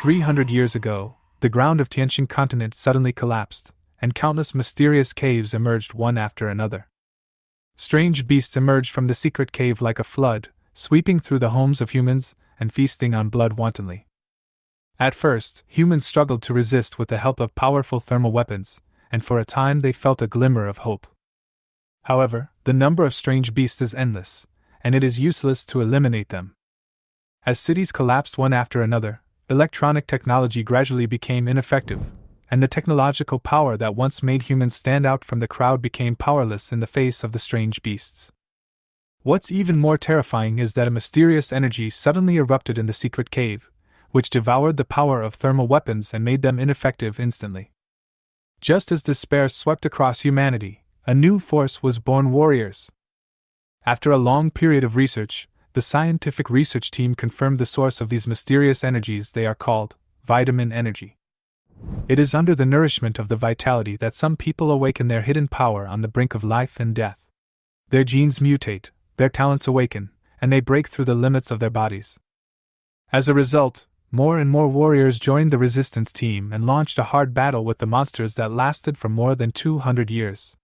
300 years ago, the ground of Tianxing Continent suddenly collapsed, and countless mysterious caves emerged one after another. Strange beasts emerged from the secret cave like a flood, sweeping through the homes of humans and feasting on blood wantonly. At first, humans struggled to resist with the help of powerful thermal weapons, and for a time they felt a glimmer of hope. However, the number of strange beasts is endless, and it is useless to eliminate them. As cities collapsed one after another, electronic technology gradually became ineffective, and the technological power that once made humans stand out from the crowd became powerless in the face of the strange beasts. What's even more terrifying is that a mysterious energy suddenly erupted in the secret cave, which devoured the power of thermal weapons and made them ineffective instantly. Just as despair swept across humanity, a new force was born: warriors. After a long period of research, the scientific research team confirmed the source of these mysterious energies. They are called vitamin energy. It is under the nourishment of the vitality that some people awaken their hidden power on the brink of life and death. Their genes mutate, their talents awaken, and they break through the limits of their bodies. As a result, more and more warriors joined the resistance team and launched a hard battle with the monsters that lasted for more than 200 years.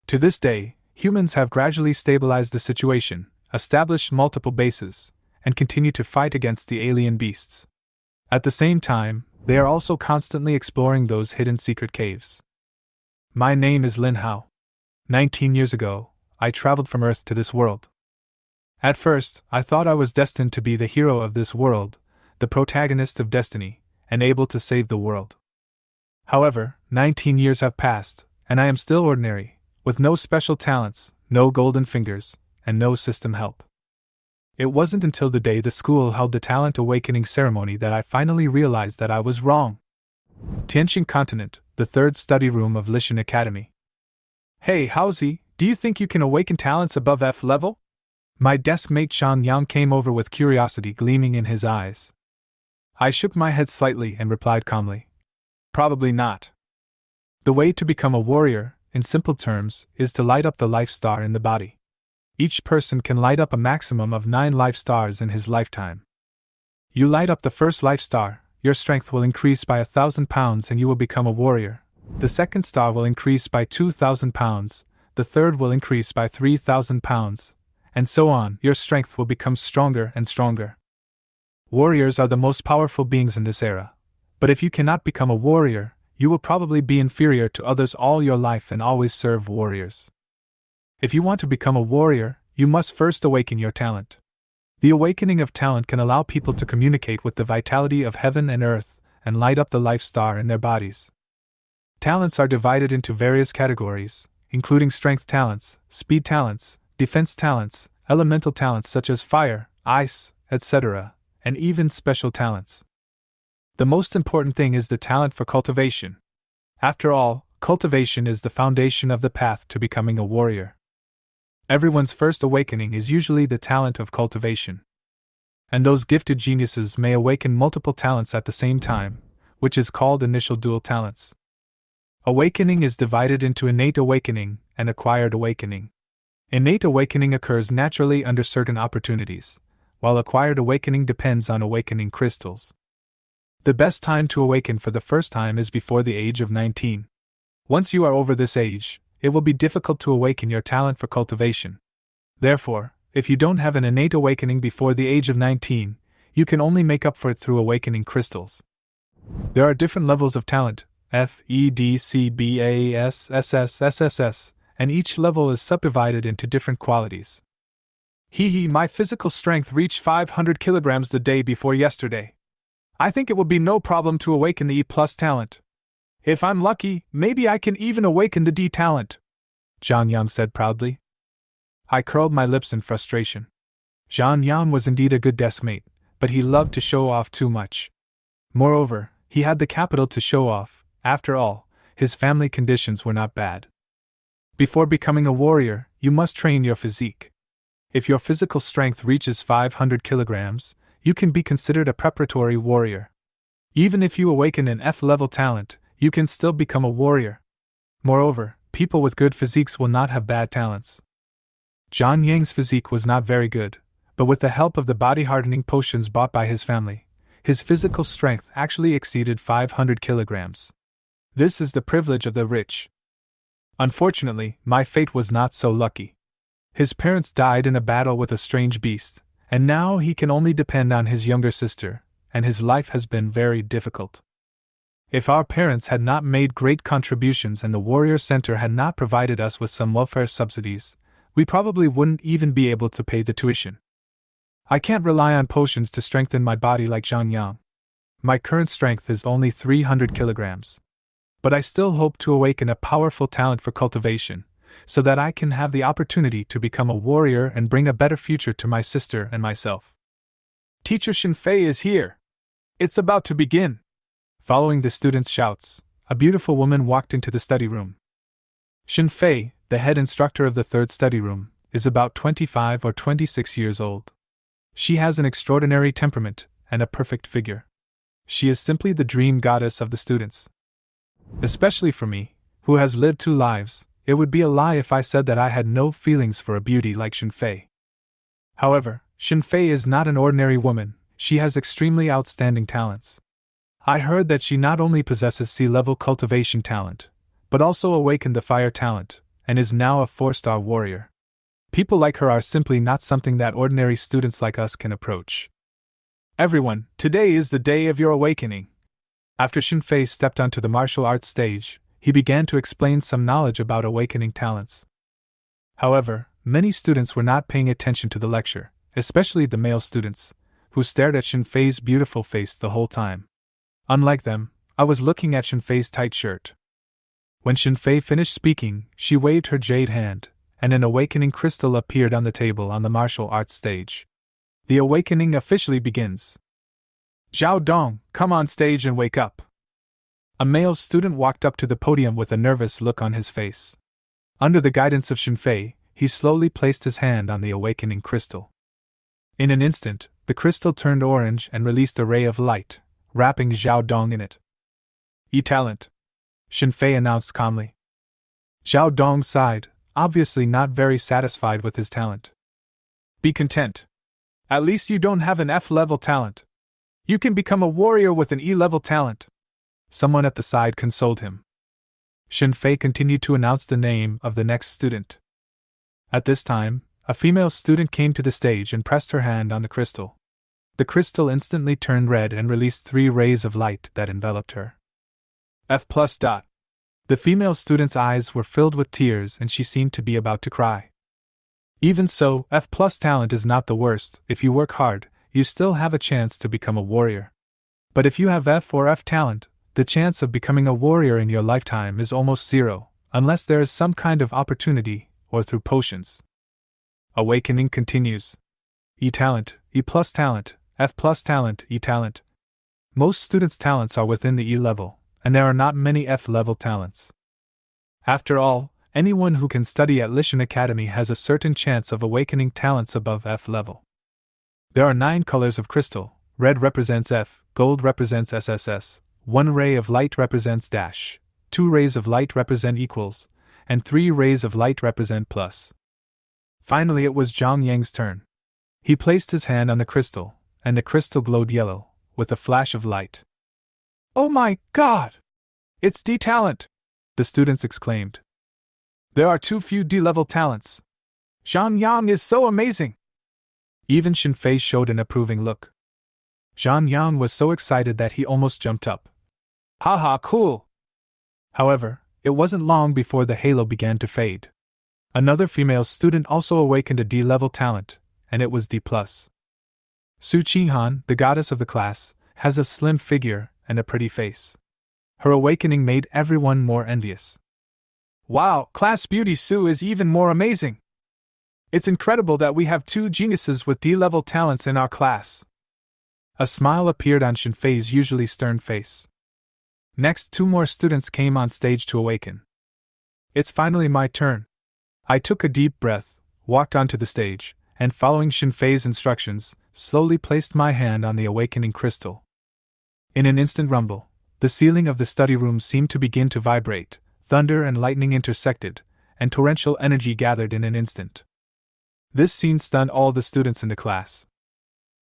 To this day, humans have gradually stabilized the situation, established multiple bases, and continue to fight against the alien beasts. At the same time, they are also constantly exploring those hidden secret caves. My name is Lin Hao. 19 years ago, I traveled from Earth to this world. At first, I thought I was destined to be the hero of this world, the protagonist of destiny, and able to save the world. However, 19 years have passed, and I am still ordinary, with no special talents, no golden fingers, and no system help. It wasn't until the day the school held the talent awakening ceremony that I finally realized that I was wrong. Tianxing Continent, the third study room of Lishan Academy. Hey, Haozi, do you think you can awaken talents above F level? My desk mate Shan Yang came over with curiosity gleaming in his eyes. I shook my head slightly and replied calmly. Probably not. The way to become a warrior, in simple terms, is to light up the life star in the body. Each person can light up a maximum of 9 life stars in his lifetime. You light up the first life star, your strength will increase by 1,000 pounds and you will become a warrior. The second star will increase by 2,000 pounds, the third will increase by 3,000 pounds, and so on. Your strength will become stronger and stronger. Warriors are the most powerful beings in this era, but if you cannot become a warrior, you will probably be inferior to others all your life and always serve warriors. If you want to become a warrior, you must first awaken your talent. The awakening of talent can allow people to communicate with the vitality of heaven and earth and light up the life star in their bodies. Talents are divided into various categories, including strength talents, speed talents, defense talents, elemental talents such as fire, ice, etc., and even special talents. The most important thing is the talent for cultivation. After all, cultivation is the foundation of the path to becoming a warrior. Everyone's first awakening is usually the talent of cultivation. And those gifted geniuses may awaken multiple talents at the same time, which is called initial dual talents. Awakening is divided into innate awakening and acquired awakening. Innate awakening occurs naturally under certain opportunities, while acquired awakening depends on awakening crystals. The best time to awaken for the first time is before the age of 19. Once you are over this age, it will be difficult to awaken your talent for cultivation. Therefore, if you don't have an innate awakening before the age of 19, you can only make up for it through awakening crystals. There are different levels of talent, F, E, D, C, B, A, S, SS, SSS, and each level is subdivided into different qualities. My physical strength reached 500 kilograms the day before yesterday. I think it will be no problem to awaken the E+ talent. If I'm lucky, maybe I can even awaken the D talent, Zhang Yang said proudly. I curled my lips in frustration. Zhang Yang was indeed a good deskmate, but he loved to show off too much. Moreover, he had the capital to show off. After all, his family conditions were not bad. Before becoming a warrior, you must train your physique. If your physical strength reaches 500 kilograms, you can be considered a preparatory warrior. Even if you awaken an F-level talent, you can still become a warrior. Moreover, people with good physiques will not have bad talents. Zhang Yang's physique was not very good, but with the help of the body-hardening potions bought by his family, His physical strength actually exceeded 500 kilograms. This is the privilege of the rich. Unfortunately, my fate was not so lucky. His parents died in a battle with a strange beast, and now he can only depend on his younger sister, and his life has been very difficult. If our parents had not made great contributions and the Warrior Center had not provided us with some welfare subsidies, we probably wouldn't even be able to pay the tuition. I can't rely on potions to strengthen my body like Zhang Yang. My current strength is only 300 kilograms. But I still hope to awaken a powerful talent for cultivation, so that I can have the opportunity to become a warrior and bring a better future to my sister and myself. Teacher Xinfei is here. It's about to begin. Following the students' shouts, a beautiful woman walked into the study room. Xinfei, the head instructor of the third study room, is about 25 or 26 years old. She has an extraordinary temperament and a perfect figure. She is simply the dream goddess of the students. Especially for me, who has lived 2 lives, it would be a lie if I said that I had no feelings for a beauty like Xinfei. However, Xinfei is not an ordinary woman, she has extremely outstanding talents. I heard that she not only possesses sea-level cultivation talent, but also awakened the fire talent, and is now a 4-star warrior. People like her are simply not something that ordinary students like us can approach. Everyone, today is the day of your awakening. After Xinfei stepped onto the martial arts stage, he began to explain some knowledge about awakening talents. However, many students were not paying attention to the lecture, especially the male students, who stared at Xinfei's beautiful face the whole time. Unlike them, I was looking at Xinfei's tight shirt. When Xinfei finished speaking, she waved her jade hand, and an awakening crystal appeared on the table on the martial arts stage. The awakening officially begins. Zhao Dong, come on stage and wake up. A male student walked up to the podium with a nervous look on his face. Under the guidance of Xinfei, he slowly placed his hand on the awakening crystal. In an instant, the crystal turned orange and released a ray of light, wrapping Zhao Dong in it. E-talent, Xinfei announced calmly. Zhao Dong sighed, obviously not very satisfied with his talent. Be content. At least you don't have an F-level talent. You can become a warrior with an E-level talent. Someone at the side consoled him. Xinfei continued to announce the name of the next student. At this time, a female student came to the stage and pressed her hand on the crystal. The crystal instantly turned red and released 3 rays of light that enveloped her. F+. The female student's eyes were filled with tears and she seemed to be about to cry. Even so, F+ talent is not the worst. If you work hard, you still have a chance to become a warrior. But if you have F or F talent, the chance of becoming a warrior in your lifetime is almost 0, unless there is some kind of opportunity, or through potions. Awakening continues. E-talent, E+ talent, F+ talent, E-talent. Most students' talents are within the E level, and there are not many F-level talents. After all, anyone who can study at Lishan Academy has a certain chance of awakening talents above F level. There are 9 colors of crystal. Red represents F, gold represents SSS, 1 ray of light represents dash, 2 rays of light represent equals, and 3 rays of light represent plus. Finally it was Zhang Yang's turn. He placed his hand on the crystal, and the crystal glowed yellow, with a flash of light. Oh my God! It's D-talent! The students exclaimed. There are too few D-level talents. Zhang Yang is so amazing! Even Xinfei showed an approving look. Zhang Yang was so excited that he almost jumped up. Haha, cool! However, it wasn't long before the halo began to fade. Another female student also awakened a D-level talent, and it was D+. Su Qinghan, the goddess of the class, has a slim figure and a pretty face. Her awakening made everyone more envious. Wow, class beauty Su is even more amazing! It's incredible that we have 2 geniuses with D-level talents in our class. A smile appeared on Xinfei's usually stern face. Next, 2 more students came on stage to awaken. It's finally my turn. I took a deep breath, walked onto the stage, and following Xinfei's instructions, slowly placed my hand on the awakening crystal. In an instant rumble, the ceiling of the study room seemed to begin to vibrate, thunder and lightning intersected, and torrential energy gathered in an instant. This scene stunned all the students in the class.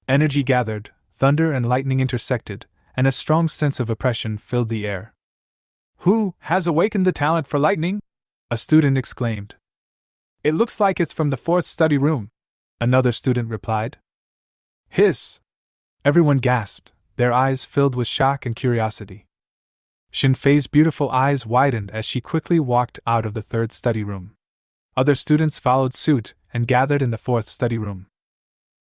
Energy gathered, thunder and lightning intersected, and a strong sense of oppression filled the air. "Who has awakened the talent for lightning?" a student exclaimed. "It looks like it's from the fourth study room," another student replied. "Hiss!" Everyone gasped, their eyes filled with shock and curiosity. Shinfei's beautiful eyes widened as she quickly walked out of the third study room. Other students followed suit and gathered in the fourth study room.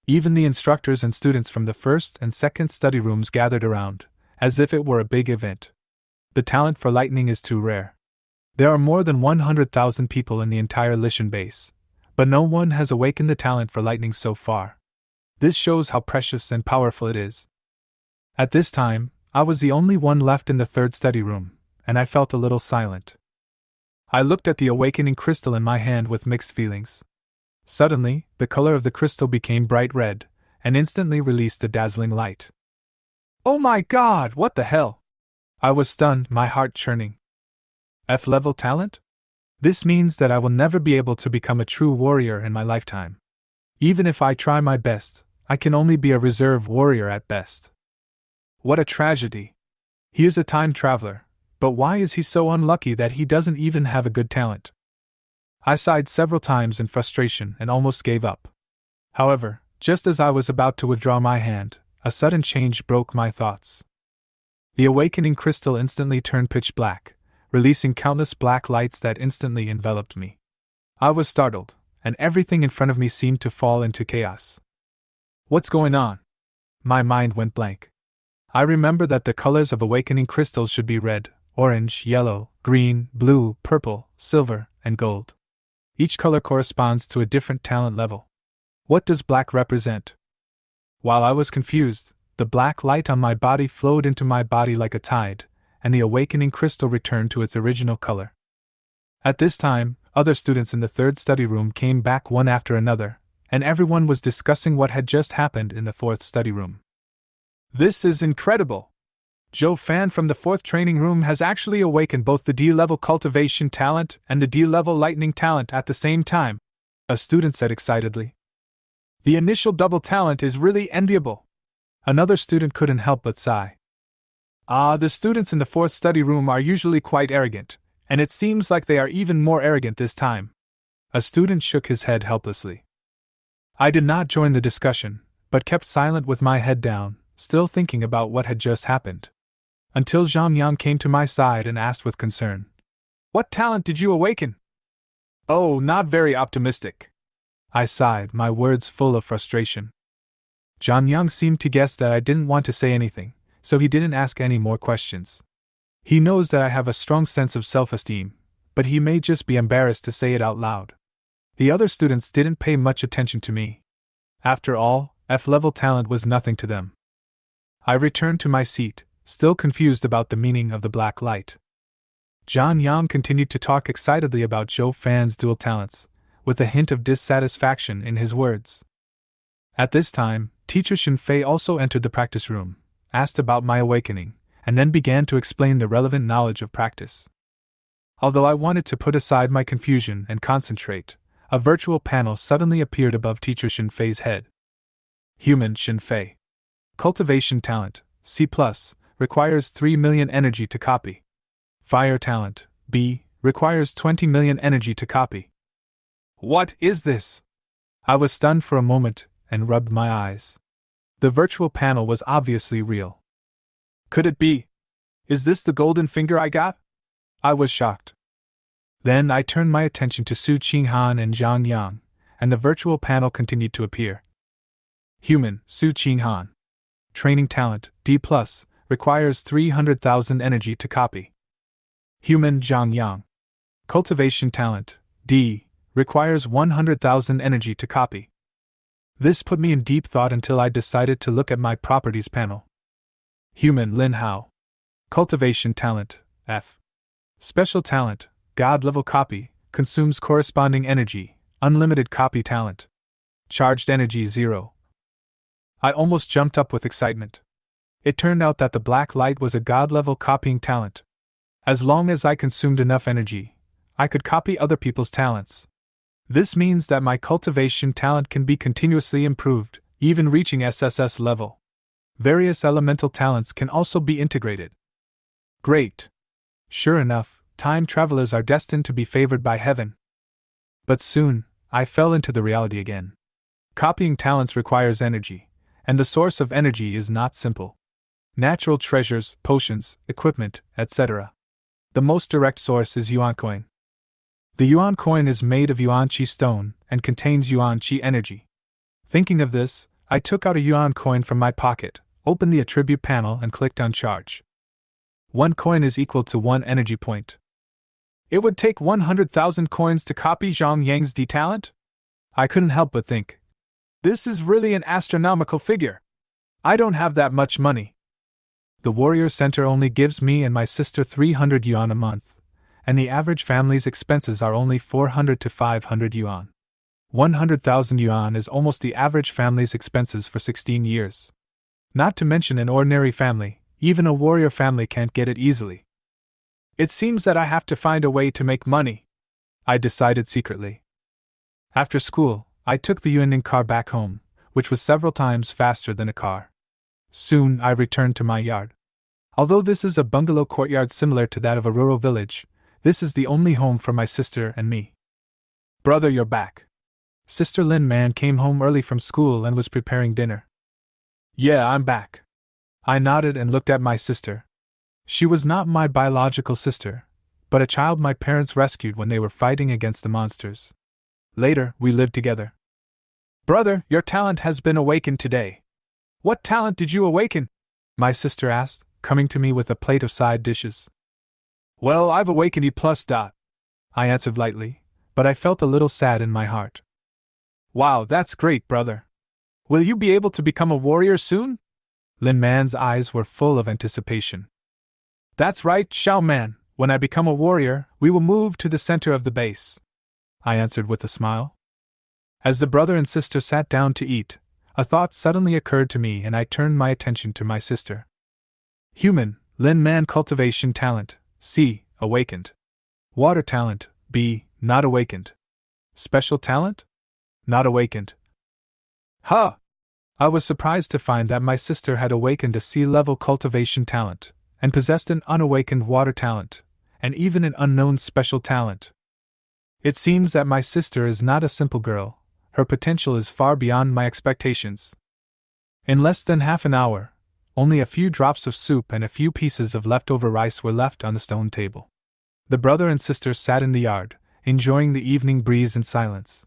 Even the instructors and students from the first and second study rooms gathered around, as if it were a big event. The talent for lightning is too rare. There are more than 100,000 people in the entire Lishan base, but no one has awakened the talent for lightning so far. This shows how precious and powerful it is. At this time, I was the only one left in the third study room, and I felt a little silent. I looked at the awakening crystal in my hand with mixed feelings. Suddenly, the color of the crystal became bright red, and instantly released a dazzling light. "Oh my god, what the hell?" I was stunned, my heart churning. F-level talent? This means that I will never be able to become a true warrior in my lifetime. Even if I try my best, I can only be a reserve warrior at best. What a tragedy. He is a time traveler, but why is he so unlucky that he doesn't even have a good talent? I sighed several times in frustration and almost gave up. However, just as I was about to withdraw my hand, a sudden change broke my thoughts. The awakening crystal instantly turned pitch black, releasing countless black lights that instantly enveloped me. I was startled, and everything in front of me seemed to fall into chaos. What's going on? My mind went blank. I remember that the colors of awakening crystals should be red, orange, yellow, green, blue, purple, silver, and gold. Each color corresponds to a different talent level. What does black represent? While I was confused, the black light on my body flowed into my body like a tide, and the awakening crystal returned to its original color. At this time, other students in the third study room came back one after another, and everyone was discussing what had just happened in the fourth study room. "This is incredible! Zhou Fan from the fourth training room has actually awakened both the D-level cultivation talent and the D-level lightning talent at the same time," a student said excitedly. "The initial double talent is really enviable." Another student couldn't help but sigh. The students in the fourth study room are usually quite arrogant, and it seems like they are even more arrogant this time. A student shook his head helplessly. I did not join the discussion, but kept silent with my head down, still thinking about what had just happened. Until Zhang Yang came to my side and asked with concern, "What talent did you awaken?" "Oh, not very optimistic." I sighed, my words full of frustration. Zhang Yang seemed to guess that I didn't want to say anything, so he didn't ask any more questions. He knows that I have a strong sense of self-esteem, but he may just be embarrassed to say it out loud. The other students didn't pay much attention to me. After all, F-level talent was nothing to them. I returned to my seat, still confused about the meaning of the black light. Zhang Yang continued to talk excitedly about Zhou Fan's dual talents, with a hint of dissatisfaction in his words. At this time, Teacher Shinfei also entered the practice room, asked about my awakening, and then began to explain the relevant knowledge of practice. Although I wanted to put aside my confusion and concentrate, a virtual panel suddenly appeared above Teacher Shinfei's head. Human Shinfei. Cultivation talent, C+, requires 3 million energy to copy. Fire talent, B, requires 20 million energy to copy. What is this? I was stunned for a moment and rubbed my eyes. The virtual panel was obviously real. Could it be? Is this the golden finger I got? I was shocked. Then I turned my attention to Su Qinghan and Zhang Yang, and the virtual panel continued to appear. Human, Su Qinghan. Training talent, D+, requires 300,000 energy to copy. Human Zhang Yang. Cultivation talent, D, requires 100,000 energy to copy. This put me in deep thought until I decided to look at my properties panel. Human Lin Hao. Cultivation talent, F. Special talent, God level copy, consumes corresponding energy, unlimited copy talent. Charged energy 0. I almost jumped up with excitement. It turned out that the black light was a God-level copying talent. As long as I consumed enough energy, I could copy other people's talents. This means that my cultivation talent can be continuously improved, even reaching SSS level. Various elemental talents can also be integrated. Great! Sure enough, time travelers are destined to be favored by heaven. But soon, I fell into the reality again. Copying talents requires energy, and the source of energy is not simple. Natural treasures, potions, equipment, etc. The most direct source is yuan coin. The yuan coin is made of yuan qi stone and contains yuan qi energy. Thinking of this, I took out a yuan coin from my pocket, opened the attribute panel and clicked on charge. 1 coin is equal to 1 energy point. It would take 100,000 coins to copy Zhang Yang's D talent? I couldn't help but think. This is really an astronomical figure. I don't have that much money. The Warrior Center only gives me and my sister 300 yuan a month, and the average family's expenses are only 400 to 500 yuan. 100,000 yuan is almost the average family's expenses for 16 years. Not to mention an ordinary family, even a warrior family can't get it easily. It seems that I have to find a way to make money, I decided secretly. After school, I took the Yuanning car back home, which was several times faster than a car. Soon I returned to my yard. Although this is a bungalow courtyard similar to that of a rural village, this is the only home for my sister and me. Brother, you're back. Sister Lin Man came home early from school and was preparing dinner. Yeah, I'm back. I nodded and looked at my sister. She was not my biological sister, but a child my parents rescued when they were fighting against the monsters. Later, we lived together. Brother, your talent has been awakened today. What talent did you awaken? My sister asked, coming to me with a plate of side dishes. Well, I've awakened E+. I answered lightly, but I felt a little sad in my heart. Wow, that's great, brother. Will you be able to become a warrior soon? Lin Man's eyes were full of anticipation. That's right, Xiao Man. When I become a warrior, we will move to the center of the base, I answered with a smile. As the brother and sister sat down to eat, a thought suddenly occurred to me and I turned my attention to my sister. Human, Lin Man cultivation talent, C, awakened. Water talent, B, not awakened. Special talent? Not awakened. Huh! I was surprised to find that my sister had awakened a sea-level cultivation talent, and possessed an unawakened water talent, and even an unknown special talent. It seems that my sister is not a simple girl, her potential is far beyond my expectations. In less than half an hour, only a few drops of soup and a few pieces of leftover rice were left on the stone table. The brother and sister sat in the yard, enjoying the evening breeze in silence.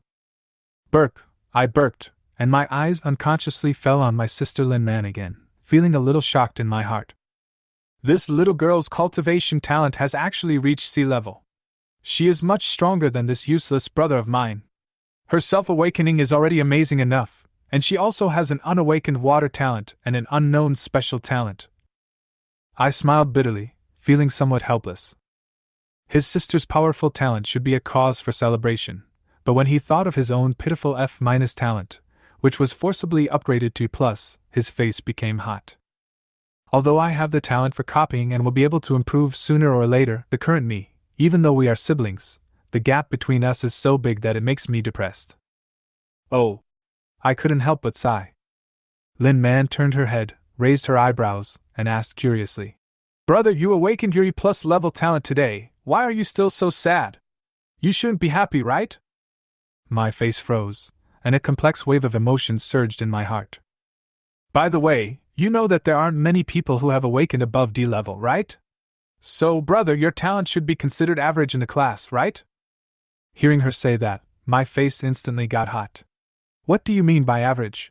Burk, I burped, and my eyes unconsciously fell on my sister Lin Man again, feeling a little shocked in my heart. This little girl's cultivation talent has actually reached sea level. She is much stronger than this useless brother of mine. Her self-awakening is already amazing enough, and she also has an unawakened water talent and an unknown special talent. I smiled bitterly, feeling somewhat helpless. His sister's powerful talent should be a cause for celebration, but when he thought of his own pitiful F- talent, which was forcibly upgraded to plus, his face became hot. Although I have the talent for copying and will be able to improve sooner or later the current me, even though we are siblings, the gap between us is so big that it makes me depressed. Oh! I couldn't help but sigh. Lin Man turned her head, raised her eyebrows, and asked curiously, Brother, you awakened your E+ level talent today, why are you still so sad? You shouldn't be happy, right? My face froze, and a complex wave of emotions surged in my heart. By the way, you know that there aren't many people who have awakened above D level, right? So, brother, your talent should be considered average in the class, right? Hearing her say that, my face instantly got hot. What do you mean by average?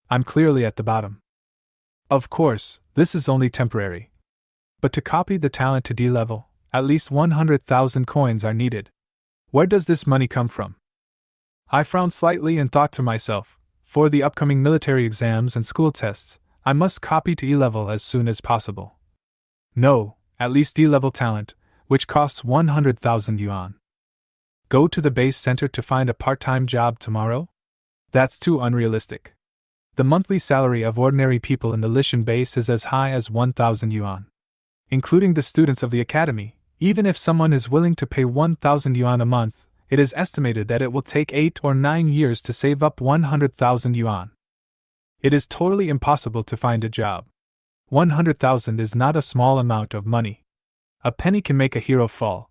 I'm clearly at the bottom. Of course, this is only temporary. But to copy the talent to D level, at least 100,000 coins are needed. Where does this money come from? I frowned slightly and thought to myself, for the upcoming military exams and school tests, I must copy to E-level as soon as possible. No, at least D-level talent, which costs 100,000 yuan. Go to the base center to find a part-time job tomorrow? That's too unrealistic. The monthly salary of ordinary people in the Lishan base is as high as 1,000 yuan. Including the students of the academy, even if someone is willing to pay 1,000 yuan a month, it is estimated that it will take 8 or 9 years to save up 100,000 yuan. It is totally impossible to find a job. 100,000 is not a small amount of money. A penny can make a hero fall.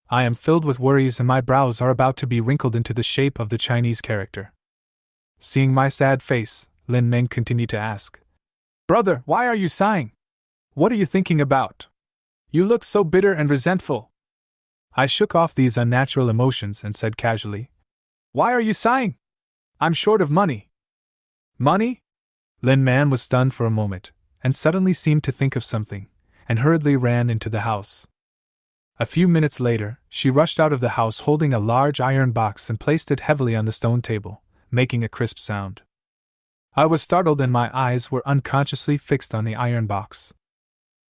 I am filled with worries and my brows are about to be wrinkled into the shape of the Chinese character. Seeing my sad face, Lin Meng continued to ask, "Brother, why are you sighing? What are you thinking about? You look so bitter and resentful." I shook off these unnatural emotions and said casually, "Why are you sighing? I'm short of money." "Money?" Lin Man was stunned for a moment, and suddenly seemed to think of something, and hurriedly ran into the house. A few minutes later, she rushed out of the house holding a large iron box and placed it heavily on the stone table, making a crisp sound. I was startled and my eyes were unconsciously fixed on the iron box.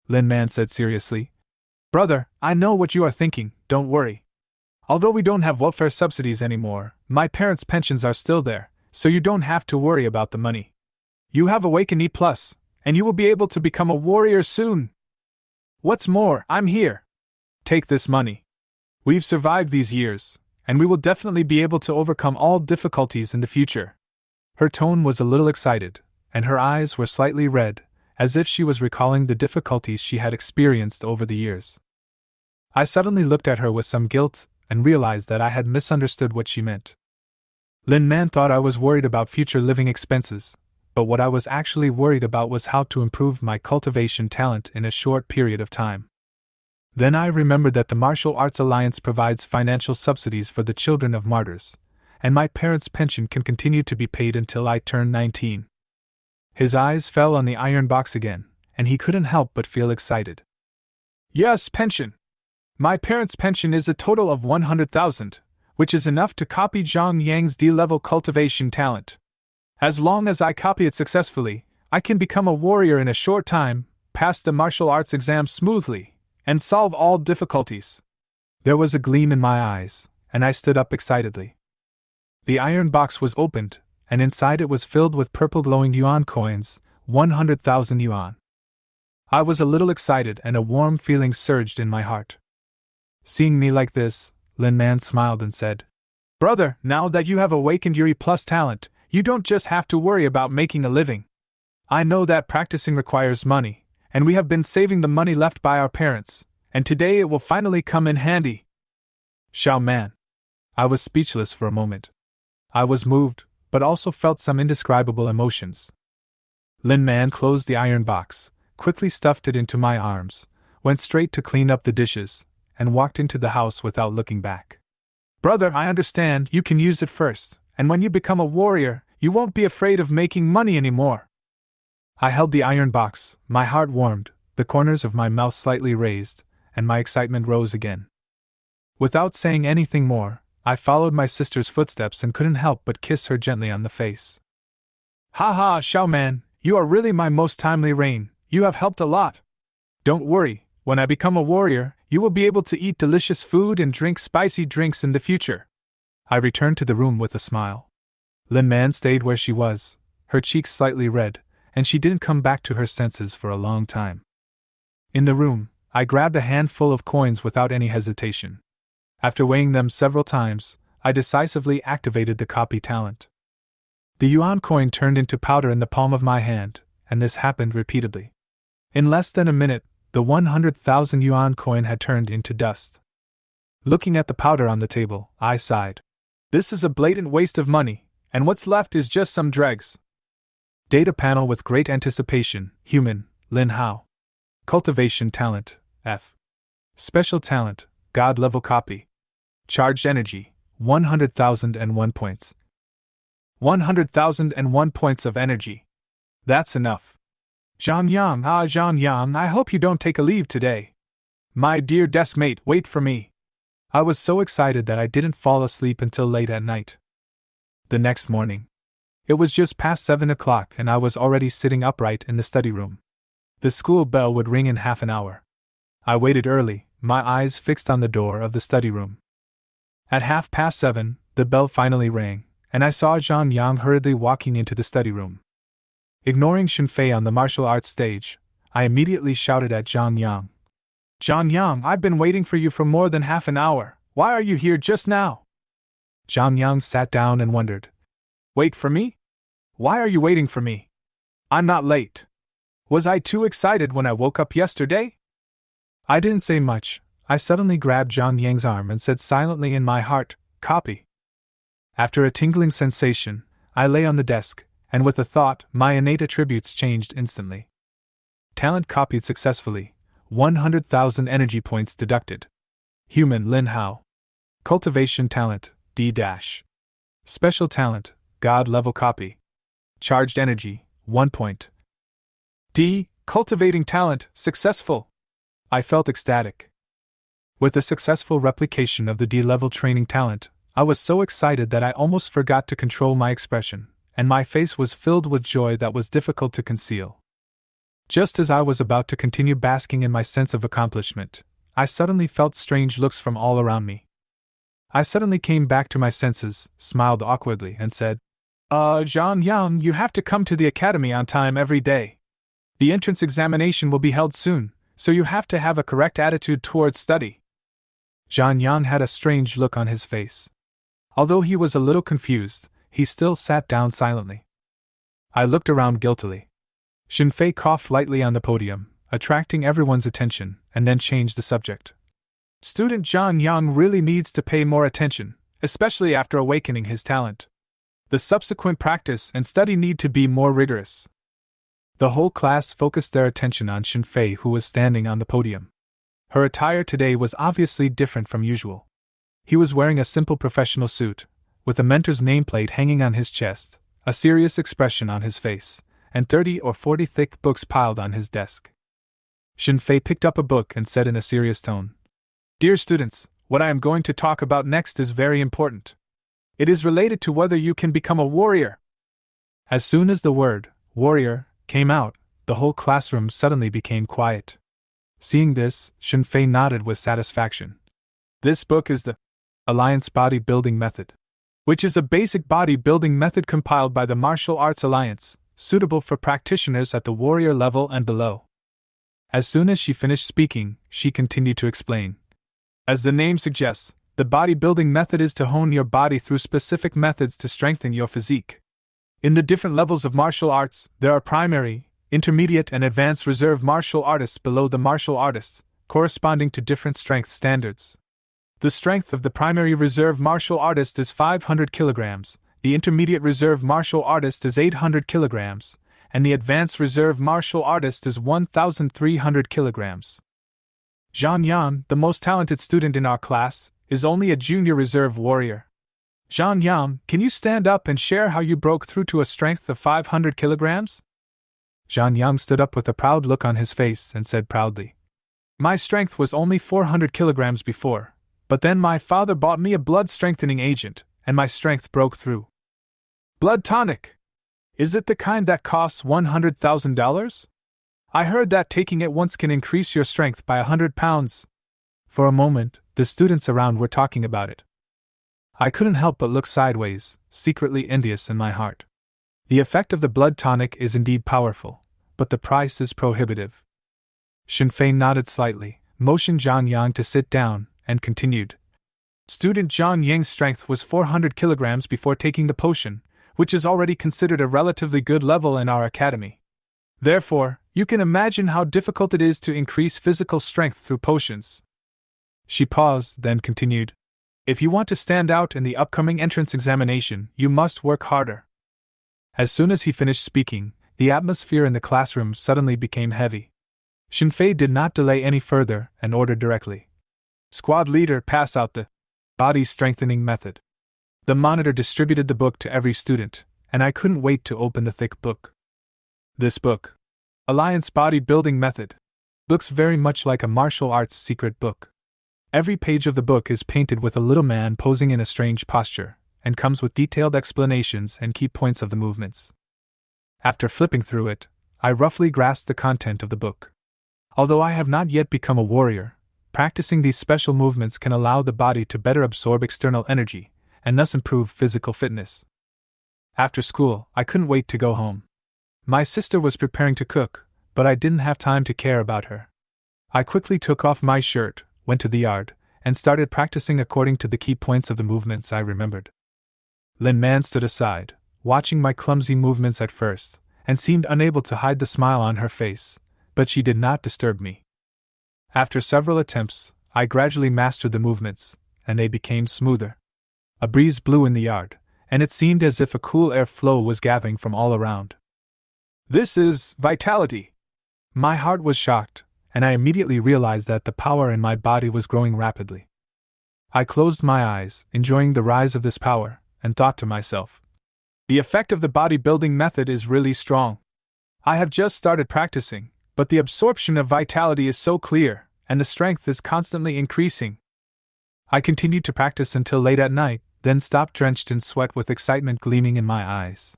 Lin Man said seriously, "Brother, I know what you are thinking, don't worry. Although we don't have welfare subsidies anymore, my parents' pensions are still there, so you don't have to worry about the money. You have Awaken E+, and you will be able to become a warrior soon. What's more, I'm here. Take this money. We've survived these years, and we will definitely be able to overcome all difficulties in the future." Her tone was a little excited, and her eyes were slightly red, as if she was recalling the difficulties she had experienced over the years. I suddenly looked at her with some guilt, and realized that I had misunderstood what she meant. Lin Man thought I was worried about future living expenses, but what I was actually worried about was how to improve my cultivation talent in a short period of time. Then I remembered that the Martial Arts Alliance provides financial subsidies for the children of martyrs, and my parents' pension can continue to be paid until I turn 19. His eyes fell on the iron box again, and he couldn't help but feel excited. "Yes, pension. My parents' pension is a total of 100,000, which is enough to copy Zhang Yang's D-level cultivation talent. As long as I copy it successfully, I can become a warrior in a short time, pass the martial arts exam smoothly, and solve all difficulties." There was a gleam in my eyes, and I stood up excitedly. The iron box was opened, and inside it was filled with purple glowing yuan coins, 100,000 yuan. I was a little excited and a warm feeling surged in my heart. Seeing me like this, Lin Man smiled and said, "Brother, now that you have awakened your E+ talent, you don't just have to worry about making a living. I know that practicing requires money, and we have been saving the money left by our parents, and today it will finally come in handy." Xiao Man. I was speechless for a moment. I was moved, but also felt some indescribable emotions. Lin Man closed the iron box, quickly stuffed it into my arms, went straight to clean up the dishes, and walked into the house without looking back. "Brother, I understand you can use it first, and when you become a warrior, you won't be afraid of making money anymore." I held the iron box, my heart warmed, the corners of my mouth slightly raised, and my excitement rose again. Without saying anything more, I followed my sister's footsteps and couldn't help but kiss her gently on the face. "Ha ha, Xiao Man, you are really my most timely reign, you have helped a lot. Don't worry, when I become a warrior, you will be able to eat delicious food and drink spicy drinks in the future." I returned to the room with a smile. Lin Man stayed where she was, her cheeks slightly red, and she didn't come back to her senses for a long time. In the room, I grabbed a handful of coins without any hesitation. After weighing them several times, I decisively activated the copy talent. The yuan coin turned into powder in the palm of my hand, and this happened repeatedly. In less than a minute, the 100,000 yuan coin had turned into dust. Looking at the powder on the table, I sighed. This is a blatant waste of money, and what's left is just some dregs. Data panel with great anticipation, human, Lin Hao. Cultivation talent, F. Special talent, God level copy. Charged energy, 100,001 points. 100,001 points of energy. That's enough. Zhang Yang, I hope you don't take a leave today. My dear deskmate, wait for me. I was so excited that I didn't fall asleep until late at night. The next morning. It was just past 7 o'clock and I was already sitting upright in the study room. The school bell would ring in half an hour. I waited early, my eyes fixed on the door of the study room. At 7:30, the bell finally rang, and I saw Zhang Yang hurriedly walking into the study room. Ignoring Xunfei on the martial arts stage, I immediately shouted at Zhang Yang. "Zhang Yang, I've been waiting for you for more than half an hour, why are you here just now?" Zhang Yang sat down and wondered. "Wait for me? Why are you waiting for me? I'm not late. Was I too excited when I woke up yesterday? I didn't say much. I suddenly grabbed Zhang Yang's arm and said silently in my heart, "Copy." After a tingling sensation, I lay on the desk, and with a thought, my innate attributes changed instantly. Talent copied successfully, 100,000 energy points deducted. Human Lin Hao. Cultivation talent, D-. Special talent, God level copy. Charged energy, 1 point. D. Cultivating talent, successful. I felt ecstatic. With the successful replication of the D-level training talent, I was so excited that I almost forgot to control my expression, and my face was filled with joy that was difficult to conceal. Just as I was about to continue basking in my sense of accomplishment, I suddenly felt strange looks from all around me. I suddenly came back to my senses, smiled awkwardly, and said, Zhang Yang, you have to come to the academy on time every day. The entrance examination will be held soon, so you have to have a correct attitude towards study. Zhang Yang had a strange look on his face. Although he was a little confused, he still sat down silently. I looked around guiltily. Xinfei coughed lightly on the podium, attracting everyone's attention, and then changed the subject. Student Zhang Yang really needs to pay more attention, especially after awakening his talent. The subsequent practice and study need to be more rigorous. The whole class focused their attention on Xinfei, who was standing on the podium. Her attire today was obviously different from usual. He was wearing a simple professional suit, with a mentor's nameplate hanging on his chest, a serious expression on his face, and 30 or 40 thick books piled on his desk. Xinfei picked up a book and said in a serious tone, "Dear students, what I am going to talk about next is very important. It is related to whether you can become a warrior." As soon as the word, warrior, came out, the whole classroom suddenly became quiet. Seeing this, Xinfei nodded with satisfaction. This book is the Alliance Bodybuilding Method, which is a basic bodybuilding method compiled by the Martial Arts Alliance, suitable for practitioners at the warrior level and below. As soon as she finished speaking, she continued to explain. As the name suggests, the bodybuilding method is to hone your body through specific methods to strengthen your physique. In the different levels of martial arts, there are primary, intermediate, and advanced reserve martial artists below the martial artists, corresponding to different strength standards. The strength of the primary reserve martial artist is 500 kilograms, the intermediate reserve martial artist is 800 kilograms, and the advanced reserve martial artist is 1,300 kilograms. Zhang Yan, the most talented student in our class, is only a junior reserve warrior. Zhang Yan, can you stand up and share how you broke through to a strength of 500 kilograms? Zhang Yang stood up with a proud look on his face and said proudly, "My strength was only 400 kilograms before, but then my father bought me a blood-strengthening agent, and my strength broke through." Blood tonic! Is it the kind that costs $100,000? I heard that taking it once can increase your strength by 100 pounds. For a moment, the students around were talking about it. I couldn't help but look sideways, secretly envious in my heart. The effect of the blood tonic is indeed powerful, but the price is prohibitive. Xinfei nodded slightly, motioned Zhang Yang to sit down, and continued. Student Zhang Yang's strength was 400 kilograms before taking the potion, which is already considered a relatively good level in our academy. Therefore, you can imagine how difficult it is to increase physical strength through potions. She paused, then continued. If you want to stand out in the upcoming entrance examination, you must work harder. As soon as he finished speaking, the atmosphere in the classroom suddenly became heavy. Xinfei did not delay any further and ordered directly. Squad leader, pass out the body strengthening method. The monitor distributed the book to every student, and I couldn't wait to open the thick book. This book, Alliance Bodybuilding Method, looks very much like a martial arts secret book. Every page of the book is painted with a little man posing in a strange posture, and comes with detailed explanations and key points of the movements. After flipping through it, I roughly grasped the content of the book. Although I have not yet become a warrior, practicing these special movements can allow the body to better absorb external energy, and thus improve physical fitness. After school, I couldn't wait to go home. My sister was preparing to cook, but I didn't have time to care about her. I quickly took off my shirt, went to the yard, and started practicing according to the key points of the movements I remembered. Lin Man stood aside, watching my clumsy movements at first, and seemed unable to hide the smile on her face, but she did not disturb me. After several attempts, I gradually mastered the movements, and they became smoother. A breeze blew in the yard, and it seemed as if a cool air flow was gathering from all around. "This is vitality!" My heart was shocked, and I immediately realized that the power in my body was growing rapidly. I closed my eyes, enjoying the rise of this power, and thought to myself, the effect of the bodybuilding method is really strong. I have just started practicing, but the absorption of vitality is so clear, and the strength is constantly increasing. I continued to practice until late at night, then stopped drenched in sweat with excitement gleaming in my eyes.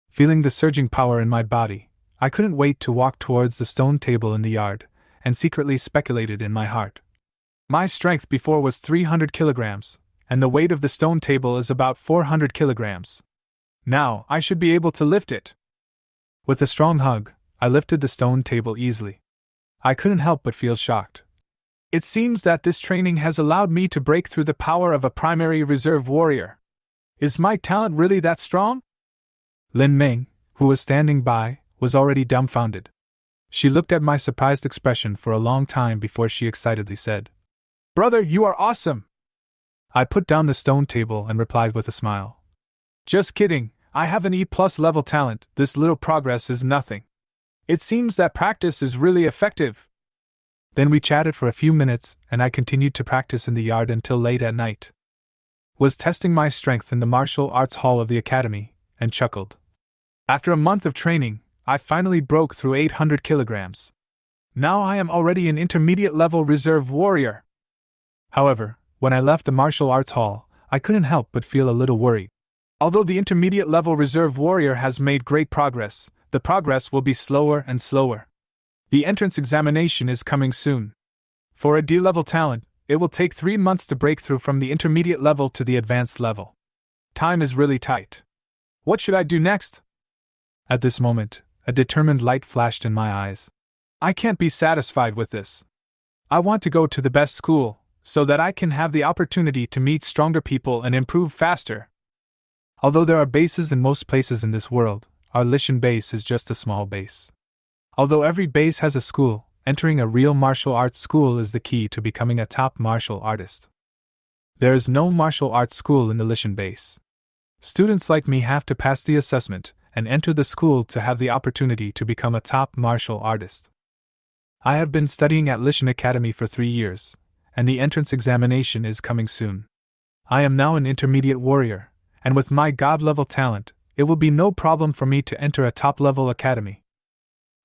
Feeling the surging power in my body, I couldn't wait to walk towards the stone table in the yard, and secretly speculated in my heart. My strength before was 300 kilograms, and the weight of the stone table is about 400 kilograms. Now, I should be able to lift it. With a strong hug, I lifted the stone table easily. I couldn't help but feel shocked. It seems that this training has allowed me to break through the power of a primary reserve warrior. Is my talent really that strong? Lin Ming, who was standing by, was already dumbfounded. She looked at my surprised expression for a long time before she excitedly said, "Brother, you are awesome!" I put down the stone table and replied with a smile, "Just kidding, I have an E+ level talent, this little progress is nothing. It seems that practice is really effective." Then we chatted for a few minutes, and I continued to practice in the yard until late at night. Was testing my strength in the martial arts hall of the academy, and chuckled. After a month of training, I finally broke through 800 kilograms. Now I am already an intermediate level reserve warrior. However, when I left the martial arts hall, I couldn't help but feel a little worried. Although the intermediate level reserve warrior has made great progress, the progress will be slower and slower. The entrance examination is coming soon. For a D-level talent, it will take 3 months to break through from the intermediate level to the advanced level. Time is really tight. What should I do next? At this moment, a determined light flashed in my eyes. I can't be satisfied with this. I want to go to the best school, so that I can have the opportunity to meet stronger people and improve faster. Although there are bases in most places in this world, our Lishan base is just a small base. Although every base has a school, entering a real martial arts school is the key to becoming a top martial artist. There is no martial arts school in the Lishan base. Students like me have to pass the assessment and enter the school to have the opportunity to become a top martial artist. I have been studying at Lishan Academy for 3 years, and the entrance examination is coming soon. I am now an intermediate warrior, and with my god-level talent, it will be no problem for me to enter a top-level academy.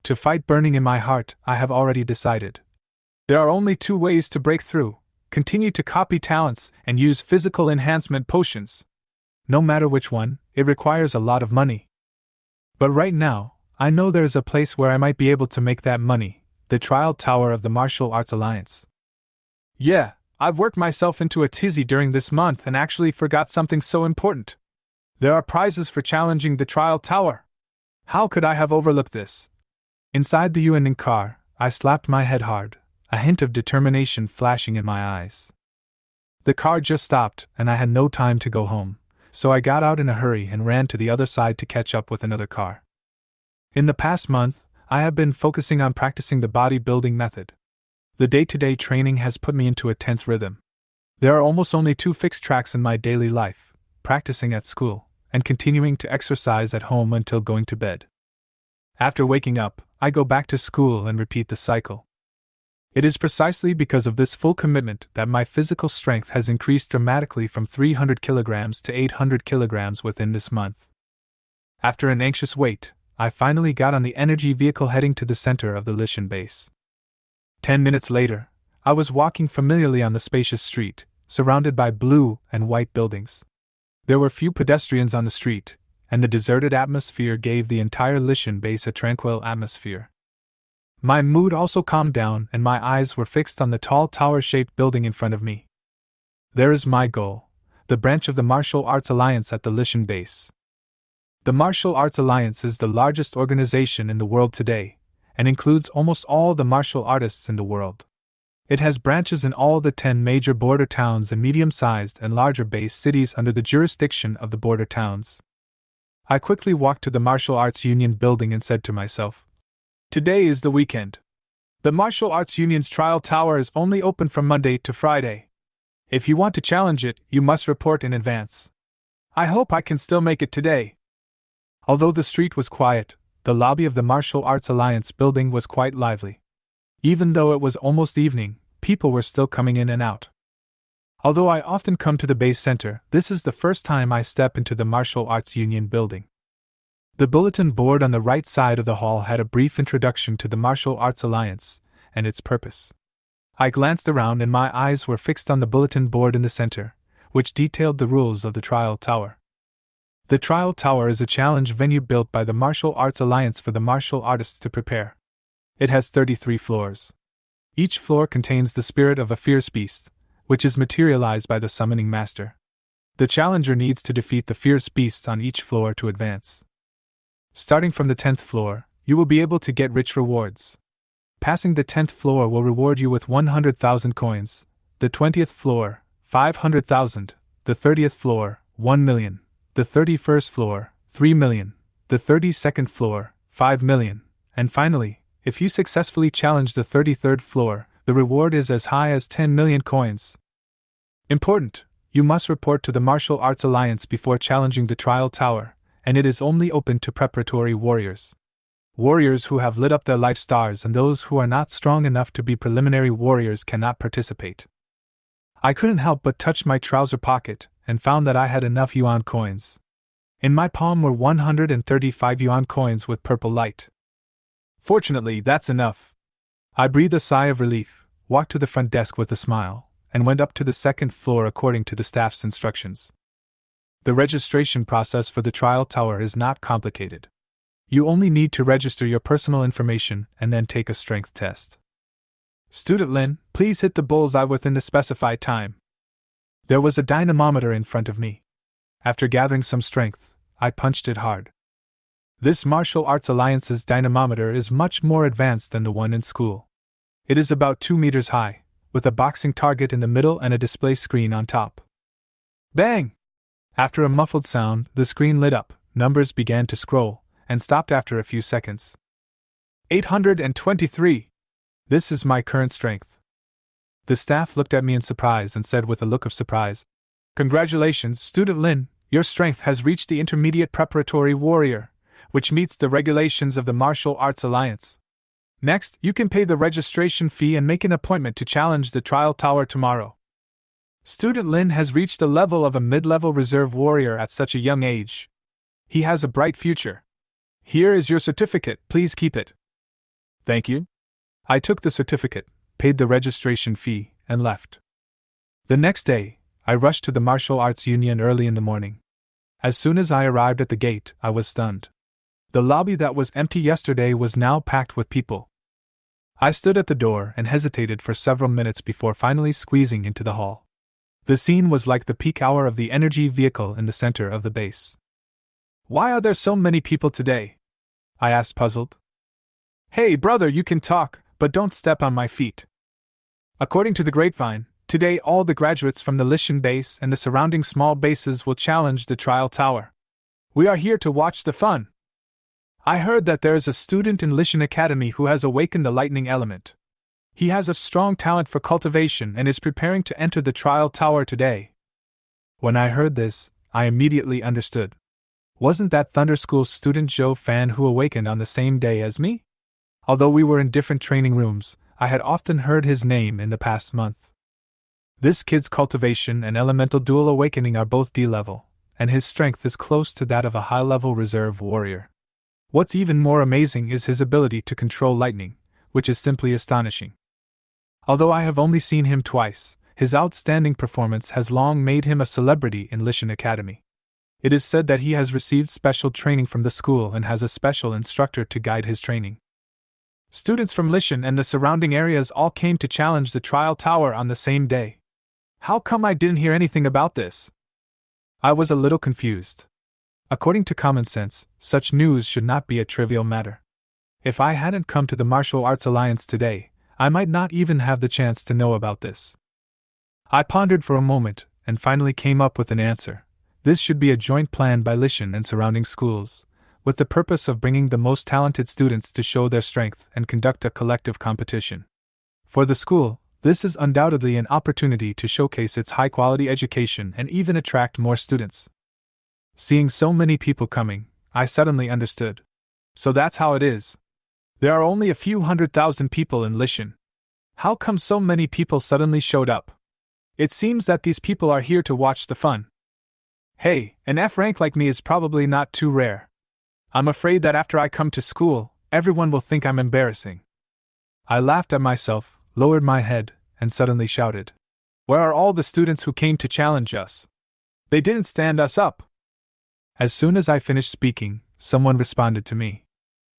To fight burning in my heart, I have already decided. There are only 2 ways to break through: continue to copy talents and use physical enhancement potions. No matter which one, it requires a lot of money. But right now, I know there is a place where I might be able to make that money, the Trial Tower of the Martial Arts Alliance. Yeah, I've worked myself into a tizzy during this month and actually forgot something so important. There are prizes for challenging the Trial Tower. How could I have overlooked this? Inside the Yuan car, I slapped my head hard, a hint of determination flashing in my eyes. The car just stopped, and I had no time to go home, so I got out in a hurry and ran to the other side to catch up with another car. In the past month, I have been focusing on practicing the bodybuilding method. The day-to-day training has put me into a tense rhythm. There are almost only 2 fixed tracks in my daily life: practicing at school, and continuing to exercise at home until going to bed. After waking up, I go back to school and repeat the cycle. It is precisely because of this full commitment that my physical strength has increased dramatically from 300 kilograms to 800 kilograms within this month. After an anxious wait, I finally got on the energy vehicle heading to the center of the Lishan base. 10 minutes later, I was walking familiarly on the spacious street, surrounded by blue and white buildings. There were few pedestrians on the street, and the deserted atmosphere gave the entire Lishan base a tranquil atmosphere. My mood also calmed down, and my eyes were fixed on the tall tower-shaped building in front of me. There is my goal, the branch of the Martial Arts Alliance at the Lishan base. The Martial Arts Alliance is the largest organization in the world today, and includes almost all the martial artists in the world. It has branches in all the 10 major border towns and medium-sized and larger base cities under the jurisdiction of the border towns. I quickly walked to the Martial Arts Union building and said to myself, "Today is the weekend. The Martial Arts Union's trial tower is only open from Monday to Friday. If you want to challenge it, you must report in advance. I hope I can still make it today." Although the street was quiet, the lobby of the Martial Arts Alliance building was quite lively. Even though it was almost evening, people were still coming in and out. Although I often come to the base center, this is the first time I step into the Martial Arts Union building. The bulletin board on the right side of the hall had a brief introduction to the Martial Arts Alliance and its purpose. I glanced around and my eyes were fixed on the bulletin board in the center, which detailed the rules of the Trial Tower. The Trial Tower is a challenge venue built by the Martial Arts Alliance for the martial artists to prepare. It has 33 floors. Each floor contains the spirit of a fierce beast, which is materialized by the summoning master. The challenger needs to defeat the fierce beasts on each floor to advance. Starting from the 10th floor, you will be able to get rich rewards. Passing the 10th floor will reward you with 100,000 coins, the 20th floor, 500,000, the 30th floor, 1 million, the 31st floor, 3 million, the 32nd floor, 5 million, and finally, if you successfully challenge the 33rd floor, the reward is as high as 10 million coins. Important: you must report to the Martial Arts Alliance before challenging the Trial Tower, and it is only open to preparatory warriors. Warriors who have lit up their life stars and those who are not strong enough to be preliminary warriors cannot participate. I couldn't help but touch my trouser pocket and found that I had enough yuan coins. In my palm were 135 yuan coins with purple light. Fortunately, that's enough. I breathed a sigh of relief, walked to the front desk with a smile, and went up to the 2nd floor according to the staff's instructions. The registration process for the Trial Tower is not complicated. You only need to register your personal information and then take a strength test. "Student Lin, please hit the bullseye within the specified time." There was a dynamometer in front of me. After gathering some strength, I punched it hard. This Martial Arts Alliance's dynamometer is much more advanced than the one in school. It is about 2 meters high, with a boxing target in the middle and a display screen on top. Bang! After a muffled sound, the screen lit up, numbers began to scroll, and stopped after a few seconds. 823. This is my current strength. The staff looked at me in surprise and said with a look of surprise, "Congratulations, Student Lin, your strength has reached the Intermediate Preparatory Warrior, which meets the regulations of the Martial Arts Alliance. Next, you can pay the registration fee and make an appointment to challenge the Trial Tower tomorrow." Student Lin has reached the level of a mid-level reserve warrior at such a young age. He has a bright future. Here is your certificate, please keep it. Thank you. I took the certificate, paid the registration fee, and left. The next day, I rushed to the Martial Arts Union early in the morning. As soon as I arrived at the gate, I was stunned. The lobby that was empty yesterday was now packed with people. I stood at the door and hesitated for several minutes before finally squeezing into the hall. The scene was like the peak hour of the energy vehicle in the center of the base. "Why are there so many people today?" I asked, puzzled. "Hey brother, you can talk, but don't step on my feet. According to the grapevine, today all the graduates from the Lishan base and the surrounding small bases will challenge the Trial Tower. We are here to watch the fun. I heard that there is a student in Lishan Academy who has awakened the lightning element. He has a strong talent for cultivation and is preparing to enter the Trial Tower today." When I heard this, I immediately understood. Wasn't that Thunder School student Zhou Fan who awakened on the same day as me? Although we were in different training rooms, I had often heard his name in the past month. This kid's cultivation and elemental dual awakening are both D-level, and his strength is close to that of a high-level reserve warrior. What's even more amazing is his ability to control lightning, which is simply astonishing. Although I have only seen him twice, his outstanding performance has long made him a celebrity in Lishan Academy. It is said that he has received special training from the school and has a special instructor to guide his training. Students from Lishan and the surrounding areas all came to challenge the Trial Tower on the same day. How come I didn't hear anything about this? I was a little confused. According to common sense, such news should not be a trivial matter. If I hadn't come to the Martial Arts Alliance today, I might not even have the chance to know about this. I pondered for a moment, and finally came up with an answer. This should be a joint plan by Lishan and surrounding schools, with the purpose of bringing the most talented students to show their strength and conduct a collective competition. For the school, this is undoubtedly an opportunity to showcase its high-quality education and even attract more students. Seeing so many people coming, I suddenly understood. So that's how it is. There are only a few 100,000 people in Lishan. How come so many people suddenly showed up? It seems that these people are here to watch the fun. Hey, an F rank like me is probably not too rare. I'm afraid that after I come to school, everyone will think I'm embarrassing. I laughed at myself, lowered my head, and suddenly shouted, "Where are all the students who came to challenge us? They didn't stand us up." As soon as I finished speaking, someone responded to me.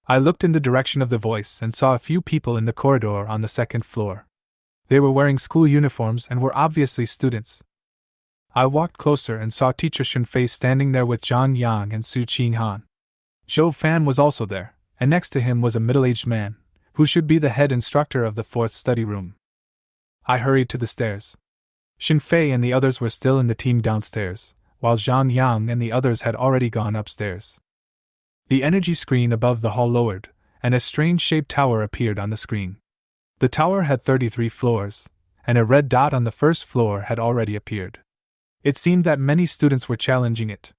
I looked in the direction of the voice and saw a few people in the corridor on the second floor. They were wearing school uniforms and were obviously students. I walked closer and saw teacher Shunfei standing there with Zhang Yang and Su Qinghan. Zhou Fan was also there, and next to him was a middle-aged man, who should be the head instructor of the fourth study room. I hurried to the stairs. Shunfei and the others were still in the team downstairs, while Zhang Yang and the others had already gone upstairs. The energy screen above the hall lowered, and a strange-shaped tower appeared on the screen. The tower had 33 floors, and a red dot on the first floor had already appeared. It seemed that many students were challenging it.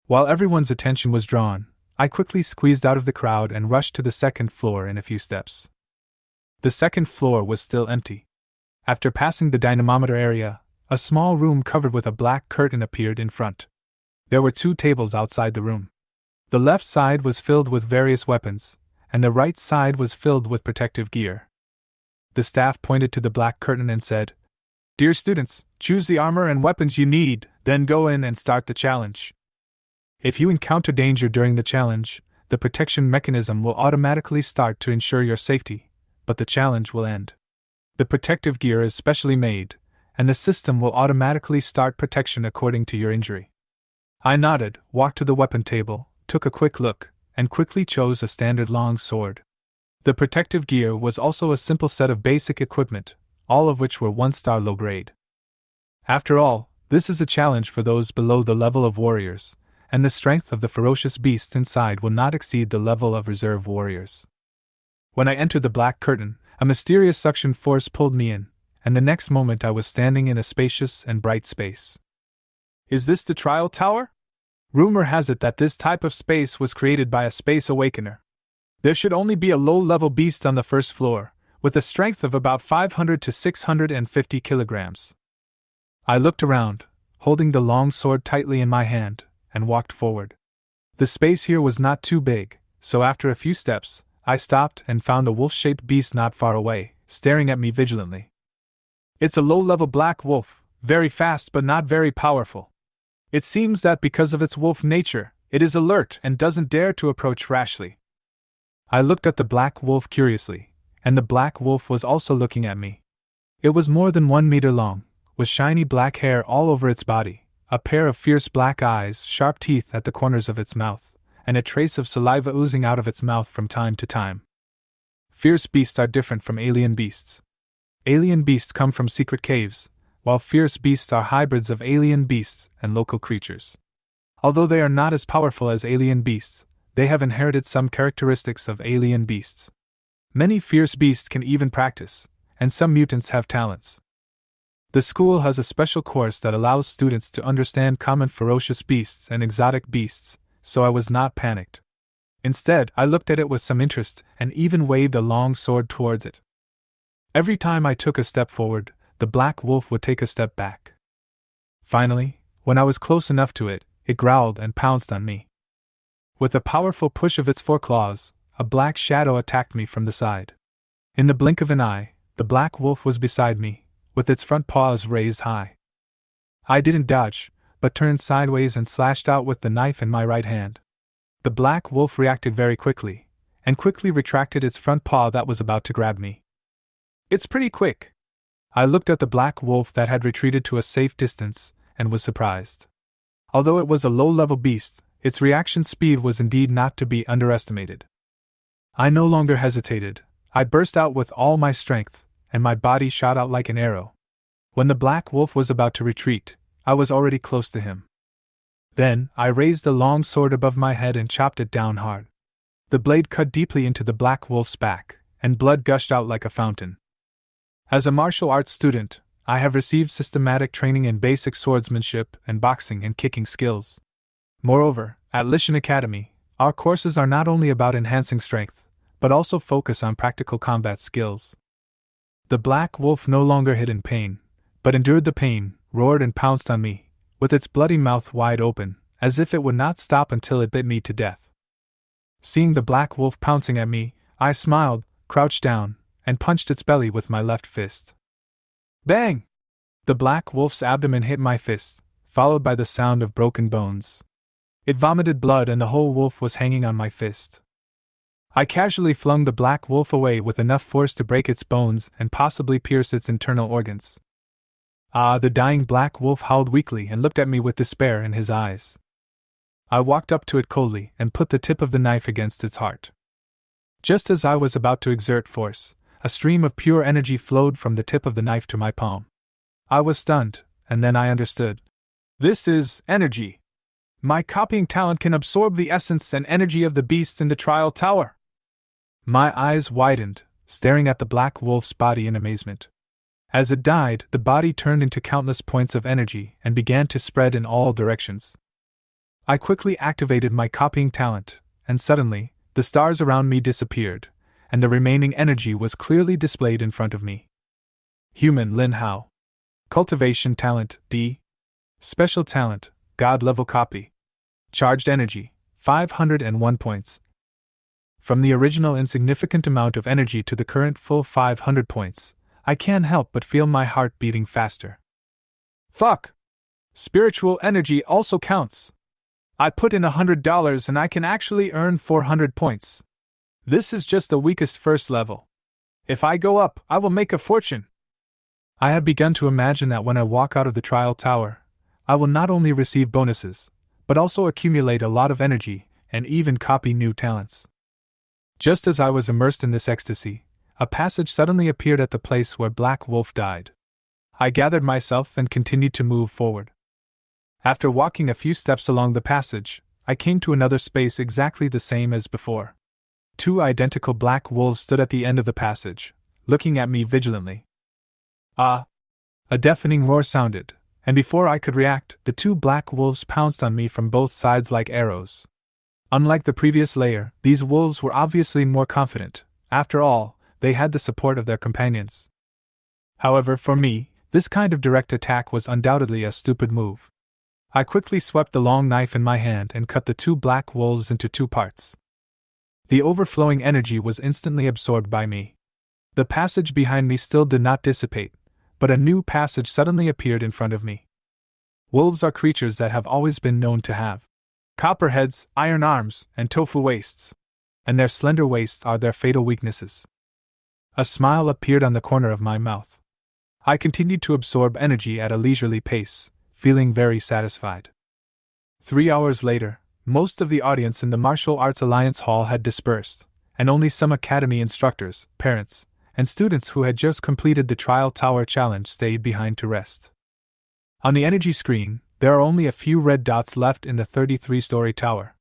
While everyone's attention was drawn, I quickly squeezed out of the crowd and rushed to the second floor in a few steps. The second floor was still empty. After passing the dynamometer area, a small room covered with a black curtain appeared in front. There were 2 tables outside the room. The left side was filled with various weapons, and the right side was filled with protective gear. The staff pointed to the black curtain and said, "Dear students, choose the armor and weapons you need, then go in and start the challenge. If you encounter danger during the challenge, the protection mechanism will automatically start to ensure your safety, but the challenge will end. The protective gear is specially made, and the system will automatically start protection according to your injury." I nodded, walked to the weapon table, took a quick look, and quickly chose a standard long sword. The protective gear was also a simple set of basic equipment, all of which were 1-star low grade. After all, this is a challenge for those below the level of warriors, and the strength of the ferocious beasts inside will not exceed the level of reserve warriors. When I entered the black curtain, a mysterious suction force pulled me in, and the next moment I was standing in a spacious and bright space. Is this the trial tower? Rumor has it that this type of space was created by a space awakener. There should only be a low-level beast on the first floor, with a strength of about 500 to 650 kilograms. I looked around, holding the long sword tightly in my hand, and walked forward. The space here was not too big, so after a few steps, I stopped and found a wolf-shaped beast not far away, staring at me vigilantly. It's a low-level black wolf, very fast but not very powerful. It seems that because of its wolf nature, it is alert and doesn't dare to approach rashly. I looked at the black wolf curiously, and the black wolf was also looking at me. It was more than 1 meter long, with shiny black hair all over its body, a pair of fierce black eyes, sharp teeth at the corners of its mouth, and a trace of saliva oozing out of its mouth from time to time. Fierce beasts are different from alien beasts. Alien beasts come from secret caves, while fierce beasts are hybrids of alien beasts and local creatures. Although they are not as powerful as alien beasts, they have inherited some characteristics of alien beasts. Many fierce beasts can even practice, and some mutants have talents. The school has a special course that allows students to understand common ferocious beasts and exotic beasts, so I was not panicked. Instead, I looked at it with some interest and even waved a long sword towards it. Every time I took a step forward, the black wolf would take a step back. Finally, when I was close enough to it, it growled and pounced on me. With a powerful push of its 4 claws, a black shadow attacked me from the side. In the blink of an eye, the black wolf was beside me, with its front paws raised high. I didn't dodge, but turned sideways and slashed out with the knife in my right hand. The black wolf reacted very quickly, and quickly retracted its front paw that was about to grab me. It's pretty quick. I looked at the black wolf that had retreated to a safe distance, and was surprised. Although it was a low-level beast, its reaction speed was indeed not to be underestimated. I no longer hesitated. I burst out with all my strength, and my body shot out like an arrow. When the black wolf was about to retreat, I was already close to him. Then, I raised a long sword above my head and chopped it down hard. The blade cut deeply into the black wolf's back, and blood gushed out like a fountain. As a martial arts student, I have received systematic training in basic swordsmanship and boxing and kicking skills. Moreover, at Lishan Academy, our courses are not only about enhancing strength, but also focus on practical combat skills. The black wolf no longer hid in pain, but endured the pain, roared and pounced on me, with its bloody mouth wide open, as if it would not stop until it bit me to death. Seeing the black wolf pouncing at me, I smiled, crouched down, and punched its belly with my left fist. Bang! The black wolf's abdomen hit my fist, followed by the sound of broken bones. It vomited blood and the whole wolf was hanging on my fist. I casually flung the black wolf away with enough force to break its bones and possibly pierce its internal organs. The dying black wolf howled weakly and looked at me with despair in his eyes. I walked up to it coldly and put the tip of the knife against its heart. Just as I was about to exert force, a stream of pure energy flowed from the tip of the knife to my palm. I was stunned, and then I understood. This is energy. My copying talent can absorb the essence and energy of the beast in the trial tower. My eyes widened, staring at the black wolf's body in amazement. As it died, the body turned into countless points of energy and began to spread in all directions. I quickly activated my copying talent, and suddenly, the stars around me disappeared, and the remaining energy was clearly displayed in front of me. Human Lin Hao. Cultivation Talent D. Special Talent, God Level Copy. Charged Energy, 501 points. From the original insignificant amount of energy to the current full 500 points, I can't help but feel my heart beating faster. Fuck! Spiritual energy also counts. I put in $100 and I can actually earn 400 points. This is just the weakest first level. If I go up, I will make a fortune. I have begun to imagine that when I walk out of the trial tower, I will not only receive bonuses, but also accumulate a lot of energy and even copy new talents. Just as I was immersed in this ecstasy, a passage suddenly appeared at the place where Black Wolf died. I gathered myself and continued to move forward. After walking a few steps along the passage, I came to another space exactly the same as before. Two identical black wolves stood at the end of the passage, looking at me vigilantly. Ah! A deafening roar sounded, and before I could react, the two black wolves pounced on me from both sides like arrows. Unlike the previous layer, these wolves were obviously more confident. After all, they had the support of their companions. However, for me, this kind of direct attack was undoubtedly a stupid move. I quickly swept the long knife in my hand and cut the two black wolves into two parts. The overflowing energy was instantly absorbed by me. The passage behind me still did not dissipate, but a new passage suddenly appeared in front of me. Wolves are creatures that have always been known to have copper heads, iron arms, and tofu waists, and their slender waists are their fatal weaknesses. A smile appeared on the corner of my mouth. I continued to absorb energy at a leisurely pace, feeling very satisfied. 3 hours later, most of the audience in the Martial Arts Alliance Hall had dispersed, and only some academy instructors, parents, and students who had just completed the Trial Tower Challenge stayed behind to rest. On the energy screen, there are only a few red dots left in the 33-story tower.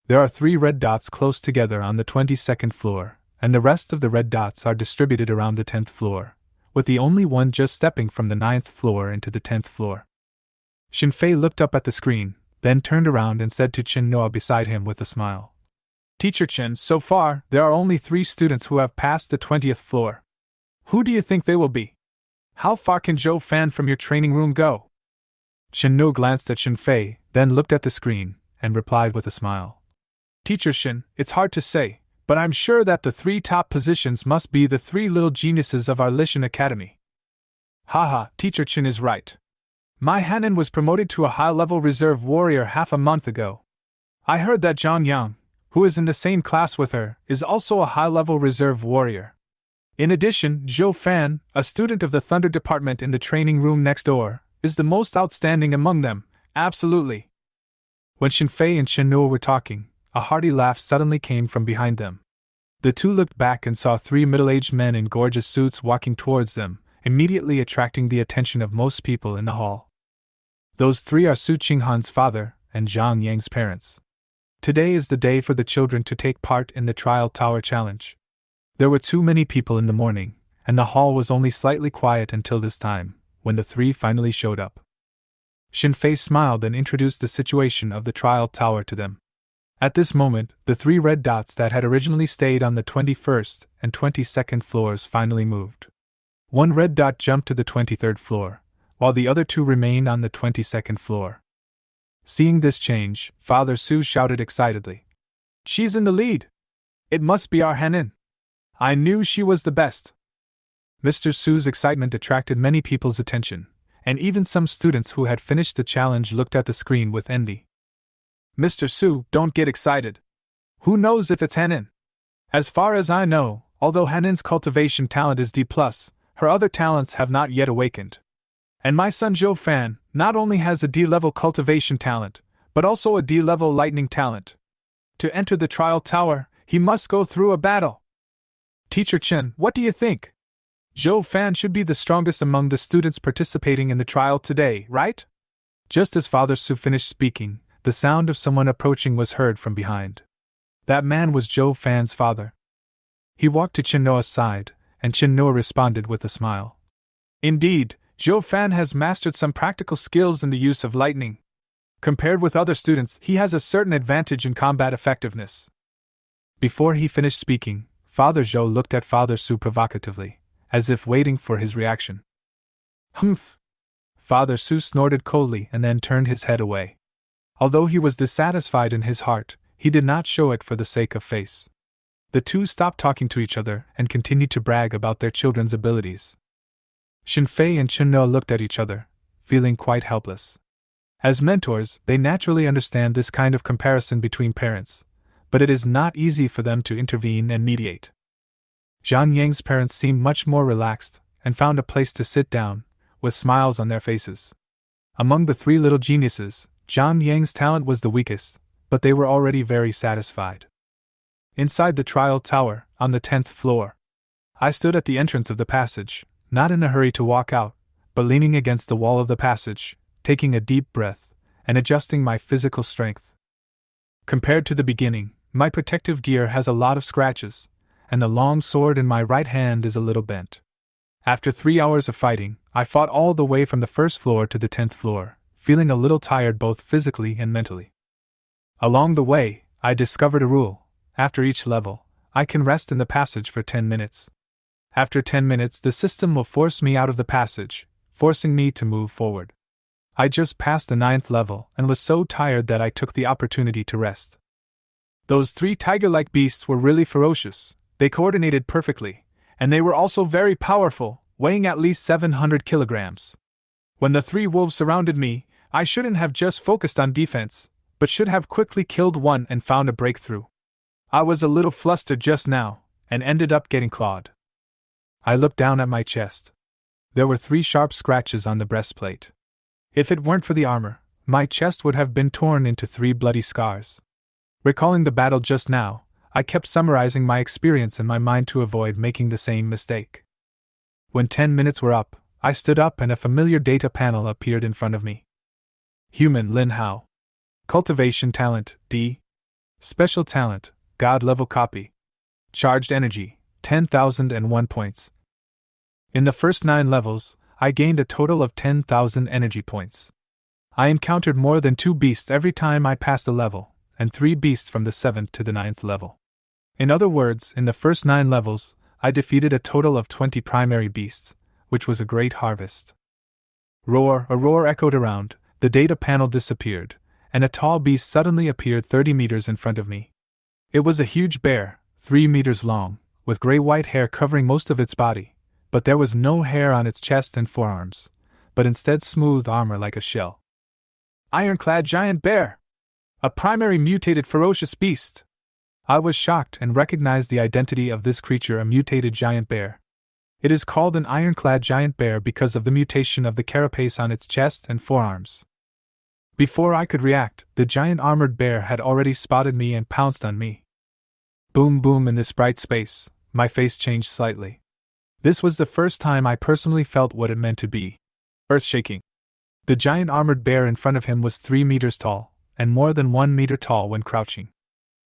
There are 3 red dots close together on the 22nd floor, and the rest of the red dots are distributed around the 10th floor, with the only one just stepping from the 9th floor into the 10th floor. Xinfei looked up at the screen, then turned around and said to Chen Noa beside him with a smile. Teacher Chen, so far, there are only 3 students who have passed the 20th floor. Who do you think they will be? How far can Zhou Fan from your training room go? Chen Noa glanced at Xinfei, then looked at the screen, and replied with a smile. Teacher Shin, it's hard to say, but I'm sure that the 3 top positions must be the 3 little geniuses of our Lishan Academy. Haha, Teacher Chen is right. My Hanan was promoted to a high-level reserve warrior half a month ago. I heard that Zhang Yang, who is in the same class with her, is also a high-level reserve warrior. In addition, Zhou Fan, a student of the Thunder Department in the training room next door, is the most outstanding among them, absolutely. When Xinfei and Chen Nuo were talking, a hearty laugh suddenly came from behind them. The two looked back and saw 3 middle-aged men in gorgeous suits walking towards them, immediately attracting the attention of most people in the hall. Those 3 are Su Qinghan's father and Zhang Yang's parents. Today is the day for the children to take part in the Trial Tower Challenge. There were too many people in the morning, and the hall was only slightly quiet until this time, when the three finally showed up. Shinfei smiled and introduced the situation of the Trial Tower to them. At this moment, the three red dots that had originally stayed on the 21st and 22nd floors finally moved. One red dot jumped to the 23rd floor, while the other two remained on the 22nd floor. Seeing this change, Father Su shouted excitedly, "She's in the lead! It must be our Hanin! I knew she was the best!" Mr. Su's excitement attracted many people's attention, and even some students who had finished the challenge looked at the screen with envy. "Mr. Su, don't get excited. Who knows if it's Hanin? As far as I know, although Hanin's cultivation talent is D+, her other talents have not yet awakened. And my son Zhou Fan not only has a D-level cultivation talent, but also a D-level lightning talent. To enter the Trial Tower, he must go through a battle. Teacher Chen, what do you think? Zhou Fan should be the strongest among the students participating in the trial today, right?" Just as Father Su finished speaking, the sound of someone approaching was heard from behind. That man was Zhou Fan's father. He walked to Chen Noa's side, and Chen Noa responded with a smile. "Indeed, Zhou Fan has mastered some practical skills in the use of lightning. Compared with other students, he has a certain advantage in combat effectiveness." Before he finished speaking, Father Zhou looked at Father Su provocatively, as if waiting for his reaction. "Humph!" Father Su snorted coldly and then turned his head away. Although he was dissatisfied in his heart, he did not show it for the sake of face. The two stopped talking to each other and continued to brag about their children's abilities. Shinfei and Chen Noa looked at each other, feeling quite helpless. As mentors, they naturally understand this kind of comparison between parents, but it is not easy for them to intervene and mediate. Zhang Yang's parents seemed much more relaxed and found a place to sit down, with smiles on their faces. Among the three little geniuses, Zhang Yang's talent was the weakest, but they were already very satisfied. Inside the trial tower, on the 10th floor, I stood at the entrance of the passage, not in a hurry to walk out, but leaning against the wall of the passage, taking a deep breath, and adjusting my physical strength. Compared to the beginning, my protective gear has a lot of scratches, and the long sword in my right hand is a little bent. After 3 hours of fighting, I fought all the way from the 1st floor to the 10th floor, feeling a little tired both physically and mentally. Along the way, I discovered a rule. After each level, I can rest in the passage for 10 minutes. After 10 minutes, the system will force me out of the passage, forcing me to move forward. I just passed the 9th level and was so tired that I took the opportunity to rest. Those 3 tiger-like beasts were really ferocious, they coordinated perfectly, and they were also very powerful, weighing at least 700 kilograms. When the 3 wolves surrounded me, I shouldn't have just focused on defense, but should have quickly killed one and found a breakthrough. I was a little flustered just now, and ended up getting clawed. I looked down at my chest. There were 3 sharp scratches on the breastplate. If it weren't for the armor, my chest would have been torn into 3 bloody scars. Recalling the battle just now, I kept summarizing my experience in my mind to avoid making the same mistake. When 10 minutes were up, I stood up and a familiar data panel appeared in front of me. Human Lin Hao. Cultivation talent, D. Special talent, God level copy. Charged energy, 10,001 points. In the first 9 levels, I gained a total of 10,000 energy points. I encountered more than 2 beasts every time I passed a level, and 3 beasts from the 7th to the 9th level. In other words, in the first 9 levels, I defeated a total of 20 primary beasts, which was a great harvest. Roar! A roar echoed around, the data panel disappeared, and a tall beast suddenly appeared 30 meters in front of me. It was a huge bear, 3 meters long, with gray-white hair covering most of its body, but there was no hair on its chest and forearms, but instead smooth armor like a shell. Ironclad giant bear! A primary mutated ferocious beast! I was shocked and recognized the identity of this creature, a mutated giant bear. It is called an ironclad giant bear because of the mutation of the carapace on its chest and forearms. Before I could react, the giant armored bear had already spotted me and pounced on me. Boom boom! In this bright space, my face changed slightly. This was the first time I personally felt what it meant to be earth-shaking. The giant armored bear in front of him was 3 meters tall, and more than 1 meter tall when crouching.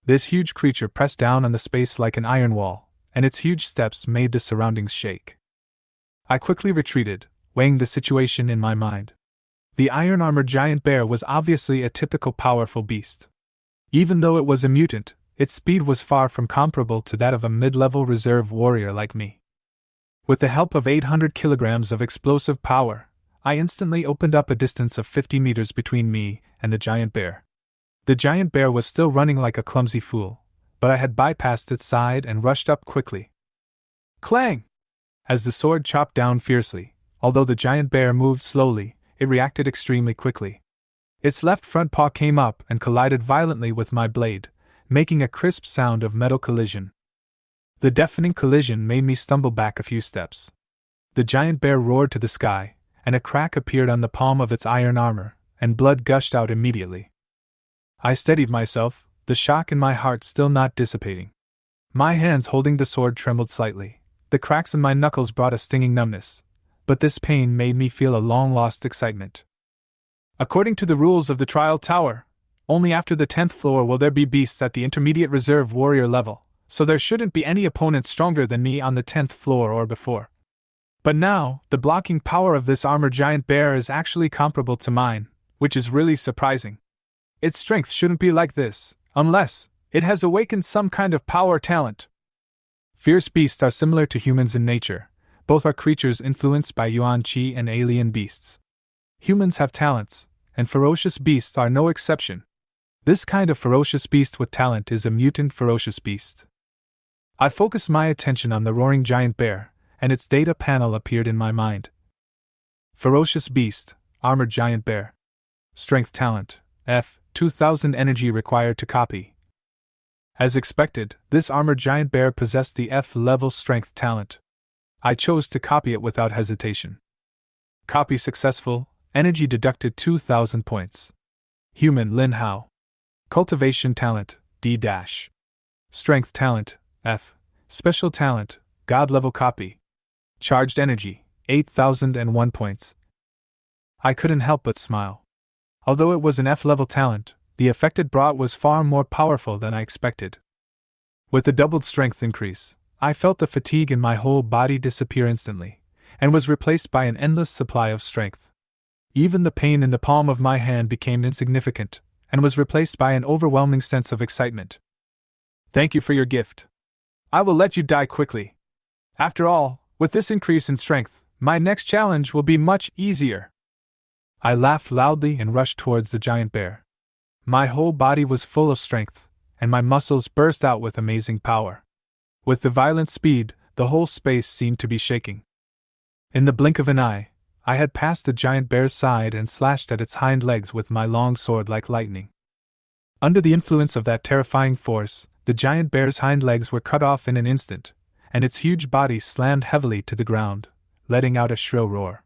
This huge creature pressed down on the space like an iron wall, and its huge steps made the surroundings shake. I quickly retreated, weighing the situation in my mind. The iron-armored giant bear was obviously a typical powerful beast. Even though it was a mutant, its speed was far from comparable to that of a mid-level reserve warrior like me. With the help of 800 kilograms of explosive power, I instantly opened up a distance of 50 meters between me and the giant bear. The giant bear was still running like a clumsy fool, but I had bypassed its side and rushed up quickly. Clang! As the sword chopped down fiercely, although the giant bear moved slowly, it reacted extremely quickly. Its left front paw came up and collided violently with my blade, making a crisp sound of metal collision. The deafening collision made me stumble back a few steps. The giant bear roared to the sky, and a crack appeared on the palm of its iron armor, and blood gushed out immediately. I steadied myself, the shock in my heart still not dissipating. My hands holding the sword trembled slightly. The cracks in my knuckles brought a stinging numbness, but this pain made me feel a long-lost excitement. According to the rules of the trial tower, only after the 10th floor will there be beasts at the intermediate reserve warrior level, so there shouldn't be any opponents stronger than me on the 10th floor or before. But now, the blocking power of this armored giant bear is actually comparable to mine, which is really surprising. Its strength shouldn't be like this, unless it has awakened some kind of power talent. Fierce beasts are similar to humans in nature. Both are creatures influenced by yuan qi and alien beasts. Humans have talents, and ferocious beasts are no exception. This kind of ferocious beast with talent is a mutant ferocious beast. I focused my attention on the roaring giant bear, and its data panel appeared in my mind. Ferocious beast, armored giant bear. Strength talent, F, 2000 energy required to copy. As expected, this armored giant bear possessed the F-level strength talent. I chose to copy it without hesitation. Copy successful, energy deducted 2000 points. Human Lin Hao. Cultivation talent, D-. Strength talent, F. Special talent, God-level copy. Charged energy, 8001 points. I couldn't help but smile. Although it was an F-level talent, the effect it brought was far more powerful than I expected. With the doubled strength increase, I felt the fatigue in my whole body disappear instantly, and was replaced by an endless supply of strength. Even the pain in the palm of my hand became insignificant, and was replaced by an overwhelming sense of excitement. Thank you for your gift. I will let you die quickly. After all, with this increase in strength, my next challenge will be much easier. I laughed loudly and rushed towards the giant bear. My whole body was full of strength, and my muscles burst out with amazing power. With the violent speed, the whole space seemed to be shaking. In the blink of an eye, I had passed the giant bear's side and slashed at its hind legs with my long sword like lightning. Under the influence of that terrifying force, the giant bear's hind legs were cut off in an instant, and its huge body slammed heavily to the ground, letting out a shrill roar.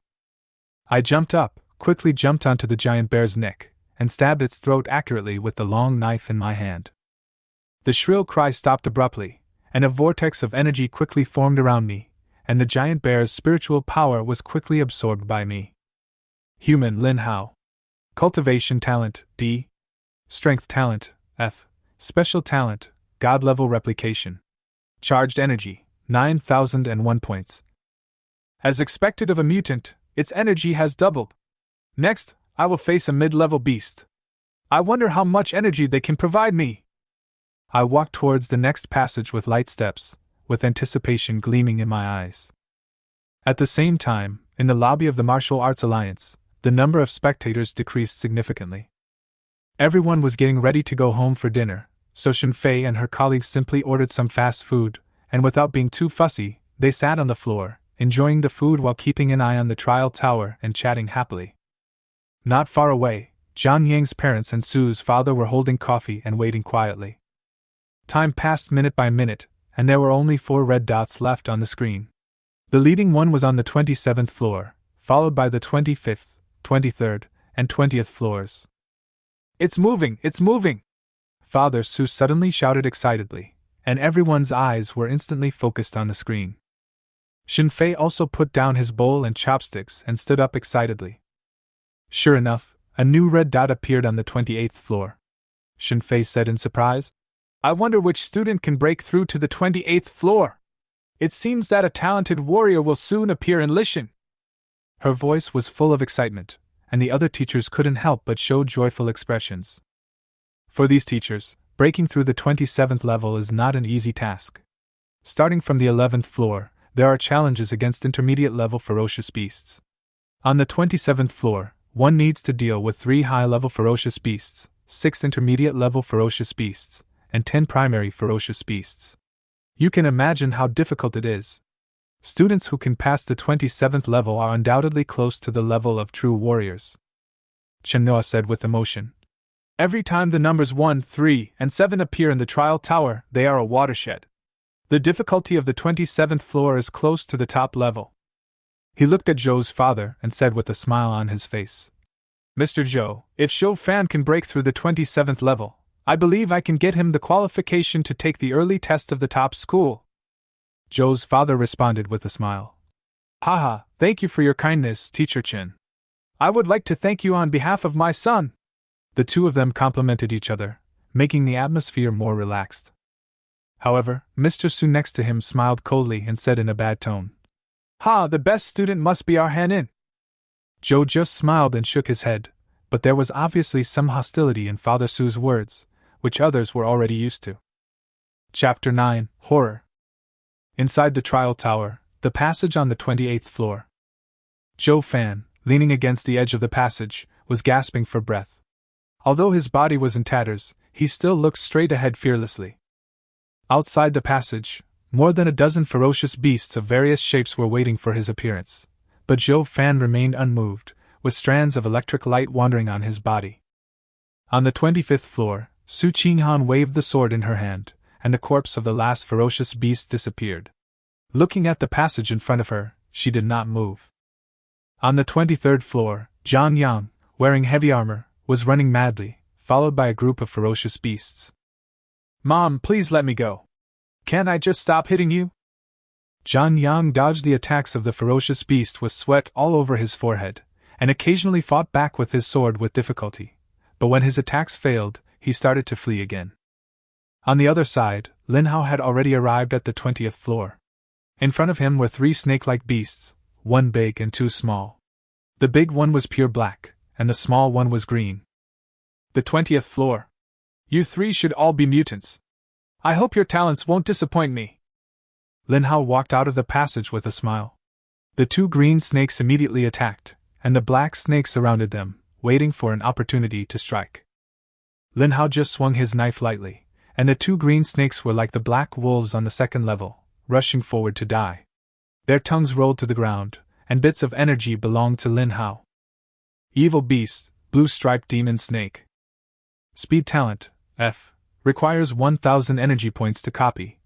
I jumped up, quickly jumped onto the giant bear's neck, and stabbed its throat accurately with the long knife in my hand. The shrill cry stopped abruptly, and a vortex of energy quickly formed around me, and the giant bear's spiritual power was quickly absorbed by me. Human Lin Hao. Cultivation talent, D. Strength talent, F. Special talent, God-level replication. Charged energy, 9001 points. As expected of a mutant, its energy has doubled. Next, I will face a mid-level beast. I wonder how much energy they can provide me. I walked towards the next passage with light steps, with anticipation gleaming in my eyes. At the same time, in the lobby of the Martial Arts Alliance, the number of spectators decreased significantly. Everyone was getting ready to go home for dinner, so Shenfei and her colleagues simply ordered some fast food, and without being too fussy, they sat on the floor, enjoying the food while keeping an eye on the trial tower and chatting happily. Not far away, Zhang Yang's parents and Su's father were holding coffee and waiting quietly. Time passed minute by minute, and there were only 4 red dots left on the screen. The leading one was on the 27th floor, followed by the 25th, 23rd, and 20th floors. It's moving! It's moving! Father Su suddenly shouted excitedly, and everyone's eyes were instantly focused on the screen. Shenfei also put down his bowl and chopsticks and stood up excitedly. Sure enough, a new red dot appeared on the 28th floor. Shenfei said in surprise. I wonder which student can break through to the 28th floor. It seems that a talented warrior will soon appear in Lishan. Her voice was full of excitement, and the other teachers couldn't help but show joyful expressions. For these teachers, breaking through the 27th level is not an easy task. Starting from the 11th floor, there are challenges against intermediate-level ferocious beasts. On the 27th floor, one needs to deal with 3 high-level ferocious beasts, 6 intermediate-level ferocious beasts, and 10 primary ferocious beasts. You can imagine how difficult it is. Students who can pass the 27th level are undoubtedly close to the level of true warriors. Chenoa said with emotion. Every time the numbers 1, 3, and 7 appear in the trial tower, they are a watershed. The difficulty of the 27th floor is close to the top level. He looked at Zhou's father and said with a smile on his face, Mr. Zhou, if Zhou Fan can break through the 27th level, I believe I can get him the qualification to take the early test of the top school. Zhou's father responded with a smile. Haha, thank you for your kindness, Teacher Chen. I would like to thank you on behalf of my son. The two of them complimented each other, making the atmosphere more relaxed. However, Mr. Su next to him smiled coldly and said in a bad tone, Ha, the best student must be our Hanin. Zhou just smiled and shook his head, but there was obviously some hostility in Father Su's words, which others were already used to. Chapter 9, Horror. Inside the trial tower, the passage on the 28th floor. Zhou Fan, leaning against the edge of the passage, was gasping for breath. Although his body was in tatters, he still looked straight ahead fearlessly. Outside the passage, more than a dozen ferocious beasts of various shapes were waiting for his appearance, but Zhou Fan remained unmoved, with strands of electric light wandering on his body. On the 25th floor, Su Qinghan waved the sword in her hand, and the corpse of the last ferocious beast disappeared. Looking at the passage in front of her, she did not move. On the 23rd floor, Zhang Yang, wearing heavy armor, was running madly, followed by a group of ferocious beasts. Mom, please let me go. Can't I just stop hitting you? Zhang Yang dodged the attacks of the ferocious beast with sweat all over his forehead, and occasionally fought back with his sword with difficulty, but when his attacks failed, he started to flee again. On the other side, Lin Hao had already arrived at the 20th floor. In front of him were 3 snake-like beasts, 1 big and 2 small. The big one was pure black, and the small one was green. The 20th floor. You 3 should all be mutants. I hope your talents won't disappoint me. Lin Hao walked out of the passage with a smile. The 2 green snakes immediately attacked, and the black snake surrounded them, waiting for an opportunity to strike. Lin Hao just swung his knife lightly, and the 2 green snakes were like the black wolves on the 2nd level, rushing forward to die. Their tongues rolled to the ground, and bits of energy belonged to Lin Hao. Evil Beast, Blue Striped Demon Snake. Speed Talent, F, requires 1000 energy points to copy.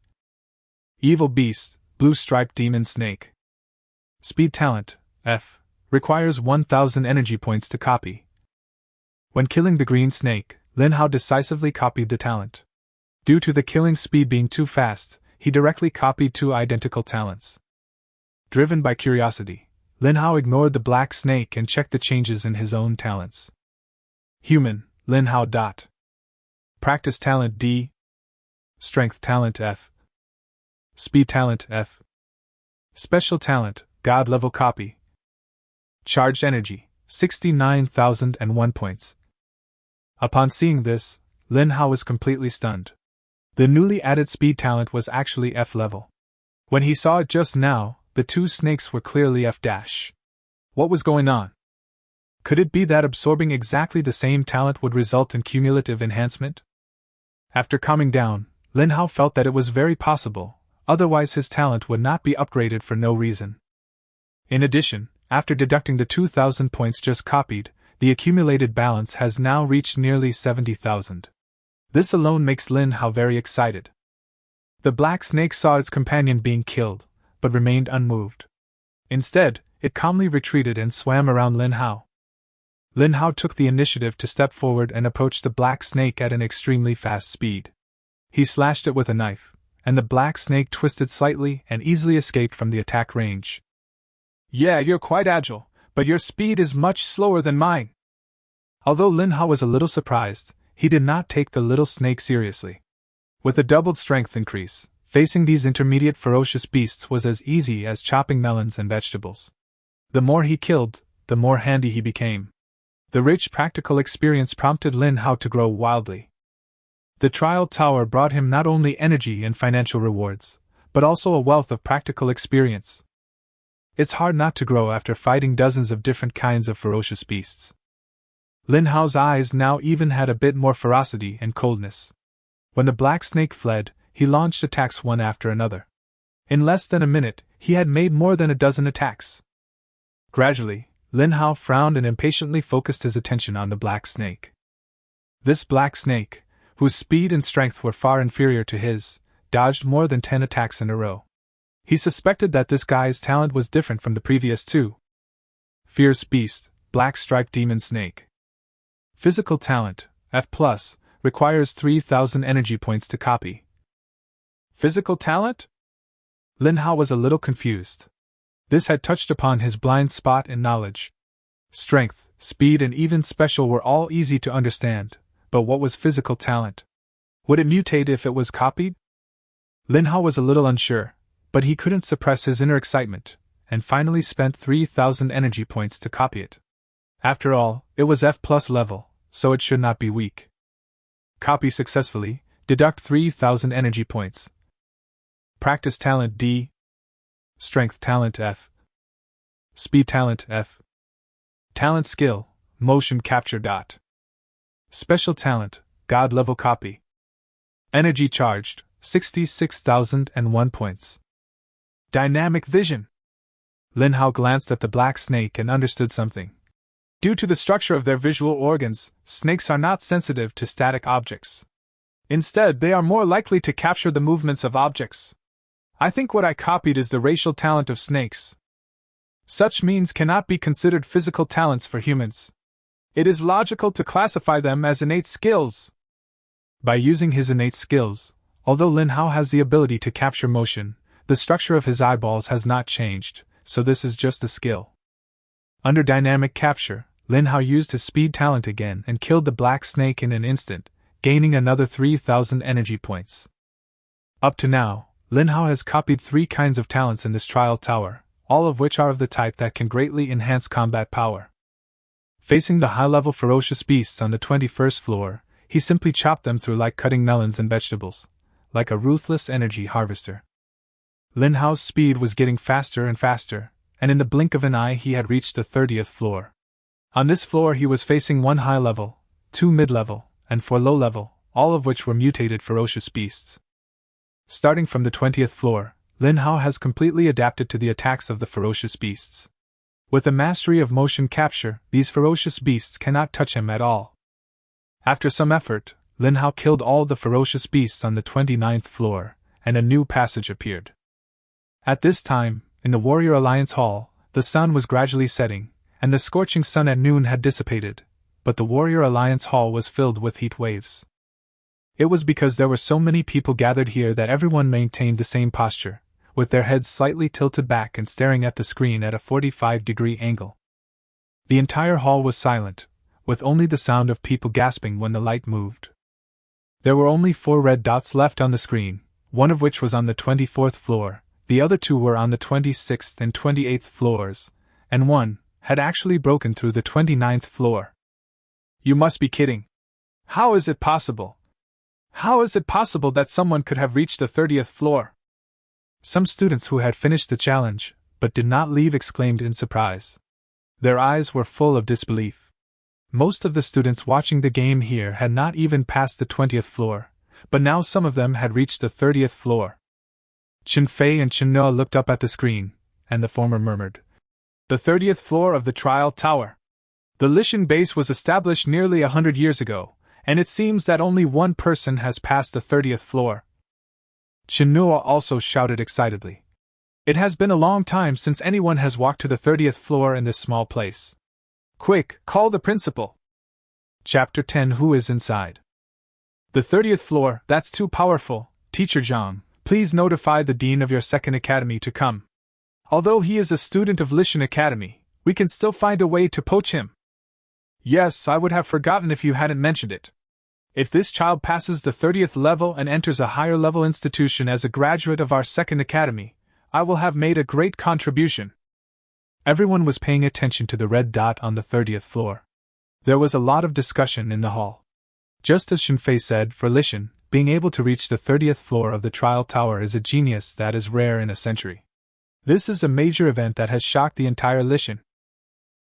Evil Beast, Blue Striped Demon Snake. Speed Talent, F, requires 1000 energy points to copy. When killing the green snake, Lin Hao decisively copied the talent. Due to the killing speed being too fast, he directly copied 2 identical talents. Driven by curiosity, Lin Hao ignored the black snake and checked the changes in his own talents. Human, Lin Hao. Practice Talent D. Strength Talent F. Speed Talent F. Special Talent, God Level Copy. Charged Energy, 69,001 points. Upon seeing this, Lin Hao was completely stunned. The newly added Speed Talent was actually F level. When he saw it just now, the 2 snakes were clearly F-. What was going on? Could it be that absorbing exactly the same talent would result in cumulative enhancement? After calming down, Lin Hao felt that it was very possible, otherwise his talent would not be upgraded for no reason. In addition, after deducting the 2,000 points just copied, the accumulated balance has now reached nearly 70,000. This alone makes Lin Hao very excited. The black snake saw its companion being killed, but remained unmoved. Instead, it calmly retreated and swam around Lin Hao. Lin Hao took the initiative to step forward and approach the black snake at an extremely fast speed. He slashed it with a knife, and the black snake twisted slightly and easily escaped from the attack range. Yeah, you're quite agile, but your speed is much slower than mine. Although Lin Hao was a little surprised, he did not take the little snake seriously. With a doubled strength increase, facing these intermediate ferocious beasts was as easy as chopping melons and vegetables. The more he killed, the more handy he became. The rich practical experience prompted Lin Hao to grow wildly. The trial tower brought him not only energy and financial rewards, but also a wealth of practical experience. It's hard not to grow after fighting dozens of different kinds of ferocious beasts. Lin Hao's eyes now even had a bit more ferocity and coldness. When the black snake fled, he launched attacks one after another. In less than a minute, he had made more than a dozen attacks. Gradually, Lin Hao frowned and impatiently focused his attention on the black snake. This black snake, whose speed and strength were far inferior to his, dodged more than 10 attacks in a row. He suspected that this guy's talent was different from the previous two. Fierce Beast, Black Striped Demon Snake. Physical Talent, F+, requires 3,000 energy points to copy. Physical Talent? Lin Hao was a little confused. This had touched upon his blind spot in knowledge. Strength, speed and even special were all easy to understand, but what was physical talent? Would it mutate if it was copied? Lin Hao was a little unsure, but he couldn't suppress his inner excitement, and finally spent 3,000 energy points to copy it. After all, it was F+ level, so it should not be weak. Copy successfully, deduct 3,000 energy points. Practice talent D. Strength talent F. Speed talent F. Talent skill, motion capture dot. Special talent, God level copy. Energy charged, 66,001 points. Dynamic vision. Lin Hao glanced at the black snake and understood something. Due to the structure of their visual organs, snakes are not sensitive to static objects. Instead, they are more likely to capture the movements of objects. I think what I copied is the racial talent of snakes. Such means cannot be considered physical talents for humans. It is logical to classify them as innate skills. By using his innate skills, although Lin Hao has the ability to capture motion, the structure of his eyeballs has not changed, so this is just a skill. Under dynamic capture, Lin Hao used his speed talent again and killed the black snake in an instant, gaining another 3,000 energy points. Up to now, Lin Hao has copied 3 kinds of talents in this trial tower, all of which are of the type that can greatly enhance combat power. Facing the high-level ferocious beasts on the 21st floor, he simply chopped them through like cutting melons and vegetables, like a ruthless energy harvester. Lin Hao's speed was getting faster and faster, and in the blink of an eye he had reached the 30th floor. On this floor he was facing 1 high level, 2 mid-level, and 4 low level, all of which were mutated ferocious beasts. Starting from the 20th floor, Lin Hao has completely adapted to the attacks of the ferocious beasts. With a mastery of motion capture, these ferocious beasts cannot touch him at all. After some effort, Lin Hao killed all the ferocious beasts on the 29th floor, and a new passage appeared. At this time, in the Warrior Alliance Hall, the sun was gradually setting, and the scorching sun at noon had dissipated, but the Warrior Alliance Hall was filled with heat waves. It was because there were so many people gathered here that everyone maintained the same posture, with their heads slightly tilted back and staring at the screen at a 45-degree angle. The entire hall was silent, with only the sound of people gasping when the light moved. There were only 4 red dots left on the screen, one of which was on the 24th floor, the other 2 were on the 26th and 28th floors, and one had actually broken through the 29th floor. You must be kidding. How is it possible? How is it possible that someone could have reached the 30th floor? Some students who had finished the challenge, but did not leave, exclaimed in surprise. Their eyes were full of disbelief. Most of the students watching the game here had not even passed the 20th floor, but now some of them had reached the 30th floor. Chen Fei and Chen Noa looked up at the screen, and the former murmured, "The 30th floor of the Trial Tower. The Lishan base was established nearly 100 years ago, and it seems that only one person has passed the 30th floor." Chen Noa also shouted excitedly. "It has been a long time since anyone has walked to the 30th floor in this small place. Quick, call the principal." Chapter 10. Who is inside? The 30th floor, that's too powerful. Teacher Zhang, please notify the dean of your second academy to come. Although he is a student of Lishan Academy, we can still find a way to poach him. Yes, I would have forgotten if you hadn't mentioned it. If this child passes the 30th level and enters a higher level institution as a graduate of our second academy, I will have made a great contribution. Everyone was paying attention to the red dot on the 30th floor. There was a lot of discussion in the hall. Just as Shenfei said, for Lishan, being able to reach the 30th floor of the trial tower is a genius that is rare in a century. This is a major event that has shocked the entire Lishan.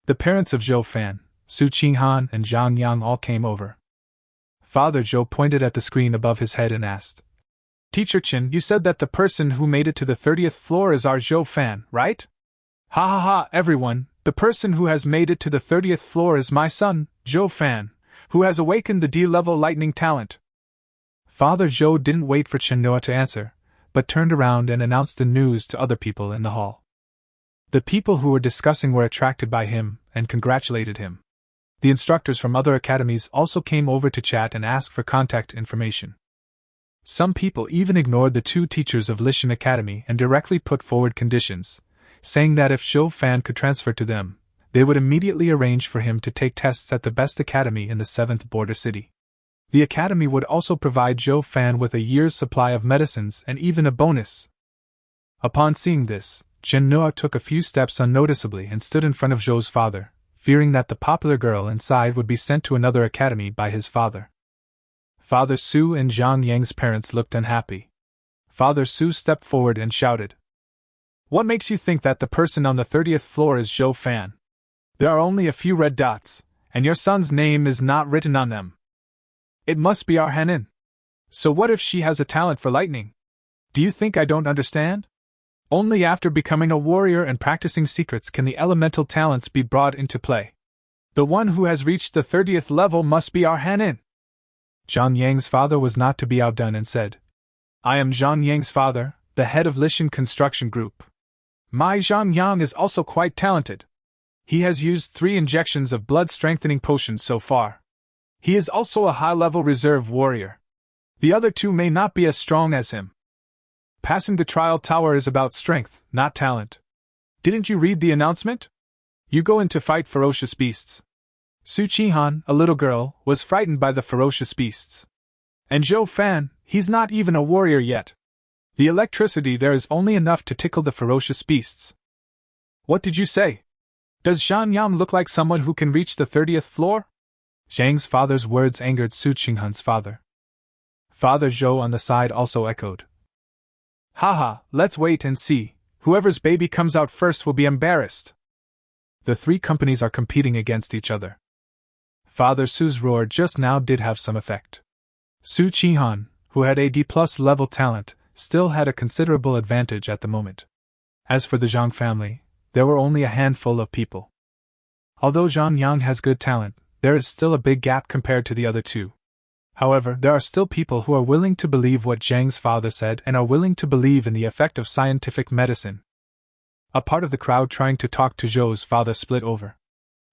The parents of Zhou Fan, Su Qinghan and Zhang Yang all came over. Father Zhou pointed at the screen above his head and asked, Teacher Chen, you said that the person who made it to the 30th floor is our Zhou Fan, right? Ha ha ha, everyone, the person who has made it to the 30th floor is my son, Zhou Fan, who has awakened the D-level lightning talent. Father Zhou didn't wait for Chen Noa to answer, but turned around and announced the news to other people in the hall. The people who were discussing were attracted by him and congratulated him. The instructors from other academies also came over to chat and ask for contact information. Some people even ignored the two teachers of Lishan Academy and directly put forward conditions, saying that if Zhou Fan could transfer to them, they would immediately arrange for him to take tests at the best academy in the 7th border city. The academy would also provide Zhou Fan with a year's supply of medicines and even a bonus. Upon seeing this, Chen Noa took a few steps unnoticeably and stood in front of Zhou's father, fearing that the popular girl inside would be sent to another academy by his father. Father Su and Zhang Yang's parents looked unhappy. Father Su stepped forward and shouted, What makes you think that the person on the 30th floor is Zhou Fan? There are only a few red dots, and your son's name is not written on them. It must be our Hanin. So what if she has a talent for lightning? Do you think I don't understand? Only after becoming a warrior and practicing secrets can the elemental talents be brought into play. The one who has reached the 30th level must be our Hanin. Zhang Yang's father was not to be outdone and said, I am Zhang Yang's father, the head of Lishan Construction Group. My Zhang Yang is also quite talented. He has used 3 injections of blood-strengthening potions so far. He is also a high-level reserve warrior. The other 2 may not be as strong as him. Passing the trial tower is about strength, not talent. Didn't you read the announcement? You go in to fight ferocious beasts. Su Qihan, a little girl, was frightened by the ferocious beasts. And Zhou Fan, he's not even a warrior yet. The electricity there is only enough to tickle the ferocious beasts. What did you say? Does Zhang Yang look like someone who can reach the 30th floor? Zhang's father's words angered Su Qinghan's father. Father Zhou on the side also echoed. Haha, let's wait and see. Whoever's baby comes out first will be embarrassed. The 3 companies are competing against each other. Father Su's roar just now did have some effect. Su Qihan, who had a D+ level talent, still had a considerable advantage at the moment. As for the Zhang family, there were only a handful of people. Although Zhang Yang has good talent, there is still a big gap compared to the other 2. However, there are still people who are willing to believe what Zhang's father said and are willing to believe in the effect of scientific medicine. A part of the crowd trying to talk to Zhou's father split over.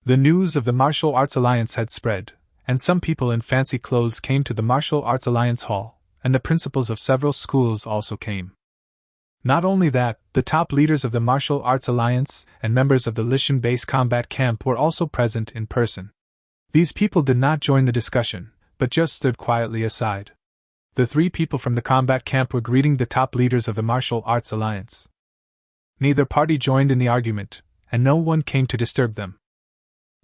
The news of the Martial Arts Alliance had spread, and some people in fancy clothes came to the Martial Arts Alliance Hall, and the principals of several schools also came. Not only that, the top leaders of the Martial Arts Alliance and members of the Lishan Base Combat Camp were also present in person. These people did not join the discussion, but just stood quietly aside. The 3 people from the combat camp were greeting the top leaders of the Martial Arts Alliance. Neither party joined in the argument, and no one came to disturb them.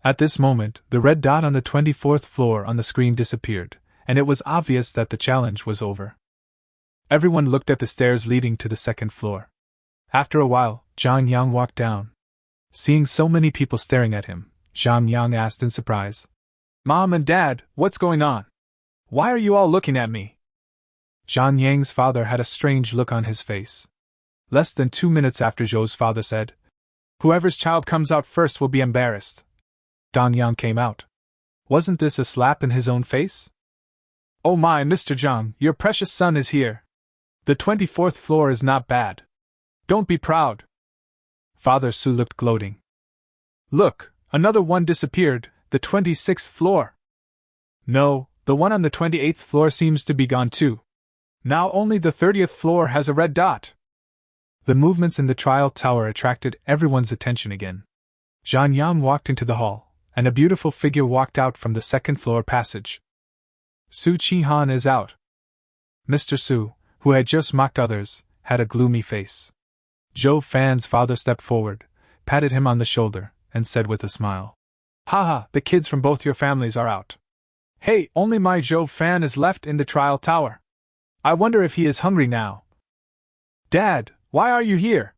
At this moment, the red dot on the 24th floor on the screen disappeared, and it was obvious that the challenge was over. Everyone looked at the stairs leading to the 2nd floor. After a while, Zhang Yang walked down. Seeing so many people staring at him, Zhang Yang asked in surprise, Mom and Dad, what's going on? Why are you all looking at me? Zhang Yang's father had a strange look on his face. Less than 2 minutes after Zhou's father said, Whoever's child comes out first will be embarrassed. Dong Yang came out. Wasn't this a slap in his own face? Oh my, Mr. Zhang, your precious son is here. The 24th floor is not bad. Don't be proud. Father Su looked gloating. Look, another one disappeared, the 26th floor. No, the one on the 28th floor seems to be gone too. Now only the 30th floor has a red dot. The movements in the trial tower attracted everyone's attention again. Zhang Yang walked into the hall, and a beautiful figure walked out from the second-floor passage. Su Qinghan is out. Mr. Su, who had just mocked others, had a gloomy face. Zhou Fan's father stepped forward, patted him on the shoulder, and said with a smile, "Haha, the kids from both your families are out. Hey, only my Zhou Fan is left in the trial tower. I wonder if he is hungry now." "Dad, why are you here?"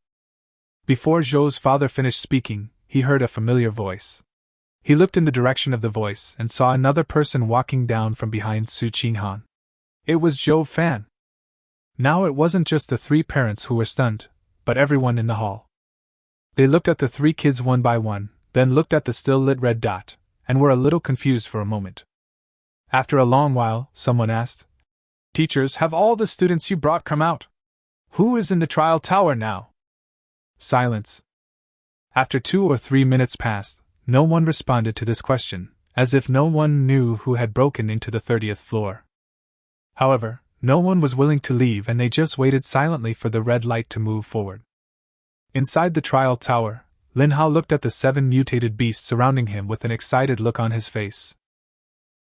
Before Zhou's father finished speaking, he heard a familiar voice. He looked in the direction of the voice and saw another person walking down from behind Su Qinghan. It was Zhou Fan. Now it wasn't just the three parents who were stunned, but everyone in the hall. They looked at the three kids one by one, then looked at the still-lit red dot, and were a little confused for a moment. After a long while, someone asked, "Teachers, have all the students you brought come out? Who is in the trial tower now?" Silence. After 2 or 3 minutes passed, no one responded to this question, as if no one knew who had broken into the 30th floor. However, no one was willing to leave and they just waited silently for the red light to move forward. Inside the trial tower, Lin Hao looked at the 7 mutated beasts surrounding him with an excited look on his face.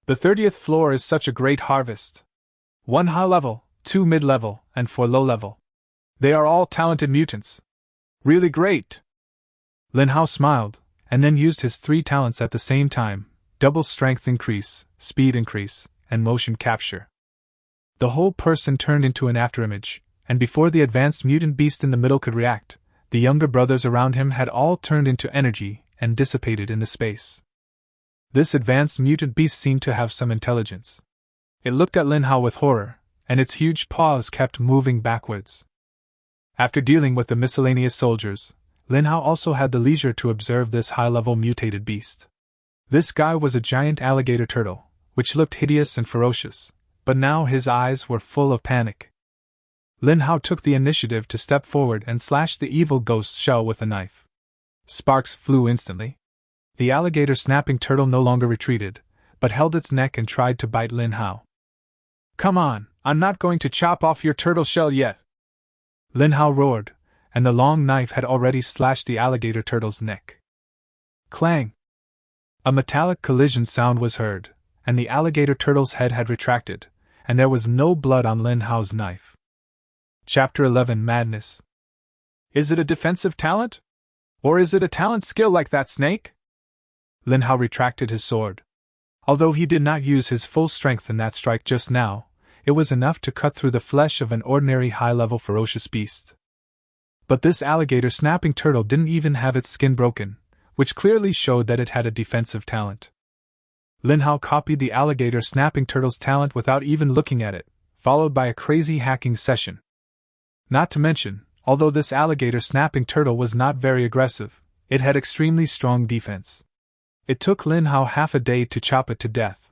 The 30th floor is such a great harvest. 1 high level, 2 mid-level, and 4 low level. They are all talented mutants. Really great. Lin Hao smiled, and then used his 3 talents at the same time: double strength increase, speed increase, and motion capture. The whole person turned into an afterimage, and before the advanced mutant beast in the middle could react, the younger brothers around him had all turned into energy and dissipated in the space. This advanced mutant beast seemed to have some intelligence. It looked at Lin Hao with horror, and its huge paws kept moving backwards. After dealing with the miscellaneous soldiers, Lin Hao also had the leisure to observe this high-level mutated beast. This guy was a giant alligator turtle, which looked hideous and ferocious, but now his eyes were full of panic. Lin Hao took the initiative to step forward and slash the evil ghost's shell with a knife. Sparks flew instantly. The alligator snapping turtle no longer retreated, but held its neck and tried to bite Lin Hao. "Come on, I'm not going to chop off your turtle shell yet!" Lin Hao roared, and the long knife had already slashed the alligator turtle's neck. Clang! A metallic collision sound was heard, and the alligator turtle's head had retracted, and there was no blood on Lin Hao's knife. Chapter 11: Madness. Is it a defensive talent? Or is it a talent skill like that snake? Lin Hao retracted his sword. Although he did not use his full strength in that strike just now, it was enough to cut through the flesh of an ordinary high-level ferocious beast. But this alligator snapping turtle didn't even have its skin broken, which clearly showed that it had a defensive talent. Lin Hao copied the alligator snapping turtle's talent without even looking at it, followed by a crazy hacking session. Not to mention, although this alligator snapping turtle was not very aggressive, it had extremely strong defense. It took Lin Hao half a day to chop it to death.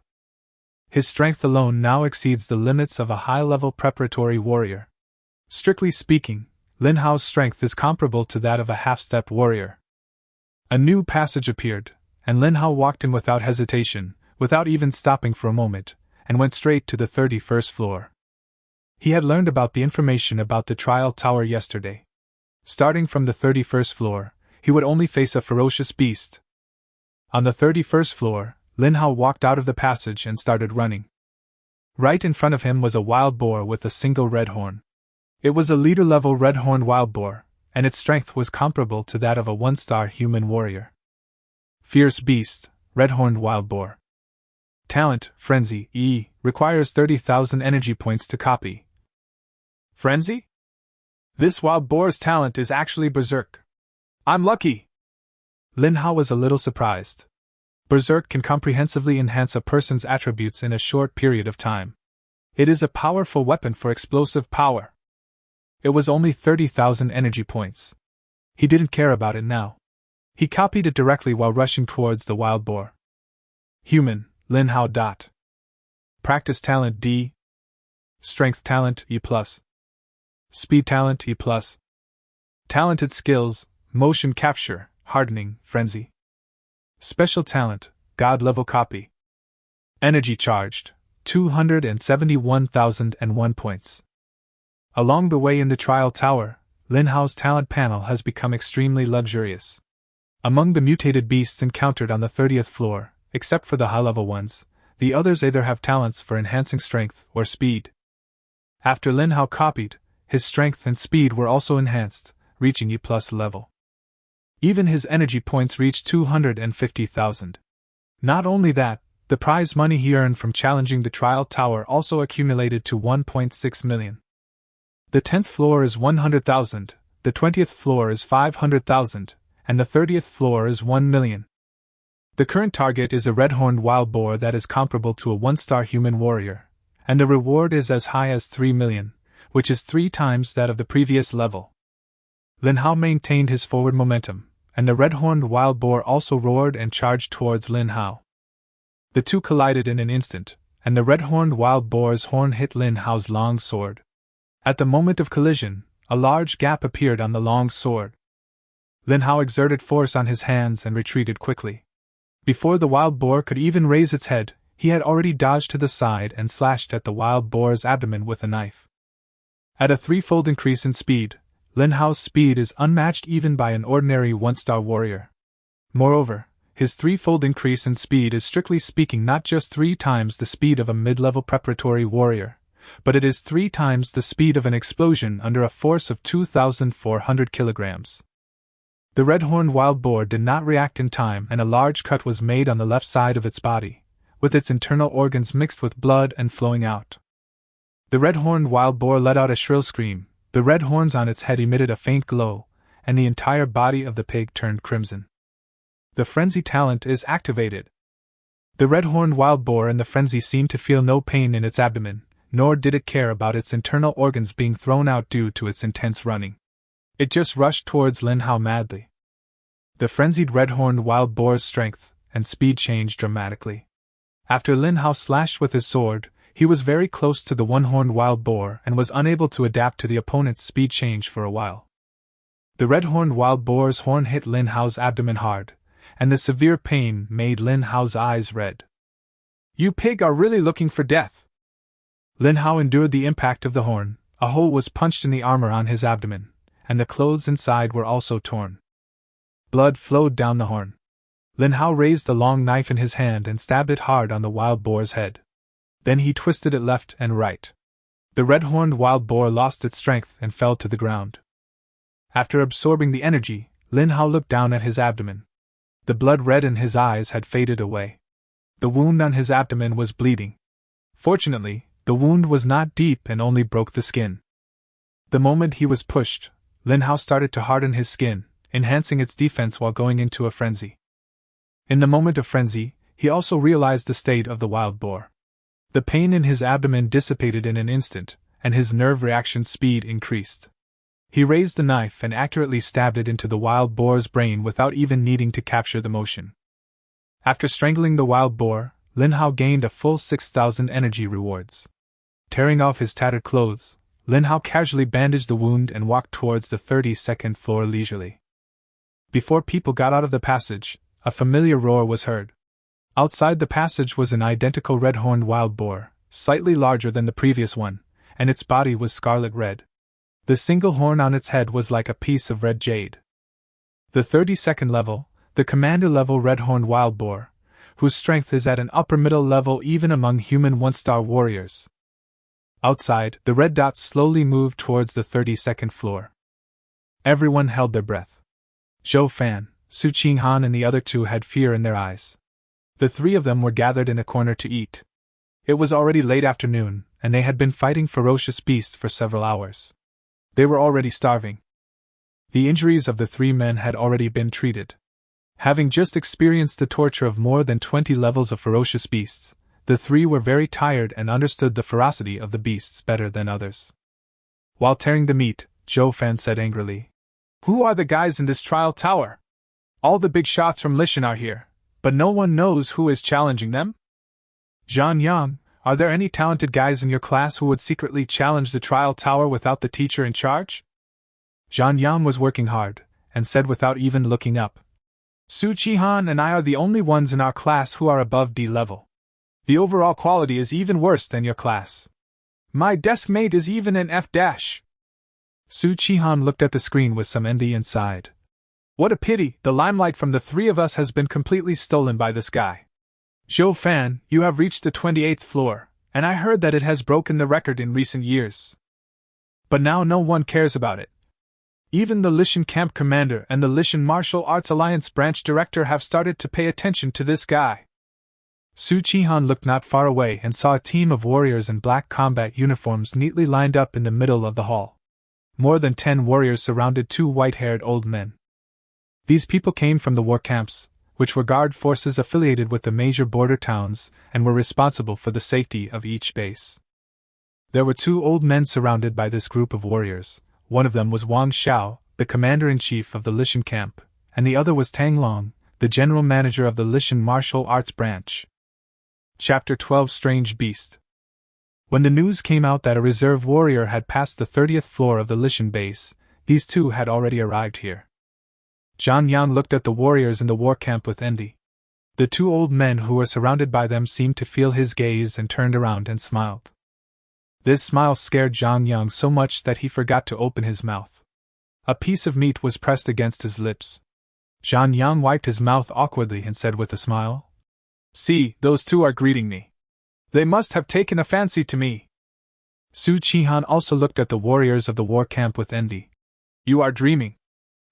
His strength alone now exceeds the limits of a high-level preparatory warrior. Strictly speaking, Lin Hao's strength is comparable to that of a half-step warrior. A new passage appeared, and Lin Hao walked in without hesitation, without even stopping for a moment, and went straight to the 31st floor. He had learned about the information about the trial tower yesterday. Starting from the 31st floor, he would only face a ferocious beast. On the 31st floor, Lin Hao walked out of the passage and started running. Right in front of him was a wild boar with a single red horn. It was a leader-level red-horned wild boar, and its strength was comparable to that of a 1-star human warrior. Fierce beast, red-horned wild boar. Talent, Frenzy, E, requires 30,000 energy points to copy. Frenzy? This wild boar's talent is actually Berserk. I'm lucky! Lin Hao was a little surprised. Berserk can comprehensively enhance a person's attributes in a short period of time. It is a powerful weapon for explosive power. It was only 30,000 energy points. He didn't care about it now. He copied it directly while rushing towards the wild boar. Human, Lin Hao. Practice talent D. Strength talent E+. Speed talent E+. Talented skills, motion capture, hardening, frenzy. Special talent, God level copy. Energy charged, 271,001 points. Along the way in the trial tower, Lin Hao's talent panel has become extremely luxurious. Among the mutated beasts encountered on the 30th floor, except for the high-level ones, the others either have talents for enhancing strength or speed. After Lin Hao copied, his strength and speed were also enhanced, reaching E+ level. Even his energy points reached 250,000. Not only that, the prize money he earned from challenging the trial tower also accumulated to 1.6 million. The 10th floor is 100,000, the 20th floor is 500,000, and the 30th floor is 1 million. The current target is a red-horned wild boar that is comparable to a 1-star human warrior, and the reward is as high as 3 million, which is 3 times that of the previous level. Lin Hao maintained his forward momentum, and the red-horned wild boar also roared and charged towards Lin Hao. The two collided in an instant, and the red-horned wild boar's horn hit Lin Hao's long sword. At the moment of collision, a large gap appeared on the long sword. Lin Hao exerted force on his hands and retreated quickly. Before the wild boar could even raise its head, he had already dodged to the side and slashed at the wild boar's abdomen with a knife. At a 3-fold increase in speed, Lin Hao's speed is unmatched even by an ordinary 1-star warrior. Moreover, his 3-fold increase in speed is strictly speaking not just 3 times the speed of a mid-level preparatory warrior, but it is 3 times the speed of an explosion under a force of 2,400 kilograms. The red-horned wild boar did not react in time, and a large cut was made on the left side of its body, with its internal organs mixed with blood and flowing out. The red-horned wild boar let out a shrill scream, the red horns on its head emitted a faint glow, and the entire body of the pig turned crimson. The frenzy talent is activated. The red-horned wild boar in the frenzy seemed to feel no pain in its abdomen, nor did it care about its internal organs being thrown out due to its intense running. It just rushed towards Lin Hao madly. The frenzied red-horned wild boar's strength and speed changed dramatically. After Lin Hao slashed with his sword, he was very close to the one-horned wild boar and was unable to adapt to the opponent's speed change for a while. The red-horned wild boar's horn hit Lin Hao's abdomen hard, and the severe pain made Lin Hao's eyes red. "You pig are really looking for death!" Lin Hao endured the impact of the horn. A hole was punched in the armor on his abdomen, and the clothes inside were also torn. Blood flowed down the horn. Lin Hao raised the long knife in his hand and stabbed it hard on the wild boar's head. Then he twisted it left and right. The red-horned wild boar lost its strength and fell to the ground. After absorbing the energy, Lin Hao looked down at his abdomen. The blood red in his eyes had faded away. The wound on his abdomen was bleeding. Fortunately, the wound was not deep and only broke the skin. The moment he was pushed, Lin Hao started to harden his skin, enhancing its defense while going into a frenzy. In the moment of frenzy, he also realized the state of the wild boar. The pain in his abdomen dissipated in an instant, and his nerve reaction speed increased. He raised the knife and accurately stabbed it into the wild boar's brain without even needing to capture the motion. After strangling the wild boar, Lin Hao gained a full 6,000 energy rewards. Tearing off his tattered clothes, Lin Hao casually bandaged the wound and walked towards the 32nd floor leisurely. Before people got out of the passage, a familiar roar was heard. Outside the passage was an identical red-horned wild boar, slightly larger than the previous one, and its body was scarlet red. The single horn on its head was like a piece of red jade. The 32nd level, the commander-level red-horned wild boar, whose strength is at an upper-middle level even among human 1-star warriors. Outside, the red dots slowly moved towards the 32nd floor. Everyone held their breath. Zhou Fan, Su Qinghan and the other two had fear in their eyes. The 3 of them were gathered in a corner to eat. It was already late afternoon, and they had been fighting ferocious beasts for several hours. They were already starving. The injuries of the 3 men had already been treated. Having just experienced the torture of more than 20 levels of ferocious beasts, the 3 were very tired and understood the ferocity of the beasts better than others. While tearing the meat, Zhou Fan said angrily, "Who are the guys in this trial tower? All the big shots from Lishan are here, but no one knows who is challenging them? Zhang Yang, are there any talented guys in your class who would secretly challenge the trial tower without the teacher in charge?" Zhang Yang was working hard, and said without even looking up, "Su Qinghan and I are the only ones in our class who are above D level. The overall quality is even worse than your class. My desk mate is even an F-. Su Qinghan looked at the screen with some envy and sighed. What a pity, the limelight from the three of us has been completely stolen by this guy. Zhou Fan, you have reached the 28th floor, and I heard that it has broken the record in recent years. But now no one cares about it. Even the Lishan camp commander and the Lishan Martial Arts Alliance branch director have started to pay attention to this guy. Su Qihan looked not far away and saw a team of warriors in black combat uniforms neatly lined up in the middle of the hall. More than 10 warriors surrounded 2 white-haired old men. These people came from the war camps, which were guard forces affiliated with the major border towns and were responsible for the safety of each base. There were 2 old men surrounded by this group of warriors. One of them was Wang Xiao, the commander-in-chief of the Lishan camp, and the other was Tang Long, the general manager of the Lishan martial arts branch. Chapter 12 Strange Beast. When the news came out that a reserve warrior had passed the 30th floor of the Lishan base, these 2 had already arrived here. Zhang Yang looked at the warriors in the war camp with envy. The 2 old men who were surrounded by them seemed to feel his gaze and turned around and smiled. This smile scared Zhang Yang so much that he forgot to open his mouth. A piece of meat was pressed against his lips. Zhang Yang wiped his mouth awkwardly and said with a smile, "See, those 2 are greeting me. They must have taken a fancy to me." Su Qihan also looked at the warriors of the war camp with envy. "You are dreaming.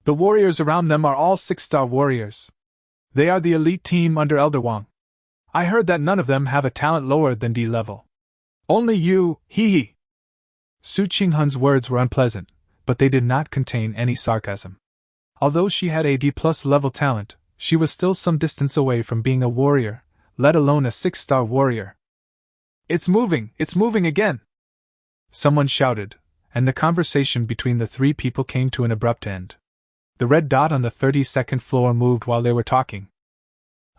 The warriors around them are all 6-star warriors. They are the elite team under Elder Wang. I heard that none of them have a talent lower than D level. Only you, hee. Su Qinghan's words were unpleasant, but they did not contain any sarcasm. Although she had a D+ level talent, she was still some distance away from being a warrior, let alone a 6-star warrior. It's moving again!" Someone shouted, and the conversation between the 3 people came to an abrupt end. The red dot on the 32nd floor moved while they were talking.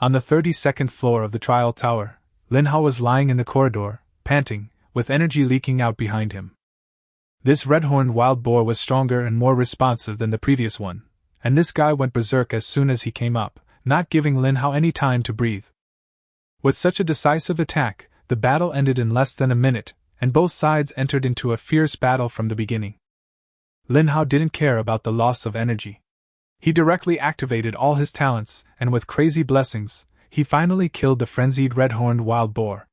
On the 32nd floor of the trial tower, Lin Hao was lying in the corridor, panting, with energy leaking out behind him. This red-horned wild boar was stronger and more responsive than the previous one, and this guy went berserk as soon as he came up, not giving Lin Hao any time to breathe. With such a decisive attack, the battle ended in less than a minute, and both sides entered into a fierce battle from the beginning. Lin Hao didn't care about the loss of energy. He directly activated all his talents, and with crazy blessings, he finally killed the frenzied red-horned wild boar.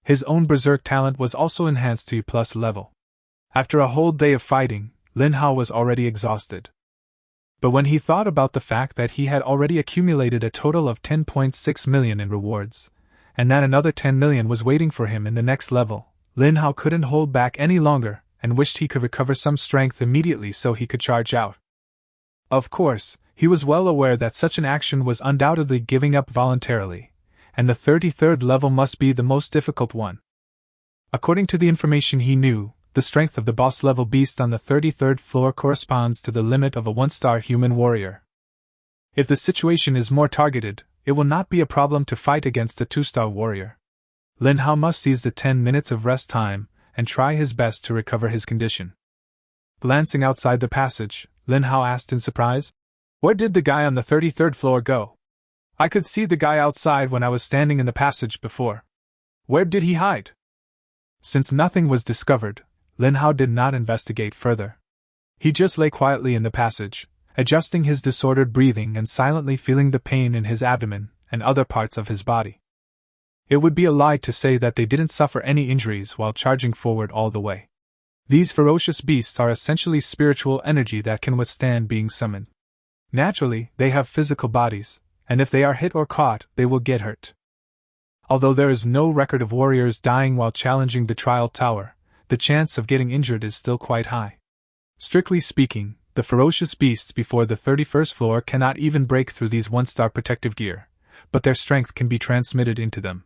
His own berserk talent was also enhanced to E+ level. After a whole day of fighting, Lin Hao was already exhausted. But when he thought about the fact that he had already accumulated a total of 10.6 million in rewards, and that another 10 million was waiting for him in the next level, Lin Hao couldn't hold back any longer, and wished he could recover some strength immediately so he could charge out. Of course, he was well aware that such an action was undoubtedly giving up voluntarily, and the 33rd level must be the most difficult one. According to the information he knew, the strength of the boss-level beast on the 33rd floor corresponds to the limit of a 1-star human warrior. If the situation is more targeted, it will not be a problem to fight against a 2-star warrior. Lin Hao must seize the 10 minutes of rest time and try his best to recover his condition. Glancing outside the passage, Lin Hao asked in surprise, "Where did the guy on the 33rd floor go? I could see the guy outside when I was standing in the passage before. Where did he hide?" Since nothing was discovered, Lin Hao did not investigate further. He just lay quietly in the passage, adjusting his disordered breathing and silently feeling the pain in his abdomen and other parts of his body. It would be a lie to say that they didn't suffer any injuries while charging forward all the way. These ferocious beasts are essentially spiritual energy that can withstand being summoned. Naturally, they have physical bodies, and if they are hit or caught, they will get hurt. Although there is no record of warriors dying while challenging the trial tower, the chance of getting injured is still quite high. Strictly speaking, the ferocious beasts before the 31st floor cannot even break through these 1-star protective gear, but their strength can be transmitted into them.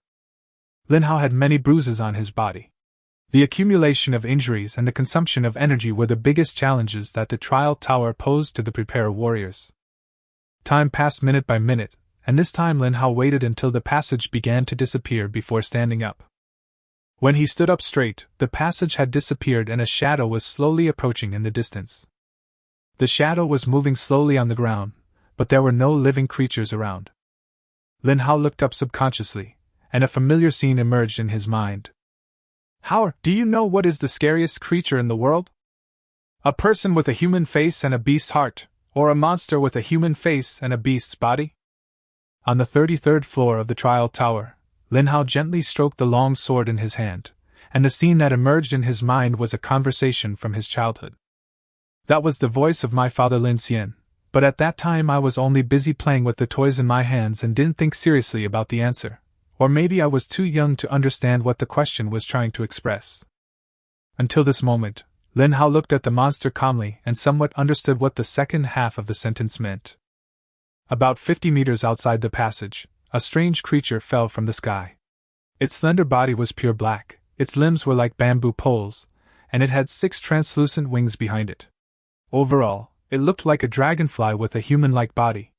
Lin Hao had many bruises on his body. The accumulation of injuries and the consumption of energy were the biggest challenges that the trial tower posed to the preparer warriors. Time passed minute by minute, and this time Lin Hao waited until the passage began to disappear before standing up. When he stood up straight, the passage had disappeared and a shadow was slowly approaching in the distance. The shadow was moving slowly on the ground, but there were no living creatures around. Lin Hao looked up subconsciously, and a familiar scene emerged in his mind. "How, do you know what is the scariest creature in the world? A person with a human face and a beast's heart, Or a monster with a human face and a beast's body? On the 33rd floor of the trial tower, Lin Hao gently stroked the long sword in his hand, and the scene that emerged in his mind was a conversation from his childhood. That was the voice of my father Lin Xian, but at that time I was only busy playing with the toys in my hands and didn't think seriously about the answer, or maybe I was too young to understand what the question was trying to express. Until this moment, Lin Hao looked at the monster calmly and somewhat understood what the second half of the sentence meant. About 50 meters outside the passage, a strange creature fell from the sky. Its slender body was pure black, its limbs were like bamboo poles, and it had 6 translucent wings behind it. Overall, it looked like a dragonfly with a human-like body.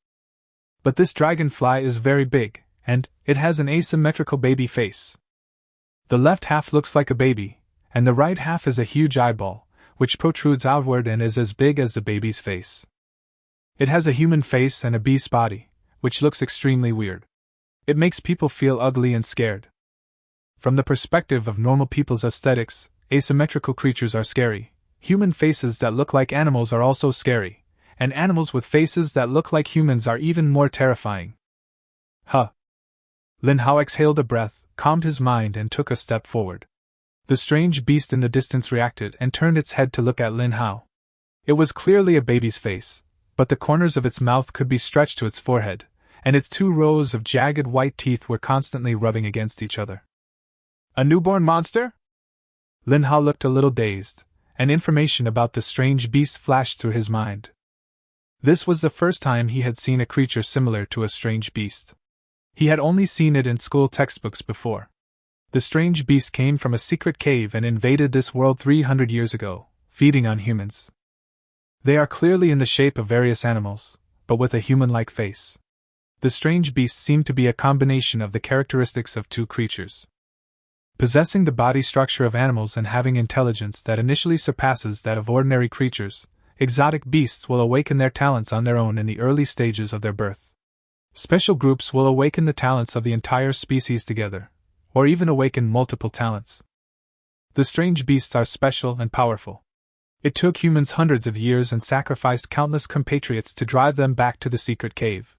But this dragonfly is very big, and it has an asymmetrical baby face. The left half looks like a baby, and the right half is a huge eyeball, which protrudes outward and is as big as the baby's face. It has a human face and a beast's body, which looks extremely weird. It makes people feel ugly and scared. From the perspective of normal people's aesthetics, asymmetrical creatures are scary. Human faces that look like animals are also scary, and animals with faces that look like humans are even more terrifying. Huh. Lin Hao exhaled a breath, calmed his mind, and took a step forward. The strange beast in the distance reacted and turned its head to look at Lin Hao. It was clearly a baby's face, but the corners of its mouth could be stretched to its forehead, and its 2 rows of jagged white teeth were constantly rubbing against each other. A newborn monster? Lin Hao looked a little dazed, and information about the strange beast flashed through his mind. This was the first time he had seen a creature similar to a strange beast. He had only seen it in school textbooks before. The strange beast came from a secret cave and invaded this world 300 years ago, feeding on humans. They are clearly in the shape of various animals, but with a human-like face. The strange beast seemed to be a combination of the characteristics of 2 creatures. Possessing the body structure of animals and having intelligence that initially surpasses that of ordinary creatures, exotic beasts will awaken their talents on their own in the early stages of their birth. Special groups will awaken the talents of the entire species together, or even awaken multiple talents. The strange beasts are special and powerful. It took humans hundreds of years and sacrificed countless compatriots to drive them back to the secret cave.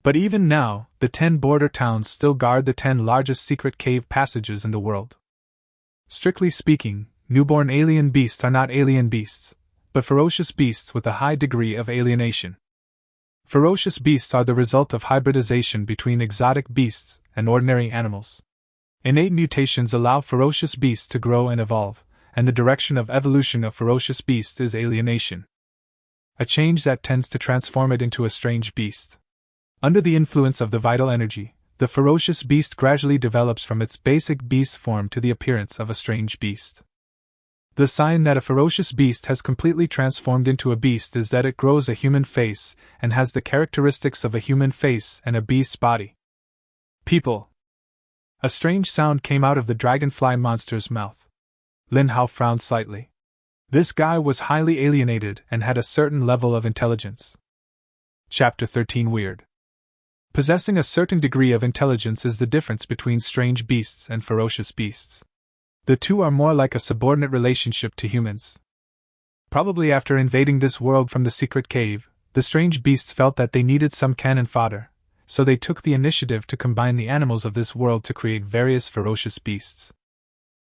But even now, the 10 border towns still guard the 10 largest secret cave passages in the world. Strictly speaking, newborn alien beasts are not alien beasts, but ferocious beasts with a high degree of alienation. Ferocious beasts are the result of hybridization between exotic beasts and ordinary animals. Innate mutations allow ferocious beasts to grow and evolve, and the direction of evolution of ferocious beasts is alienation. A change that tends to transform it into a strange beast. Under the influence of the vital energy, the ferocious beast gradually develops from its basic beast form to the appearance of a strange beast. The sign that a ferocious beast has completely transformed into a beast is that it grows a human face and has the characteristics of a human face and a beast's body. People. A strange sound came out of the dragonfly monster's mouth. Lin Hao frowned slightly. This guy was highly alienated and had a certain level of intelligence. Chapter 13 Weird. Possessing a certain degree of intelligence is the difference between strange beasts and ferocious beasts. The 2 are more like a subordinate relationship to humans. Probably after invading this world from the secret cave, the strange beasts felt that they needed some cannon fodder, so they took the initiative to combine the animals of this world to create various ferocious beasts.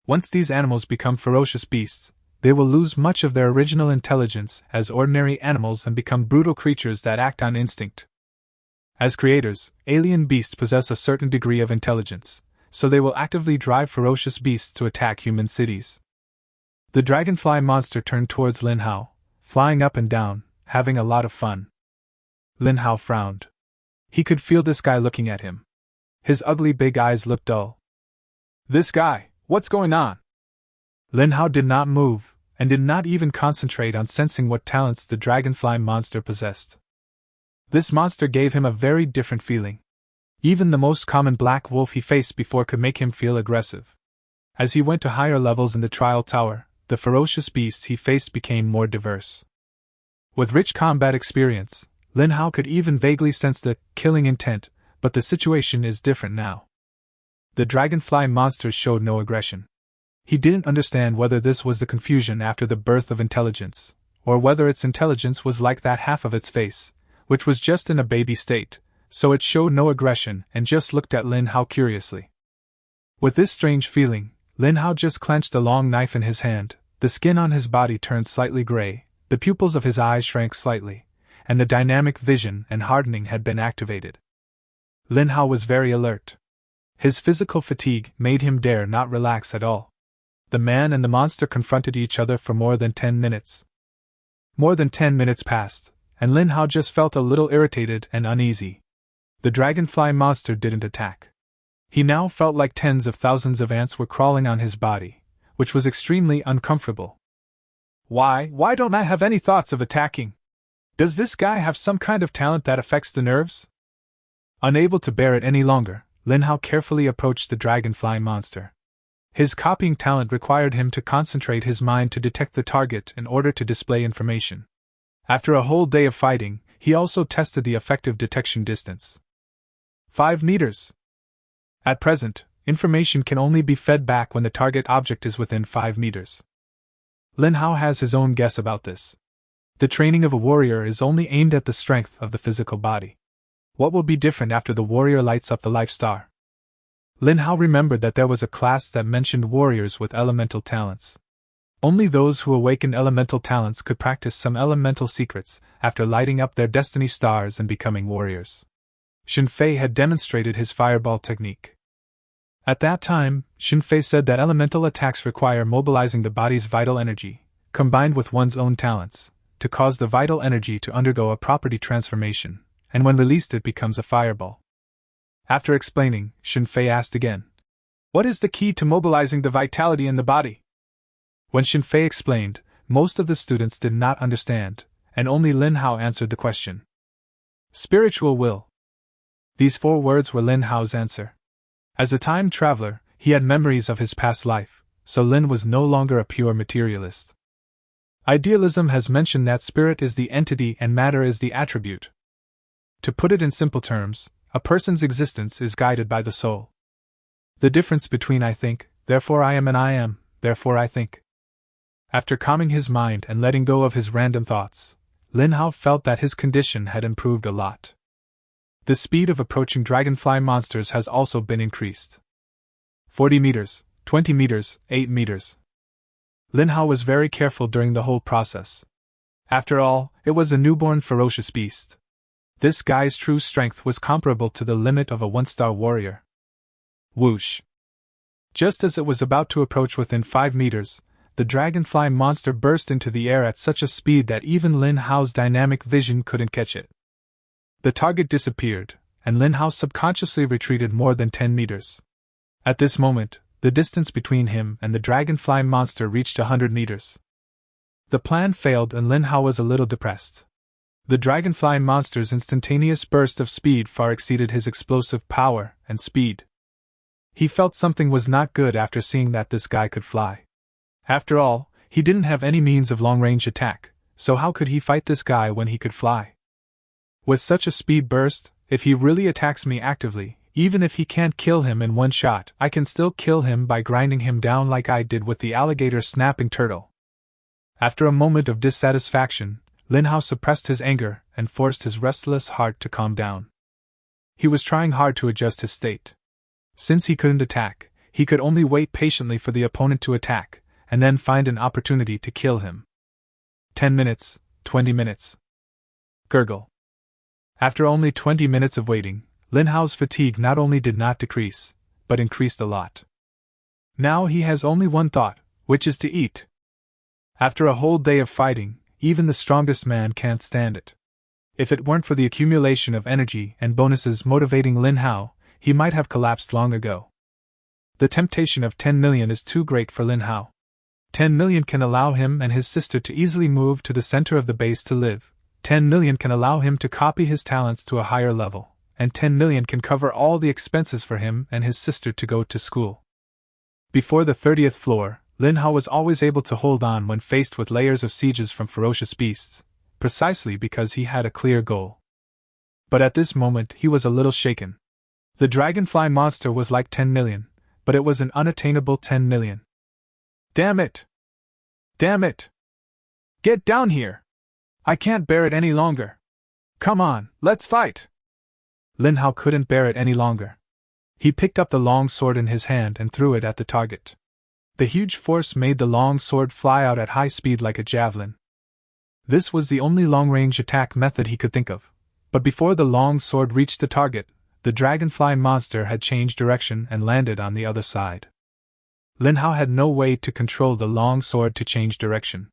Once these animals become ferocious beasts, they will lose much of their original intelligence as ordinary animals and become brutal creatures that act on instinct. As creators, alien beasts possess a certain degree of intelligence, so they will actively drive ferocious beasts to attack human cities. The dragonfly monster turned towards Lin Hao, flying up and down, having a lot of fun. Lin Hao frowned. He could feel this guy looking at him. His ugly big eyes looked dull. This guy, what's going on? Lin Hao did not move, and did not even concentrate on sensing what talents the dragonfly monster possessed. This monster gave him a very different feeling. Even the most common black wolf he faced before could make him feel aggressive. As he went to higher levels in the trial tower, the ferocious beasts he faced became more diverse. With rich combat experience, Lin Hao could even vaguely sense the killing intent, but the situation is different now. The dragonfly monster showed no aggression. He didn't understand whether this was the confusion after the birth of intelligence, or whether its intelligence was like that half of its face, which was just in a baby state, so it showed no aggression and just looked at Lin Hao curiously. With this strange feeling, Lin Hao just clenched a long knife in his hand, the skin on his body turned slightly gray, the pupils of his eyes shrank slightly, and the dynamic vision and hardening had been activated. Lin Hao was very alert. His physical fatigue made him dare not relax at all. The man and the monster confronted each other for more than 10 minutes. More than 10 minutes passed, and Lin Hao just felt a little irritated and uneasy. The dragonfly monster didn't attack. He now felt like tens of thousands of ants were crawling on his body, which was extremely uncomfortable. Why don't I have any thoughts of attacking? Does this guy have some kind of talent that affects the nerves? Unable to bear it any longer, Lin Hao carefully approached the dragonfly monster. His copying talent required him to concentrate his mind to detect the target in order to display information. After a whole day of fighting, he also tested the effective detection distance. 5 meters. At present, information can only be fed back when the target object is within 5 meters. Lin Hao has his own guess about this. The training of a warrior is only aimed at the strength of the physical body. What will be different after the warrior lights up the life star? Lin Hao remembered that there was a class that mentioned warriors with elemental talents. Only those who awakened elemental talents could practice some elemental secrets after lighting up their destiny stars and becoming warriors. Xun Fei had demonstrated his fireball technique. At that time, Xun Fei said that elemental attacks require mobilizing the body's vital energy, combined with one's own talents, to cause the vital energy to undergo a property transformation, and when released it becomes a fireball. After explaining, Xun Fei asked again, "What is the key to mobilizing the vitality in the body?" When Xun Fei explained, most of the students did not understand, and only Lin Hao answered the question. Spiritual will. These 4 words were Lin Hao's answer. As a time traveler, he had memories of his past life, so Lin was no longer a pure materialist. Idealism has mentioned that spirit is the entity and matter is the attribute. To put it in simple terms, a person's existence is guided by the soul. The difference between I think, therefore I am, and I am, therefore I think. After calming his mind and letting go of his random thoughts, Lin Hao felt that his condition had improved a lot. The speed of approaching dragonfly monsters has also been increased. 40 meters, 20 meters, 8 meters. Lin Hao was very careful during the whole process. After all, it was a newborn ferocious beast. This guy's true strength was comparable to the limit of a 1-star warrior. Whoosh! Just as it was about to approach within 5 meters, the dragonfly monster burst into the air at such a speed that even Lin Hao's dynamic vision couldn't catch it. The target disappeared, and Lin Hao subconsciously retreated more than 10 meters. At this moment, the distance between him and the dragonfly monster reached 100 meters. The plan failed and Lin Hao was a little depressed. The dragonfly monster's instantaneous burst of speed far exceeded his explosive power and speed. He felt something was not good after seeing that this guy could fly. After all, he didn't have any means of long-range attack, so how could he fight this guy when he could fly? With such a speed burst, if he really attacks me actively, even if he can't kill him in one shot, I can still kill him by grinding him down like I did with the alligator snapping turtle. After a moment of dissatisfaction, Lin Hao suppressed his anger and forced his restless heart to calm down. He was trying hard to adjust his state. Since he couldn't attack, he could only wait patiently for the opponent to attack, and then find an opportunity to kill him. 10 minutes, 20 minutes. Gurgle. After only 20 minutes of waiting, Lin Hao's fatigue not only did not decrease, but increased a lot. Now he has only one thought, which is to eat. After a whole day of fighting, even the strongest man can't stand it. If it weren't for the accumulation of energy and bonuses motivating Lin Hao, he might have collapsed long ago. The temptation of 10 million is too great for Lin Hao. 10 million can allow him and his sister to easily move to the center of the base to live. 10 million can allow him to copy his talents to a higher level, and 10 million can cover all the expenses for him and his sister to go to school. Before the 30th floor, Lin Hao was always able to hold on when faced with layers of sieges from ferocious beasts, precisely because he had a clear goal. But at this moment he was a little shaken. The dragonfly monster was like 10 million, but it was an unattainable 10 million. Damn it! Damn it! Get down here! I can't bear it any longer. Come on, let's fight! Lin Hao couldn't bear it any longer. He picked up the long sword in his hand and threw it at the target. The huge force made the long sword fly out at high speed like a javelin. This was the only long-range attack method he could think of, but before the long sword reached the target, the dragonfly monster had changed direction and landed on the other side. Lin Hao had no way to control the long sword to change direction.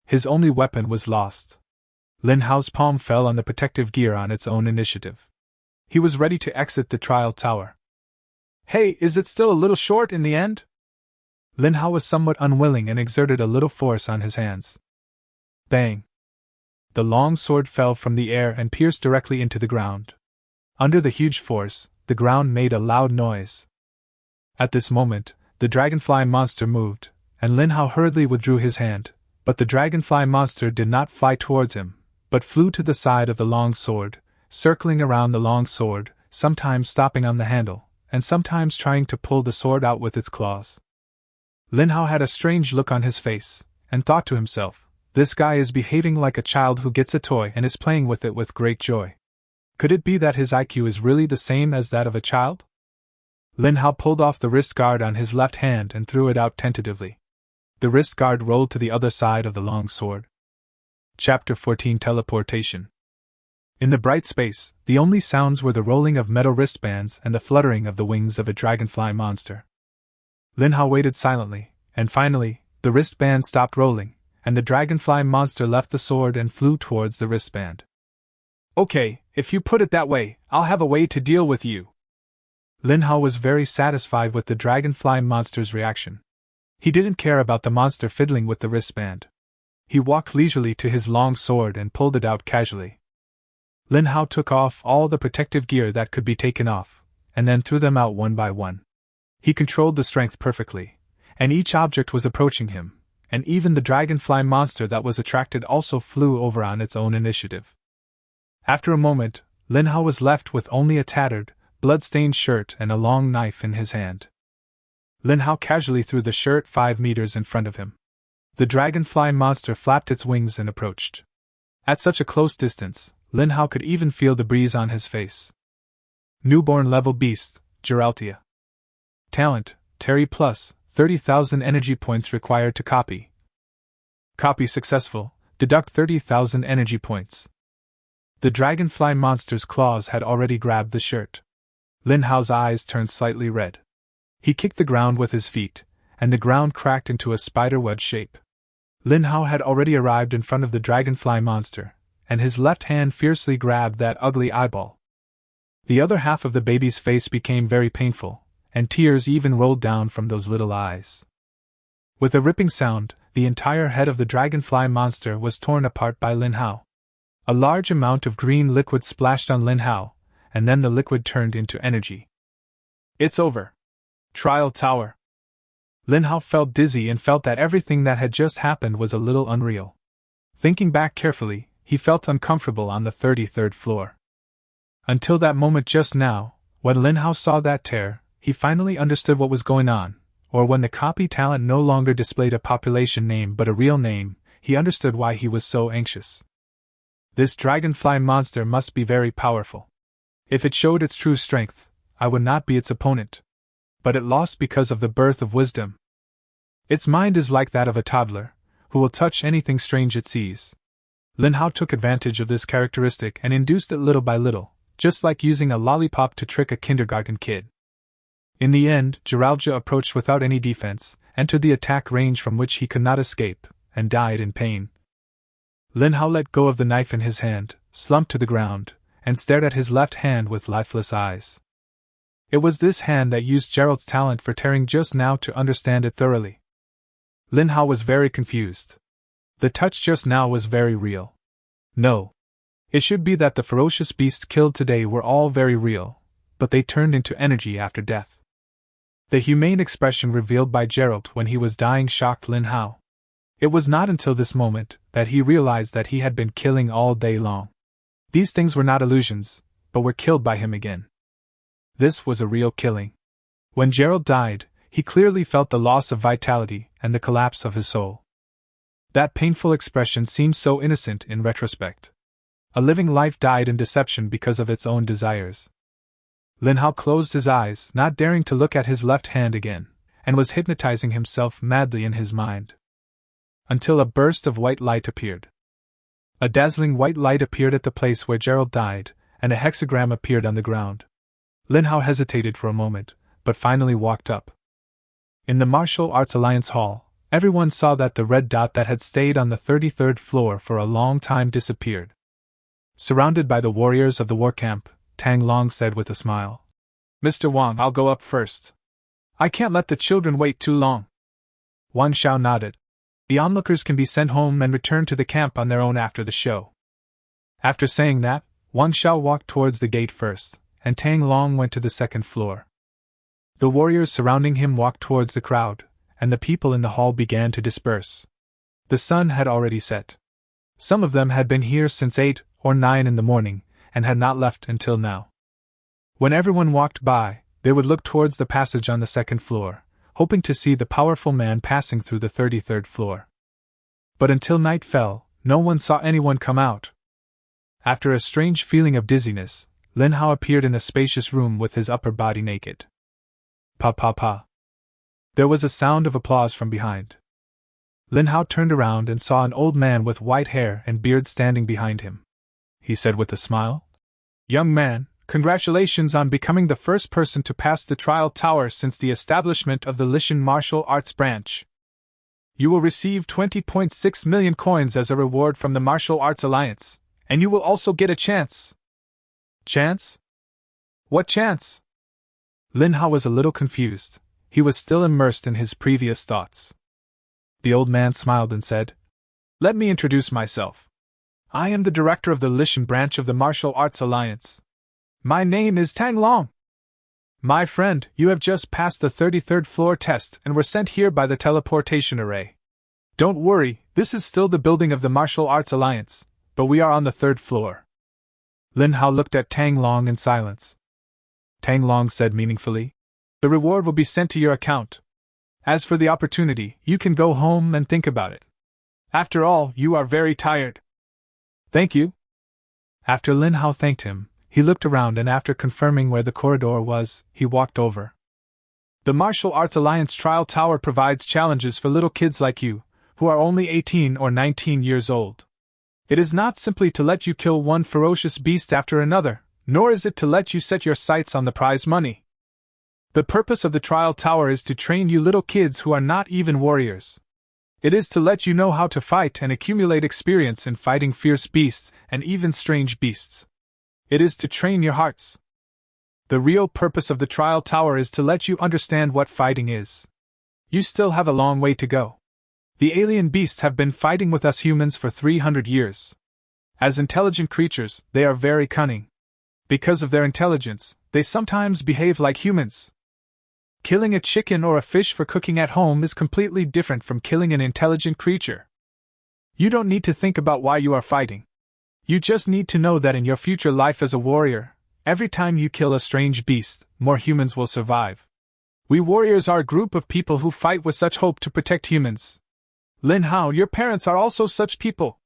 His only weapon was lost. Lin Hao's palm fell on the protective gear on its own initiative. He was ready to exit the trial tower. Hey, is it still a little short in the end? Lin Hao was somewhat unwilling and exerted a little force on his hands. Bang! The long sword fell from the air and pierced directly into the ground. Under the huge force, the ground made a loud noise. At this moment, the dragonfly monster moved, and Lin Hao hurriedly withdrew his hand, but the dragonfly monster did not fly towards him, but flew to the side of the long sword, circling around the long sword, sometimes stopping on the handle, and sometimes trying to pull the sword out with its claws. Lin Hao had a strange look on his face, and thought to himself, this guy is behaving like a child who gets a toy and is playing with it with great joy. Could it be that his IQ is really the same as that of a child? Lin Hao pulled off the wrist guard on his left hand and threw it out tentatively. The wrist guard rolled to the other side of the long sword. Chapter 14 Teleportation. In the bright space, the only sounds were the rolling of metal wristbands and the fluttering of the wings of a dragonfly monster. Lin Hao waited silently, and finally, the wristband stopped rolling, and the dragonfly monster left the sword and flew towards the wristband. Okay, if you put it that way, I'll have a way to deal with you. Lin Hao was very satisfied with the dragonfly monster's reaction. He didn't care about the monster fiddling with the wristband. He walked leisurely to his long sword and pulled it out casually. Lin Hao took off all the protective gear that could be taken off, and then threw them out one by one. He controlled the strength perfectly, and each object was approaching him, and even the dragonfly monster that was attracted also flew over on its own initiative. After a moment, Lin Hao was left with only a tattered, blood-stained shirt and a long knife in his hand. Lin Hao casually threw the shirt 5 meters in front of him. The dragonfly monster flapped its wings and approached. At such a close distance, Lin Hao could even feel the breeze on his face. Newborn level beast, Geraltia. Talent, Terry plus, 30,000 energy points required to copy. Copy successful, deduct 30,000 energy points. The dragonfly monster's claws had already grabbed the shirt. Lin Hao's eyes turned slightly red. He kicked the ground with his feet, and the ground cracked into a spiderweb shape. Lin Hao had already arrived in front of the dragonfly monster, and his left hand fiercely grabbed that ugly eyeball. The other half of the baby's face became very painful, and tears even rolled down from those little eyes. With a ripping sound, the entire head of the dragonfly monster was torn apart by Lin Hao. A large amount of green liquid splashed on Lin Hao, and then the liquid turned into energy. It's over. Trial Tower. Lin Hao felt dizzy and felt that everything that had just happened was a little unreal. Thinking back carefully, he felt uncomfortable on the 33rd floor. Until that moment just now, when Lin Hao saw that tear, he finally understood what was going on, or when the copy talent no longer displayed a population name but a real name, he understood why he was so anxious. This dragonfly monster must be very powerful. If it showed its true strength, I would not be its opponent. But it lost because of the birth of wisdom. Its mind is like that of a toddler, who will touch anything strange it sees. Lin Hao took advantage of this characteristic and induced it little by little, just like using a lollipop to trick a kindergarten kid. In the end, Geraltia approached without any defense, entered the attack range from which he could not escape, and died in pain. Lin Hao let go of the knife in his hand, slumped to the ground, and stared at his left hand with lifeless eyes. It was this hand that used Gerald's talent for tearing just now to understand it thoroughly. Lin Hao was very confused. The touch just now was very real. No. It should be that the ferocious beasts killed today were all very real, but they turned into energy after death. The humane expression revealed by Gerald when he was dying shocked Lin Hao. It was not until this moment that he realized that he had been killing all day long. These things were not illusions, but were killed by him again. This was a real killing. When Gerald died, he clearly felt the loss of vitality and the collapse of his soul. That painful expression seemed so innocent in retrospect. A living life died in deception because of its own desires. Lin Hao closed his eyes, not daring to look at his left hand again, and was hypnotizing himself madly in his mind. Until a burst of white light appeared. A dazzling white light appeared at the place where Gerald died, and a hexagram appeared on the ground. Lin Hao hesitated for a moment, but finally walked up. In the Martial Arts Alliance Hall, everyone saw that the red dot that had stayed on the 33rd floor for a long time disappeared. Surrounded by the warriors of the war camp, Tang Long said with a smile, "Mr. Wang, I'll go up first. I can't let the children wait too long." Wan Xiao nodded. The onlookers can be sent home and return to the camp on their own after the show. After saying that, Wan Xiao walked towards the gate first, and Tang Long went to the second floor. The warriors surrounding him walked towards the crowd, and the people in the hall began to disperse. The sun had already set. Some of them had been here since 8 or 9 in the morning, and had not left until now. When everyone walked by, they would look towards the passage on the second floor, hoping to see the powerful man passing through the 33rd floor. But until night fell, no one saw anyone come out. After a strange feeling of dizziness, Lin Hao appeared in a spacious room with his upper body naked. Pa pa pa. There was a sound of applause from behind. Lin Hao turned around and saw an old man with white hair and beard standing behind him. He said with a smile, "Young man, congratulations on becoming the first person to pass the trial tower since the establishment of the Lishan Martial Arts Branch. You will receive 20.6 million coins as a reward from the Martial Arts Alliance, and you will also get a chance." Chance? What chance? Lin Hao was a little confused. He was still immersed in his previous thoughts. The old man smiled and said, "Let me introduce myself. I am the director of the Lishan branch of the Martial Arts Alliance. My name is Tang Long. My friend, you have just passed the 33rd floor test and were sent here by the teleportation array. Don't worry, this is still the building of the Martial Arts Alliance, but we are on the 3rd floor." Lin Hao looked at Tang Long in silence. Tang Long said meaningfully, "The reward will be sent to your account. As for the opportunity, you can go home and think about it. After all, you are very tired." "Thank you." After Lin Hao thanked him, he looked around and after confirming where the corridor was, he walked over. "The Martial Arts Alliance Trial Tower provides challenges for little kids like you, who are only 18 or 19 years old. It is not simply to let you kill one ferocious beast after another, nor is it to let you set your sights on the prize money. The purpose of the trial tower is to train you little kids who are not even warriors. It is to let you know how to fight and accumulate experience in fighting fierce beasts and even strange beasts. It is to train your hearts. The real purpose of the trial tower is to let you understand what fighting is. You still have a long way to go. The alien beasts have been fighting with us humans for 300 years. As intelligent creatures, they are very cunning. Because of their intelligence, they sometimes behave like humans. Killing a chicken or a fish for cooking at home is completely different from killing an intelligent creature. You don't need to think about why you are fighting. You just need to know that in your future life as a warrior, every time you kill a strange beast, more humans will survive. We warriors are a group of people who fight with such hope to protect humans. Lin Hao, your parents are also such people."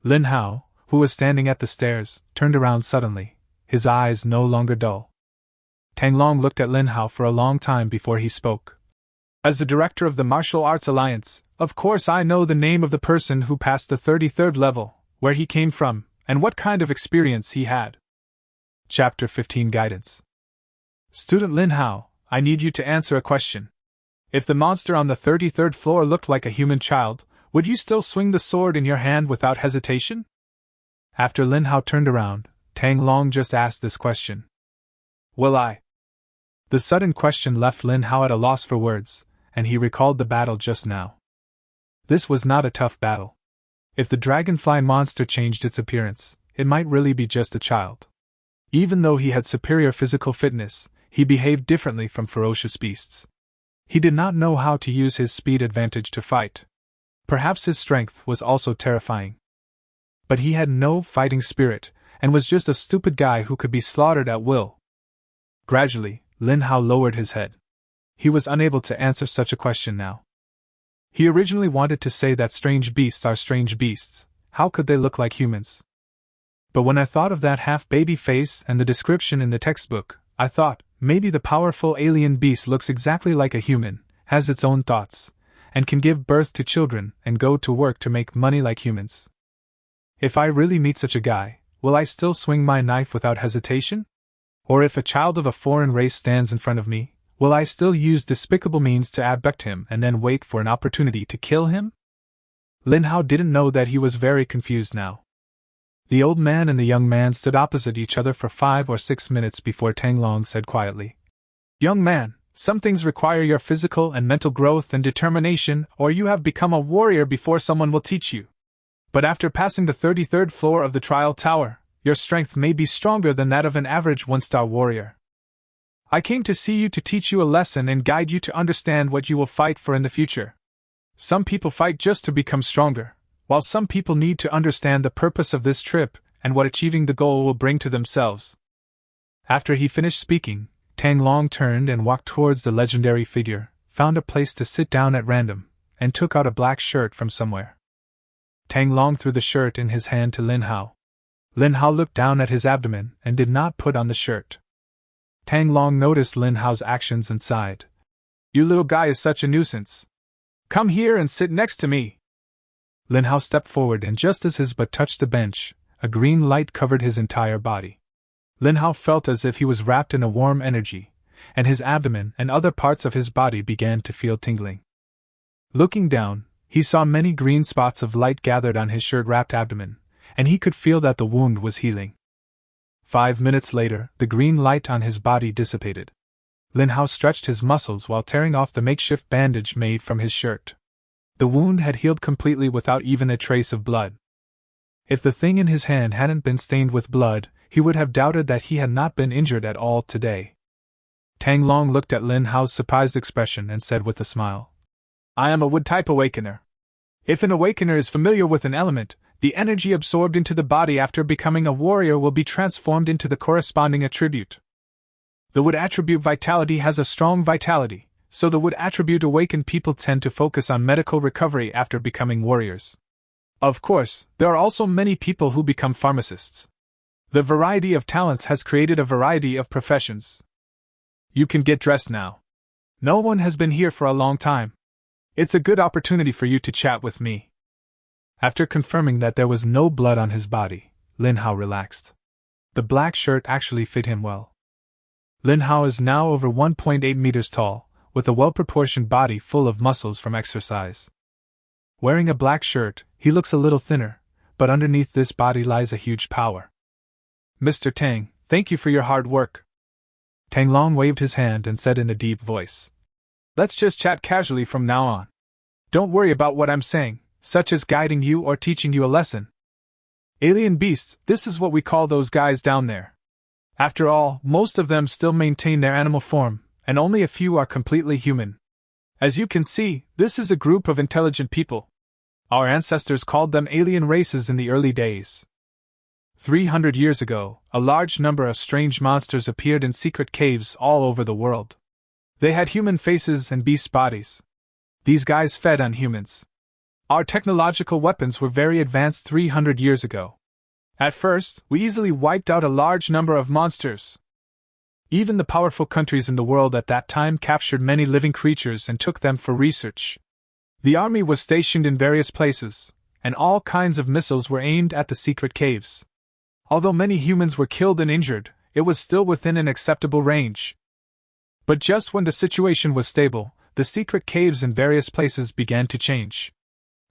Lin Hao, who was standing at the stairs, turned around suddenly, his eyes no longer dull. Tang Long looked at Lin Hao for a long time before he spoke. "As the director of the Martial Arts Alliance, of course I know the name of the person who passed the 33rd level, where he came from, and what kind of experience he had." Chapter 15 Guidance. Student Lin Hao, I need you to answer a question. If the monster on the 33rd floor looked like a human child, would you still swing the sword in your hand without hesitation? After Lin Hao turned around, Tang Long just asked this question. "Will I?" The sudden question left Lin Hao at a loss for words, and he recalled the battle just now. This was not a tough battle. If the dragonfly monster changed its appearance, it might really be just a child. Even though he had superior physical fitness, he behaved differently from ferocious beasts. He did not know how to use his speed advantage to fight. Perhaps his strength was also terrifying. But he had no fighting spirit, and was just a stupid guy who could be slaughtered at will. Gradually, Lin Hao lowered his head. He was unable to answer such a question now. He originally wanted to say that strange beasts are strange beasts. How could they look like humans? But when I thought of that half-baby face and the description in the textbook, I thought, maybe the powerful alien beast looks exactly like a human, has its own thoughts, and can give birth to children and go to work to make money like humans. If I really meet such a guy, will I still swing my knife without hesitation? Or if a child of a foreign race stands in front of me, will I still use despicable means to abduct him and then wait for an opportunity to kill him? Lin Hao didn't know that he was very confused now. The old man and the young man stood opposite each other for 5 or 6 minutes before Tang Long said quietly, "Young man, some things require your physical and mental growth and determination, or you have become a warrior before someone will teach you. But after passing the 33rd floor of the trial tower, your strength may be stronger than that of an average one-star warrior. I came to see you to teach you a lesson and guide you to understand what you will fight for in the future. Some people fight just to become stronger, while some people need to understand the purpose of this trip and what achieving the goal will bring to themselves." After he finished speaking, Tang Long turned and walked towards the legendary figure, found a place to sit down at random, and took out a black shirt from somewhere. Tang Long threw the shirt in his hand to Lin Hao. Lin Hao looked down at his abdomen and did not put on the shirt. Tang Long noticed Lin Hao's actions and sighed. "You little guy is such a nuisance. Come here and sit next to me." Lin Hao stepped forward, and just as his butt touched the bench, a green light covered his entire body. Lin Hao felt as if he was wrapped in a warm energy, and his abdomen and other parts of his body began to feel tingling. Looking down, he saw many green spots of light gathered on his shirt-wrapped abdomen, and he could feel that the wound was healing. 5 minutes later, the green light on his body dissipated. Lin Hao stretched his muscles while tearing off the makeshift bandage made from his shirt. The wound had healed completely without even a trace of blood. If the thing in his hand hadn't been stained with blood, he would have doubted that he had not been injured at all today. Tang Long looked at Lin Hao's surprised expression and said with a smile, "I am a wood-type awakener. If an awakener is familiar with an element, the energy absorbed into the body after becoming a warrior will be transformed into the corresponding attribute. The wood attribute vitality has a strong vitality, so the wood attribute awakened people tend to focus on medical recovery after becoming warriors. Of course, there are also many people who become pharmacists. The variety of talents has created a variety of professions. You can get dressed now. No one has been here for a long time. It's a good opportunity for you to chat with me." After confirming that there was no blood on his body, Lin Hao relaxed. The black shirt actually fit him well. Lin Hao is now over 1.8 meters tall, with a well-proportioned body full of muscles from exercise. Wearing a black shirt, he looks a little thinner, but underneath this body lies a huge power. "Mr. Tang, thank you for your hard work." Tang Long waved his hand and said in a deep voice, "Let's just chat casually from now on. Don't worry about what I'm saying, such as guiding you or teaching you a lesson. Alien beasts, this is what we call those guys down there. After all, most of them still maintain their animal form, and only a few are completely human. As you can see, this is a group of intelligent people. Our ancestors called them alien races in the early days. 300 years ago, a large number of strange monsters appeared in secret caves all over the world. They had human faces and beast bodies. These guys fed on humans. Our technological weapons were very advanced 300 years ago. At first, we easily wiped out a large number of monsters. Even the powerful countries in the world at that time captured many living creatures and took them for research. The army was stationed in various places, and all kinds of missiles were aimed at the secret caves. Although many humans were killed and injured, it was still within an acceptable range. But just when the situation was stable, the secret caves in various places began to change.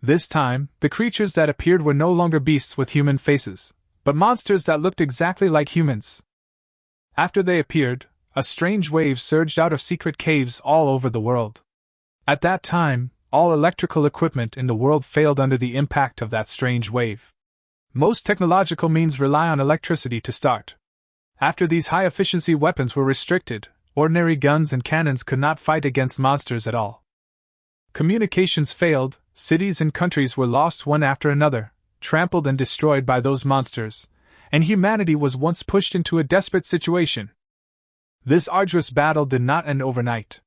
This time, the creatures that appeared were no longer beasts with human faces, but monsters that looked exactly like humans. After they appeared, a strange wave surged out of secret caves all over the world. At that time, all electrical equipment in the world failed under the impact of that strange wave. Most technological means rely on electricity to start. After these high-efficiency weapons were restricted, ordinary guns and cannons could not fight against monsters at all. Communications failed, cities and countries were lost one after another, trampled and destroyed by those monsters, and humanity was once pushed into a desperate situation. This arduous battle did not end overnight.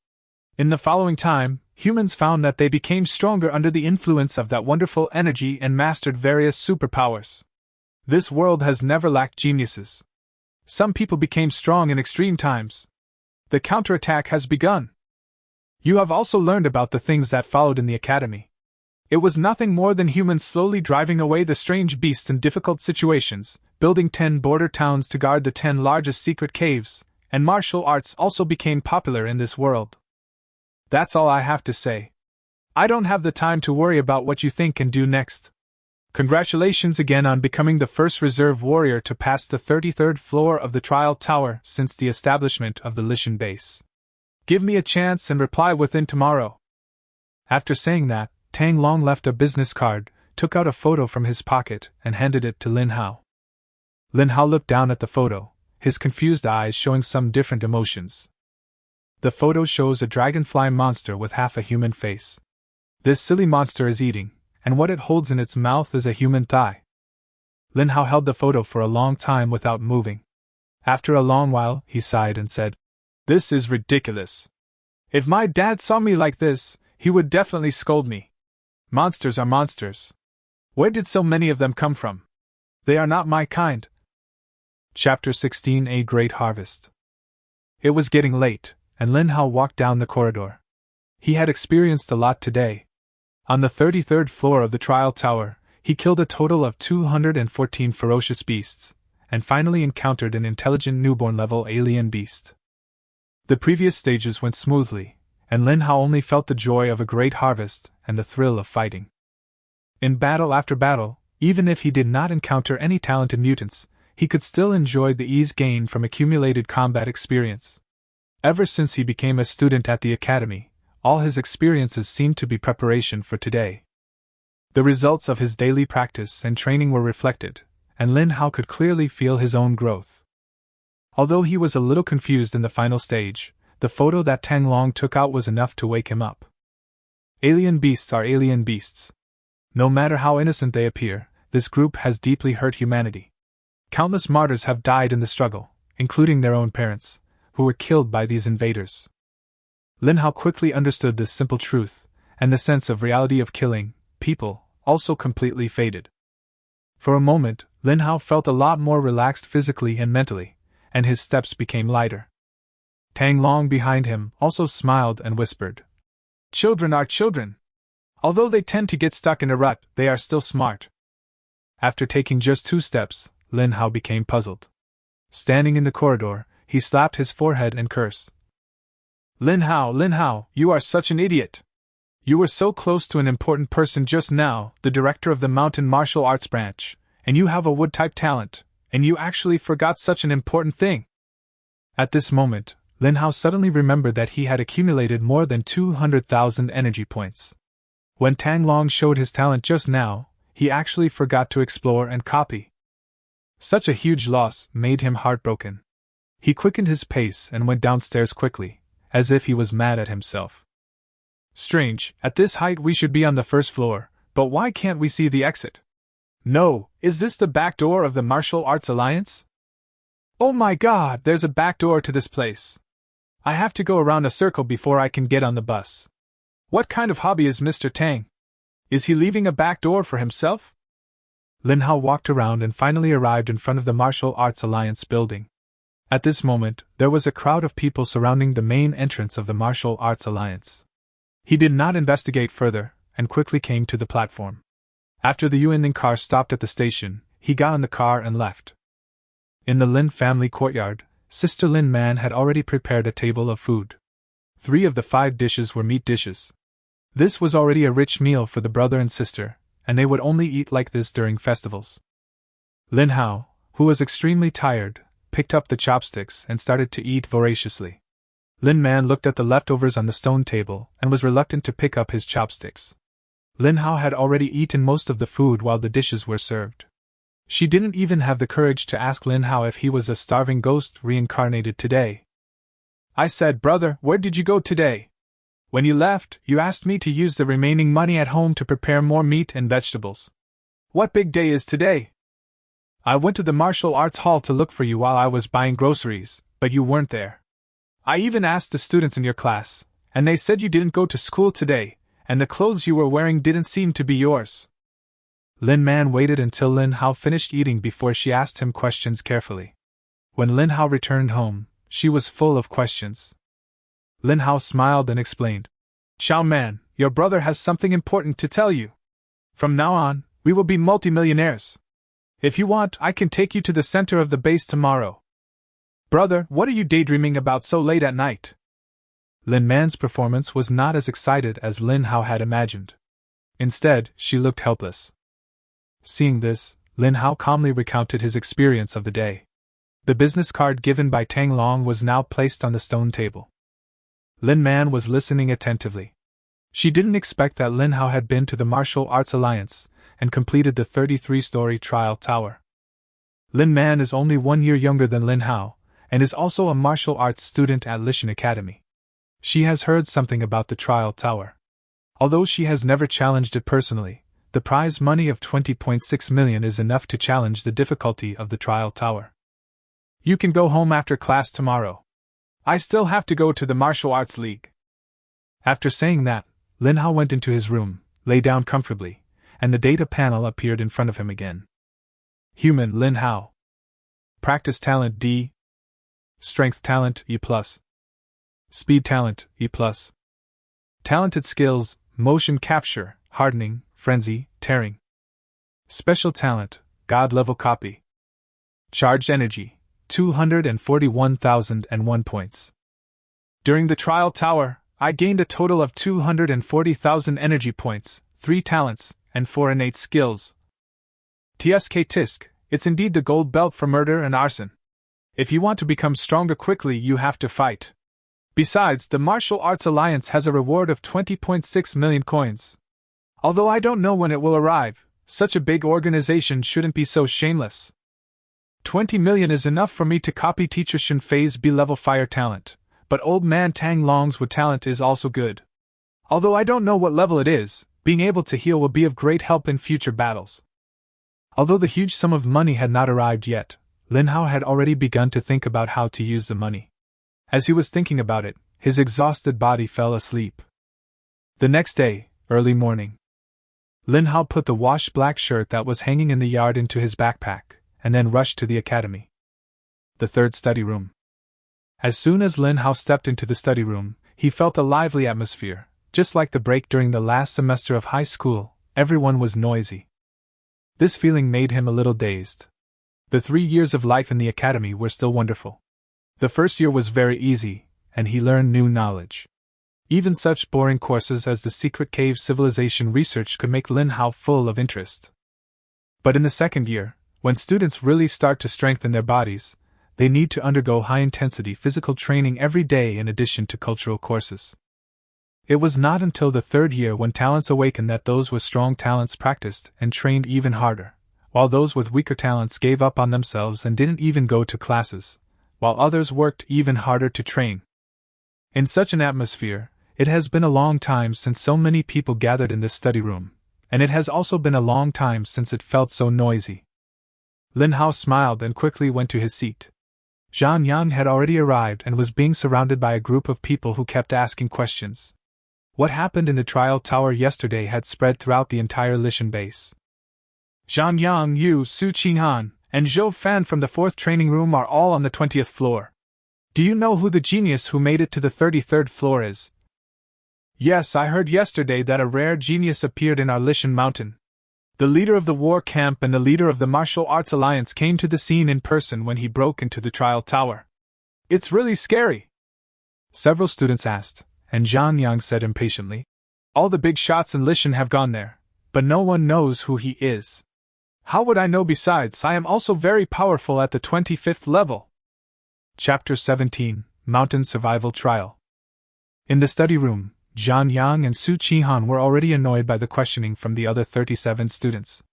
In the following time, humans found that they became stronger under the influence of that wonderful energy and mastered various superpowers. This world has never lacked geniuses. Some people became strong in extreme times. The counterattack has begun. You have also learned about the things that followed in the academy. It was nothing more than humans slowly driving away the strange beasts in difficult situations, building 10 border towns to guard the 10 largest secret caves, and martial arts also became popular in this world. That's all I have to say. I don't have the time to worry about what you think and do next. Congratulations again on becoming the first reserve warrior to pass the 33rd floor of the trial tower since the establishment of the Lishan base. Give me a chance and reply within tomorrow. After saying that, Tang Long left a business card, took out a photo from his pocket, and handed it to Lin Hao. Lin Hao looked down at the photo, his confused eyes showing some different emotions. The photo shows a dragonfly monster with half a human face. This silly monster is eating, and what it holds in its mouth is a human thigh. Lin Hao held the photo for a long time without moving. After a long while, he sighed and said, "This is ridiculous. If my dad saw me like this, he would definitely scold me. Monsters are monsters. Where did so many of them come from? They are not my kind." Chapter 16: A Great Harvest. It was getting late, and Lin Hao walked down the corridor. He had experienced a lot today. On the 33rd floor of the trial tower, he killed a total of 214 ferocious beasts, and finally encountered an intelligent newborn-level alien beast. The previous stages went smoothly, and Lin Hao only felt the joy of a great harvest and the thrill of fighting. In battle after battle, even if he did not encounter any talented mutants, he could still enjoy the ease gained from accumulated combat experience. Ever since he became a student at the academy, all his experiences seemed to be preparation for today. The results of his daily practice and training were reflected, and Lin Hao could clearly feel his own growth. Although he was a little confused in the final stage, the photo that Tang Long took out was enough to wake him up. Alien beasts are alien beasts. No matter how innocent they appear, this group has deeply hurt humanity. Countless martyrs have died in the struggle, including their own parents, who were killed by these invaders. Lin Hao quickly understood this simple truth, and the sense of reality of killing people also completely faded. For a moment, Lin Hao felt a lot more relaxed physically and mentally, and his steps became lighter. Tang Long behind him also smiled and whispered, "Children are children. Although they tend to get stuck in a rut, they are still smart." After taking just 2 steps, Lin Hao became puzzled. Standing in the corridor, he slapped his forehead and cursed. Lin Hao, you are such an idiot! You were so close to an important person just now, the director of the Mountain Martial Arts branch, and you have a wood-type talent, and you actually forgot such an important thing. At this moment, Lin Hao suddenly remembered that he had accumulated more than 200,000 energy points. When Tang Long showed his talent just now, he actually forgot to explore and copy. Such a huge loss made him heartbroken. He quickened his pace and went downstairs quickly, as if he was mad at himself. Strange, at this height we should be on the first floor, but why can't we see the exit? No, is this the back door of the Martial Arts Alliance? Oh my god, there's a back door to this place. I have to go around a circle before I can get on the bus. What kind of hobby is Mr. Tang? Is he leaving a back door for himself? Lin Hao walked around and finally arrived in front of the Martial Arts Alliance building. At this moment, there was a crowd of people surrounding the main entrance of the Martial Arts Alliance. He did not investigate further, and quickly came to the platform. After the Yuanning car stopped at the station, he got on the car and left. In the Lin family courtyard, Sister Lin Man had already prepared a table of food. 3 of the 5 dishes were meat dishes. This was already a rich meal for the brother and sister, and they would only eat like this during festivals. Lin Hao, who was extremely tired, picked up the chopsticks and started to eat voraciously. Lin Man looked at the leftovers on the stone table and was reluctant to pick up his chopsticks. Lin Hao had already eaten most of the food while the dishes were served. She didn't even have the courage to ask Lin Hao if he was a starving ghost reincarnated today. I said, "Brother, where did you go today? When you left, you asked me to use the remaining money at home to prepare more meat and vegetables. What big day is today? I went to the martial arts hall to look for you while I was buying groceries, but you weren't there. I even asked the students in your class, And they said you didn't go to school today, and the clothes you were wearing didn't seem to be yours. Lin Man waited until Lin Hao finished eating before she asked him questions carefully. When Lin Hao returned home, she was full of questions. Lin Hao smiled and explained. Xiao Man, your brother has something important to tell you. From now on, we will be multimillionaires. If you want, I can take you to the center of the base tomorrow. Brother, what are you daydreaming about so late at night? Lin Man's performance was not as excited as Lin Hao had imagined. Instead, she looked helpless. Seeing this, Lin Hao calmly recounted his experience of the day. The business card given by Tang Long was now placed on the stone table. Lin Man was listening attentively. She didn't expect that Lin Hao had been to the Martial Arts Alliance and completed the 33-story trial tower. Lin Man is only 1 year younger than Lin Hao, and is also a martial arts student at Lishan Academy. She has heard something about the trial tower. Although she has never challenged it personally, the prize money of 20.6 million is enough to challenge the difficulty of the trial tower. You can go home after class tomorrow. I still have to go to the Martial Arts League. After saying that, Lin Hao went into his room, lay down comfortably, and the data panel appeared in front of him again. Human Lin Hao. Practice talent D. Strength talent E+. Speed talent E+. Talented skills, motion capture, hardening, frenzy, tearing. Special talent, God level copy. Charged energy, 241,001 points. During the trial tower, I gained a total of 240,000 energy points, 3 talents, and 4 innate skills. TSK Tisk, it's indeed the gold belt for murder and arson. If you want to become stronger quickly, you have to fight. Besides, the Martial Arts Alliance has a reward of 20.6 million coins. Although I don't know when it will arrive, such a big organization shouldn't be so shameless. 20 million is enough for me to copy Teacher Shen Fei's B-level fire talent, but old man Tang Long's wood talent is also good. Although I don't know what level it is, being able to heal will be of great help in future battles. Although the huge sum of money had not arrived yet, Lin Hao had already begun to think about how to use the money. As he was thinking about it, his exhausted body fell asleep. The next day, early morning, Lin Hao put the washed black shirt that was hanging in the yard into his backpack, and then rushed to the academy. The third study room. As soon as Lin Hao stepped into the study room, he felt a lively atmosphere. Just like the break during the last semester of high school, everyone was noisy. This feeling made him a little dazed. The 3 years of life in the academy were still wonderful. The first year was very easy, and he learned new knowledge. Even such boring courses as the Secret Cave Civilization research could make Lin Hao full of interest. But in the second year, when students really start to strengthen their bodies, they need to undergo high-intensity physical training every day in addition to cultural courses. It was not until the third year when talents awakened that those with strong talents practiced and trained even harder, while those with weaker talents gave up on themselves and didn't even go to classes, while others worked even harder to train. In such an atmosphere, it has been a long time since so many people gathered in this study room, and it has also been a long time since it felt so noisy. Lin Hao smiled and quickly went to his seat. Zhang Yang had already arrived and was being surrounded by a group of people who kept asking questions. What happened in the trial tower yesterday had spread throughout the entire Lishan base. Zhang Yang, Yu, Su Qinghan, and Zhou Fan from the 4th training room are all on the 20th floor. Do you know who the genius who made it to the 33rd floor is? Yes, I heard yesterday that a rare genius appeared in our Lishan mountain. The leader of the war camp and the leader of the Martial Arts Alliance came to the scene in person when he broke into the trial tower. It's really scary. Several students asked, and Zhang Yang said impatiently, all the big shots in Lishan have gone there, but no one knows who he is. How would I know? Besides, I am also very powerful at the 25th level. Chapter 17, Mountain Survival Trial. In the study room, Zhang Yang and Su Qinghan were already annoyed by the questioning from the other 37 students.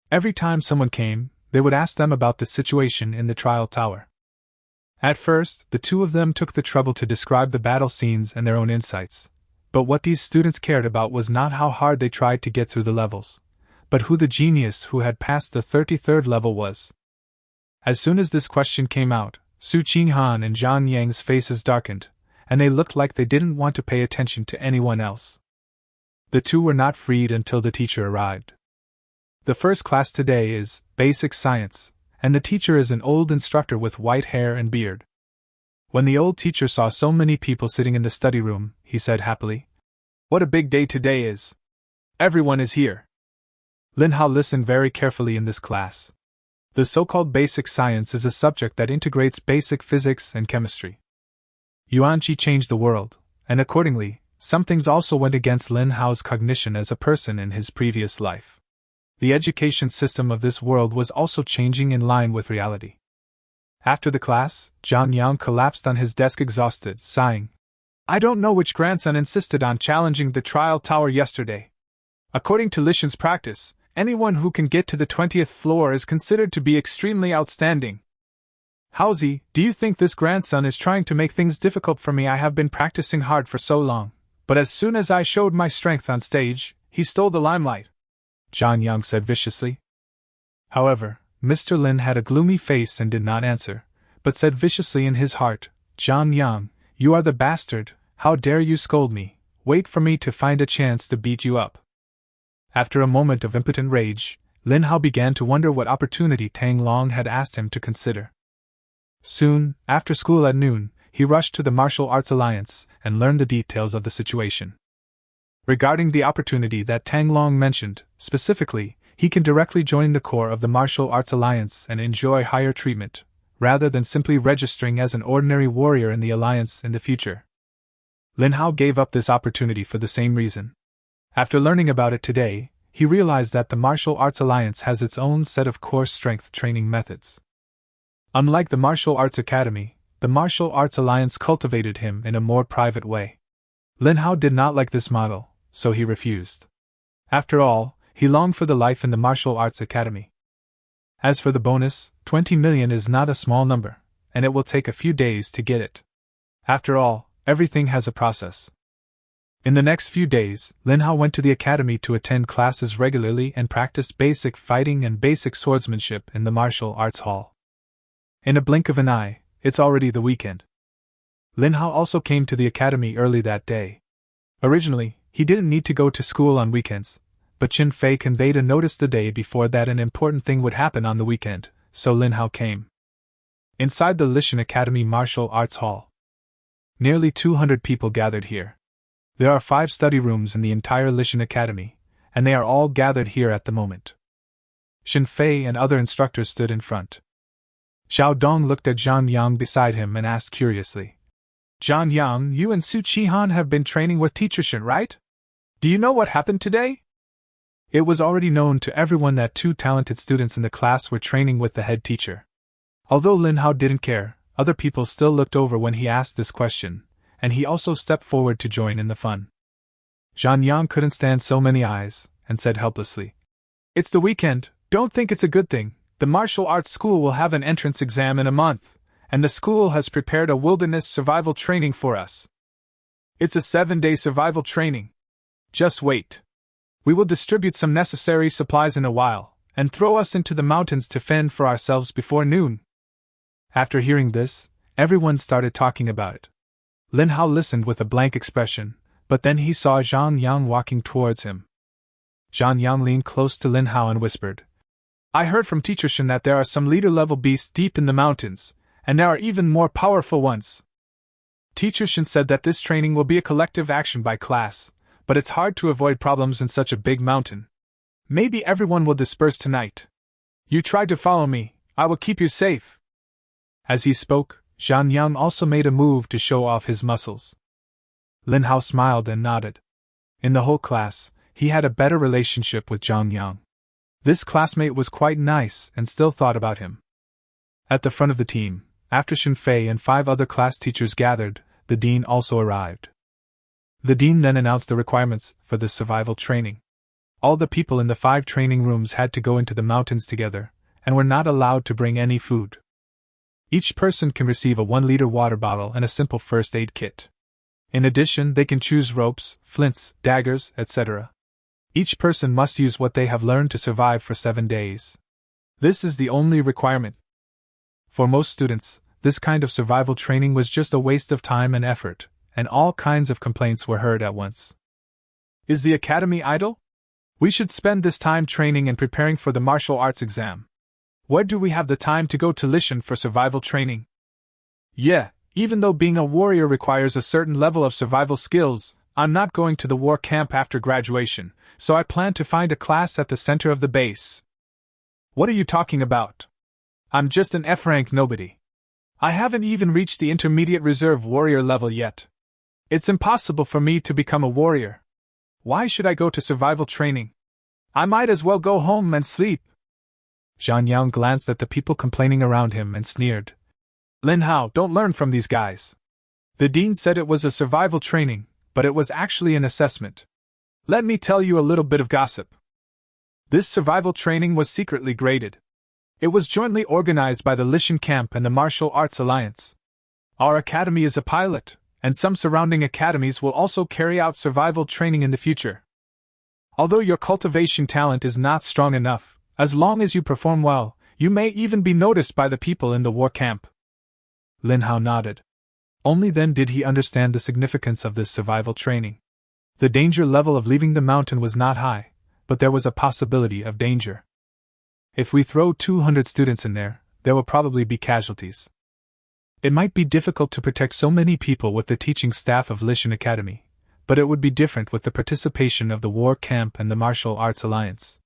Every time someone came, they would ask them about the situation in the trial tower. At first, the two of them took the trouble to describe the battle scenes and their own insights, but what these students cared about was not how hard they tried to get through the levels, but who the genius who had passed the 33rd level was. As soon as this question came out, Su Qinghan and Zhang Yang's faces darkened, and they looked like they didn't want to pay attention to anyone else. The two were not freed until the teacher arrived. The first class today is Basic Science, and the teacher is an old instructor with white hair and beard. When the old teacher saw so many people sitting in the study room, he said happily, "What a big day today is! Everyone is here." Lin Hao listened very carefully in this class. The so-called basic science is a subject that integrates basic physics and chemistry. Yuanqi changed the world, and accordingly, some things also went against Lin Hao's cognition as a person in his previous life. The education system of this world was also changing in line with reality. After the class, Zhang Yang collapsed on his desk exhausted, sighing, "I don't know which grandson insisted on challenging the trial tower yesterday. According to Lishan's practice, anyone who can get to the 20th floor is considered to be extremely outstanding. Haozi, do you think this grandson is trying to make things difficult for me? I have been practicing hard for so long, but as soon as I showed my strength on stage, he stole the limelight," Zhang Yang said viciously. However, Mr. Lin had a gloomy face and did not answer, but said viciously in his heart, "Zhang Yang, you are the bastard, how dare you scold me? Wait for me to find a chance to beat you up." After a moment of impotent rage, Lin Hao began to wonder what opportunity Tang Long had asked him to consider. Soon, after school at noon, he rushed to the Martial Arts Alliance and learned the details of the situation. Regarding the opportunity that Tang Long mentioned, specifically, he can directly join the core of the Martial Arts Alliance and enjoy higher treatment, rather than simply registering as an ordinary warrior in the Alliance in the future. Lin Hao gave up this opportunity for the same reason. After learning about it today, he realized that the Martial Arts Alliance has its own set of core strength training methods. Unlike the Martial Arts Academy, the Martial Arts Alliance cultivated him in a more private way. Lin Hao did not like this model, so he refused. After all, he longed for the life in the Martial Arts Academy. As for the bonus, 20 million is not a small number, and it will take a few days to get it. After all, everything has a process. In the next few days, Lin Hao went to the academy to attend classes regularly and practiced basic fighting and basic swordsmanship in the martial arts hall. In a blink of an eye, it's already the weekend. Lin Hao also came to the academy early that day. Originally, he didn't need to go to school on weekends, but Qin Fei conveyed a notice the day before that an important thing would happen on the weekend, so Lin Hao came. Inside the Lishan Academy Martial Arts Hall, nearly 200 people gathered here. There are 5 study rooms in the entire Lishan Academy, and they are all gathered here at the moment. Qin Fei and other instructors stood in front. Xiao Dong looked at Zhang Yang beside him and asked curiously, "Zhang Yang, you and Su Qihan have been training with Teacher Shen, right? Do you know what happened today?" It was already known to everyone that 2 talented students in the class were training with the head teacher. Although Lin Hao didn't care, other people still looked over when he asked this question, and he also stepped forward to join in the fun. Zhang Yang couldn't stand so many eyes, and said helplessly, "It's the weekend, don't think it's a good thing. The martial arts school will have an entrance exam in a month, and the school has prepared a wilderness survival training for us. It's a 7-day survival training. Just wait. We will distribute some necessary supplies in a while, and throw us into the mountains to fend for ourselves before noon." After hearing this, everyone started talking about it. Lin Hao listened with a blank expression, but then he saw Zhang Yang walking towards him. Zhang Yang leaned close to Lin Hao and whispered, "I heard from Teacher Shen that there are some leader-level beasts deep in the mountains, and there are even more powerful ones. Teacher Shen said that this training will be a collective action by class, but it's hard to avoid problems in such a big mountain. Maybe everyone will disperse tonight. You try to follow me, I will keep you safe." As he spoke, Zhang Yang also made a move to show off his muscles. Lin Hao smiled and nodded. In the whole class, he had a better relationship with Zhang Yang. This classmate was quite nice and still thought about him. At the front of the team, after Qin Fei and 5 other class teachers gathered, the dean also arrived. The dean then announced the requirements for the survival training. All the people in the 5 training rooms had to go into the mountains together, and were not allowed to bring any food. Each person can receive a 1-liter water bottle and a simple first aid kit. In addition, they can choose ropes, flints, daggers, etc. Each person must use what they have learned to survive for 7 days. This is the only requirement. For most students, this kind of survival training was just a waste of time and effort, and all kinds of complaints were heard at once. Is the academy idle? We should spend this time training and preparing for the martial arts exam. Where do we have the time to go to Lishan for survival training? Yeah, even though being a warrior requires a certain level of survival skills, I'm not going to the war camp after graduation, so I plan to find a class at the center of the base. What are you talking about? I'm just an F-rank nobody. I haven't even reached the intermediate reserve warrior level yet. It's impossible for me to become a warrior. Why should I go to survival training? I might as well go home and sleep. Zhang Yang glanced at the people complaining around him and sneered. Lin Hao, don't learn from these guys. The dean said it was a survival training, but it was actually an assessment. Let me tell you a little bit of gossip. This survival training was secretly graded. It was jointly organized by the Lishan Camp and the Martial Arts Alliance. Our academy is a pilot, and some surrounding academies will also carry out survival training in the future. Although your cultivation talent is not strong enough, as long as you perform well, you may even be noticed by the people in the war camp. Lin Hao nodded. Only then did he understand the significance of this survival training. The danger level of leaving the mountain was not high, but there was a possibility of danger. If we throw 200 students in there, there will probably be casualties. It might be difficult to protect so many people with the teaching staff of Lishan Academy, but it would be different with the participation of the war camp and the Martial Arts Alliance.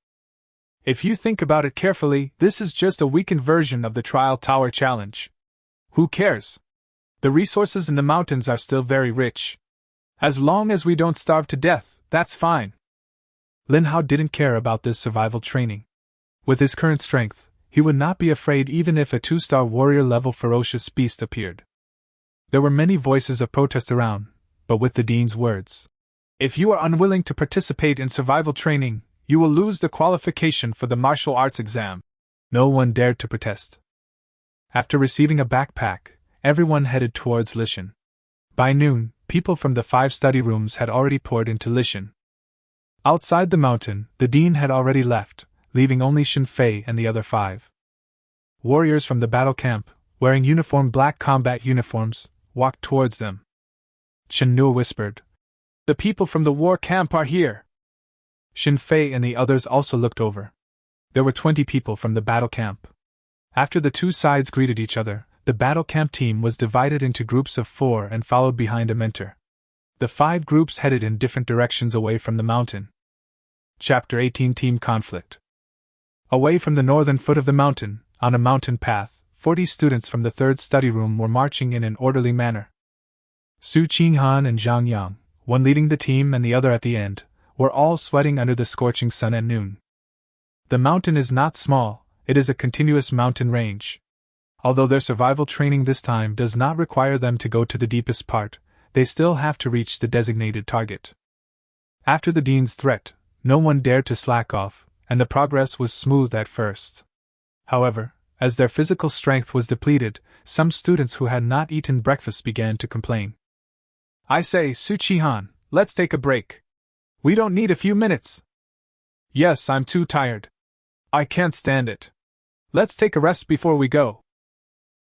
If you think about it carefully, this is just a weakened version of the Trial Tower Challenge. Who cares? The resources in the mountains are still very rich. As long as we don't starve to death, that's fine. Lin Hao didn't care about this survival training. With his current strength, he would not be afraid even if a 2-star warrior-level ferocious beast appeared. There were many voices of protest around, but with the dean's words, "If you are unwilling to participate in survival training, you will lose the qualification for the martial arts exam," no one dared to protest. After receiving a backpack, everyone headed towards Lishan. By noon, people from the 5 study rooms had already poured into Lishan. Outside the mountain, the dean had already left, leaving only Shen Fei and the other 5. Warriors from the battle camp, wearing uniform black combat uniforms, walked towards them. Shen Nu whispered, "The people from the war camp are here." Shen Fei and the others also looked over. There were 20 people from the battle camp. After the two sides greeted each other, the battle camp team was divided into groups of 4 and followed behind a mentor. The 5 groups headed in different directions away from the mountain. Chapter 18 Team Conflict. Away from the northern foot of the mountain, on a mountain path, 40 students from the 3rd study room were marching in an orderly manner. Su Qinghan and Zhang Yang, one leading the team and the other at the end, were all sweating under the scorching sun at noon. The mountain is not small, it is a continuous mountain range. Although their survival training this time does not require them to go to the deepest part, they still have to reach the designated target. After the dean's threat, no one dared to slack off, and the progress was smooth at first. However, as their physical strength was depleted, some students who had not eaten breakfast began to complain. "I say, Su Qihan, let's take a break. We don't need a few minutes." "Yes, I'm too tired. I can't stand it. Let's take a rest before we go."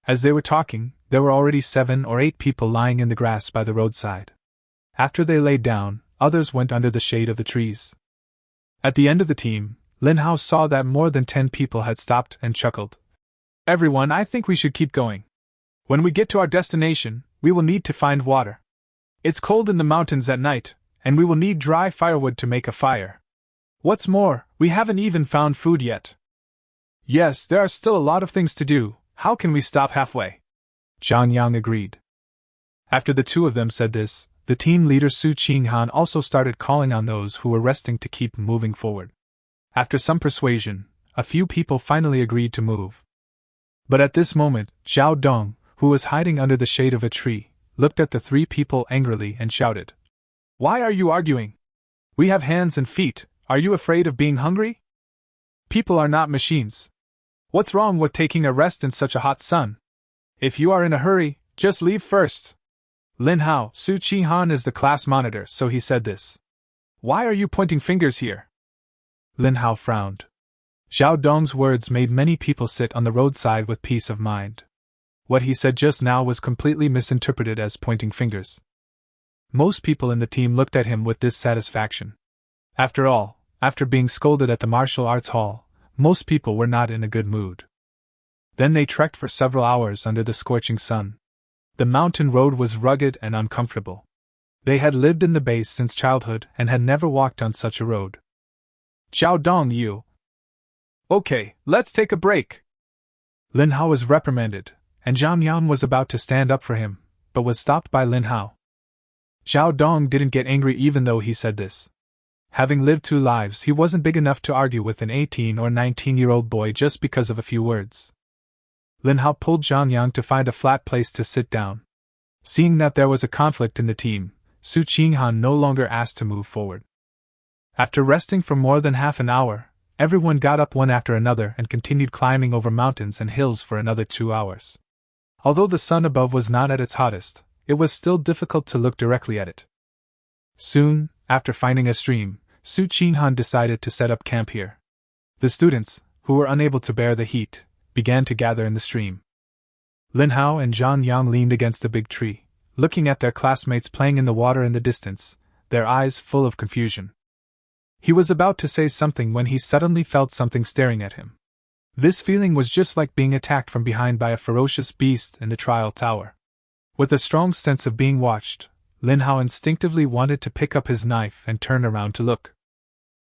As they were talking, there were already 7 or 8 people lying in the grass by the roadside. After they laid down, others went under the shade of the trees. At the end of the team, Lin Hao saw that more than 10 people had stopped and chuckled. "Everyone, I think we should keep going. When we get to our destination, we will need to find water. It's cold in the mountains at night, and we will need dry firewood to make a fire. What's more, we haven't even found food yet." "Yes, there are still a lot of things to do. How can we stop halfway?" Zhang Yang agreed. After the two of them said this, the team leader Su Qinghan also started calling on those who were resting to keep moving forward. After some persuasion, a few people finally agreed to move. But at this moment, Zhao Dong, who was hiding under the shade of a tree, looked at the 3 people angrily and shouted, "Why are you arguing? We have hands and feet, are you afraid of being hungry? People are not machines. What's wrong with taking a rest in such a hot sun? If you are in a hurry, just leave first." Lin Hao, Su Qihan is the class monitor, so he said this. "Why are you pointing fingers here?" Lin Hao frowned. Zhao Dong's words made many people sit on the roadside with peace of mind. What he said just now was completely misinterpreted as pointing fingers. Most people in the team looked at him with dissatisfaction. After all, after being scolded at the martial arts hall, most people were not in a good mood. Then they trekked for several hours under the scorching sun. The mountain road was rugged and uncomfortable. They had lived in the base since childhood and had never walked on such a road. Xiao Dong Yu. Okay, let's take a break. Lin Hao was reprimanded, and Zhang Yang was about to stand up for him, but was stopped by Lin Hao. Xiao Dong didn't get angry even though he said this. Having lived 2 lives, he wasn't big enough to argue with an 18 or 19-year-old boy just because of a few words. Lin Hao pulled Zhang Yang to find a flat place to sit down. Seeing that there was a conflict in the team, Su Qinghan no longer asked to move forward. After resting for more than half an hour, everyone got up one after another and continued climbing over mountains and hills for another 2 hours. Although the sun above was not at its hottest, it was still difficult to look directly at it. Soon, after finding a stream, Su Qinghan decided to set up camp here. The students, who were unable to bear the heat, began to gather in the stream. Lin Hao and Zhang Yang leaned against a big tree, looking at their classmates playing in the water in the distance, their eyes full of confusion. He was about to say something when he suddenly felt something staring at him. This feeling was just like being attacked from behind by a ferocious beast in the trial tower. With a strong sense of being watched, Lin Hao instinctively wanted to pick up his knife and turn around to look.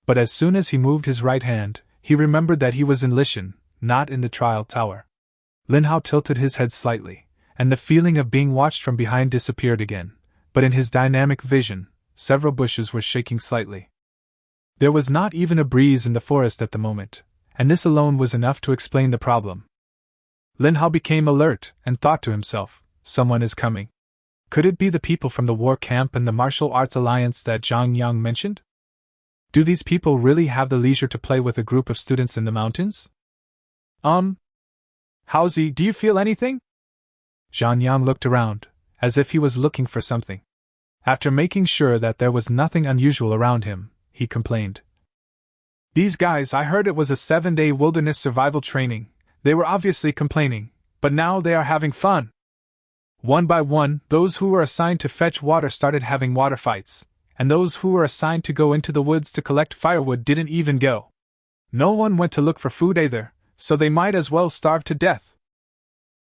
But as soon as he moved his right hand, he remembered that he was in Lishan, not in the trial tower. Lin Hao tilted his head slightly, and the feeling of being watched from behind disappeared again, but in his dynamic vision, several bushes were shaking slightly. There was not even a breeze in the forest at the moment, and this alone was enough to explain the problem. Lin Hao became alert and thought to himself, someone is coming. Could it be the people from the war camp and the martial arts alliance that Zhang Yang mentioned? Do these people really have the leisure to play with a group of students in the mountains? Haozi, do you feel anything? Zhang Yang looked around, as if he was looking for something. After making sure that there was nothing unusual around him, he complained. These guys, I heard it was a 7-day wilderness survival training. They were obviously complaining, but now they are having fun. One by one, those who were assigned to fetch water started having water fights, and those who were assigned to go into the woods to collect firewood didn't even go. No one went to look for food either, so they might as well starve to death.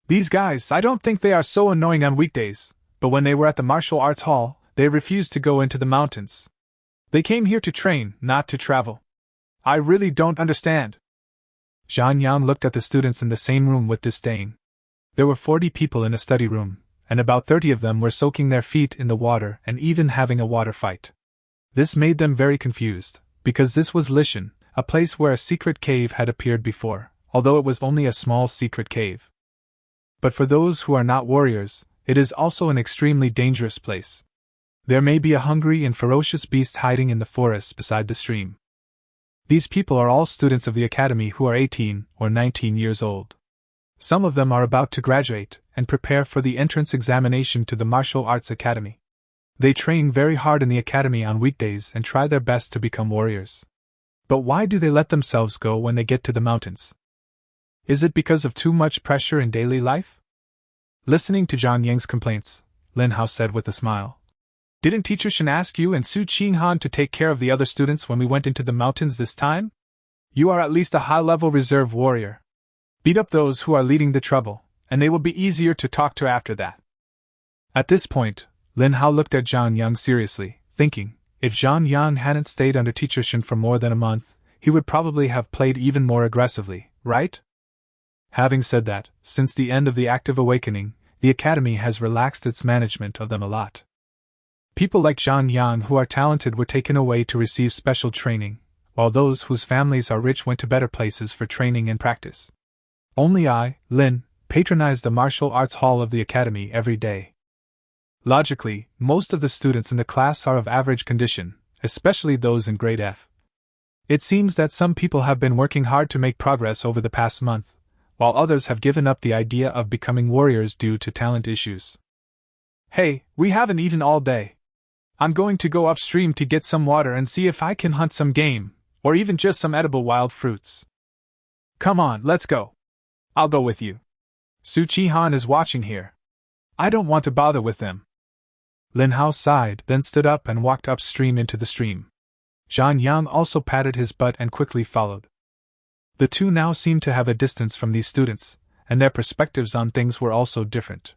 These guys, I don't think they are so annoying on weekdays, but when they were at the martial arts hall, they refused to go into the mountains. They came here to train, not to travel. I really don't understand. Zhang Yang looked at the students in the same room with disdain. There were 40 people in a study room, and about 30 of them were soaking their feet in the water and even having a water fight. This made them very confused, because this was Lishan, a place where a secret cave had appeared before, although it was only a small secret cave. But for those who are not warriors, it is also an extremely dangerous place. There may be a hungry and ferocious beast hiding in the forest beside the stream. These people are all students of the academy who are 18 or 19 years old. Some of them are about to graduate and prepare for the entrance examination to the martial arts academy. They train very hard in the academy on weekdays and try their best to become warriors. But why do they let themselves go when they get to the mountains? Is it because of too much pressure in daily life? Listening to Zhang Yang's complaints, Lin Hao said with a smile. Didn't Teacher Shen ask you and Su Qinghan to take care of the other students when we went into the mountains this time? You are at least a high-level reserve warrior. Beat up those who are leading the trouble, and they will be easier to talk to after that. At this point, Lin Hao looked at Zhang Yang seriously, thinking, if Zhang Yang hadn't stayed under Teacher Shen for more than a month, he would probably have played even more aggressively, right? Having said that, since the end of the active awakening, the academy has relaxed its management of them a lot. People like Zhang Yang who are talented were taken away to receive special training, while those whose families are rich went to better places for training and practice. Only I, Lin, patronize the martial arts hall of the academy every day. Logically, most of the students in the class are of average condition, especially those in grade F. It seems that some people have been working hard to make progress over the past month, while others have given up the idea of becoming warriors due to talent issues. Hey, we haven't eaten all day. I'm going to go upstream to get some water and see if I can hunt some game, or even just some edible wild fruits. Come on, let's go. I'll go with you. Su Qinghan is watching here. I don't want to bother with them. Lin Hao sighed, then stood up and walked upstream into the stream. Zhang Yang also patted his butt and quickly followed. The two now seemed to have a distance from these students, and their perspectives on things were also different.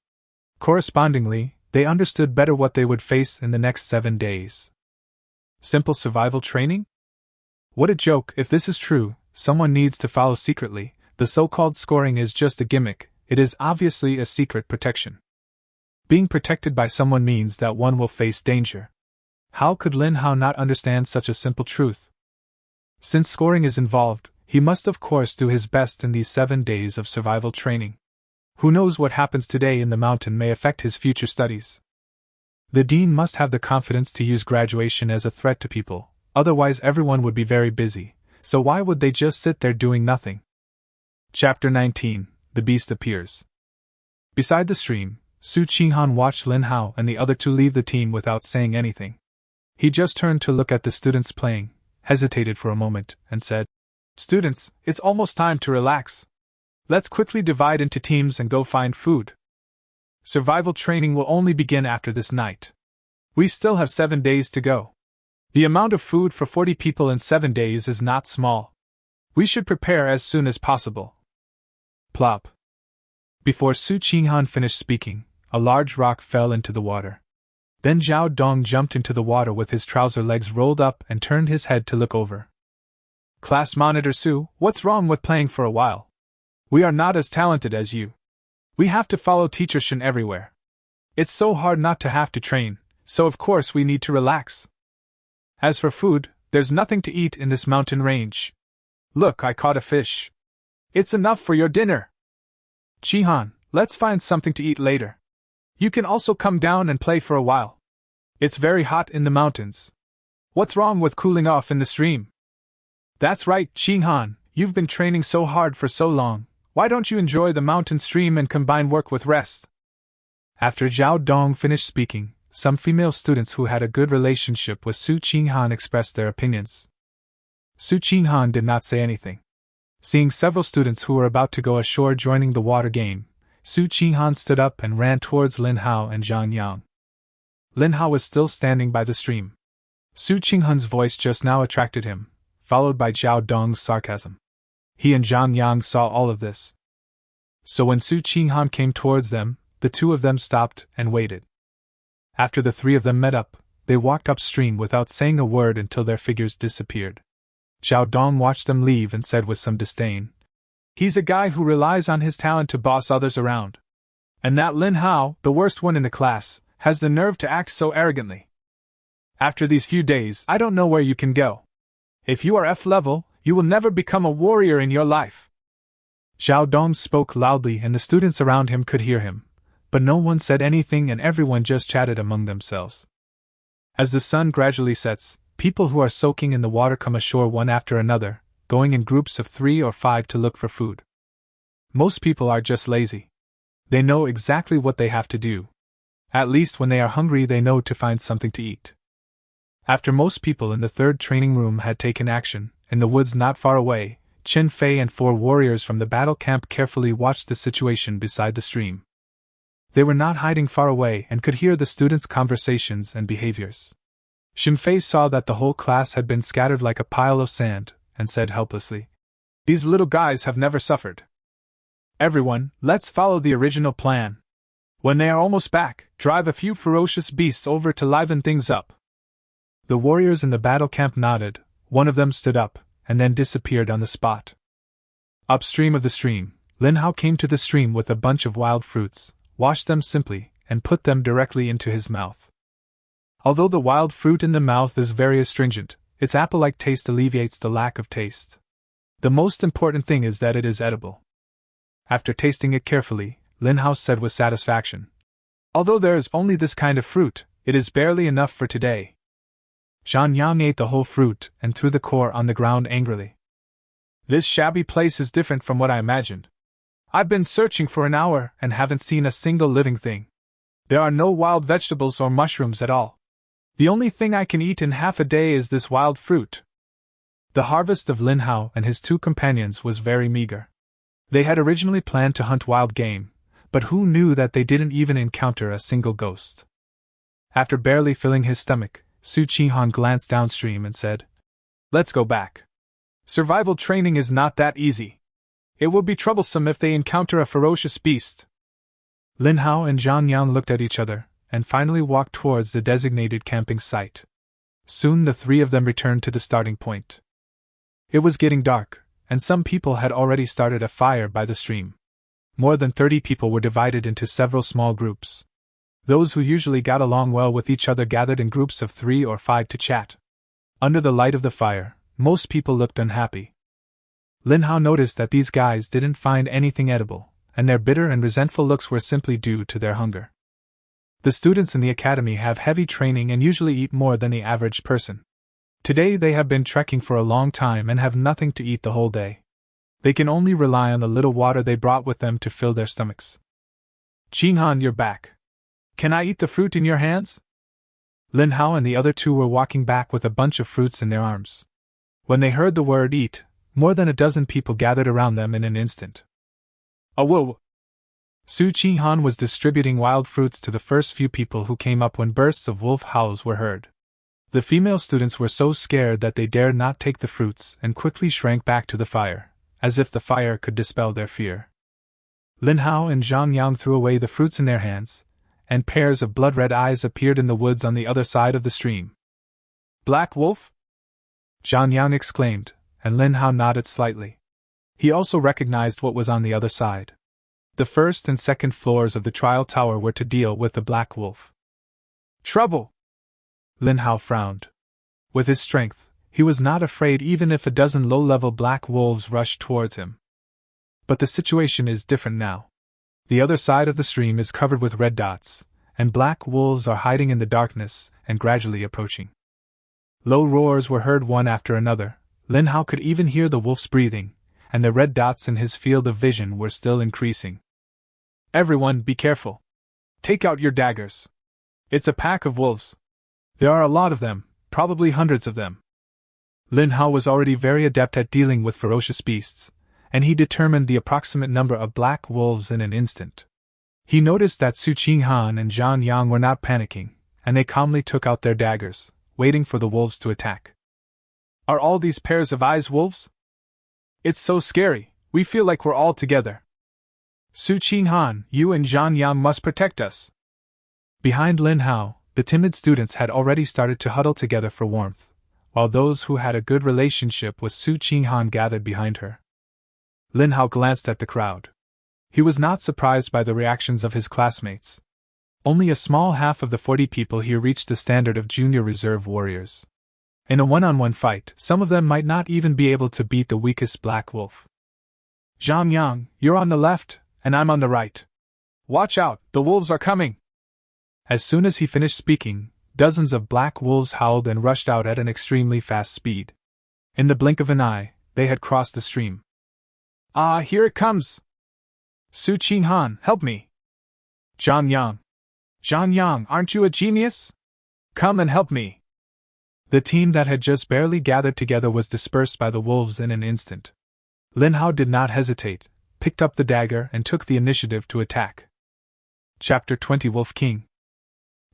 Correspondingly, they understood better what they would face in the next 7 days. Simple survival training? What a joke! If this is true, someone needs to follow secretly. The so-called scoring is just a gimmick. It is obviously a secret protection. Being protected by someone means that one will face danger. How could Lin Hao not understand such a simple truth? Since scoring is involved, he must of course do his best in these 7 days of survival training. Who knows what happens today in the mountain may affect his future studies. The dean must have the confidence to use graduation as a threat to people, otherwise everyone would be very busy, so why would they just sit there doing nothing? Chapter 19. The Beast Appears. Beside the stream, Su Qinghan watched Lin Hao and the other two leave the team without saying anything. He just turned to look at the students playing, hesitated for a moment, and said, "Students, it's almost time to relax. Let's quickly divide into teams and go find food. Survival training will only begin after this night. We still have 7 days to go. The amount of food for 40 people in 7 days is not small. We should prepare as soon as possible." Plop. Before Su Qinghan finished speaking, a large rock fell into the water. Then Zhao Dong jumped into the water with his trouser legs rolled up and turned his head to look over. "Class Monitor Su, what's wrong with playing for a while? We are not as talented as you. We have to follow Teacher Shen everywhere. It's so hard not to have to train, so of course we need to relax. As for food, there's nothing to eat in this mountain range. Look, I caught a fish. It's enough for your dinner. Qinghan, let's find something to eat later. You can also come down and play for a while. It's very hot in the mountains. What's wrong with cooling off in the stream?" "That's right, Qinghan, you've been training so hard for so long. Why don't you enjoy the mountain stream and combine work with rest?" After Zhao Dong finished speaking, some female students who had a good relationship with Su Qinghan expressed their opinions. Su Qinghan did not say anything. Seeing several students who were about to go ashore joining the water game, Su Qinghan stood up and ran towards Lin Hao and Zhang Yang. Lin Hao was still standing by the stream. Su Qinghan's voice just now attracted him, followed by Zhao Dong's sarcasm. He and Zhang Yang saw all of this. So when Su Qinghan came towards them, the two of them stopped and waited. After the three of them met up, they walked upstream without saying a word until their figures disappeared. Zhao Dong watched them leave and said with some disdain, "He's a guy who relies on his talent to boss others around. And that Lin Hao, the worst one in the class, has the nerve to act so arrogantly. After these few days, I don't know where you can go. If you are F level, you will never become a warrior in your life." Zhao Dong spoke loudly and the students around him could hear him, but no one said anything and everyone just chatted among themselves. As the sun gradually sets, people who are soaking in the water come ashore one after another, going in groups of 3 or 5 to look for food. Most people are just lazy. They know exactly what they have to do. At least when they are hungry they know to find something to eat. After most people in the third training room had taken action, in the woods not far away, Chen Fei and 4 warriors from the battle camp carefully watched the situation beside the stream. They were not hiding far away and could hear the students' conversations and behaviors. Chen Fei saw that the whole class had been scattered like a pile of sand, and said helplessly, "These little guys have never suffered. Everyone, let's follow the original plan. When they are almost back, drive a few ferocious beasts over to liven things up." The warriors in the battle camp nodded, one of them stood up, and then disappeared on the spot. Upstream of the stream, Lin Hao came to the stream with a bunch of wild fruits, washed them simply, and put them directly into his mouth. Although the wild fruit in the mouth is very astringent, its apple-like taste alleviates the lack of taste. The most important thing is that it is edible. After tasting it carefully, Lin Hao said with satisfaction, "Although there is only this kind of fruit, it is barely enough for today." Zhang Yang ate the whole fruit and threw the core on the ground angrily. "This shabby place is different from what I imagined. I've been searching for an hour and haven't seen a single living thing. There are no wild vegetables or mushrooms at all. The only thing I can eat in half a day is this wild fruit." The harvest of Lin Hao and his 2 companions was very meager. They had originally planned to hunt wild game, but who knew that they didn't even encounter a single ghost. After barely filling his stomach, Su Qinghan glanced downstream and said, "Let's go back. Survival training is not that easy. It will be troublesome if they encounter a ferocious beast." Lin Hao and Zhang Yang looked at each other, and finally walked towards the designated camping site. Soon the three of them returned to the starting point. It was getting dark, and some people had already started a fire by the stream. More than 30 people were divided into several small groups. Those who usually got along well with each other gathered in groups of 3 or 5 to chat. Under the light of the fire, most people looked unhappy. Lin Hao noticed that these guys didn't find anything edible, and their bitter and resentful looks were simply due to their hunger. The students in the academy have heavy training and usually eat more than the average person. Today they have been trekking for a long time and have nothing to eat the whole day. They can only rely on the little water they brought with them to fill their stomachs. "Qinghan, you're back. Can I eat the fruit in your hands?" Lin Hao and the other two were walking back with a bunch of fruits in their arms. When they heard the word eat, more than a dozen people gathered around them in an instant. "Whoa!" Su Qinghan was distributing wild fruits to the first few people who came up when bursts of wolf howls were heard. The female students were so scared that they dared not take the fruits and quickly shrank back to the fire, as if the fire could dispel their fear. Lin Hao and Zhang Yang threw away the fruits in their hands, and pairs of blood-red eyes appeared in the woods on the other side of the stream. "Black wolf?" Zhang Yang exclaimed, and Lin Hao nodded slightly. He also recognized what was on the other side. The first and second floors of the trial tower were to deal with the black wolf. "Trouble!" Lin Hao frowned. With his strength, he was not afraid even if a dozen low-level black wolves rushed towards him. But the situation is different now. The other side of the stream is covered with red dots, and black wolves are hiding in the darkness and gradually approaching. Low roars were heard one after another. Lin Hao could even hear the wolf's breathing, and the red dots in his field of vision were still increasing. "Everyone, be careful. Take out your daggers. It's a pack of wolves. There are a lot of them, probably hundreds of them." Lin Hao was already very adept at dealing with ferocious beasts, and he determined the approximate number of black wolves in an instant. He noticed that Su Qinghan and Zhang Yang were not panicking, and they calmly took out their daggers, waiting for the wolves to attack. "Are all these pairs of eyes wolves? It's so scary, we feel like we're all together. Su Qinghan, you and Zhang Yang must protect us." Behind Lin Hao, the timid students had already started to huddle together for warmth, while those who had a good relationship with Su Qinghan gathered behind her. Lin Hao glanced at the crowd. He was not surprised by the reactions of his classmates. Only a small half of the 40 people here reached the standard of junior reserve warriors. In a one-on-one fight, some of them might not even be able to beat the weakest black wolf. "Zhang Yang, you're on the left, and I'm on the right. Watch out, the wolves are coming!" As soon as he finished speaking, dozens of black wolves howled and rushed out at an extremely fast speed. In the blink of an eye, they had crossed the stream. "Ah, here it comes! Su Qinghan, help me! Zhang Yang, aren't you a genius? Come and help me!" The team that had just barely gathered together was dispersed by the wolves in an instant. Lin Hao did not hesitate, picked up the dagger and took the initiative to attack. Chapter 20 Wolf King.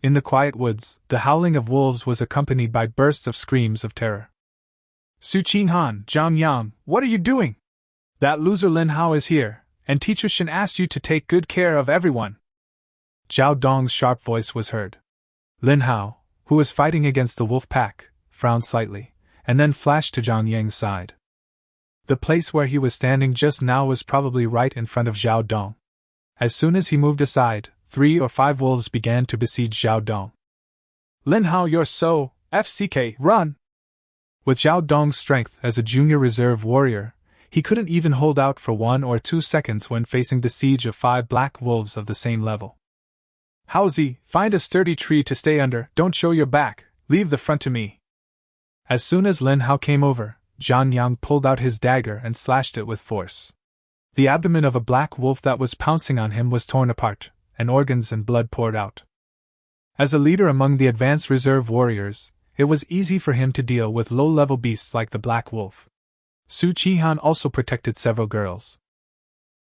In the quiet woods, the howling of wolves was accompanied by bursts of screams of terror. "Su Qinghan, Zhang Yang, what are you doing? That loser Lin Hao is here, and Teacher Shen asked you to take good care of everyone." Zhao Dong's sharp voice was heard. Lin Hao, who was fighting against the wolf pack, frowned slightly, and then flashed to Zhang Yang's side. The place where he was standing just now was probably right in front of Zhao Dong. As soon as he moved aside, 3 or 5 wolves began to besiege Zhao Dong. "Lin Hao, you're so FCK, run!" With Zhao Dong's strength as a junior reserve warrior, he couldn't even hold out for 1 or 2 seconds when facing the siege of 5 black wolves of the same level. "Haozi, find a sturdy tree to stay under, don't show your back, leave the front to me." As soon as Lin Hao came over, Zhang Yang pulled out his dagger and slashed it with force. The abdomen of a black wolf that was pouncing on him was torn apart, and organs and blood poured out. As a leader among the advanced reserve warriors, it was easy for him to deal with low-level beasts like the black wolf. Su Qinghan also protected several girls.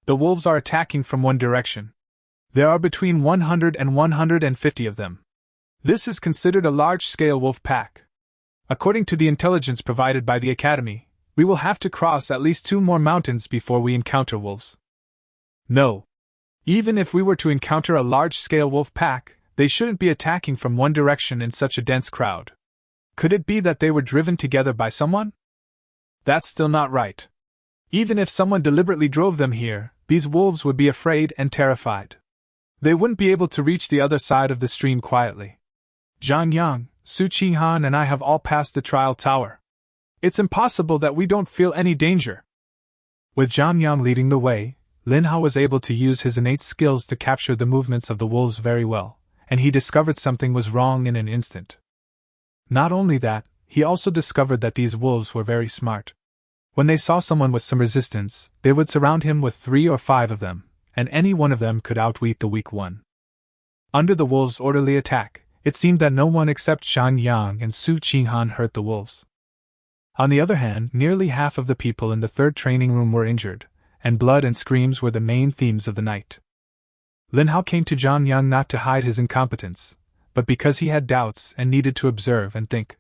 "The wolves are attacking from one direction. There are between 100 and 150 of them. This is considered a large-scale wolf pack. According to the intelligence provided by the Academy, we will have to cross at least 2 more mountains before we encounter wolves. No. Even if we were to encounter a large-scale wolf pack, they shouldn't be attacking from one direction in such a dense crowd. Could it be that they were driven together by someone? That's still not right. Even if someone deliberately drove them here, these wolves would be afraid and terrified. They wouldn't be able to reach the other side of the stream quietly. Zhang Yang, Su Qinghan and I have all passed the trial tower. It's impossible that we don't feel any danger. With Zhang Yang leading the way, Lin Hao was able to use his innate skills to capture the movements of the wolves very well, and he discovered something was wrong in an instant. Not only that, he also discovered that these wolves were very smart. When they saw someone with some resistance, they would surround him with 3 or 5 of them, and any one of them could outwit the weak one. Under the wolves' orderly attack, it seemed that no one except Zhang Yang and Su Qinghan hurt the wolves. On the other hand, nearly half of the people in the 3rd training room were injured, and blood and screams were the main themes of the night. Lin Hao came to Zhang Yang not to hide his incompetence, but because he had doubts and needed to observe and think.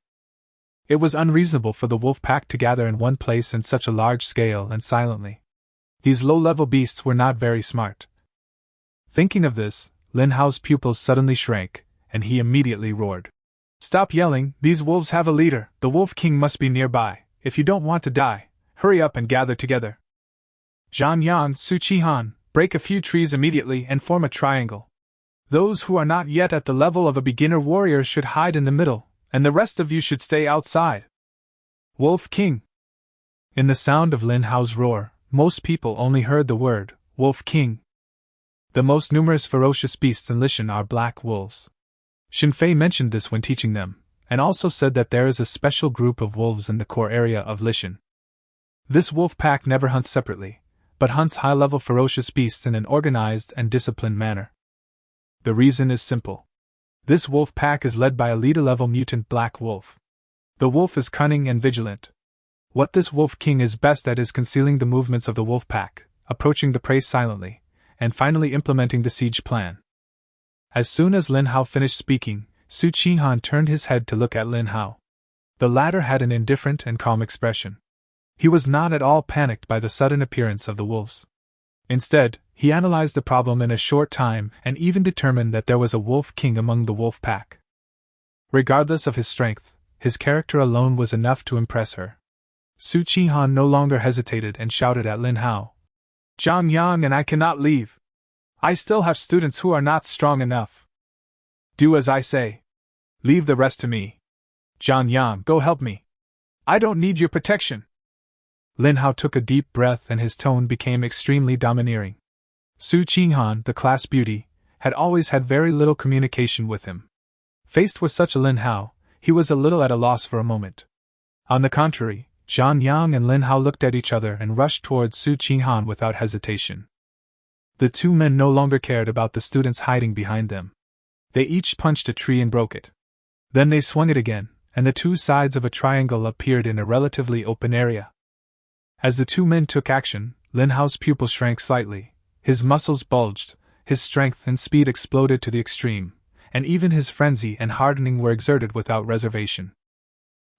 It was unreasonable for the wolf pack to gather in one place in such a large scale and silently. These low-level beasts were not very smart. Thinking of this, Lin Hao's pupils suddenly shrank, and he immediately roared. "Stop yelling, these wolves have a leader, the Wolf King must be nearby. If you don't want to die, hurry up and gather together. Zhang Yang, Su Qinghan, break a few trees immediately and form a triangle. Those who are not yet at the level of a beginner warrior should hide in the middle, and the rest of you should stay outside. Wolf King." In the sound of Lin Hao's roar, most people only heard the word, Wolf King. The most numerous ferocious beasts in Lishan are black wolves. Xinfei mentioned this when teaching them, and also said that there is a special group of wolves in the core area of Lishan. This wolf pack never hunts separately, but hunts high-level ferocious beasts in an organized and disciplined manner. The reason is simple. This wolf pack is led by a leader-level mutant black wolf. The wolf is cunning and vigilant. What this Wolf King is best at is concealing the movements of the wolf pack, approaching the prey silently, and finally implementing the siege plan. As soon as Lin Hao finished speaking, Su Qinghan turned his head to look at Lin Hao. The latter had an indifferent and calm expression. He was not at all panicked by the sudden appearance of the wolves. Instead, he analyzed the problem in a short time and even determined that there was a Wolf King among the wolf pack. Regardless of his strength, his character alone was enough to impress her. Su Qinghan no longer hesitated and shouted at Lin Hao. "Zhang Yang and I cannot leave. I still have students who are not strong enough. Do as I say. Leave the rest to me. Zhang Yang, go help me. I don't need your protection." Lin Hao took a deep breath and his tone became extremely domineering. Su Qinghan, the class beauty, had always had very little communication with him. Faced with such a Lin Hao, he was a little at a loss for a moment. On the contrary, Zhang Yang and Lin Hao looked at each other and rushed towards Su Qinghan without hesitation. The 2 men no longer cared about the students hiding behind them. They each punched a tree and broke it. Then they swung it again, and the 2 sides of a triangle appeared in a relatively open area. As the 2 men took action, Lin Hao's pupil shrank slightly, his muscles bulged, his strength and speed exploded to the extreme, and even his frenzy and hardening were exerted without reservation.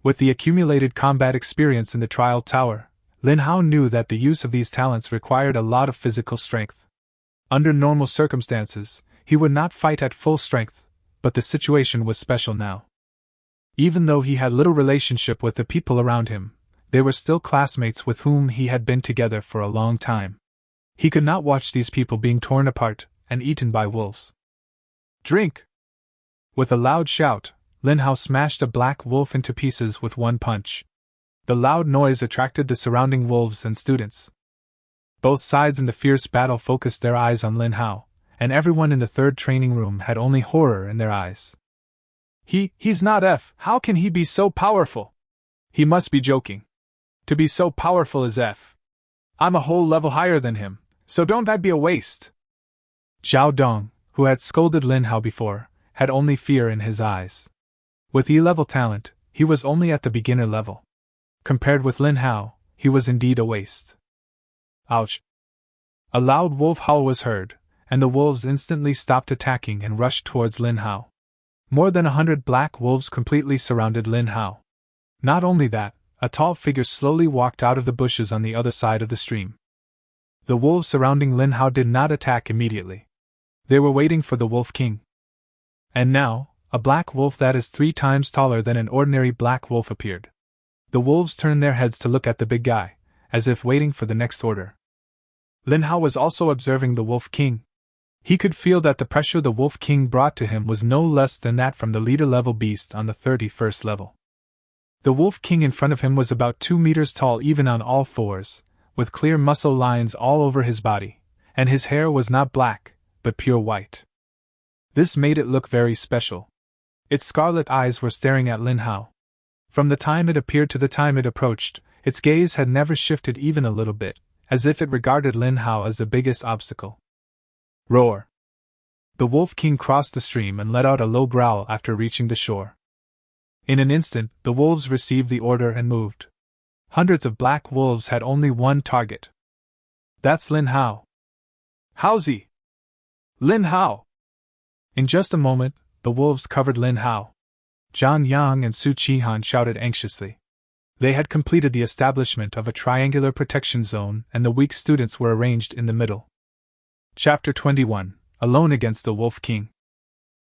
With the accumulated combat experience in the trial tower, Lin Hao knew that the use of these talents required a lot of physical strength. Under normal circumstances, he would not fight at full strength, but the situation was special now. Even though he had little relationship with the people around him, they were still classmates with whom he had been together for a long time. He could not watch these people being torn apart and eaten by wolves. "Drink!" With a loud shout, Lin Hao smashed a black wolf into pieces with one punch. The loud noise attracted the surrounding wolves and students. Both sides in the fierce battle focused their eyes on Lin Hao, and everyone in the 3rd training room had only horror in their eyes. He's not F. How can he be so powerful? He must be joking. To be so powerful as F. I'm a whole level higher than him, so don't that be a waste? Zhao Dong, who had scolded Lin Hao before, had only fear in his eyes. With E-level talent, he was only at the beginner level. Compared with Lin Hao, he was indeed a waste. Ouch! A loud wolf howl was heard, and the wolves instantly stopped attacking and rushed towards Lin Hao. More than 100 black wolves completely surrounded Lin Hao. Not only that, a tall figure slowly walked out of the bushes on the other side of the stream. The wolves surrounding Lin Hao did not attack immediately. They were waiting for the Wolf King. And now, a black wolf that is 3 times taller than an ordinary black wolf appeared. The wolves turned their heads to look at the big guy, as if waiting for the next order. Lin Hao was also observing the Wolf King. He could feel that the pressure the Wolf King brought to him was no less than that from the leader-level beast on the 31st level. The Wolf King in front of him was about 2 meters tall even on all fours, with clear muscle lines all over his body, and his hair was not black, but pure white. This made it look very special. Its scarlet eyes were staring at Lin Hao. From the time it appeared to the time it approached, its gaze had never shifted even a little bit, as if it regarded Lin Hao as the biggest obstacle. Roar! The Wolf King crossed the stream and let out a low growl after reaching the shore. In an instant, the wolves received the order and moved. Hundreds of black wolves had only one target. That's Lin Hao. How's he? Lin Hao! In just a moment, the wolves covered Lin Hao. Zhang Yang and Su Qihan shouted anxiously. They had completed the establishment of a triangular protection zone, and the weak students were arranged in the middle. Chapter 21 Alone Against the Wolf King.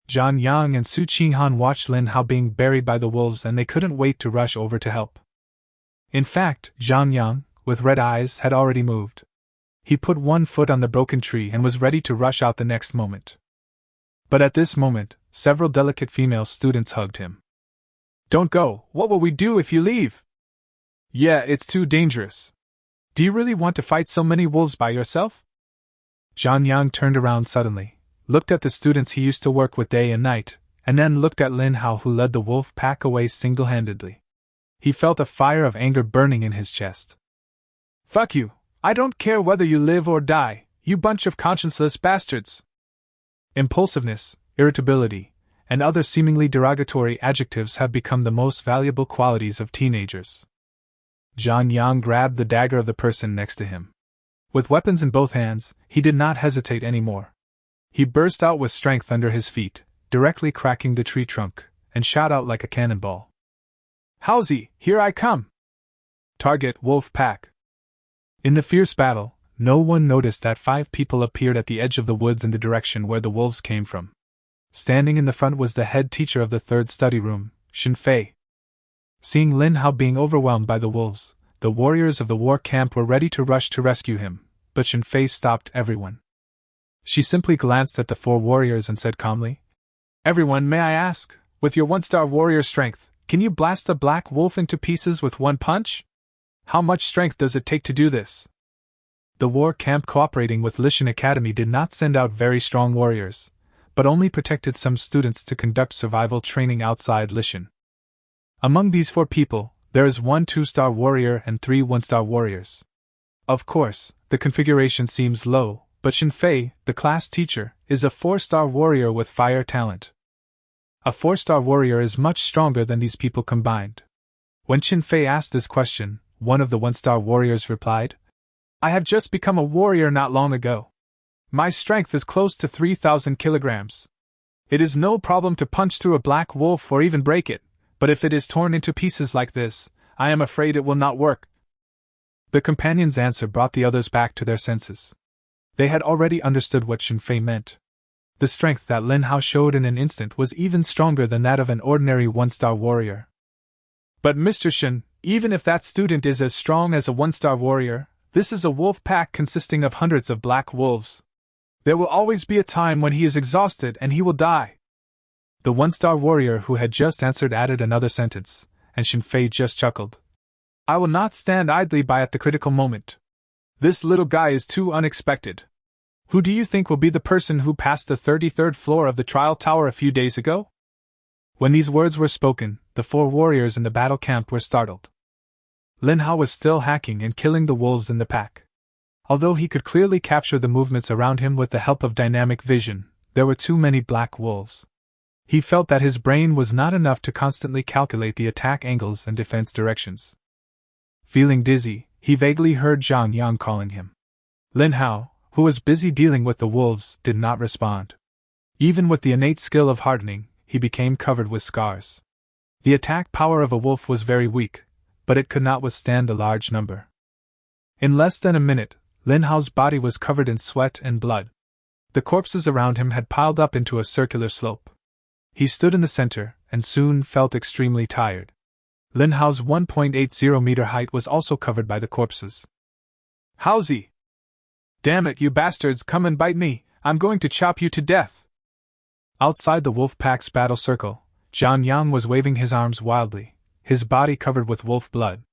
Zhang Yang and Su Qihan watched Lin Hao being buried by the wolves, and they couldn't wait to rush over to help. In fact, Zhang Yang, with red eyes, had already moved. He put one foot on the broken tree and was ready to rush out the next moment. But at this moment, several delicate female students hugged him. Don't go, what will we do if you leave? Yeah, it's too dangerous. Do you really want to fight so many wolves by yourself? Zhang Yang turned around suddenly, looked at the students he used to work with day and night, and then looked at Lin Hao, who led the wolf pack away single-handedly. He felt a fire of anger burning in his chest. Fuck you, I don't care whether you live or die, you bunch of conscienceless bastards. Impulsiveness, irritability, and other seemingly derogatory adjectives have become the most valuable qualities of teenagers. Zhang Yang grabbed the dagger of the person next to him. With weapons in both hands, he did not hesitate anymore. He burst out with strength under his feet, directly cracking the tree trunk, and shot out like a cannonball. Howsy, here I come! Target Wolf Pack. In the fierce battle, no one noticed that 5 people appeared at the edge of the woods in the direction where the wolves came from. Standing in the front was the head teacher of the 3rd study room, Xin Fei. Seeing Lin Hao being overwhelmed by the wolves, the warriors of the war camp were ready to rush to rescue him, but Xin Fei stopped everyone. She simply glanced at the 4 warriors and said calmly, Everyone, may I ask, with your 1-star warrior strength, can you blast a black wolf into pieces with 1 punch? How much strength does it take to do this? The war camp cooperating with Lishan Academy did not send out very strong warriors, but only protected some students to conduct survival training outside Lishan. Among these 4 people, there is 1 2-star warrior and 3 1-star warriors. Of course, the configuration seems low, but Xin Fei, the class teacher, is a 4-star warrior with fire talent. A 4-star warrior is much stronger than these people combined. When Xin Fei asked this question, one of the 1-star warriors replied, I have just become a warrior not long ago. My strength is close to 3,000 kilograms. It is no problem to punch through a black wolf or even break it, but if it is torn into pieces like this, I am afraid it will not work. The companion's answer brought the others back to their senses. They had already understood what Xin Fei meant. The strength that Lin Hao showed in an instant was even stronger than that of an ordinary 1-star warrior. But Mr. Xin, even if that student is as strong as a 1-star warrior, this is a wolf pack consisting of hundreds of black wolves. There will always be a time when he is exhausted and he will die. The 1-star warrior who had just answered added another sentence, and Xin Fei just chuckled. I will not stand idly by at the critical moment. This little guy is too unexpected. Who do you think will be the person who passed the 33rd floor of the trial tower a few days ago? When these words were spoken, the 4 warriors in the battle camp were startled. Lin Hao was still hacking and killing the wolves in the pack. Although he could clearly capture the movements around him with the help of dynamic vision, there were too many black wolves. He felt that his brain was not enough to constantly calculate the attack angles and defense directions. Feeling dizzy, he vaguely heard Zhang Yang calling him. Lin Hao, who was busy dealing with the wolves, did not respond. Even with the innate skill of hardening, he became covered with scars. The attack power of a wolf was very weak, but it could not withstand a large number. In less than a minute, Lin Hao's body was covered in sweat and blood. The corpses around him had piled up into a circular slope. He stood in the center, and soon felt extremely tired. Lin Hao's 1.80-meter height was also covered by the corpses. "Haozi! Damn it, you bastards, come and bite me, I'm going to chop you to death!" Outside the wolf pack's battle circle, Zhang Yang was waving his arms wildly, his body covered with wolf blood.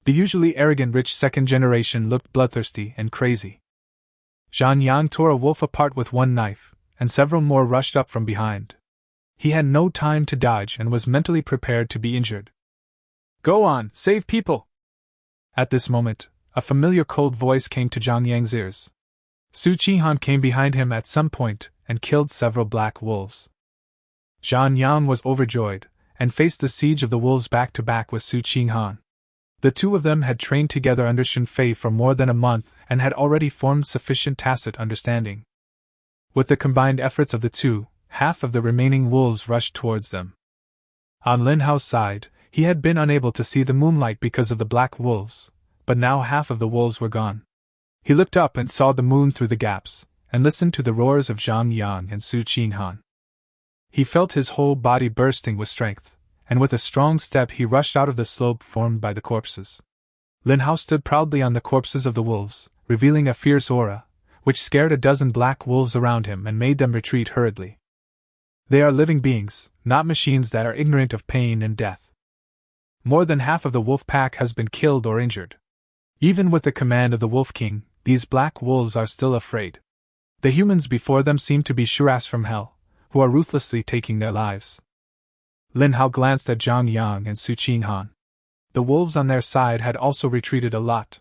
The usually arrogant rich second generation looked bloodthirsty and crazy. Zhang Yang tore a wolf apart with one knife, and several more rushed up from behind. He had no time to dodge and was mentally prepared to be injured. "Go on, save people!" At this moment, a familiar cold voice came to Zhang Yang's ears. Su Qihan came behind him at some point and killed several black wolves. Zhang Yang was overjoyed, and faced the siege of the wolves back to back with Su Qihan. The two of them had trained together under Shen Fei for more than a month and had already formed sufficient tacit understanding. With the combined efforts of the two, half of the remaining wolves rushed towards them. On Lin Hao's side, he had been unable to see the moonlight because of the black wolves, but now half of the wolves were gone. He looked up and saw the moon through the gaps, and listened to the roars of Zhang Yang and Su Qihan. He felt his whole body bursting with strength, and with a strong step he rushed out of the slope formed by the corpses. Lin Hao stood proudly on the corpses of the wolves, revealing a fierce aura, which scared a dozen black wolves around him and made them retreat hurriedly. They are living beings, not machines that are ignorant of pain and death. More than half of the wolf pack has been killed or injured. Even with the command of the Wolf King, these black wolves are still afraid. The humans before them seem to be shuras from hell, who are ruthlessly taking their lives. Lin Hao glanced at Zhang Yang and Su Qihan. The wolves on their side had also retreated a lot.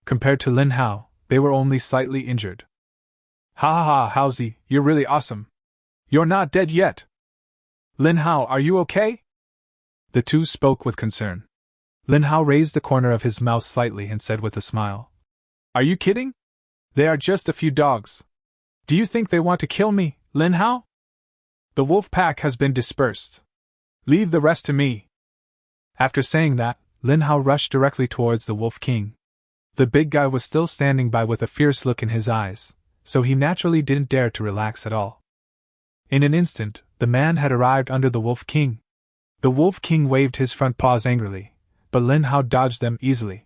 Compared to Lin Hao, they were only slightly injured. "Ha ha ha, Haozi, you're really awesome. You're not dead yet. Lin Hao, are you okay?" The two spoke with concern. Lin Hao raised the corner of his mouth slightly and said with a smile, "Are you kidding? They are just a few dogs. Do you think they want to kill me, Lin Hao? The wolf pack has been dispersed. Leave the rest to me." After saying that, Lin Hao rushed directly towards the Wolf King. The big guy was still standing by with a fierce look in his eyes, so he naturally didn't dare to relax at all. In an instant, the man had arrived under the Wolf King. The Wolf King waved his front paws angrily, but Lin Hao dodged them easily.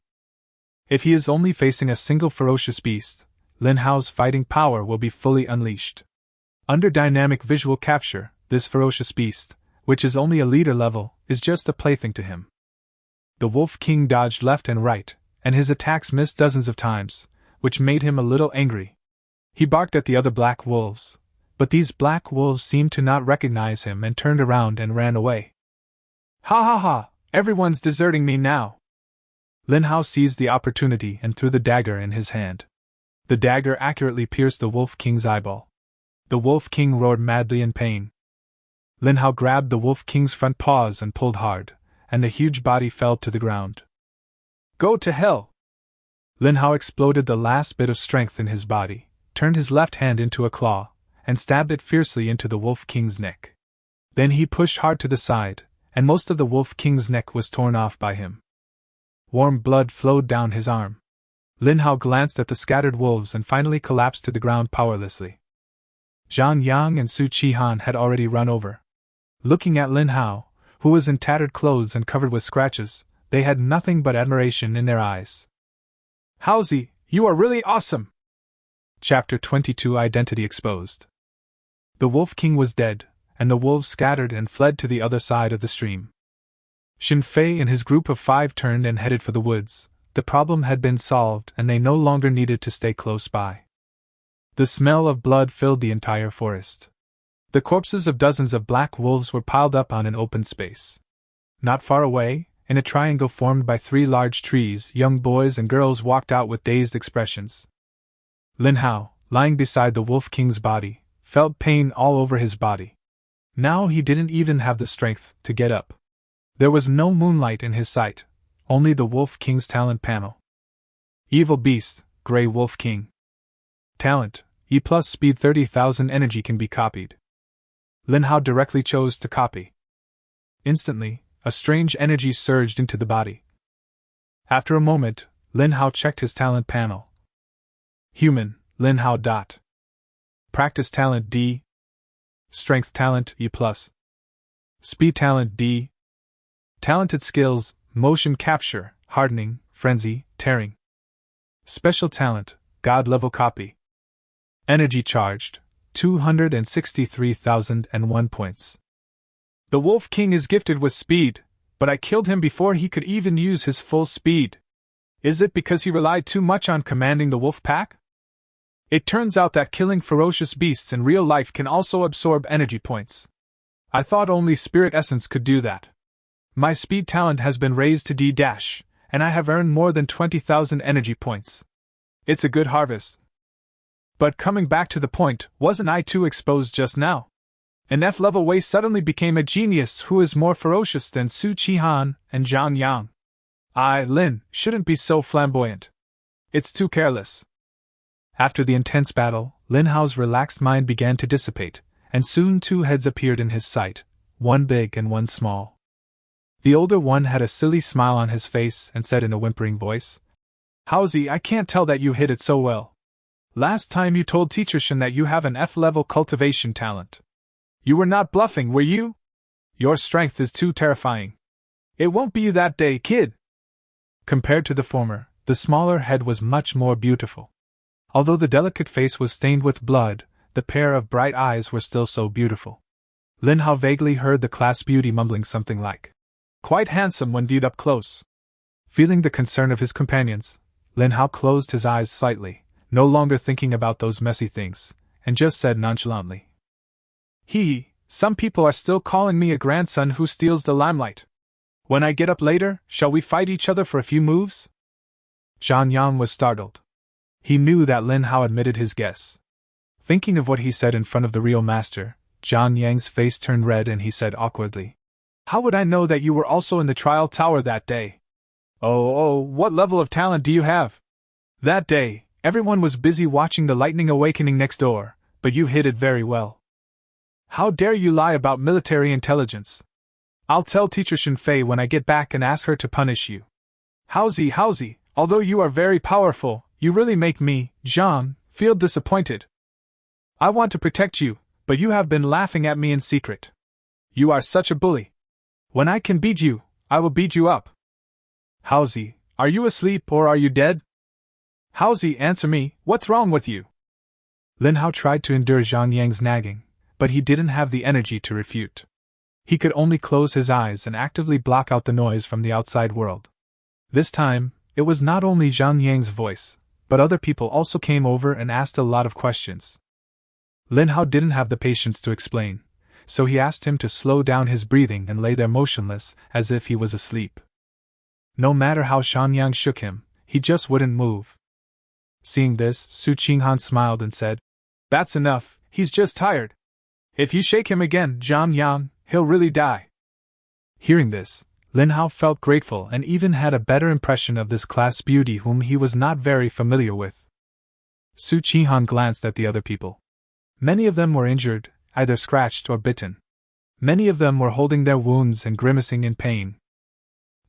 If he is only facing a single ferocious beast, Lin Hao's fighting power will be fully unleashed. Under dynamic visual capture, this ferocious beast, which is only a leader level, is just a plaything to him. The Wolf King dodged left and right, and his attacks missed dozens of times, which made him a little angry. He barked at the other black wolves, but these black wolves seemed to not recognize him and turned around and ran away. "Ha ha ha, everyone's deserting me now." Lin Hao seized the opportunity and threw the dagger in his hand. The dagger accurately pierced the Wolf King's eyeball. The Wolf King roared madly in pain. Lin Hao grabbed the Wolf King's front paws and pulled hard, and the huge body fell to the ground. "Go to hell!" Lin Hao exploded the last bit of strength in his body, turned his left hand into a claw, and stabbed it fiercely into the Wolf King's neck. Then he pushed hard to the side, and most of the Wolf King's neck was torn off by him. Warm blood flowed down his arm. Lin Hao glanced at the scattered wolves and finally collapsed to the ground powerlessly. Zhang Yang and Su Qihan had already run over. Looking at Lin Hao, who was in tattered clothes and covered with scratches, they had nothing but admiration in their eyes. "Haozi, you are really awesome!" Chapter 22 Identity Exposed. The Wolf King was dead, and the wolves scattered and fled to the other side of the stream. Shen Fei and his group of 5 turned and headed for the woods. The problem had been solved and they no longer needed to stay close by. The smell of blood filled the entire forest. The corpses of dozens of black wolves were piled up on an open space. Not far away, in a triangle formed by 3 large trees, young boys and girls walked out with dazed expressions. Lin Hao, lying beside the Wolf King's body, felt pain all over his body. Now he didn't even have the strength to get up. There was no moonlight in his sight, only the Wolf King's talent panel. Evil Beast, Grey Wolf King. Talent, E plus speed 30,000 energy can be copied. Lin Hao directly chose to copy. Instantly, a strange energy surged into the body. After a moment, Lin Hao checked his talent panel. Human, Lin Hao. Practice talent D. Strength talent E+. Speed talent D. Talented skills, motion capture, hardening, frenzy, tearing. Special talent, God level copy. Energy charged, 263,001 points. The Wolf King is gifted with speed, but I killed him before he could even use his full speed. Is it because he relied too much on commanding the wolf pack? It turns out that killing ferocious beasts in real life can also absorb energy points. I thought only spirit essence could do that. My speed talent has been raised to D-, and I have earned more than 20,000 energy points. It's a good harvest. But coming back to the point, wasn't I too exposed just now? An F-level Wei suddenly became a genius who is more ferocious than Su Qihan and Zhang Yang. Lin, shouldn't be so flamboyant. It's too careless. After the intense battle, Lin Hao's relaxed mind began to dissipate, and soon two heads appeared in his sight, one big and one small. The older one had a silly smile on his face and said in a whimpering voice, "Haozi, I can't tell that you hit it so well. Last time you told Teacher Shen that you have an F-level cultivation talent. You were not bluffing, were you? Your strength is too terrifying. It won't be you that day, kid." Compared to the former, the smaller head was much more beautiful. Although the delicate face was stained with blood, the pair of bright eyes were still so beautiful. Lin Hao vaguely heard the class beauty mumbling something like, "Quite handsome when viewed up close." Feeling the concern of his companions, Lin Hao closed his eyes slightly, no longer thinking about those messy things, and just said nonchalantly, Some people are still calling me a grandson who steals the limelight. When I get up later, shall we fight each other for a few moves?" Zhang Yang was startled. He knew that Lin Hao admitted his guess. Thinking of what he said in front of the real master, Zhang Yang's face turned red and he said awkwardly, "How would I know that you were also in the trial tower that day? Oh, what level of talent do you have? That day, everyone was busy watching the lightning awakening next door, but you hid it very well. How dare you lie about military intelligence? I'll tell Teacher Shenfei when I get back and ask her to punish you. Haozi, although you are very powerful, you really make me, Zhang, feel disappointed. I want to protect you, but you have been laughing at me in secret. You are such a bully. When I can beat you, I will beat you up. Haozi, are you asleep or are you dead? Haozi, answer me, what's wrong with you?" Lin Hao tried to endure Zhang Yang's nagging, but he didn't have the energy to refute. He could only close his eyes and actively block out the noise from the outside world. This time, it was not only Zhang Yang's voice, but other people also came over and asked a lot of questions. Lin Hao didn't have the patience to explain, so he asked him to slow down his breathing and lay there motionless, as if he was asleep. No matter how Zhang Yang shook him, he just wouldn't move. Seeing this, Su Qinghan smiled and said, "That's enough, he's just tired. If you shake him again, Zhang Yang, he'll really die." Hearing this, Lin Hao felt grateful and even had a better impression of this class beauty whom he was not very familiar with. Su Qinghan glanced at the other people. Many of them were injured, either scratched or bitten. Many of them were holding their wounds and grimacing in pain.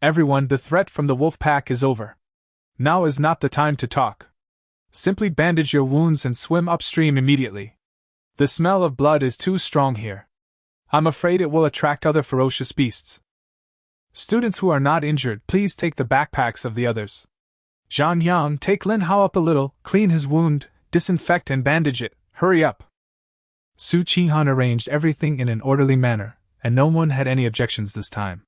"Everyone, the threat from the wolf pack is over. Now is not the time to talk. Simply bandage your wounds and swim upstream immediately. The smell of blood is too strong here. I'm afraid it will attract other ferocious beasts. Students who are not injured, please take the backpacks of the others. Zhang Yang, take Lin Hao up a little, clean his wound, disinfect and bandage it, hurry up." Su Qinghan arranged everything in an orderly manner, and no one had any objections this time.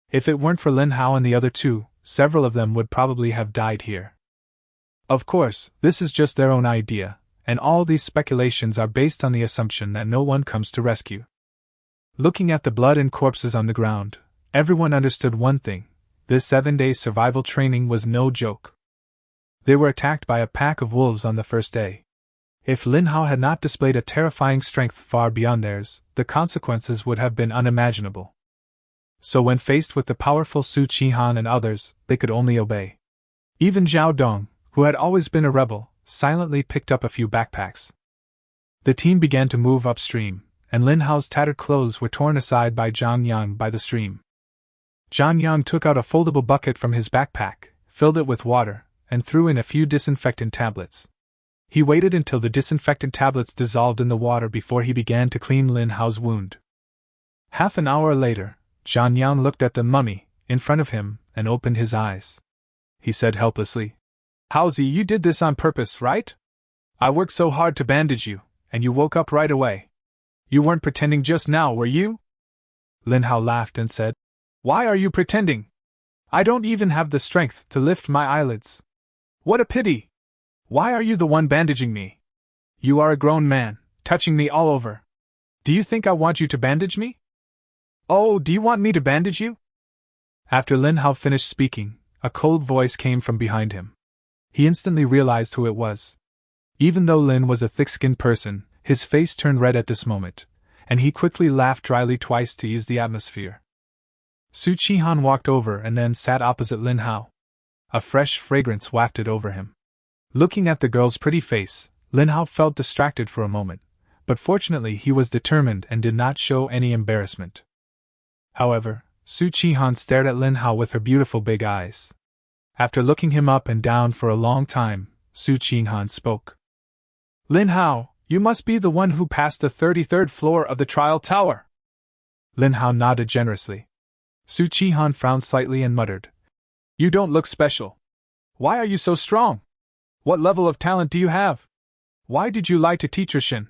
If it weren't for Lin Hao and the other two, several of them would probably have died here. Of course, this is just their own idea, and all these speculations are based on the assumption that no one comes to rescue. Looking at the blood and corpses on the ground, everyone understood one thing: this 7-day survival training was no joke. They were attacked by a pack of wolves on the first day. If Lin Hao had not displayed a terrifying strength far beyond theirs, the consequences would have been unimaginable. So when faced with the powerful Su Qinghan and others, they could only obey. Even Zhao Dong, who had always been a rebel, silently picked up a few backpacks. The team began to move upstream, and Lin Hao's tattered clothes were torn aside by Zhang Yang by the stream. Zhang Yang took out a foldable bucket from his backpack, filled it with water, and threw in a few disinfectant tablets. He waited until the disinfectant tablets dissolved in the water before he began to clean Lin Hao's wound. Half an hour later, Zhang Yang looked at the mummy in front of him and opened his eyes. He said helplessly, "Haozi, you did this on purpose, right? I worked so hard to bandage you, and you woke up right away. You weren't pretending just now, were you?" Lin Hao laughed and said, "Why are you pretending? I don't even have the strength to lift my eyelids. What a pity! Why are you the one bandaging me? You are a grown man, touching me all over. Do you think I want you to bandage me? Oh, do you want me to bandage you?" After Lin Hao finished speaking, a cold voice came from behind him. He instantly realized who it was. Even though Lin was a thick-skinned person, his face turned red at this moment, and he quickly laughed dryly twice to ease the atmosphere. Su Qihan walked over and then sat opposite Lin Hao. A fresh fragrance wafted over him. Looking at the girl's pretty face, Lin Hao felt distracted for a moment, but fortunately he was determined and did not show any embarrassment. However, Su Qihan stared at Lin Hao with her beautiful big eyes. After looking him up and down for a long time, Su Qihan spoke. "Lin Hao, you must be the one who passed the 33rd floor of the trial tower." Lin Hao nodded generously. Su Qihan frowned slightly and muttered, "You don't look special. Why are you so strong? What level of talent do you have? Why did you lie to Teacher Shin?"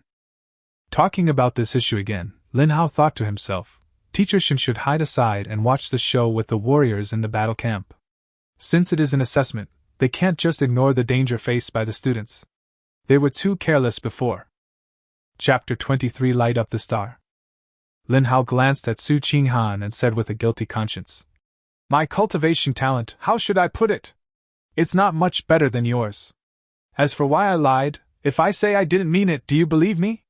Talking about this issue again, Lin Hao thought to himself, Teacher Shin should hide aside and watch the show with the warriors in the battle camp. Since it is an assessment, they can't just ignore the danger faced by the students. They were too careless before. Chapter 23 Light Up the Star. Lin Hao glanced at Su Qihan and said with a guilty conscience, "My cultivation talent, how should I put it? It's not much better than yours. As for why I lied, if I say I didn't mean it, do you believe me?"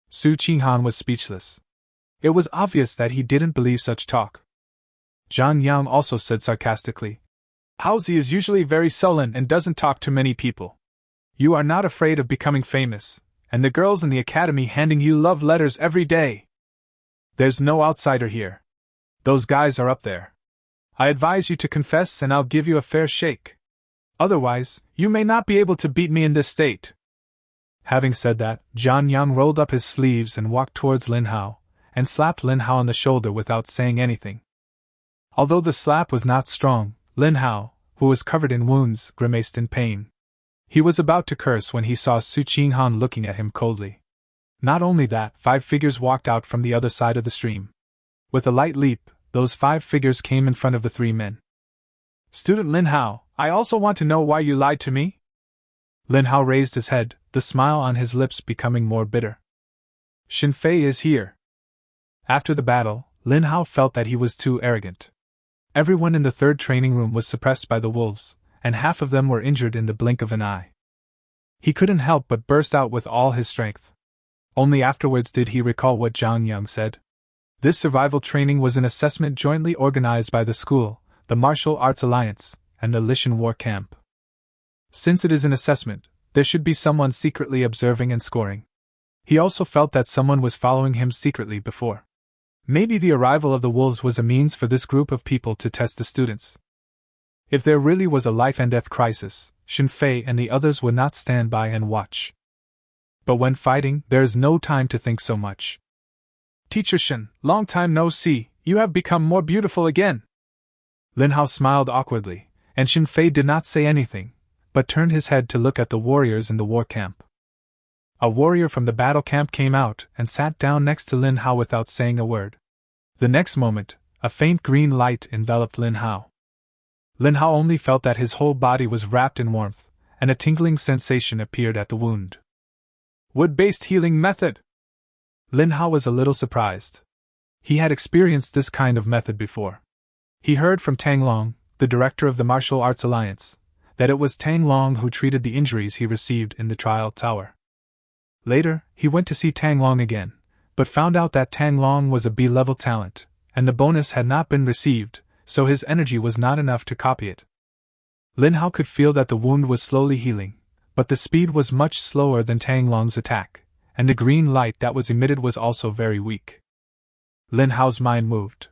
Su Qihan was speechless. It was obvious that he didn't believe such talk. Zhang Yang also said sarcastically, "Haozi is usually very sullen and doesn't talk to many people. You are not afraid of becoming famous, and the girls in the academy handing you love letters every day. There's no outsider here. Those guys are up there. I advise you to confess and I'll give you a fair shake. Otherwise, you may not be able to beat me in this state." Having said that, Zhang Yang rolled up his sleeves and walked towards Lin Hao, and slapped Lin Hao on the shoulder without saying anything. Although the slap was not strong, Lin Hao, who was covered in wounds, grimaced in pain. He was about to curse when he saw Su Qihan looking at him coldly. Not only that, 5 figures walked out from the other side of the stream. With a light leap, those 5 figures came in front of the 3 men. "Student Lin Hao, I also want to know why you lied to me?" Lin Hao raised his head, the smile on his lips becoming more bitter. "Xin Fei is here." After the battle, Lin Hao felt that he was too arrogant. Everyone in the 3rd training room was suppressed by the wolves, and half of them were injured in the blink of an eye. He couldn't help but burst out with all his strength. Only afterwards did he recall what Zhang Yang said. This survival training was an assessment jointly organized by the school, the Martial Arts Alliance, and the Lishan War Camp. Since it is an assessment, there should be someone secretly observing and scoring. He also felt that someone was following him secretly before. Maybe the arrival of the wolves was a means for this group of people to test the students. If there really was a life-and-death crisis, Xin Fei and the others would not stand by and watch. But when fighting, there is no time to think so much. "Teacher Shin, long time no see, you have become more beautiful again." Lin Hao smiled awkwardly, and Xin Fei did not say anything, but turned his head to look at the warriors in the war camp. A warrior from the battle camp came out and sat down next to Lin Hao without saying a word. The next moment, a faint green light enveloped Lin Hao. Lin Hao only felt that his whole body was wrapped in warmth, and a tingling sensation appeared at the wound. "Wood-based healing method!" Lin Hao was a little surprised. He had experienced this kind of method before. He heard from Tang Long, the director of the Martial Arts Alliance, that it was Tang Long who treated the injuries he received in the trial tower. Later, he went to see Tang Long again, but found out that Tang Long was a B-level talent, and the bonus had not been received, so his energy was not enough to copy it. Lin Hao could feel that the wound was slowly healing, but the speed was much slower than Tang Long's attack, and the green light that was emitted was also very weak. Lin Hao's mind moved.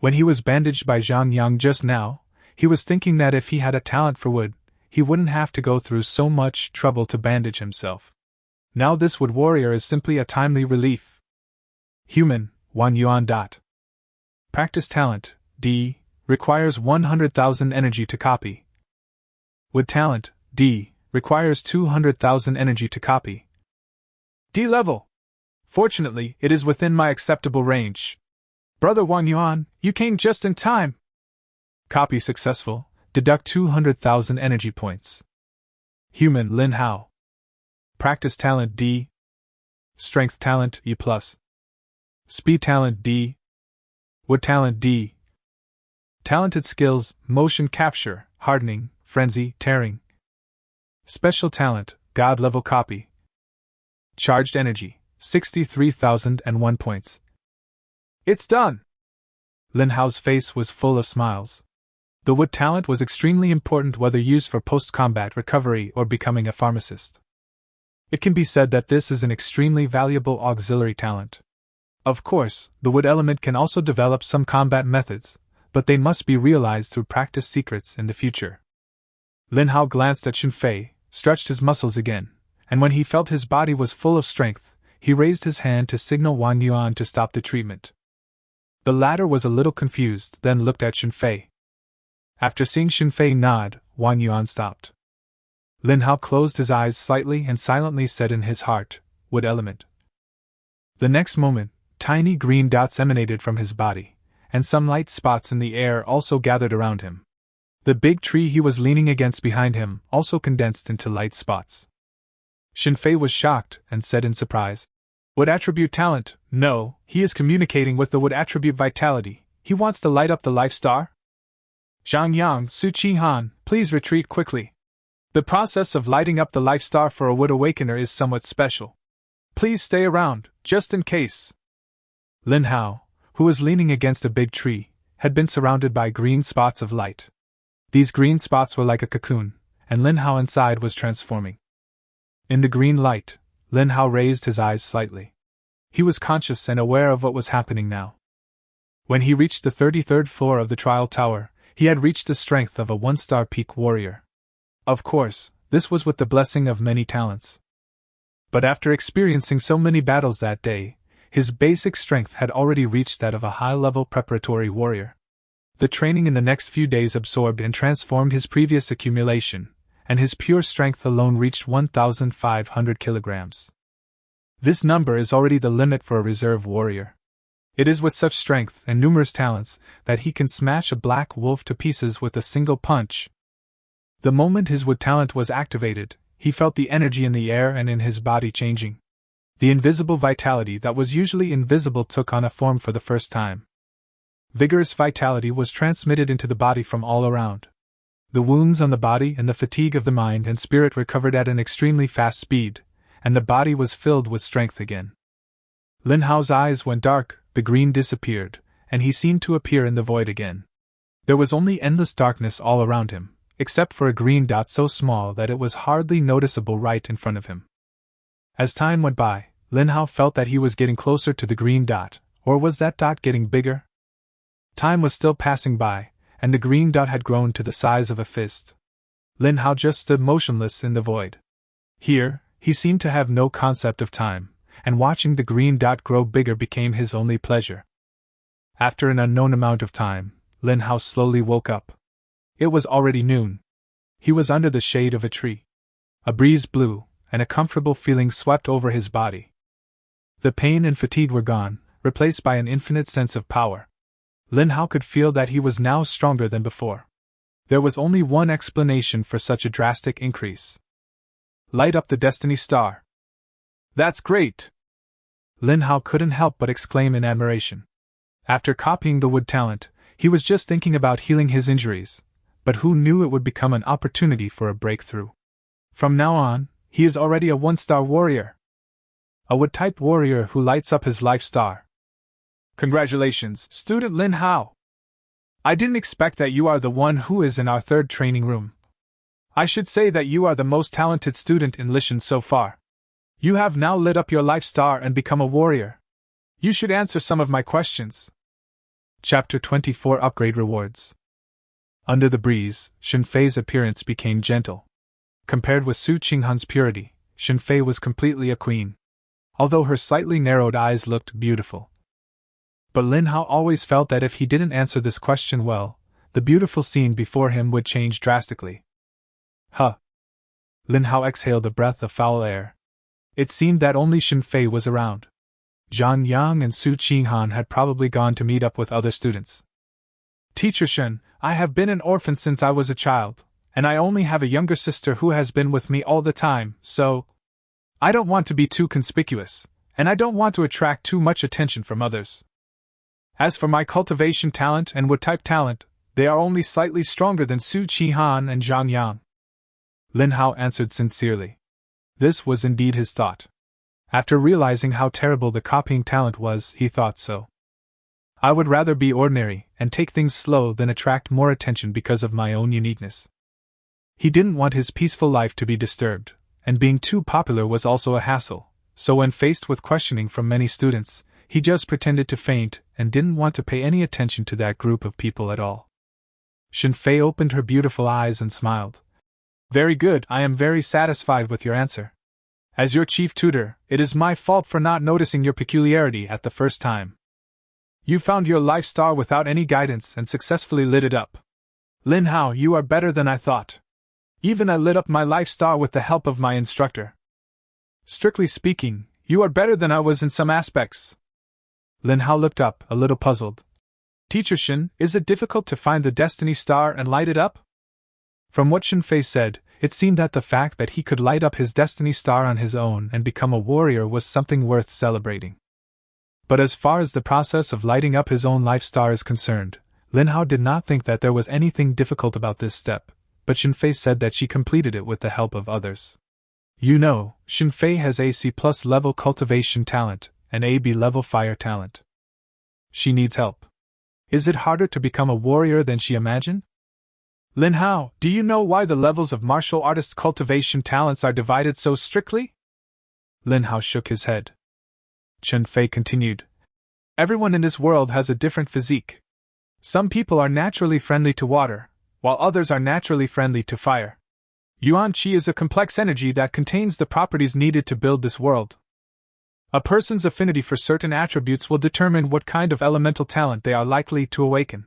When he was bandaged by Zhang Yang just now, he was thinking that if he had a talent for wood, he wouldn't have to go through so much trouble to bandage himself. Now this wood warrior is simply a timely relief. Human, 1 yuan. Practice talent, D, requires 100,000 energy to copy. Wood talent, D, requires 200,000 energy to copy. D level. Fortunately, it is within my acceptable range. Brother Wang Yuan, you came just in time. Copy successful, deduct 200,000 energy points. Human Lin Hao. Practice talent D. Strength talent E+. Speed talent D. Wood talent D. Talented skills, motion capture, hardening, frenzy, tearing. Special talent, God level copy. Charged energy, 63,001 points. It's done! Lin Hao's face was full of smiles. The wood talent was extremely important whether used for post-combat recovery or becoming a pharmacist. It can be said that this is an extremely valuable auxiliary talent. Of course, the wood element can also develop some combat methods, but they must be realized through practice secrets in the future. Lin Hao glanced at Xun Fei, stretched his muscles again, and when he felt his body was full of strength, he raised his hand to signal Wang Yuan to stop the treatment. The latter was a little confused, then looked at Xun Fei. After seeing Xun Fei nod, Wang Yuan stopped. Lin Hao closed his eyes slightly and silently said in his heart, Wood element. The next moment, tiny green dots emanated from his body, and some light spots in the air also gathered around him. The big tree he was leaning against behind him also condensed into light spots. Xun Fei was shocked and said in surprise, Wood attribute talent? No, he is communicating with the wood attribute vitality. He wants to light up the life star? Zhang Yang, Su Qihan, please retreat quickly. The process of lighting up the life star for a wood awakener is somewhat special. Please stay around, just in case. Lin Hao, who was leaning against a big tree, had been surrounded by green spots of light. These green spots were like a cocoon, and Lin Hao inside was transforming. In the green light, Lin Hao raised his eyes slightly. He was conscious and aware of what was happening now. When he reached the 33rd floor of the trial tower, he had reached the strength of a one-star peak warrior. Of course, this was with the blessing of many talents. But after experiencing so many battles that day, his basic strength had already reached that of a high-level preparatory warrior. The training in the next few days absorbed and transformed his previous accumulation, and his pure strength alone reached 1,500 kilograms. This number is already the limit for a reserve warrior. It is with such strength and numerous talents that he can smash a black wolf to pieces with a single punch. The moment his wood talent was activated, he felt the energy in the air and in his body changing. The invisible vitality that was usually invisible took on a form for the first time. Vigorous vitality was transmitted into the body from all around. The wounds on the body and the fatigue of the mind and spirit recovered at an extremely fast speed, and the body was filled with strength again. Lin Hao's eyes went dark, the green disappeared, and he seemed to appear in the void again. There was only endless darkness all around him, except for a green dot so small that it was hardly noticeable right in front of him. As time went by, Lin Hao felt that he was getting closer to the green dot, or was that dot getting bigger? Time was still passing by, and the green dot had grown to the size of a fist. Lin Hao just stood motionless in the void. Here, he seemed to have no concept of time, and watching the green dot grow bigger became his only pleasure. After an unknown amount of time, Lin Hao slowly woke up. It was already noon. He was under the shade of a tree. A breeze blew, and a comfortable feeling swept over his body. The pain and fatigue were gone, replaced by an infinite sense of power. Lin Hao could feel that he was now stronger than before. There was only one explanation for such a drastic increase. Light up the Destiny Star. That's great! Lin Hao couldn't help but exclaim in admiration. After copying the wood talent, he was just thinking about healing his injuries, but who knew it would become an opportunity for a breakthrough. From now on, he is already a one-star warrior. A wood-type warrior who lights up his life star. Congratulations, student Lin Hao! I didn't expect that you are the one who is in our third training room. I should say that you are the most talented student in Lishan so far. You have now lit up your life star and become a warrior. You should answer some of my questions. Chapter 24 Upgrade Rewards. Under the breeze, Shenfei's appearance became gentle. Compared with Su Qinghan's purity, Shenfei was completely a queen, although her slightly narrowed eyes looked beautiful. But Lin Hao always felt that if he didn't answer this question well, the beautiful scene before him would change drastically. Huh! Lin Hao exhaled a breath of foul air. It seemed that only Shenfei was around. Zhang Yang and Su Qinghan had probably gone to meet up with other students. Teacher Shen, I have been an orphan since I was a child, and I only have a younger sister who has been with me all the time, so I don't want to be too conspicuous, and I don't want to attract too much attention from others. As for my cultivation talent and wood-type talent, they are only slightly stronger than Su Qinghan and Zhang Yang. Lin Hao answered sincerely. This was indeed his thought. After realizing how terrible the copying talent was, he thought so. I would rather be ordinary and take things slow than attract more attention because of my own uniqueness. He didn't want his peaceful life to be disturbed, and being too popular was also a hassle, so when faced with questioning from many students, he just pretended to faint and didn't want to pay any attention to that group of people at all. Shenfei opened her beautiful eyes and smiled. Very good, I am very satisfied with your answer. As your chief tutor, it is my fault for not noticing your peculiarity at the first time. You found your life star without any guidance and successfully lit it up. Lin Hao, you are better than I thought. Even I lit up my life star with the help of my instructor. Strictly speaking, you are better than I was in some aspects. Lin Hao looked up, a little puzzled. Teacher Shen, is it difficult to find the destiny star and light it up? From what Shenfei said, it seemed that the fact that he could light up his destiny star on his own and become a warrior was something worth celebrating. But as far as the process of lighting up his own life star is concerned, Lin Hao did not think that there was anything difficult about this step, but Shenfei said that she completed it with the help of others. You know, Shenfei has a C+ level cultivation talent and a B level fire talent. She needs help. Is it harder to become a warrior than she imagined? Lin Hao, do you know why the levels of martial artists' cultivation talents are divided so strictly? Lin Hao shook his head. Shenfei continued. Everyone in this world has a different physique. Some people are naturally friendly to water, while others are naturally friendly to fire. Yuan Qi is a complex energy that contains the properties needed to build this world. A person's affinity for certain attributes will determine what kind of elemental talent they are likely to awaken.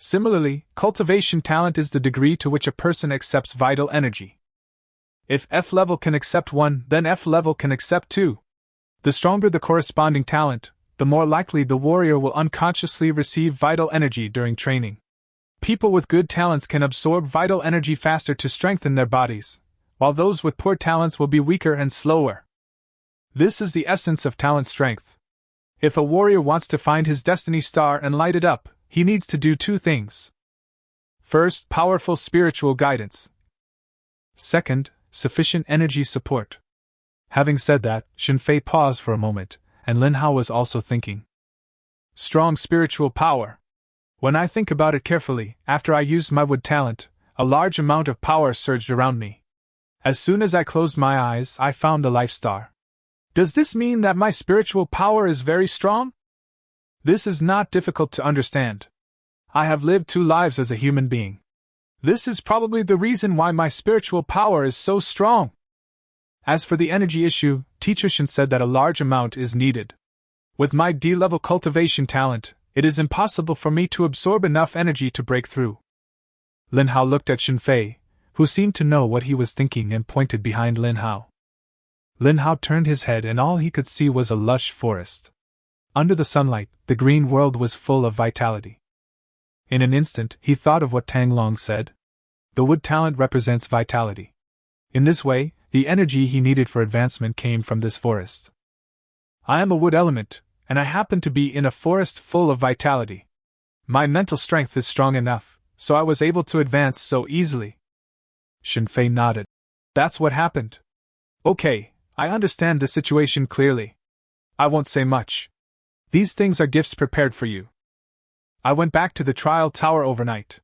Similarly, cultivation talent is the degree to which a person accepts vital energy. If F level can accept 1, then F level can accept 2. The stronger the corresponding talent, the more likely the warrior will unconsciously receive vital energy during training. People with good talents can absorb vital energy faster to strengthen their bodies, while those with poor talents will be weaker and slower. This is the essence of talent strength. If a warrior wants to find his destiny star and light it up, he needs to do 2 things. First, powerful spiritual guidance. Second, sufficient energy support. Having said that, Shenfei paused for a moment, and Lin Hao was also thinking. Strong spiritual power. When I think about it carefully, after I used my wood talent, a large amount of power surged around me. As soon as I closed my eyes, I found the life star. Does this mean that my spiritual power is very strong? This is not difficult to understand. I have lived 2 lives as a human being. This is probably the reason why my spiritual power is so strong. As for the energy issue, Teacher Shen said that a large amount is needed. With my D-level cultivation talent, it is impossible for me to absorb enough energy to break through. Lin Hao looked at Shenfei, who seemed to know what he was thinking and pointed behind Lin Hao. Lin Hao turned his head and all he could see was a lush forest. Under the sunlight, the green world was full of vitality. In an instant, he thought of what Tang Long said. The wood talent represents vitality. In this way, the energy he needed for advancement came from this forest. I am a wood element, and I happen to be in a forest full of vitality. My mental strength is strong enough, so I was able to advance so easily. Shenfei nodded. That's what happened. Okay, I understand the situation clearly. I won't say much. These things are gifts prepared for you. I went back to the trial tower overnight.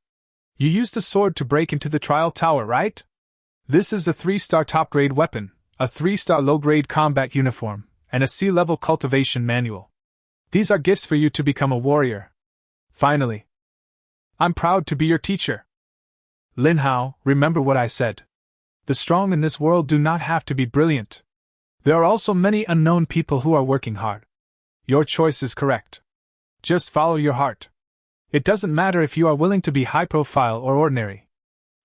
You used the sword to break into the trial tower, right? This is a 3-star top-grade weapon, a 3-star low-grade combat uniform, and a sea-level cultivation manual. These are gifts for you to become a warrior. Finally. I'm proud to be your teacher. Lin Hao, remember what I said. The strong in this world do not have to be brilliant. There are also many unknown people who are working hard. Your choice is correct. Just follow your heart. It doesn't matter if you are willing to be high profile or ordinary.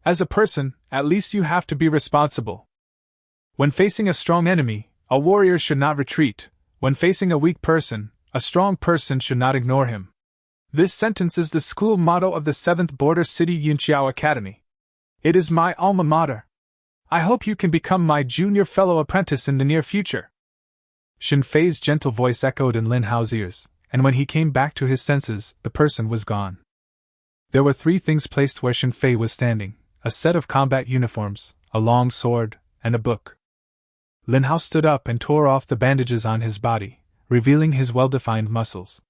As a person, at least you have to be responsible. When facing a strong enemy, a warrior should not retreat. When facing a weak person, a strong person should not ignore him. This sentence is the school motto of the 7th Border City Yunqiao Academy. It is my alma mater. I hope you can become my junior fellow apprentice in the near future. Shen Fei's gentle voice echoed in Lin Hao's ears, and when he came back to his senses, the person was gone. There were 3 things placed where Shen Fei was standing: a set of combat uniforms, a long sword, and a book. Lin Hao stood up and tore off the bandages on his body, revealing his well-defined muscles.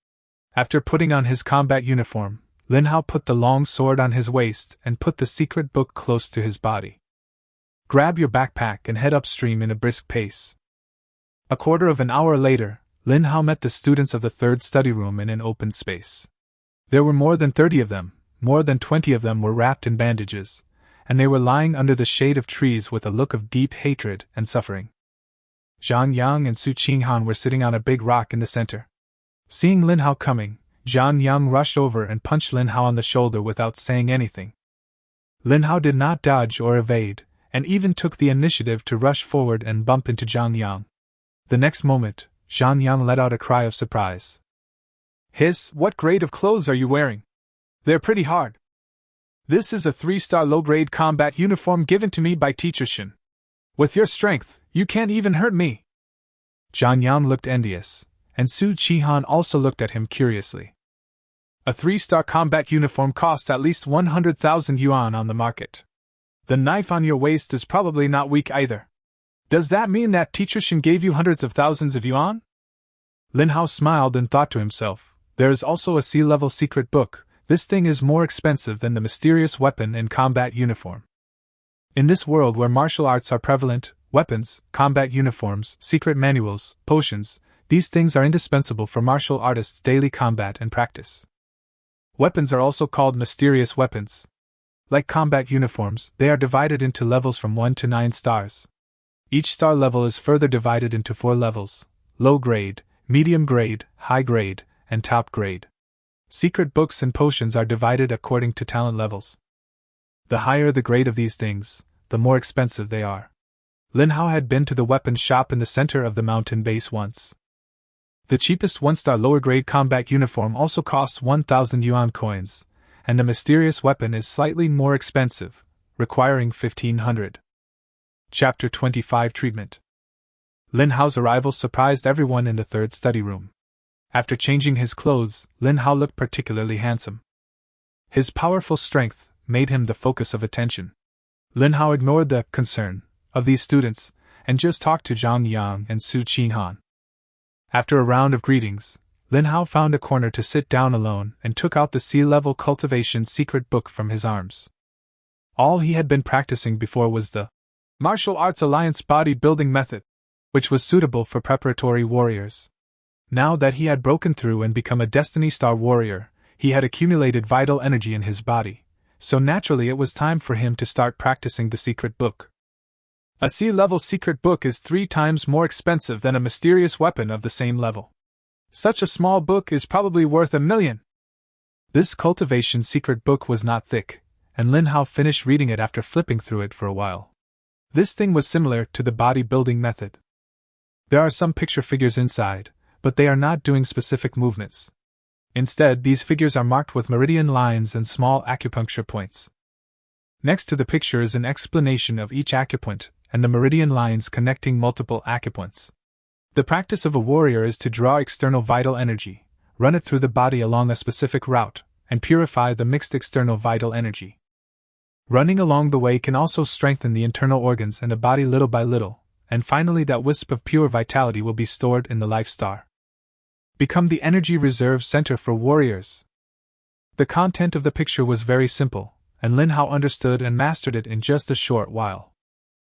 After putting on his combat uniform, Lin Hao put the long sword on his waist and put the secret book close to his body. Grab your backpack and head upstream in a brisk pace. A quarter of an hour later, Lin Hao met the students of the 3rd study room in an open space. There were more than 30 of them, more than 20 of them were wrapped in bandages, and they were lying under the shade of trees with a look of deep hatred and suffering. Zhang Yang and Su Qinghan were sitting on a big rock in the center. Seeing Lin Hao coming, Zhang Yang rushed over and punched Lin Hao on the shoulder without saying anything. Lin Hao did not dodge or evade, and even took the initiative to rush forward and bump into Zhang Yang. The next moment, Zhang Yang let out a cry of surprise. Hiss, what grade of clothes are you wearing? They're pretty hard. This is a 3-star low-grade combat uniform given to me by Teacher Shen. With your strength, you can't even hurt me. Zhang Yang looked envious, and Su Qinghan also looked at him curiously. A 3-star combat uniform costs at least 100,000 yuan on the market. The knife on your waist is probably not weak either. Does that mean that Teacher Shen gave you hundreds of thousands of yuan? Lin Hao smiled and thought to himself, there is also a sea-level secret book. This thing is more expensive than the mysterious weapon and combat uniform. In this world where martial arts are prevalent, weapons, combat uniforms, secret manuals, potions, these things are indispensable for martial artists' daily combat and practice. Weapons are also called mysterious weapons. Like combat uniforms, they are divided into levels from 1 to 9 stars. Each star level is further divided into 4 levels: low grade, medium grade, high grade, and top grade. Secret books and potions are divided according to talent levels. The higher the grade of these things, the more expensive they are. Lin Hao had been to the weapons shop in the center of the mountain base once. The cheapest 1-star lower grade combat uniform also costs 1,000 yuan coins, and the mysterious weapon is slightly more expensive, requiring 1,500. Chapter 25 Treatment. Lin Hao's arrival surprised everyone in the 3rd study room. After changing his clothes, Lin Hao looked particularly handsome. His powerful strength made him the focus of attention. Lin Hao ignored the concern of these students and just talked to Zhang Yang and Su Qinghan. After a round of greetings, Lin Hao found a corner to sit down alone and took out the sea-level cultivation secret book from his arms. All he had been practicing before was the Martial Arts Alliance body-building method, which was suitable for preparatory warriors. Now that he had broken through and become a Destiny Star warrior, he had accumulated vital energy in his body, so naturally it was time for him to start practicing the secret book. A sea-level secret book is 3 times more expensive than a mysterious weapon of the same level. Such a small book is probably worth 1 million. This cultivation secret book was not thick, and Lin Hao finished reading it after flipping through it for a while. This thing was similar to the body-building method. There are some picture figures inside, but they are not doing specific movements. Instead, these figures are marked with meridian lines and small acupuncture points. Next to the picture is an explanation of each acupoint and the meridian lines connecting multiple acupoints. The practice of a warrior is to draw external vital energy, run it through the body along a specific route, and purify the mixed external vital energy. Running along the way can also strengthen the internal organs and the body little by little, and finally that wisp of pure vitality will be stored in the life star. Become the energy reserve center for warriors. The content of the picture was very simple, and Lin Hao understood and mastered it in just a short while.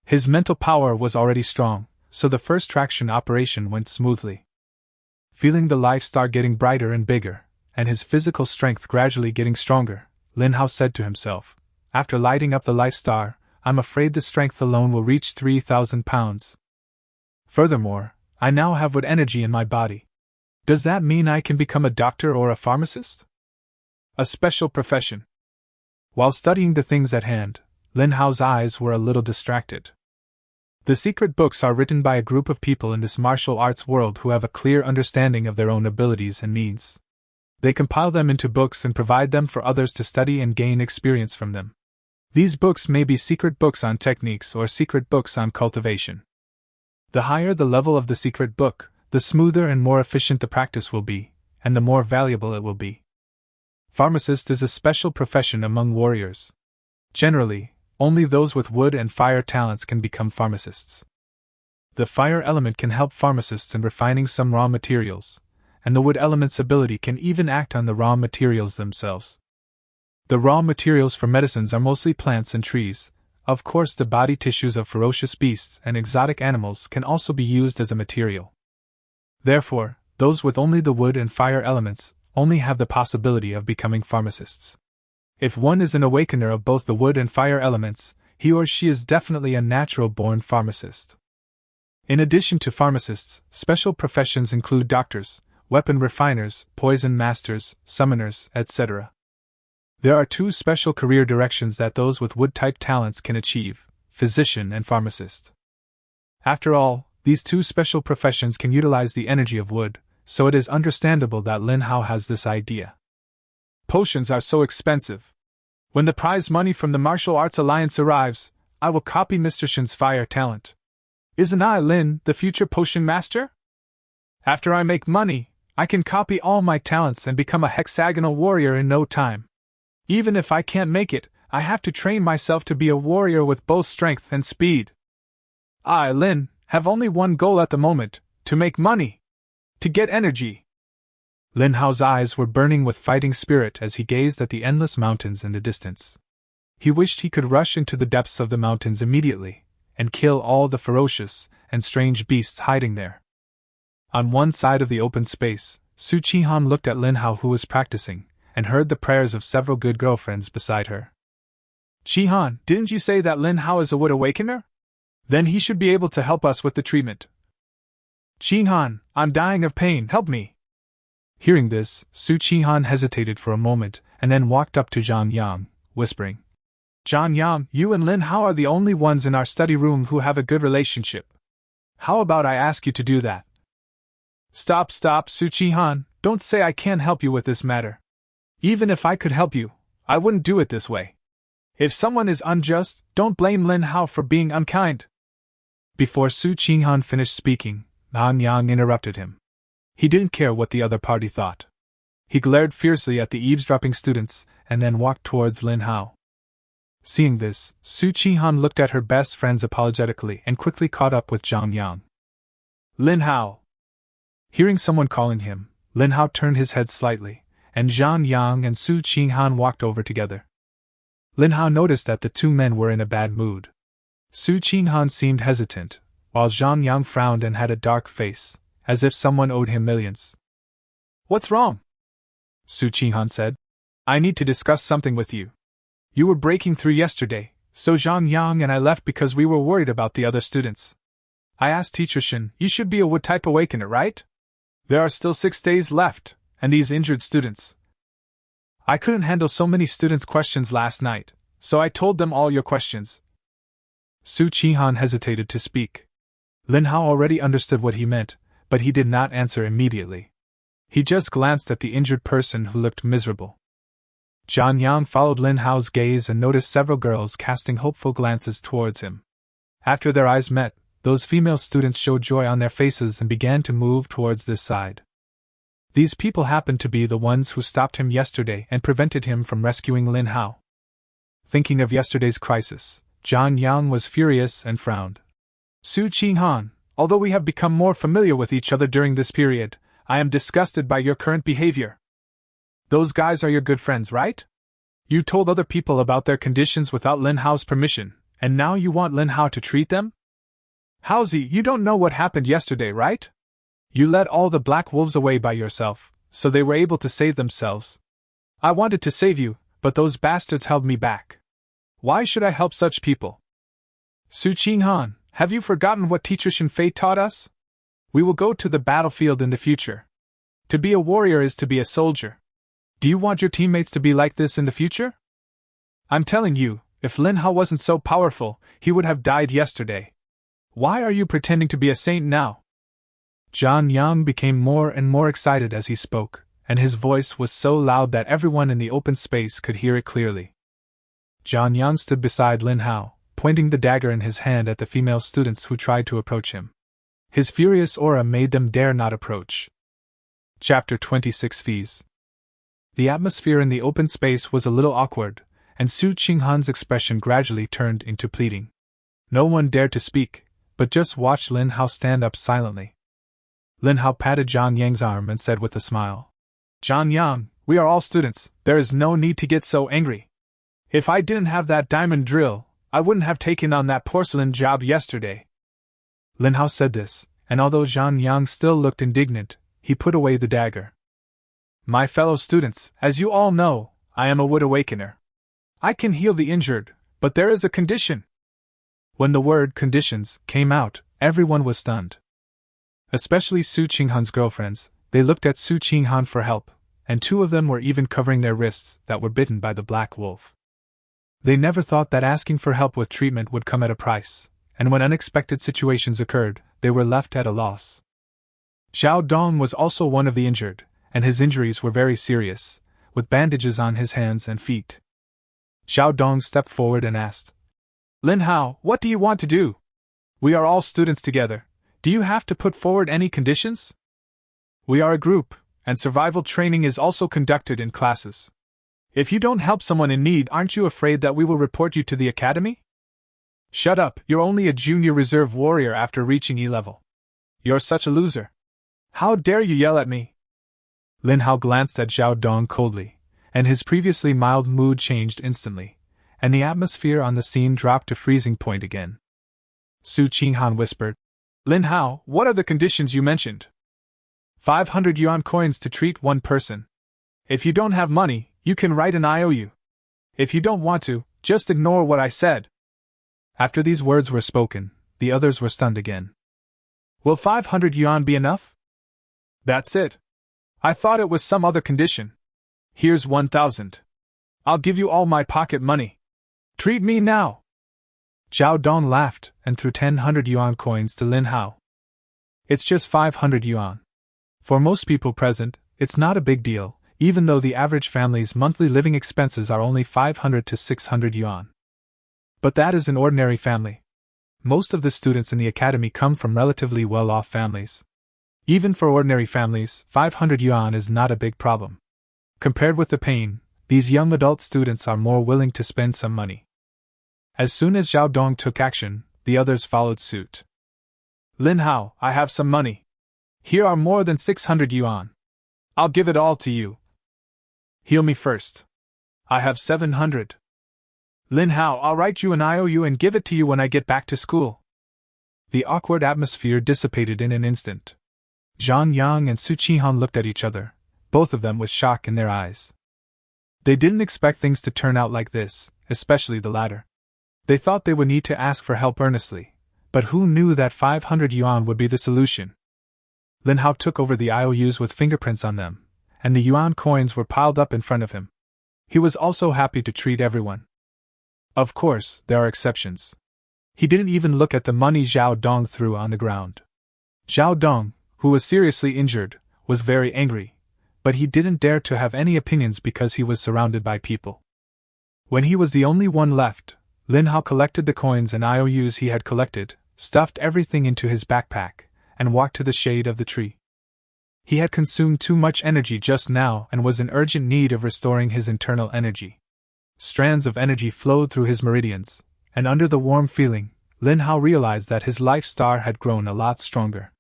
His mental power was already strong, so the first traction operation went smoothly. Feeling the life star getting brighter and bigger, and his physical strength gradually getting stronger, Lin Hao said to himself, after lighting up the life star, I'm afraid the strength alone will reach 3,000 pounds. Furthermore, I now have wood energy in my body. Does that mean I can become a doctor or a pharmacist? A special profession. While studying the things at hand, Lin Hao's eyes were a little distracted. The secret books are written by a group of people in this martial arts world who have a clear understanding of their own abilities and needs. They compile them into books and provide them for others to study and gain experience from them. These books may be secret books on techniques or secret books on cultivation. The higher the level of the secret book, the smoother and more efficient the practice will be, and the more valuable it will be. Pharmacist is a special profession among warriors. Generally, only those with wood and fire talents can become pharmacists. The fire element can help pharmacists in refining some raw materials, and the wood element's ability can even act on the raw materials themselves. The raw materials for medicines are mostly plants and trees. Of course, the body tissues of ferocious beasts and exotic animals can also be used as a material. Therefore, those with only the wood and fire elements only have the possibility of becoming pharmacists. If one is an awakener of both the wood and fire elements, he or she is definitely a natural-born pharmacist. In addition to pharmacists, special professions include doctors, weapon refiners, poison masters, summoners, etc. There are two special career directions that those with wood-type talents can achieve: physician and pharmacist. After all, these two special professions can utilize the energy of wood, so it is understandable that Lin Hao has this idea. Potions are so expensive. When the prize money from the Martial Arts Alliance arrives, I will copy Mr. Shin's fire talent. Isn't I, Lin, the future potion master? After I make money, I can copy all my talents and become a hexagonal warrior in no time. Even if I can't make it, I have to train myself to be a warrior with both strength and speed. I, Lin, have only one goal at the moment: to make money. To get energy. Lin Hao's eyes were burning with fighting spirit as he gazed at the endless mountains in the distance. He wished he could rush into the depths of the mountains immediately, and kill all the ferocious and strange beasts hiding there. On one side of the open space, Su Qihan looked at Lin Hao, who was practicing, and heard the prayers of several good girlfriends beside her. Qihan, didn't you say that Lin Hao is a wood awakener? Then he should be able to help us with the treatment. Qihan, I'm dying of pain, help me. Hearing this, Su Qihan hesitated for a moment, and then walked up to Zhang Yang, whispering, Zhang Yang, you and Lin Hao are the only ones in our study room who have a good relationship. How about I ask you to do that? Stop, Su Qihan, don't say I can't help you with this matter. Even if I could help you, I wouldn't do it this way. If someone is unjust, don't blame Lin Hao for being unkind. Before Su Qihan finished speaking, Zhang Yang interrupted him. He didn't care what the other party thought. He glared fiercely at the eavesdropping students, and then walked towards Lin Hao. Seeing this, Su Qihan looked at her best friends apologetically and quickly caught up with Zhang Yang. Lin Hao! Hearing someone calling him, Lin Hao turned his head slightly, and Zhang Yang and Su Qihan walked over together. Lin Hao noticed that the two men were in a bad mood. Su Qihan seemed hesitant, while Zhang Yang frowned and had a dark face, as if someone owed him millions. What's wrong? Su Qihan said. I need to discuss something with you. You were breaking through yesterday, so Zhang Yang and I left because we were worried about the other students. I asked Teacher Shin, you should be a wood-type awakener, right? There are still 6 days left, and these injured students. I couldn't handle so many students' questions last night, so I told them all your questions. Su Qihan hesitated to speak. Lin Hao already understood what he meant, but he did not answer immediately. He just glanced at the injured person who looked miserable. Zhang Yang followed Lin Hao's gaze and noticed several girls casting hopeful glances towards him. After their eyes met, those female students showed joy on their faces and began to move towards this side. These people happened to be the ones who stopped him yesterday and prevented him from rescuing Lin Hao. Thinking of yesterday's crisis, Zhang Yang was furious and frowned. Su Qihan, although we have become more familiar with each other during this period, I am disgusted by your current behavior. Those guys are your good friends, right? You told other people about their conditions without Lin Hao's permission, And now you want Lin Hao to treat them? Halsey, you don't know what happened yesterday, right? You led all the black wolves away by yourself, so they were able to save themselves. I wanted to save you, but those bastards held me back. Why should I help such people? Su Qinghan, have you forgotten what teacher Shenfei taught us? We will go to the battlefield in the future. To be a warrior is to be a soldier. Do you want your teammates to be like this in the future? I'm telling you, if Lin Hao wasn't so powerful, he would have died yesterday. Why are you pretending to be a saint now? Zhang Yang became more and more excited as he spoke, and his voice was so loud that everyone in the open space could hear it clearly. Zhang Yang stood beside Lin Hao, pointing the dagger in his hand at the female students who tried to approach him. His furious aura made them dare not approach. Chapter 26 Fees. The atmosphere in the open space was a little awkward, and Su Qinghan's expression gradually turned into pleading. No one dared to speak, but just watched Lin Hao stand up silently. Lin Hao patted Zhang Yang's arm and said with a smile, Zhang Yang, we are all students, there is no need to get so angry. If I didn't have that diamond drill, I wouldn't have taken on that porcelain job yesterday. Lin Hao said this, and although Zhang Yang still looked indignant, he put away the dagger. My fellow students, as you all know, I am a wood awakener. I can heal the injured, but there is a condition. When the word conditions came out, everyone was stunned. Especially Su Qinghan's girlfriends, they looked at Su Qinghan for help, and two of them were even covering their wrists that were bitten by the black wolf. They never thought that asking for help with treatment would come at a price, and when unexpected situations occurred, they were left at a loss. Xiao Dong was also one of the injured, and his injuries were very serious, with bandages on his hands and feet. Xiao Dong stepped forward and asked, Lin Hao, what do you want to do? We are all students together. Do you have to put forward any conditions? We are a group, and survival training is also conducted in classes. If you don't help someone in need, aren't you afraid that we will report you to the academy? Shut up, you're only a junior reserve warrior after reaching E level. You're such a loser. How dare you yell at me? Lin Hao glanced at Xiao Dong coldly, and his previously mild mood changed instantly, and the atmosphere on the scene dropped to freezing point again. Su Qinghan whispered, Lin Hao, what are the conditions you mentioned? 500 yuan coins to treat one person. If you don't have money, you can write an IOU. If you don't want to, just ignore what I said. After these words were spoken, the others were stunned again. Will 500 yuan be enough? That's it. I thought it was some other condition. Here's 1,000. I'll give you all my pocket money. Treat me now. Zhao Dong laughed and threw 1,000 yuan coins to Lin Hao. It's just 500 yuan. For most people present, it's not a big deal, even though the average family's monthly living expenses are only 500 to 600 yuan. But that is an ordinary family. Most of the students in the academy come from relatively well-off families. Even for ordinary families, 500 yuan is not a big problem. Compared with the pain, these young adult students are more willing to spend some money. As soon as Xiao Dong took action, the others followed suit. Lin Hao, I have some money. Here are more than 600 yuan. I'll give it all to you. Heal me first. I have 700. Lin Hao, I'll write you an IOU and give it to you when I get back to school. The awkward atmosphere dissipated in an instant. Zhang Yang and Su Qinghan looked at each other, both of them with shock in their eyes. They didn't expect things to turn out like this, especially the latter. They thought they would need to ask for help earnestly, but who knew that 500 yuan would be the solution? Lin Hao took over the IOUs with fingerprints on them, and the yuan coins were piled up in front of him. He was also happy to treat everyone. Of course, there are exceptions. He didn't even look at the money Xiao Dong threw on the ground. Xiao Dong, who was seriously injured, was very angry, but he didn't dare to have any opinions because he was surrounded by people. When he was the only one left, Lin Hao collected the coins and IOUs he had collected, stuffed everything into his backpack, and walked to the shade of the tree. He had consumed too much energy just now and was in urgent need of restoring his internal energy. Strands of energy flowed through his meridians, and under the warm feeling, Lin Hao realized that his life star had grown a lot stronger.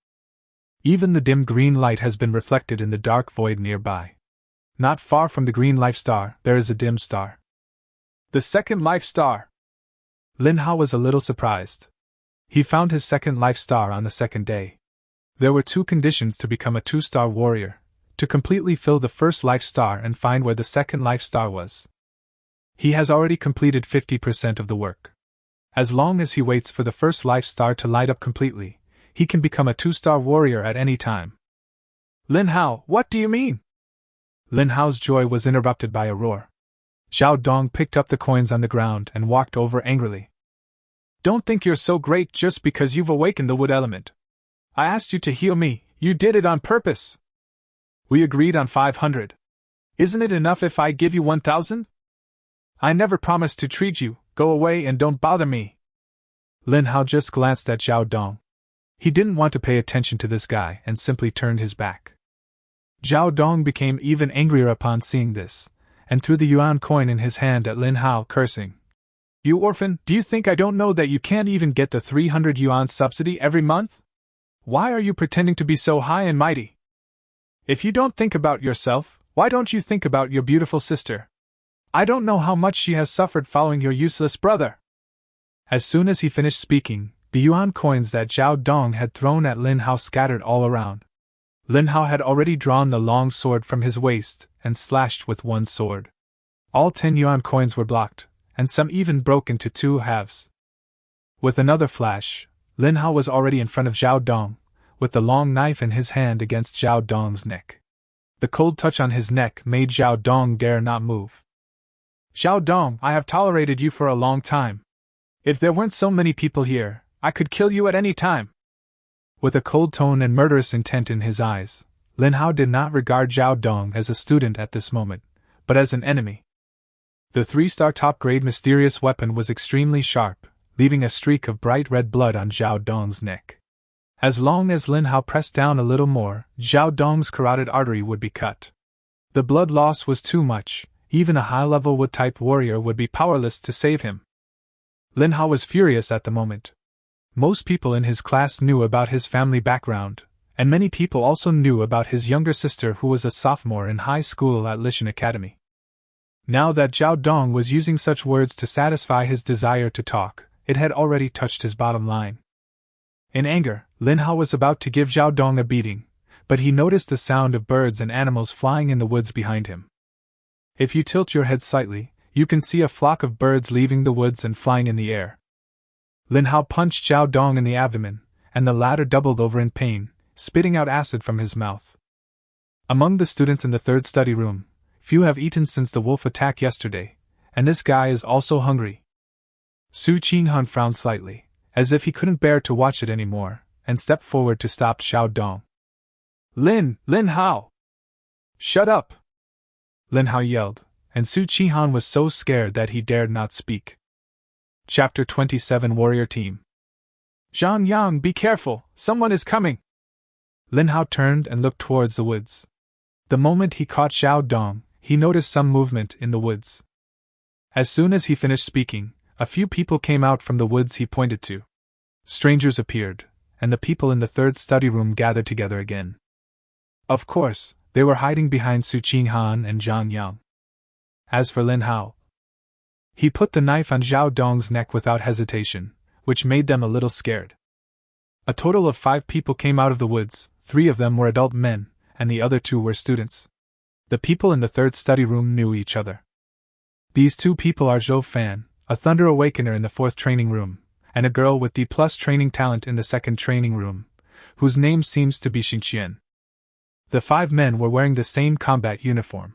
Even the dim green light has been reflected in the dark void nearby. Not far from the green life star, there is a dim star. The second life star. Lin Hao was a little surprised. He found his second life star on the second day. There were 2 conditions to become a 2-star warrior: to completely fill the first life star and find where the second life star was. He has already completed 50% of the work. As long as he waits for the first life star to light up completely, he can become a 2-star warrior at any time. Lin Hao, what do you mean? Lin Hao's joy was interrupted by a roar. Zhao Dong picked up the coins on the ground and walked over angrily. Don't think you're so great just because you've awakened the wood element. I asked you to heal me, you did it on purpose. We agreed on 500. Isn't it enough if I give you 1,000? I never promised to treat you, go away and don't bother me. Lin Hao just glanced at Zhao Dong. He didn't want to pay attention to this guy and simply turned his back. Zhao Dong became even angrier upon seeing this, and threw the yuan coin in his hand at Lin Hao, cursing. You orphan, do you think I don't know that you can't even get the 300 yuan subsidy every month? Why are you pretending to be so high and mighty? If you don't think about yourself, why don't you think about your beautiful sister? I don't know how much she has suffered following your useless brother. As soon as he finished speaking, the yuan coins that Zhao Dong had thrown at Lin Hao scattered all around. Lin Hao had already drawn the long sword from his waist and slashed with one sword. All 10 yuan coins were blocked, and some even broke into 2 halves. With another flash, Lin Hao was already in front of Zhao Dong, with the long knife in his hand against Zhao Dong's neck. The cold touch on his neck made Zhao Dong dare not move. Zhao Dong, I have tolerated you for a long time. If there weren't so many people here, I could kill you at any time. With a cold tone and murderous intent in his eyes, Lin Hao did not regard Zhao Dong as a student at this moment, but as an enemy. The 3-star top-grade mysterious weapon was extremely sharp, leaving a streak of bright red blood on Zhao Dong's neck. As long as Lin Hao pressed down a little more, Zhao Dong's carotid artery would be cut. The blood loss was too much, even a high-level wood-type warrior would be powerless to save him. Lin Hao was furious at the moment. Most people in his class knew about his family background, and many people also knew about his younger sister who was a sophomore in high school at Lishan Academy. Now that Zhao Dong was using such words to satisfy his desire to talk, it had already touched his bottom line. In anger, Lin Hao was about to give Zhao Dong a beating, but he noticed the sound of birds and animals flying in the woods behind him. If you tilt your head slightly, you can see a flock of birds leaving the woods and flying in the air. Lin Hao punched Zhao Dong in the abdomen, and the latter doubled over in pain, spitting out acid from his mouth. Among the students in the 3rd study room, few have eaten since the wolf attack yesterday, and this guy is also hungry. Su Qinghan frowned slightly, as if he couldn't bear to watch it anymore, and stepped forward to stop Zhao Dong. Lin Hao! Shut up! Lin Hao yelled, and Su Qinghan was so scared that he dared not speak. Chapter 27 Warrior Team. Zhang Yang, be careful, someone is coming! Lin Hao turned and looked towards the woods. The moment he caught Zhao Dong, he noticed some movement in the woods. As soon as he finished speaking, a few people came out from the woods he pointed to. Strangers appeared, and the people in the 3rd study room gathered together again. Of course, they were hiding behind Su Qinghan and Zhang Yang. As for Lin Hao, he put the knife on Zhao Dong's neck without hesitation, which made them a little scared. A total of 5 people came out of the woods, 3 of them were adult men, and the other 2 were students. The people in the 3rd study room knew each other. These 2 people are Zhou Fan, a Thunder Awakener in the 4th training room, and a girl with D+ training talent in the 2nd training room, whose name seems to be Xingqian. The 5 men were wearing the same combat uniform.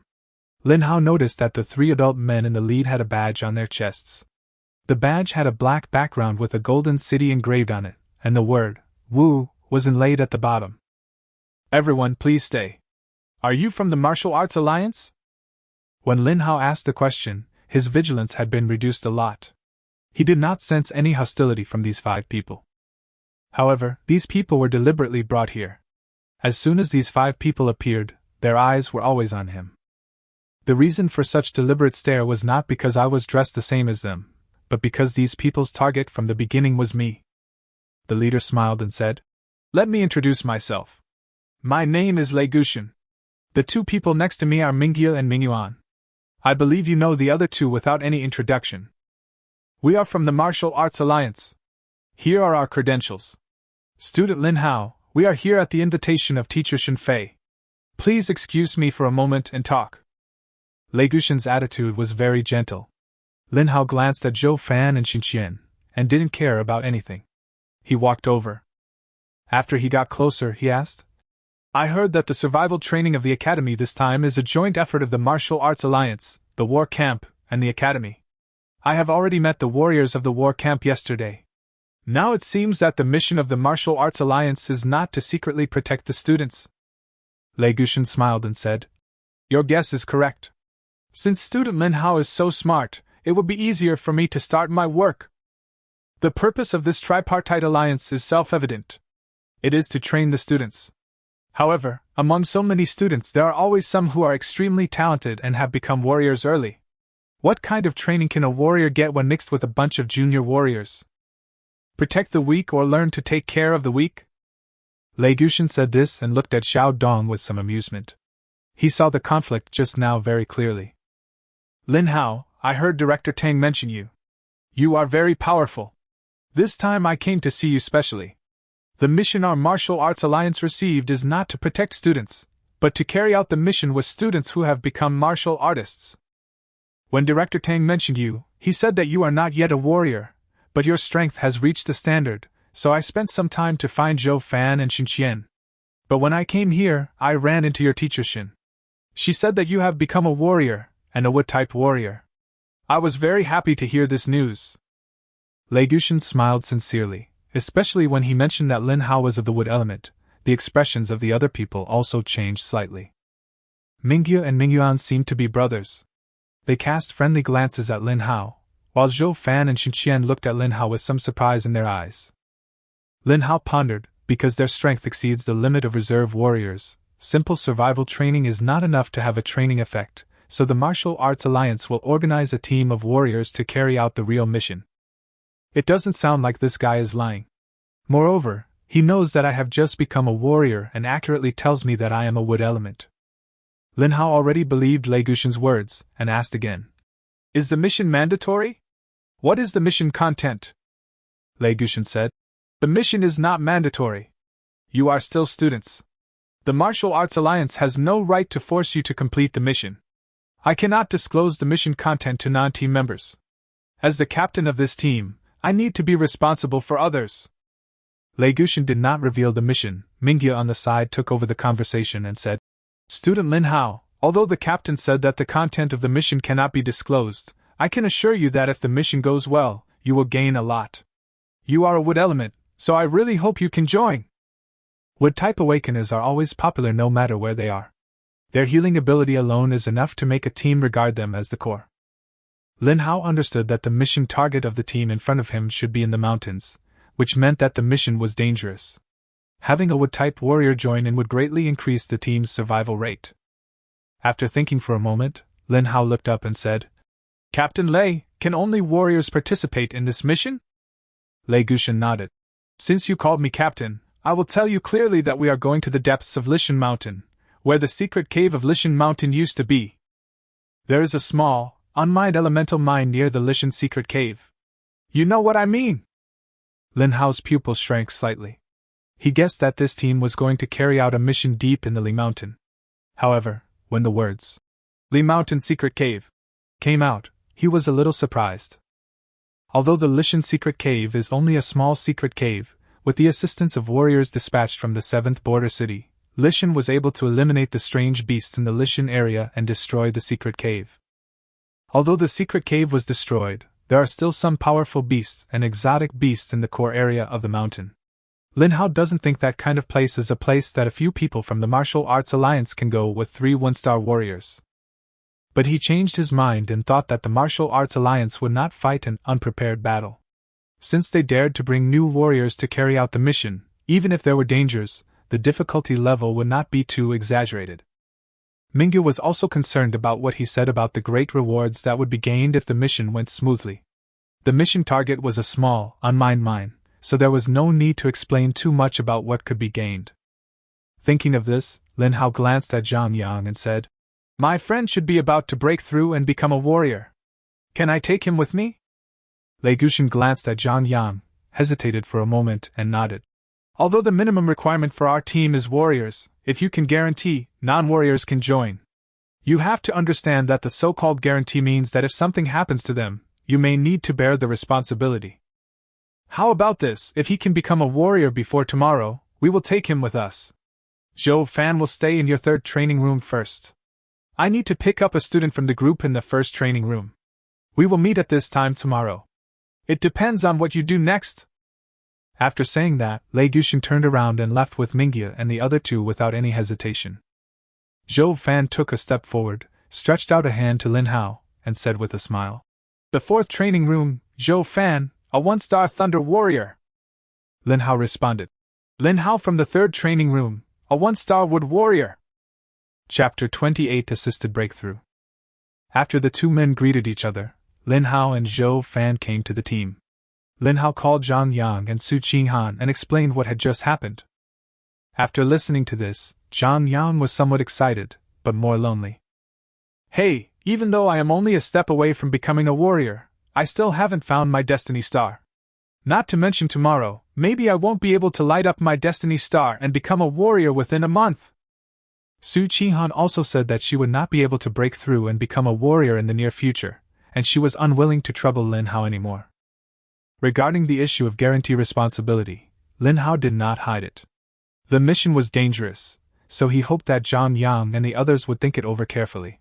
Lin Hao noticed that the 3 adult men in the lead had a badge on their chests. The badge had a black background with a golden city engraved on it, and the word, Wu, was inlaid at the bottom. Everyone, please stay. Are you from the Martial Arts Alliance? When Lin Hao asked the question, his vigilance had been reduced a lot. He did not sense any hostility from these 5 people. However, these people were deliberately brought here. As soon as these 5 people appeared, their eyes were always on him. The reason for such deliberate stare was not because I was dressed the same as them, but because these people's target from the beginning was me. The leader smiled and said, Let me introduce myself. My name is Lei Gushan. The 2 people next to me are Mingye and Mingyuan. I believe you know the other 2 without any introduction. We are from the Martial Arts Alliance. Here are our credentials. Student Lin Hao, we are here at the invitation of teacher Shen Fei. Please excuse me for a moment and talk. Lei Guxian's attitude was very gentle. Lin Hao glanced at Zhou Fan and Xin Qian, and didn't care about anything. He walked over. After he got closer, he asked, I heard that the survival training of the Academy this time is a joint effort of the Martial Arts Alliance, the War Camp, and the Academy. I have already met the warriors of the War Camp yesterday. Now it seems that the mission of the Martial Arts Alliance is not to secretly protect the students. Lei Guxian smiled and said, Your guess is correct. Since student Lin Hao is so smart, it will be easier for me to start my work. The purpose of this tripartite alliance is self-evident. It is to train the students. However, among so many students there are always some who are extremely talented and have become warriors early. What kind of training can a warrior get when mixed with a bunch of junior warriors? Protect the weak or learn to take care of the weak? Lei Guxian said this and looked at Xiao Dong with some amusement. He saw the conflict just now very clearly. Lin Hao, I heard Director Tang mention you. You are very powerful. This time I came to see you specially. The mission our Martial Arts Alliance received is not to protect students, but to carry out the mission with students who have become martial artists. When Director Tang mentioned you, he said that you are not yet a warrior, but your strength has reached the standard, so I spent some time to find Zhou Fan and Xin Qian. But when I came here, I ran into your teacher Xin. She said that you have become a warrior, and a wood-type warrior. I was very happy to hear this news. Lei Guxian smiled sincerely, especially when he mentioned that Lin Hao was of the wood element. The expressions of the other people also changed slightly. Mingyu and Mingyuan seemed to be brothers. They cast friendly glances at Lin Hao, while Zhou Fan and Xin Qian looked at Lin Hao with some surprise in their eyes. Lin Hao pondered, because their strength exceeds the limit of reserve warriors, simple survival training is not enough to have a training effect, so the Martial Arts Alliance will organize a team of warriors to carry out the real mission. It doesn't sound like this guy is lying. Moreover, he knows that I have just become a warrior and accurately tells me that I am a wood element. Lin Hao already believed Lei Guxian's words, and asked again. Is the mission mandatory? What is the mission content? Lei Guxian said. The mission is not mandatory. You are still students. The Martial Arts Alliance has no right to force you to complete the mission. I cannot disclose the mission content to non-team members. As the captain of this team, I need to be responsible for others. Lei Guxian did not reveal the mission. Mingyu on the side took over the conversation and said, Student Lin Hao, although the captain said that the content of the mission cannot be disclosed, I can assure you that if the mission goes well, you will gain a lot. You are a wood element, so I really hope you can join. Wood-type awakeners are always popular no matter where they are. Their healing ability alone is enough to make a team regard them as the core. Lin Hao understood that the mission target of the team in front of him should be in the mountains, which meant that the mission was dangerous. Having a wood-type warrior join in would greatly increase the team's survival rate. After thinking for a moment, Lin Hao looked up and said, Captain Lei, can only warriors participate in this mission? Lei Guxian nodded. Since you called me captain, I will tell you clearly that we are going to the depths of Lishan Mountain, where the secret cave of Lishan Mountain used to be. There is a small, unmined elemental mine near the Lishan secret cave. You know what I mean? Lin Hao's pupils shrank slightly. He guessed that this team was going to carry out a mission deep in the Li Mountain. However, when the words, Li Mountain Secret Cave, came out, he was a little surprised. Although the Lishan Secret Cave is only a small secret cave, with the assistance of warriors dispatched from the 7th border city, Lishan was able to eliminate the strange beasts in the Lishan area and destroy the secret cave. Although the secret cave was destroyed, there are still some powerful beasts and exotic beasts in the core area of the mountain. Lin Hao doesn't think that kind of place is a place that a few people from the Martial Arts Alliance can go with 3 one-star warriors. But he changed his mind and thought that the Martial Arts Alliance would not fight an unprepared battle. Since they dared to bring new warriors to carry out the mission, even if there were dangers, the difficulty level would not be too exaggerated. Mingyu was also concerned about what he said about the great rewards that would be gained if the mission went smoothly. The mission target was a small, unmined mine, so there was no need to explain too much about what could be gained. Thinking of this, Lin Hao glanced at Zhang Yang and said, My friend should be about to break through and become a warrior. Can I take him with me? Lei Guxian glanced at Zhang Yang, hesitated for a moment, and nodded. Although the minimum requirement for our team is warriors, if you can guarantee, non-warriors can join. You have to understand that the so-called guarantee means that if something happens to them, you may need to bear the responsibility. How about this? If he can become a warrior before tomorrow, we will take him with us. Zhou Fan will stay in your third training room first. I need to pick up a student from the group in the first training room. We will meet at this time tomorrow. It depends on what you do next. After saying that, Lei Guxian turned around and left with Mingya and the other two without any hesitation. Zhou Fan took a step forward, stretched out a hand to Lin Hao, and said with a smile. The fourth training room, Zhou Fan, a one-star Thunder Warrior. Lin Hao responded. Lin Hao from the third training room, a one-star Wood Warrior. Chapter 28 Assisted Breakthrough. After the two men greeted each other, Lin Hao and Zhou Fan came to the team. Lin Hao called Zhang Yang and Su Qinghan and explained what had just happened. After listening to this, Zhang Yang was somewhat excited, but more lonely. Hey, even though I am only a step away from becoming a warrior, I still haven't found my destiny star. Not to mention tomorrow, maybe I won't be able to light up my destiny star and become a warrior within a month. Su Qinghan also said that she would not be able to break through and become a warrior in the near future, and she was unwilling to trouble Lin Hao anymore. Regarding the issue of guarantee responsibility, Lin Hao did not hide it. The mission was dangerous, so he hoped that Zhang Yang and the others would think it over carefully.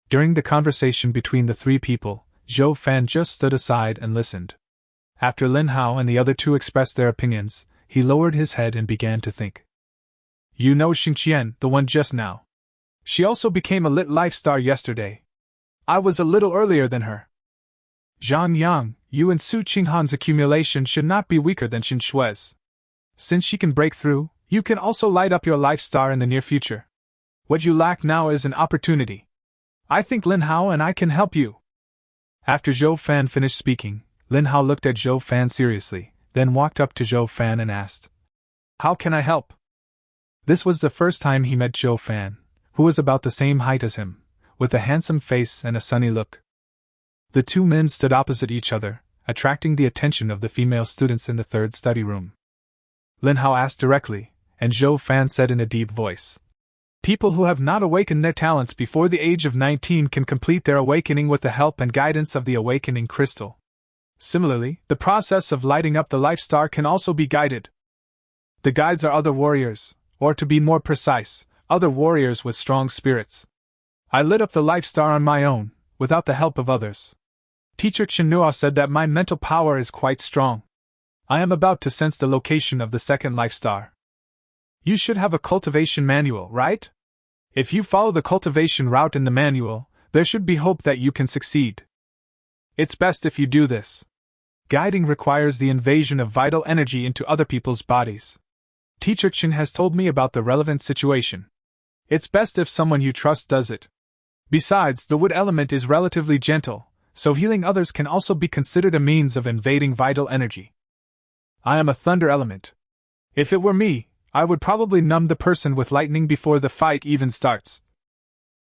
During the conversation between the three people, Zhou Fan just stood aside and listened. After Lin Hao and the other two expressed their opinions, he lowered his head and began to think. You know Xingqian, the one just now. She also became a lit life star yesterday. I was a little earlier than her. Zhang Yang, you and Su Qinghan's accumulation should not be weaker than Xin Shui's. Since she can break through, you can also light up your life star in the near future. What you lack now is an opportunity. I think Lin Hao and I can help you. After Zhou Fan finished speaking, Lin Hao looked at Zhou Fan seriously, then walked up to Zhou Fan and asked, How can I help? This was the first time he met Zhou Fan, who was about the same height as him, with a handsome face and a sunny look. The two men stood opposite each other, attracting the attention of the female students in the third study room. Lin Hao asked directly, and Zhou Fan said in a deep voice, People who have not awakened their talents before the age of 19 can complete their awakening with the help and guidance of the awakening crystal. Similarly, the process of lighting up the life star can also be guided. The guides are other warriors, or to be more precise, other warriors with strong spirits. I lit up the life star on my own, without the help of others. Teacher Chenhua said that my mental power is quite strong. I am about to sense the location of the second life star. You should have a cultivation manual, right? If you follow the cultivation route in the manual, there should be hope that you can succeed. It's best if you do this. Guiding requires the invasion of vital energy into other people's bodies. Teacher Chen has told me about the relevant situation. It's best if someone you trust does it. Besides, the wood element is relatively gentle, so healing others can also be considered a means of invading vital energy. I am a thunder element. If it were me, I would probably numb the person with lightning before the fight even starts.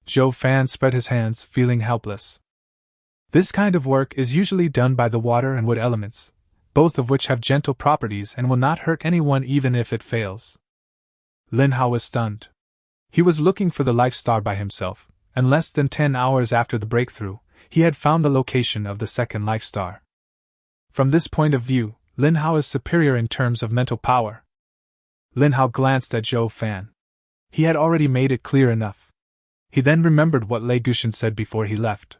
Zhou Fan spread his hands, feeling helpless. This kind of work is usually done by the water and wood elements, both of which have gentle properties and will not hurt anyone even if it fails. Lin Hao was stunned. He was looking for the life star by himself, and less than 10 hours after the breakthrough, he had found the location of the second life star. From this point of view, Lin Hao is superior in terms of mental power. Lin Hao glanced at Zhou Fan. He had already made it clear enough. He then remembered what Lei Guxian said before he left.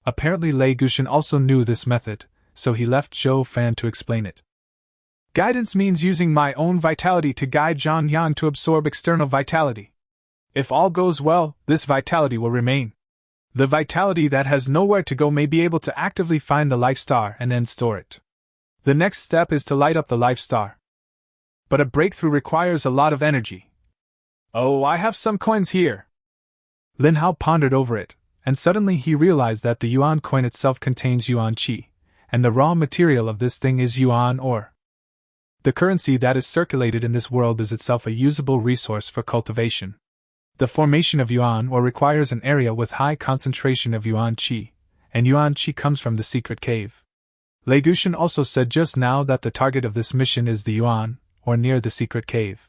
Apparently Lei Guxian also knew this method, so he left Zhou Fan to explain it. Guidance means using my own vitality to guide Zhang Yang to absorb external vitality. If all goes well, this vitality will remain. The vitality that has nowhere to go may be able to actively find the life star and then store it. The next step is to light up the life star. But a breakthrough requires a lot of energy. Oh, I have some coins here. Lin Hao pondered over it, and suddenly he realized that the yuan coin itself contains yuan qi, and the raw material of this thing is yuan ore. The currency that is circulated in this world is itself a usable resource for cultivation. The formation of yuan ore requires an area with high concentration of yuan qi, and yuan qi comes from the secret cave. Lei Gushan also said just now that the target of this mission is the yuan, or near the secret cave.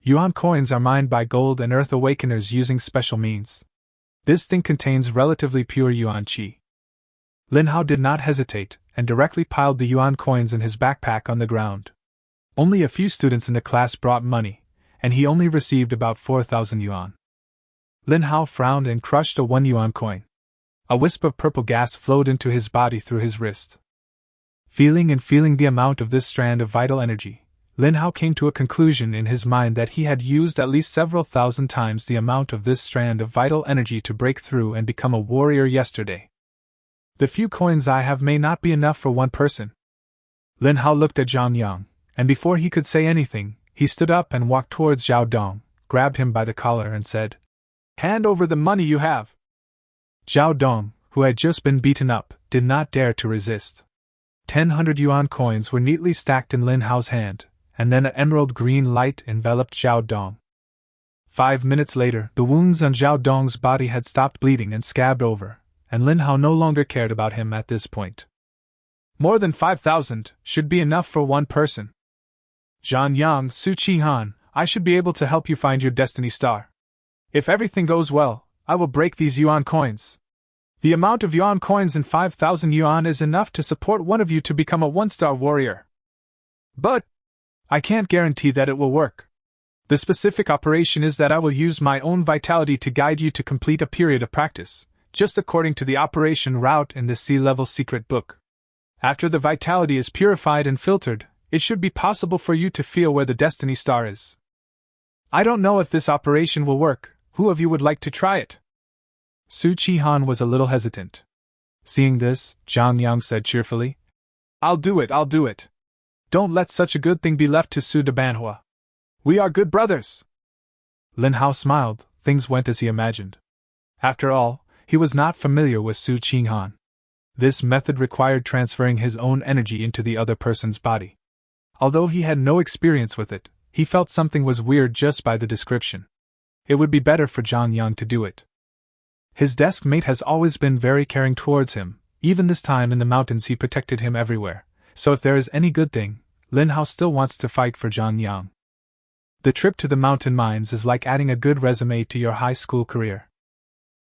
Yuan coins are mined by gold and earth awakeners using special means. This thing contains relatively pure yuan qi. Lin Hao did not hesitate, and directly piled the yuan coins in his backpack on the ground. Only a few students in the class brought money, and he only received about 4,000 yuan. Lin Hao frowned and crushed a 1 yuan coin. A wisp of purple gas flowed into his body through his wrist. Feeling the amount of this strand of vital energy, Lin Hao came to a conclusion in his mind that he had used at least several thousand times the amount of this strand of vital energy to break through and become a warrior yesterday. The few coins I have may not be enough for one person. Lin Hao looked at Zhang Yang, and before he could say anything, he stood up and walked towards Zhao Dong, grabbed him by the collar and said, "Hand over the money you have." Zhao Dong, who had just been beaten up, did not dare to resist. 100 yuan coins were neatly stacked in Lin Hao's hand, and then an emerald green light enveloped Zhao Dong. 5 minutes later, the wounds on Zhao Dong's body had stopped bleeding and scabbed over, and Lin Hao no longer cared about him at this point. "More than 5,000 should be enough for one person. Zhan Yang, Su Qihan, I should be able to help you find your destiny star. If everything goes well, I will break these yuan coins. The amount of yuan coins in 5,000 yuan is enough to support one of you to become a 1-star warrior. But I can't guarantee that it will work. The specific operation is that I will use my own vitality to guide you to complete a period of practice, just according to the operation route in the C-level secret book. After the vitality is purified and filtered, it should be possible for you to feel where the destiny star is. I don't know if this operation will work. Who of you would like to try it?" Su Qihan was a little hesitant. Seeing this, Zhang Yang said cheerfully, I'll do it. Don't let such a good thing be left to Su de Banhua. We are good brothers." Lin Hao smiled. Things went as he imagined. After all, he was not familiar with Su Qihan. This method required transferring his own energy into the other person's body. Although he had no experience with it, he felt something was weird just by the description. It would be better for Zhang Yang to do it. His desk mate has always been very caring towards him. Even this time in the mountains he protected him everywhere. So if there is any good thing, Lin Hao still wants to fight for Zhang Yang. The trip to the mountain mines is like adding a good resume to your high school career.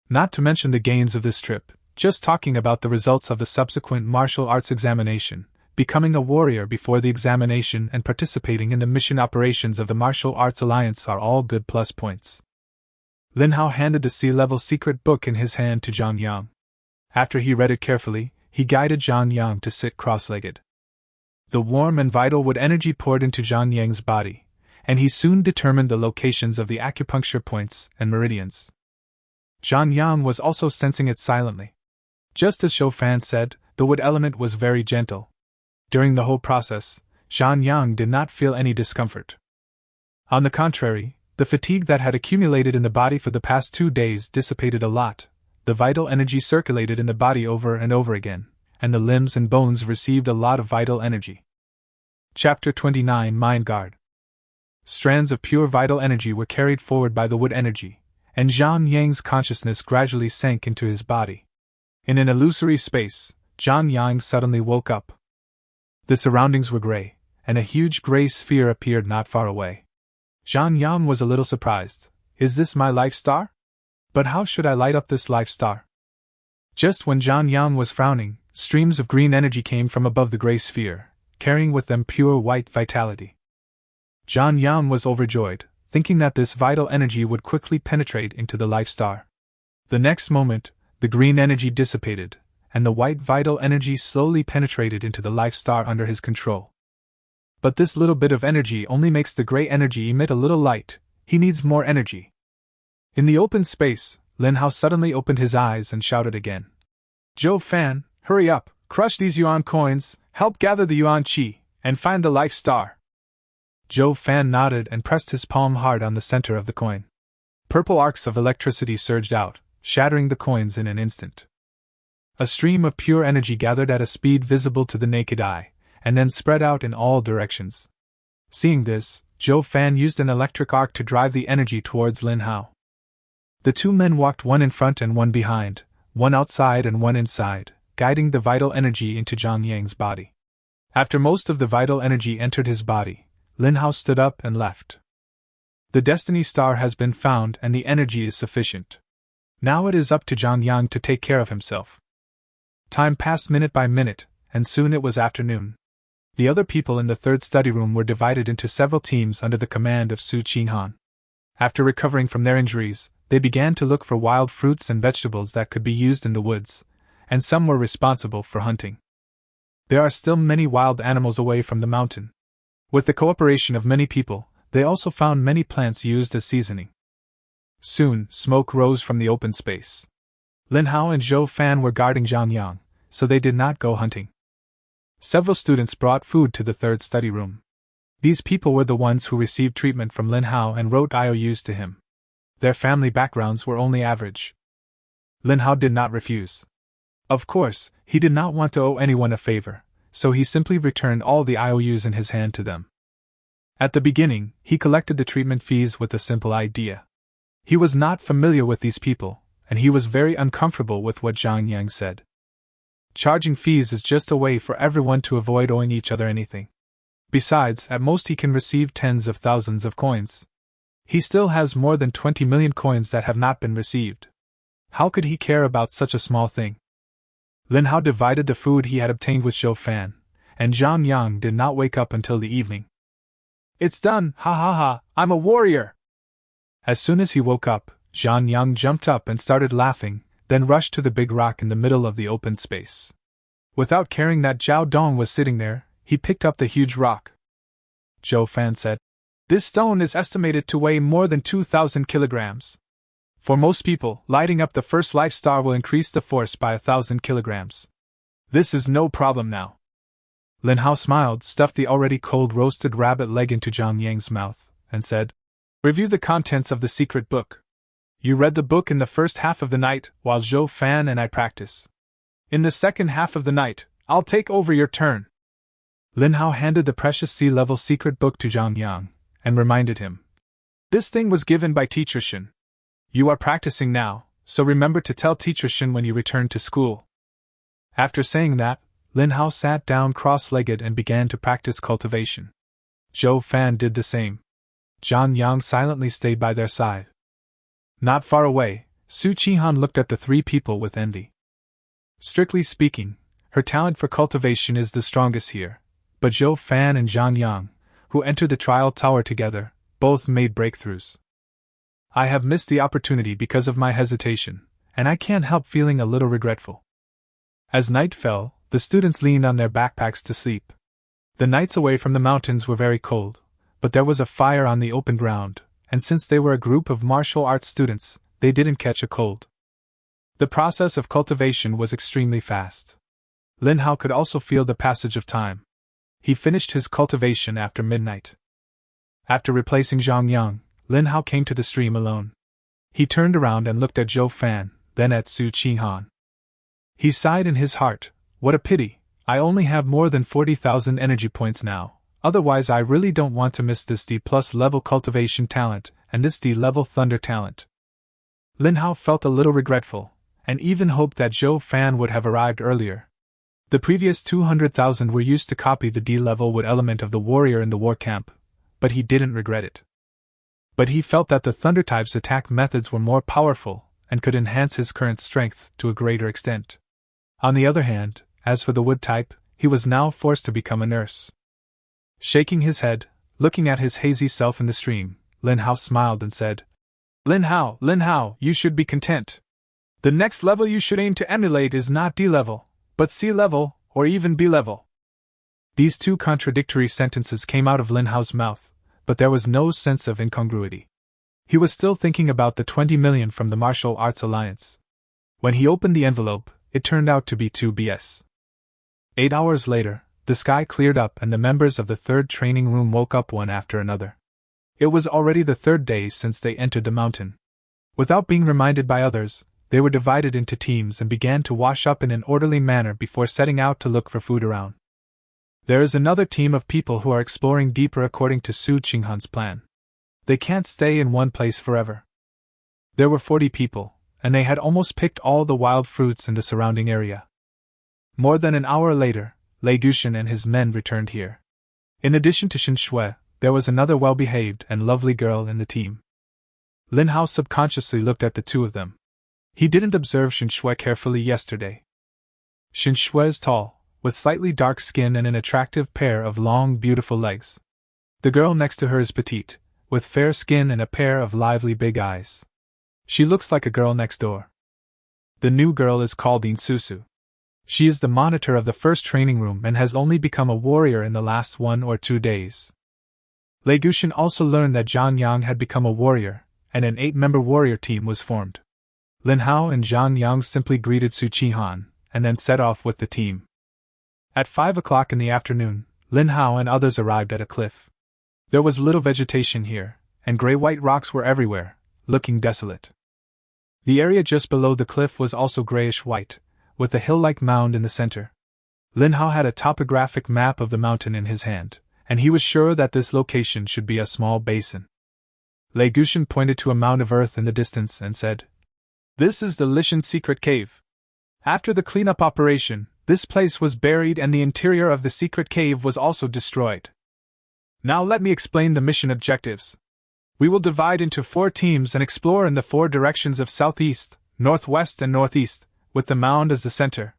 Not to mention the gains of this trip, just talking about the results of the subsequent martial arts examination, becoming a warrior before the examination and participating in the mission operations of the Martial Arts Alliance are all good plus points. Lin Hao handed the C-level secret book in his hand to Zhang Yang. After he read it carefully, he guided Zhang Yang to sit cross-legged. The warm and vital wood energy poured into Zhang Yang's body, and he soon determined the locations of the acupuncture points and meridians. Zhang Yang was also sensing it silently. Just as Shou Fan said, the wood element was very gentle. During the whole process, Zhang Yang did not feel any discomfort. On the contrary, the fatigue that had accumulated in the body for the past 2 days dissipated a lot. The vital energy circulated in the body over and over again, and the limbs and bones received a lot of vital energy. Chapter 29 Mind Guard. Strands of pure vital energy were carried forward by the wood energy, and Zhang Yang's consciousness gradually sank into his body. In an illusory space, Zhang Yang suddenly woke up. The surroundings were gray, and a huge gray sphere appeared not far away. Zhang Yang was a little surprised. Is this my life star? But how should I light up this life star? Just when Zhang Yang was frowning, streams of green energy came from above the gray sphere, carrying with them pure white vitality. Zhang Yang was overjoyed, thinking that this vital energy would quickly penetrate into the life star. The next moment, the green energy dissipated, and the white vital energy slowly penetrated into the life star under his control. But this little bit of energy only makes the gray energy emit a little light. He needs more energy. In the open space, Lin Hao suddenly opened his eyes and shouted again. Zhou Fan, hurry up, crush these yuan coins, help gather the yuan qi, and find the life star. Zhou Fan nodded and pressed his palm hard on the center of the coin. Purple arcs of electricity surged out, shattering the coins in an instant. A stream of pure energy gathered at a speed visible to the naked eye, and then spread out in all directions. Seeing this, Zhou Fan used an electric arc to drive the energy towards Lin Hao. The two men walked one in front and one behind, one outside and one inside, guiding the vital energy into Zhang Yang's body. After most of the vital energy entered his body, Lin Hao stood up and left. The Destiny Star has been found and the energy is sufficient. Now it is up to Zhang Yang to take care of himself. Time passed minute by minute, and soon it was afternoon. The other people in the third study room were divided into several teams under the command of Su Qinghan. After recovering from their injuries, they began to look for wild fruits and vegetables that could be used in the woods, and some were responsible for hunting. There are still many wild animals away from the mountain. With the cooperation of many people, they also found many plants used as seasoning. Soon, smoke rose from the open space. Lin Hao and Zhou Fan were guarding Zhang Yang, so they did not go hunting. Several students brought food to the third study room. These people were the ones who received treatment from Lin Hao and wrote IOUs to him. Their family backgrounds were only average. Lin Hao did not refuse. Of course, he did not want to owe anyone a favor, so he simply returned all the IOUs in his hand to them. At the beginning, he collected the treatment fees with a simple idea. He was not familiar with these people, and he was very uncomfortable with what Zhang Yang said. Charging fees is just a way for everyone to avoid owing each other anything. Besides, at most he can receive tens of thousands of coins. He still has more than 20 million coins that have not been received. How could he care about such a small thing? Lin Hao divided the food he had obtained with Zhou Fan, and Zhang Yang did not wake up until the evening. "It's done, ha ha ha, I'm a warrior!" As soon as he woke up, Zhang Yang jumped up and started laughing, then rushed to the big rock in the middle of the open space. Without caring that Zhao Dong was sitting there, he picked up the huge rock. Zhou Fan said, "This stone is estimated to weigh more than 2,000 kilograms. For most people, lighting up the first life star will increase the force by 1,000 kilograms. This is no problem now." Lin Hao smiled, stuffed the already cold roasted rabbit leg into Zhang Yang's mouth, and said, "Review the contents of the secret book. You read the book in the first half of the night, while Zhou Fan and I practice. In the second half of the night, I'll take over your turn." Lin Hao handed the precious sea-level secret book to Zhang Yang, and reminded him, "This thing was given by Teacher Shin. You are practicing now, so remember to tell Teacher Shin when you return to school." After saying that, Lin Hao sat down cross-legged and began to practice cultivation. Zhou Fan did the same. Zhang Yang silently stayed by their side. Not far away, Su Qinghan looked at the three people with envy. Strictly speaking, her talent for cultivation is the strongest here, but Zhou Fan and Zhang Yang, who entered the trial tower together, both made breakthroughs. I have missed the opportunity because of my hesitation, and I can't help feeling a little regretful. As night fell, the students leaned on their backpacks to sleep. The nights away from the mountains were very cold, but there was a fire on the open ground, and since they were a group of martial arts students, they didn't catch a cold. The process of cultivation was extremely fast. Lin Hao could also feel the passage of time. He finished his cultivation after midnight. After replacing Zhang Yang, Lin Hao came to the stream alone. He turned around and looked at Zhou Fan, then at Su Qinghan. He sighed in his heart, "What a pity, I only have more than 40,000 energy points now, otherwise I really don't want to miss this D+ level cultivation talent, and this D level thunder talent." Lin Hao felt a little regretful, and even hoped that Zhou Fan would have arrived earlier. The previous 200,000 were used to copy the D-level wood element of the warrior in the war camp, but he didn't regret it. But he felt that the Thunder type's attack methods were more powerful, and could enhance his current strength to a greater extent. On the other hand, as for the wood type, he was now forced to become a nurse. Shaking his head, looking at his hazy self in the stream, Lin Hao smiled and said, Lin Hao, you should be content. The next level you should aim to emulate is not D-level, but C-level, or even B-level." These two contradictory sentences came out of Lin Hao's mouth, but there was no sense of incongruity. He was still thinking about the 20 million from the Martial Arts Alliance. When he opened the envelope, it turned out to be 2 BS. 8 hours later, the sky cleared up and the members of the third training room woke up one after another. It was already the third day since they entered the mountain. Without being reminded by others, they were divided into teams and began to wash up in an orderly manner before setting out to look for food around. There is another team of people who are exploring deeper according to Su Qinghan's plan. They can't stay in one place forever. There were 40 people, and they had almost picked all the wild fruits in the surrounding area. More than an hour later, Lei Gushan and his men returned here. In addition to Shen Shui, there was another well-behaved and lovely girl in the team. Lin Hao subconsciously looked at the two of them. He didn't observe Shen Shui carefully yesterday. Shen Shui is tall, with slightly dark skin and an attractive pair of long, beautiful legs. The girl next to her is petite, with fair skin and a pair of lively big eyes. She looks like a girl next door. The new girl is called In Susu. She is the monitor of the first training room and has only become a warrior in the last 1 or 2 days. Lei Gushan also learned that Zhang Yang had become a warrior, and an 8-member warrior team was formed. Lin Hao and Zhang Yang simply greeted Su Qihan, and then set off with the team. At 5 o'clock in the afternoon, Lin Hao and others arrived at a cliff. There was little vegetation here, and gray-white rocks were everywhere, looking desolate. The area just below the cliff was also grayish-white, with a hill-like mound in the center. Lin Hao had a topographic map of the mountain in his hand, and he was sure that this location should be a small basin. Lei Gushan pointed to a mound of earth in the distance and said, "This is the Lishan secret cave. After the cleanup operation, this place was buried and the interior of the secret cave was also destroyed. Now let me explain the mission objectives. We will divide into 4 teams and explore in the 4 directions of southeast, northwest and northeast, with the mound as the center.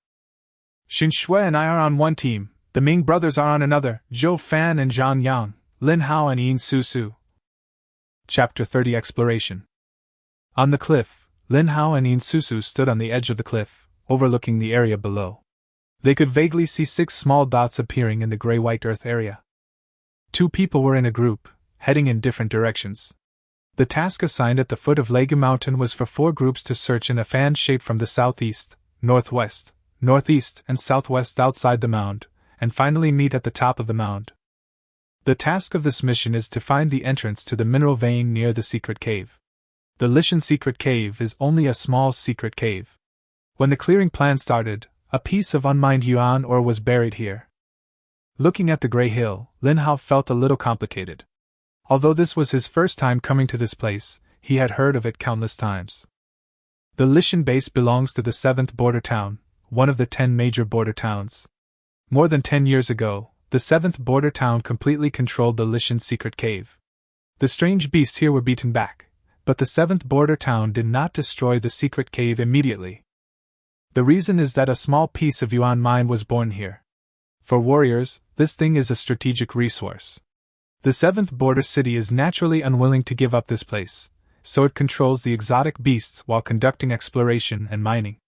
Shen Shui and I are on one team, the Ming brothers are on another, Zhou Fan and Zhang Yang, Lin Hao and Yin Susu." Chapter 30 Exploration. On the cliff, Lin Hao and Yin Susu stood on the edge of the cliff, overlooking the area below. They could vaguely see 6 small dots appearing in the gray-white earth area. 2 people were in a group, heading in different directions. The task assigned at the foot of Legu Mountain was for 4 groups to search in a fan shape from the southeast, northwest, northeast, and southwest outside the mound, and finally meet at the top of the mound. The task of this mission is to find the entrance to the mineral vein near the secret cave. The Lishan secret cave is only a small secret cave. When the clearing plan started, a piece of unmined yuan ore was buried here. Looking at the gray hill, Lin Hao felt a little complicated. Although this was his first time coming to this place, he had heard of it countless times. The Lishan base belongs to the 7th border town, one of the 10 major border towns. More than 10 years ago, the 7th border town completely controlled the Lishan secret cave. The strange beasts here were beaten back, but the 7th border town did not destroy the secret cave immediately. The reason is that a small piece of yuan mine was born here. For warriors, this thing is a strategic resource. The 7th border city is naturally unwilling to give up this place, so it controls the exotic beasts while conducting exploration and mining.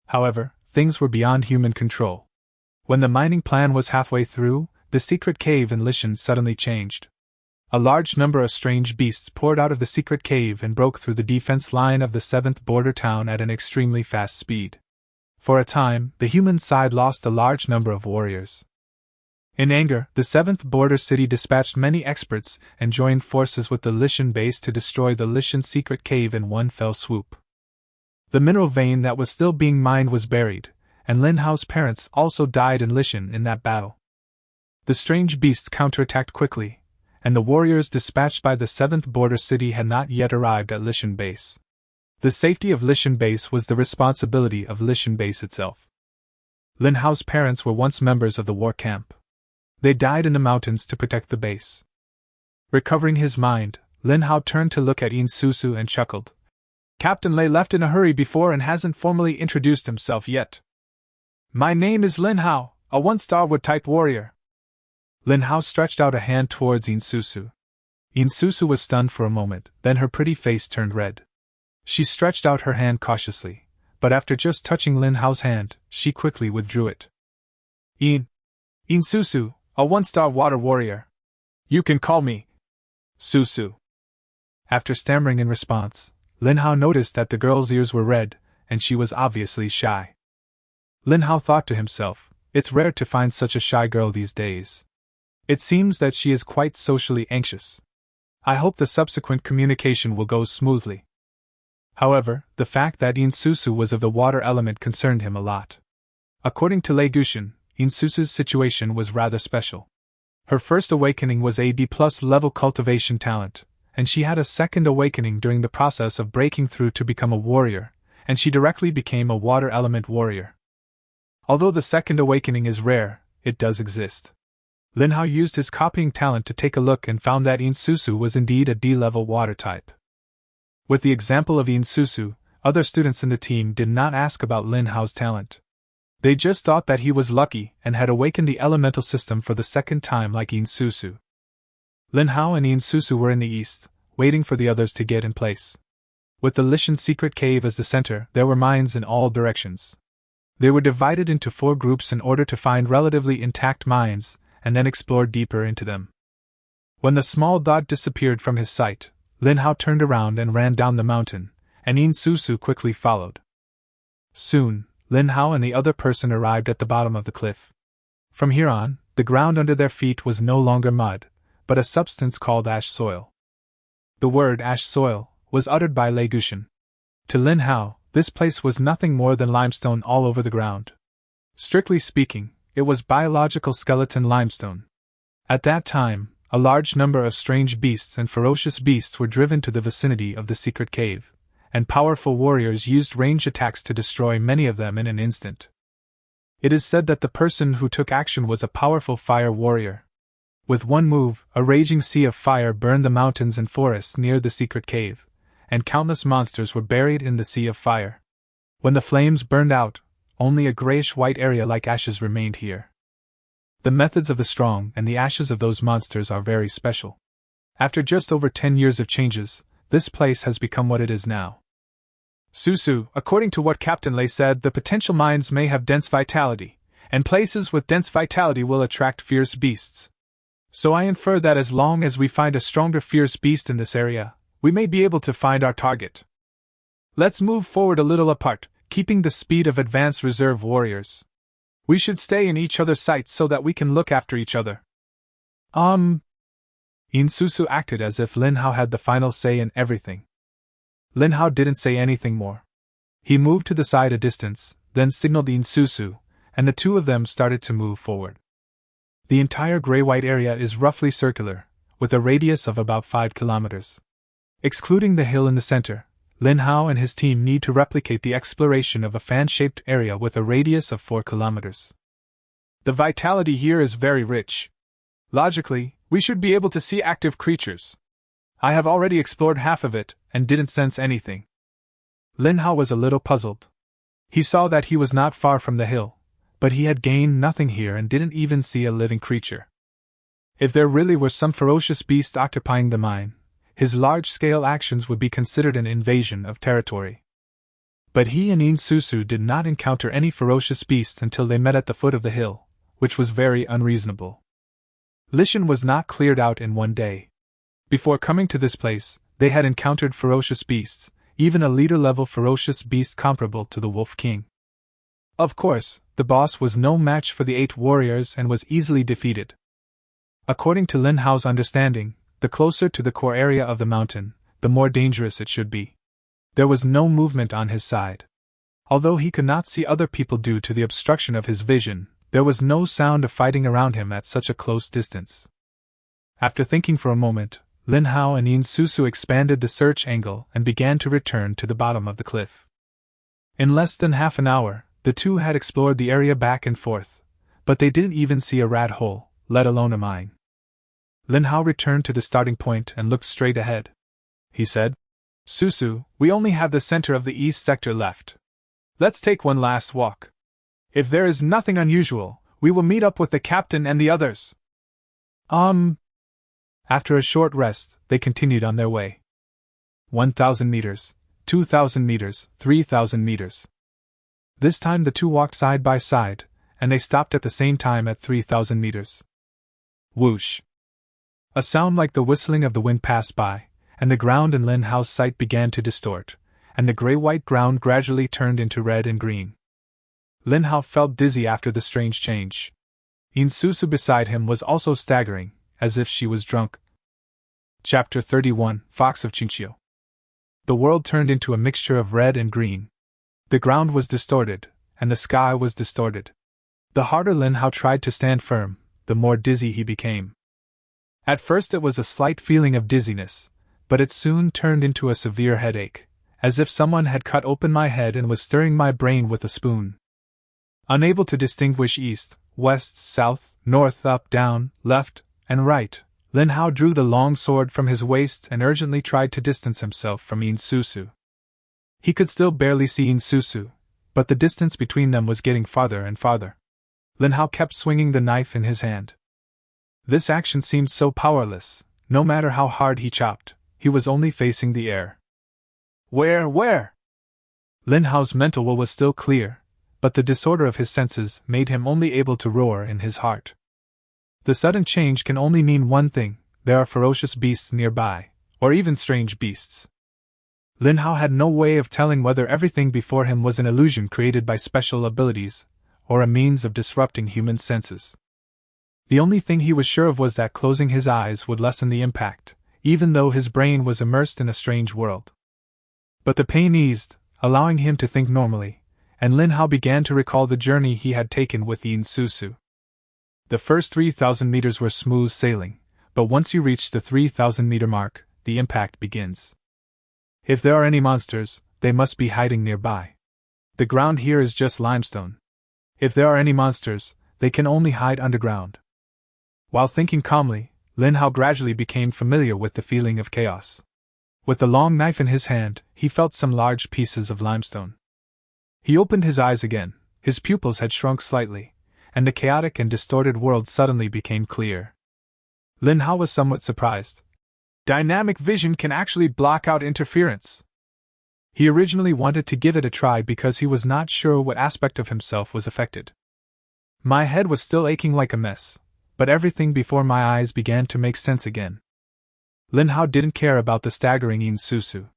However, things were beyond human control. When the mining plan was halfway through, the secret cave in Lishan suddenly changed. A large number of strange beasts poured out of the secret cave and broke through the defense line of the 7th border town at an extremely fast speed. For a time, the human side lost a large number of warriors. In anger, the 7th border city dispatched many experts and joined forces with the Lishan base to destroy the Lishan secret cave in one fell swoop. The mineral vein that was still being mined was buried, and Lin Hao's parents also died in Lishan in that battle. The strange beasts counterattacked quickly, and the warriors dispatched by the 7th border city had not yet arrived at Lishan base. The safety of Lishan base was the responsibility of Lishan base itself. Lin Hao's parents were once members of the war camp. They died in the mountains to protect the base. Recovering his mind, Lin Hao turned to look at Yin Susu and chuckled. "Captain Lei left in a hurry before and hasn't formally introduced himself yet. My name is Lin Hao, a 1-star wood-type warrior." Lin Hao stretched out a hand towards Yin Susu. Yin Susu was stunned for a moment, then her pretty face turned red. She stretched out her hand cautiously, but after just touching Lin Hao's hand, she quickly withdrew it. Yin Susu, a 1-star water warrior. You can call me Susu." After stammering in response, Lin Hao noticed that the girl's ears were red, and she was obviously shy. Lin Hao thought to himself, it's rare to find such a shy girl these days. It seems that she is quite socially anxious. I hope the subsequent communication will go smoothly. However, the fact that Yin Susu was of the water element concerned him a lot. According to Lei Gushan, Yin Susu's situation was rather special. Her first awakening was a D+ level cultivation talent, and she had a second awakening during the process of breaking through to become a warrior, and she directly became a water element warrior. Although the second awakening is rare, it does exist. Lin Hao used his copying talent to take a look and found that Insusu was indeed a D-level water type. With the example of Insusu, other students in the team did not ask about Lin Hao's talent. They just thought that he was lucky and had awakened the elemental system for the second time like Insusu. Lin Hao and Insusu were in the east, waiting for the others to get in place. With the Lishan secret cave as the center, there were mines in all directions. They were divided into 4 groups in order to find relatively intact mines, and then explore deeper into them. When the small dot disappeared from his sight, Lin Hao turned around and ran down the mountain, and Insusu quickly followed. Soon, Lin Hao and the other person arrived at the bottom of the cliff. From here on, the ground under their feet was no longer mud, but a substance called ash soil. The word ash soil was uttered by Lei Gushan. To Lin Hao, this place was nothing more than limestone all over the ground. Strictly speaking, it was biological skeleton limestone. At that time, a large number of strange beasts and ferocious beasts were driven to the vicinity of the secret cave, and powerful warriors used ranged attacks to destroy many of them in an instant. It is said that the person who took action was a powerful fire warrior. With one move, a raging sea of fire burned the mountains and forests near the secret cave, and countless monsters were buried in the sea of fire. When the flames burned out, only a grayish-white area like ashes remained here. The methods of the strong and the ashes of those monsters are very special. After just over 10 years of changes, this place has become what it is now. Susu, according to what Captain Lei said, the potential mines may have dense vitality, and places with dense vitality will attract fierce beasts. So I infer that as long as we find a stronger fierce beast in this area, we may be able to find our target. Let's move forward a little apart, keeping the speed of advanced reserve warriors. We should stay in each other's sights so that we can look after each other. Insusu acted as if Lin Hao had the final say in everything. Lin Hao didn't say anything more. He moved to the side a distance, then signaled Insusu, and the two of them started to move forward. The entire gray-white area is roughly circular, with a radius of about 5 kilometers. Excluding the hill in the center, Lin Hao and his team need to replicate the exploration of a fan-shaped area with a radius of 4 kilometers. The vitality here is very rich. Logically, we should be able to see active creatures. I have already explored half of it, and didn't sense anything. Lin Hao was a little puzzled. He saw that he was not far from the hill, but he had gained nothing here and didn't even see a living creature. If there really were some ferocious beast occupying the mine, his large-scale actions would be considered an invasion of territory. But he and Insusu did not encounter any ferocious beasts until they met at the foot of the hill, which was very unreasonable. Lishan was not cleared out in one day. Before coming to this place, they had encountered ferocious beasts, even a leader-level ferocious beast comparable to the Wolf King. Of course, the boss was no match for the 8 warriors and was easily defeated. According to Lin Hao's understanding, the closer to the core area of the mountain, the more dangerous it should be. There was no movement on his side. Although he could not see other people due to the obstruction of his vision, there was no sound of fighting around him at such a close distance. After thinking for a moment, Lin Hao and Insusu expanded the search angle and began to return to the bottom of the cliff. In less than half an hour, the two had explored the area back and forth, but they didn't even see a rat hole, let alone a mine. Lin Hao returned to the starting point and looked straight ahead. He said, "Susu, we only have the center of the east sector left. Let's take one last walk. If there is nothing unusual, we will meet up with the captain and the others." After a short rest, they continued on their way. 1,000 meters, 2,000 meters, 3,000 meters. This time the two walked side by side, and they stopped at the same time at 3,000 meters. Whoosh! A sound like the whistling of the wind passed by, and the ground in Lin Hao's sight began to distort, and the gray-white ground gradually turned into red and green. Lin Hao felt dizzy after the strange change. Insusu beside him was also staggering, as if she was drunk. Chapter 31, Fox of Qingqiu. The world turned into a mixture of red and green. The ground was distorted, and the sky was distorted. The harder Lin Hao tried to stand firm, the more dizzy he became. At first it was a slight feeling of dizziness, but it soon turned into a severe headache, as if someone had cut open my head and was stirring my brain with a spoon. Unable to distinguish east, west, south, north, up, down, left, and right, Lin Hao drew the long sword from his waist and urgently tried to distance himself from Yin Susu. He could still barely see Yin Susu, but the distance between them was getting farther and farther. Lin Hao kept swinging the knife in his hand. This action seemed so powerless. No matter how hard he chopped, he was only facing the air. Where? Lin Hao's mental will was still clear, but the disorder of his senses made him only able to roar in his heart. The sudden change can only mean one thing: there are ferocious beasts nearby, or even strange beasts. Lin Hao had no way of telling whether everything before him was an illusion created by special abilities, or a means of disrupting human senses. The only thing he was sure of was that closing his eyes would lessen the impact, even though his brain was immersed in a strange world. But the pain eased, allowing him to think normally, and Lin Hao began to recall the journey he had taken with Yin Susu. The first 3,000 meters were smooth sailing, but once you reach the 3,000-meter mark, the impact begins. If there are any monsters, they must be hiding nearby. The ground here is just limestone. If there are any monsters, they can only hide underground. While thinking calmly, Lin Hao gradually became familiar with the feeling of chaos. With the long knife in his hand, he felt some large pieces of limestone. He opened his eyes again, his pupils had shrunk slightly, and the chaotic and distorted world suddenly became clear. Lin Hao was somewhat surprised. Dynamic vision can actually block out interference. He originally wanted to give it a try because he was not sure what aspect of himself was affected. My head was still aching like a mess, but everything before my eyes began to make sense again. Lin Hao didn't care about the staggering Yin Susu.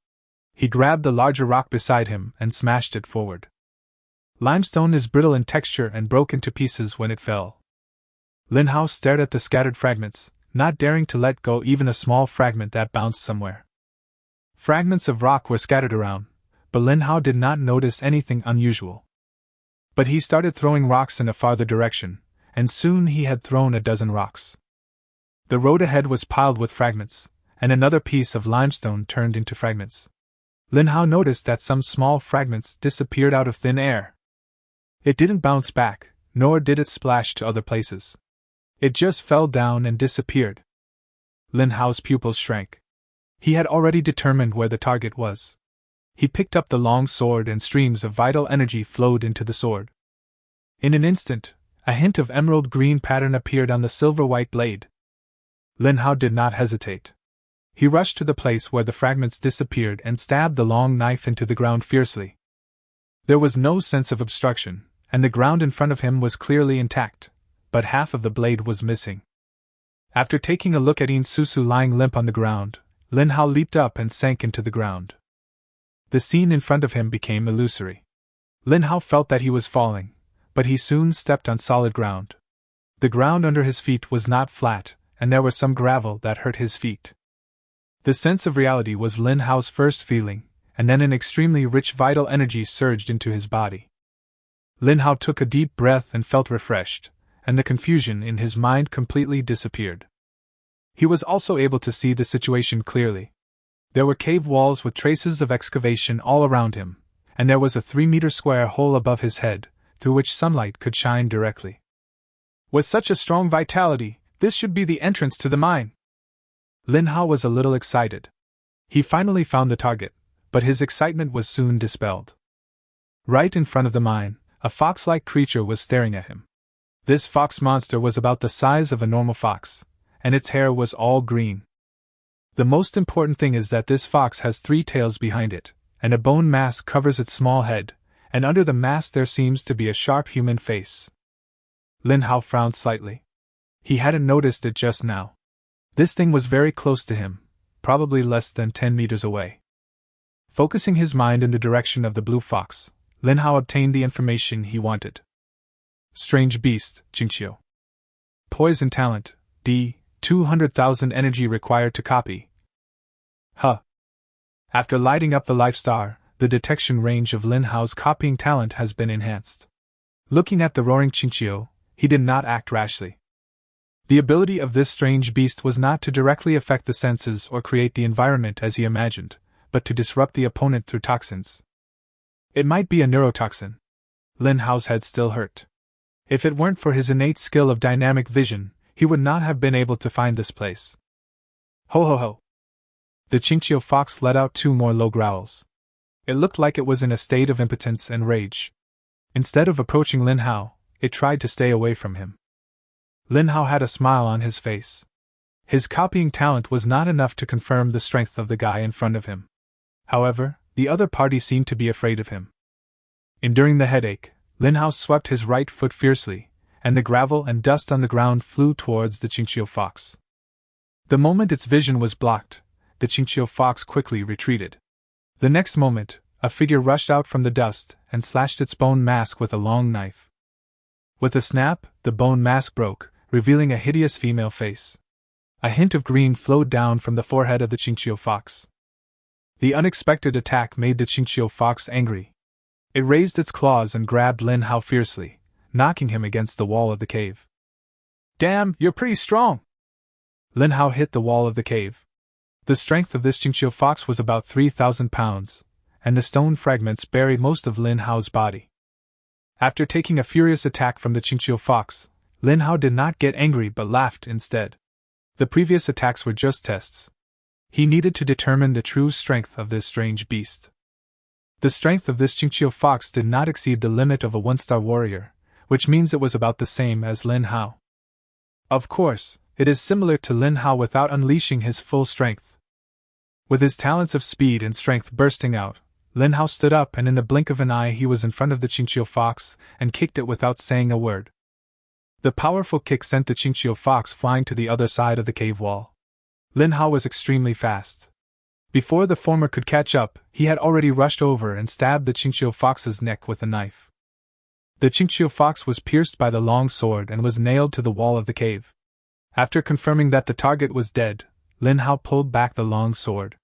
He grabbed the larger rock beside him and smashed it forward. Limestone is brittle in texture and broke into pieces when it fell. Lin Hao stared at the scattered fragments, not daring to let go even a small fragment that bounced somewhere. Fragments of rock were scattered around, but Lin Hao did not notice anything unusual. But he started throwing rocks in a farther direction, and soon he had thrown a dozen rocks. The road ahead was piled with fragments, and another piece of limestone turned into fragments. Lin Hao noticed that some small fragments disappeared out of thin air. It didn't bounce back, nor did it splash to other places. It just fell down and disappeared. Lin Hao's pupils shrank. He had already determined where the target was. He picked up the long sword and streams of vital energy flowed into the sword. In an instant, a hint of emerald green pattern appeared on the silver-white blade. Lin Hao did not hesitate. He rushed to the place where the fragments disappeared and stabbed the long knife into the ground fiercely. There was no sense of obstruction, and the ground in front of him was clearly intact, but half of the blade was missing. After taking a look at Yin Susu lying limp on the ground, Lin Hao leaped up and sank into the ground. The scene in front of him became illusory. Lin Hao felt that he was falling, but he soon stepped on solid ground. The ground under his feet was not flat, and there was some gravel that hurt his feet. The sense of reality was Lin Hao's first feeling, and then an extremely rich vital energy surged into his body. Lin Hao took a deep breath and felt refreshed, and the confusion in his mind completely disappeared. He was also able to see the situation clearly. There were cave walls with traces of excavation all around him, and there was a 3-meter square hole above his head, through which sunlight could shine directly. With such a strong vitality, this should be the entrance to the mine. Lin Hao was a little excited. He finally found the target, but his excitement was soon dispelled. Right in front of the mine, a fox-like creature was staring at him. This fox monster was about the size of a normal fox, and its hair was all green. The most important thing is that this fox has 3 tails behind it, and a bone mask covers its small head, and under the mask there seems to be a sharp human face. Lin Hao frowned slightly. He hadn't noticed it just now. This thing was very close to him, probably less than 10 meters away. Focusing his mind in the direction of the blue fox, Lin Hao obtained the information he wanted. Strange beast, Jingqiu. Poison talent, D, 200,000 energy required to copy. After lighting up the life star, the detection range of Lin Hao's copying talent has been enhanced. Looking at the roaring Jingqiu, he did not act rashly. The ability of this strange beast was not to directly affect the senses or create the environment as he imagined, but to disrupt the opponent through toxins. It might be a neurotoxin. Lin Hao's head still hurt. If it weren't for his innate skill of dynamic vision, he would not have been able to find this place. Ho ho ho! The Qingqiu fox let out 2 more low growls. It looked like it was in a state of impotence and rage. Instead of approaching Lin Hao, it tried to stay away from him. Lin Hao had a smile on his face. His copying talent was not enough to confirm the strength of the guy in front of him. However, the other party seemed to be afraid of him. Enduring the headache, Lin Hao swept his right foot fiercely, and the gravel and dust on the ground flew towards the Qingqiu fox. The moment its vision was blocked, the Qingqiu fox quickly retreated. The next moment, a figure rushed out from the dust and slashed its bone mask with a long knife. With a snap, the bone mask broke, revealing a hideous female face. A hint of green flowed down from the forehead of the Qingqiu fox. The unexpected attack made the Qingqiu fox angry. It raised its claws and grabbed Lin Hao fiercely, knocking him against the wall of the cave. Damn, you're pretty strong! Lin Hao hit the wall of the cave. The strength of this Qingqiu fox was about 3,000 pounds, and the stone fragments buried most of Lin Hao's body. After taking a furious attack from the Qingqiu fox, Lin Hao did not get angry but laughed instead. The previous attacks were just tests. He needed to determine the true strength of this strange beast. The strength of this Qingqiu fox did not exceed the limit of a 1-star warrior, which means it was about the same as Lin Hao. Of course, it is similar to Lin Hao without unleashing his full strength. With his talents of speed and strength bursting out, Lin Hao stood up and in the blink of an eye he was in front of the Qingqiu fox and kicked it without saying a word. The powerful kick sent the Qingqiu fox flying to the other side of the cave wall. Lin Hao was extremely fast. Before the former could catch up, he had already rushed over and stabbed the Qingqiu fox's neck with a knife. The Qingqiu fox was pierced by the long sword and was nailed to the wall of the cave. After confirming that the target was dead, Lin Hao pulled back the long sword.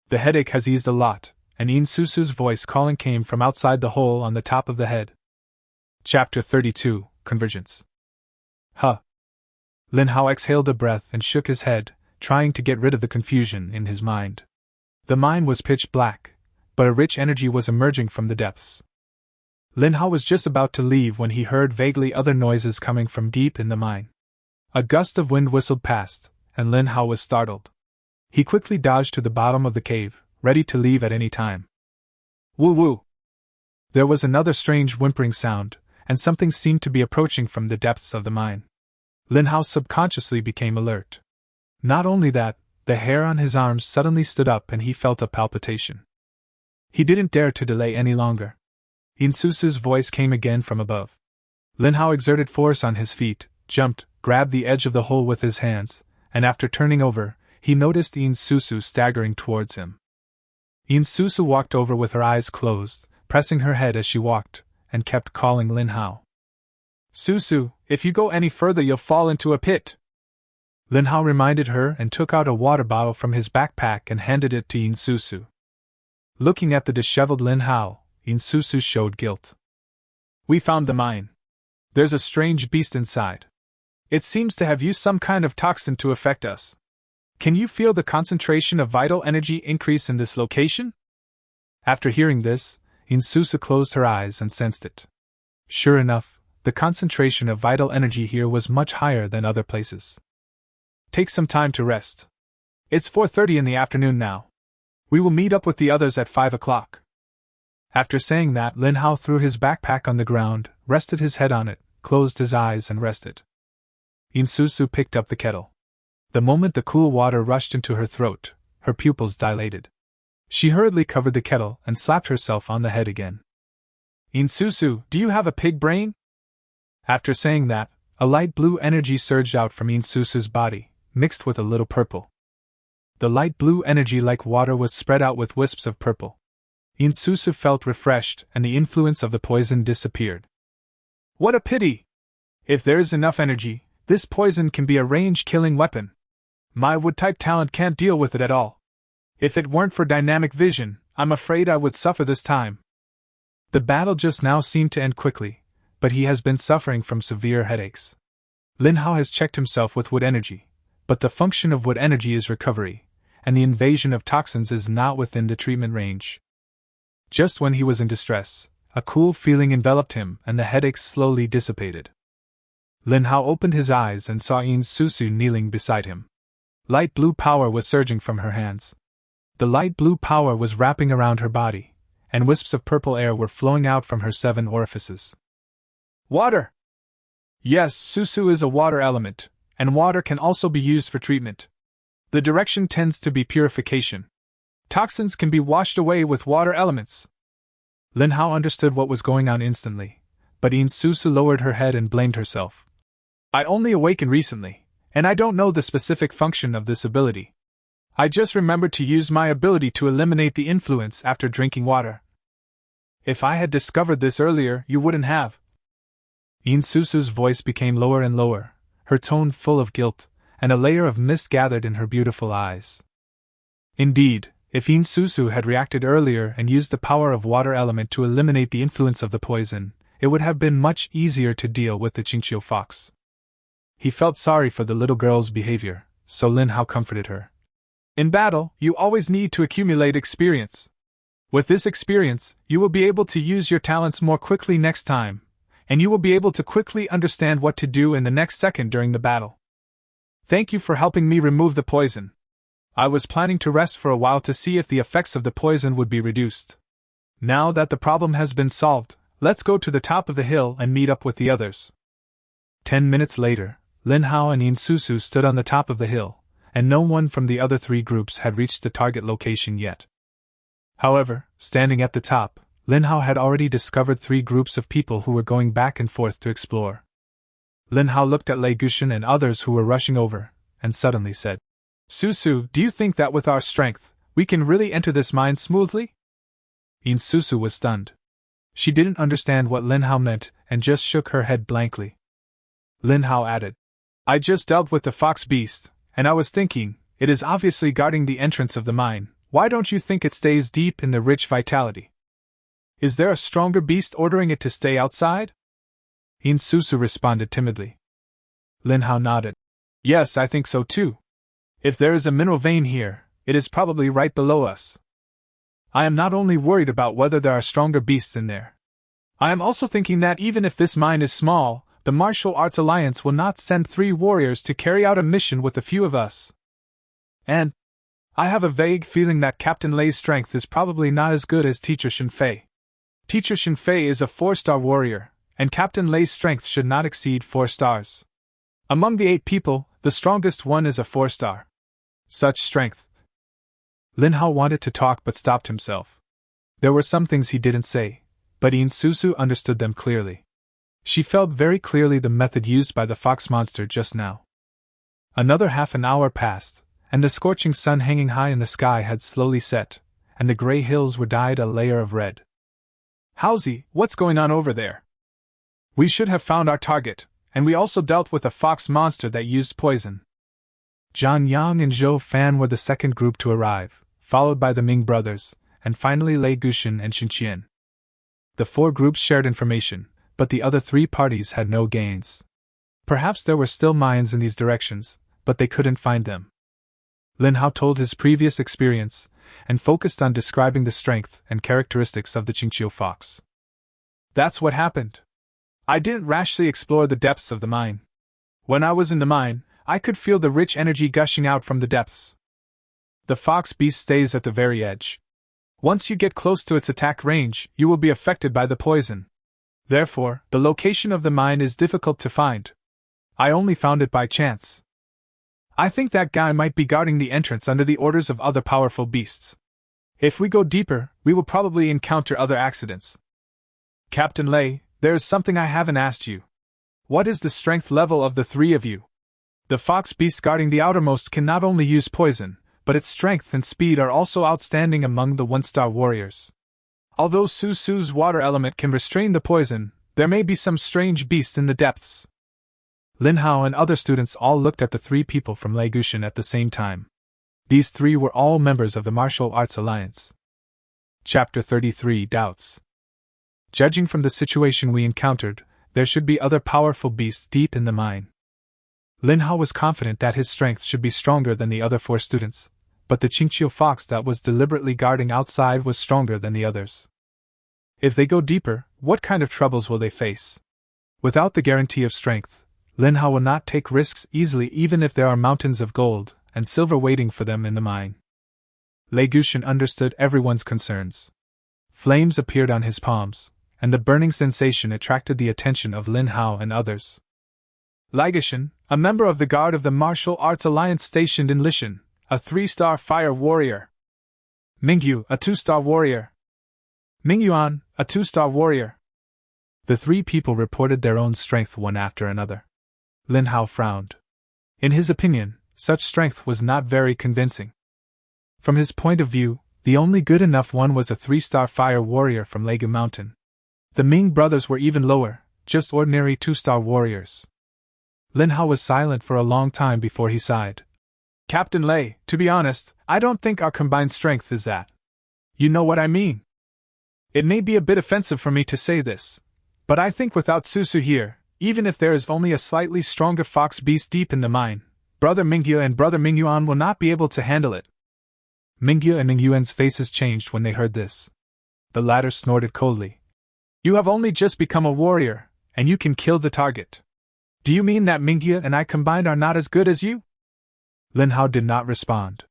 The headache has eased a lot, and Yin Susu's voice calling came from outside the hole on the top of the head. Chapter 32, Convergence. Huh. Lin Hao exhaled a breath and shook his head, trying to get rid of the confusion in his mind. The mine was pitch black, but a rich energy was emerging from the depths. Lin Hao was just about to leave when he heard vaguely other noises coming from deep in the mine. A gust of wind whistled past, and Lin Hao was startled. He quickly dodged to the bottom of the cave, ready to leave at any time. Woo woo! There was another strange whimpering sound, and something seemed to be approaching from the depths of the mine. Lin Hao subconsciously became alert. Not only that, the hair on his arms suddenly stood up and he felt a palpitation. He didn't dare to delay any longer. Yin Susu's voice came again from above. Lin Hao exerted force on his feet, jumped, grabbed the edge of the hole with his hands, and after turning over, he noticed Yin Susu staggering towards him. Yin Susu walked over with her eyes closed, pressing her head as she walked, and kept calling Lin Hao. Susu, if you go any further you'll fall into a pit. Lin Hao reminded her and took out a water bottle from his backpack and handed it to Yin Susu. Looking at the disheveled Lin Hao, Yin Susu showed guilt. We found the mine. There's a strange beast inside. It seems to have used some kind of toxin to affect us. Can you feel the concentration of vital energy increase in this location? After hearing this, Yin Susu closed her eyes and sensed it. Sure enough, the concentration of vital energy here was much higher than other places. Take some time to rest. It's 4:30 in the afternoon now. We will meet up with the others at 5 o'clock. After saying that, Lin Hao threw his backpack on the ground, rested his head on it, closed his eyes and rested. Yin Susu picked up the kettle. The moment the cool water rushed into her throat, her pupils dilated. She hurriedly covered the kettle and slapped herself on the head again. Yin Susu, do you have a pig brain? After saying that, a light blue energy surged out from Yin Susu's body, mixed with a little purple. The light blue energy like water was spread out with wisps of purple. Yin Susu felt refreshed and the influence of the poison disappeared. What a pity! If there is enough energy, this poison can be a range-killing weapon. My wood-type talent can't deal with it at all. If it weren't for dynamic vision, I'm afraid I would suffer this time. The battle just now seemed to end quickly, but he has been suffering from severe headaches. Lin Hao has checked himself with wood energy, but the function of wood energy is recovery, and the invasion of toxins is not within the treatment range. Just when he was in distress, a cool feeling enveloped him and the headaches slowly dissipated. Lin Hao opened his eyes and saw Yin Susu kneeling beside him. Light blue power was surging from her hands. The light blue power was wrapping around her body, and wisps of purple air were flowing out from her 7 orifices. Water! Yes, Susu is a water element, and water can also be used for treatment. The direction tends to be purification. Toxins can be washed away with water elements. Lin Hao understood what was going on instantly, but Yin Susu lowered her head and blamed herself. I only awakened recently, and I don't know the specific function of this ability. I just remembered to use my ability to eliminate the influence after drinking water. If I had discovered this earlier, you wouldn't have. Yin Susu's voice became lower and lower, her tone full of guilt, and a layer of mist gathered in her beautiful eyes. Indeed, if Yin Susu had reacted earlier and used the power of water element to eliminate the influence of the poison, it would have been much easier to deal with the Qingqiu fox. He felt sorry for the little girl's behavior, so Lin Hao comforted her. In battle, you always need to accumulate experience. With this experience, you will be able to use your talents more quickly next time, and you will be able to quickly understand what to do in the next second during the battle. Thank you for helping me remove the poison. I was planning to rest for a while to see if the effects of the poison would be reduced. Now that the problem has been solved, let's go to the top of the hill and meet up with the others. 10 minutes later, Lin Hao and Yin Susu stood on the top of the hill, and no one from the other 3 groups had reached the target location yet. However, standing at the top, Lin Hao had already discovered 3 groups of people who were going back and forth to explore. Lin Hao looked at Lei Guxian and others who were rushing over, and suddenly said, Susu, do you think that with our strength, we can really enter this mine smoothly? Yin Susu was stunned. She didn't understand what Lin Hao meant and just shook her head blankly. Lin Hao added, I just dealt with the fox beast, and I was thinking, it is obviously guarding the entrance of the mine. Why don't you think it stays deep in the rich vitality? Is there a stronger beast ordering it to stay outside? Yin Susu responded timidly. Lin Hao nodded. Yes, I think so too. If there is a mineral vein here, it is probably right below us. I am not only worried about whether there are stronger beasts in there. I am also thinking that even if this mine is small, the Martial Arts Alliance will not send 3 warriors to carry out a mission with a few of us. And I have a vague feeling that Captain Lei's strength is probably not as good as Teacher Shinfei. Teacher Shinfei is a 4-star warrior, and Captain Lei's strength should not exceed 4 stars. Among the 8 people, the strongest one is a 4-star. Such strength. Lin Hao wanted to talk but stopped himself. There were some things he didn't say, but Yin Susu understood them clearly. She felt very clearly the method used by the fox monster just now. Another half an hour passed, and the scorching sun hanging high in the sky had slowly set, and the gray hills were dyed a layer of red. Howsy, what's going on over there? We should have found our target, and we also dealt with a fox monster that used poison. Zhang Yang and Zhou Fan were the second group to arrive, followed by the Ming brothers, and finally Lei Guxian and Xin Qian. The 4 groups shared information, but the other 3 parties had no gains. Perhaps there were still mines in these directions, but they couldn't find them. Lin Hao told his previous experience, and focused on describing the strength and characteristics of the Qingqiu fox. That's what happened. I didn't rashly explore the depths of the mine. When I was in the mine, I could feel the rich energy gushing out from the depths. The fox beast stays at the very edge. Once you get close to its attack range, you will be affected by the poison. Therefore, the location of the mine is difficult to find. I only found it by chance. I think that guy might be guarding the entrance under the orders of other powerful beasts. If we go deeper, we will probably encounter other accidents. Captain Lei, there is something I haven't asked you. What is the strength level of the 3 of you? The fox beast guarding the outermost can not only use poison, but its strength and speed are also outstanding among the 1-star warriors. Although Susu's water element can restrain the poison, there may be some strange beasts in the depths. Lin Hao and other students all looked at the 3 people from Lei Guxian at the same time. These 3 were all members of the Martial Arts Alliance. Chapter 33 Doubts. Judging from the situation we encountered, there should be other powerful beasts deep in the mine. Lin Hao was confident that his strength should be stronger than the other 4 students, but the Qingqiu fox that was deliberately guarding outside was stronger than the others. If they go deeper, what kind of troubles will they face? Without the guarantee of strength, Lin Hao will not take risks easily even if there are mountains of gold and silver waiting for them in the mine. Lei Guxian understood everyone's concerns. Flames appeared on his palms, and the burning sensation attracted the attention of Lin Hao and others. Lei Guxian, a member of the Guard of the Martial Arts Alliance stationed in Lishan, a 3-star fire warrior. Mingyu, a 2-star warrior. Mingyuan, a 2-star warrior. The 3 people reported their own strength one after another. Lin Hao frowned. In his opinion, such strength was not very convincing. From his point of view, the only good enough one was a 3-star fire warrior from Legu Mountain. The Ming brothers were even lower, just ordinary 2-star warriors. Lin Hao was silent for a long time before he sighed. Captain Lei, to be honest, I don't think our combined strength is that. You know what I mean? It may be a bit offensive for me to say this, but I think without Susu here, even if there is only a slightly stronger fox beast deep in the mine, Brother Mingyu and Brother Mingyuan will not be able to handle it. Mingyu and Mingyuan's faces changed when they heard this. The latter snorted coldly. You have only just become a warrior, and you can kill the target. Do you mean that Mingyu and I combined are not as good as you? Lin Hao did not respond.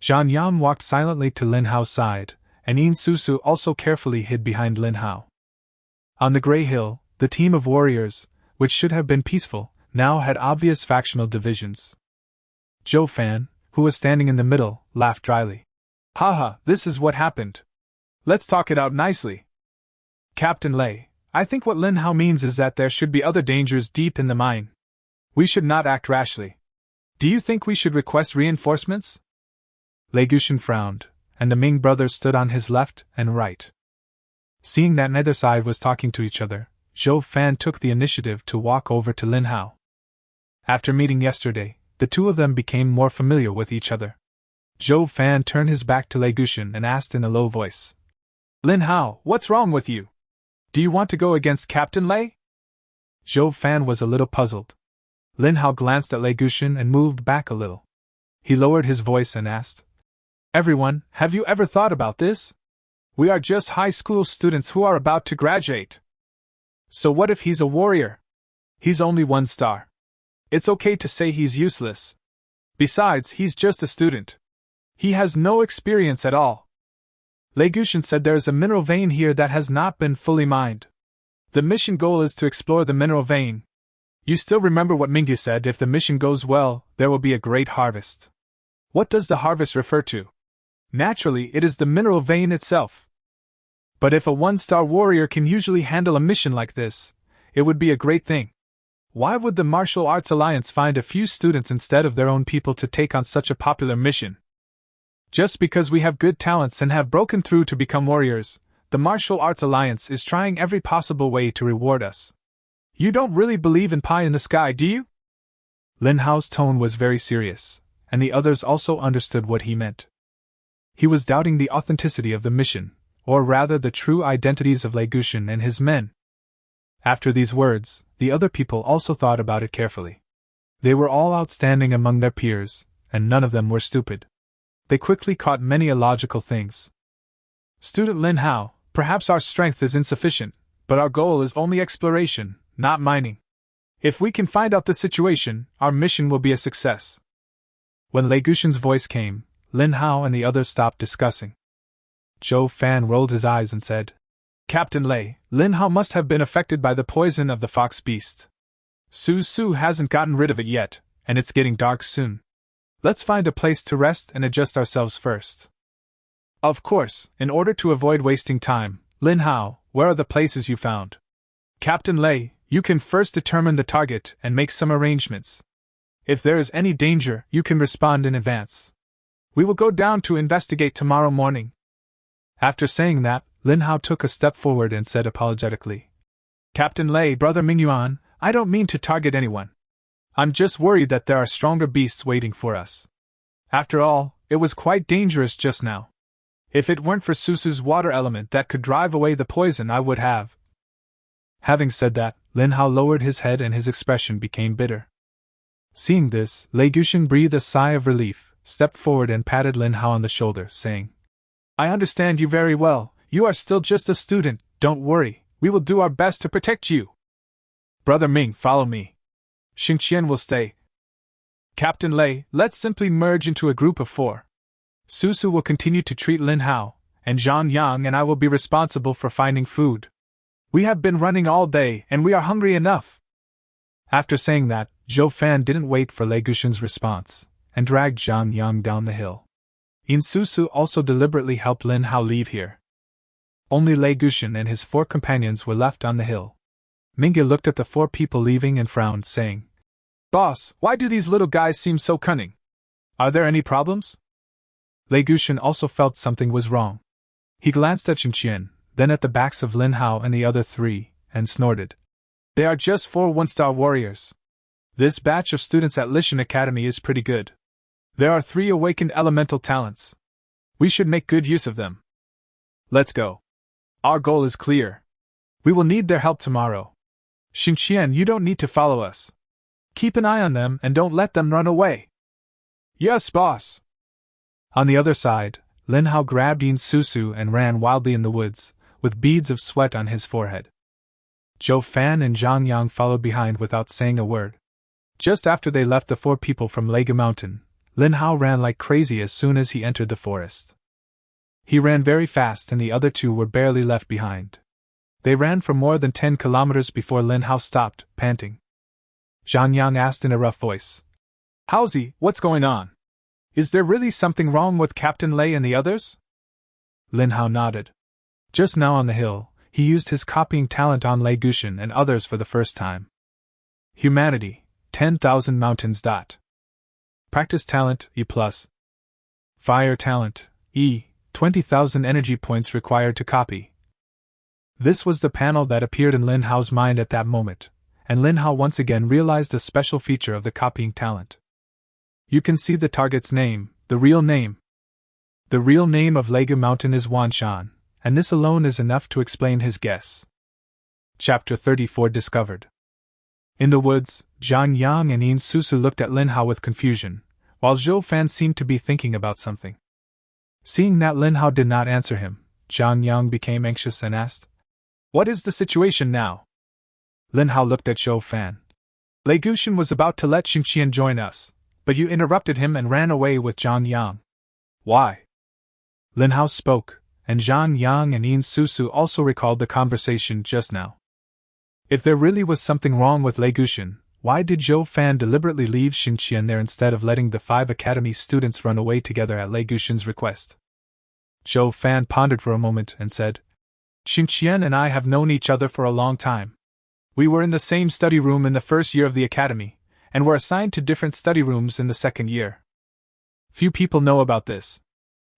Zhang Yan walked silently to Lin Hao's side, and Yin Susu also carefully hid behind Lin Hao. On the Grey Hill, the team of warriors, which should have been peaceful, now had obvious factional divisions. Zhou Fan, who was standing in the middle, laughed dryly. Haha, this is what happened. Let's talk it out nicely. Captain Lei, I think what Lin Hao means is that there should be other dangers deep in the mine. We should not act rashly. Do you think we should request reinforcements? Lei Guxian frowned, and the Ming brothers stood on his left and right. Seeing that neither side was talking to each other, Zhou Fan took the initiative to walk over to Lin Hao. After meeting yesterday, the two of them became more familiar with each other. Zhou Fan turned his back to Lei Guxian and asked in a low voice. Lin Hao, what's wrong with you? Do you want to go against Captain Lei? Zhou Fan was a little puzzled. Lin Hao glanced at Lei Guxian and moved back a little. He lowered his voice and asked, Everyone, have you ever thought about this? We are just high school students who are about to graduate. So what if he's a warrior? He's only 1 star. It's okay to say he's useless. Besides, he's just a student. He has no experience at all. Lei Guxian said there is a mineral vein here that has not been fully mined. The mission goal is to explore the mineral vein. You still remember what Mingyu said, if the mission goes well, there will be a great harvest. What does the harvest refer to? Naturally, it is the mineral vein itself. But if a 1-star warrior can usually handle a mission like this, it would be a great thing. Why would the Martial Arts Alliance find a few students instead of their own people to take on such a popular mission? Just because we have good talents and have broken through to become warriors, the Martial Arts Alliance is trying every possible way to reward us. You don't really believe in pie in the sky, do you? Lin Hao's tone was very serious, and the others also understood what he meant. He was doubting the authenticity of the mission, or rather the true identities of Lei Guxian and his men. After these words, the other people also thought about it carefully. They were all outstanding among their peers, and none of them were stupid. They quickly caught many illogical things. Student Lin Hao, perhaps our strength is insufficient, but our goal is only exploration, not mining. If we can find out the situation, our mission will be a success. When Lei Guxian's voice came, Lin Hao and the others stopped discussing. Zhou Fan rolled his eyes and said, Captain Lei, Lin Hao must have been affected by the poison of the fox beast. Su Su hasn't gotten rid of it yet, and it's getting dark soon. Let's find a place to rest and adjust ourselves first. Of course, in order to avoid wasting time, Lin Hao, where are the places you found? Captain Lei, you can first determine the target and make some arrangements. If there is any danger, you can respond in advance. We will go down to investigate tomorrow morning. After saying that, Lin Hao took a step forward and said apologetically, Captain Lei, Brother Mingyuan, I don't mean to target anyone. I'm just worried that there are stronger beasts waiting for us. After all, it was quite dangerous just now. If it weren't for Susu's water element that could drive away the poison, I would have. Having said that, Lin Hao lowered his head and his expression became bitter. Seeing this, Lei Guxian breathed a sigh of relief, stepped forward and patted Lin Hao on the shoulder, saying, I understand you very well, you are still just a student, Don't worry, we will do our best to protect you. Brother Ming, follow me. Xingqian will stay. Captain Lei, let's simply merge into a group of 4. Susu will continue to treat Lin Hao, and Zhang Yang and I will be responsible for finding food. We have been running all day and we are hungry enough. After saying that, Zhou Fan didn't wait for Lei Gushin's response, and dragged Zhang Yang down the hill. Yin Susu also deliberately helped Lin Hao leave here. Only Lei Gushin and his 4 companions were left on the hill. Mingge looked at the 4 people leaving and frowned, saying, Boss, why do these little guys seem so cunning? Are there any problems? Lei Gushin also felt something was wrong. He glanced at Xingqian, then at the backs of Lin Hao and the other 3, and snorted. They are just 4 one-star warriors. This batch of students at Lishan Academy is pretty good. There are 3 awakened elemental talents. We should make good use of them. Let's go. Our goal is clear. We will need their help tomorrow. Xingqian, you don't need to follow us. Keep an eye on them and don't let them run away. Yes, boss. On the other side, Lin Hao grabbed Yin Susu and ran wildly in the woods, with beads of sweat on his forehead. Zhou Fan and Zhang Yang followed behind without saying a word. Just after they left the 4 people from Lege Mountain, Lin Hao ran like crazy as soon as he entered the forest. He ran very fast and the other 2 were barely left behind. They ran for more than 10 kilometers before Lin Hao stopped, panting. Zhang Yang asked in a rough voice. How's he? What's going on? Is there really something wrong with Captain Lei and the others? Lin Hao nodded. Just now on the hill, he used his copying talent on Lei Gushin and others for the first time. Humanity, 10,000 mountains. Practice talent, E+. Fire talent, E, 20,000 energy points required to copy. This was the panel that appeared in Lin Hao's mind at that moment, and Lin Hao once again realized a special feature of the copying talent. You can see the target's name, the real name. The real name of Lege Mountain is Wanshan, and this alone is enough to explain his guess. Chapter 34 Discovered. In the woods, Zhang Yang and Yin Susu looked at Lin Hao with confusion, while Zhou Fan seemed to be thinking about something. Seeing that Lin Hao did not answer him, Zhang Yang became anxious and asked, What is the situation now? Lin Hao looked at Zhou Fan. Lei Gushin was about to let Xingqian join us, but you interrupted him and ran away with Zhang Yang. Why? Lin Hao spoke, and Zhang Yang and Yin Susu also recalled the conversation just now. If there really was something wrong with Lei Gushin, why did Zhou Fan deliberately leave Xingqian there instead of letting the 5 academy students run away together at Lei Gushin's request? Zhou Fan pondered for a moment and said, Xingqian and I have known each other for a long time. We were in the same study room in the first year of the academy, and were assigned to different study rooms in the second year. Few people know about this.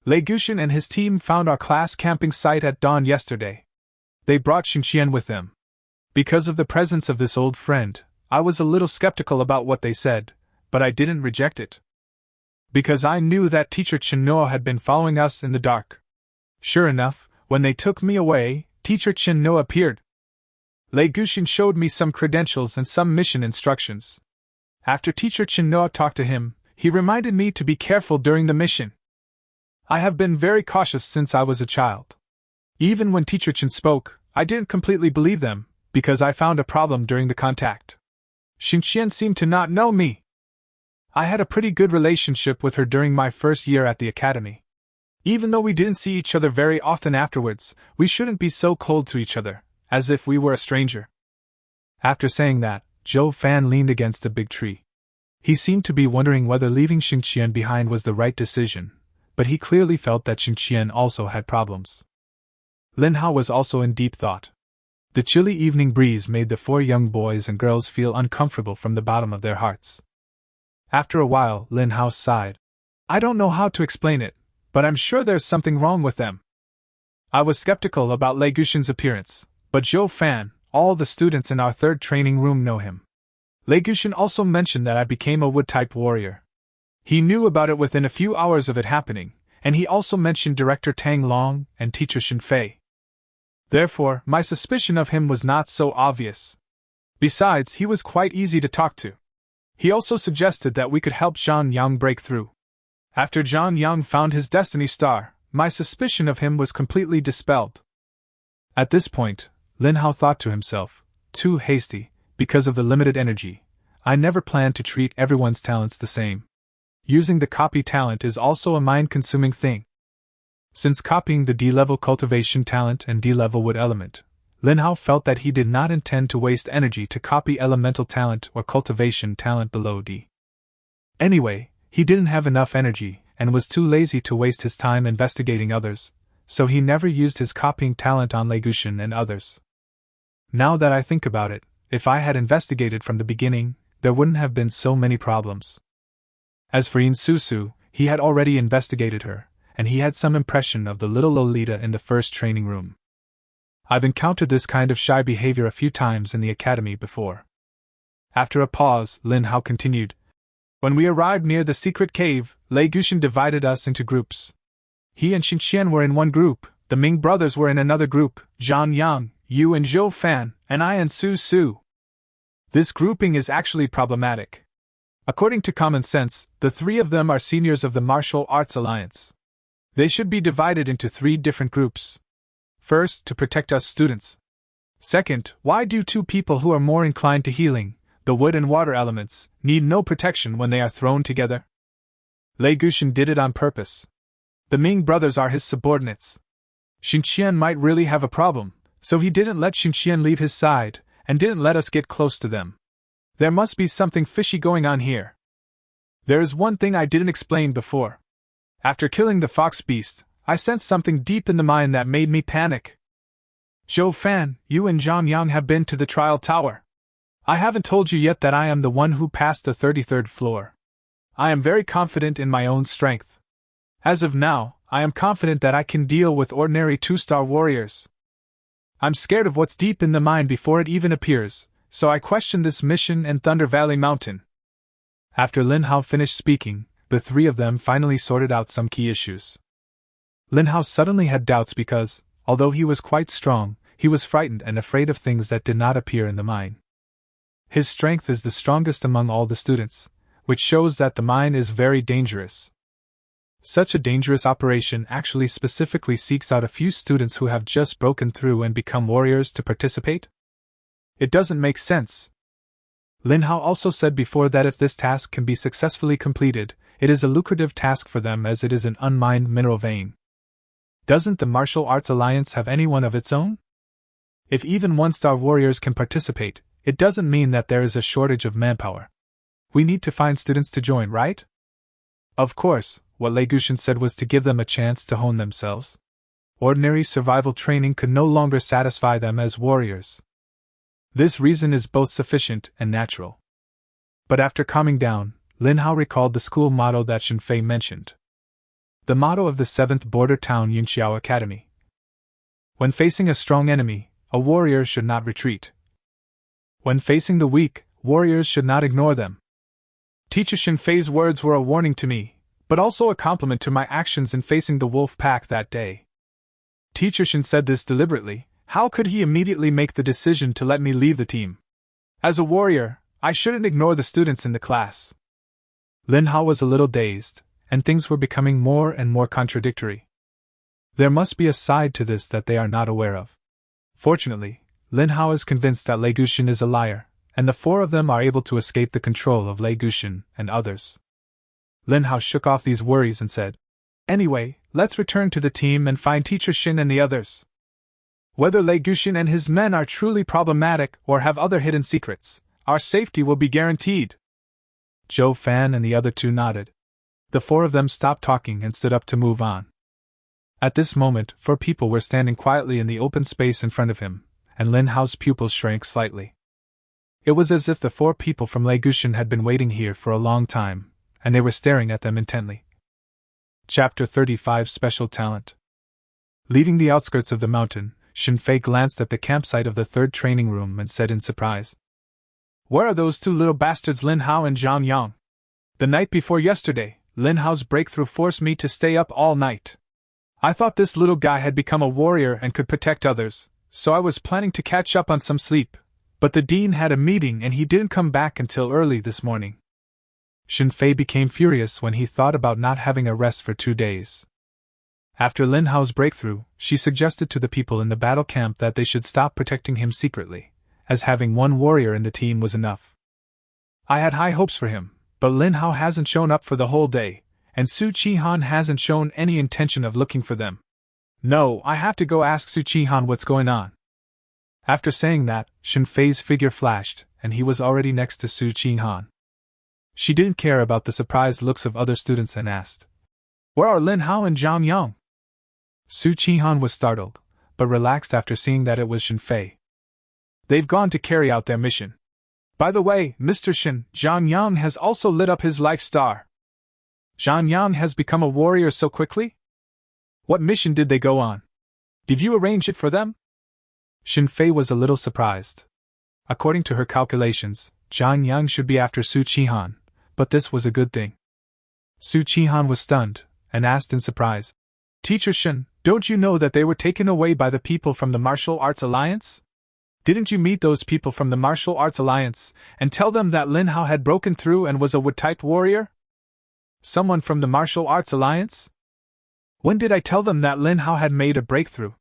Lei Gushin and his team found our class camping site at dawn yesterday. They brought Xingqian with them. Because of the presence of this old friend, I was a little skeptical about what they said, but I didn't reject it. Because I knew that teacher Chinno had been following us in the dark. Sure enough, when they took me away, teacher Chinno appeared. Lei Gushin showed me some credentials and some mission instructions. After teacher Chinno talked to him, he reminded me to be careful during the mission. I have been very cautious since I was a child. Even when teacher Chen spoke, I didn't completely believe them, because I found a problem during the contact. Xingqian seemed to not know me. I had a pretty good relationship with her during my first year at the academy. Even though we didn't see each other very often afterwards, we shouldn't be so cold to each other, as if we were a stranger. After saying that, Zhou Fan leaned against a big tree. He seemed to be wondering whether leaving Xingqian behind was the right decision, but he clearly felt that Xingqian also had problems. Lin Hao was also in deep thought. The chilly evening breeze made the 4 young boys and girls feel uncomfortable from the bottom of their hearts. After a while, Lin Hao sighed. I don't know how to explain it, but I'm sure there's something wrong with them. I was skeptical about Lei Gushin's appearance, but Zhou Fan, all the students in our 3rd training room know him. Lei Gushin also mentioned that I became a wood-type warrior. He knew about it within a few hours of it happening, and he also mentioned Director Tang Long and teacher Xin Fei. Therefore, my suspicion of him was not so obvious. Besides, he was quite easy to talk to. He also suggested that we could help Zhang Yang break through. After Zhang Yang found his destiny star, my suspicion of him was completely dispelled. At this point, Lin Hao thought to himself, too hasty, because of the limited energy. I never planned to treat everyone's talents the same. Using the copy talent is also a mind-consuming thing. Since copying the D-level cultivation talent and D-level wood element, Lin Hao felt that he did not intend to waste energy to copy elemental talent or cultivation talent below D. Anyway, he didn't have enough energy and was too lazy to waste his time investigating others, so he never used his copying talent on Legushin and others. Now that I think about it, if I had investigated from the beginning, there wouldn't have been so many problems. As for Yin Susu, he had already investigated her, and he had some impression of the little Lolita in the first training room. I've encountered this kind of shy behavior a few times in the academy before. After a pause, Lin Hao continued. When we arrived near the secret cave, Lei Gushin divided us into groups. He and Xinxian were in one group, the Ming brothers were in another group, Zhang Yang, Yu and Zhou Fan, and I and Su Su. This grouping is actually problematic. According to common sense, the three of them are seniors of the Martial Arts Alliance. They should be divided into three different groups. First, to protect us students. Second, why do two people who are more inclined to healing, the wood and water elements, need no protection when they are thrown together? Lei Gushin did it on purpose. The Ming brothers are his subordinates. Xinxian might really have a problem, so he didn't let Xinxian leave his side, and didn't let us get close to them. There must be something fishy going on here. There is one thing I didn't explain before. After killing the fox beast, I sensed something deep in the mind that made me panic. Zhou Fan, you and Zhang Yang have been to the trial tower. I haven't told you yet that I am the one who passed the 33rd floor. I am very confident in my own strength. As of now, I am confident that I can deal with ordinary 2-star warriors. I'm scared of what's deep in the mind before it even appears, so I question this mission and Thunder Valley Mountain. After Lin Hao finished speaking, the three of them finally sorted out some key issues. Lin Hao suddenly had doubts because, although he was quite strong, he was frightened and afraid of things that did not appear in the mind. His strength is the strongest among all the students, which shows that the mind is very dangerous. Such a dangerous operation actually specifically seeks out a few students who have just broken through and become warriors to participate? It doesn't make sense. Lin Hao also said before that if this task can be successfully completed, it is a lucrative task for them as it is an unmined mineral vein. Doesn't the Martial Arts Alliance have anyone of its own? If even 1-star warriors can participate, it doesn't mean that there is a shortage of manpower. We need to find students to join, right? Of course, what Lei Gushin said was to give them a chance to hone themselves. Ordinary survival training could no longer satisfy them as warriors. This reason is both sufficient and natural. But after calming down, Lin Hao recalled the school motto that Shen Fei mentioned. The motto of the 7th border town Yunxiao Academy. When facing a strong enemy, a warrior should not retreat. When facing the weak, warriors should not ignore them. Teacher Shen Fei's words were a warning to me, but also a compliment to my actions in facing the wolf pack that day. Teacher Shen said this deliberately. How could he immediately make the decision to let me leave the team? As a warrior, I shouldn't ignore the students in the class. Lin Hao was a little dazed, and things were becoming more and more contradictory. There must be a side to this that they are not aware of. Fortunately, Lin Hao is convinced that Lei Gushin is a liar, and the four of them are able to escape the control of Lei Gushin and others. Lin Hao shook off these worries and said, Anyway, let's return to the team and find Teacher Shin and the others. Whether Lei Gushin and his men are truly problematic or have other hidden secrets, our safety will be guaranteed. Zhou Fan and the other two nodded. The four of them stopped talking and stood up to move on. At this moment, 4 people were standing quietly in the open space in front of him, and Lin Hao's pupils shrank slightly. It was as if the 4 people from Lei Gushin had been waiting here for a long time, and they were staring at them intently. Chapter 35 Special Talent. Leaving the outskirts of the mountain, Shen Fei glanced at the campsite of the 3rd training room and said in surprise, Where are those 2 little bastards Lin Hao and Zhang Yang? The night before yesterday, Lin Hao's breakthrough forced me to stay up all night. I thought this little guy had become a warrior and could protect others, so I was planning to catch up on some sleep, but the dean had a meeting and he didn't come back until early this morning. Shen Fei became furious when he thought about not having a rest for 2 days. After Lin Hao's breakthrough, she suggested to the people in the battle camp that they should stop protecting him secretly, as having one warrior in the team was enough. I had high hopes for him, but Lin Hao hasn't shown up for the whole day, and Su Qihan hasn't shown any intention of looking for them. No, I have to go ask Su Qihan what's going on. After saying that, Shen Fei's figure flashed, and he was already next to Su Qihan. She didn't care about the surprised looks of other students and asked, "Where are Lin Hao and Zhang Yang?" Su Qihan was startled, but relaxed after seeing that it was Shen Fei. "They've gone to carry out their mission. By the way, Mr. Shen, Zhang Yang has also lit up his life star. Zhang Yang has become a warrior so quickly? What mission did they go on? Did you arrange it for them?" Shen Fei was a little surprised. According to her calculations, Zhang Yang should be after Su Qihan, but this was a good thing. Su Qihan was stunned, and asked in surprise, "Teacher Shen, don't you know that they were taken away by the people from the Martial Arts Alliance? Didn't you meet those people from the Martial Arts Alliance, and tell them that Lin Hao had broken through and was a wood-type warrior?" "Someone from the Martial Arts Alliance? When did I tell them that Lin Hao had made a breakthrough?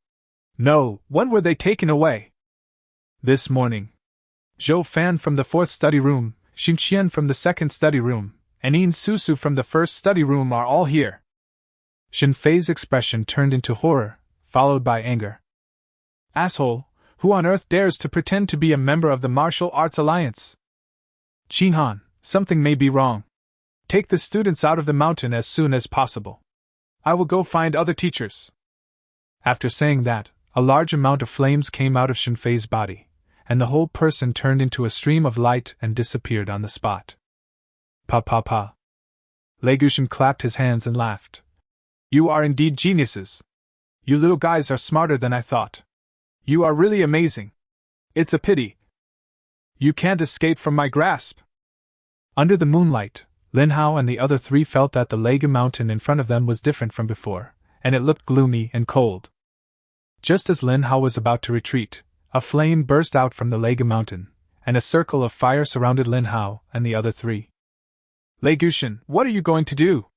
No, when were they taken away?" "This morning. Zhou Fan from the 4th study room, Xin Qian from the 2nd study room, and Yin Susu from the 1st study room are all here." Shen Fei's expression turned into horror, followed by anger. "Asshole, who on earth dares to pretend to be a member of the Martial Arts Alliance? Qihan, something may be wrong. Take the students out of the mountain as soon as possible. I will go find other teachers." After saying that, a large amount of flames came out of Shen Fei's body, and the whole person turned into a stream of light and disappeared on the spot. "Pa pa pa." Lei Gushan clapped his hands and laughed. "You are indeed geniuses. You little guys are smarter than I thought. You are really amazing. It's a pity you can't escape from my grasp." Under the moonlight, Lin Hao and the other three felt that the Lega mountain in front of them was different from before, and it looked gloomy and cold. Just as Lin Hao was about to retreat, a flame burst out from the Lega mountain, and a circle of fire surrounded Lin Hao and the other three. "Lei Gushan, what are you going to do?"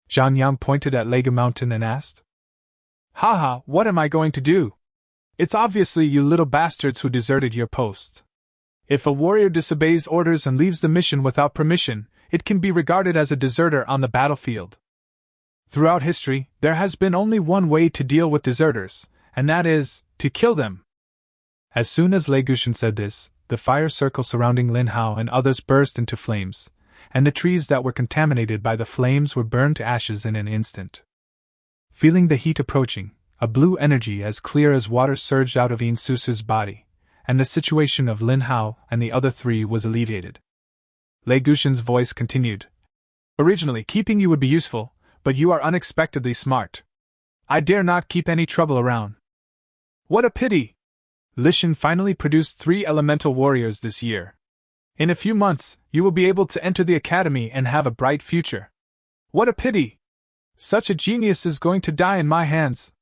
Zhang Yang pointed at Lega mountain and asked. "Haha, what am I going to do? It's obviously you little bastards who deserted your post. If a warrior disobeys orders and leaves the mission without permission, it can be regarded as a deserter on the battlefield. Throughout history, there has been only one way to deal with deserters, and that is, to kill them." As soon as Lei Gushan said this, the fire circle surrounding Lin Hao and others burst into flames, and the trees that were contaminated by the flames were burned to ashes in an instant. Feeling the heat approaching, a blue energy as clear as water surged out of Yin Susu's body, and the situation of Lin Hao and the other three was alleviated. Lei Gushan's voice continued. "Originally, keeping you would be useful, but you are unexpectedly smart. I dare not keep any trouble around. What a pity! Lishan finally produced 3 elemental warriors this year. In a few months, you will be able to enter the academy and have a bright future. What a pity! Such a genius is going to die in my hands."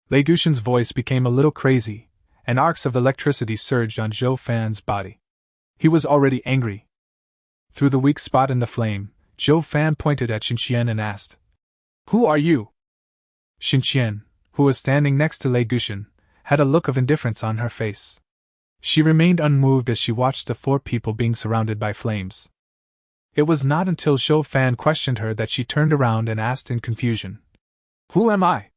Lei Gushan's voice became a little crazy, and arcs of electricity surged on Zhou Fan's body. He was already angry. Through the weak spot in the flame, Zhou Fan pointed at Xinqian and asked, "Who are you?" Xinqian, who was standing next to Lei Gushan, had a look of indifference on her face. She remained unmoved as she watched the 4 people being surrounded by flames. It was not until Zhou Fan questioned her that she turned around and asked in confusion, "Who am I?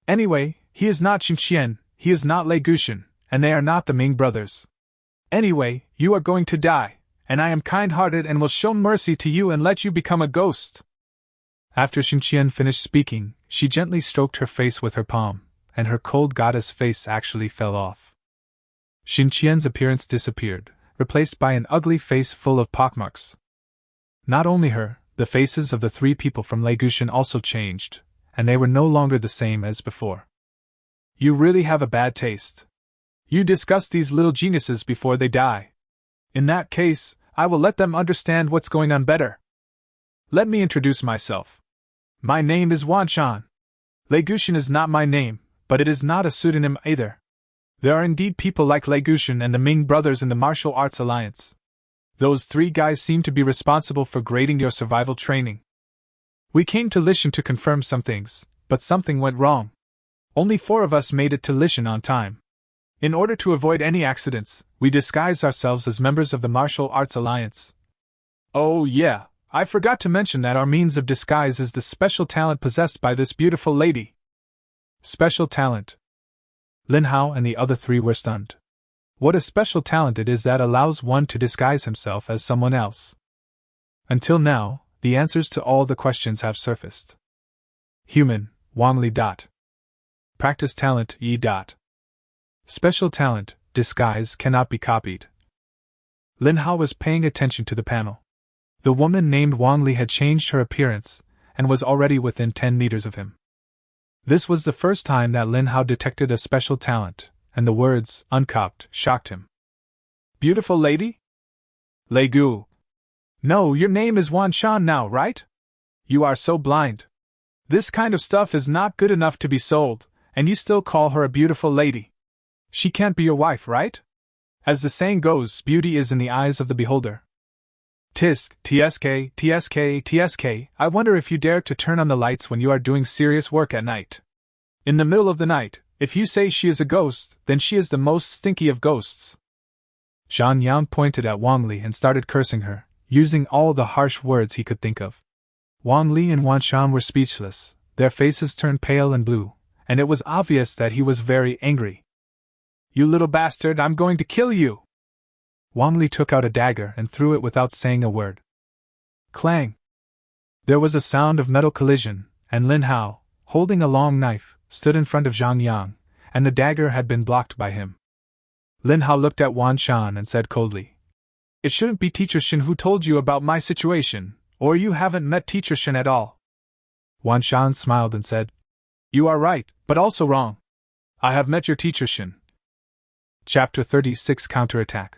Anyway, he is not Xinqian, he is not Lei Gushan, and they are not the Ming brothers. Anyway, you are going to die, and I am kind-hearted and will show mercy to you and let you become a ghost." After Xinqian finished speaking, she gently stroked her face with her palm, and her cold goddess face actually fell off. Xinqian's appearance disappeared, replaced by an ugly face full of pockmarks. Not only her, the faces of the 3 people from Lei Gushan also changed, and they were no longer the same as before. "You really have a bad taste. You discuss these little geniuses before they die. In that case, I will let them understand what's going on better. Let me introduce myself. My name is Wanchan. Lei Gushan is not my name, but it is not a pseudonym either. There are indeed people like Lei Gushan and the Ming brothers in the Martial Arts Alliance. Those 3 guys seem to be responsible for grading your survival training. We came to Lishan to confirm some things, But something went wrong. Only 4 of us made it to Lishan on time. In order to avoid any accidents, we disguised ourselves as members of the Martial Arts Alliance. Oh yeah, I forgot to mention that our means of disguise is the special talent possessed by this beautiful lady. Special talent. Lin Hao and the other 3 were stunned. What a special talent it is that allows one to disguise himself as someone else. Until now, the answers to all the questions have surfaced. Human, wantonly. Practice talent, E. Special talent, disguise cannot be copied. Lin Hao was paying attention to the panel. The woman named Wanli had changed her appearance, and was already within 10 meters of him. This was the first time that Lin Hao detected a special talent, and the words, uncopped, shocked him. Beautiful lady? Lei Gu. No, your name is Wan Shan now, right? You are so blind. This kind of stuff is not good enough to be sold, and you still call her a beautiful lady. She can't be your wife, right? As the saying goes, beauty is in the eyes of the beholder. Tisk, TSK, TSK, TSK, I wonder if you dare to turn on the lights when you are doing serious work at night. In the middle of the night, if you say she is a ghost, then she is the most stinky of ghosts. Zhang Yang pointed at Wang Li and started cursing her, using all the harsh words he could think of. Wang Li and Wan Shan were speechless, their faces turned pale and blue, and it was obvious that he was very angry. You little bastard, I'm going to kill you! Wang Li took out a dagger and threw it without saying a word. Clang! There was a sound of metal collision, and Lin Hao, holding a long knife, stood in front of Zhang Yang, and the dagger had been blocked by him. Lin Hao looked at Wan Shan and said coldly, It shouldn't be Teacher Shin who told you about my situation, or you haven't met Teacher Shin at all. Wan Shan smiled and said, You are right, but also wrong. I have met your Teacher Shin. Chapter 36 Counterattack.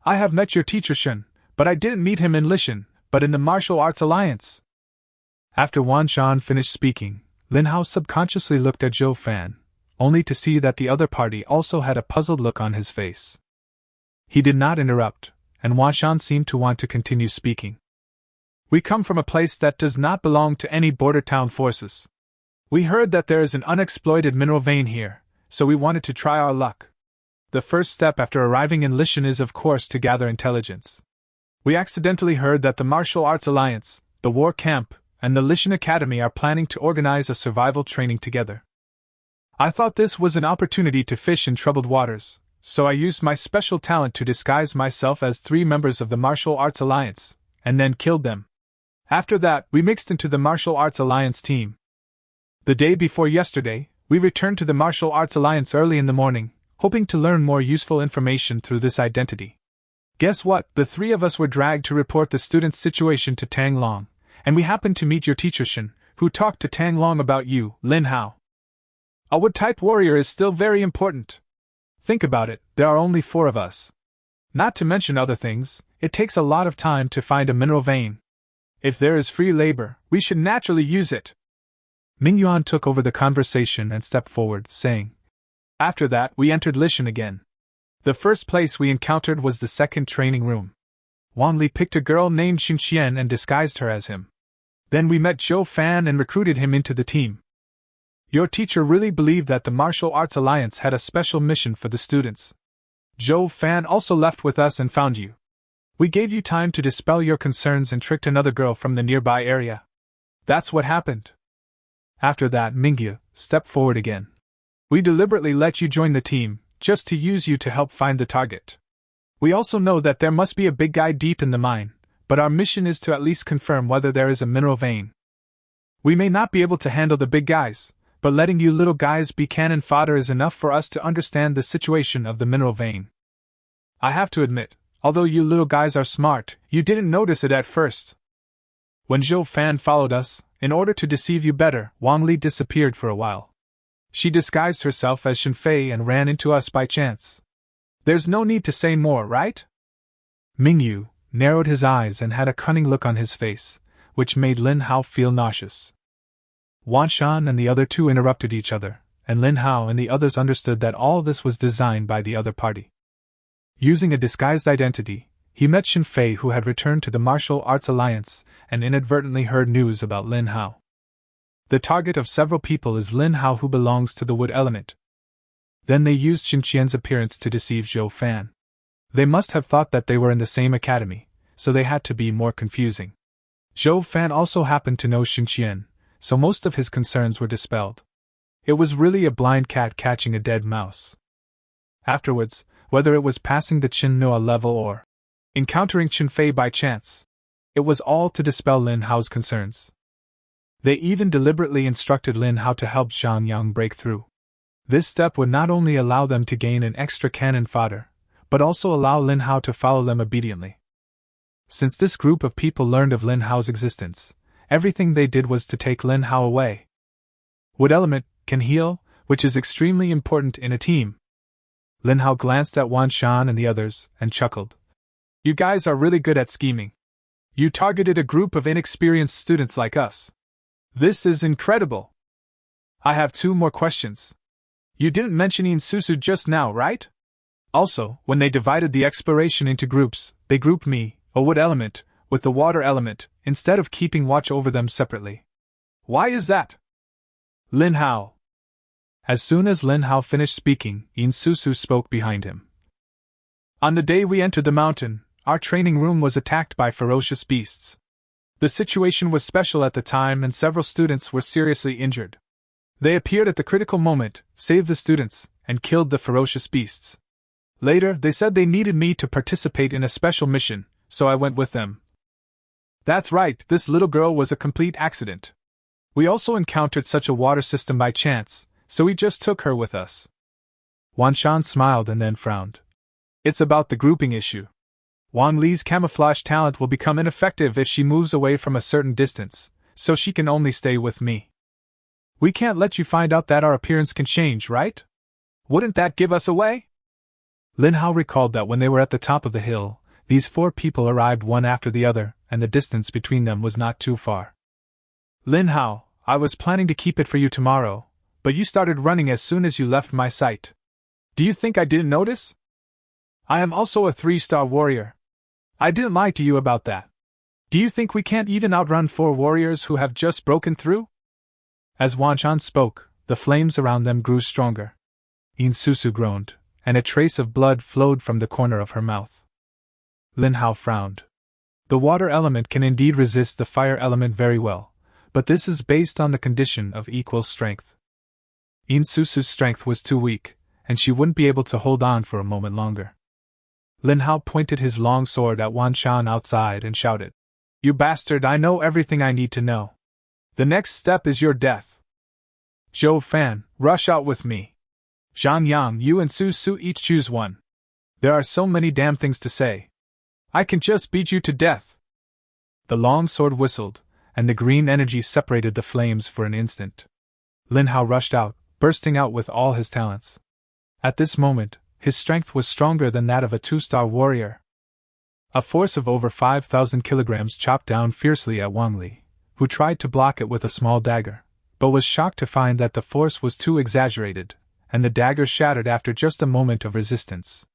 I have met your Teacher Shin, but I didn't meet him in Lishan, but in the Martial Arts Alliance. After Wan Shan finished speaking, Lin Hao subconsciously looked at Zhou Fan, only to see that the other party also had a puzzled look on his face. He did not interrupt, and Wan Shan seemed to want to continue speaking. We come from a place that does not belong to any border town forces. We heard that there is an unexploited mineral vein here, so we wanted to try our luck. The first step after arriving in Lishan is of course to gather intelligence. We accidentally heard that the Martial Arts Alliance, the War Camp, and the Lishan Academy are planning to organize a survival training together. I thought this was an opportunity to fish in troubled waters, so I used my special talent to disguise myself as 3 members of the Martial Arts Alliance, and then killed them. After that, we mixed into the Martial Arts Alliance team. The day before yesterday, we returned to the Martial Arts Alliance early in the morning, hoping to learn more useful information through this identity. Guess what? The 3 of us were dragged to report the student's situation to Tang Long, and we happened to meet your Teacher Shin, who talked to Tang Long about you, Lin Hao. A wood-type warrior is still very important. Think about it, there are only 4 of us. Not to mention other things, it takes a lot of time to find a mineral vein. If there is free labor, we should naturally use it. Ming Yuan took over the conversation and stepped forward, saying, After that, we entered Lishan again. The first place we encountered was the second training room. Wang Li picked a girl named Xing Xian and disguised her as him. Then we met Zhou Fan and recruited him into the team. Your teacher really believed that the Martial Arts Alliance had a special mission for the students. Zhou Fan also left with us and found you. We gave you time to dispel your concerns and tricked another girl from the nearby area. That's what happened. After that, Mingyu stepped forward again. We deliberately let you join the team, just to use you to help find the target. We also know that there must be a big guy deep in the mine, but our mission is to at least confirm whether there is a mineral vein. We may not be able to handle the big guys, but letting you little guys be cannon fodder is enough for us to understand the situation of the mineral vein. I have to admit, although you little guys are smart, you didn't notice it at first. When Zhou Fan followed us, in order to deceive you better, Wang Li disappeared for a while. She disguised herself as Shen Fei and ran into us by chance. There's no need to say more, right? Mingyu narrowed his eyes and had a cunning look on his face, which made Lin Hao feel nauseous. Wan Shan and the other 2 interrupted each other, and Lin Hao and the others understood that all this was designed by the other party. Using a disguised identity, he met Shen Fei, who had returned to the Martial Arts Alliance and inadvertently heard news about Lin Hao. The target of several people is Lin Hao, who belongs to the wood element. Then they used Xin Qian's appearance to deceive Zhou Fan. They must have thought that they were in the same academy, so they had to be more confusing. Zhou Fan also happened to know Xin Qian, so most of his concerns were dispelled. It was really a blind cat catching a dead mouse. Afterwards, whether it was passing the Qin Noa level or encountering Qin Fei by chance, it was all to dispel Lin Hao's concerns. They even deliberately instructed Lin Hao to help Zhang Yang break through. This step would not only allow them to gain an extra cannon fodder, but also allow Lin Hao to follow them obediently. Since this group of people learned of Lin Hao's existence, everything they did was to take Lin Hao away. Wood element can heal, which is extremely important in a team. Lin Hao glanced at Wan Shan and the others, and chuckled. You guys are really good at scheming. You targeted a group of inexperienced students like us. This is incredible. I have 2 more questions. You didn't mention Insusu just now, right? Also, when they divided the exploration into groups, they grouped me, a wood element, with the water element, instead of keeping watch over them separately. Why is that? Lin Hao. As soon as Lin Hao finished speaking, Insusu spoke behind him. On the day we entered the mountain, our training room was attacked by ferocious beasts. The situation was special at the time and several students were seriously injured. They appeared at the critical moment, saved the students, and killed the ferocious beasts. Later, they said they needed me to participate in a special mission, so I went with them. That's right, this little girl was a complete accident. We also encountered such a water system by chance, so we just took her with us. Wan Shan smiled and then frowned. It's about the grouping issue. Wang Li's camouflage talent will become ineffective if she moves away from a certain distance, so she can only stay with me. We can't let you find out that our appearance can change, right? Wouldn't that give us away? Lin Hao recalled that when they were at the top of the hill, these 4 people arrived one after the other, and the distance between them was not too far. Lin Hao, I was planning to keep it for you tomorrow, but you started running as soon as you left my sight. Do you think I didn't notice? I am also a 3-star warrior. I didn't lie to you about that. Do you think we can't even outrun 4 warriors who have just broken through? As Wan Shan spoke, the flames around them grew stronger. Insusu groaned, and a trace of blood flowed from the corner of her mouth. Lin Hao frowned. The water element can indeed resist the fire element very well, but this is based on the condition of equal strength. Insusu's strength was too weak, and she wouldn't be able to hold on for a moment longer. Lin Hao pointed his long sword at Wan Shan outside and shouted, You bastard, I know everything I need to know. The next step is your death. Zhou Fan, rush out with me. Zhang Yang, you and Su Su each choose one. There are so many damn things to say. I can just beat you to death. The long sword whistled, and the green energy separated the flames for an instant. Lin Hao rushed out, bursting out with all his talents. At this moment, his strength was stronger than that of a 2-star warrior. A force of over 5,000 kilograms chopped down fiercely at Wang Li, who tried to block it with a small dagger, but was shocked to find that the force was too exaggerated, and the dagger shattered after just a moment of resistance.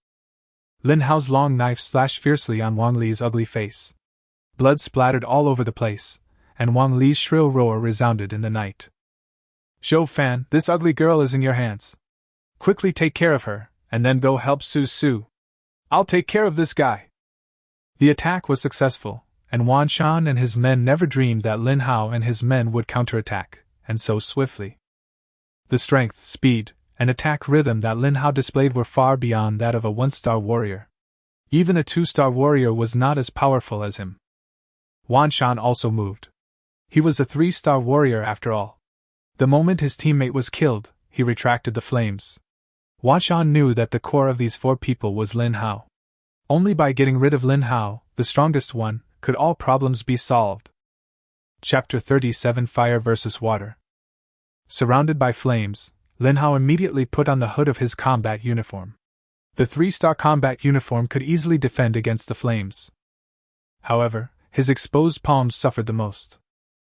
Lin Hao's long knife slashed fiercely on Wang Li's ugly face. Blood splattered all over the place, and Wang Li's shrill roar resounded in the night. Zhou Fan, this ugly girl is in your hands. Quickly take care of her, and then go help Su Su. I'll take care of this guy. The attack was successful, and Wan Shan and his men never dreamed that Lin Hao and his men would counterattack, and so swiftly. The strength, speed, and attack rhythm that Lin Hao displayed were far beyond that of a 1-star warrior. Even a 2-star warrior was not as powerful as him. Wan Shan also moved. He was a 3-star warrior after all. The moment his teammate was killed, he retracted the flames. Wan Shan knew that the core of these 4 people was Lin Hao. Only by getting rid of Lin Hao, the strongest one, could all problems be solved. Chapter 37 Fire vs. Water. Surrounded by flames, Lin Hao immediately put on the hood of his combat uniform. The 3-star combat uniform could easily defend against the flames. However, his exposed palms suffered the most.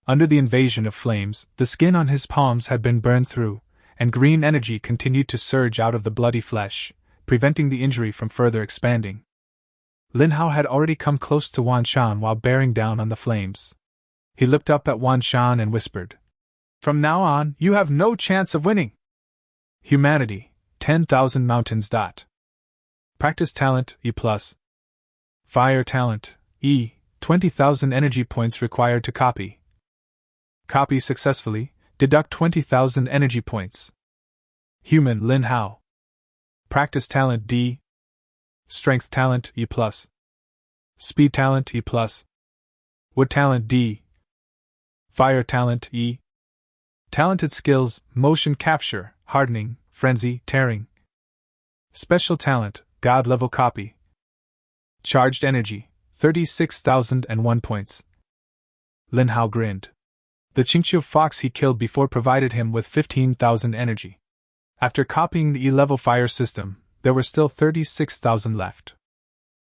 Under the invasion of flames, the skin on his palms had been burned through, and green energy continued to surge out of the bloody flesh, preventing the injury from further expanding. Lin Hao had already come close to Wan Shan while bearing down on the flames. He looked up at Wan Shan and whispered, From now on, you have no chance of winning. Humanity, 10,000 mountains. Practice talent, E+. Fire talent, E, 20,000 energy points required to copy. Copy successfully, deduct 20,000 energy points. Human, Lin Hao. Practice talent, D. Strength talent, E+. Speed talent, E+. Wood talent, D. Fire talent, E. Talented skills, motion capture, hardening, frenzy, tearing. Special talent, God level copy. Charged energy, 36,001 points. Lin Hao grinned. The Qingqiu fox he killed before provided him with 15,000 energy. After copying the E-level fire system, there were still 36,000 left.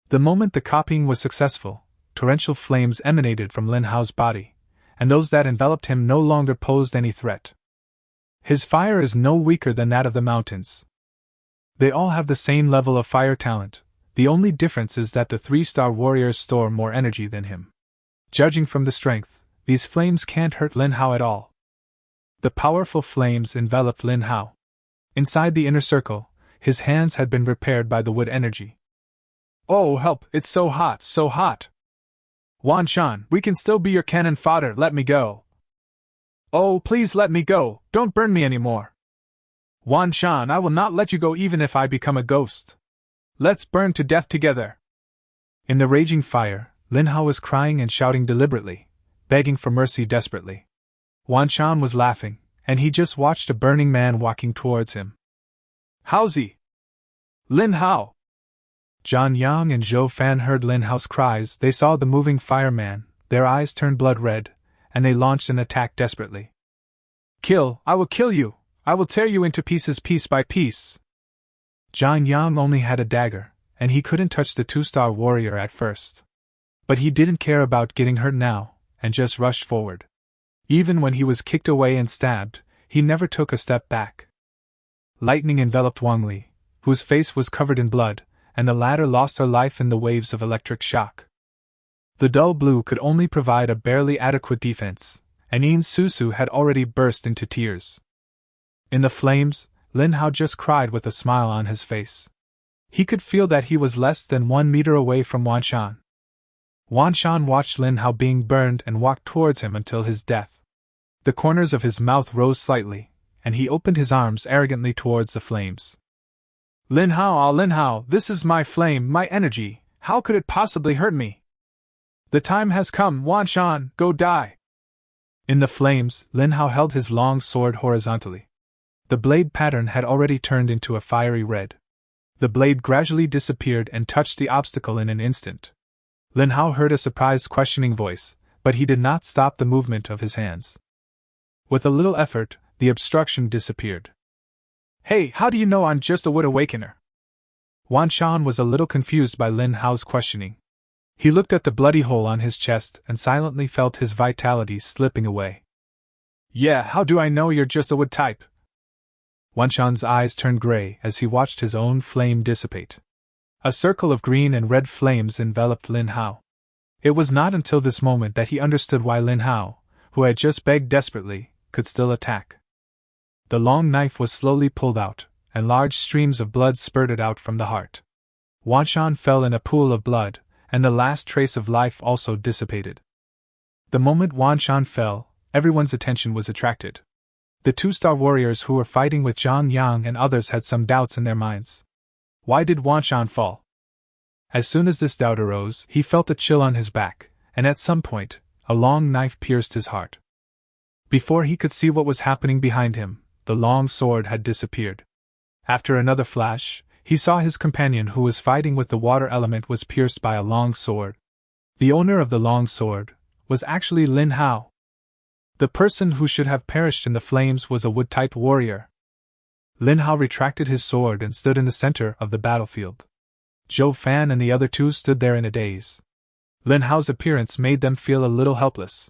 The moment the copying was successful, torrential flames emanated from Lin Hao's body, and those that enveloped him no longer posed any threat. His fire is no weaker than that of the mountains. They all have the same level of fire talent, the only difference is that the 3-star warriors store more energy than him. Judging from the strength, these flames can't hurt Lin Hao at all. The powerful flames enveloped Lin Hao. Inside the inner circle, his hands had been repaired by the wood energy. Oh, help, it's so hot, so hot! Wan Shan, we can still be your cannon fodder, let me go. Oh, please let me go, don't burn me anymore. Wan Shan, I will not let you go even if I become a ghost. Let's burn to death together. In the raging fire, Lin Hao was crying and shouting deliberately, begging for mercy desperately. Wan Shan was laughing, and he just watched a burning man walking towards him. Haozi! Lin Hao! Zhang Yang and Zhou Fan heard Lin Hao's cries. They saw the moving fireman, their eyes turned blood red, and they launched an attack desperately. Kill! I will kill you! I will tear you into pieces piece by piece! Zhang Yang only had a dagger, and he couldn't touch the 2-star warrior at first. But he didn't care about getting hurt now, and just rushed forward. Even when he was kicked away and stabbed, he never took a step back. Lightning enveloped Wang Li, whose face was covered in blood, and the latter lost her life in the waves of electric shock. The dull blue could only provide a barely adequate defense, and Yin Susu had already burst into tears. In the flames, Lin Hao just cried with a smile on his face. He could feel that he was less than 1 meter away from Wan Shan. Wan Shan watched Lin Hao being burned and walked towards him until his death. The corners of his mouth rose slightly, and he opened his arms arrogantly towards the flames. Lin Hao, this is my flame, my energy, how could it possibly hurt me? The time has come, Wan Shan, go die! In the flames, Lin Hao held his long sword horizontally. The blade pattern had already turned into a fiery red. The blade gradually disappeared and touched the obstacle in an instant. Lin Hao heard a surprised questioning voice, but he did not stop the movement of his hands. With a little effort, the obstruction disappeared. Hey, how do you know I'm just a wood awakener? Wan Shan was a little confused by Lin Hao's questioning. He looked at the bloody hole on his chest and silently felt his vitality slipping away. Yeah, how do I know you're just a wood type? Wan Shan's eyes turned gray as he watched his own flame dissipate. A circle of green and red flames enveloped Lin Hao. It was not until this moment that he understood why Lin Hao, who had just begged desperately, could still attack. The long knife was slowly pulled out, and large streams of blood spurted out from the heart. Wan Shan fell in a pool of blood, and the last trace of life also dissipated. The moment Wan Shan fell, everyone's attention was attracted. The 2-star warriors who were fighting with Zhang Yang and others had some doubts in their minds. Why did Wan Shan fall? As soon as this doubt arose, he felt a chill on his back, and at some point, a long knife pierced his heart. Before he could see what was happening behind him, the long sword had disappeared. After another flash, he saw his companion who was fighting with the water element was pierced by a long sword. The owner of the long sword was actually Lin Hao. The person who should have perished in the flames was a wood-type warrior. Lin Hao retracted his sword and stood in the center of the battlefield. Zhou Fan and the other two stood there in a daze. Lin Hao's appearance made them feel a little helpless.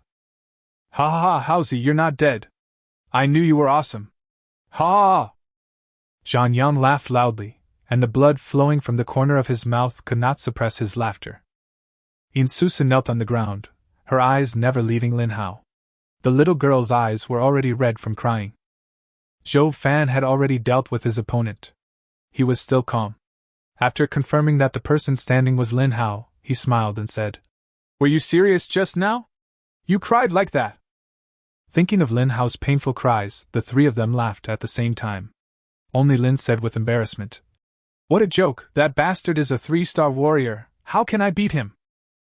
Ha ha ha, Haozi, you're not dead. I knew you were awesome. Ha! Zhang Yang laughed loudly, and the blood flowing from the corner of his mouth could not suppress his laughter. Yin Susan knelt on the ground, her eyes never leaving Lin Hao. The little girl's eyes were already red from crying. Zhou Fan had already dealt with his opponent. He was still calm. After confirming that the person standing was Lin Hao, he smiled and said, "Were you serious just now? You cried like that." Thinking of Lin Hao's painful cries, the three of them laughed at the same time. Only Lin said with embarrassment, "What a joke, that bastard is a 3-star warrior, how can I beat him?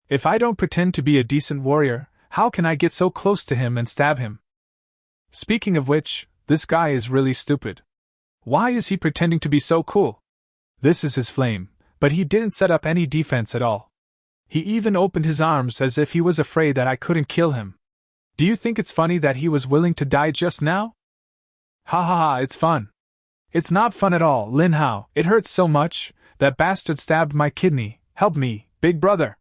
If I don't pretend to be a decent warrior, how can I get so close to him and stab him? Speaking of which, this guy is really stupid. Why is he pretending to be so cool? This is his flame, but he didn't set up any defense at all. He even opened his arms as if he was afraid that I couldn't kill him. Do you think it's funny that he was willing to die just now? Ha ha ha, it's fun. It's not fun at all, Lin Hao, it hurts so much, that bastard stabbed my kidney, help me, big brother."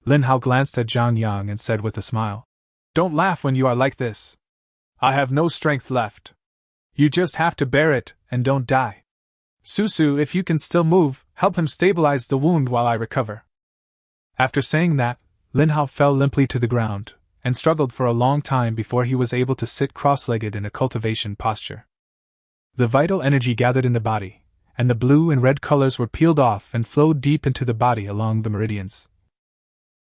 Lin Hao glanced at Zhang Yang and said with a smile, "Don't laugh when you are like this. I have no strength left. You just have to bear it, and don't die. Susu, if you can still move, help him stabilize the wound while I recover." After saying that, Lin Hao fell limply to the ground, and struggled for a long time before he was able to sit cross-legged in a cultivation posture. The vital energy gathered in the body, and the blue and red colors were peeled off and flowed deep into the body along the meridians.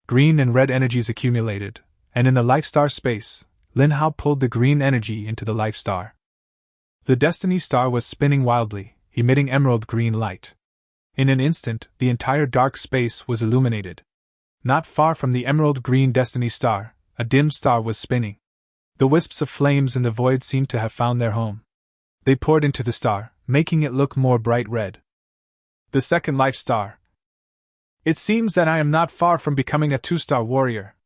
Green and red energies accumulated, and in the life star space, Lin Hao pulled the green energy into the life star. The destiny star was spinning wildly, emitting emerald green light. In an instant, the entire dark space was illuminated. Not far from the emerald green destiny star, a dim star was spinning. The wisps of flames in the void seemed to have found their home. They poured into the star, making it look more bright red. The second life star. It seems that I am not far from becoming a 2-star warrior.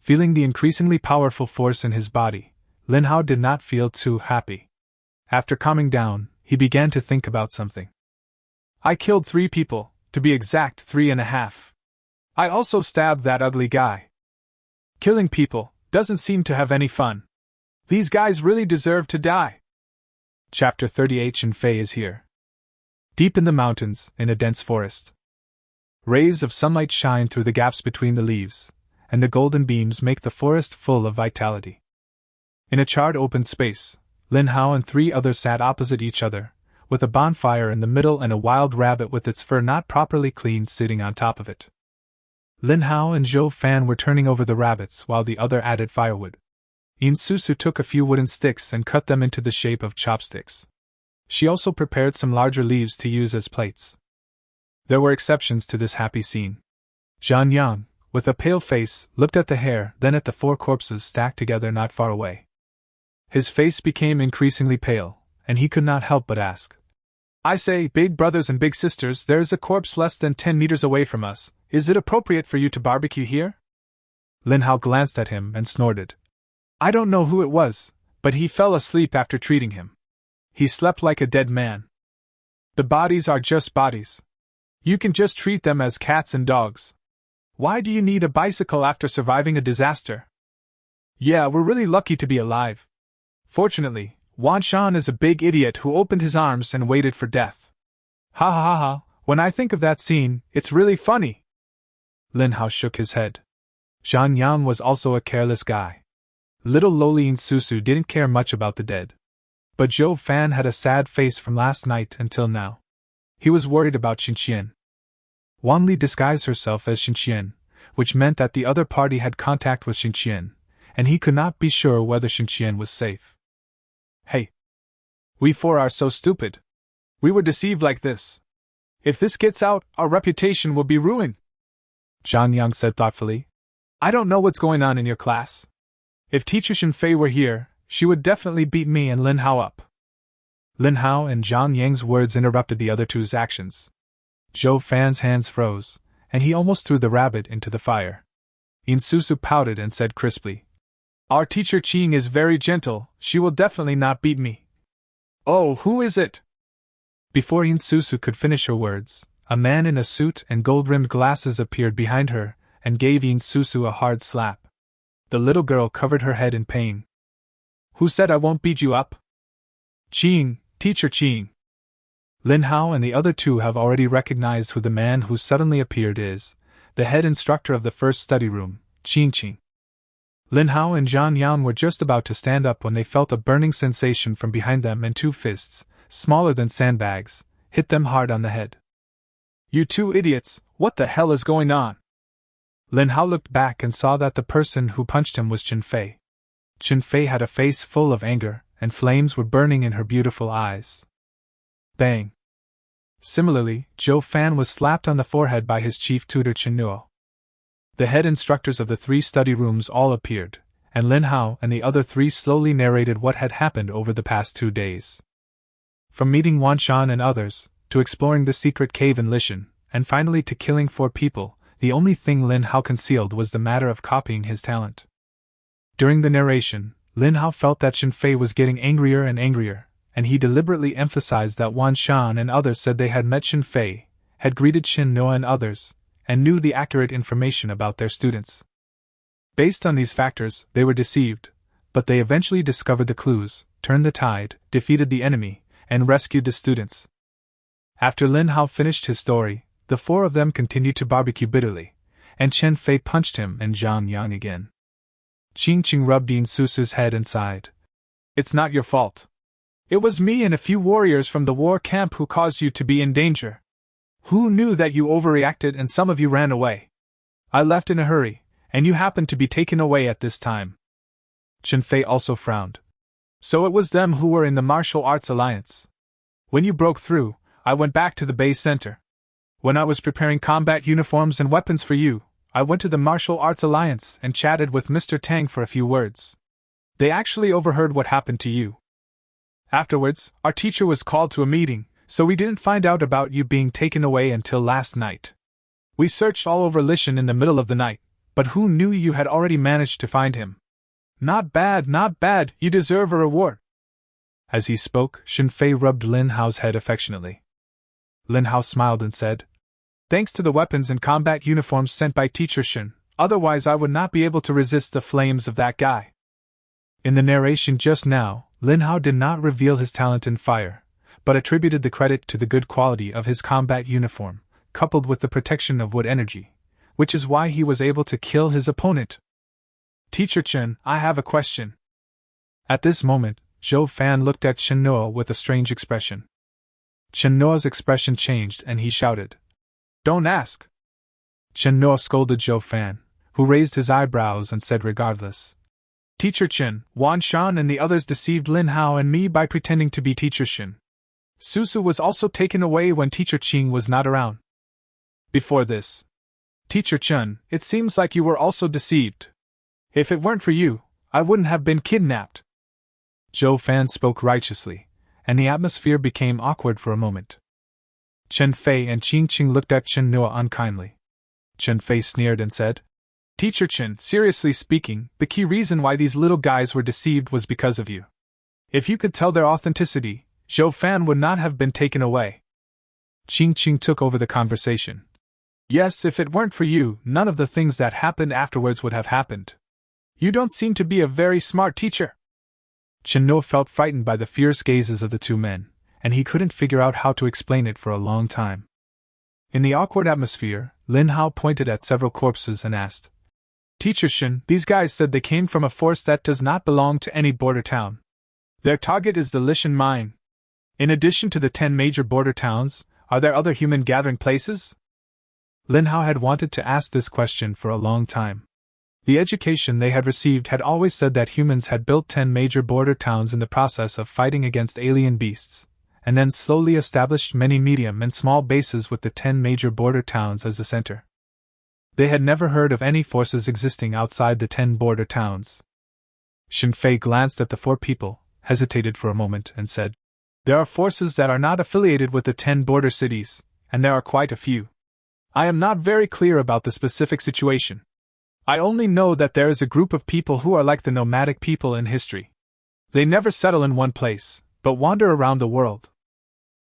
Feeling the increasingly powerful force in his body, Lin Hao did not feel too happy. After calming down, he began to think about something. I killed 3 people, to be exact 3.5. I also stabbed that ugly guy. Killing people doesn't seem to have any fun. These guys really deserve to die. Chapter 38 Shen Fei is here. Deep in the mountains, in a dense forest. Rays of sunlight shine through the gaps between the leaves, and the golden beams make the forest full of vitality. In a charred open space, Lin Hao and 3 others sat opposite each other, with a bonfire in the middle and a wild rabbit with its fur not properly cleaned sitting on top of it. Lin Hao and Zhou Fan were turning over the rabbits while the other added firewood. Yin Susu took a few wooden sticks and cut them into the shape of chopsticks. She also prepared some larger leaves to use as plates. There were exceptions to this happy scene. Zhang Yang, with a pale face, looked at the hair, then at the 4 corpses stacked together not far away. His face became increasingly pale, and he could not help but ask, I say, big brothers and big sisters, there is a corpse less than 10 meters away from us. Is it appropriate for you to barbecue here? Lin Hao glanced at him and snorted. I don't know who it was, but he fell asleep after treating him. He slept like a dead man. The bodies are just bodies. You can just treat them as cats and dogs. Why do you need a bicycle after surviving a disaster? Yeah, we're really lucky to be alive. Fortunately, Wan Shan is a big idiot who opened his arms and waited for death. Ha ha ha ha, when I think of that scene, it's really funny. Lin Hao shook his head. Zhang Yang was also a careless guy. Little Lolin Susu didn't care much about the dead. But Zhou Fan had a sad face from last night until now. He was worried about Xinqian. Wanli disguised herself as Xinqian, which meant that the other party had contact with Xinqian, and he could not be sure whether Xinqian was safe. Hey! We 4 are so stupid. We were deceived like this. If this gets out, our reputation will be ruined. Zhang Yang said thoughtfully. I don't know what's going on in your class. If teacher Shen Fei were here, she would definitely beat me and Lin Hao up. Lin Hao and Zhang Yang's words interrupted the other 2's actions. Zhou Fan's hands froze, and he almost threw the rabbit into the fire. Yin Susu pouted and said crisply, Our teacher Qing is very gentle, she will definitely not beat me. Oh, who is it? Before Yin Susu could finish her words, a man in a suit and gold-rimmed glasses appeared behind her and gave Yin Susu a hard slap. The little girl covered her head in pain. Who said I won't beat you up? Qing, teacher Qing. Lin Hao and the other 2 have already recognized who the man who suddenly appeared is, the head instructor of the first study room, Tianxing. Lin Hao and Zhang Yan were just about to stand up when they felt a burning sensation from behind them and two fists, smaller than sandbags, hit them hard on the head. "You two idiots, what the hell is going on?" Lin Hao looked back and saw that the person who punched him was Chen Fei. Chen Fei had a face full of anger, and flames were burning in her beautiful eyes. Bang! Similarly, Zhou Fan was slapped on the forehead by his chief tutor Chen Nuo. The head instructors of the 3 study rooms all appeared, and Lin Hao and the other 3 slowly narrated what had happened over the past 2 days. From meeting Wan Shan and others, to exploring the secret cave in Lishan, and finally to killing 4 people, the only thing Lin Hao concealed was the matter of copying his talent. During the narration, Lin Hao felt that Chen Fei was getting angrier and angrier, and he deliberately emphasized that Wan Shan and others said they had met Chen Fei, had greeted Chen Nuo and others, and knew the accurate information about their students. Based on these factors, they were deceived, but they eventually discovered the clues, turned the tide, defeated the enemy, and rescued the students. After Lin Hao finished his story, the 4 of them continued to barbecue bitterly, and Chen Fei punched him and Zhang Yang again. Tianxing rubbed Dean Susu's head and sighed. "It's not your fault. It was me and a few warriors from the war camp who caused you to be in danger. Who knew that you overreacted and some of you ran away? I left in a hurry, and you happened to be taken away at this time." Chen Fei also frowned. "So it was them who were in the martial arts alliance. When you broke through, I went back to the base center. When I was preparing combat uniforms and weapons for you, I went to the martial arts alliance and chatted with Mr. Tang for a few words. They actually overheard what happened to you. Afterwards, our teacher was called to a meeting, so we didn't find out about you being taken away until last night. We searched all over Lishan in the middle of the night, but who knew you had already managed to find him? Not bad, not bad, you deserve a reward." As he spoke, Chen Fei rubbed Lin Hao's head affectionately. Lin Hao smiled and said, "Thanks to the weapons and combat uniforms sent by Teacher Shen, otherwise I would not be able to resist the flames of that guy." In the narration just now, Lin Hao did not reveal his talent in fire, but attributed the credit to the good quality of his combat uniform, coupled with the protection of wood energy, which is why he was able to kill his opponent. "Teacher Chen, I have a question." At this moment, Zhou Fan looked at Chen Nuo with a strange expression. Chen Nuo's expression changed and he shouted, "Don't ask!" Chen Nuo scolded Zhou Fan, who raised his eyebrows and said regardless, "Teacher Chen, Wan Shan and the others deceived Lin Hao and me by pretending to be Teacher Shen. Susu was also taken away when Teacher Qing was not around. Before this, Teacher Chen, it seems like you were also deceived. If it weren't for you, I wouldn't have been kidnapped." Zhou Fan spoke righteously, and the atmosphere became awkward for a moment. Chen Fei and Qing Qing looked at Chen Nuo unkindly. Chen Fei sneered and said, "Teacher Chen, seriously speaking, the key reason why these little guys were deceived was because of you. If you could tell their authenticity, Zhou Fan would not have been taken away." Qing Qing took over the conversation. "Yes, if it weren't for you, none of the things that happened afterwards would have happened. You don't seem to be a very smart teacher." Chen Nuo felt frightened by the fierce gazes of the 2 men, and he couldn't figure out how to explain it for a long time. In the awkward atmosphere, Lin Hao pointed at several corpses and asked, "Teacher Shen, these guys said they came from a force that does not belong to any border town. Their target is the Lishan mine. In addition to the 10 major border towns, are there other human gathering places?" Lin Hao had wanted to ask this question for a long time. The education they had received had always said that humans had built 10 major border towns in the process of fighting against alien beasts, and then slowly established many medium and small bases with the 10 major border towns as the center. They had never heard of any forces existing outside the 10 border towns. Chen Fei glanced at the 4 people, hesitated for a moment, and said, "There are forces that are not affiliated with the 10 border cities, and there are quite a few. I am not very clear about the specific situation. I only know that there is a group of people who are like the nomadic people in history. They never settle in one place, but wander around the world.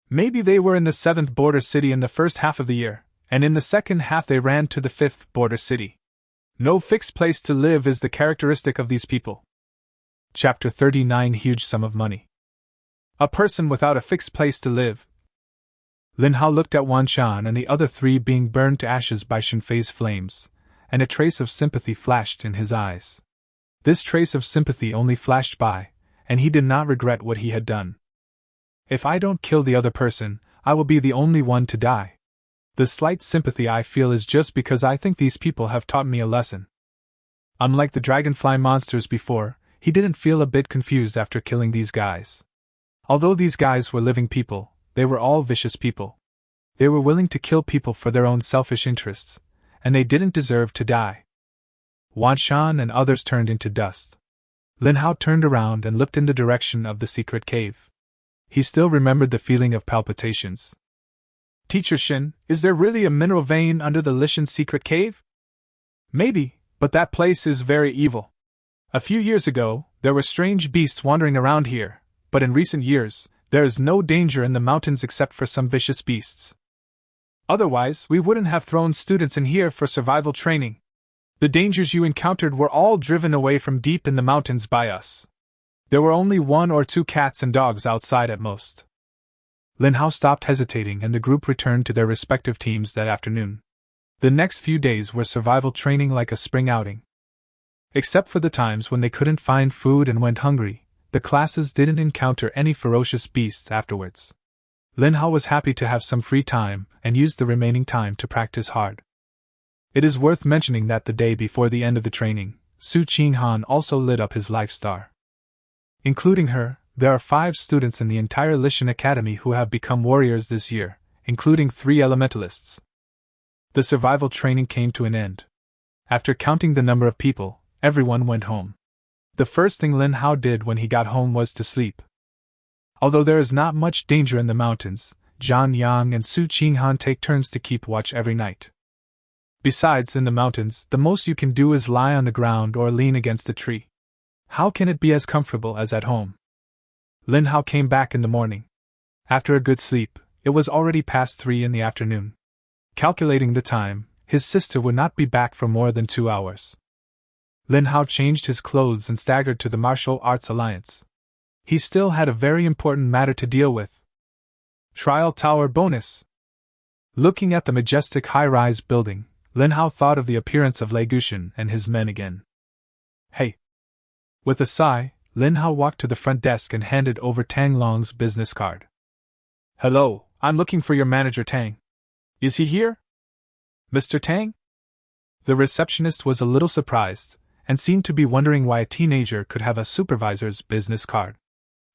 Maybe they were in the 7th border city in the first half of the year, and in the second half they ran to the 5th border city. No fixed place to live is the characteristic of these people." Chapter 39 Huge Sum of Money. A person without a fixed place to live. Lin Hao looked at Wan Shan and the other 3 being burned to ashes by Chen Fei's flames, and a trace of sympathy flashed in his eyes. This trace of sympathy only flashed by, and he did not regret what he had done. If I don't kill the other person, I will be the only one to die. The slight sympathy I feel is just because I think these people have taught me a lesson. Unlike the dragonfly monsters before, he didn't feel a bit confused after killing these guys. Although these guys were living people, they were all vicious people. They were willing to kill people for their own selfish interests, and they didn't deserve to die. Wan Shan and others turned into dust. Lin Hao turned around and looked in the direction of the secret cave. He still remembered the feeling of palpitations. Teacher Shin, is there really a mineral vein under the Lishan secret cave? Maybe, but that place is very evil. A few years ago, there were strange beasts wandering around here, but in recent years, there is no danger in the mountains except for some vicious beasts. Otherwise, we wouldn't have thrown students in here for survival training. The dangers you encountered were all driven away from deep in the mountains by us. There were only 1 or 2 cats and dogs outside at most. Lin Hao stopped hesitating and the group returned to their respective teams that afternoon. The next few days were survival training like a spring outing. Except for the times when they couldn't find food and went hungry, the classes didn't encounter any ferocious beasts afterwards. Lin Hao was happy to have some free time and used the remaining time to practice hard. It is worth mentioning that the day before the end of the training, Su Qinghan also lit up his life star. Including her, there are 5 students in the entire Lishan Academy who have become warriors this year, including 3 elementalists. The survival training came to an end. After counting the number of people, everyone went home. The first thing Lin Hao did when he got home was to sleep. Although there is not much danger in the mountains, Zhang Yang and Su Qinghan take turns to keep watch every night. Besides, in the mountains, the most you can do is lie on the ground or lean against a tree. How can it be as comfortable as at home? Lin Hao came back in the morning. After a good sleep, it was already past 3 in the afternoon. Calculating the time, his sister would not be back for more than 2 hours. Lin Hao changed his clothes and staggered to the Martial Arts Alliance. He still had a very important matter to deal with. Trial Tower bonus. Looking at the majestic high-rise building, Lin Hao thought of the appearance of Lei Gushan and his men again. Hey! With a sigh, Lin Hao walked to the front desk and handed over Tang Long's business card. Hello, I'm looking for your manager Tang. Is he here? Mr. Tang? The receptionist was a little surprised, and seemed to be wondering why a teenager could have a supervisor's business card.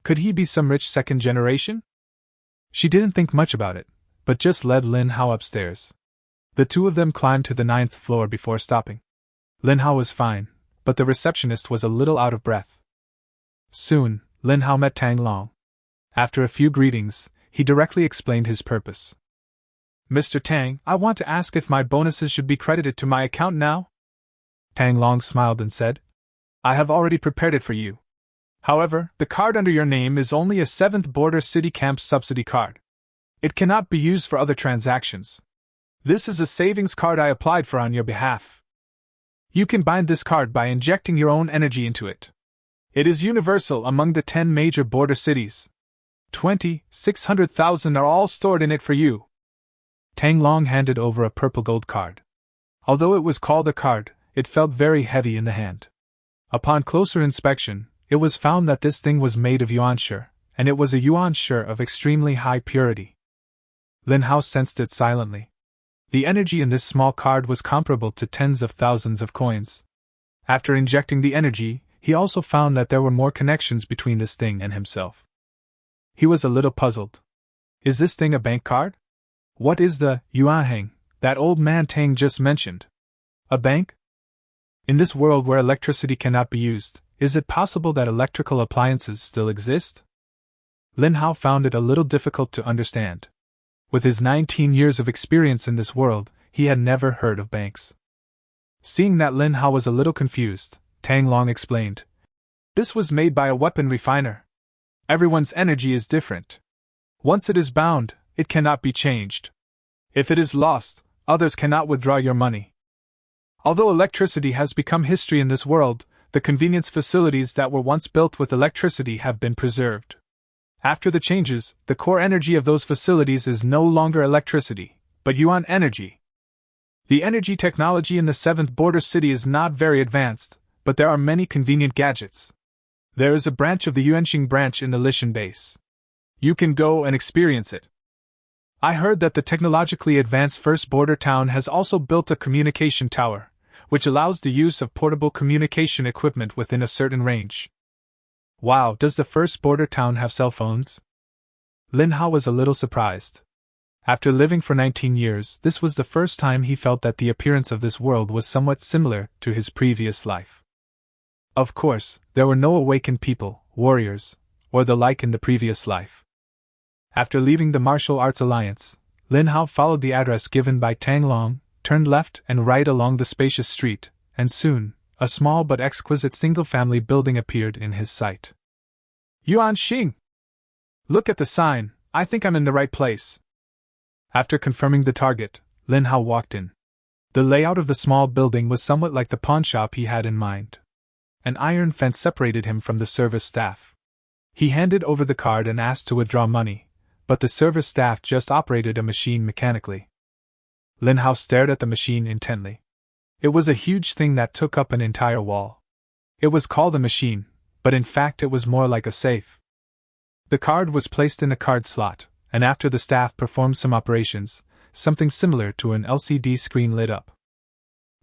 Could he be some rich second generation? She didn't think much about it, but just led Lin Hao upstairs. The 2 of them climbed to the 9th floor before stopping. Lin Hao was fine, but the receptionist was a little out of breath. Soon, Lin Hao met Tang Long. After a few greetings, he directly explained his purpose. Mr. Tang, I want to ask if my bonuses should be credited to my account now? Tang Long smiled and said, I have already prepared it for you. However, the card under your name is only a 7th Border City Camp subsidy card. It cannot be used for other transactions. This is a savings card I applied for on your behalf. You can bind this card by injecting your own energy into it. It is universal among the 10 major border cities. 600,000 are all stored in it for you. Tang Long handed over a purple gold card. Although it was called a card, it felt very heavy in the hand. Upon closer inspection, it was found that this thing was made of yuanshi, and it was a yuanshi of extremely high purity. Lin Hao sensed it silently. The energy in this small card was comparable to tens of thousands of coins. After injecting the energy, he also found that there were more connections between this thing and himself. He was a little puzzled. Is this thing a bank card? What is the yuanheng that old man Tang just mentioned? A bank? In this world where electricity cannot be used, is it possible that electrical appliances still exist? Lin Hao found it a little difficult to understand. With his 19 years of experience in this world, he had never heard of banks. Seeing that Lin Hao was a little confused, Tang Long explained. This was made by a weapon refiner. Everyone's energy is different. Once it is bound, it cannot be changed. If it is lost, others cannot withdraw your money. Although electricity has become history in this world, the convenience facilities that were once built with electricity have been preserved. After the changes, the core energy of those facilities is no longer electricity, but yuan energy. The energy technology in the 7th border city is not very advanced, but there are many convenient gadgets. There is a branch of the Tianxing branch in the Lishan base. You can go and experience it. I heard that the technologically advanced first border town has also built a communication tower, which allows the use of portable communication equipment within a certain range. Wow, does the first border town have cell phones? Lin Hao was a little surprised. After living for 19 years, this was the first time he felt that the appearance of this world was somewhat similar to his previous life. Of course, there were no awakened people, warriors, or the like in the previous life. After leaving the Martial Arts Alliance, Lin Hao followed the address given by Tang Long, turned left and right along the spacious street, and soon, a small but exquisite single-family building appeared in his sight. Yuanxing! Look at the sign, I think I'm in the right place. After confirming the target, Lin Hao walked in. The layout of the small building was somewhat like the pawnshop he had in mind. An iron fence separated him from the service staff. He handed over the card and asked to withdraw money, but the service staff just operated a machine mechanically. Lin Hao stared at the machine intently. It was a huge thing that took up an entire wall. It was called a machine, but in fact it was more like a safe. The card was placed in a card slot, and after the staff performed some operations, something similar to an LCD screen lit up.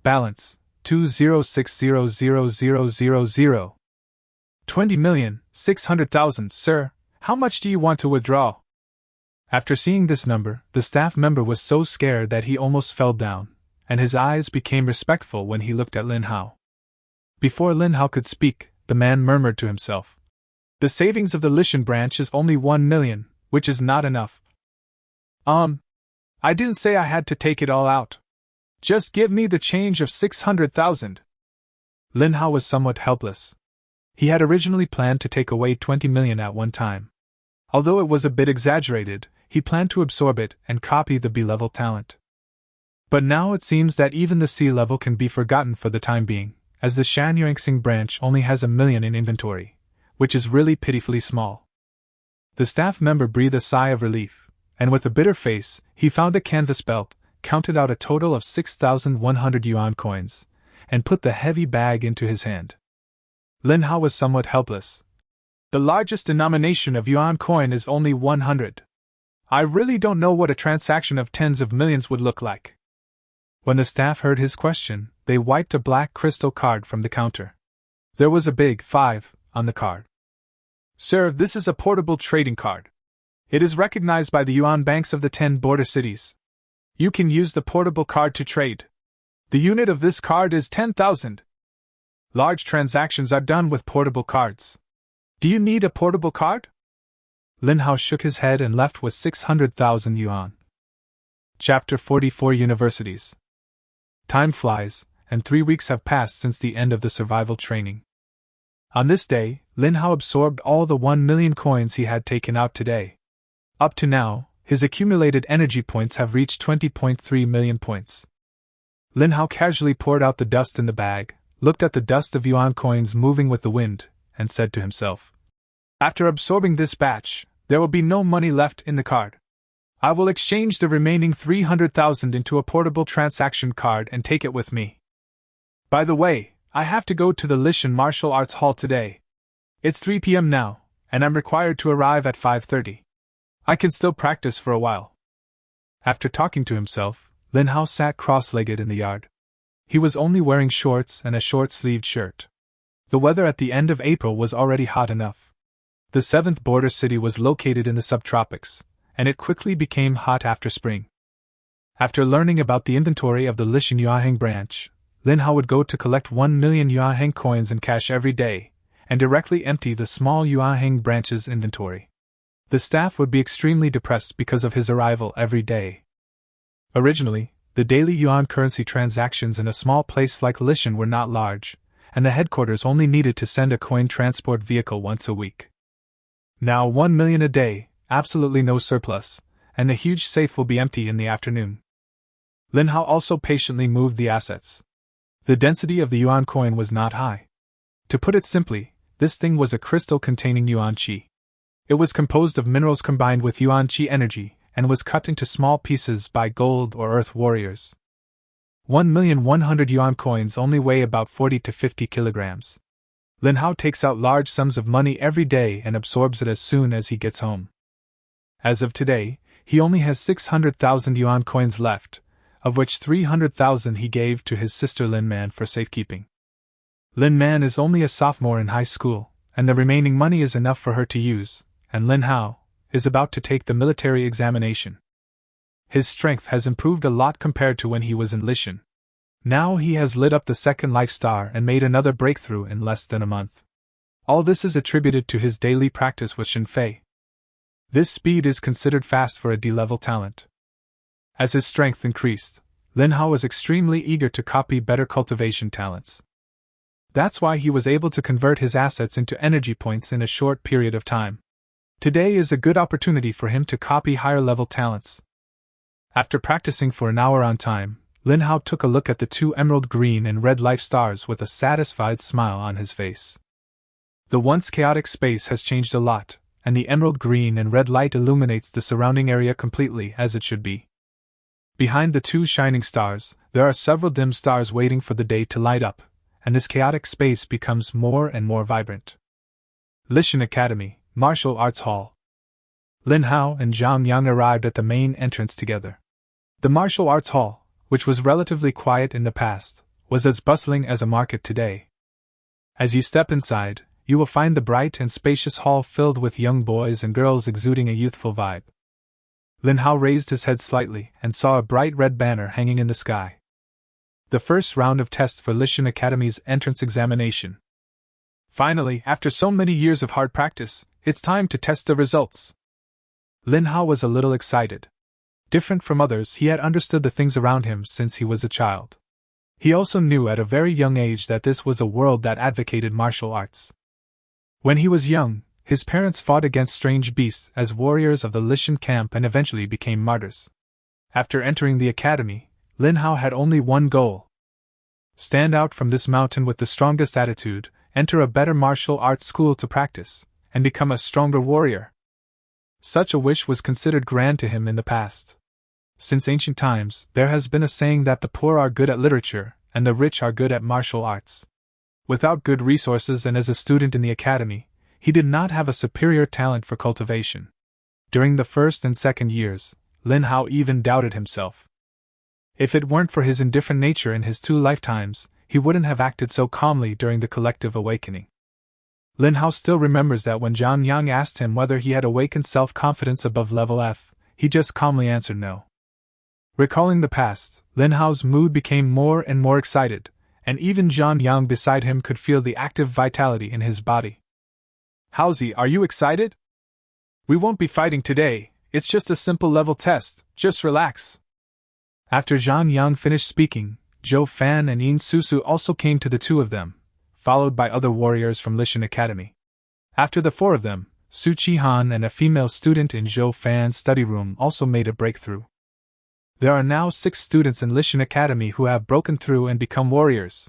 Balance 206,000,000. 20,600,000, sir. How much do you want to withdraw? After seeing this number, the staff member was so scared that he almost fell down, and his eyes became respectful when he looked at Lin Hao. Before Lin Hao could speak, the man murmured to himself, "The savings of the Lishan branch is only 1 million, which is not enough. I didn't say I had to take it all out. Just give me the change of 600,000. Lin Hao was somewhat helpless. He had originally planned to take away 20 million at one time. Although it was a bit exaggerated, he planned to absorb it and copy the B-level talent. But now it seems that even the C-level can be forgotten for the time being, as the Tianxing branch only has 1 million in inventory, which is really pitifully small. The staff member breathed a sigh of relief, and with a bitter face, he found a canvas belt, counted out a total of 6,100 yuan coins, and put the heavy bag into his hand. Lin Hao was somewhat helpless. The largest denomination of yuan coin is only 100. I really don't know what a transaction of tens of millions would look like. When the staff heard his question, they wiped a black crystal card from the counter. There was a big 5 on the card. Sir, this is a portable trading card. It is recognized by the yuan banks of the 10 border cities. You can use the portable card to trade. The unit of this card is 10,000. Large transactions are done with portable cards. Do you need a portable card? Lin Hao shook his head and left with 600,000 yuan. Chapter 44 Universities. Time flies, and 3 weeks have passed since the end of the survival training. On this day, Lin Hao absorbed all the 1 million coins he had taken out today. Up to now, his accumulated energy points have reached 20.3 million points. Lin Hao casually poured out the dust in the bag, looked at the dust of yuan coins moving with the wind, and said to himself, "After absorbing this batch, there will be no money left in the card. I will exchange the remaining 300,000 into a portable transaction card and take it with me. By the way, I have to go to the Lishan Martial Arts Hall today. It's 3 p.m. now, and I'm required to arrive at 5:30. I can still practice for a while." After talking to himself, Lin Hao sat cross-legged in the yard. He was only wearing shorts and a short-sleeved shirt. The weather at the end of April was already hot enough. The 7th border city was located in the subtropics, and it quickly became hot after spring. After learning about the inventory of the Lishan Yuanheng branch, Lin Hao would go to collect 1 million Yuanheng coins in cash every day, and directly empty the small Yuanheng branch's inventory. The staff would be extremely depressed because of his arrival every day. Originally, the daily yuan currency transactions in a small place like Lishan were not large, and the headquarters only needed to send a coin transport vehicle once a week. Now 1 million a day, absolutely no surplus, and the huge safe will be empty in the afternoon. Lin Hao also patiently moved the assets. The density of the yuan coin was not high. To put it simply, this thing was a crystal containing yuan qi. It was composed of minerals combined with yuan qi energy, and was cut into small pieces by gold or earth warriors. 1,100,000 yuan coins only weigh about 40 to 50 kilograms. Lin Hao takes out large sums of money every day and absorbs it as soon as he gets home. As of today, he only has 600,000 yuan coins left, of which 300,000 he gave to his sister Lin Man for safekeeping. Lin Man is only a sophomore in high school, and the remaining money is enough for her to use, and Lin Hao is about to take the military examination. His strength has improved a lot compared to when he was in Lishan. Now he has lit up the second life star and made another breakthrough in less than a month. All this is attributed to his daily practice with Shenfei. This speed is considered fast for a D-level talent. As his strength increased, Lin Hao was extremely eager to copy better cultivation talents. That's why he was able to convert his assets into energy points in a short period of time. Today is a good opportunity for him to copy higher-level talents. After practicing for an hour on time, Lin Hao took a look at the two emerald green and red life stars with a satisfied smile on his face. The once chaotic space has changed a lot, and the emerald green and red light illuminates the surrounding area completely as it should be. Behind the two shining stars, there are several dim stars waiting for the day to light up, and this chaotic space becomes more and more vibrant. Lishan Academy, Martial Arts Hall. Lin Hao and Zhang Yang arrived at the main entrance together. The Martial Arts Hall, which was relatively quiet in the past, was as bustling as a market today. As you step inside, you will find the bright and spacious hall filled with young boys and girls exuding a youthful vibe. Lin Hao raised his head slightly and saw a bright red banner hanging in the sky. The first round of tests for Lishan Academy's entrance examination. Finally, after so many years of hard practice, it's time to test the results. Lin Hao was a little excited. Different from others, he had understood the things around him since he was a child. He also knew at a very young age that this was a world that advocated martial arts. When he was young, his parents fought against strange beasts as warriors of the Lishan camp and eventually became martyrs. After entering the academy, Lin Hao had only one goal. Stand out from this mountain with the strongest attitude, enter a better martial arts school to practice, and become a stronger warrior. Such a wish was considered grand to him in the past. Since ancient times, there has been a saying that the poor are good at literature, and the rich are good at martial arts. Without good resources and as a student in the academy, he did not have a superior talent for cultivation. During the first and second years, Lin Hao even doubted himself. If it weren't for his indifferent nature in his 2 lifetimes, he wouldn't have acted so calmly during the collective awakening. Lin Hao still remembers that when Zhang Yang asked him whether he had awakened self-confidence above level F, he just calmly answered no. Recalling the past, Lin Hao's mood became more and more excited, and even Zhang Yang beside him could feel the active vitality in his body. Haozi, are you excited? We won't be fighting today, it's just a simple level test, just relax. After Zhang Yang finished speaking, Zhou Fan and Yin Susu also came to the two of them, followed by other warriors from Lishan Academy. After the 4 of them, Su Qihan and a female student in Zhou Fan's study room also made a breakthrough. There are now 6 students in Lishan Academy who have broken through and become warriors.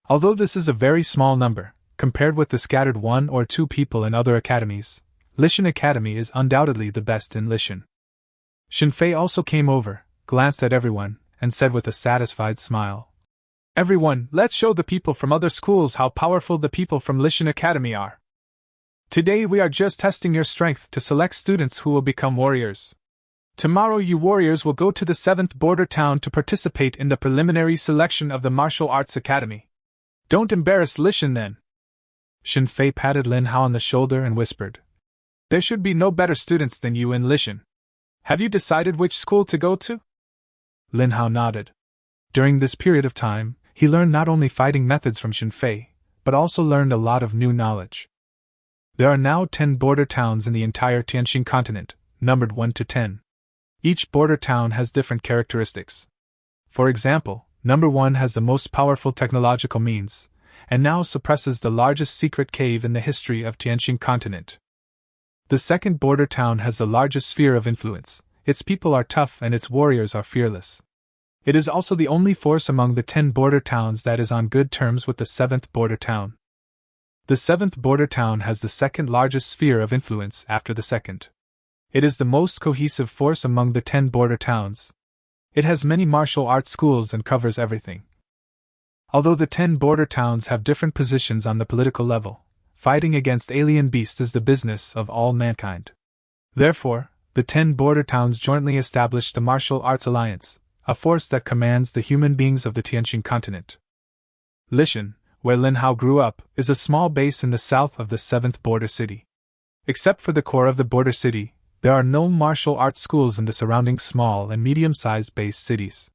Although this is a very small number, compared with the scattered 1 or 2 people in other academies, Lishan Academy is undoubtedly the best in Lishan. Shenfei also came over, glanced at everyone, and said with a satisfied smile, "Everyone, let's show the people from other schools how powerful the people from Lishan Academy are. Today we are just testing your strength to select students who will become warriors. Tomorrow you warriors will go to the 7th border town to participate in the preliminary selection of the Martial Arts Academy. Don't embarrass Lishan then." Shenfei patted Lin Hao on the shoulder and whispered, "There should be no better students than you in Lishan. Have you decided which school to go to?" Lin Hao nodded. During this period of time, he learned not only fighting methods from Shenfei, but also learned a lot of new knowledge. There are now 10 border towns in the entire Tianxing Continent, numbered 1 to 10. Each border town has different characteristics. For example, number 1 has the most powerful technological means, and now suppresses the largest secret cave in the history of Tianxing Continent. The second border town has the largest sphere of influence, its people are tough and its warriors are fearless. It is also the only force among the 10 border towns that is on good terms with the 7th border town. The 7th border town has the second largest sphere of influence after the second. It is the most cohesive force among the 10 border towns. It has many martial arts schools and covers everything. Although the 10 border towns have different positions on the political level, fighting against alien beasts is the business of all mankind. Therefore, the 10 border towns jointly established the Martial Arts Alliance, a force that commands the human beings of the Tianxing Continent. Lishan, where Lin Hao grew up, is a small base in the south of the 7th border city. Except for the core of the border city, there are no martial arts schools in the surrounding small and medium-sized base cities.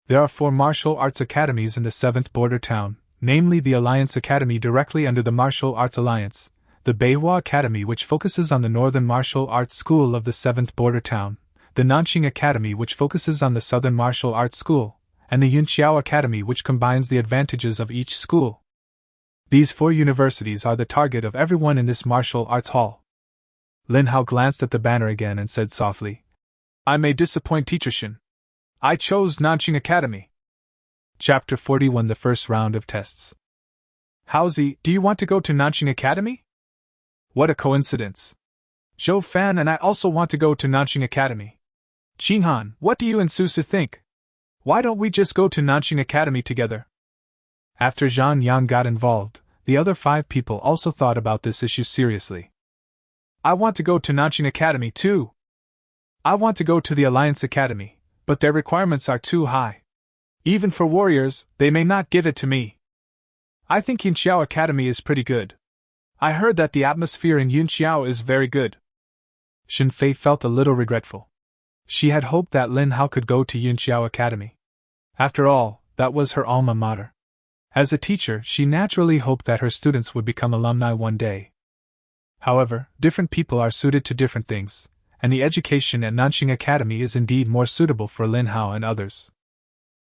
There are 4 martial arts academies in the 7th border town, namely the Alliance Academy directly under the Martial Arts Alliance, the Beihua Academy which focuses on the Northern Martial Arts School of the 7th border town, the Nanqing Academy which focuses on the Southern Martial Arts School, and the Yunqiao Academy which combines the advantages of each school. These 4 universities are the target of everyone in this martial arts hall. Lin Hao glanced at the banner again and said softly, "I may disappoint Teacher Shin. I chose Nanqing Academy." Chapter 41 The First Round of Tests. Haozi, do you want to go to Nanqing Academy? What a coincidence. Zhou Fan and I also want to go to Nanqing Academy. Qinghan, what do you and Susu think? Why don't we just go to Nanqing Academy together? After Zhang Yang got involved, the other 5 people also thought about this issue seriously. I want to go to Nanqing Academy too. I want to go to the Alliance Academy, but their requirements are too high. Even for warriors, they may not give it to me. I think Yunqiao Academy is pretty good. I heard that the atmosphere in Yunqiao is very good. Shinfei felt a little regretful. She had hoped that Lin Hao could go to Yunqiao Academy. After all, that was her alma mater. As a teacher, she naturally hoped that her students would become alumni one day. However, different people are suited to different things, and the education at Nanqing Academy is indeed more suitable for Lin Hao and others.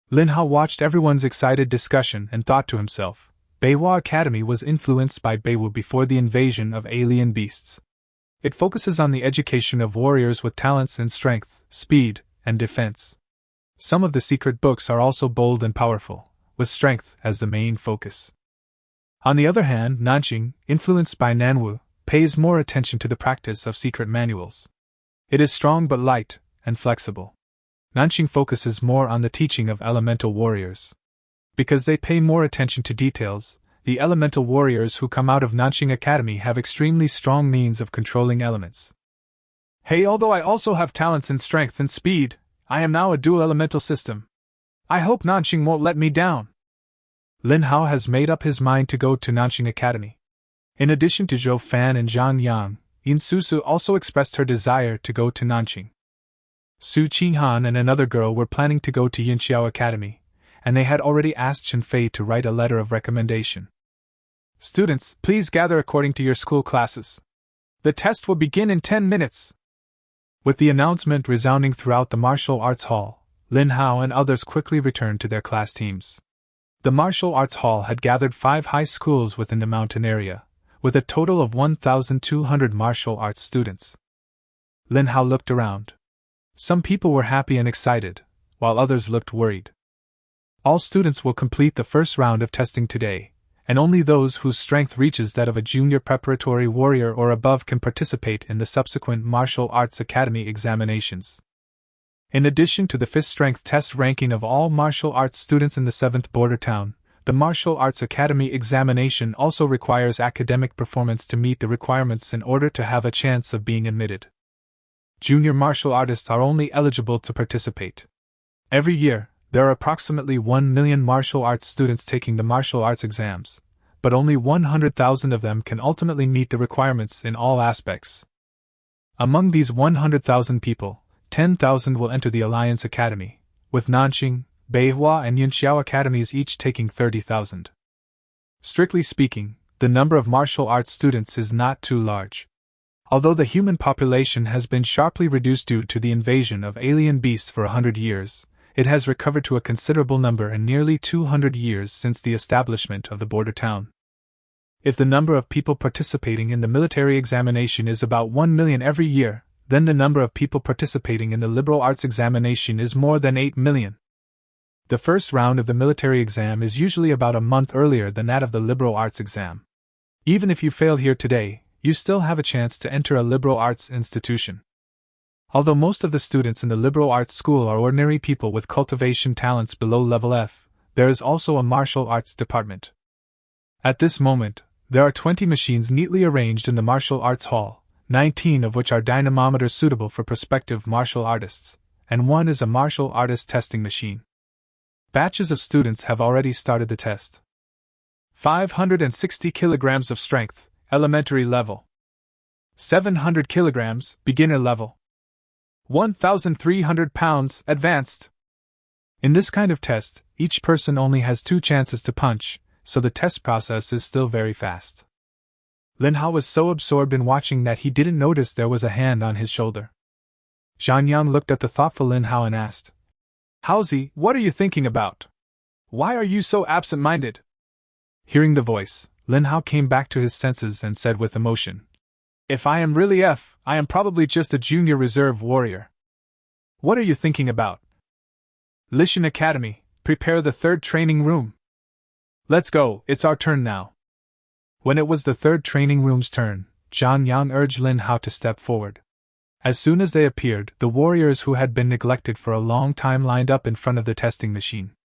Lin Hao watched everyone's excited discussion and thought to himself, Beihua Academy was influenced by Beiwu before the invasion of alien beasts. It focuses on the education of warriors with talents in strength, speed, and defense. Some of the secret books are also bold and powerful, with strength as the main focus. On the other hand, Nanqing, influenced by Nanwu, pays more attention to the practice of secret manuals. It is strong but light, and flexible. Nanqing focuses more on the teaching of elemental warriors. Because they pay more attention to details, the elemental warriors who come out of Nanqing Academy have extremely strong means of controlling elements. Hey, although I also have talents in strength and speed, I am now a dual elemental system. I hope Nanqing won't let me down. Lin Hao has made up his mind to go to Nanqing Academy. In addition to Zhou Fan and Zhang Yang, Yin Susu also expressed her desire to go to Nanqing. Su Qinghan and another girl were planning to go to Yunqiao Academy, and they had already asked Shinfei to write a letter of recommendation. Students, please gather according to your school classes. The test will begin in 10 minutes. With the announcement resounding throughout the martial arts hall, Lin Hao and others quickly returned to their class teams. The martial arts hall had gathered 5 high schools within the mountain area, with a total of 1,200 martial arts students. Lin Hao looked around. Some people were happy and excited, while others looked worried. All students will complete the first round of testing today, and only those whose strength reaches that of a junior preparatory warrior or above can participate in the subsequent Martial Arts Academy examinations. In addition to the 5th strength test ranking of all martial arts students in the 7th border town, the Martial Arts Academy examination also requires academic performance to meet the requirements in order to have a chance of being admitted. Junior martial artists are only eligible to participate. Every year, there are approximately 1 million martial arts students taking the martial arts exams, but only 100,000 of them can ultimately meet the requirements in all aspects. Among these 100,000 people, 10,000 will enter the Alliance Academy, with Nanqing, Beihua and Yunqiao academies each taking 30,000. Strictly speaking, the number of martial arts students is not too large. Although the human population has been sharply reduced due to the invasion of alien beasts for 100 years, it has recovered to a considerable number in nearly 200 years since the establishment of the border town. If the number of people participating in the military examination is about 1 million every year, then the number of people participating in the liberal arts examination is more than 8 million. The first round of the military exam is usually about a month earlier than that of the liberal arts exam. Even if you fail here today, you still have a chance to enter a liberal arts institution. Although most of the students in the liberal arts school are ordinary people with cultivation talents below level F, there is also a martial arts department. At this moment, there are 20 machines neatly arranged in the martial arts hall, 19 of which are dynamometers suitable for prospective martial artists, and one is a martial artist testing machine. Batches of students have already started the test. 560 kilograms of strength, elementary level. 700 kilograms, beginner level. 1,300 pounds, advanced. In this kind of test, each person only has 2 chances to punch, so the test process is still very fast. Lin Hao was so absorbed in watching that he didn't notice there was a hand on his shoulder. Zhang Yang looked at the thoughtful Lin Hao and asked, "Haozi, what are you thinking about? Why are you so absent-minded?" Hearing the voice, Lin Hao came back to his senses and said with emotion, "If I am really F, I am probably just a junior reserve warrior." "What are you thinking about?" "Lishan Academy, prepare the 3rd training room." "Let's go, it's our turn now." When it was the 3rd training room's turn, Zhang Yang urged Lin Hao to step forward. As soon as they appeared, the warriors who had been neglected for a long time lined up in front of the testing machine.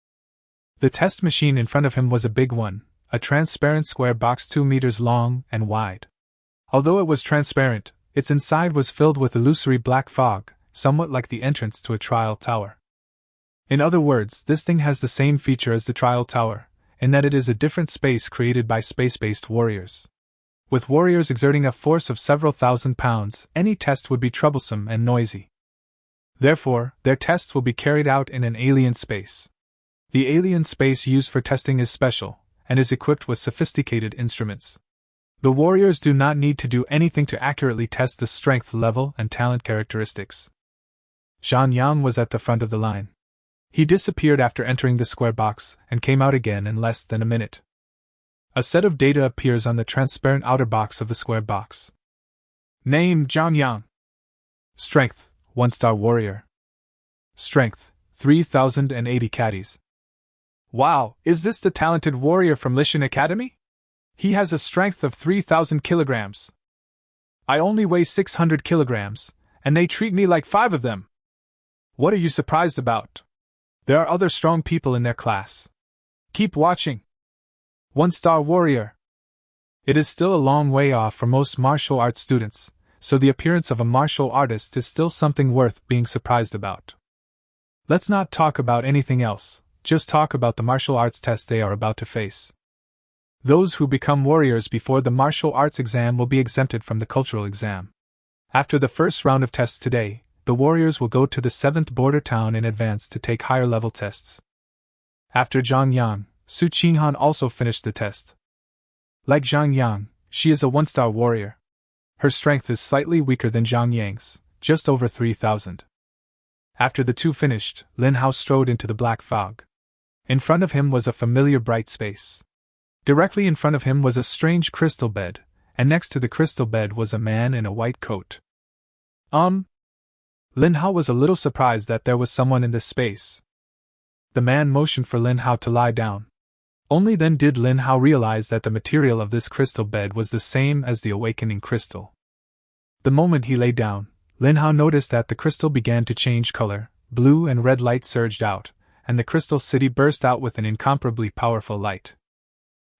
The test machine in front of him was a big one, a transparent square box 2 meters long and wide. Although it was transparent, its inside was filled with illusory black fog, somewhat like the entrance to a trial tower. In other words, this thing has the same feature as the trial tower, in that it is a different space created by space-based warriors. With warriors exerting a force of several thousand pounds, any test would be troublesome and noisy. Therefore, their tests will be carried out in an alien space. The alien space used for testing is special, and is equipped with sophisticated instruments. The warriors do not need to do anything to accurately test the strength level and talent characteristics. Zhang Yang was at the front of the line. He disappeared after entering the square box, and came out again in less than a minute. A set of data appears on the transparent outer box of the square box. Name: Zhang Yang. Strength: 1-star warrior. Strength: 3,080 caddies. Wow, is this the talented warrior from Lishan Academy? He has a strength of 3,000 kilograms. I only weigh 600 kilograms, and they treat me like 5 of them. What are you surprised about? There are other strong people in their class. Keep watching. 1-star warrior. It is still a long way off for most martial arts students, so the appearance of a martial artist is still something worth being surprised about. Let's not talk about anything else, just talk about the martial arts test they are about to face. Those who become warriors before the martial arts exam will be exempted from the cultural exam. After the first round of tests today, the warriors will go to the 7th border town in advance to take higher level tests. After Zhang Yang, Su Qinghan also finished the test. Like Zhang Yang, she is a 1-star warrior. Her strength is slightly weaker than Zhang Yang's, just over 3,000. After the two finished, Lin Hao strode into the black fog. In front of him was a familiar bright space. Directly in front of him was a strange crystal bed, and next to the crystal bed was a man in a white coat. Lin Hao was a little surprised that there was someone in this space. The man motioned for Lin Hao to lie down. Only then did Lin Hao realize that the material of this crystal bed was the same as the awakening crystal. The moment he lay down, Lin Hao noticed that the crystal began to change color, blue and red light surged out, and the crystal city burst out with an incomparably powerful light.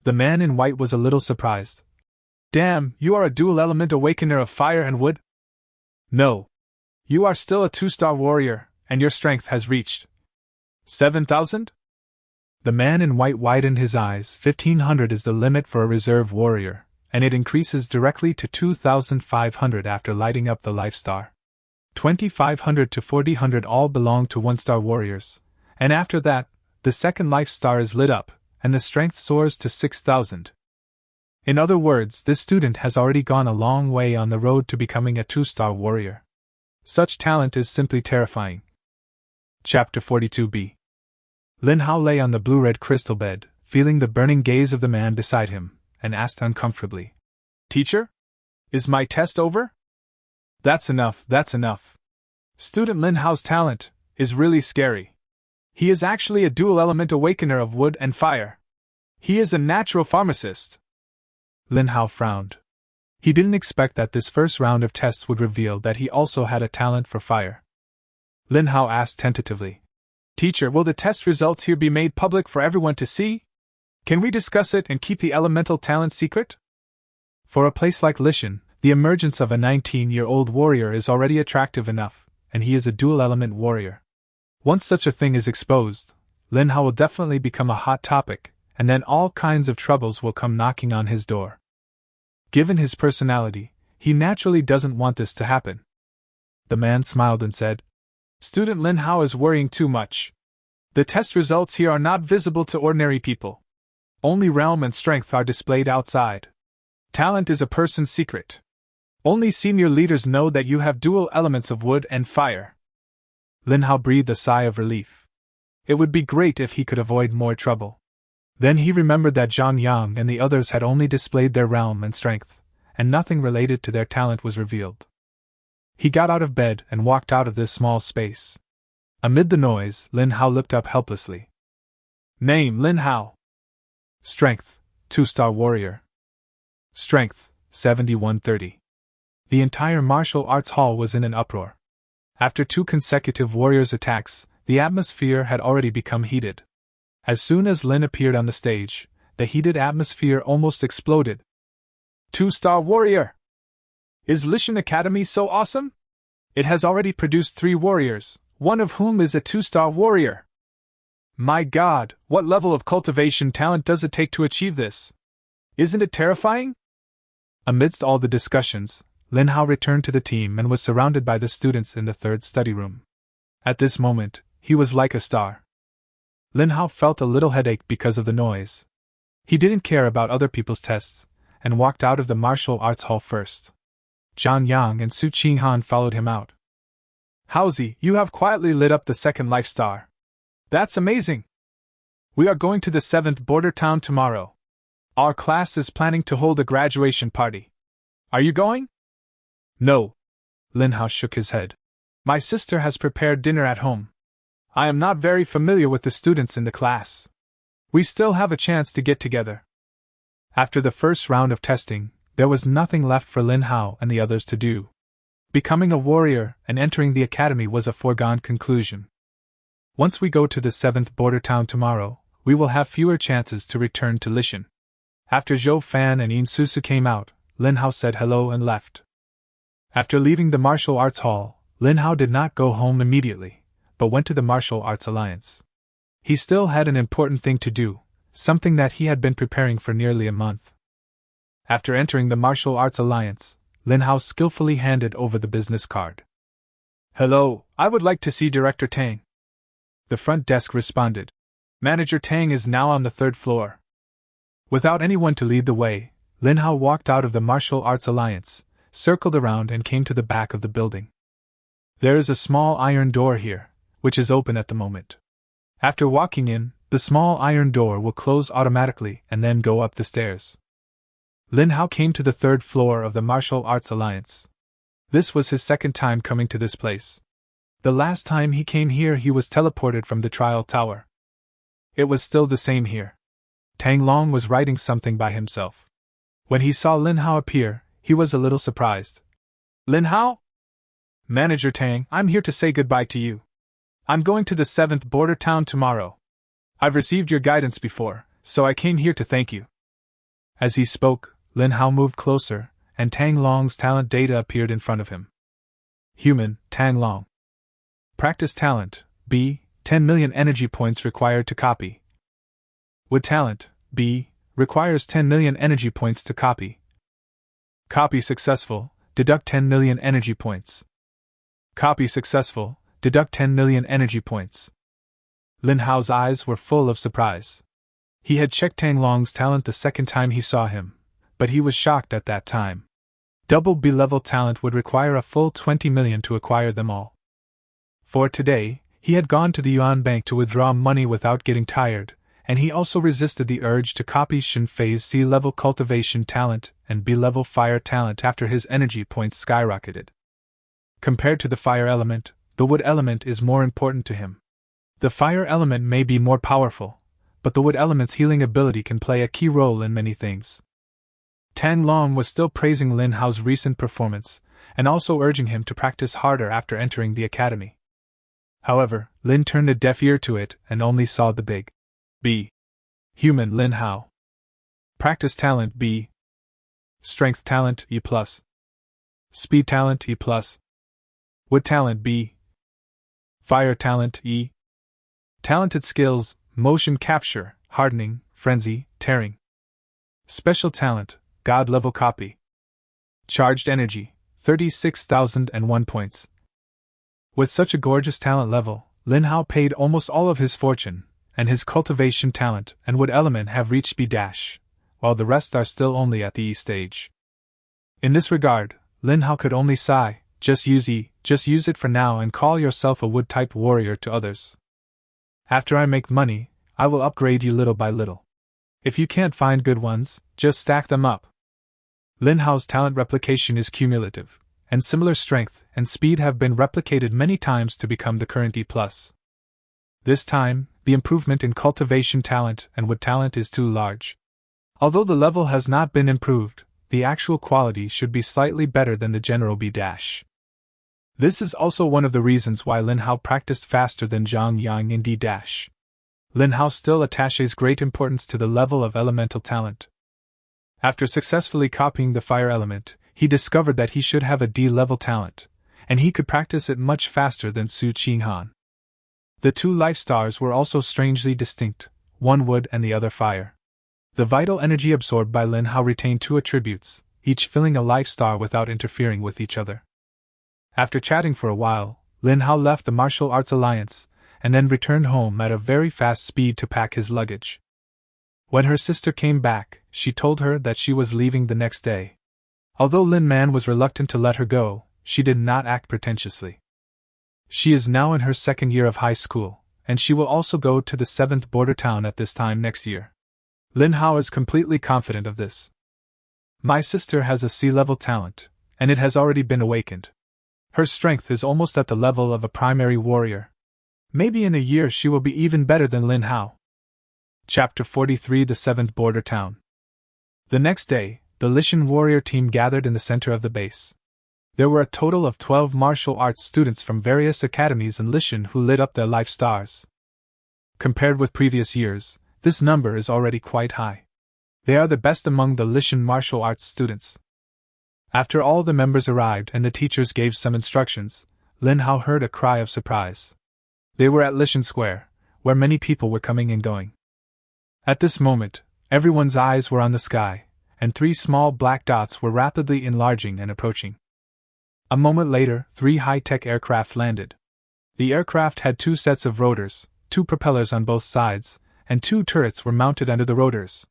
The man in white was a little surprised. Damn, you are a dual-element awakener of fire and wood? No. You are still a 2-star warrior, and your strength has reached 7,000? The man in white widened his eyes. 1,500 is the limit for a reserve warrior, and it increases directly to 2,500 after lighting up the life star. 2,500 to 4,000 all belong to 1-star warriors, and after that, the second life star is lit up, and the strength soars to 6,000. In other words, this student has already gone a long way on the road to becoming a 2-star warrior. Such talent is simply terrifying. Chapter 42b. Lin Hao lay on the blue-red crystal bed, feeling the burning gaze of the man beside him, and asked uncomfortably, "Teacher? Is my test over?" That's enough. Student Lin Hao's talent is really scary. He is actually a dual-element awakener of wood and fire. He is a natural pharmacist. Lin Hao frowned. He didn't expect that this first round of tests would reveal that he also had a talent for fire. Lin Hao asked tentatively, "Teacher, will the test results here be made public for everyone to see? Can we discuss it and keep the elemental talent secret?" For a place like Lishan, the emergence of a 19-year-old warrior is already attractive enough, and he is a dual-element warrior. Once such a thing is exposed, Lin Hao will definitely become a hot topic, and then all kinds of troubles will come knocking on his door. Given his personality, he naturally doesn't want this to happen. The man smiled and said, "Student Lin Hao is worrying too much. The test results here are not visible to ordinary people. Only realm and strength are displayed outside. Talent is a person's secret. Only senior leaders know that you have dual elements of wood and fire." Lin Hao breathed a sigh of relief. It would be great if he could avoid more trouble. Then he remembered that Zhang Yang and the others had only displayed their realm and strength, and nothing related to their talent was revealed. He got out of bed and walked out of this small space. Amid the noise, Lin Hao looked up helplessly. Name: Lin Hao. Strength: 2-star warrior. Strength: 7130. The entire martial arts hall was in an uproar. After 2 consecutive warriors' attacks, the atmosphere had already become heated. As soon as Lin appeared on the stage, the heated atmosphere almost exploded. 2-star warrior! Is Lishan Academy so awesome? It has already produced 3 warriors, one of whom is a 2-star warrior. My God, what level of cultivation talent does it take to achieve this? Isn't it terrifying? Amidst all the discussions, Lin Hao returned to the team and was surrounded by the students in the 3rd study room. At this moment, he was like a star. Lin Hao felt a little headache because of the noise. He didn't care about other people's tests, and walked out of the martial arts hall first. Zhang Yang and Su Qinghan followed him out. "Haozi, you have quietly lit up the 2nd life star. That's amazing! We are going to the 7th border town tomorrow. Our class is planning to hold a graduation party. Are you going?" "No." Lin Hao shook his head. "My sister has prepared dinner at home. I am not very familiar with the students in the class. We still have a chance to get together." After the first round of testing, there was nothing left for Lin Hao and the others to do. Becoming a warrior and entering the academy was a foregone conclusion. Once we go to the 7th border town tomorrow, we will have fewer chances to return to Lishan. After Zhou Fan and Yin Susu came out, Lin Hao said hello and left. After leaving the martial arts hall, Lin Hao did not go home immediately, but went to the Martial Arts Alliance. He still had an important thing to do, something that he had been preparing for nearly a month. After entering the Martial Arts Alliance, Lin Hao skillfully handed over the business card. "Hello, I would like to see Director Tang." The front desk responded. "Manager Tang is now on the 3rd floor." Without anyone to lead the way, Lin Hao walked out of the Martial Arts Alliance, circled around and came to the back of the building. There is a small iron door here, which is open at the moment. After walking in, the small iron door will close automatically and then go up the stairs. Lin Hao came to the 3rd floor of the Martial Arts Alliance. This was his 2nd time coming to this place. The last time he came here he was teleported from the trial tower. It was still the same here. Tang Long was writing something by himself. When he saw Lin Hao appear, he was a little surprised. "Lin Hao? Manager Tang, I'm here to say goodbye to you. I'm going to the 7th border town tomorrow. I've received your guidance before, so I came here to thank you." As he spoke, Lin Hao moved closer, and Tang Long's talent data appeared in front of him. Human, Tang Long. Practice talent, B, 10 million energy points required to copy. Wood talent, B, requires 10 million energy points to copy. Copy successful, deduct 10 million energy points. Copy successful, deduct 10 million energy points. Lin Hao's eyes were full of surprise. He had checked Tang Long's talent the 2nd time he saw him, but he was shocked at that time. Double B-level talent would require a full 20 million to acquire them all. For today, he had gone to the Yuan Bank to withdraw money without getting tired, and he also resisted the urge to copy Shin Fei's C-level cultivation talent and B-level fire talent after his energy points skyrocketed. Compared to the fire element, the wood element is more important to him. The fire element may be more powerful, but the wood element's healing ability can play a key role in many things. Tang Long was still praising Lin Hao's recent performance, and also urging him to practice harder after entering the academy. However, Lin turned a deaf ear to it and only saw the big B. Human Lin Hao. Practice talent B. Strength talent E+. Speed talent E+. Wood talent B. Fire talent E. Talented skills, motion capture, hardening, frenzy, tearing. Special talent, God level copy. Charged energy, 36,001 points. With such a gorgeous talent level, Lin Hao paid almost all of his fortune, and his cultivation talent and wood element have reached B-, while the rest are still only at the E stage. In this regard, Lin Hao could only sigh, just use it for now and call yourself a wood-type warrior to others. After I make money, I will upgrade you little by little. If you can't find good ones, just stack them up. Lin Hao's talent replication is cumulative, and similar strength and speed have been replicated many times to become the current E+. This time, the improvement in cultivation talent and wood talent is too large. Although the level has not been improved, the actual quality should be slightly better than the general B-. This is also one of the reasons why Lin Hao practiced faster than Zhang Yang in D-. Lin Hao still attaches great importance to the level of elemental talent. After successfully copying the fire element, he discovered that he should have a D-level talent, and he could practice it much faster than Su Qinghan. The two life stars were also strangely distinct, one wood and the other fire. The vital energy absorbed by Lin Hao retained two attributes, each filling a life star without interfering with each other. After chatting for a while, Lin Hao left the martial arts alliance, and then returned home at a very fast speed to pack his luggage. When her sister came back, she told her that she was leaving the next day. Although Lin Man was reluctant to let her go, she did not act pretentiously. She is now in her second year of high school, and she will also go to the 7th border town at this time next year. Lin Hao is completely confident of this. My sister has a C-level talent, and it has already been awakened. Her strength is almost at the level of a primary warrior. Maybe in a year she will be even better than Lin Hao. Chapter 43: The 7th Border Town. The next day, the Lishan warrior team gathered in the center of the base. There were a total of 12 martial arts students from various academies in Lishan who lit up their life stars. Compared with previous years, this number is already quite high. They are the best among the Lishan martial arts students. After all the members arrived and the teachers gave some instructions, Lin Hao heard a cry of surprise. They were at Lishan Square, where many people were coming and going. At this moment, everyone's eyes were on the sky, and 3 small black dots were rapidly enlarging and approaching. A moment later, 3 high-tech aircraft landed. The aircraft had 2 sets of rotors, 2 propellers on both sides, and 2 turrets were mounted under the rotors.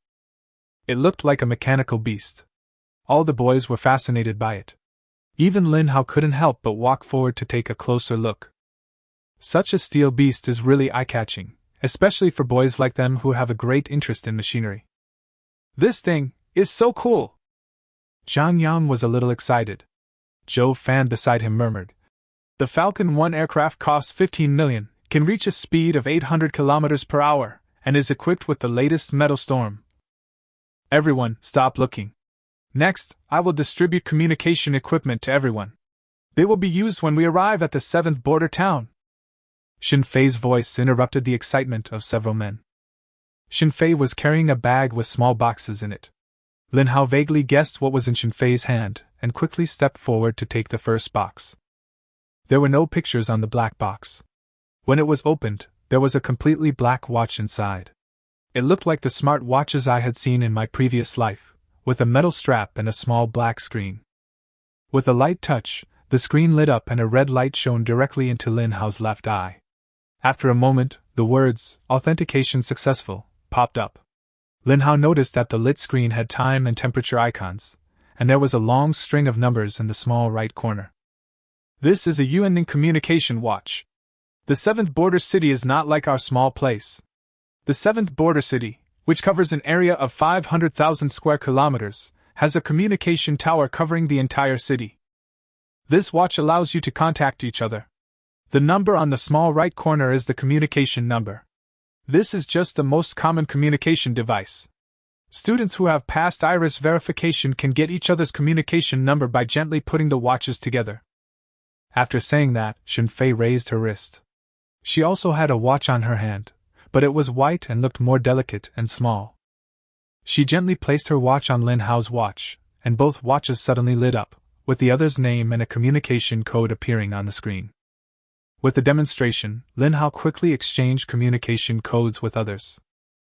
It looked like a mechanical beast. All the boys were fascinated by it. Even Lin Hao couldn't help but walk forward to take a closer look. Such a steel beast is really eye-catching, especially for boys like them who have a great interest in machinery. This thing is so cool! Zhang Yang was a little excited. Zhou Fan beside him murmured, "The Falcon 1 aircraft costs 15 million, can reach a speed of 800 kilometers per hour, and is equipped with the latest metal storm." Everyone, stop looking. Next, I will distribute communication equipment to everyone. They will be used when we arrive at the 7th border town. Xin Fei's voice interrupted the excitement of several men. Xin Fei was carrying a bag with small boxes in it. Lin Hao vaguely guessed what was in Xin Fei's hand, and quickly stepped forward to take the first box. There were no pictures on the black box. When it was opened, there was a completely black watch inside. It looked like the smart watches I had seen in my previous life, with a metal strap and a small black screen. With a light touch, the screen lit up and a red light shone directly into Lin Hao's left eye. After a moment, the words, "Authentication successful," popped up. Lin Hao noticed that the lit screen had time and temperature icons, and there was a long string of numbers in the small right corner. This is a Yuanning communication watch. The 7th border city is not like our small place. The 7th border city, which covers an area of 500,000 square kilometers, has a communication tower covering the entire city. This watch allows you to contact each other. The number on the small right corner is the communication number. This is just the most common communication device. Students who have passed iris verification can get each other's communication number by gently putting the watches together. After saying that, Shenfei raised her wrist. She also had a watch on her hand, but it was white and looked more delicate and small. She gently placed her watch on Lin Hao's watch, and both watches suddenly lit up, with the other's name and a communication code appearing on the screen. With the demonstration, Lin Hao quickly exchanged communication codes with others.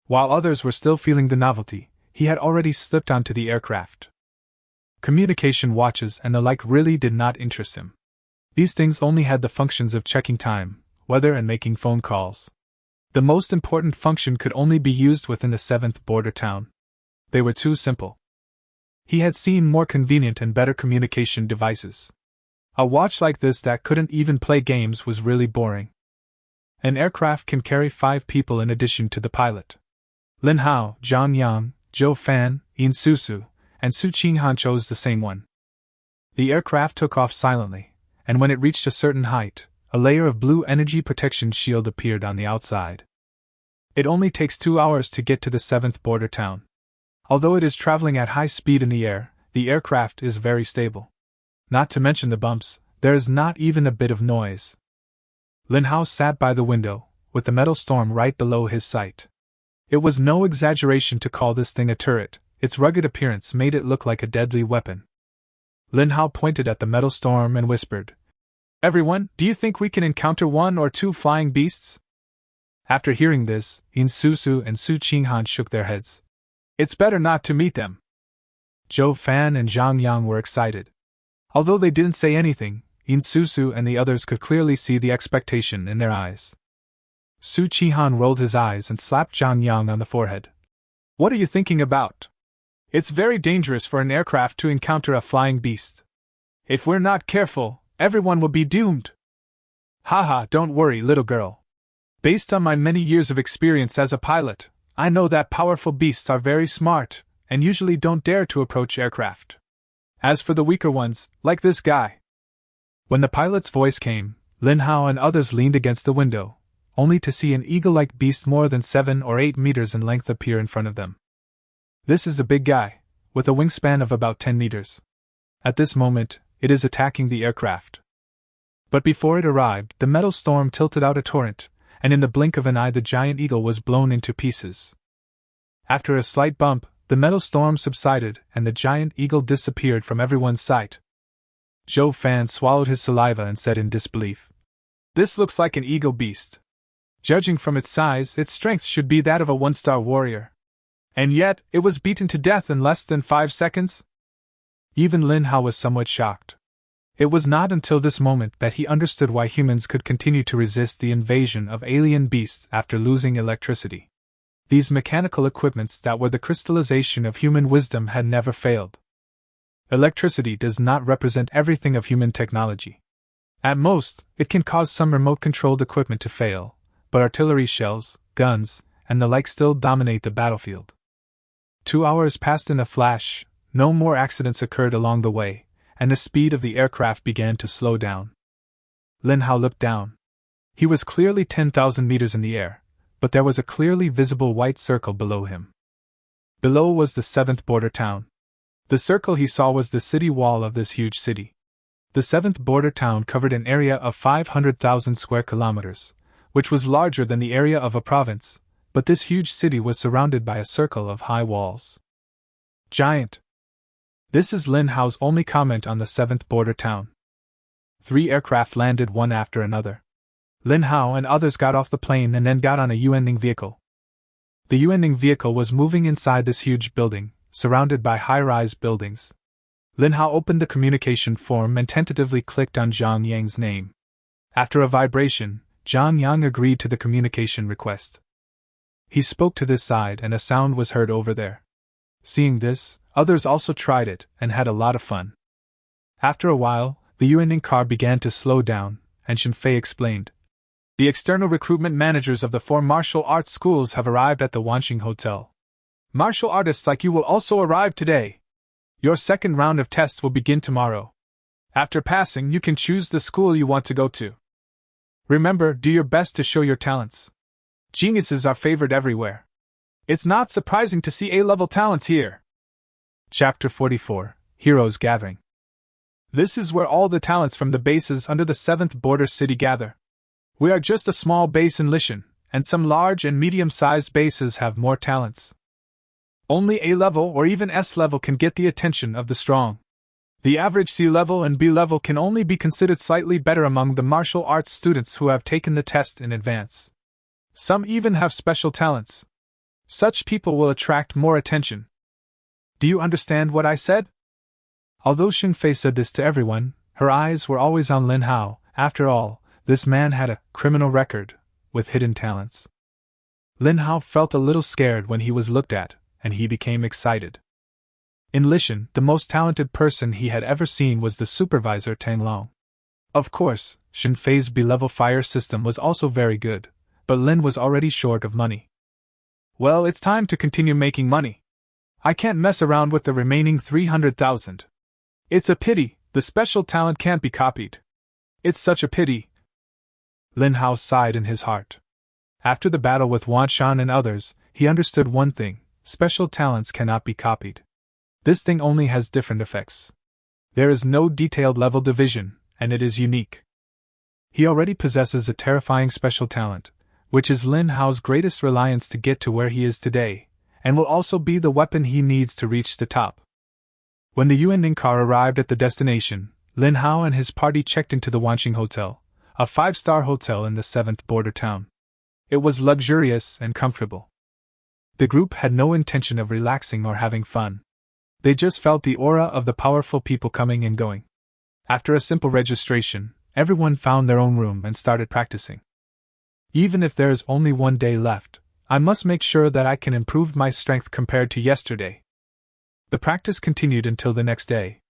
While others were still feeling the novelty, he had already slipped onto the aircraft. Communication watches and the like really did not interest him. These things only had the functions of checking time, weather, and making phone calls. The most important function could only be used within the 7th border town. They were too simple. He had seen more convenient and better communication devices. A watch like this that couldn't even play games was really boring. An aircraft can carry 5 people in addition to the pilot. Lin Hao, Zhang Yang, Zhou Fan, Yin Susu, and Su Qinghan chose the same one. The aircraft took off silently, and when it reached a certain height, a layer of blue energy protection shield appeared on the outside. It only takes 2 hours to get to the 7th border town. Although it is traveling at high speed in the air, the aircraft is very stable. Not to mention the bumps, there is not even a bit of noise. Lin Hao sat by the window, with the metal storm right below his sight. It was no exaggeration to call this thing a turret. Its rugged appearance made it look like a deadly weapon. Lin Hao pointed at the metal storm and whispered, "Everyone, do you think we can encounter 1 or 2 flying beasts?" After hearing this, Yin Susu and Su Qinghan shook their heads. "It's better not to meet them." Zhou Fan and Zhang Yang were excited. Although they didn't say anything, Yin Susu and the others could clearly see the expectation in their eyes. Su Qinghan rolled his eyes and slapped Zhang Yang on the forehead. "What are you thinking about? It's very dangerous for an aircraft to encounter a flying beast. If we're not careful, everyone will be doomed." "Haha, don't worry, little girl. Based on my many years of experience as a pilot, I know that powerful beasts are very smart, and usually don't dare to approach aircraft. As for the weaker ones, like this guy." When the pilot's voice came, Lin Hao and others leaned against the window, only to see an eagle-like beast more than 7 or 8 meters in length appear in front of them. This is a big guy, with a wingspan of about 10 meters. At this moment, it is attacking the aircraft. But before it arrived, the metal storm tilted out a torrent, and in the blink of an eye the giant eagle was blown into pieces. After a slight bump, the metal storm subsided and the giant eagle disappeared from everyone's sight. Zhou Fan swallowed his saliva and said in disbelief, "This looks like an eagle beast. Judging from its size, its strength should be that of a 1-star warrior. And yet, it was beaten to death in less than 5 seconds?" Even Lin Hao was somewhat shocked. It was not until this moment that he understood why humans could continue to resist the invasion of alien beasts after losing electricity. These mechanical equipments that were the crystallization of human wisdom had never failed. Electricity does not represent everything of human technology. At most, it can cause some remote-controlled equipment to fail, but artillery shells, guns, and the like still dominate the battlefield. 2 hours passed in a flash, no more accidents occurred along the way, and the speed of the aircraft began to slow down. Lin Hao looked down. He was clearly 10,000 meters in the air, but there was a clearly visible white circle below him. Below was the 7th border town. The circle he saw was the city wall of this huge city. The 7th border town covered an area of 500,000 square kilometers, which was larger than the area of a province, but this huge city was surrounded by a circle of high walls. Giant. This is Lin Hao's only comment on the 7th border town. 3 aircraft landed one after another. Lin Hao and others got off the plane and then got on a Yuanning vehicle. The Yuanning vehicle was moving inside this huge building, surrounded by high-rise buildings. Lin Hao opened the communication form and tentatively clicked on Zhang Yang's name. After a vibration, Zhang Yang agreed to the communication request. He spoke to this side and a sound was heard over there. Seeing this, others also tried it and had a lot of fun. After a while, the Yuanning car began to slow down, and Shenfei explained. "The external recruitment managers of the 4 martial arts schools have arrived at the Wanxing Hotel. Martial artists like you will also arrive today. Your second round of tests will begin tomorrow. After passing, you can choose the school you want to go to. Remember, do your best to show your talents. Geniuses are favored everywhere. It's not surprising to see A-level talents here. Chapter 44, Heroes Gathering. This is where all the talents from the bases under the 7th border city gather. We are just a small base in Lishan, and some large and medium-sized bases have more talents. Only A-level or even S-level can get the attention of the strong. The average C-level and B-level can only be considered slightly better among the martial arts students who have taken the test in advance. Some even have special talents. Such people will attract more attention. Do you understand what I said? Although Xin Fei said this to everyone, her eyes were always on Lin Hao. After all, this man had a criminal record with hidden talents. Lin Hao felt a little scared when he was looked at, and he became excited. In Lishan, the most talented person he had ever seen was the supervisor Tang Long. Of course, Xin Fei's B-level fire system was also very good, but Lin was already short of money. Well, it's time to continue making money. I can't mess around with the remaining 300,000. It's a pity, the special talent can't be copied. It's such a pity. Lin Hao sighed in his heart. After the battle with Wan Shan and others, he understood one thing: special talents cannot be copied. This thing only has different effects. There is no detailed level division, and it is unique. He already possesses a terrifying special talent, which is Lin Hao's greatest reliance to get to where he is today, and will also be the weapon he needs to reach the top. When the Yuanning car arrived at the destination, Lin Hao and his party checked into the Wanqing Hotel, a 5-star hotel in the 7th border town. It was luxurious and comfortable. The group had no intention of relaxing or having fun. They just felt the aura of the powerful people coming and going. After a simple registration, everyone found their own room and started practicing. Even if there is only one day left, I must make sure that I can improve my strength compared to yesterday. The practice continued until the next day.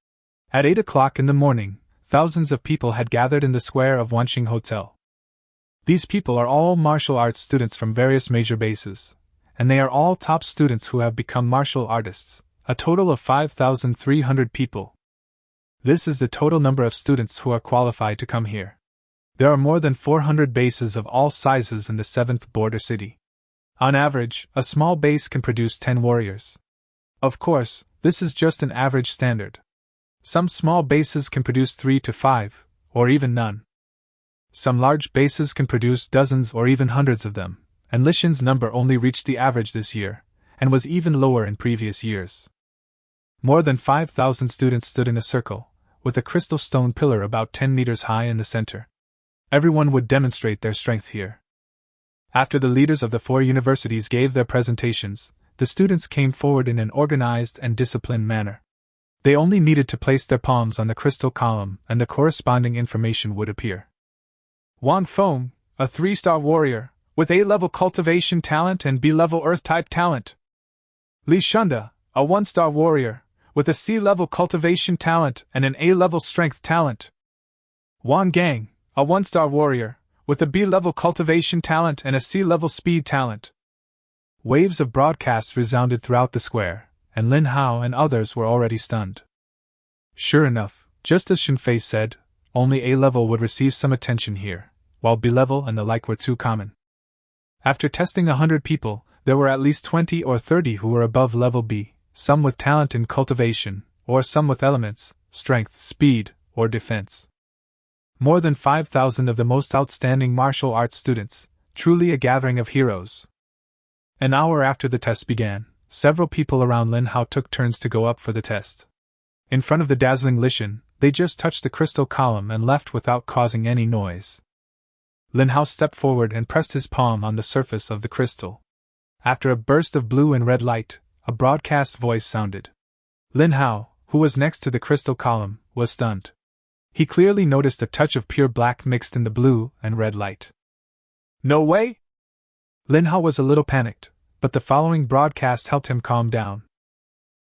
At 8 o'clock in the morning, thousands of people had gathered in the square of Wanqing Hotel. These people are all martial arts students from various major bases, and they are all top students who have become martial artists, a total of 5,300 people. This is the total number of students who are qualified to come here. There are more than 400 bases of all sizes in the 7th border city. On average, a small base can produce 10 warriors. Of course, this is just an average standard. Some small bases can produce 3 to 5, or even none. Some large bases can produce dozens or even hundreds of them, and Lishan's number only reached the average this year, and was even lower in previous years. More than 5,000 students stood in a circle, with a crystal stone pillar about 10 meters high in the center. Everyone would demonstrate their strength here. After the leaders of the 4 universities gave their presentations, the students came forward in an organized and disciplined manner. They only needed to place their palms on the crystal column and the corresponding information would appear. Wang Feng, a 3-star warrior, with A-level cultivation talent and B-level earth-type talent. Li Shunda, a 1-star warrior, with a C-level cultivation talent and an A-level strength talent. Wang Gang, a 1-star warrior, with a B-level cultivation talent and a C-level speed talent. Waves of broadcasts resounded throughout the square, and Lin Hao and others were already stunned. Sure enough, just as Xin Fei said, only A-level would receive some attention here, while B-level and the like were too common. After testing 100 people, there were at least 20 or 30 who were above level B, some with talent in cultivation, or some with elements, strength, speed, or defense. More than 5,000 of the most outstanding martial arts students, truly a gathering of heroes. An hour after the test began, several people around Lin Hao took turns to go up for the test. In front of the dazzling Lishan, they just touched the crystal column and left without causing any noise. Lin Hao stepped forward and pressed his palm on the surface of the crystal. After a burst of blue and red light, a broadcast voice sounded. Lin Hao, who was next to the crystal column, was stunned. He clearly noticed a touch of pure black mixed in the blue and red light. No way! Lin Hao was a little panicked, but the following broadcast helped him calm down.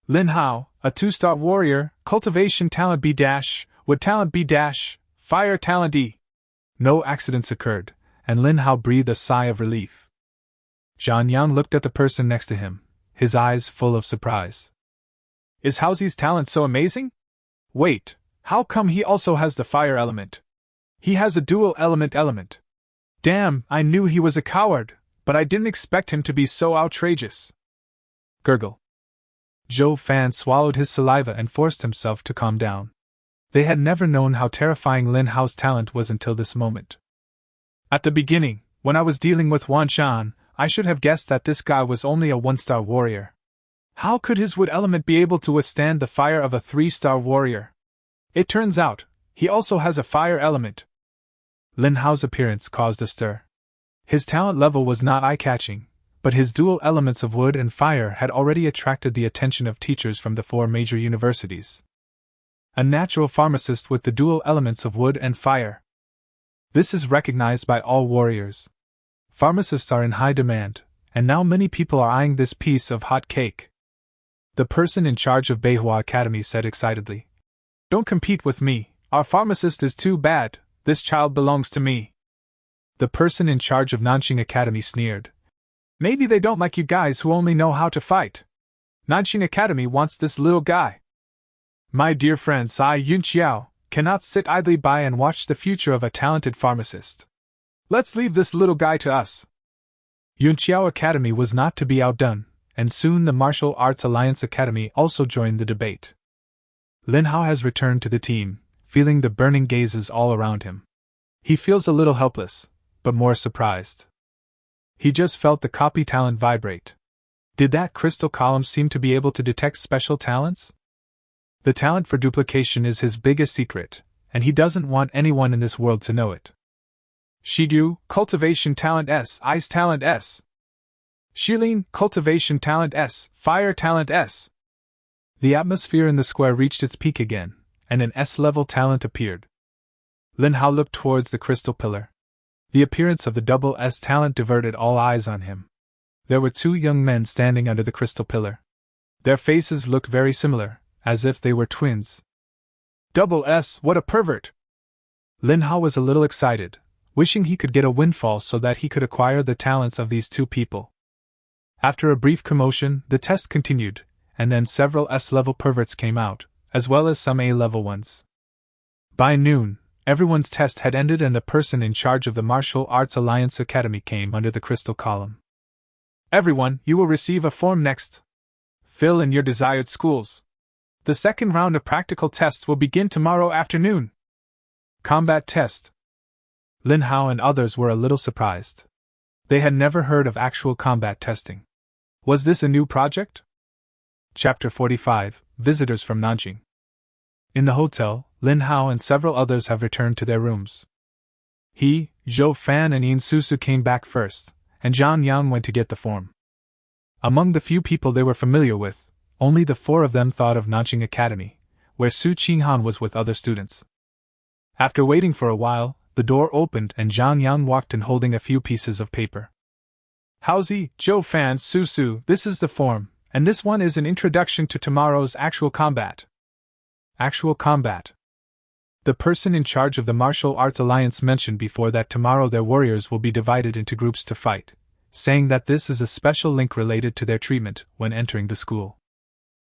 Lin Hao, a 2-star warrior, cultivation talent B-, wood talent B-, fire talent E. No accidents occurred, and Lin Hao breathed a sigh of relief. Zhang Yang looked at the person next to him, his eyes full of surprise. Is Haozi's talent so amazing? Wait, how come he also has the fire element? He has a dual element. Damn, I knew he was a coward, but I didn't expect him to be so outrageous. Gurgle. Zhou Fan swallowed his saliva and forced himself to calm down. They had never known how terrifying Lin Hao's talent was until this moment. At the beginning, when I was dealing with Wan Shan, I should have guessed that this guy was only a 1-star warrior. How could his wood element be able to withstand the fire of a 3-star warrior? It turns out, he also has a fire element. Lin Hao's appearance caused a stir. His talent level was not eye-catching, but his dual elements of wood and fire had already attracted the attention of teachers from the 4 major universities. A natural pharmacist with the dual elements of wood and fire. This is recognized by all warriors. Pharmacists are in high demand, and now many people are eyeing this piece of hot cake. The person in charge of Beihua Academy said excitedly. Don't compete with me, our pharmacist is too bad, this child belongs to me. The person in charge of Nanxing Academy sneered. Maybe they don't like you guys who only know how to fight. Nanxing Academy wants this little guy. My dear friend Sai Yunqiao cannot sit idly by and watch the future of a talented pharmacist. Let's leave this little guy to us. Yunqiao Academy was not to be outdone, and soon the Martial Arts Alliance Academy also joined the debate. Lin Hao has returned to the team, feeling the burning gazes all around him. He feels a little helpless, but more surprised. He just felt the copy talent vibrate. Did that crystal column seem to be able to detect special talents? The talent for duplication is his biggest secret, and he doesn't want anyone in this world to know it. Shigyu, Cultivation Talent S, Ice Talent S. Shilin, Cultivation Talent S, Fire Talent S. The atmosphere in the square reached its peak again, and an S-level talent appeared. Lin Hao looked towards the crystal pillar. The appearance of the double S talent diverted all eyes on him. There were 2 young men standing under the crystal pillar. Their faces looked very similar, as if they were twins. Double S, what a pervert! Lin Hao was a little excited, wishing he could get a windfall so that he could acquire the talents of these 2 people. After a brief commotion, the test continued, and then several S-level perverts came out, as well as some A-level ones. By noon, everyone's test had ended and the person in charge of the Martial Arts Alliance Academy came under the crystal column. Everyone, you will receive a form next. Fill in your desired schools. The second round of practical tests will begin tomorrow afternoon. Combat test. Lin Hao and others were a little surprised. They had never heard of actual combat testing. Was this a new project? Chapter 45, Visitors from Nanjing. In the hotel, Lin Hao and several others have returned to their rooms. He, Zhou Fan and Yin Susu came back first, and Zhang Yang went to get the form. Among the few people they were familiar with, only the 4 of them thought of Nanjing Academy, where Su Qinghan was with other students. After waiting for a while, the door opened and Zhang Yang walked in holding a few pieces of paper. Haozi, Zhou Fan, Susu, this is the form, and this one is an introduction to tomorrow's actual combat. Actual combat. The person in charge of the Martial Arts Alliance mentioned before that tomorrow their warriors will be divided into groups to fight, saying that this is a special link related to their treatment when entering the school.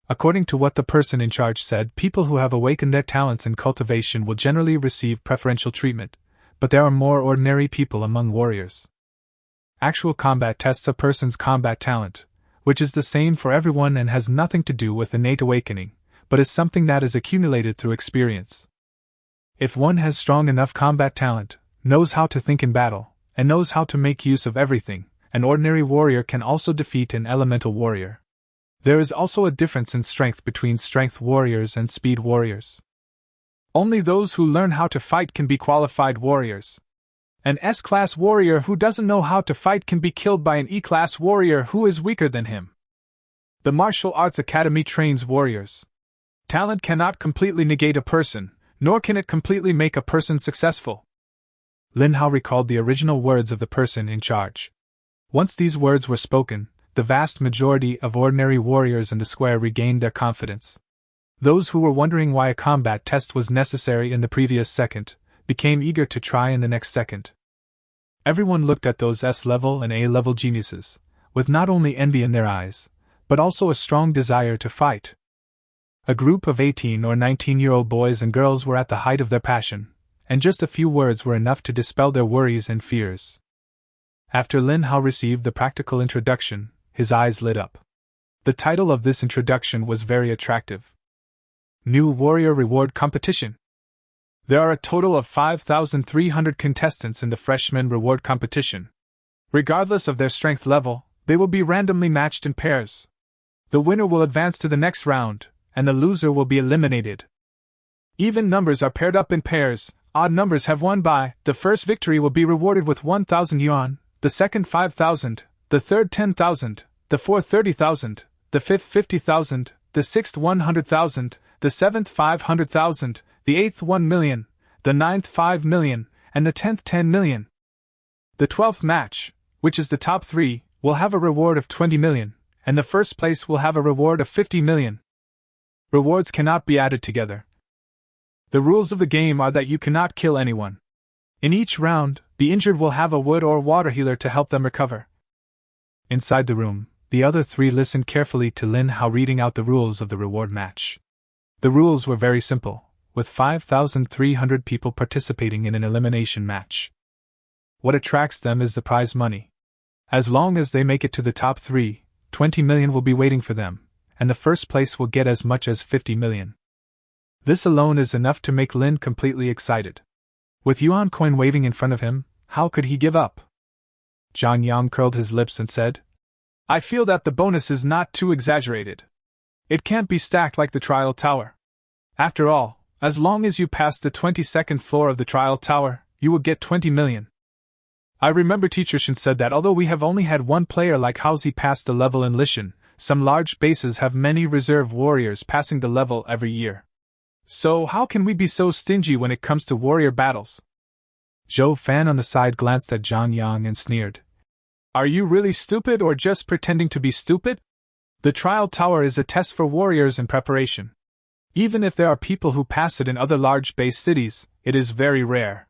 According to what the person in charge said, people who have awakened their talents in cultivation will generally receive preferential treatment, but there are more ordinary people among warriors. Actual combat tests a person's combat talent, which is the same for everyone and has nothing to do with innate awakening, but is something that is accumulated through experience. If one has strong enough combat talent, knows how to think in battle, and knows how to make use of everything, an ordinary warrior can also defeat an elemental warrior. There is also a difference in strength between strength warriors and speed warriors. Only those who learn how to fight can be qualified warriors. An S-class warrior who doesn't know how to fight can be killed by an E-class warrior who is weaker than him. The Martial Arts Academy trains warriors. Talent cannot completely negate a person, nor can it completely make a person successful. Lin Hao recalled the original words of the person in charge. Once these words were spoken, the vast majority of ordinary warriors in the square regained their confidence. Those who were wondering why a combat test was necessary in the previous second, became eager to try in the next second. Everyone looked at those S-level and A-level geniuses, with not only envy in their eyes, but also a strong desire to fight. A group of 18 or 19-year-old boys and girls were at the height of their passion, and just a few words were enough to dispel their worries and fears. After Lin Hao received the practical introduction, his eyes lit up. The title of this introduction was very attractive. New Warrior Reward Competition. There are a total of 5,300 contestants in the Freshman Reward Competition. Regardless of their strength level, they will be randomly matched in pairs. The winner will advance to the next round, and the loser will be eliminated. Even numbers are paired up in pairs, odd numbers have won by. The first victory will be rewarded with 1,000 yuan, the second 5,000, the third 10,000, the fourth 30,000, the fifth 50,000, the sixth 100,000, the seventh 500,000, the eighth 1 million, the ninth 5 million, and the 10th 10 million. The 12th match, which is the top 3, will have a reward of 20 million, and the first place will have a reward of 50 million. Rewards cannot be added together. The rules of the game are that you cannot kill anyone. In each round, the injured will have a wood or water healer to help them recover. Inside the room, the other 3 listened carefully to Lin Hao reading out the rules of the reward match. The rules were very simple, with 5,300 people participating in an elimination match. What attracts them is the prize money. As long as they make it to the top 3, 20 million will be waiting for them, and the first place will get as much as 50 million. This alone is enough to make Lin completely excited. With yuan coin waving in front of him, how could he give up? Zhang Yang curled his lips and said, I feel that the bonus is not too exaggerated. It can't be stacked like the trial tower. After all, as long as you pass the 22nd floor of the trial tower, you will get 20 million. I remember Teacher Shin said that although we have only had one player like Haozi pass the level in Lishan, some large bases have many reserve warriors passing the level every year. So how can we be so stingy when it comes to warrior battles? Zhou Fan on the side glanced at Zhang Yang and sneered. Are you really stupid or just pretending to be stupid? The trial tower is a test for warriors in preparation. Even if there are people who pass it in other large base cities, it is very rare.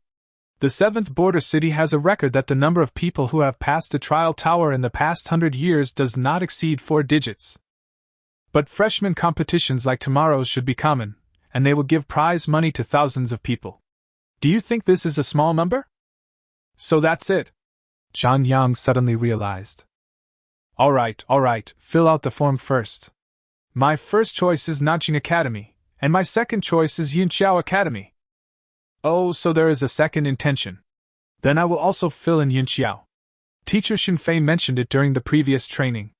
The 7th border city has a record that the number of people who have passed the trial tower in the past 100 years does not exceed 4 digits. But freshman competitions like tomorrow's should be common, and they will give prize money to thousands of people. Do you think this is a small number? So that's it. Zhang Yang suddenly realized. All right, fill out the form first. My first choice is Nanjing Academy, and my second choice is Yunqiao Academy. Oh, so there is a second intention. Then I will also fill in Yunqiao. Teacher Xinfei mentioned it during the previous training.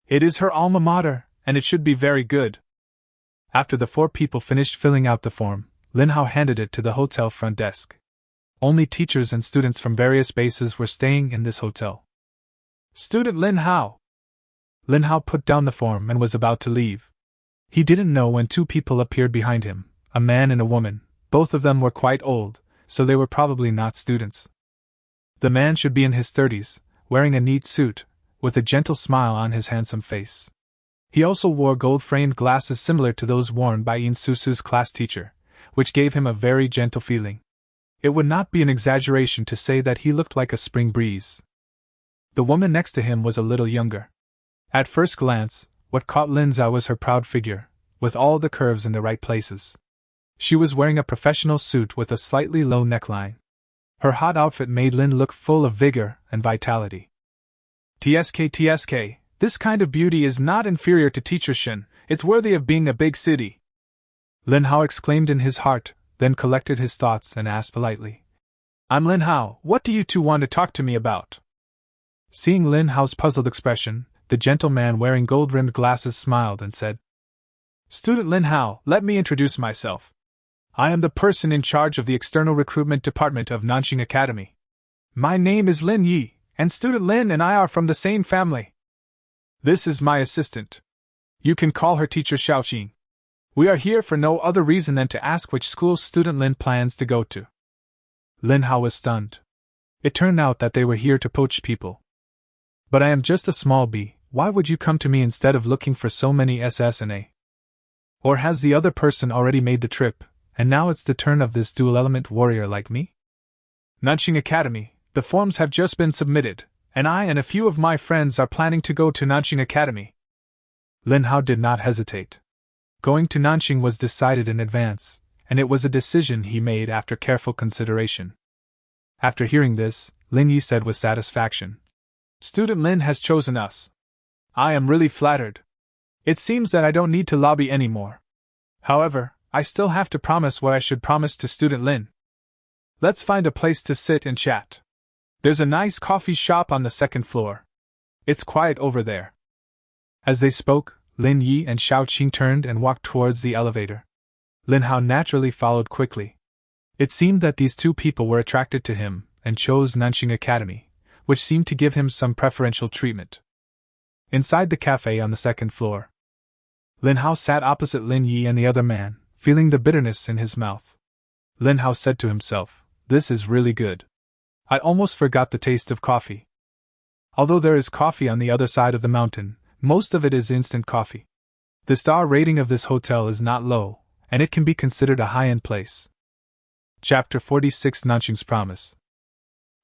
It is her alma mater, and it should be very good. After the 4 people finished filling out the form, Lin Hao handed it to the hotel front desk. Only teachers and students from various bases were staying in this hotel. Student Lin Hao. Lin Hao put down the form and was about to leave. He didn't know when 2 people appeared behind him, a man and a woman. Both of them were quite old, so they were probably not students. The man should be in his 30s, wearing a neat suit, with a gentle smile on his handsome face. He also wore gold-framed glasses similar to those worn by Yin Susu's class teacher, which gave him a very gentle feeling. It would not be an exaggeration to say that he looked like a spring breeze. The woman next to him was a little younger. At first glance, what caught Lin's eye was her proud figure, with all the curves in the right places. She was wearing a professional suit with a slightly low neckline. Her hot outfit made Lin look full of vigor and vitality. TSK, this kind of beauty is not inferior to Teacher Shin, it's worthy of being a big city. Lin Hao exclaimed in his heart, then collected his thoughts and asked politely. I'm Lin Hao, what do you 2 want to talk to me about? Seeing Lin Hao's puzzled expression, the gentleman wearing gold-rimmed glasses smiled and said, Student Lin Hao, let me introduce myself. I am the person in charge of the External Recruitment Department of Nanjing Academy. My name is Lin Yi, and Student Lin and I are from the same family. This is my assistant. You can call her Teacher Xiaoqing. We are here for no other reason than to ask which school Student Lin plans to go to. Lin Hao was stunned. It turned out that they were here to poach people. But I am just a small bee, why would you come to me instead of looking for so many SS and A? Or has the other person already made the trip, and now it's the turn of this dual-element warrior like me? Nanjing Academy, the forms have just been submitted, and I and a few of my friends are planning to go to Nanjing Academy. Lin Hao did not hesitate. Going to Nanjing was decided in advance, and it was a decision he made after careful consideration. After hearing this, Lin Yi said with satisfaction, Student Lin has chosen us. I am really flattered. It seems that I don't need to lobby anymore. However, I still have to promise what I should promise to student Lin. Let's find a place to sit and chat. There's a nice coffee shop on the second floor. It's quiet over there. As they spoke, Lin Yi and Xiao Qing turned and walked towards the elevator. Lin Hao naturally followed quickly. It seemed that these two people were attracted to him and chose Tianxing Academy, which seemed to give him some preferential treatment. Inside the cafe on the second floor, Lin Hao sat opposite Lin Yi and the other man, feeling the bitterness in his mouth. Lin Hao said to himself, "This is really good. I almost forgot the taste of coffee." Although there is coffee on the other side of the mountain, most of it is instant coffee. The star rating of this hotel is not low, and it can be considered a high-end place. Chapter 46: Tianxing's Promise.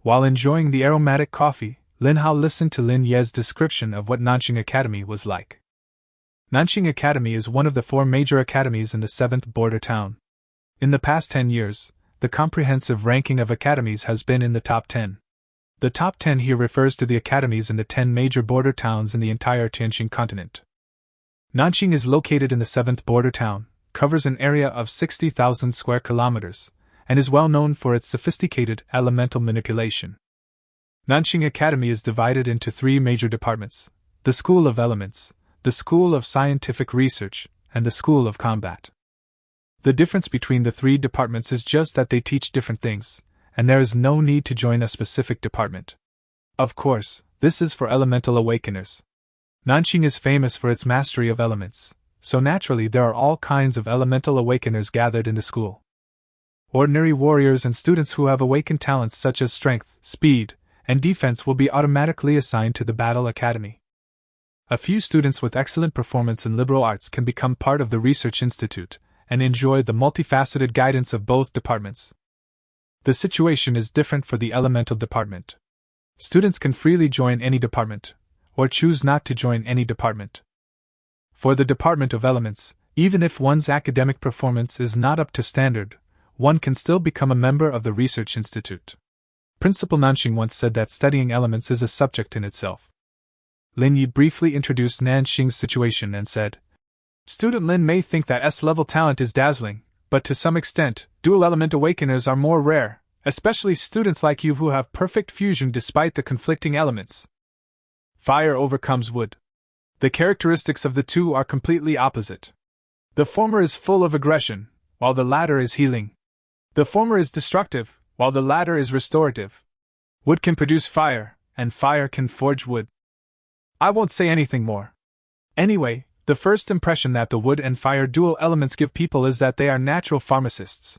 While enjoying the aromatic coffee, Lin Hao listened to Lin Ye's description of what Tianxing Academy was like. Tianxing Academy is one of the 4 major academies in the 7th border town. In the past 10 years, the comprehensive ranking of academies has been in the top 10. The top 10 here refers to the academies in the 10 major border towns in the entire Tianxing Continent. Tianxing is located in the 7th border town, covers an area of 60,000 square kilometers, and is well known for its sophisticated elemental manipulation. Tianxing Academy is divided into 3 major departments: the School of Elements, the School of Scientific Research, and the School of Combat. The difference between the 3 departments is just that they teach different things, and there is no need to join a specific department. Of course, this is for elemental awakeners. Tianxing is famous for its mastery of elements, so naturally there are all kinds of elemental awakeners gathered in the school. Ordinary warriors and students who have awakened talents such as strength, speed, and defense will be automatically assigned to the Battle Academy. A few students with excellent performance in liberal arts can become part of the Research Institute and enjoy the multifaceted guidance of both departments. The situation is different for the elemental department. Students can freely join any department, or choose not to join any department. For the Department of Elements, even if one's academic performance is not up to standard, one can still become a member of the Research Institute. Principal Tianxing once said that studying elements is a subject in itself. Lin Yi briefly introduced Tianxing's situation and said, "Student Lin may think that S-level talent is dazzling, but to some extent, dual-element awakeners are more rare, especially students like you who have perfect fusion despite the conflicting elements. Fire overcomes wood. The characteristics of the two are completely opposite. The former is full of aggression, while the latter is healing. The former is destructive, while the latter is restorative. Wood can produce fire, and fire can forge wood. I won't say anything more. Anyway, the first impression that the wood and fire dual elements give people is that they are natural pharmacists.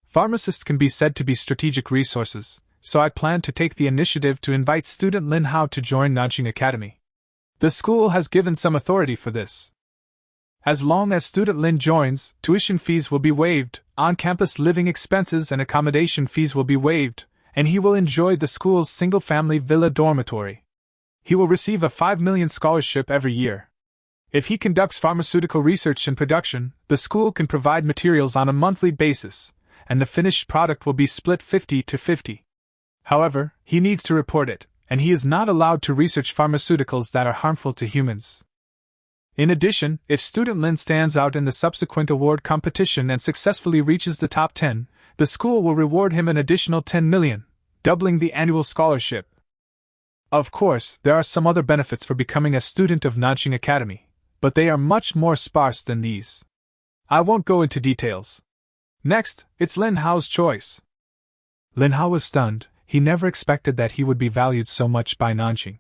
Pharmacists can be said to be strategic resources, so I plan to take the initiative to invite student Lin Hao to join Tianxing Academy. The school has given some authority for this. As long as student Lin joins, tuition fees will be waived, on-campus living expenses and accommodation fees will be waived, and he will enjoy the school's single-family villa dormitory. He will receive a 5 million scholarship every year. If he conducts pharmaceutical research and production, the school can provide materials on a monthly basis, and the finished product will be split 50-50. However, he needs to report it, and he is not allowed to research pharmaceuticals that are harmful to humans. In addition, if student Lin stands out in the subsequent award competition and successfully reaches the top 10, the school will reward him an additional 10 million, doubling the annual scholarship. Of course, there are some other benefits for becoming a student of Tianxing Academy, but they are much more sparse than these. I won't go into details. Next, it's Lin Hao's choice. Lin Hao was stunned. He never expected that he would be valued so much by Tianxing.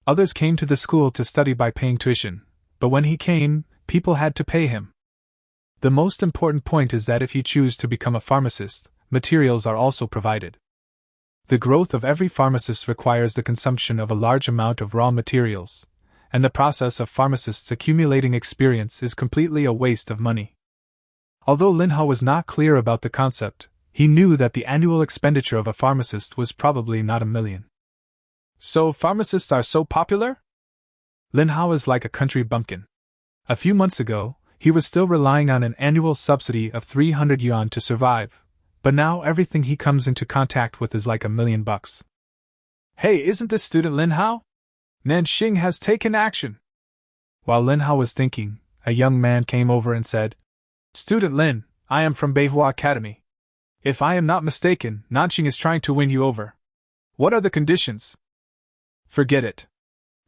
Others came to the school to study by paying tuition, but when he came, people had to pay him. The most important point is that if you choose to become a pharmacist, materials are also provided. The growth of every pharmacist requires the consumption of a large amount of raw materials, and the process of pharmacists accumulating experience is completely a waste of money. Although Lin Hao was not clear about the concept, he knew that the annual expenditure of a pharmacist was probably not 1 million. So pharmacists are so popular? Lin Hao is like a country bumpkin. A few months ago, he was still relying on an annual subsidy of 300 yuan to survive, but now everything he comes into contact with is like $1 million. Hey, isn't this student Lin Hao? Tianxing has taken action. While Lin Hao was thinking, a young man came over and said, "Student Lin, I am from Beihua Academy. If I am not mistaken, Nanqing is trying to win you over. What are the conditions?" "Forget it.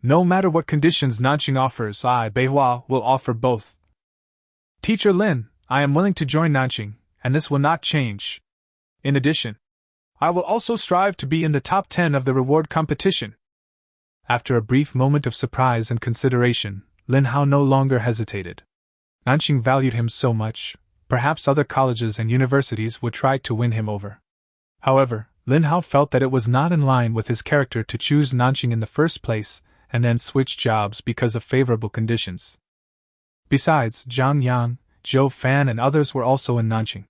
No matter what conditions Nanqing offers, I, Beihua, will offer both. Teacher Lin, I am willing to join Nanqing, and this will not change. In addition, I will also strive to be in the top 10 of the reward competition." After a brief moment of surprise and consideration, Lin Hao no longer hesitated. Nanqing valued him so much, perhaps other colleges and universities would try to win him over. However, Lin Hao felt that it was not in line with his character to choose Nanqing in the first place and then switch jobs because of favorable conditions. Besides, Zhang Yang, Zhou Fan and others were also in Nanqing.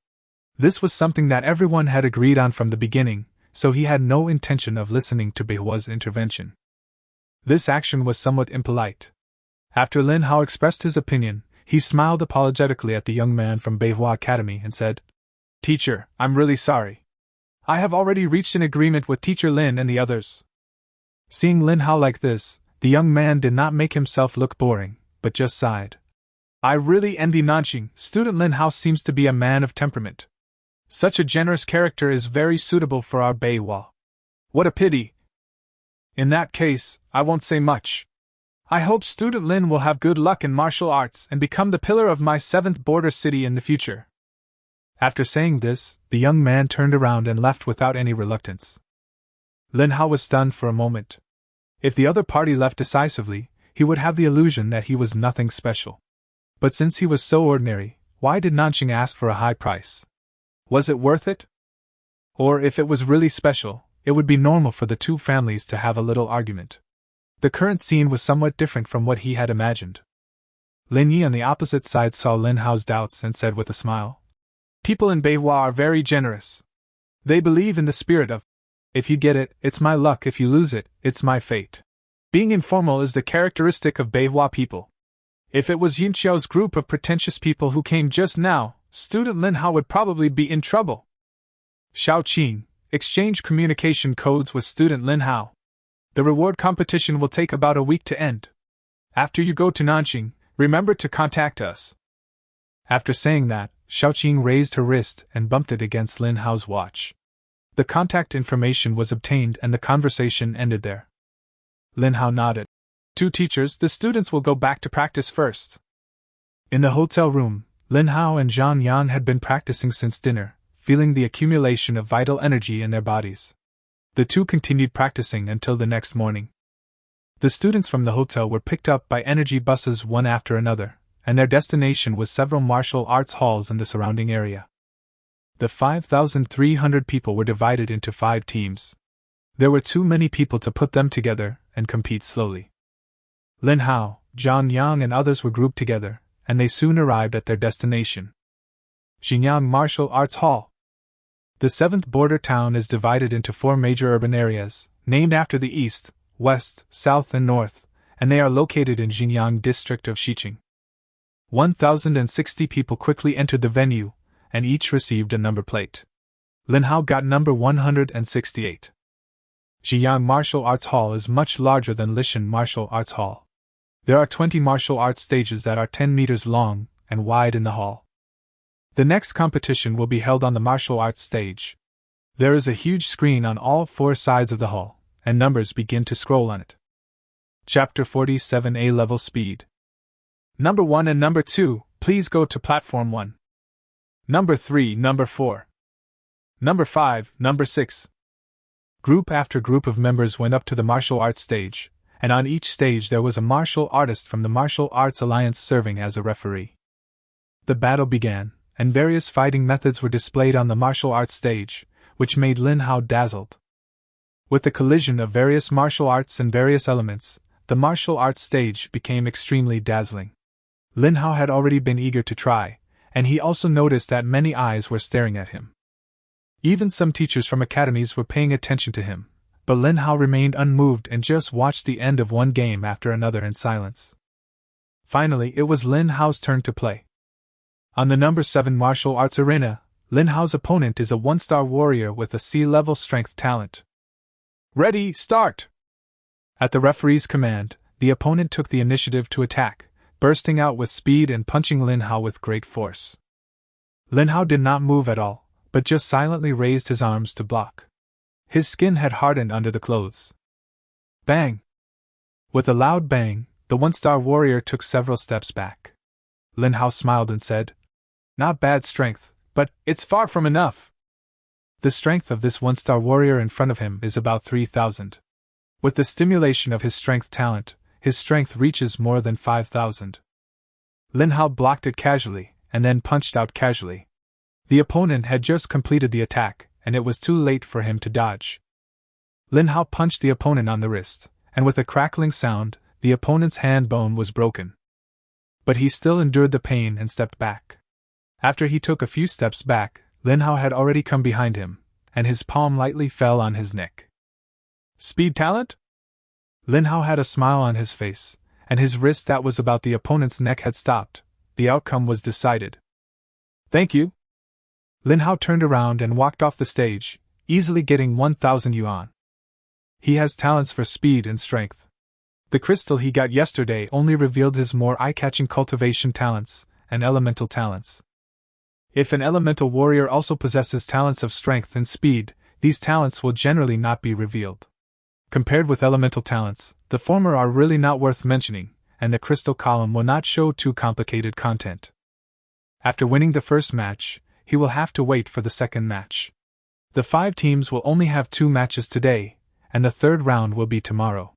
This was something that everyone had agreed on from the beginning, so he had no intention of listening to Beihua's intervention. This action was somewhat impolite. After Lin Hao expressed his opinion, he smiled apologetically at the young man from Beihua Academy and said, "Teacher, I'm really sorry. I have already reached an agreement with Teacher Lin and the others." Seeing Lin Hao like this, the young man did not make himself look boring, but just sighed. "I really envy Nanqing. Student Lin Hao seems to be a man of temperament. Such a generous character is very suitable for our Beihua. What a pity. In that case, I won't say much. I hope Student Lin will have good luck in martial arts and become the pillar of my 7th border city in the future." After saying this, the young man turned around and left without any reluctance. Lin Hao was stunned for a moment. If the other party left decisively, he would have the illusion that he was nothing special. But since he was so ordinary, why did Nanqing ask for a high price? Was it worth it? Or if it was really special, it would be normal for the two families to have a little argument. The current scene was somewhat different from what he had imagined. Lin Yi on the opposite side saw Lin Hao's doubts and said with a smile, "People in Beihua are very generous. They believe in the spirit of, if you get it, it's my luck, if you lose it, it's my fate. Being informal is the characteristic of Beihua people. If it was Yin Xiao's group of pretentious people who came just now, Student Lin Hao would probably be in trouble. Xiao Qing, exchange communication codes with Student Lin Hao. The reward competition will take about a week to end. After you go to Nanqing, remember to contact us." After saying that, Xiao Qing raised her wrist and bumped it against Lin Hao's watch. The contact information was obtained and the conversation ended there. Lin Hao nodded. "Two teachers, the students will go back to practice first." In the hotel room, Lin Hao and Zhang Yang had been practicing since dinner, feeling the accumulation of vital energy in their bodies. The two continued practicing until the next morning. The students from the hotel were picked up by energy buses one after another, and their destination was several martial arts halls in the surrounding area. The 5,300 people were divided into 5 teams. There were too many people to put them together and compete slowly. Lin Hao, Zhang Yang and others were grouped together, and they soon arrived at their destination. Xinjiang Martial Arts Hall. The 7th border town is divided into 4 major urban areas, named after the east, west, south and north, and they are located in Xinjiang district of Xiqing. 1,060 people quickly entered the venue, and each received a number plate. Lin Hao got number 168. Xinjiang Martial Arts Hall is much larger than Lishan Martial Arts Hall. There are 20 martial arts stages that are 10 meters long and wide in the hall. The next competition will be held on the martial arts stage. There is a huge screen on all 4 sides of the hall, and numbers begin to scroll on it. Chapter 47 A-Level Speed. Number 1 and Number 2, please go to Platform 1. Number 3, Number 4. Number 5, Number 6. Group after group of members went up to the martial arts stage, and on each stage there was a martial artist from the Martial Arts Alliance serving as a referee. The battle began, and various fighting methods were displayed on the martial arts stage, which made Lin Hao dazzled. With the collision of various martial arts and various elements, the martial arts stage became extremely dazzling. Lin Hao had already been eager to try, and he also noticed that many eyes were staring at him. Even some teachers from academies were paying attention to him, but Lin Hao remained unmoved and just watched the end of one game after another in silence. Finally, it was Lin Hao's turn to play. On the number 7 martial arts arena, Lin Hao's opponent is a 1-star warrior with a C-level strength talent. Ready, start! At the referee's command, the opponent took the initiative to attack, bursting out with speed and punching Lin Hao with great force. Lin Hao did not move at all, but just silently raised his arms to block. His skin had hardened under the clothes. Bang! With a loud bang, the one-star warrior took several steps back. Lin Hao smiled and said, "Not bad strength, but it's far from enough." The strength of this one-star warrior in front of him is about 3,000. With the stimulation of his strength talent, his strength reaches more than 5,000. Lin Hao blocked it casually, and then punched out casually. The opponent had just completed the attack, and it was too late for him to dodge. Lin Hao punched the opponent on the wrist, and with a crackling sound, the opponent's hand bone was broken. But he still endured the pain and stepped back. After he took a few steps back, Lin Hao had already come behind him, and his palm lightly fell on his neck. Speed talent? Lin Hao had a smile on his face, and his wrist that was about the opponent's neck had stopped. The outcome was decided. Thank you. Lin Hao turned around and walked off the stage, easily getting 1,000 yuan. He has talents for speed and strength. The crystal he got yesterday only revealed his more eye-catching cultivation talents and elemental talents. If an elemental warrior also possesses talents of strength and speed, these talents will generally not be revealed. Compared with elemental talents, the former are really not worth mentioning, and the crystal column will not show too complicated content. After winning the first match, he will have to wait for the second match. The 5 teams will only have 2 matches today, and the third round will be tomorrow.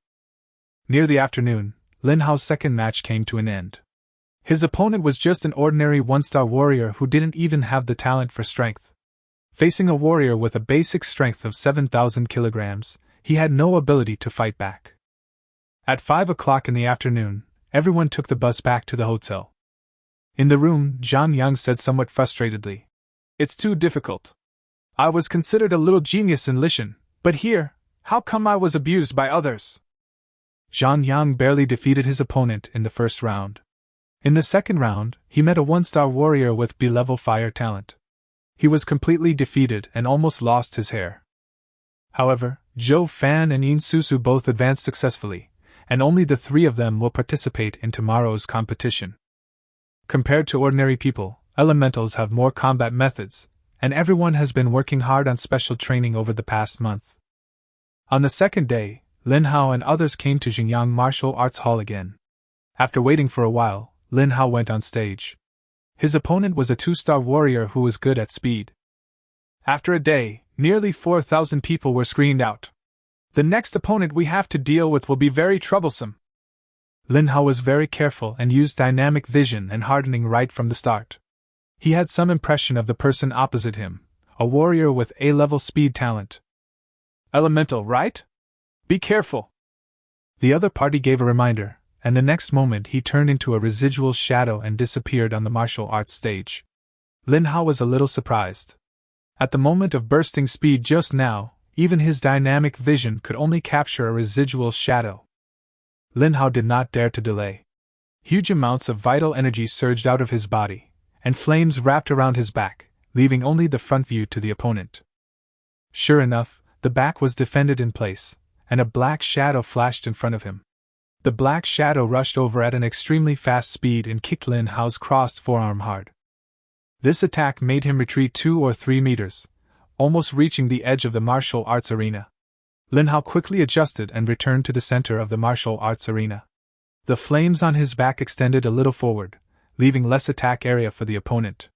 Near the afternoon, Lin Hao's second match came to an end. His opponent was just an ordinary one-star warrior who didn't even have the talent for strength. Facing a warrior with a basic strength of 7,000 kilograms, he had no ability to fight back. At 5 o'clock in the afternoon, everyone took the bus back to the hotel. In the room, Zhang Yang said somewhat frustratedly, "It's too difficult. I was considered a little genius in Lishan, but here, how come I was abused by others?" Zhang Yang barely defeated his opponent in the first round. In the second round, he met a one-star warrior with B-level fire talent. He was completely defeated and almost lost his hair. However, Zhou Fan and Yin Susu both advanced successfully, and only the 3 of them will participate in tomorrow's competition. Compared to ordinary people, elementals have more combat methods, and everyone has been working hard on special training over the past month. On the second day, Lin Hao and others came to Xingyang Martial Arts Hall again. After waiting for a while, Lin Hao went on stage. His opponent was a 2-star warrior who was good at speed. After a day, nearly 4,000 people were screened out. The next opponent we have to deal with will be very troublesome. Lin Hao was very careful and used dynamic vision and hardening right from the start. He had some impression of the person opposite him, a warrior with A-level speed talent. Elemental, right? Be careful. The other party gave a reminder, and the next moment he turned into a residual shadow and disappeared on the martial arts stage. Lin Hao was a little surprised. At the moment of bursting speed just now, even his dynamic vision could only capture a residual shadow. Lin Hao did not dare to delay. Huge amounts of vital energy surged out of his body, and flames wrapped around his back, leaving only the front view to the opponent. Sure enough, the back was defended in place, and a black shadow flashed in front of him. The black shadow rushed over at an extremely fast speed and kicked Lin Hao's crossed forearm hard. This attack made him retreat 2 or 3 meters, almost reaching the edge of the martial arts arena. Lin Hao quickly adjusted and returned to the center of the martial arts arena. The flames on his back extended a little forward, leaving less attack area for the opponent.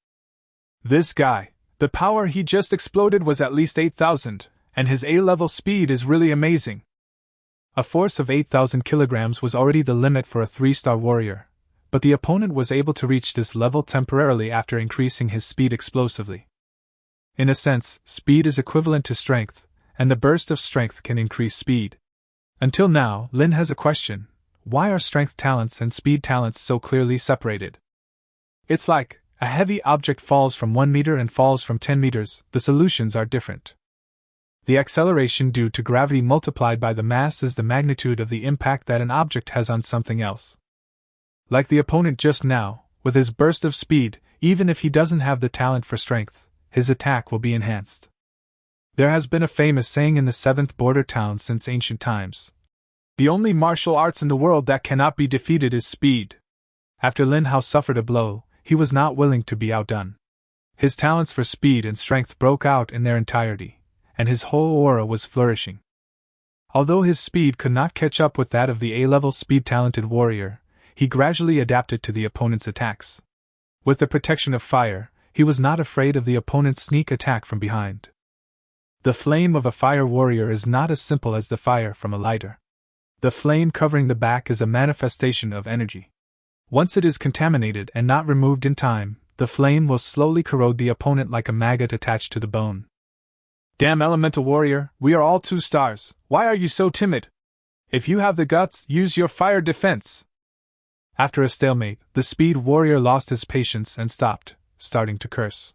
This guy, the power he just exploded was at least 8,000, and his A-level speed is really amazing. A force of 8,000 kilograms was already the limit for a 3-star warrior, but the opponent was able to reach this level temporarily after increasing his speed explosively. In a sense, speed is equivalent to strength, and the burst of strength can increase speed. Until now, Lin has a question: why are strength talents and speed talents so clearly separated? It's like, a heavy object falls from 1 meter and falls from 10 meters, the solutions are different. The acceleration due to gravity multiplied by the mass is the magnitude of the impact that an object has on something else. Like the opponent just now, with his burst of speed, even if he doesn't have the talent for strength, his attack will be enhanced. There has been a famous saying in the 7th border town since ancient times: the only martial arts in the world that cannot be defeated is speed. After Lin Hao suffered a blow, he was not willing to be outdone. His talents for speed and strength broke out in their entirety, and his whole aura was flourishing. Although his speed could not catch up with that of the A-level speed-talented warrior, he gradually adapted to the opponent's attacks. With the protection of fire, he was not afraid of the opponent's sneak attack from behind. The flame of a fire warrior is not as simple as the fire from a lighter. The flame covering the back is a manifestation of energy. Once it is contaminated and not removed in time, the flame will slowly corrode the opponent like a maggot attached to the bone. Damn elemental warrior, we are all 2 stars, why are you so timid? If you have the guts, use your fire defense. After a stalemate, the speed warrior lost his patience and stopped, starting to curse.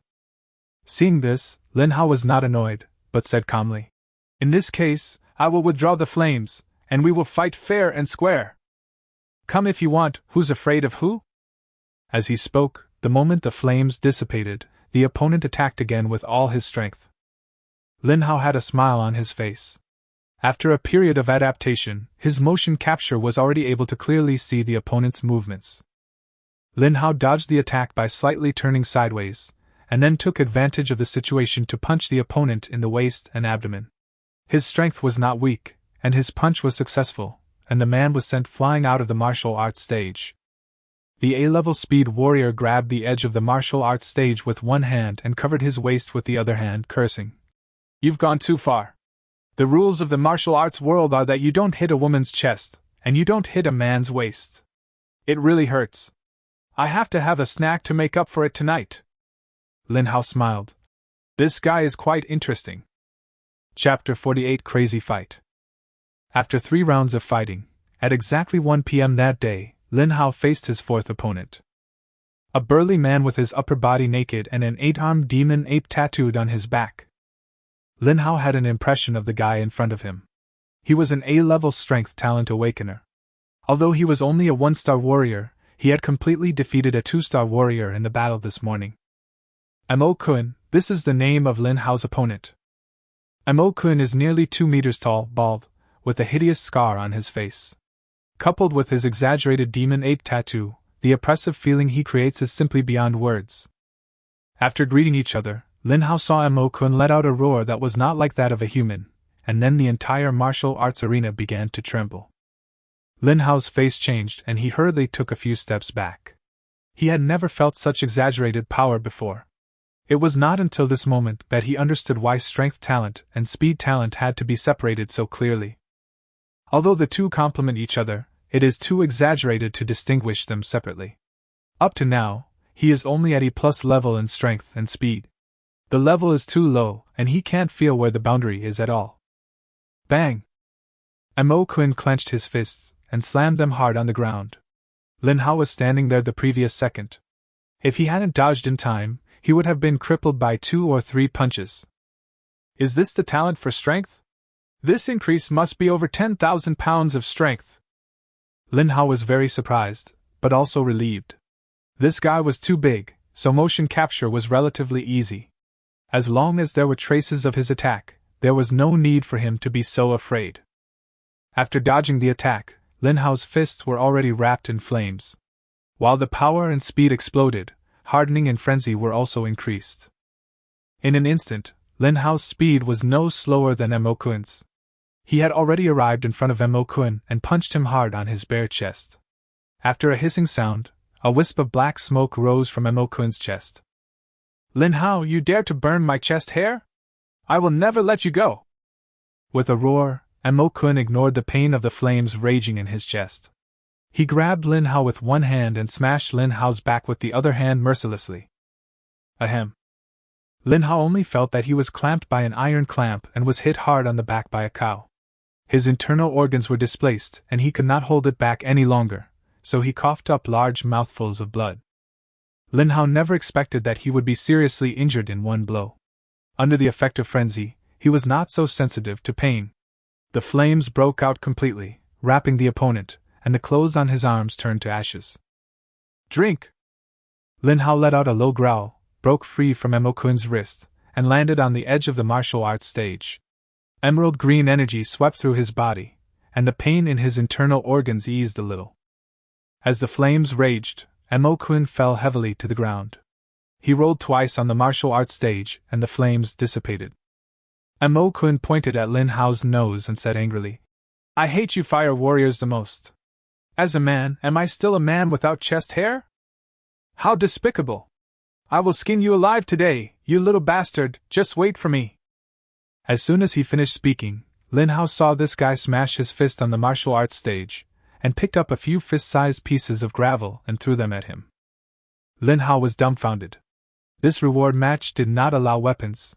Seeing this, Lin Hao was not annoyed, but said calmly, "In this case, I will withdraw the flames, and we will fight fair and square. Come if you want, who's afraid of who?" As he spoke, the moment the flames dissipated, the opponent attacked again with all his strength. Lin Hao had a smile on his face. After a period of adaptation, his motion capture was already able to clearly see the opponent's movements. Lin Hao dodged the attack by slightly turning sideways, and then took advantage of the situation to punch the opponent in the waist and abdomen. His strength was not weak, and his punch was successful, and the man was sent flying out of the martial arts stage. The A-level speed warrior grabbed the edge of the martial arts stage with one hand and covered his waist with the other hand, cursing. "You've gone too far. The rules of the martial arts world are that you don't hit a woman's chest, and you don't hit a man's waist. It really hurts. I have to have a snack to make up for it tonight." Lin Hao smiled. This guy is quite interesting. Chapter 48 Crazy Fight. After 3 rounds of fighting, at exactly 1 p.m. that day, Lin Hao faced his 4th opponent. A burly man with his upper body naked and an 8-armed demon ape tattooed on his back. Lin Hao had an impression of the guy in front of him. He was an A-level strength talent awakener. Although he was only a 1-star warrior, he had completely defeated a 2-star warrior in the battle this morning. Mo Kun, this is the name of Lin Hao's opponent. Mo Kun is nearly 2 meters tall, bald, with a hideous scar on his face. Coupled with his exaggerated demon ape tattoo, the oppressive feeling he creates is simply beyond words. After greeting each other, Lin Hao saw Mo Kun let out a roar that was not like that of a human, and then the entire martial arts arena began to tremble. Lin Hao's face changed and he hurriedly took a few steps back. He had never felt such exaggerated power before. It was not until this moment that he understood why strength talent and speed talent had to be separated so clearly. Although the two complement each other, it is too exaggerated to distinguish them separately. Up to now, he is only at E+ level in strength and speed. The level is too low, and he can't feel where the boundary is at all. Bang! Mo Kun clenched his fists and slammed them hard on the ground. Lin Hao was standing there the previous second. If he hadn't dodged in time, he would have been crippled by 2 or 3 punches. Is this the talent for strength? This increase must be over 10,000 pounds of strength. Lin Hao was very surprised, but also relieved. This guy was too big, so motion capture was relatively easy. As long as there were traces of his attack, there was no need for him to be so afraid. After dodging the attack, Lin Hao's fists were already wrapped in flames. While the power and speed exploded, hardening and frenzy were also increased. In an instant, Lin Hao's speed was no slower than Mo Kun's. He had already arrived in front of Mo Kun and punched him hard on his bare chest. After a hissing sound, a wisp of black smoke rose from Mo Kun's chest. Lin Hao, you dare to burn my chest hair? I will never let you go! With a roar, Mo Kun ignored the pain of the flames raging in his chest. He grabbed Lin Hao with one hand and smashed Lin Hao's back with the other hand mercilessly. Ahem. Lin Hao only felt that he was clamped by an iron clamp and was hit hard on the back by a cow. His internal organs were displaced and he could not hold it back any longer, so he coughed up large mouthfuls of blood. Lin Hao never expected that he would be seriously injured in one blow. Under the effect of frenzy, he was not so sensitive to pain. The flames broke out completely, wrapping the opponent, and the clothes on his arms turned to ashes. Drink! Lin Hao let out a low growl, broke free from Mo Kun's wrist, and landed on the edge of the martial arts stage. Emerald green energy swept through his body, and the pain in his internal organs eased a little. As the flames raged, Mo-kun fell heavily to the ground. He rolled twice on the martial arts stage, and the flames dissipated. Mo-kun pointed at Lin Hao's nose and said angrily, "I hate you fire warriors the most. As a man, am I still a man without chest hair? How despicable! I will skin you alive today, you little bastard, just wait for me." As soon as he finished speaking, Lin Hao saw this guy smash his fist on the martial arts stage, and picked up a few fist-sized pieces of gravel and threw them at him. Lin Hao was dumbfounded. This reward match did not allow weapons.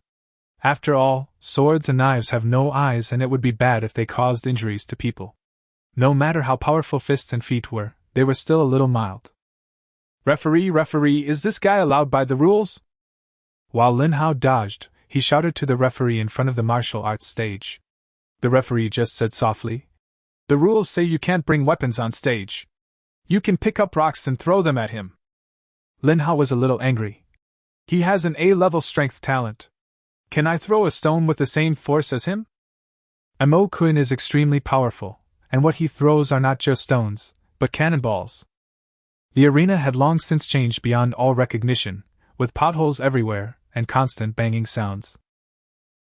After all, swords and knives have no eyes, and it would be bad if they caused injuries to people. No matter how powerful fists and feet were, they were still a little mild. Referee, is this guy allowed by the rules?" While Lin Hao dodged, he shouted to the referee in front of the martial arts stage. The referee just said softly, "The rules say you can't bring weapons on stage. You can pick up rocks and throw them at him." Lin Hao was a little angry. He has an A-level strength talent. Can I throw a stone with the same force as him? Mo-kun is extremely powerful, and what he throws are not just stones, but cannonballs. The arena had long since changed beyond all recognition, with potholes everywhere and constant banging sounds.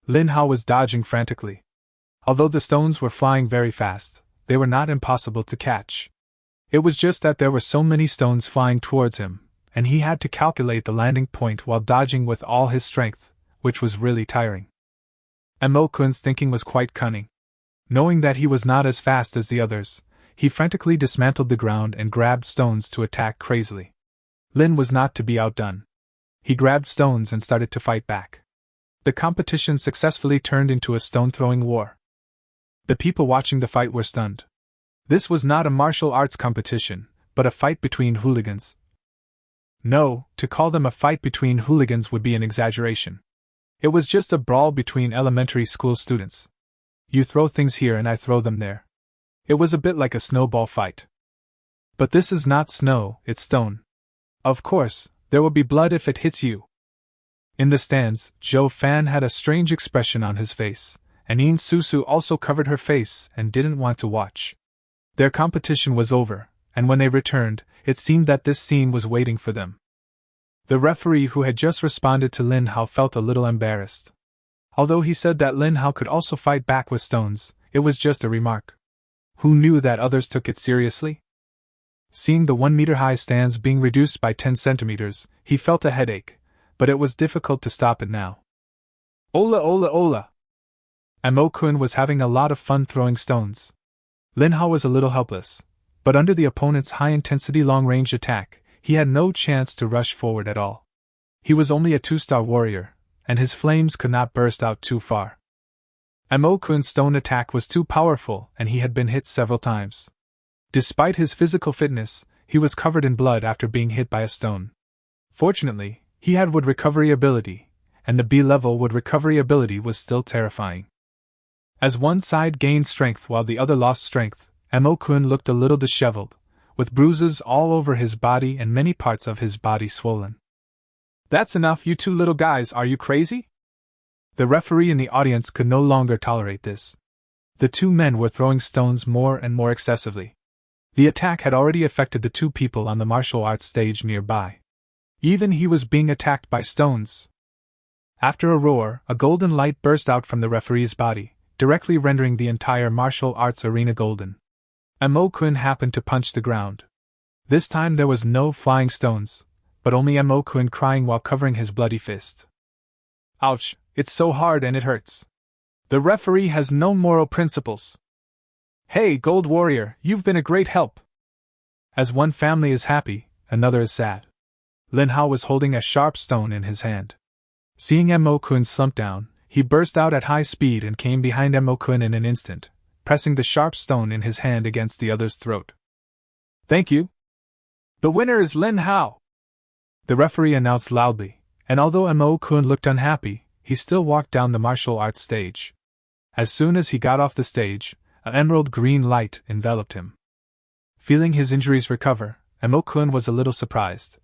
Lin Hao was dodging frantically. Although the stones were flying very fast, they were not impossible to catch. It was just that there were so many stones flying towards him, and he had to calculate the landing point while dodging with all his strength, which was really tiring. Mo-kun's thinking was quite cunning. Knowing that he was not as fast as the others, he frantically dismantled the ground and grabbed stones to attack crazily. Lin was not to be outdone. He grabbed stones and started to fight back. The competition successfully turned into a stone-throwing war. The people watching the fight were stunned. This was not a martial arts competition, but a fight between hooligans. No, to call them a fight between hooligans would be an exaggeration. It was just a brawl between elementary school students. You throw things here and I throw them there. It was a bit like a snowball fight. But this is not snow, it's stone. Of course, there will be blood if it hits you. In the stands, Zhou Fan had a strange expression on his face, and Yin Susu also covered her face and didn't want to watch. Their competition was over, and when they returned, it seemed that this scene was waiting for them. The referee who had just responded to Lin Hao felt a little embarrassed. Although he said that Lin Hao could also fight back with stones, it was just a remark. Who knew that others took it seriously? Seeing the 1-meter-high stands being reduced by 10 centimeters, he felt a headache, but it was difficult to stop it now. Ola ola ola! Mo-kun was having a lot of fun throwing stones. Lin Hao was a little helpless, but under the opponent's high-intensity long-range attack, he had no chance to rush forward at all. He was only a 2-star warrior, and his flames could not burst out too far. Mo-kun's stone attack was too powerful, and he had been hit several times. Despite his physical fitness, he was covered in blood after being hit by a stone. Fortunately, he had wood recovery ability, and the B-level wood recovery ability was still terrifying. As one side gained strength while the other lost strength, Mo-kun looked a little disheveled, with bruises all over his body and many parts of his body swollen. "That's enough, you two little guys, are you crazy?" The referee in the audience could no longer tolerate this. The two men were throwing stones more and more excessively. The attack had already affected the two people on the martial arts stage nearby. Even he was being attacked by stones. After a roar, a golden light burst out from the referee's body, directly rendering the entire martial arts arena golden. Mo-kun happened to punch the ground. This time there was no flying stones, but only Mo-kun crying while covering his bloody fist. "Ouch, it's so hard and it hurts. The referee has no moral principles. Hey, Gold Warrior, you've been a great help." As one family is happy, another is sad. Lin Hao was holding a sharp stone in his hand. Seeing Mo-kun slump down, he burst out at high speed and came behind Mo-kun in an instant, pressing the sharp stone in his hand against the other's throat. "Thank you. The winner is Lin Hao," the referee announced loudly, and although Mo-kun looked unhappy, he still walked down the martial arts stage. As soon as he got off the stage, an emerald green light enveloped him. Feeling his injuries recover, Mo-kun was a little surprised.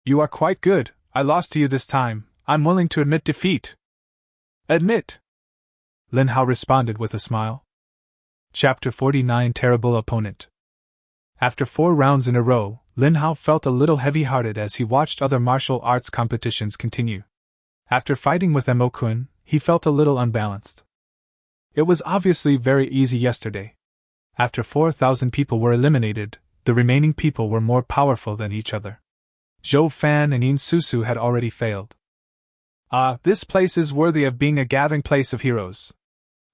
"You are quite good, I lost to you this time, I'm willing to admit defeat." "Admit," Lin Hao responded with a smile. Chapter 49 Terrible Opponent. After 4 rounds in a row, Lin Hao felt a little heavy-hearted as he watched other martial arts competitions continue. After fighting with Mo-kun, he felt a little unbalanced. It was obviously very easy yesterday. After 4,000 people were eliminated, the remaining people were more powerful than each other. Zhou Fan and Yin Susu had already failed. This place is worthy of being a gathering place of heroes.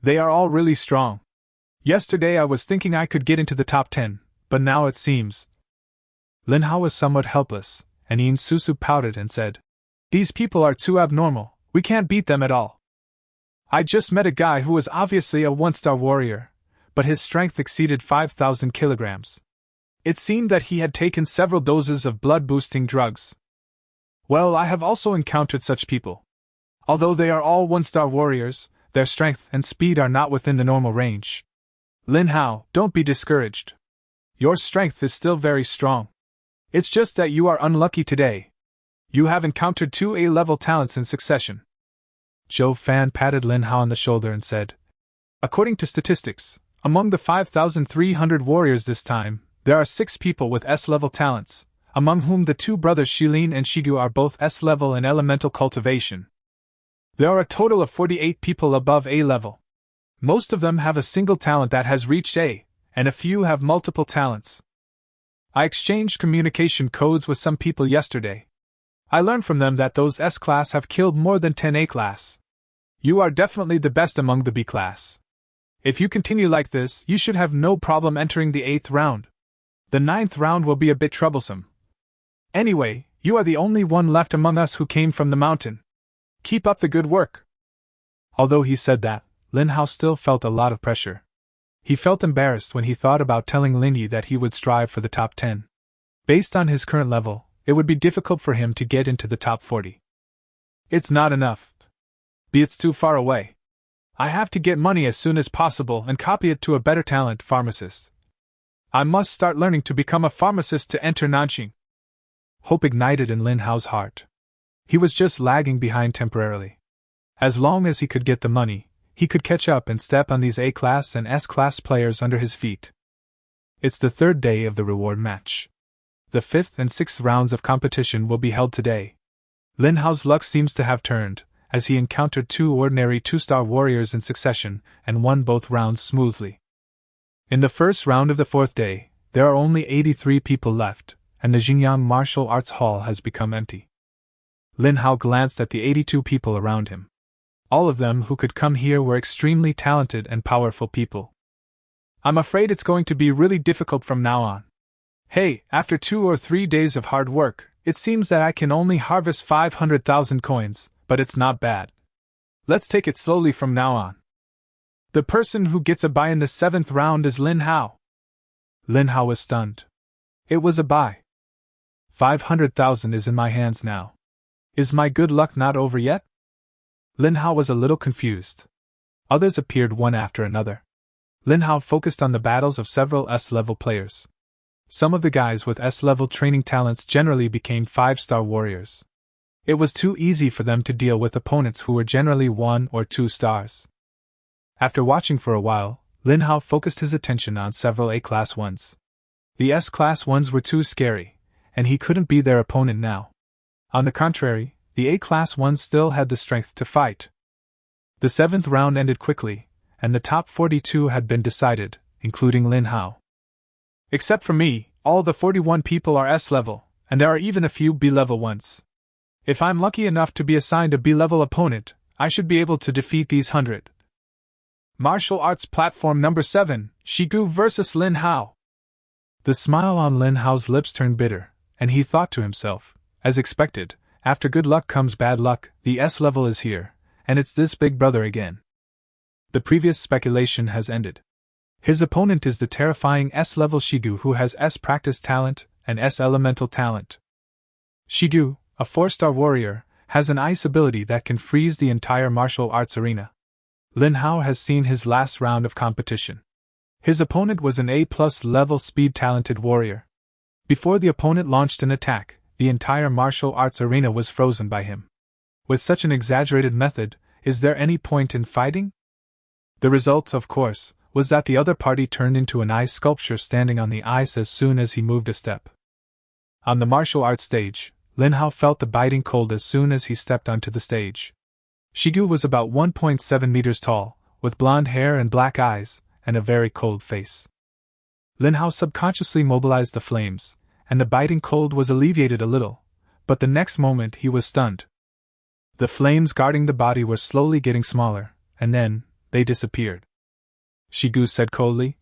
They are all really strong. Yesterday I was thinking I could get into the top 10, but now it seems. Lin Hao was somewhat helpless, and Yin Susu pouted and said, "These people are too abnormal, we can't beat them at all. I just met a guy who was obviously a one-star warrior, but his strength exceeded 5,000 kilograms. It seemed that he had taken several doses of blood-boosting drugs. Well, I have also encountered such people. Although they are all one-star warriors, their strength and speed are not within the normal range. Lin Hao, don't be discouraged. Your strength is still very strong. It's just that you are unlucky today. You have encountered 2 A-level talents in succession." Zhou Fan patted Lin Hao on the shoulder and said, "According to statistics, among the 5,300 warriors this time, there are 6 people with S-level talents, among whom the 2 brothers Shilin and Shigu are both S-level in elemental cultivation. There are a total of 48 people above A-level. Most of them have a single talent that has reached A, and a few have multiple talents. I exchanged communication codes with some people yesterday. I learned from them that those S-class have killed more than 10 A-class. You are definitely the best among the B-class. If you continue like this, you should have no problem entering the 8th round. The 9th round will be a bit troublesome. Anyway, you are the only one left among us who came from the mountain. Keep up the good work." Although he said that, Lin Hao still felt a lot of pressure. He felt embarrassed when he thought about telling Lin Yi that he would strive for the top 10. Based on his current level, it would be difficult for him to get into the top 40. It's not enough. It's too far away. I have to get money as soon as possible and copy it to a better talent pharmacist. I must start learning to become a pharmacist to enter Nanxing. Hope ignited in Lin Hao's heart. He was just lagging behind temporarily. As long as he could get the money, he could catch up and step on these A-class and S-class players under his feet. It's the 3rd day of the reward match. The 5th and 6th rounds of competition will be held today. Lin Hao's luck seems to have turned, as he encountered 2 ordinary 2-star warriors in succession and won both rounds smoothly. In the first round of the 4th day, there are only 83 people left, and the Xinjiang Martial Arts Hall has become empty. Lin Hao glanced at the 82 people around him. All of them who could come here were extremely talented and powerful people. I'm afraid it's going to be really difficult from now on. Hey, after 2 or 3 days of hard work, it seems that I can only harvest 500,000 coins, but it's not bad. Let's take it slowly from now on. The person who gets a buy in the 7th round is Lin Hao. Lin Hao was stunned. It was a buy. 500,000 is in my hands now. Is my good luck not over yet? Lin Hao was a little confused. Others appeared one after another. Lin Hao focused on the battles of several S-level players. Some of the guys with S-level training talents generally became 5-star warriors. It was too easy for them to deal with opponents who were generally 1 or 2 stars. After watching for a while, Lin Hao focused his attention on several A-class ones. The S-class ones were too scary, and he couldn't be their opponent now. On the contrary, the A-class ones still had the strength to fight. The 7th round ended quickly, and the top 42 had been decided, including Lin Hao. Except for me, all the 41 people are S-level, and there are even a few B-level ones. If I'm lucky enough to be assigned a B-level opponent, I should be able to defeat these 100. Martial Arts Platform Number 7, Shigu vs. Lin Hao. The smile on Lin Hao's lips turned bitter, and he thought to himself, as expected, after good luck comes bad luck, the S-level is here, and it's this big brother again. The previous speculation has ended. His opponent is the terrifying S-level Shigu who has S-practice talent and S-elemental talent. Shigu, a 4-star warrior, has an ice ability that can freeze the entire martial arts arena. Lin Hao has seen his last round of competition. His opponent was an A+ level speed-talented warrior. Before the opponent launched an attack, the entire martial arts arena was frozen by him. With such an exaggerated method, is there any point in fighting? The result, of course, was that the other party turned into an ice sculpture standing on the ice as soon as he moved a step. On the martial arts stage, Lin Hao felt the biting cold as soon as he stepped onto the stage. Shigu was about 1.7 meters tall, with blonde hair and black eyes, and a very cold face. Lin Hao subconsciously mobilized the flames, and the biting cold was alleviated a little, but the next moment he was stunned. The flames guarding the body were slowly getting smaller, and then, they disappeared. Shigu said coldly,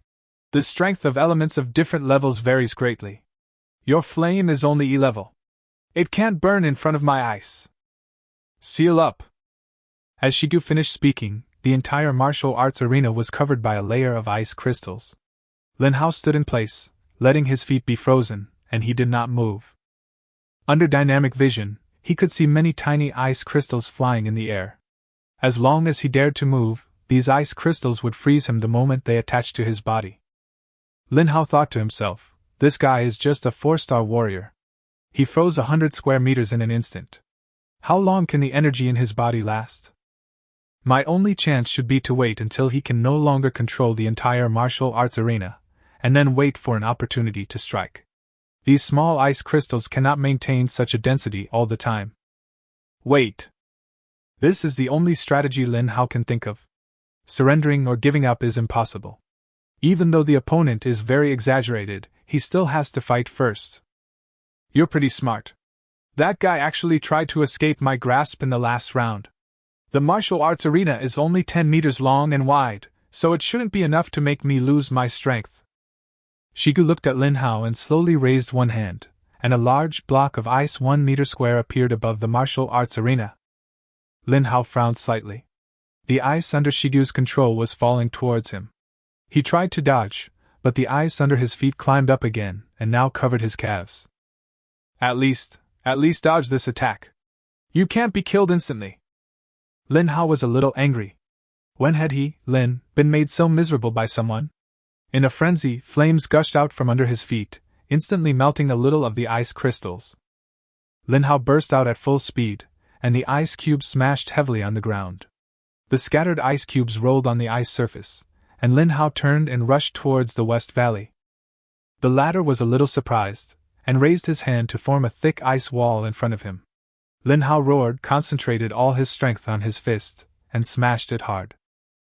"The strength of elements of different levels varies greatly. Your flame is only E level. It can't burn in front of my ice. Seal up." As Shigu finished speaking, the entire martial arts arena was covered by a layer of ice crystals. Lin Hao stood in place, letting his feet be frozen, and he did not move. Under dynamic vision, he could see many tiny ice crystals flying in the air. As long as he dared to move, these ice crystals would freeze him the moment they attached to his body. Lin Hao thought to himself, this guy is just a 4-star warrior. He froze 100 square meters in an instant. How long can the energy in his body last? My only chance should be to wait until he can no longer control the entire martial arts arena, and then wait for an opportunity to strike. These small ice crystals cannot maintain such a density all the time. Wait. This is the only strategy Lin Hao can think of. Surrendering or giving up is impossible. Even though the opponent is very exaggerated, he still has to fight first. You're pretty smart. That guy actually tried to escape my grasp in the last round. The martial arts arena is only 10 meters long and wide, so it shouldn't be enough to make me lose my strength. Shigu looked at Lin Hao and slowly raised one hand, and a large block of ice 1 meter square appeared above the martial arts arena. Lin Hao frowned slightly. The ice under Shigu's control was falling towards him. He tried to dodge, but the ice under his feet climbed up again and now covered his calves. At least dodge this attack. You can't be killed instantly. Lin Hao was a little angry. When had he, Lin, been made so miserable by someone? In a frenzy, flames gushed out from under his feet, instantly melting a little of the ice crystals. Lin Hao burst out at full speed, and the ice cubes smashed heavily on the ground. The scattered ice cubes rolled on the ice surface, and Lin Hao turned and rushed towards the West Valley. The latter was a little surprised, and raised his hand to form a thick ice wall in front of him. Lin Hao roared, concentrated all his strength on his fist, and smashed it hard.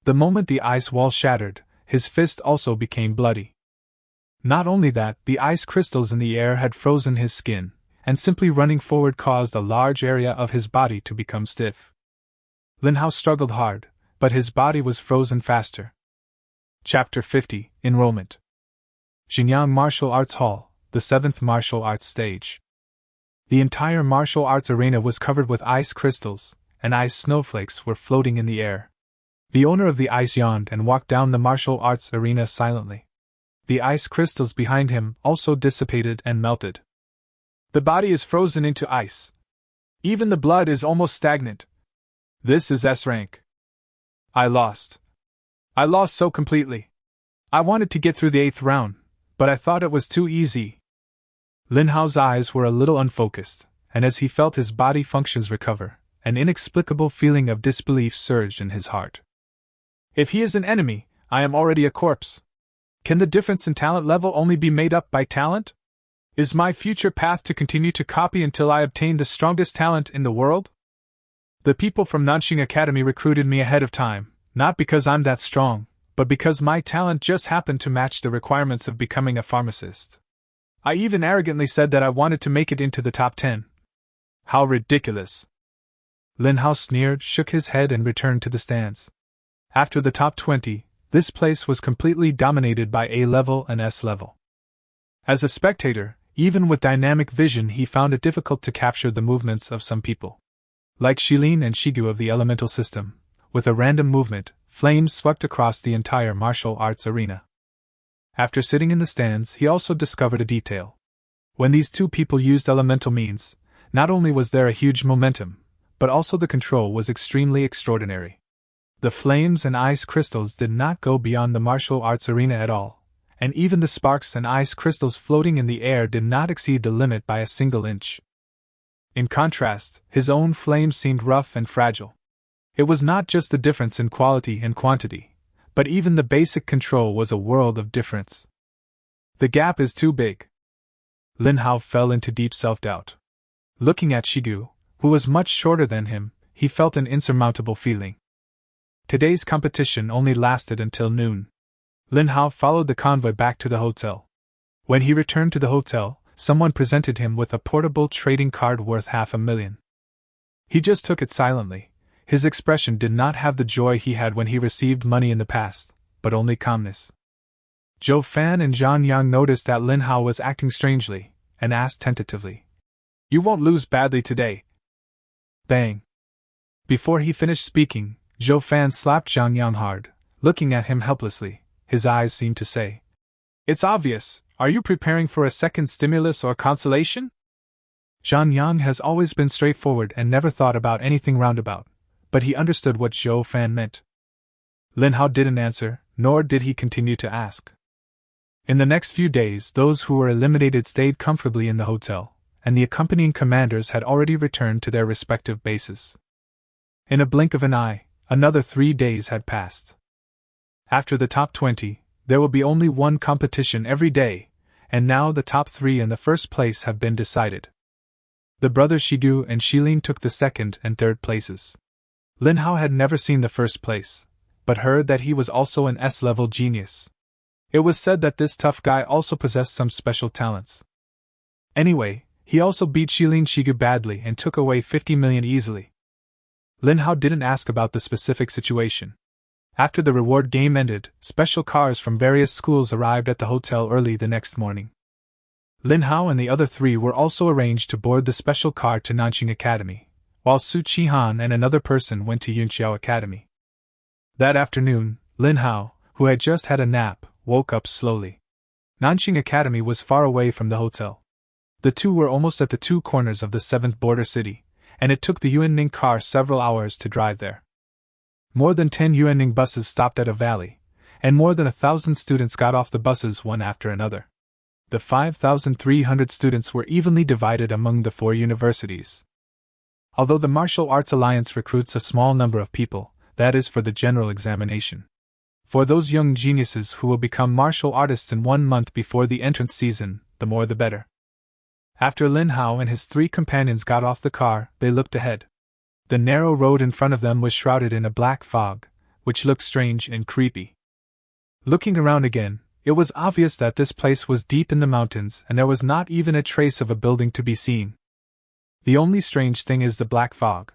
The moment the ice wall shattered, his fist also became bloody. Not only that, the ice crystals in the air had frozen his skin, and simply running forward caused a large area of his body to become stiff. Lin Hao struggled hard, but his body was frozen faster. Chapter 50, Enrollment. Xinjiang Martial Arts Hall, the 7th Martial Arts Stage. The entire martial arts arena was covered with ice crystals, and ice snowflakes were floating in the air. The owner of the ice yawned and walked down the martial arts arena silently. The ice crystals behind him also dissipated and melted. The body is frozen into ice. Even the blood is almost stagnant. This is S rank. I lost. I lost so completely. I wanted to get through the 8th round, but I thought it was too easy. Lin Hao's eyes were a little unfocused, and as he felt his body functions recover, an inexplicable feeling of disbelief surged in his heart. If he is an enemy, I am already a corpse. Can the difference in talent level only be made up by talent? Is my future path to continue to copy until I obtain the strongest talent in the world? The people from Tianxing Academy recruited me ahead of time, not because I'm that strong, but because my talent just happened to match the requirements of becoming a pharmacist. I even arrogantly said that I wanted to make it into the top 10. How ridiculous! Lin Hao sneered, shook his head and returned to the stands. After the top 20, this place was completely dominated by A level and S level. As a spectator, even with dynamic vision he found it difficult to capture the movements of some people. Like Shilin and Shigu of the elemental system, with a random movement, flames swept across the entire martial arts arena. After sitting in the stands, he also discovered a detail. When these two people used elemental means, not only was there a huge momentum, but also the control was extremely extraordinary. The flames and ice crystals did not go beyond the martial arts arena at all, and even the sparks and ice crystals floating in the air did not exceed the limit by a single inch. In contrast, his own flames seemed rough and fragile. It was not just the difference in quality and quantity, but even the basic control was a world of difference. The gap is too big. Lin Hao fell into deep self-doubt. Looking at Shigu, who was much shorter than him, he felt an insurmountable feeling. Today's competition only lasted until noon. Lin Hao followed the convoy back to the hotel. When he returned to the hotel, someone presented him with a portable trading card worth $500,000. He just took it silently. His expression did not have the joy he had when he received money in the past, but only calmness. Zhou Fan and Zhang Yang noticed that Lin Hao was acting strangely, and asked tentatively, "You won't lose badly today?" Bang! Before he finished speaking, Zhou Fan slapped Zhang Yang hard, looking at him helplessly. His eyes seemed to say, "It's obvious. Are you preparing for a second stimulus or consolation?" Zhang Yang has always been straightforward and never thought about anything roundabout, but he understood what Zhou Fan meant. Lin Hao didn't answer, nor did he continue to ask. In the next few days, those who were eliminated stayed comfortably in the hotel, and the accompanying commanders had already returned to their respective bases. In a blink of an eye, another 3 days had passed. After the top 20, there will be only one competition every day, and now the top 3 in the first place have been decided. The brothers Shigu and Shilin took the second and third places. Lin Hao had never seen the first place, but heard that he was also an S-level genius. It was said that this tough guy also possessed some special talents. Anyway, he also beat Shilin Shigu badly and took away 50 million easily. Lin Hao didn't ask about the specific situation. After the reward game ended, special cars from various schools arrived at the hotel early the next morning. Lin Hao and the other 3 were also arranged to board the special car to Nanxing Academy, while Su Qihan and another person went to Yunqiao Academy. That afternoon, Lin Hao, who had just had a nap, woke up slowly. Nanxing Academy was far away from the hotel. The two were almost at the 2 corners of the 7th border city, and it took the Yuanning car several hours to drive there. More than 10 Yuanning buses stopped at a valley, and more than 1,000 students got off the buses one after another. The 5,300 students were evenly divided among the 4 universities. Although the Martial Arts Alliance recruits a small number of people, that is for the general examination. For those young geniuses who will become martial artists in 1 month before the entrance season, the more the better. After Lin Hao and his 3 companions got off the car, they looked ahead. The narrow road in front of them was shrouded in a black fog, which looked strange and creepy. Looking around again, it was obvious that this place was deep in the mountains and there was not even a trace of a building to be seen. The only strange thing is the black fog.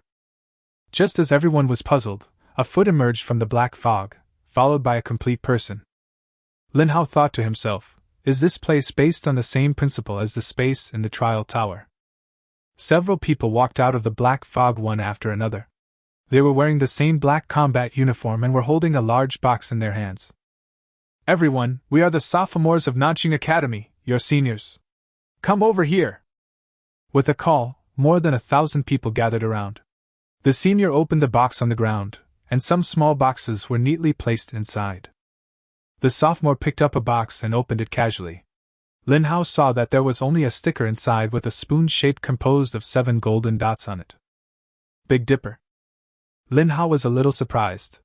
Just as everyone was puzzled, a foot emerged from the black fog, followed by a complete person. Lin Hao thought to himself, is this place based on the same principle as the space in the trial tower? Several people walked out of the black fog one after another. They were wearing the same black combat uniform and were holding a large box in their hands. "Everyone, we are the sophomores of Nanxing Academy, your seniors. Come over here." With a call, more than 1,000 people gathered around. The senior opened the box on the ground, and some small boxes were neatly placed inside. The sophomore picked up a box and opened it casually. Lin Hao saw that there was only a sticker inside with a spoon shape composed of 7 golden dots on it. Big Dipper. Lin Hao was a little surprised.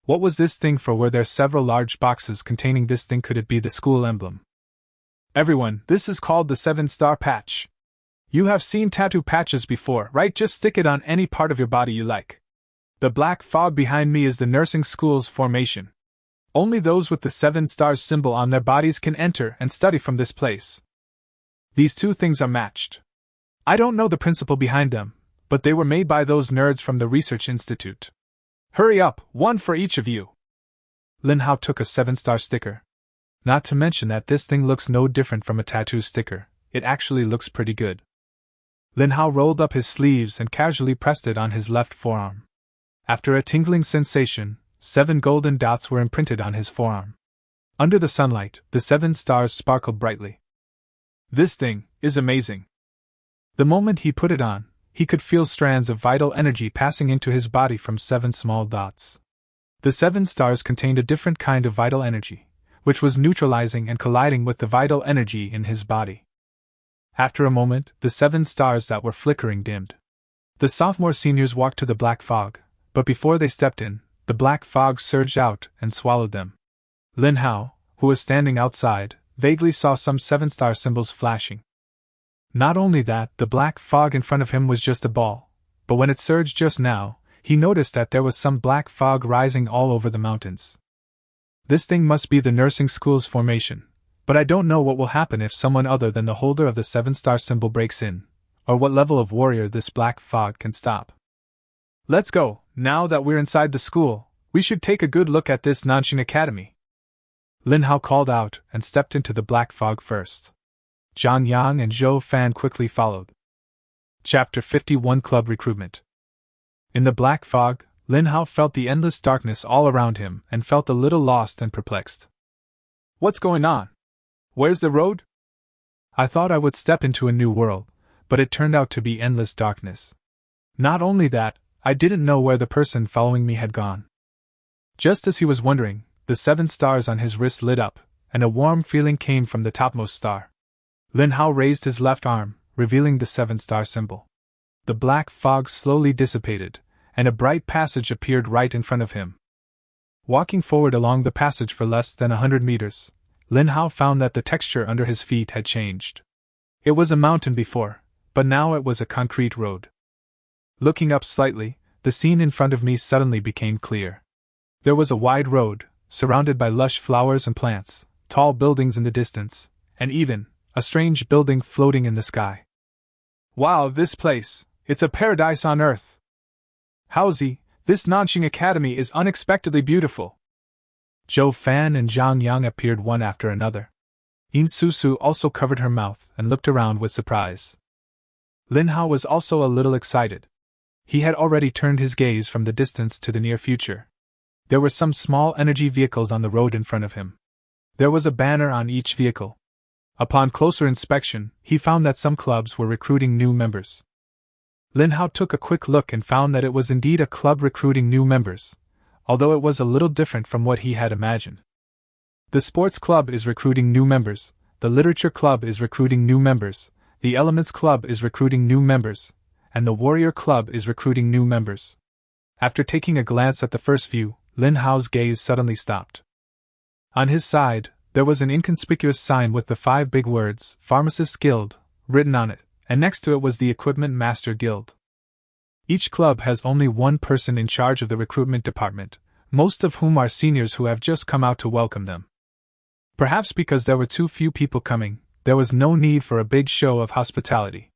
What was this thing for? Were there several large boxes containing this thing? Could it be the school emblem? "Everyone, this is called the 7-star patch. You have seen tattoo patches before, right? Just stick it on any part of your body you like. The black fog behind me is the nursing school's formation. Only those with the 7 stars symbol on their bodies can enter and study from this place. These 2 things are matched. I don't know the principle behind them, but they were made by those nerds from the research institute. Hurry up, 1 for each of you." Lin Hao took a 7-star sticker. Not to mention that this thing looks no different from a tattoo sticker, it actually looks pretty good. Lin Hao rolled up his sleeves and casually pressed it on his left forearm. After a tingling sensation, 7 golden dots were imprinted on his forearm. Under the sunlight, the 7 stars sparkled brightly. "This thing is amazing." The moment he put it on, he could feel strands of vital energy passing into his body from 7 small dots. The 7 stars contained a different kind of vital energy, which was neutralizing and colliding with the vital energy in his body. After a moment, the 7 stars that were flickering dimmed. The sophomore seniors walked to the black fog, but before they stepped in, the black fog surged out and swallowed them. Lin Hao, who was standing outside, vaguely saw some 7-star symbols flashing. Not only that, the black fog in front of him was just a ball, but when it surged just now, he noticed that there was some black fog rising all over the mountains. This thing must be the nursing school's formation, but I don't know what will happen if someone other than the holder of the 7-star symbol breaks in, or what level of warrior this black fog can stop. Let's go. Now that we're inside the school, we should take a good look at this Tianxing Academy. Lin Hao called out and stepped into the black fog first. Zhang Yang and Zhou Fan quickly followed. Chapter 51 Club Recruitment. In the black fog, Lin Hao felt the endless darkness all around him and felt a little lost and perplexed. What's going on? Where's the road? I thought I would step into a new world, but it turned out to be endless darkness. Not only that, I didn't know where the person following me had gone. Just as he was wondering, the 7 stars on his wrist lit up, and a warm feeling came from the topmost star. Lin Hao raised his left arm, revealing the 7-star symbol. The black fog slowly dissipated, and a bright passage appeared right in front of him. Walking forward along the passage for less than 100 meters, Lin Hao found that the texture under his feet had changed. It was a mountain before, but now it was a concrete road. Looking up slightly, the scene in front of me suddenly became clear. There was a wide road, surrounded by lush flowers and plants, tall buildings in the distance, and even a strange building floating in the sky. Wow, this place, it's a paradise on earth. Howzy, this Tianxing Academy is unexpectedly beautiful. Zhou Fan and Zhang Yang appeared one after another. Yin Susu also covered her mouth and looked around with surprise. Lin Hao was also a little excited. He had already turned his gaze from the distance to the near future. There were some small energy vehicles on the road in front of him. There was a banner on each vehicle. Upon closer inspection, he found that some clubs were recruiting new members. Lin Hao took a quick look and found that it was indeed a club recruiting new members, although it was a little different from what he had imagined. The sports club is recruiting new members, the literature club is recruiting new members, the elements club is recruiting new members, and the warrior club is recruiting new members. After taking a glance at the first view, Lin Hao's gaze suddenly stopped. On his side, there was an inconspicuous sign with the 5 big words, Pharmacist Guild, written on it, and next to it was the Equipment Master Guild. Each club has only one person in charge of the recruitment department, most of whom are seniors who have just come out to welcome them. Perhaps because there were too few people coming, there was no need for a big show of hospitality.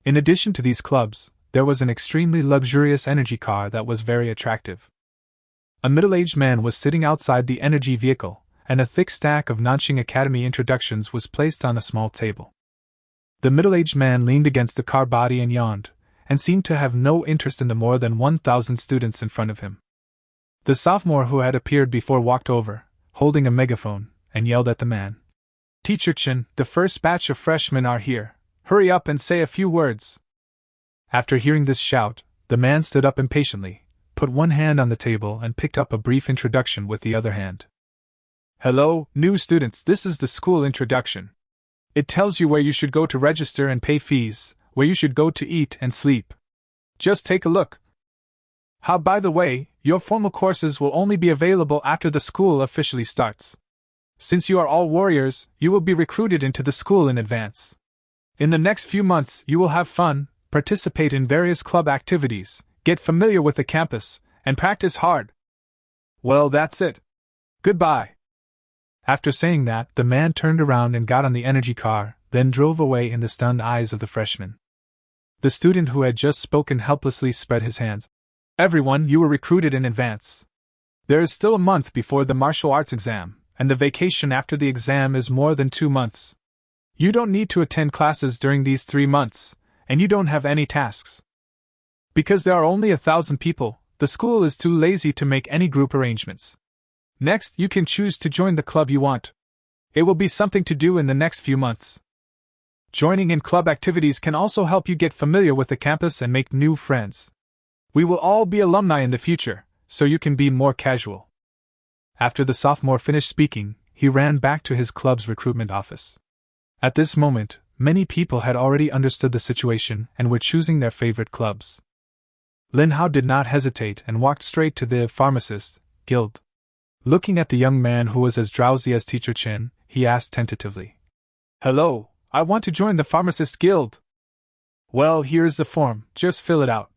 In addition to these clubs, there was an extremely luxurious energy car that was very attractive. A middle-aged man was sitting outside the energy vehicle, and a thick stack of Tianxing Academy introductions was placed on a small table. The middle-aged man leaned against the car body and yawned, and seemed to have no interest in the more than 1,000 students in front of him. The sophomore who had appeared before walked over, holding a megaphone, and yelled at the man. Teacher Chen, the first batch of freshmen are here. Hurry up and say a few words. After hearing this shout, the man stood up impatiently, put one hand on the table and picked up a brief introduction with the other hand. Hello, new students, this is the school introduction. It tells you where you should go to register and pay fees, where you should go to eat and sleep. Just take a look. By the way, your formal courses will only be available after the school officially starts. Since you are all warriors, you will be recruited into the school in advance. In the next few months, you will have fun, participate in various club activities, get familiar with the campus, and practice hard. Well, that's it. Goodbye. After saying that, the man turned around and got on the energy car, then drove away in the stunned eyes of the freshmen. The student who had just spoken helplessly spread his hands. Everyone, you were recruited in advance. There is still a month before the martial arts exam, and the vacation after the exam is more than 2 months. You don't need to attend classes during these 3 months, and you don't have any tasks. Because there are only 1,000 people, the school is too lazy to make any group arrangements. Next, you can choose to join the club you want. It will be something to do in the next few months. Joining in club activities can also help you get familiar with the campus and make new friends. We will all be alumni in the future, so you can be more casual. After the sophomore finished speaking, he ran back to his club's recruitment office. At this moment, many people had already understood the situation and were choosing their favorite clubs. Lin Hao did not hesitate and walked straight to the Pharmacist Guild. Looking at the young man who was as drowsy as Teacher Chen, he asked tentatively, Hello, I want to join the Pharmacist Guild. Well, here's the form, just fill it out.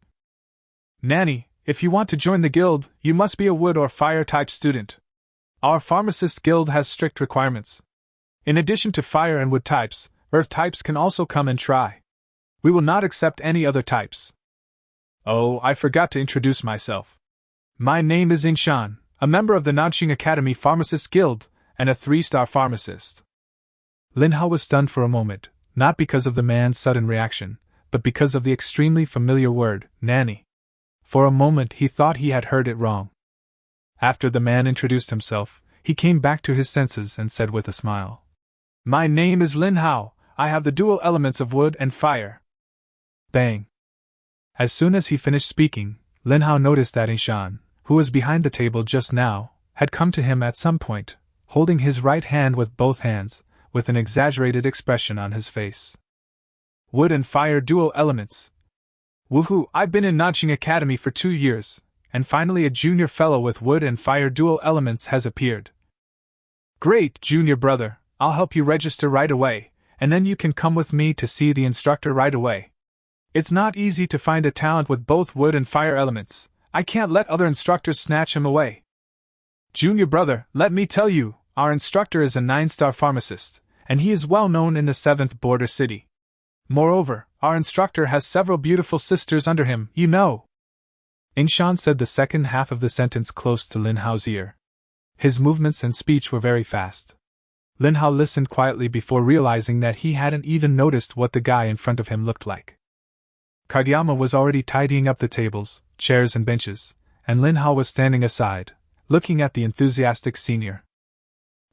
Nanny, if you want to join the guild, you must be a wood or fire type student. Our Pharmacist Guild has strict requirements. In addition to fire and wood types, earth types can also come and try. We will not accept any other types. Oh, I forgot to introduce myself. My name is Yingshan, a member of the Nanxing Academy Pharmacist Guild, and a 3-star pharmacist. Lin Hao was stunned for a moment, not because of the man's sudden reaction, but because of the extremely familiar word, nanny. For a moment he thought he had heard it wrong. After the man introduced himself, he came back to his senses and said with a smile, My name is Lin Hao, I have the dual elements of wood and fire. Bang! As soon as he finished speaking, Lin Hao noticed that Yingshan, who was behind the table just now, had come to him at some point, holding his right hand with both hands, with an exaggerated expression on his face. Wood and fire dual elements. Woohoo, I've been in Nanxing Academy for 2 years, and finally a junior fellow with wood and fire dual elements has appeared. Great, junior brother, I'll help you register right away, and then you can come with me to see the instructor right away. It's not easy to find a talent with both wood and fire elements. I can't let other instructors snatch him away. Junior brother, let me tell you, our instructor is a 9-star pharmacist, and he is well known in the 7th border city. Moreover, our instructor has several beautiful sisters under him, you know. Yingshan said the second half of the sentence close to Lin Hao's ear. His movements and speech were very fast. Lin Hao listened quietly before realizing that he hadn't even noticed what the guy in front of him looked like. Kageyama was already tidying up the tables, chairs and benches, and Lin Hao was standing aside, looking at the enthusiastic senior.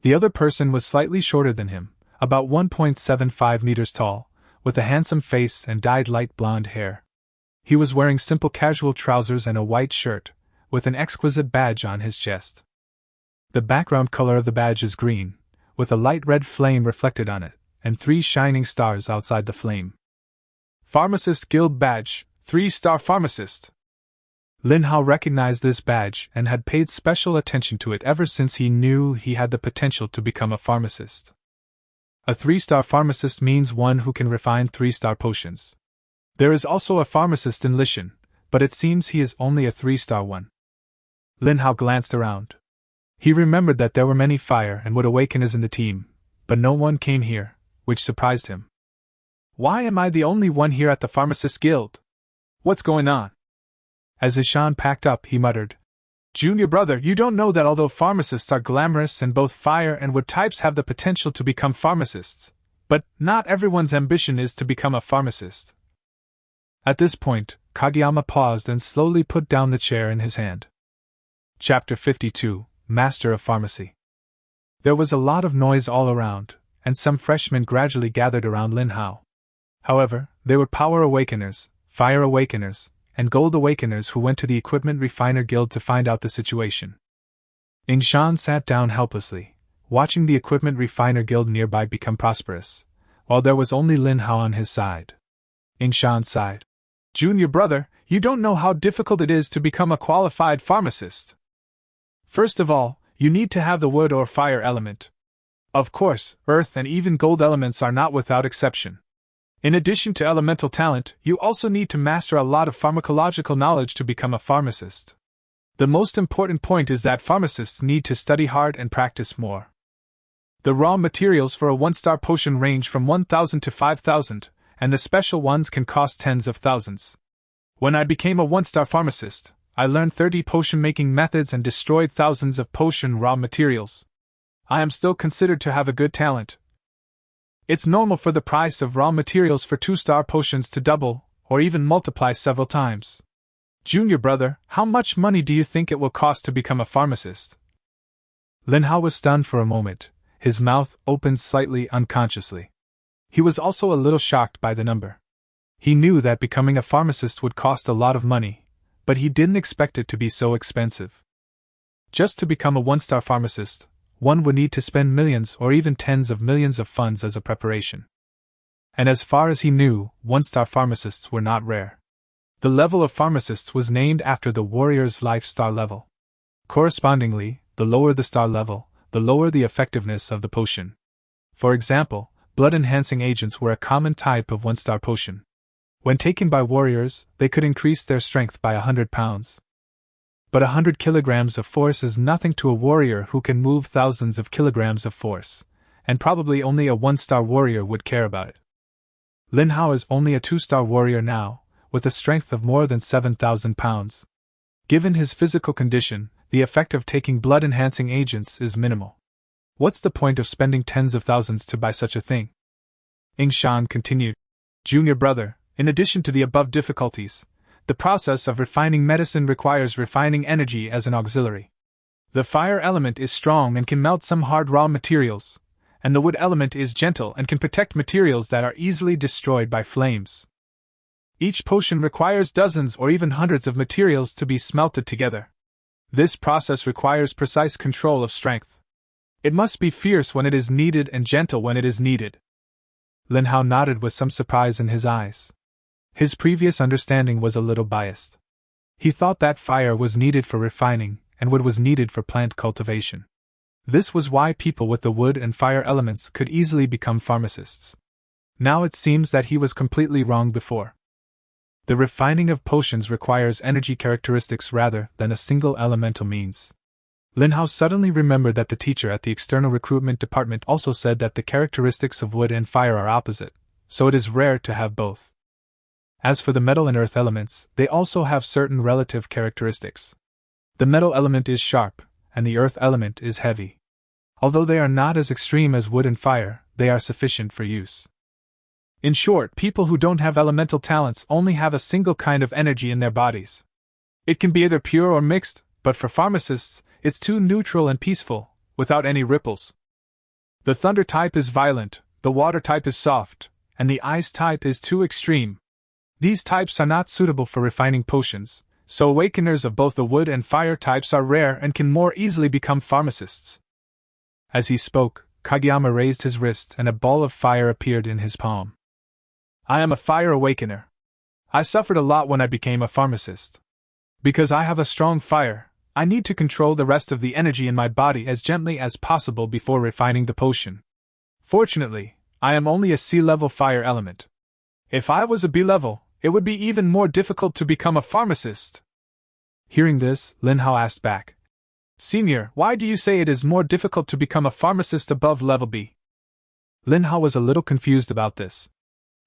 The other person was slightly shorter than him, about 1.75 meters tall, with a handsome face and dyed light blonde hair. He was wearing simple casual trousers and a white shirt, with an exquisite badge on his chest. The background color of the badge is green, with a light red flame reflected on it, and 3 shining stars outside the flame. Pharmacist Guild Badge, 3-star pharmacist. Lin Hao recognized this badge and had paid special attention to it ever since he knew he had the potential to become a pharmacist. A 3-star pharmacist means one who can refine 3-star potions. There is also a pharmacist in Lishan, but it seems he is only a 3-star one. Lin Hao glanced around. He remembered that there were many fire and wood awakeners in the team, but no one came here, which surprised him. Why am I the only one here at the Pharmacist Guild? What's going on? As Yingshan packed up, he muttered, Junior brother, you don't know that although pharmacists are glamorous and both fire and wood types have the potential to become pharmacists, but not everyone's ambition is to become a pharmacist. At this point, Kageyama paused and slowly put down the chair in his hand. Chapter 52, Master of Pharmacy. There was a lot of noise all around, and some freshmen gradually gathered around Lin Hao. However, they were power awakeners, fire awakeners, and gold awakeners who went to the Equipment Refiner Guild to find out the situation. Yingshan sat down helplessly, watching the Equipment Refiner Guild nearby become prosperous, while there was only Lin Hao on his side. Yingshan sighed. Junior brother, you don't know how difficult it is to become a qualified pharmacist. First of all, you need to have the wood or fire element. Of course, earth and even gold elements are not without exception. In addition to elemental talent, you also need to master a lot of pharmacological knowledge to become a pharmacist. The most important point is that pharmacists need to study hard and practice more. The raw materials for a 1-star potion range from 1,000 to 5,000, and the special ones can cost tens of thousands. When I became a 1-star pharmacist, I learned 30 potion-making methods and destroyed thousands of potion raw materials. I am still considered to have a good talent. It's normal for the price of raw materials for 2-star potions to double, or even multiply several times. Junior brother, how much money do you think it will cost to become a pharmacist? Lin Hao was stunned for a moment, his mouth opened slightly unconsciously. He was also a little shocked by the number. He knew that becoming a pharmacist would cost a lot of money, but he didn't expect it to be so expensive. Just to become a 1-star pharmacist, one would need to spend millions or even tens of millions of funds as a preparation. And as far as he knew, 1-star pharmacists were not rare. The level of pharmacists was named after the warrior's life star level. Correspondingly, the lower the star level, the lower the effectiveness of the potion. For example, blood-enhancing agents were a common type of one-star potion. When taken by warriors, they could increase their strength by 100 pounds. But 100 kilograms of force is nothing to a warrior who can move thousands of kilograms of force, and probably only a one-star warrior would care about it. Lin Hao is only a 2-star warrior now, with a strength of more than 7,000 pounds. Given his physical condition, the effect of taking blood-enhancing agents is minimal. What's the point of spending tens of thousands to buy such a thing? Yingshan continued. Junior brother, in addition to the above difficulties, the process of refining medicine requires refining energy as an auxiliary. The fire element is strong and can melt some hard raw materials, and the wood element is gentle and can protect materials that are easily destroyed by flames. Each potion requires dozens or even hundreds of materials to be smelted together. This process requires precise control of strength. It must be fierce when it is needed and gentle when it is needed. Lin Hao nodded with some surprise in his eyes. His previous understanding was a little biased. He thought that fire was needed for refining, and wood was needed for plant cultivation. This was why people with the wood and fire elements could easily become pharmacists. Now it seems that he was completely wrong before. The refining of potions requires energy characteristics rather than a single elemental means. Lin Hao suddenly remembered that the teacher at the external recruitment department also said that the characteristics of wood and fire are opposite, so it is rare to have both. As for the metal and earth elements, they also have certain relative characteristics. The metal element is sharp, and the earth element is heavy. Although they are not as extreme as wood and fire, they are sufficient for use. In short, people who don't have elemental talents only have a single kind of energy in their bodies. It can be either pure or mixed, but for pharmacists, it's too neutral and peaceful, without any ripples. The thunder type is violent, the water type is soft, and the ice type is too extreme. These types are not suitable for refining potions, so awakeners of both the wood and fire types are rare and can more easily become pharmacists. As he spoke, Kageyama raised his wrist and a ball of fire appeared in his palm. I am a fire awakener. I suffered a lot when I became a pharmacist. Because I have a strong fire, I need to control the rest of the energy in my body as gently as possible before refining the potion. Fortunately, I am only a C-level fire element. If I was a B-level, it would be even more difficult to become a pharmacist. Hearing this, Lin Hao asked back. Senior, why do you say it is more difficult to become a pharmacist above level B? Lin Hao was a little confused about this.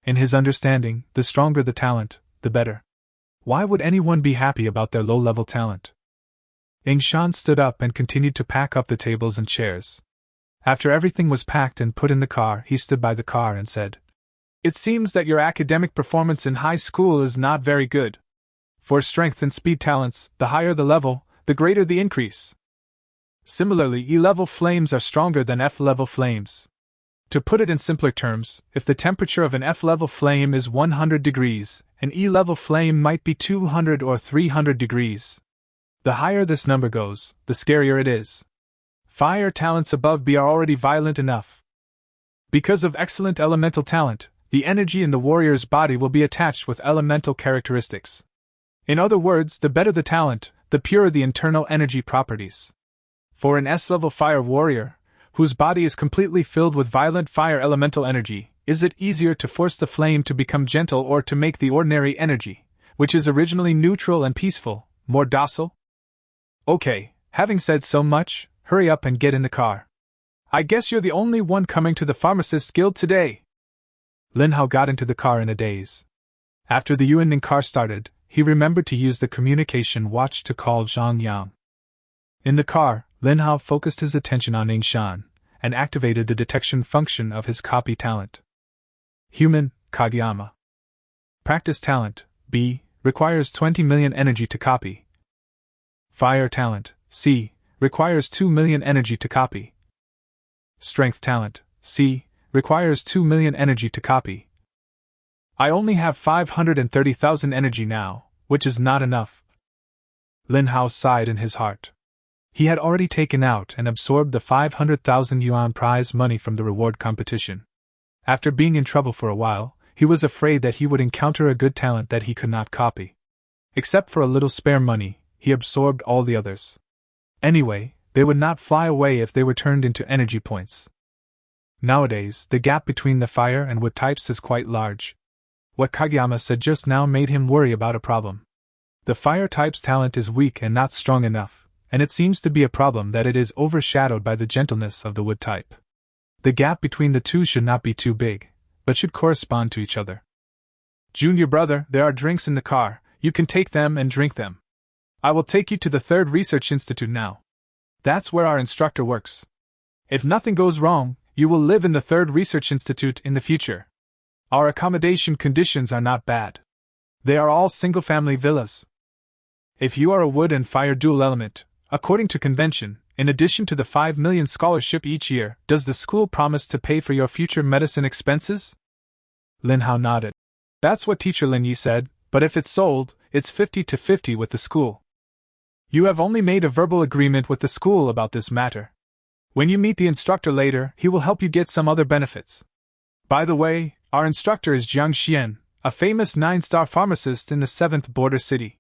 In his understanding, the stronger the talent, the better. Why would anyone be happy about their low-level talent? Yingshan stood up and continued to pack up the tables and chairs. After everything was packed and put in the car, he stood by the car and said, It seems that your academic performance in high school is not very good. For strength and speed talents, the higher the level, the greater the increase. Similarly, E-level flames are stronger than F-level flames. To put it in simpler terms, if the temperature of an F-level flame is 100 degrees, an E-level flame might be 200 or 300 degrees. The higher this number goes, the scarier it is. Fire talents above B are already violent enough. Because of excellent elemental talent, the energy in the warrior's body will be attached with elemental characteristics. In other words, the better the talent, the purer the internal energy properties. For an S-level fire warrior, whose body is completely filled with violent fire elemental energy, is it easier to force the flame to become gentle or to make the ordinary energy, which is originally neutral and peaceful, more docile? Okay, having said so much, hurry up and get in the car. I guess you're the only one coming to the Pharmacist Guild today. Lin Hao got into the car in a daze. After the Yuanning car started, he remembered to use the communication watch to call Zhang Yang. In the car, Lin Hao focused his attention on Yingshan, and activated the detection function of his copy talent. Human, Kageyama. Practice talent, B, requires 20 million energy to copy. Fire talent, C, requires 2 million energy to copy. Strength talent, C, requires 2 million energy to copy. I only have 530,000 energy now, which is not enough. Lin Hao sighed in his heart. He had already taken out and absorbed the 500,000 yuan prize money from the reward competition. After being in trouble for a while, he was afraid that he would encounter a good talent that he could not copy. Except for a little spare money, he absorbed all the others. Anyway, they would not fly away if they were turned into energy points. Nowadays, the gap between the fire and wood types is quite large. What Kageyama said just now made him worry about a problem. The fire type's talent is weak and not strong enough, and it seems to be a problem that it is overshadowed by the gentleness of the wood type. The gap between the two should not be too big, but should correspond to each other. Junior brother, there are drinks in the car, you can take them and drink them. I will take you to the third research institute now. That's where our instructor works. If nothing goes wrong, you will live in the third research institute in the future. Our accommodation conditions are not bad. They are all single-family villas. If you are a wood and fire dual element, according to convention, in addition to the 5 million scholarship each year, does the school promise to pay for your future medicine expenses? Lin Hao nodded. That's what teacher Lin Yi said, but if it's sold, it's 50-50 with the school. You have only made a verbal agreement with the school about this matter. When you meet the instructor later, he will help you get some other benefits. By the way, our instructor is Jiang Xian, a famous 9-star pharmacist in the 7th border city.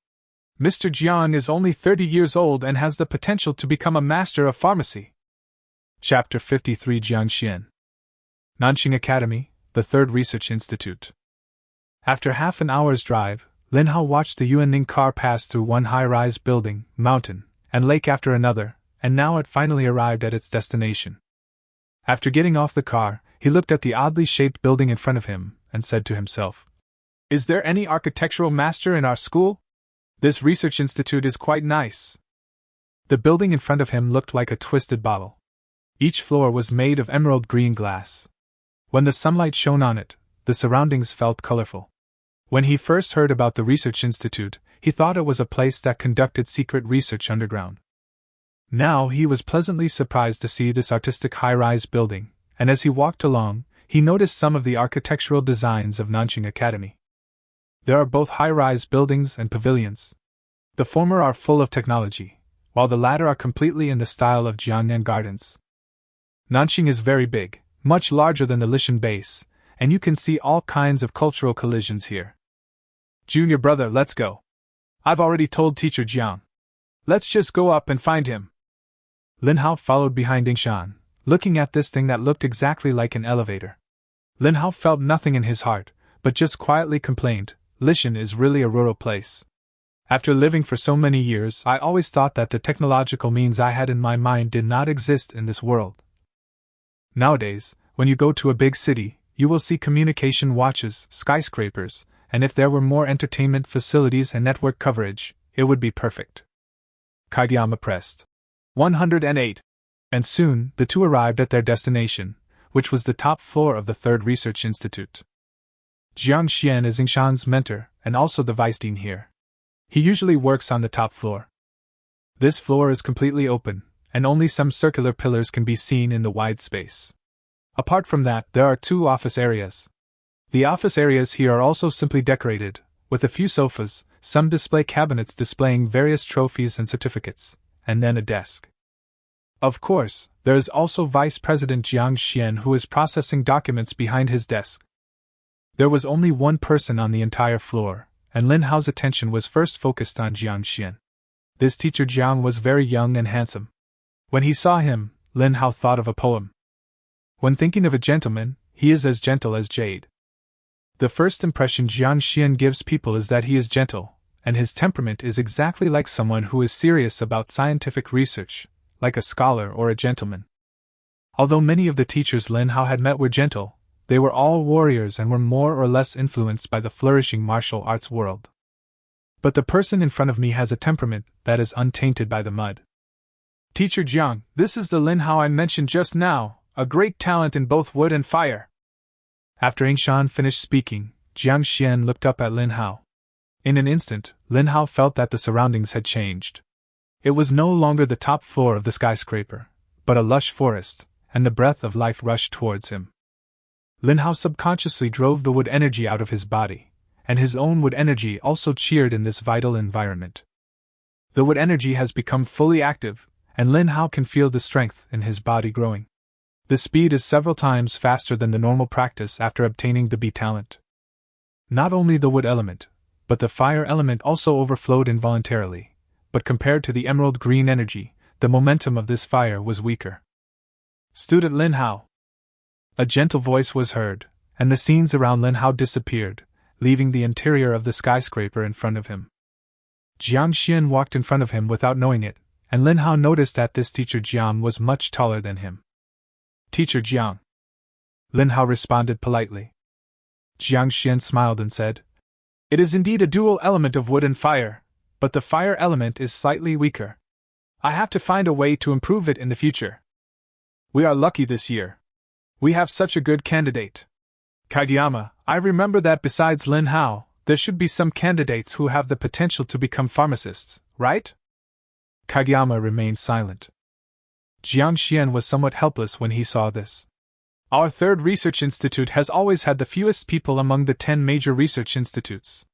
Mr. Jiang is only 30 years old and has the potential to become a master of pharmacy. Chapter 53 Jiang Xian. Nanxing Academy, the Third Research Institute. After half an hour's drive, Lin Hao watched the Yuanning car pass through one high-rise building, mountain, and lake after another, and now it finally arrived at its destination. After getting off the car, he looked at the oddly shaped building in front of him, and said to himself, "Is there any architectural master in our school? This research institute is quite nice." The building in front of him looked like a twisted bottle. Each floor was made of emerald green glass. When the sunlight shone on it, the surroundings felt colorful. When he first heard about the research institute, he thought it was a place that conducted secret research underground. Now he was pleasantly surprised to see this artistic high-rise building, and as he walked along, he noticed some of the architectural designs of Nanxing Academy. There are both high-rise buildings and pavilions. The former are full of technology, while the latter are completely in the style of Jiangnan Gardens. Nanxing is very big, much larger than the Lishan base, and you can see all kinds of cultural collisions here. Junior brother, let's go. I've already told teacher Jiang. Let's just go up and find him. Lin Hao followed behind Yingshan, looking at this thing that looked exactly like an elevator. Lin Hao felt nothing in his heart, but just quietly complained, Lishan is really a rural place. After living for so many years, I always thought that the technological means I had in my mind did not exist in this world. Nowadays, when you go to a big city, you will see communication watches, skyscrapers, and if there were more entertainment facilities and network coverage, it would be perfect. Kageyama pressed 108. And soon, the two arrived at their destination, which was the top floor of the Third Research Institute. Jiang Xian is Yingshan's mentor, and also the vice dean here. He usually works on the top floor. This floor is completely open, and only some circular pillars can be seen in the wide space. Apart from that, there are 2 office areas. The office areas here are also simply decorated, with a few sofas, some display cabinets displaying various trophies and certificates, and then a desk. Of course, there is also Vice President Jiang Xian who is processing documents behind his desk. There was only one person on the entire floor, and Lin Hao's attention was first focused on Jiang Xian. This teacher Jiang was very young and handsome. When he saw him, Lin Hao thought of a poem. When thinking of a gentleman, he is as gentle as jade. The first impression Jiang Xian gives people is that he is gentle, and his temperament is exactly like someone who is serious about scientific research, like a scholar or a gentleman. Although many of the teachers Lin Hao had met were gentle, they were all warriors and were more or less influenced by the flourishing martial arts world. But the person in front of me has a temperament that is untainted by the mud. Teacher Jiang, this is the Lin Hao I mentioned just now, a great talent in both wood and fire. After Yingshan finished speaking, Jiang Xian looked up at Lin Hao. In an instant, Lin Hao felt that the surroundings had changed. It was no longer the top floor of the skyscraper, but a lush forest, and the breath of life rushed towards him. Lin Hao subconsciously drove the wood energy out of his body, and his own wood energy also cheered in this vital environment. The wood energy has become fully active, and Lin Hao can feel the strength in his body growing. The speed is several times faster than the normal practice after obtaining the B talent. Not only the wood element, but the fire element also overflowed involuntarily, but compared to the emerald green energy, the momentum of this fire was weaker. Student Lin Hao. A gentle voice was heard, and the scenes around Lin Hao disappeared, leaving the interior of the skyscraper in front of him. Jiang Xian walked in front of him without knowing it, and Lin Hao noticed that this teacher Jiang was much taller than him. Teacher Jiang. Lin Hao responded politely. Jiang Xian smiled and said, It is indeed a dual element of wood and fire, but the fire element is slightly weaker. I have to find a way to improve it in the future. We are lucky this year. We have such a good candidate. Kageyama, I remember that besides Lin Hao, there should be some candidates who have the potential to become pharmacists, right? Kageyama remained silent. Jiang Xian was somewhat helpless when he saw this. Our third research institute has always had the fewest people among the 10 major research institutes.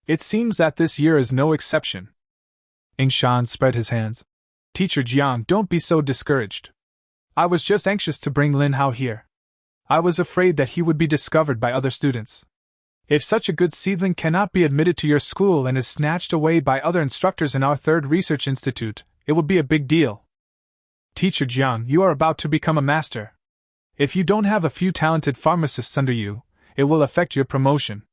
It seems that this year is no exception. Yingshan spread his hands. Teacher Jiang, don't be so discouraged. I was just anxious to bring Lin Hao here. I was afraid that he would be discovered by other students. If such a good seedling cannot be admitted to your school and is snatched away by other instructors in our third research institute, it will be a big deal. Teacher Jiang, you are about to become a master. If you don't have a few talented pharmacists under you, it will affect your promotion.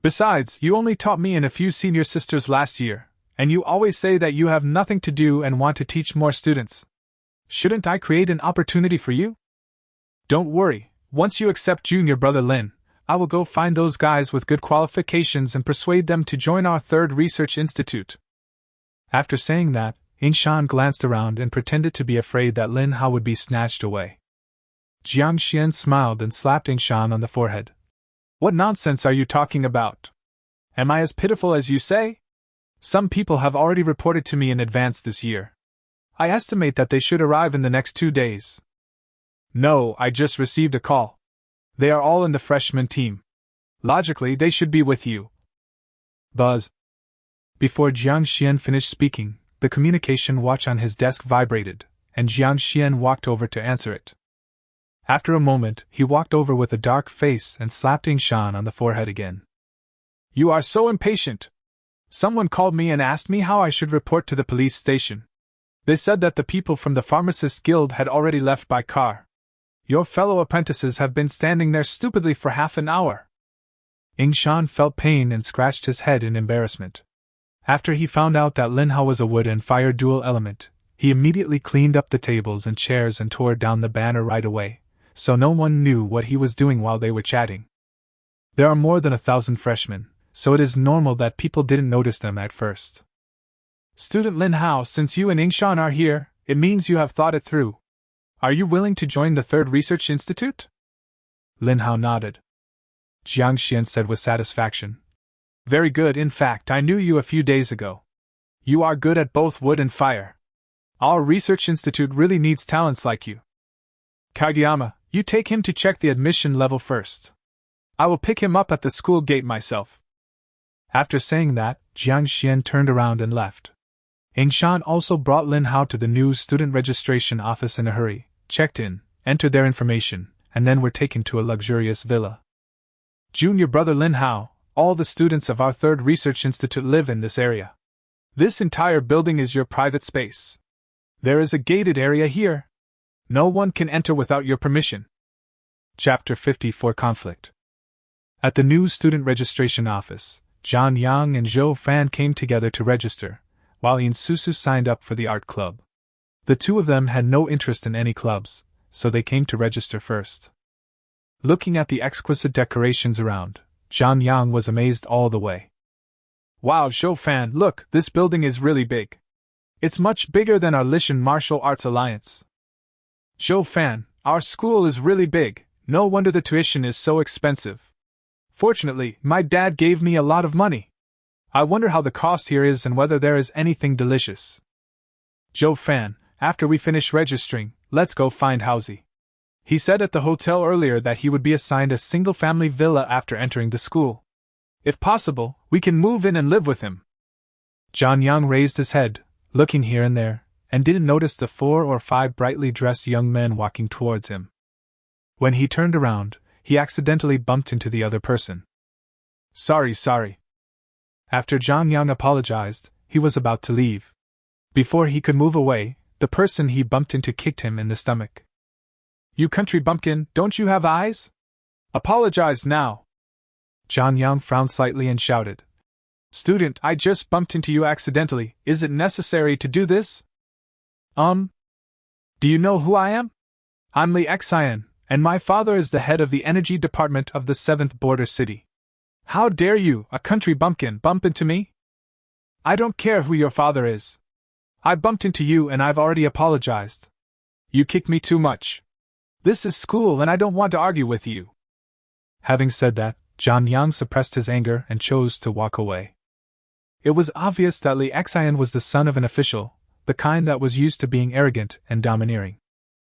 Besides, you only taught me and a few senior sisters last year, and you always say that you have nothing to do and want to teach more students. Shouldn't I create an opportunity for you? Don't worry, once you accept junior brother Lin, I will go find those guys with good qualifications and persuade them to join our third research institute. After saying that, Yingshan glanced around and pretended to be afraid that Lin Hao would be snatched away. Jiang Xian smiled and slapped Yingshan on the forehead. What nonsense are you talking about? Am I as pitiful as you say? Some people have already reported to me in advance this year. I estimate that they should arrive in the next 2 days. No, I just received a call. They are all in the freshman team. Logically, they should be with you. Buzz. Before Jiang Xian finished speaking, the communication watch on his desk vibrated, and Jiang Xian walked over to answer it. After a moment, he walked over with a dark face and slapped Yingshan on the forehead again. You are so impatient. Someone called me and asked me how I should report to the police station. They said that the people from the Pharmacists Guild had already left by car. Your fellow apprentices have been standing there stupidly for half an hour. Yingshan felt pain and scratched his head in embarrassment. After he found out that Lin Hao was a wood and fire dual element, he immediately cleaned up the tables and chairs and tore down the banner right away, so no one knew what he was doing while they were chatting. There are more than 1,000 freshmen, so it is normal that people didn't notice them at first. Student Lin Hao, since you and Yingshan are here, it means you have thought it through. Are you willing to join the third research institute? Lin Hao nodded. Jiang Xian said with satisfaction. Very good, in fact, I knew you a few days ago. You are good at both wood and fire. Our research institute really needs talents like you. Kageyama, you take him to check the admission level first. I will pick him up at the school gate myself. After saying that, Jiang Xian turned around and left. Yingshan also brought Lin Hao to the new student registration office in a hurry, checked in, entered their information, and then were taken to a luxurious villa. Junior brother Lin Hao, all the students of our third research institute live in this area. This entire building is your private space. There is a gated area here. No one can enter without your permission. Chapter 54 Conflict. At the new student registration office, Zhang Yang and Zhou Fan came together to register, while Yin Susu signed up for the art club. The two of them had no interest in any clubs, so they came to register first. Looking at the exquisite decorations around, Zhang Yang was amazed all the way. Wow, Zhou Fan, look, this building is really big. It's much bigger than our Lishan Martial Arts Alliance. Zhou Fan, our school is really big, no wonder the tuition is so expensive. Fortunately, my dad gave me a lot of money. I wonder how the cost here is and whether there is anything delicious. Zhou Fan, after we finish registering, let's go find Haozi. He said at the hotel earlier that he would be assigned a single-family villa after entering the school. If possible, we can move in and live with him. Zhang Yang raised his head, looking here and there, and didn't notice the 4 or 5 brightly dressed young men walking towards him. When he turned around, he accidentally bumped into the other person. Sorry. After Zhang Yang apologized, he was about to leave. Before he could move away, the person he bumped into kicked him in the stomach. You country bumpkin, don't you have eyes? Apologize now. John Yang frowned slightly and shouted. Student, I just bumped into you accidentally. Is it necessary to do this? Do you know who I am? I'm Li Xian, and my father is the head of the energy department of the 7th border city. How dare you, a country bumpkin, bump into me? I don't care who your father is. I bumped into you and I've already apologized. You kicked me too much. This is school and I don't want to argue with you. Having said that, John Yang suppressed his anger and chose to walk away. It was obvious that Li Xian was the son of an official, the kind that was used to being arrogant and domineering.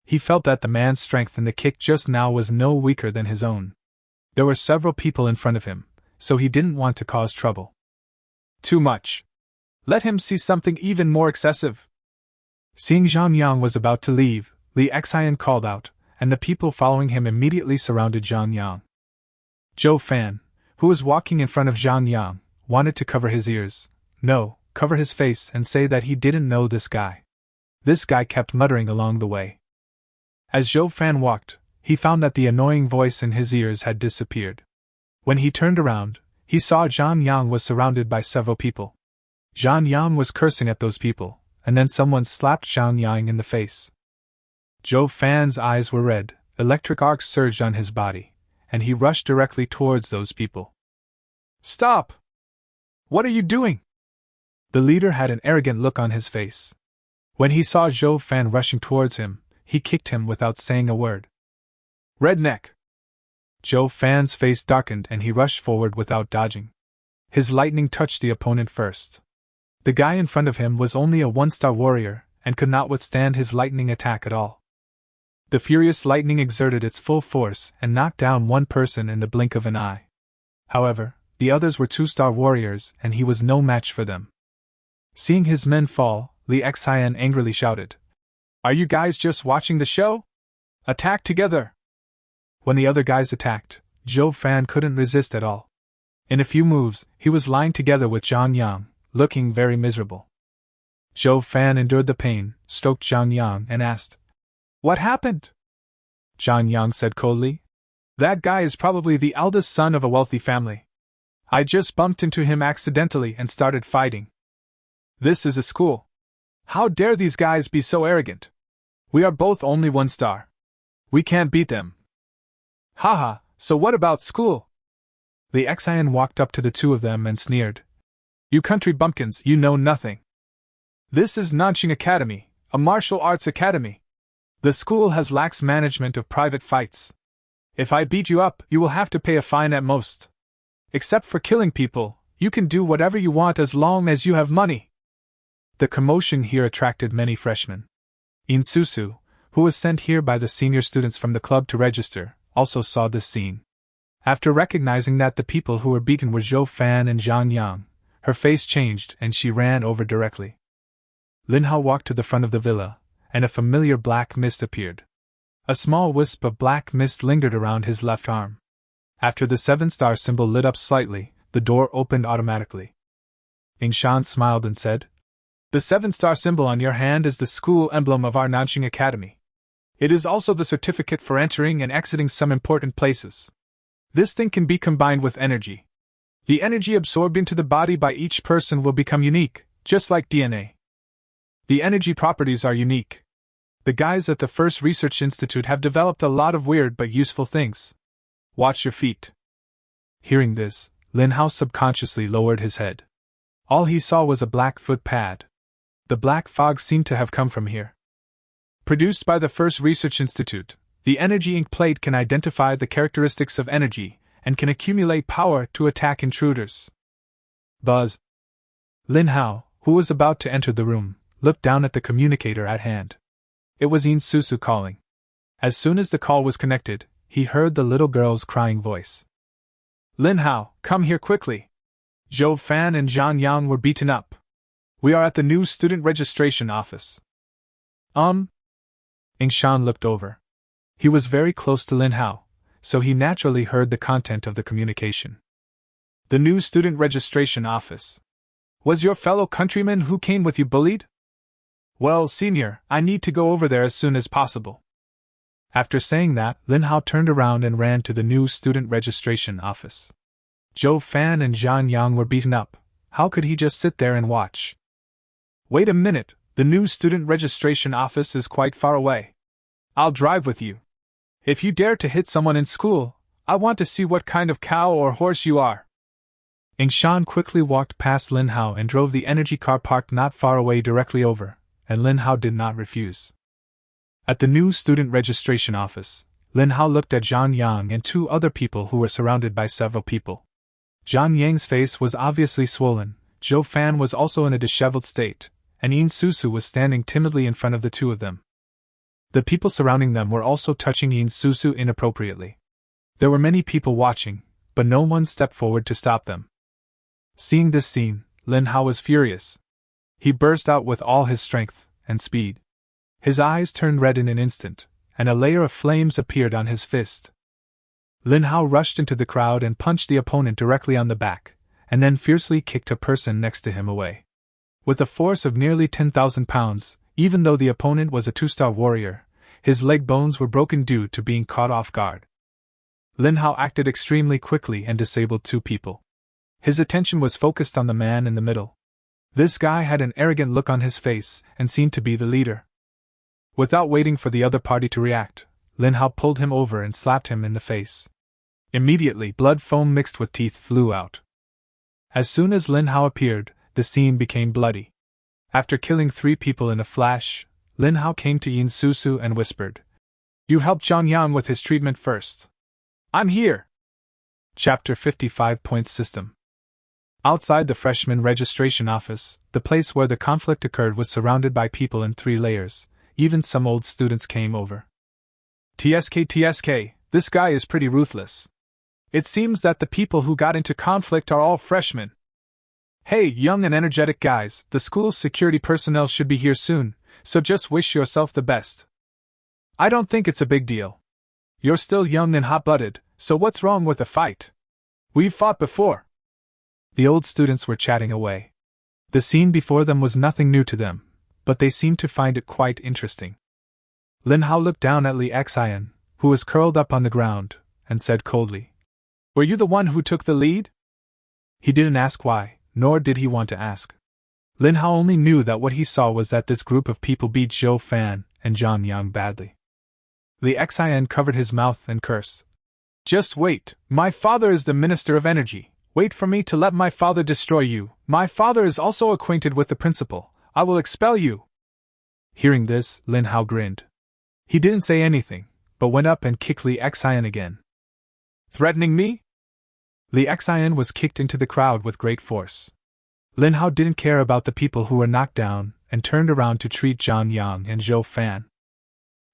He felt that the man's strength in the kick just now was no weaker than his own. There were several people in front of him, so he didn't want to cause trouble. Too much. Let him see something even more excessive. Seeing Zhang Yang was about to leave, Li Xian called out, and the people following him immediately surrounded Zhang Yang. Zhou Fan, who was walking in front of Zhang Yang, wanted to cover his ears, cover his face and say that he didn't know this guy. This guy kept muttering along the way. As Zhou Fan walked, he found that the annoying voice in his ears had disappeared. When he turned around, he saw Zhang Yang was surrounded by several people. Zhang Yang was cursing at those people, and then someone slapped Zhang Yang in the face. Zhou Fan's eyes were red, electric arcs surged on his body, and he rushed directly towards those people. Stop! What are you doing? The leader had an arrogant look on his face. When he saw Zhou Fan rushing towards him, he kicked him without saying a word. Redneck! Zhou Fan's face darkened and he rushed forward without dodging. His lightning touched the opponent first. The guy in front of him was only a 1-star warrior and could not withstand his lightning attack at all. The furious lightning exerted its full force and knocked down one person in the blink of an eye. However, the others were 2-star warriors and he was no match for them. Seeing his men fall, Li Xian angrily shouted, Are you guys just watching the show? Attack together! When the other guys attacked, Zhou Fan couldn't resist at all. In a few moves, he was lying together with Zhang Yang, looking very miserable. Zhou Fan endured the pain, stroked Zhang Yang and asked, What happened? Zhang Yang said coldly, That guy is probably the eldest son of a wealthy family. I just bumped into him accidentally and started fighting. This is a school. How dare these guys be so arrogant? We are both only 1-star. We can't beat them. Haha, so what about school? Li Xian walked up to the two of them and sneered. You country bumpkins, you know nothing. This is Tianxing Academy, a martial arts academy. The school has lax management of private fights. If I beat you up, you will have to pay a fine at most. Except for killing people, you can do whatever you want as long as you have money. The commotion here attracted many freshmen. Insusu, who was sent here by the senior students from the club to register, also saw this scene. After recognizing that the people who were beaten were Zhou Fan and Zhang Yang, her face changed and she ran over directly. Lin Hao walked to the front of the villa, and a familiar black mist appeared. A small wisp of black mist lingered around his left arm. After the 7-star symbol lit up slightly, the door opened automatically. Yingshan smiled and said, The 7-star symbol on your hand is the school emblem of our Tianxing Academy. It is also the certificate for entering and exiting some important places. This thing can be combined with energy. The energy absorbed into the body by each person will become unique, just like DNA. The energy properties are unique. The guys at the First Research Institute have developed a lot of weird but useful things. Watch your feet. Hearing this, Lin Hao subconsciously lowered his head. All he saw was a black foot pad. The black fog seemed to have come from here. Produced by the First Research Institute, the energy ink plate can identify the characteristics of energy and can accumulate power to attack intruders. Buzz. Lin Hao, who was about to enter the room, looked down at the communicator at hand. It was Insusu calling. As soon as the call was connected, he heard the little girl's crying voice. Lin Hao, come here quickly. Zhou Fan and Zhang Yang were beaten up. We are at the new student registration office. Yingshan looked over. He was very close to Lin Hao, so he naturally heard the content of the communication. The new student registration office. Was your fellow countryman who came with you bullied? Well, senior, I need to go over there as soon as possible. After saying that, Lin Hao turned around and ran to the new student registration office. Zhou Fan and Zhang Yang were beaten up. How could he just sit there and watch? Wait a minute, the new student registration office is quite far away. I'll drive with you. If you dare to hit someone in school, I want to see what kind of cow or horse you are. Ing Shan quickly walked past Lin Hao and drove the energy car parked not far away directly over, and Lin Hao did not refuse. At the new student registration office, Lin Hao looked at Zhang Yang and two other people who were surrounded by several people. Zhang Yang's face was obviously swollen, Zhou Fan was also in a disheveled state, and Yin Susu was standing timidly in front of the two of them. The people surrounding them were also touching Yin Susu inappropriately. There were many people watching, but no one stepped forward to stop them. Seeing this scene, Lin Hao was furious. He burst out with all his strength and speed. His eyes turned red in an instant, and a layer of flames appeared on his fist. Lin Hao rushed into the crowd and punched the opponent directly on the back, and then fiercely kicked a person next to him away. With a force of nearly 10,000 pounds, even though the opponent was a 2-star warrior, his leg bones were broken due to being caught off guard. Lin Hao acted extremely quickly and disabled two people. His attention was focused on the man in the middle. This guy had an arrogant look on his face and seemed to be the leader. Without waiting for the other party to react, Lin Hao pulled him over and slapped him in the face. Immediately, blood foam mixed with teeth flew out. As soon as Lin Hao appeared, the scene became bloody. After killing 3 people in a flash, Lin Hao came to Yin Susu and whispered, "You helped Zhang Yang with his treatment first. I'm here." Chapter 55 Points System. Outside the freshman registration office, the place where the conflict occurred was surrounded by people in 3 layers. Even some old students came over. TSK, this guy is pretty ruthless. It seems that the people who got into conflict are all freshmen. Hey, young and energetic guys, the school's security personnel should be here soon, so just wish yourself the best. I don't think it's a big deal. You're still young and hot-blooded, so what's wrong with a fight? We've fought before. The old students were chatting away. The scene before them was nothing new to them, but they seemed to find it quite interesting. Lin Hao looked down at Li Xian, who was curled up on the ground, and said coldly, "Were you the one who took the lead?" He didn't ask why, nor did he want to ask. Lin Hao only knew that what he saw was that this group of people beat Zhou Fan and Zhang Yang badly. Li Xian covered his mouth and cursed. "Just wait, my father is the Minister of Energy. Wait for me to let my father destroy you. My father is also acquainted with the principal. I will expel you." Hearing this, Lin Hao grinned. He didn't say anything, but went up and kicked Li Xian again. "Threatening me?" Li Xian was kicked into the crowd with great force. Lin Hao didn't care about the people who were knocked down and turned around to treat Zhang Yang and Zhou Fan.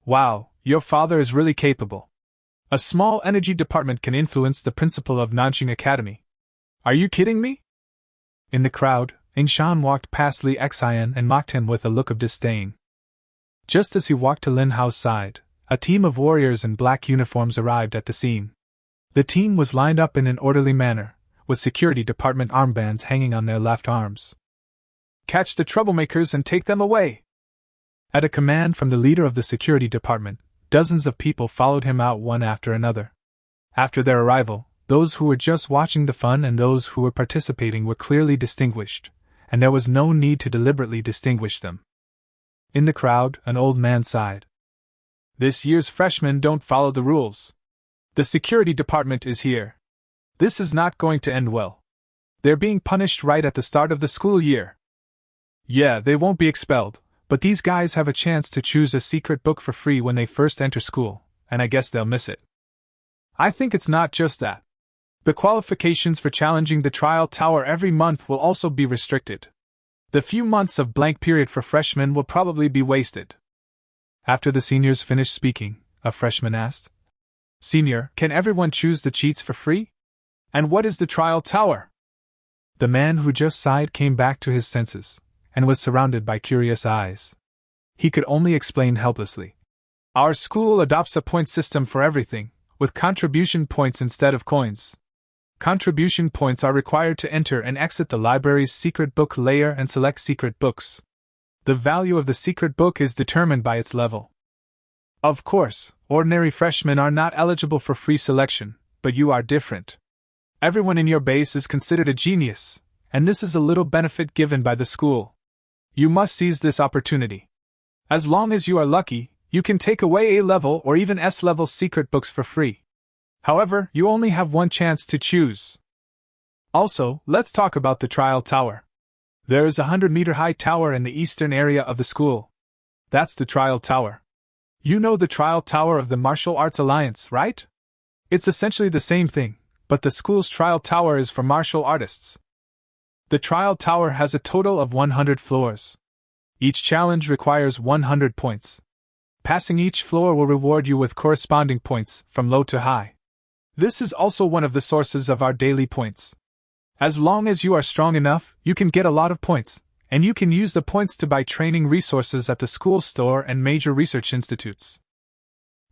"Wow, your father is really capable. A small energy department can influence the principal of Nanjing Academy. Are you kidding me?" In the crowd, Ing Shan walked past Li Xian and mocked him with a look of disdain. Just as he walked to Lin Hao's side, a team of warriors in black uniforms arrived at the scene. The team was lined up in an orderly manner, with security department armbands hanging on their left arms. "Catch the troublemakers and take them away!" At a command from the leader of the security department, dozens of people followed him out one after another. After their arrival, those who were just watching the fun and those who were participating were clearly distinguished, and there was no need to deliberately distinguish them. In the crowd, an old man sighed. "This year's freshmen don't follow the rules. The security department is here. This is not going to end well. They're being punished right at the start of the school year. Yeah, they won't be expelled, but these guys have a chance to choose a secret book for free when they first enter school, and I guess they'll miss it. I think it's not just that. The qualifications for challenging the trial tower every month will also be restricted. The few months of blank period for freshmen will probably be wasted." After the seniors finished speaking, a freshman asked, "Senior, can everyone choose the cheats for free? And what is the trial tower?" The man who just sighed came back to his senses, and was surrounded by curious eyes. He could only explain helplessly. "Our school adopts a point system for everything, with contribution points instead of coins. Contribution points are required to enter and exit the library's secret book layer and select secret books. The value of the secret book is determined by its level. Of course, ordinary freshmen are not eligible for free selection, but you are different. Everyone in your base is considered a genius, and this is a little benefit given by the school. You must seize this opportunity. As long as you are lucky, you can take away A-level or even S-level secret books for free. However, you only have one chance to choose. Also, let's talk about the trial tower. There is a 100-meter-high tower in the eastern area of the school. That's the trial tower. You know the trial tower of the Martial Arts Alliance, right? It's essentially the same thing, but the school's trial tower is for martial artists. The trial tower has a total of 100 floors. Each challenge requires 100 points. Passing each floor will reward you with corresponding points, from low to high. This is also one of the sources of our daily points. As long as you are strong enough, you can get a lot of points, and you can use the points to buy training resources at the school store and major research institutes.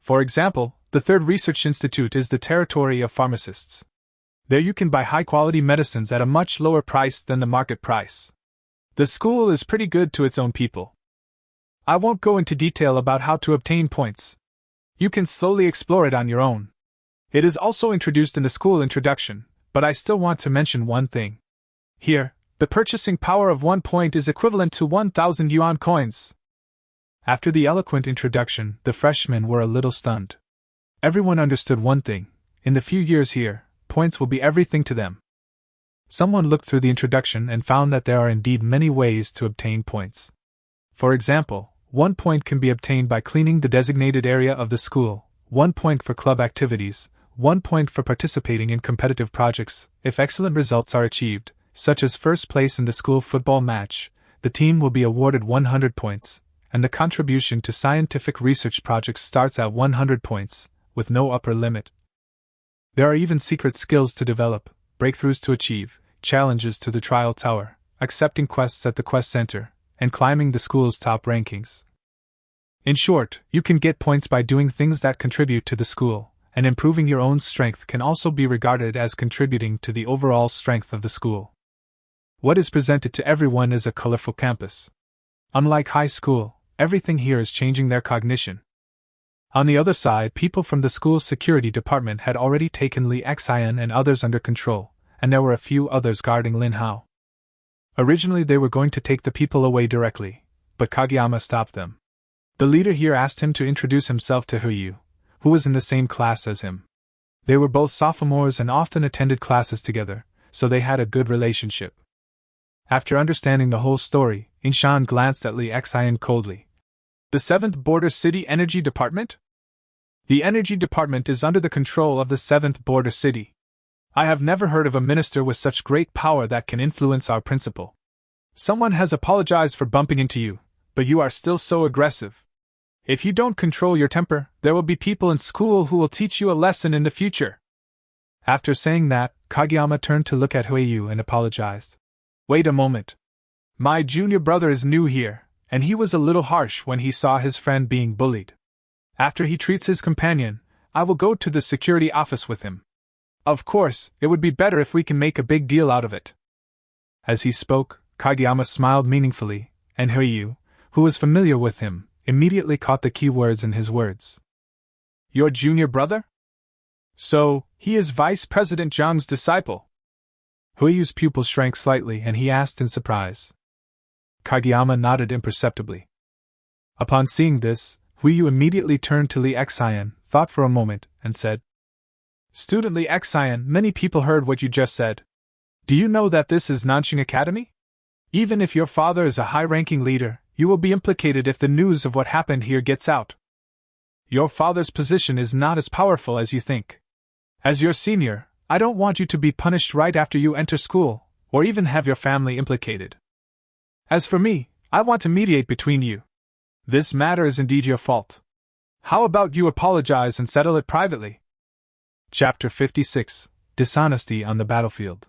For example, the third research institute is the territory of pharmacists. There you can buy high-quality medicines at a much lower price than the market price. The school is pretty good to its own people. I won't go into detail about how to obtain points. You can slowly explore it on your own. It is also introduced in the school introduction, but I still want to mention one thing. Here, the purchasing power of 1 point is equivalent to 1,000 yuan coins. After the eloquent introduction, the freshmen were a little stunned. Everyone understood one thing: in the few years here, points will be everything to them. Someone looked through the introduction and found that there are indeed many ways to obtain points. For example, 1 point can be obtained by cleaning the designated area of the school, 1 point for club activities, 1 point for participating in competitive projects. If excellent results are achieved, such as first place in the school football match, the team will be awarded 100 points, and the contribution to scientific research projects starts at 100 points, with no upper limit. There are even secret skills to develop, breakthroughs to achieve, challenges to the trial tower, accepting quests at the quest center, and climbing the school's top rankings. In short, you can get points by doing things that contribute to the school, and improving your own strength can also be regarded as contributing to the overall strength of the school. What is presented to everyone is a colorful campus. Unlike high school, everything here is changing their cognition. On the other side, people from the school's security department had already taken Li Xian and others under control, and there were a few others guarding Lin Hao. Originally they were going to take the people away directly, but Kageyama stopped them. The leader here asked him to introduce himself to Huiyu, who was in the same class as him. They were both sophomores and often attended classes together, so they had a good relationship. After understanding the whole story, Inshan glanced at Li Xian coldly. The 7th Border City Energy Department? The Energy Department is under the control of the 7th Border City. I have never heard of a minister with such great power that can influence our principal. Someone has apologized for bumping into you, but you are still so aggressive. If you don't control your temper, there will be people in school who will teach you a lesson in the future. After saying that, Kageyama turned to look at Huiyu and apologized. Wait a moment. My junior brother is new here, and he was a little harsh when he saw his friend being bullied. After he treats his companion, I will go to the security office with him. Of course, it would be better if we can make a big deal out of it. As he spoke, Kageyama smiled meaningfully, and Huiyu, who was familiar with him, immediately caught the key words in his words. Your junior brother? So, he is Vice President Zhang's disciple. Huiyu's pupils shrank slightly and he asked in surprise. Kageyama nodded imperceptibly. Upon seeing this, Huiyu immediately turned to Li Xian, thought for a moment, and said, Student Li Xian, many people heard what you just said. Do you know that this is Nanxing Academy? Even if your father is a high-ranking leader, you will be implicated if the news of what happened here gets out. Your father's position is not as powerful as you think. As your senior, I don't want you to be punished right after you enter school, or even have your family implicated. As for me, I want to mediate between you. This matter is indeed your fault. How about you apologize and settle it privately? Chapter 56: Dishonesty on the Battlefield.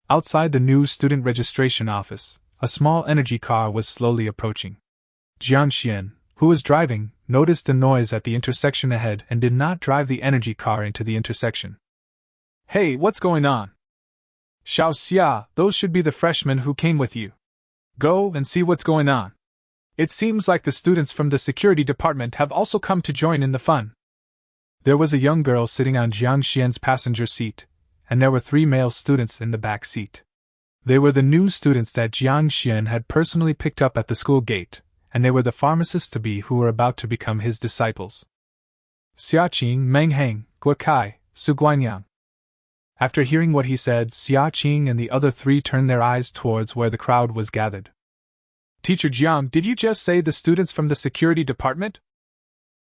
Outside the new student registration office, a small energy car was slowly approaching. Jiangxian, who was driving, noticed the noise at the intersection ahead and did not drive the energy car into the intersection. Hey, what's going on? Xiao Xia, those should be the freshmen who came with you. Go and see what's going on. It seems like the students from the security department have also come to join in the fun. There was a young girl sitting on Jiang Xian's passenger seat, and there were 3 male students in the back seat. They were the new students that Jiang Xian had personally picked up at the school gate, and they were the pharmacists-to-be who were about to become his disciples. Xiaqing, Mengheng, Guokai, Su Guanyang. After hearing what he said, Xiaqing and the other 3 turned their eyes towards where the crowd was gathered. Teacher Jiang, did you just say the students from the security department?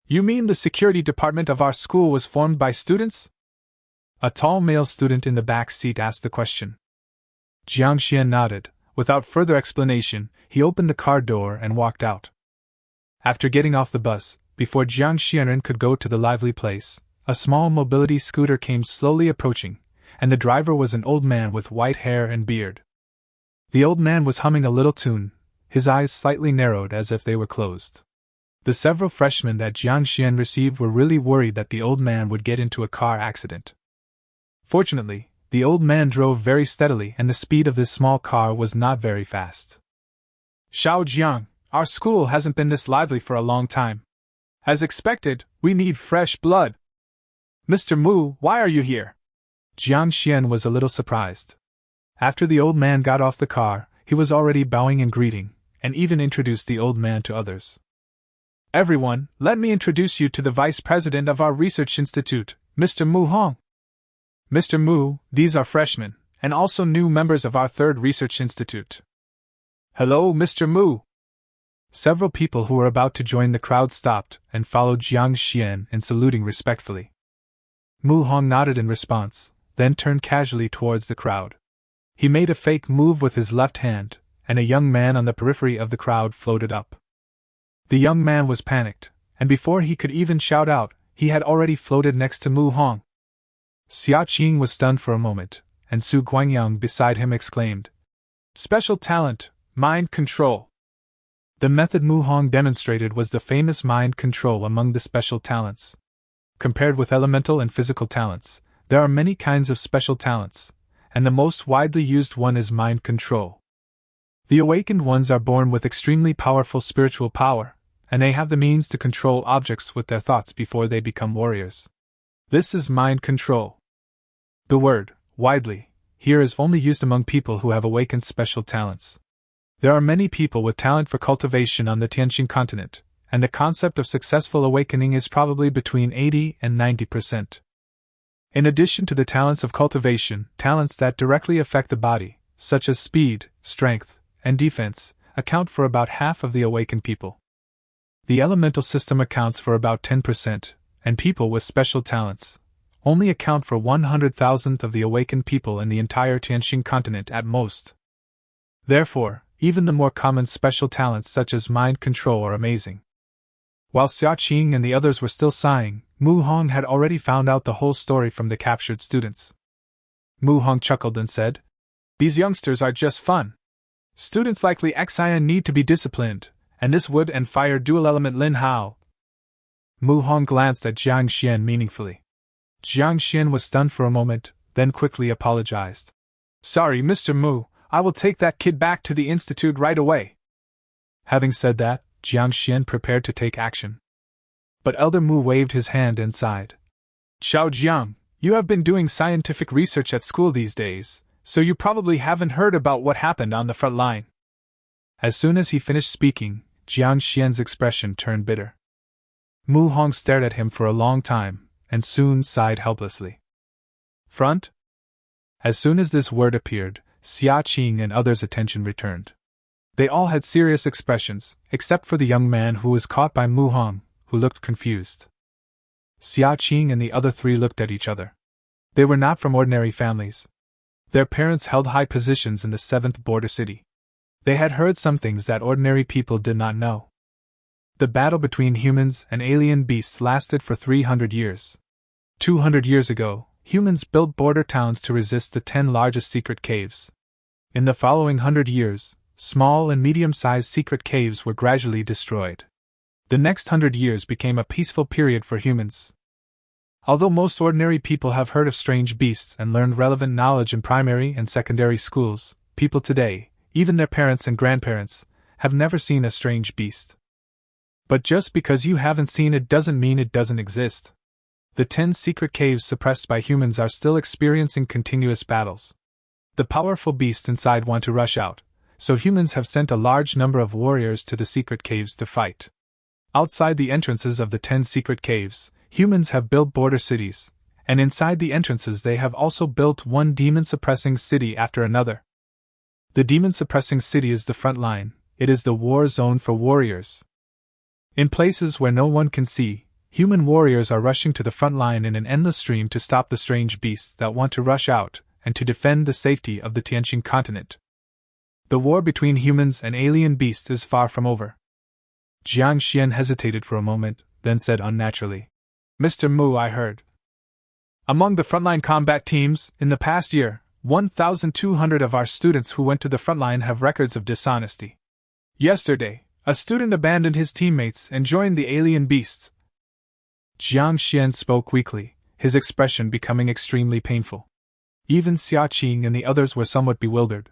You mean the security department of our school was formed by students? A tall male student in the back seat asked the question. Jiang Xian nodded. Without further explanation, he opened the car door and walked out. After getting off the bus, before Jiang Xianren could go to the lively place, a small mobility scooter came slowly approaching, and the driver was an old man with white hair and beard. The old man was humming a little tune, his eyes slightly narrowed as if they were closed. The several freshmen that Jiang Xian received were really worried that the old man would get into a car accident. Fortunately, the old man drove very steadily and the speed of this small car was not very fast. Xiao Jiang, our school hasn't been this lively for a long time. As expected, we need fresh blood. Mr. Mu, why are you here? Jiang Xian was a little surprised. After the old man got off the car, he was already bowing and greeting, and even introduced the old man to others. Everyone, let me introduce you to the vice president of our research institute, Mr. Mu Hong. Mr. Mu, these are freshmen, and also new members of our third research institute. Hello, Mr. Mu. Several people who were about to join the crowd stopped and followed Jiang Xian in saluting respectfully. Mu Hong nodded in response, then turned casually towards the crowd. He made a fake move with his left hand, and a young man on the periphery of the crowd floated up. The young man was panicked, and before he could even shout out, he had already floated next to Mu Hong. Xiaqing was stunned for a moment, and Su Guanyang beside him exclaimed, "Special talent, mind control." The method Mu Hong demonstrated was the famous mind control among the special talents. Compared with elemental and physical talents, there are many kinds of special talents, and the most widely used one is mind control. The awakened ones are born with extremely powerful spiritual power, and they have the means to control objects with their thoughts before they become warriors. This is mind control. The word, widely, here is only used among people who have awakened special talents. There are many people with talent for cultivation on the Tianxing Continent, and the concept of successful awakening is probably between 80 and 90%. In addition to the talents of cultivation, talents that directly affect the body, such as speed, strength, and defense, account for about half of the awakened people. The elemental system accounts for about 10%, and people with special talents only account for 100,000th of the awakened people in the entire Tianxing Continent at most. Therefore, even the more common special talents such as mind control are amazing. While Xiaqing and the others were still sighing, Mu Hong had already found out the whole story from the captured students. Mu Hong chuckled and said, "These youngsters are just fun. Students like Li Xian need to be disciplined, and this wood and fire dual element Lin Hao." Mu Hong glanced at Jiang Xian meaningfully. Jiang Xian was stunned for a moment, then quickly apologized. "Sorry, Mr. Mu, I will take that kid back to the institute right away." Having said that, Jiang Xian prepared to take action. But Elder Mu waved his hand and sighed. "Xiao Jiang, you have been doing scientific research at school these days, so you probably haven't heard about what happened on the front line." As soon as he finished speaking, Jiang Xian's expression turned bitter. Mu Hong stared at him for a long time, and soon sighed helplessly. "Front?" As soon as this word appeared, Xiaqing and others' attention returned. They all had serious expressions, except for the young man who was caught by Mu Hong, who looked confused. Xiaqing and the other 3 looked at each other. They were not from ordinary families. Their parents held high positions in the 7th border city. They had heard some things that ordinary people did not know. The battle between humans and alien beasts lasted for 300 years. 200 years ago, humans built border towns to resist the 10 largest secret caves. In the following 100 years, small and medium-sized secret caves were gradually destroyed. The next 100 years became a peaceful period for humans. Although most ordinary people have heard of strange beasts and learned relevant knowledge in primary and secondary schools, people today, even their parents and grandparents, have never seen a strange beast. But just because you haven't seen it doesn't mean it doesn't exist. The 10 secret caves suppressed by humans are still experiencing continuous battles. The powerful beasts inside want to rush out, so humans have sent a large number of warriors to the secret caves to fight. Outside the entrances of the 10 secret caves, humans have built border cities, and inside the entrances they have also built one demon-suppressing city after another. The demon-suppressing city is the front line, it is the war zone for warriors. In places where no one can see, human warriors are rushing to the front line in an endless stream to stop the strange beasts that want to rush out, and to defend the safety of the Tianxing Continent. The war between humans and alien beasts is far from over. Jiang Xian hesitated for a moment, then said unnaturally, "Mr. Mu, I heard. Among the frontline combat teams, in the past year, 1,200 of our students who went to the frontline have records of dishonesty. Yesterday, a student abandoned his teammates and joined the alien beasts." Jiang Xian spoke weakly, his expression becoming extremely painful. Even Xia Qing and the others were somewhat bewildered.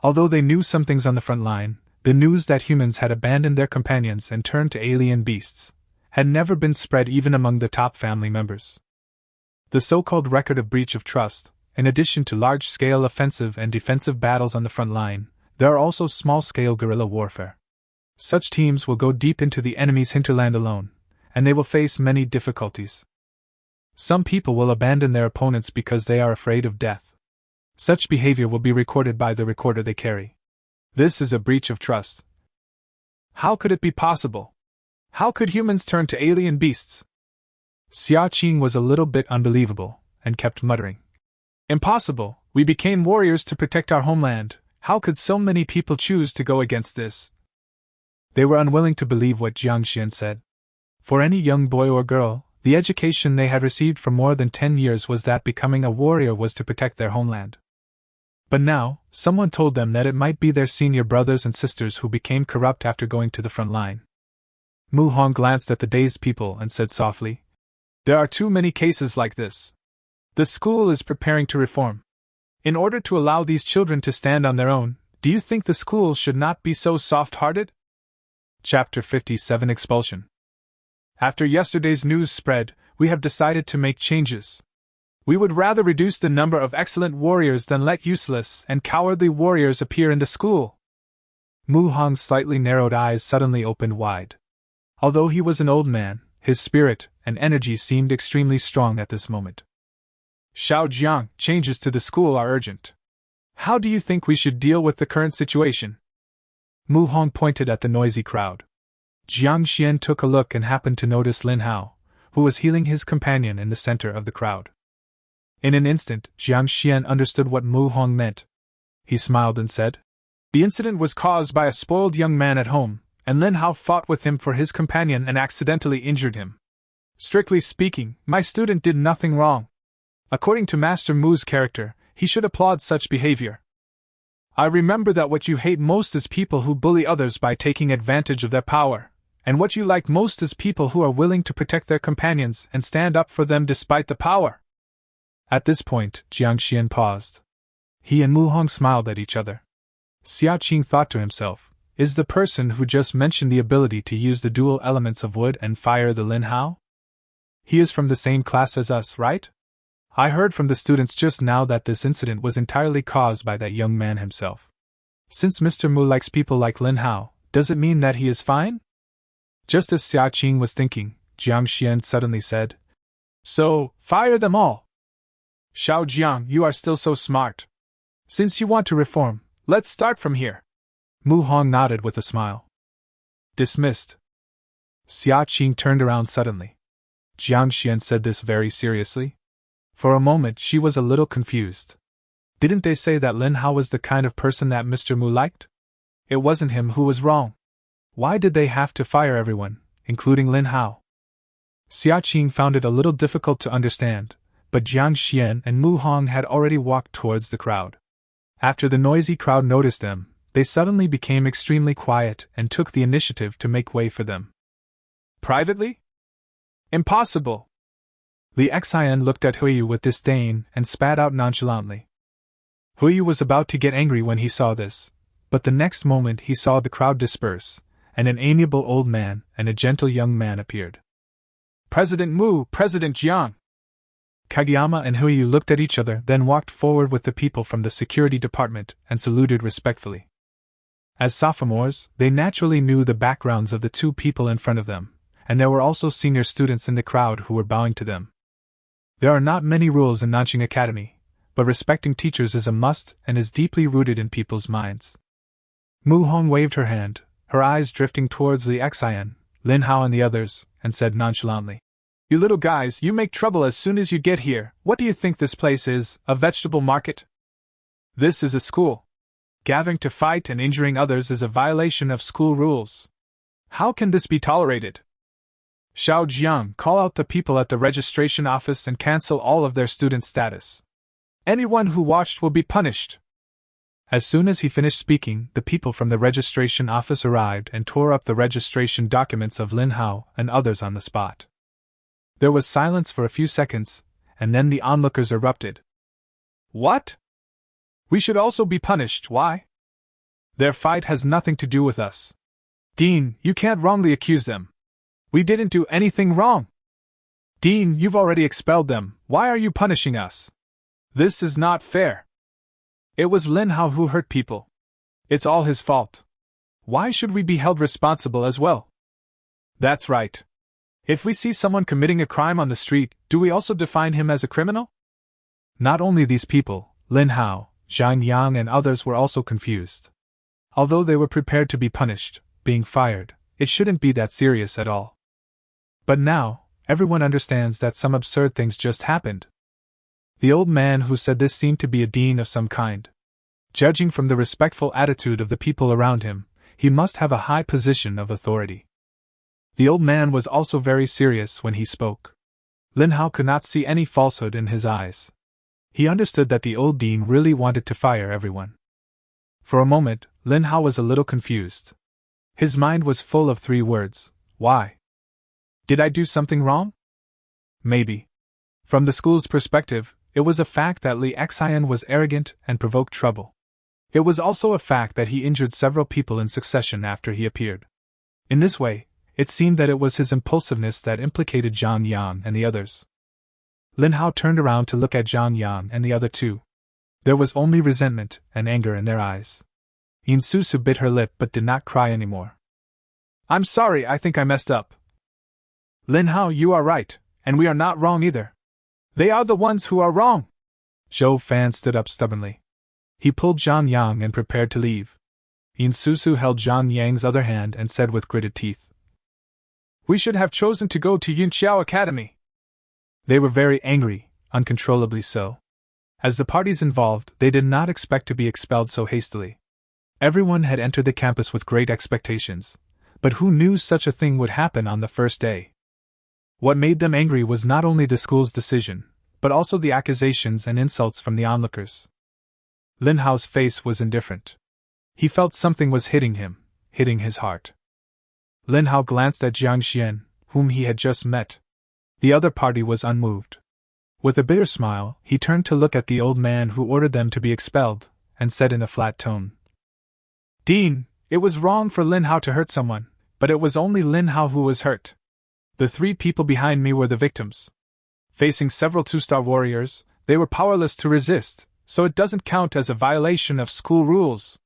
Although they knew some things on the front line, the news that humans had abandoned their companions and turned to alien beasts had never been spread even among the top family members. The so-called record of breach of trust, in addition to large-scale offensive and defensive battles on the front line, there are also small-scale guerrilla warfare. Such teams will go deep into the enemy's hinterland alone, and they will face many difficulties. Some people will abandon their opponents because they are afraid of death. Such behavior will be recorded by the recorder they carry. This is a breach of trust. How could it be possible? How could humans turn to alien beasts? Xia Qing was a little bit unbelievable, and kept muttering. Impossible, we became warriors to protect our homeland, how could so many people choose to go against this? They were unwilling to believe what Jiang Xian said. For any young boy or girl, the education they had received for more than 10 years was that becoming a warrior was to protect their homeland. But now, someone told them that it might be their senior brothers and sisters who became corrupt after going to the front line. Mu Hong glanced at the dazed people and said softly, "There are too many cases like this. The school is preparing to reform. In order to allow these children to stand on their own, do you think the school should not be so soft-hearted?" Chapter 57 Expulsion. After yesterday's news spread, we have decided to make changes. We would rather reduce the number of excellent warriors than let useless and cowardly warriors appear in the school. Mu Hong's slightly narrowed eyes suddenly opened wide. Although he was an old man, his spirit and energy seemed extremely strong at this moment. "Xiao Jiang, changes to the school are urgent. How do you think we should deal with the current situation?" Mu Hong pointed at the noisy crowd. Jiang Xian took a look and happened to notice Lin Hao, who was healing his companion in the center of the crowd. In an instant, Jiang Xian understood what Mu Hong meant. He smiled and said, "The incident was caused by a spoiled young man at home, and Lin Hao fought with him for his companion and accidentally injured him. Strictly speaking, my student did nothing wrong. According to Master Mu's character, he should applaud such behavior. I remember that what you hate most is people who bully others by taking advantage of their power, and what you like most is people who are willing to protect their companions and stand up for them despite the power." At this point, Jiang Xian paused. He and Mu Hong smiled at each other. Xia Qing thought to himself, is the person who just mentioned the ability to use the dual elements of wood and fire the Lin Hao? He is from the same class as us, right? I heard from the students just now that this incident was entirely caused by that young man himself. Since Mr. Mu likes people like Lin Hao, does it mean that he is fine? Just as Xia Qing was thinking, Jiang Xian suddenly said, "So, fire them all. Xiao Jiang, you are still so smart. Since you want to reform, let's start from here." Mu Hong nodded with a smile. Dismissed. Xia Qing turned around suddenly. Jiang Xian said this very seriously. For a moment she was a little confused. Didn't they say that Lin Hao was the kind of person that Mr. Mu liked? It wasn't him who was wrong. Why did they have to fire everyone, including Lin Hao? Xia Qing found it a little difficult to understand, but Jiang Xian and Mu Hong had already walked towards the crowd. After the noisy crowd noticed them, they suddenly became extremely quiet and took the initiative to make way for them. Privately? Impossible! Li Xian looked at Huiyu with disdain and spat out nonchalantly. Huiyu was about to get angry when he saw this, but the next moment he saw the crowd disperse, and an amiable old man and a gentle young man appeared. President Mu, President Jiang! Kageyama and Huiyu looked at each other, then walked forward with the people from the security department and saluted respectfully. As sophomores, they naturally knew the backgrounds of the two people in front of them, and there were also senior students in the crowd who were bowing to them. There are not many rules in Tianxing Academy, but respecting teachers is a must and is deeply rooted in people's minds. Mu Hong waved her hand, her eyes drifting towards Li Xian, Lin Hao and the others, and said nonchalantly, "You little guys, you make trouble as soon as you get here. What do you think this place is, a vegetable market? This is a school. Gathering to fight and injuring others is a violation of school rules. How can this be tolerated? Xiao Jiang, call out the people at the registration office and cancel all of their student status. Anyone who watched will be punished." As soon as he finished speaking, the people from the registration office arrived and tore up the registration documents of Lin Hao and others on the spot. There was silence for a few seconds, and then the onlookers erupted. "What? We should also be punished, why? Their fight has nothing to do with us. Dean, you can't wrongly accuse them. We didn't do anything wrong. Dean, you've already expelled them, why are you punishing us? This is not fair. It was Lin Hao who hurt people. It's all his fault. Why should we be held responsible as well? That's right. If we see someone committing a crime on the street, do we also define him as a criminal?" Not only these people, Lin Hao, Zhang Yang and others were also confused. Although they were prepared to be punished, being fired, it shouldn't be that serious at all. But now, everyone understands that some absurd things just happened. The old man who said this seemed to be a dean of some kind. Judging from the respectful attitude of the people around him, he must have a high position of authority. The old man was also very serious when he spoke. Lin Hao could not see any falsehood in his eyes. He understood that the old dean really wanted to fire everyone. For a moment, Lin Hao was a little confused. His mind was full of 3 words: why? Did I do something wrong? Maybe. From the school's perspective, it was a fact that Li Xian was arrogant and provoked trouble. It was also a fact that he injured several people in succession after he appeared. In this way, it seemed that it was his impulsiveness that implicated Zhang Yang and the others. Lin Hao turned around to look at Zhang Yang and the other two. There was only resentment and anger in their eyes. Yin Susu bit her lip but did not cry anymore. "I'm sorry, I think I messed up. Lin Hao, you are right, and we are not wrong either. They are the ones who are wrong." Zhou Fan stood up stubbornly. He pulled Zhang Yang and prepared to leave. Yin Susu held Zhang Yang's other hand and said with gritted teeth, "We should have chosen to go to Yunqiao Academy." They were very angry, uncontrollably so. As the parties involved, they did not expect to be expelled so hastily. Everyone had entered the campus with great expectations, but who knew such a thing would happen on the first day? What made them angry was not only the school's decision, but also the accusations and insults from the onlookers. Lin Hao's face was indifferent. He felt something was hitting him, hitting his heart. Lin Hao glanced at Jiang Xian, whom he had just met. The other party was unmoved. With a bitter smile, he turned to look at the old man who ordered them to be expelled, and said in a flat tone, "Dean, it was wrong for Lin Hao to hurt someone, but it was only Lin Hao who was hurt. The 3 people behind me were the victims. Facing several 2-star warriors, they were powerless to resist, so it doesn't count as a violation of school rules.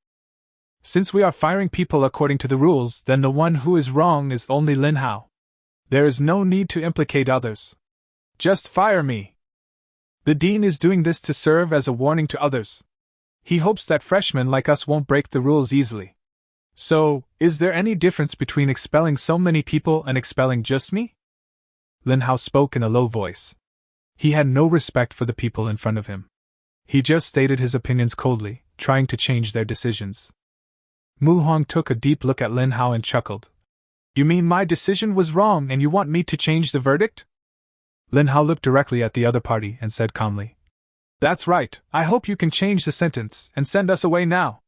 Since we are firing people according to the rules, then the one who is wrong is only Lin Hao. There is no need to implicate others. Just fire me. The dean is doing this to serve as a warning to others. He hopes that freshmen like us won't break the rules easily. So, is there any difference between expelling so many people and expelling just me?" Lin Hao spoke in a low voice. He had no respect for the people in front of him. He just stated his opinions coldly, trying to change their decisions. Mu Hong took a deep look at Lin Hao and chuckled. "You mean my decision was wrong and you want me to change the verdict?" Lin Hao looked directly at the other party and said calmly, "That's right, I hope you can change the sentence and send us away now.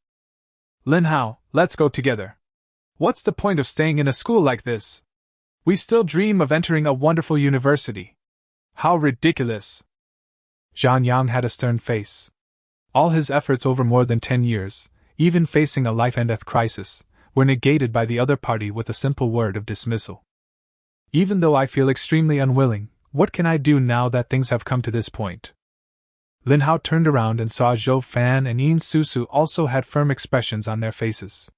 Lin Hao, let's go together. What's the point of staying in a school like this? We still dream of entering a wonderful university. How ridiculous." Zhang Yang had a stern face. All his efforts over more than 10 years, even facing a life-and-death crisis, were negated by the other party with a simple word of dismissal. Even though I feel extremely unwilling, what can I do now that things have come to this point? Lin Hao turned around and saw Zhou Fan and Yin Susu also had firm expressions on their faces.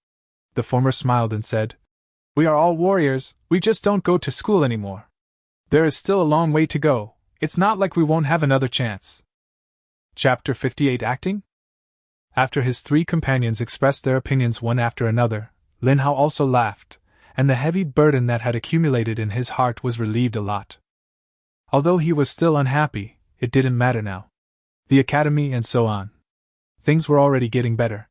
The former smiled and said, "We are all warriors, we just don't go to school anymore. There is still a long way to go, it's not like we won't have another chance." Chapter 58 Acting? After his three companions expressed their opinions one after another, Lin Hao also laughed, and the heavy burden that had accumulated in his heart was relieved a lot. Although he was still unhappy, it didn't matter now. The academy and so on. Things were already getting better.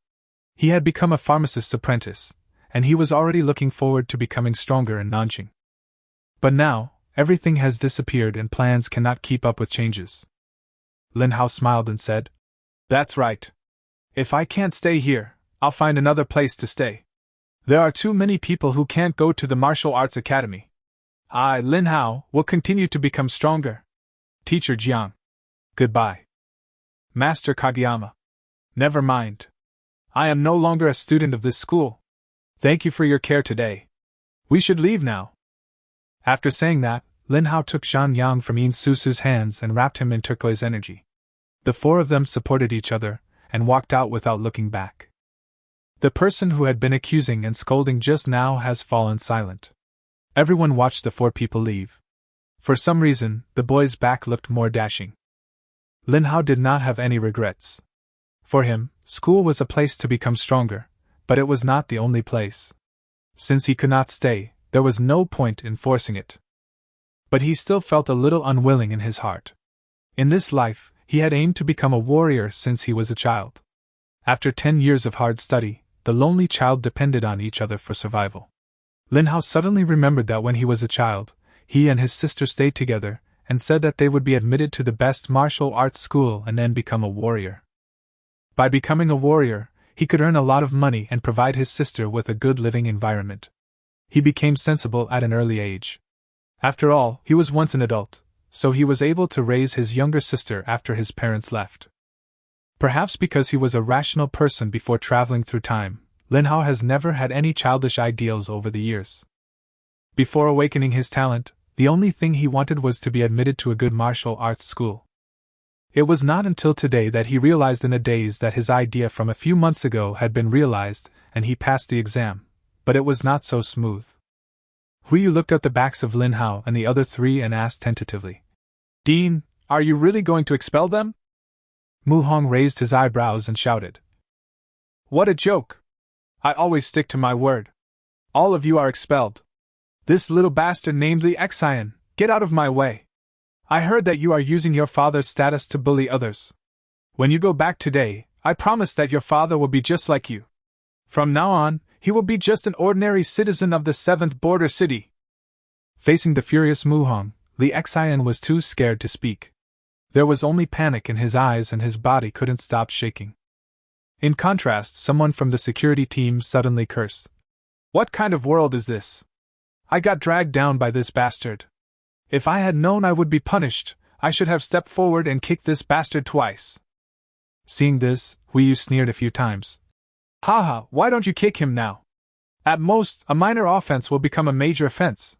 He had become a pharmacist's apprentice, and he was already looking forward to becoming stronger in Nanjing. But now, everything has disappeared and plans cannot keep up with changes. Lin Hao smiled and said, "That's right. If I can't stay here, I'll find another place to stay. There are too many people who can't go to the martial arts academy. I, Lin Hao, will continue to become stronger. Teacher Jiang. Goodbye. Master Kageyama. Never mind. I am no longer a student of this school. Thank you for your care today. We should leave now." After saying that, Lin Hao took Shan Yang from Yin Susu's hands and wrapped him in turquoise energy. The four of them supported each other and walked out without looking back. The person who had been accusing and scolding just now has fallen silent. Everyone watched the four people leave. For some reason, the boy's back looked more dashing. Lin Hao did not have any regrets. For him, school was a place to become stronger, but it was not the only place. Since he could not stay, there was no point in forcing it. But he still felt a little unwilling in his heart. In this life, he had aimed to become a warrior since he was a child. After 10 years of hard study, the lonely child depended on each other for survival. Lin Hao suddenly remembered that when he was a child, he and his sister stayed together and said that they would be admitted to the best martial arts school and then become a warrior. By becoming a warrior, he could earn a lot of money and provide his sister with a good living environment. He became sensible at an early age. After all, he was once an adult, so he was able to raise his younger sister after his parents left. Perhaps because he was a rational person before traveling through time, Lin Hao has never had any childish ideals over the years. Before awakening his talent, the only thing he wanted was to be admitted to a good martial arts school. It was not until today that he realized in a daze that his idea from a few months ago had been realized, and he passed the exam, but it was not so smooth. Huiyu looked at the backs of Lin Hao and the other three and asked tentatively, "Dean, are you really going to expel them?" Mu Hong raised his eyebrows and shouted, "What a joke! I always stick to my word. All of you are expelled. This little bastard named Li Xian, get out of my way. I heard that you are using your father's status to bully others. When you go back today, I promise that your father will be just like you. From now on, he will be just an ordinary citizen of the 7th border city." Facing the furious Mu Hong, Li Xian was too scared to speak. There was only panic in his eyes and his body couldn't stop shaking. In contrast, someone from the security team suddenly cursed. "What kind of world is this? I got dragged down by this bastard. If I had known I would be punished, I should have stepped forward and kicked this bastard twice." Seeing this, Huiyu sneered a few times. "Haha, why don't you kick him now? At most, a minor offense will become a major offense.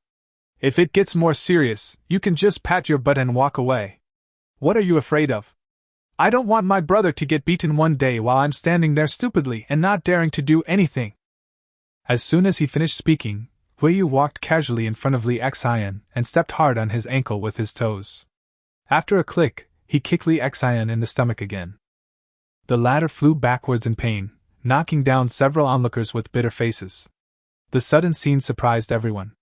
If it gets more serious, you can just pat your butt and walk away. What are you afraid of? I don't want my brother to get beaten one day while I'm standing there stupidly and not daring to do anything." As soon as he finished speaking, Huiyu walked casually in front of Li Xian and stepped hard on his ankle with his toes. After a click, he kicked Li Xian in the stomach again. The latter flew backwards in pain, knocking down several onlookers with bitter faces. The sudden scene surprised everyone.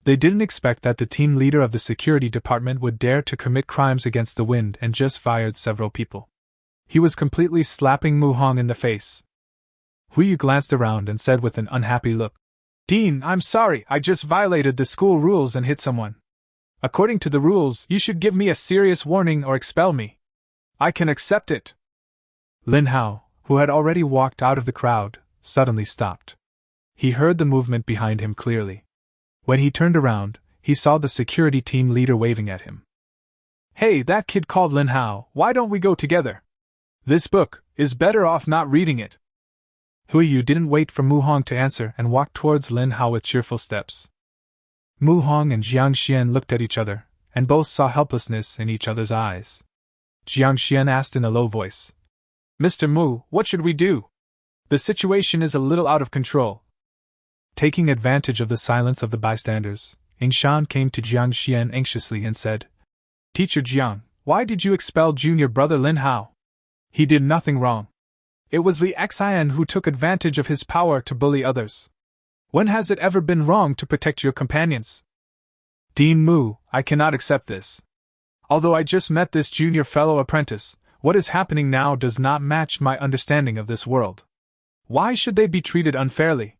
They didn't expect that the team leader of the security department would dare to commit crimes against the wind and just fired several people. He was completely slapping Mu Hong in the face. Huiyu glanced around and said with an unhappy look, "Dean, I'm sorry, I just violated the school rules and hit someone. According to the rules, you should give me a serious warning or expel me. I can accept it." Lin Hao, who had already walked out of the crowd, suddenly stopped. He heard the movement behind him clearly. When he turned around, he saw the security team leader waving at him. "Hey, that kid called Lin Hao, why don't we go together? This book is better off not reading it." Huiyu didn't wait for Mu Hong to answer and walked towards Lin Hao with cheerful steps. Mu Hong and Jiang Xian looked at each other, and both saw helplessness in each other's eyes. Jiang Xian asked in a low voice, "Mr. Mu, what should we do? The situation is a little out of control." Taking advantage of the silence of the bystanders, Yingshan came to Jiang Xian anxiously and said, "Teacher Jiang, why did you expel junior brother Lin Hao? He did nothing wrong. It was Li Xian who took advantage of his power to bully others. When has it ever been wrong to protect your companions?" "Dean Mu, I cannot accept this. Although I just met this junior fellow apprentice, what is happening now does not match my understanding of this world. Why should they be treated unfairly?"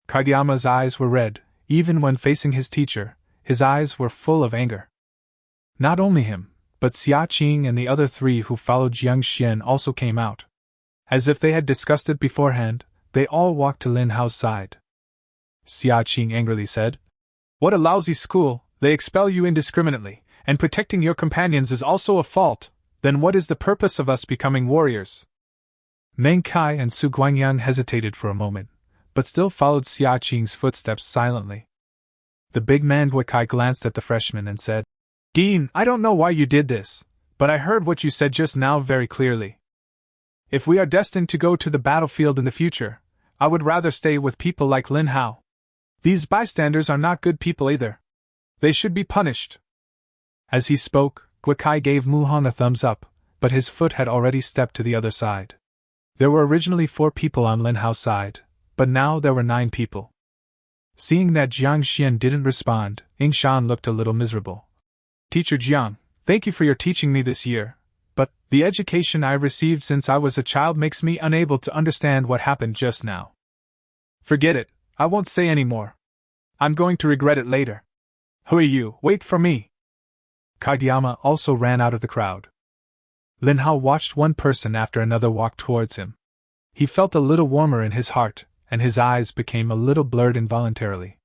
Kageyama's eyes were red. Even when facing his teacher, his eyes were full of anger. Not only him, but Xia Qing and the other three who followed Jiang Xian also came out. As if they had discussed it beforehand, they all walked to Lin Hao's side. Xia Qing angrily said, "What a lousy school, they expel you indiscriminately, and protecting your companions is also a fault, then what is the purpose of us becoming warriors?" Meng Kai and Su Guangyang hesitated for a moment, but still followed Xia Qing's footsteps silently. The big manhwaecap glanced at the freshman and said, "Dean, I don't know why you did this, but I heard what you said just now very clearly. If we are destined to go to the battlefield in the future, I would rather stay with people like Lin Hao. These bystanders are not good people either. They should be punished." As he spoke, Guikai gave Mu Hong a thumbs up, but his foot had already stepped to the other side. There were originally 4 people on Lin Hao's side, but now there were 9 people. Seeing that Jiang Xian didn't respond, Yingshan looked a little miserable. "Teacher Jiang, thank you for your teaching me this year, but the education I received since I was a child makes me unable to understand what happened just now. Forget it, I won't say any more. I'm going to regret it later. Huiyu, wait for me." Kageyama also ran out of the crowd. Lin Hao watched one person after another walk towards him. He felt a little warmer in his heart, and his eyes became a little blurred involuntarily.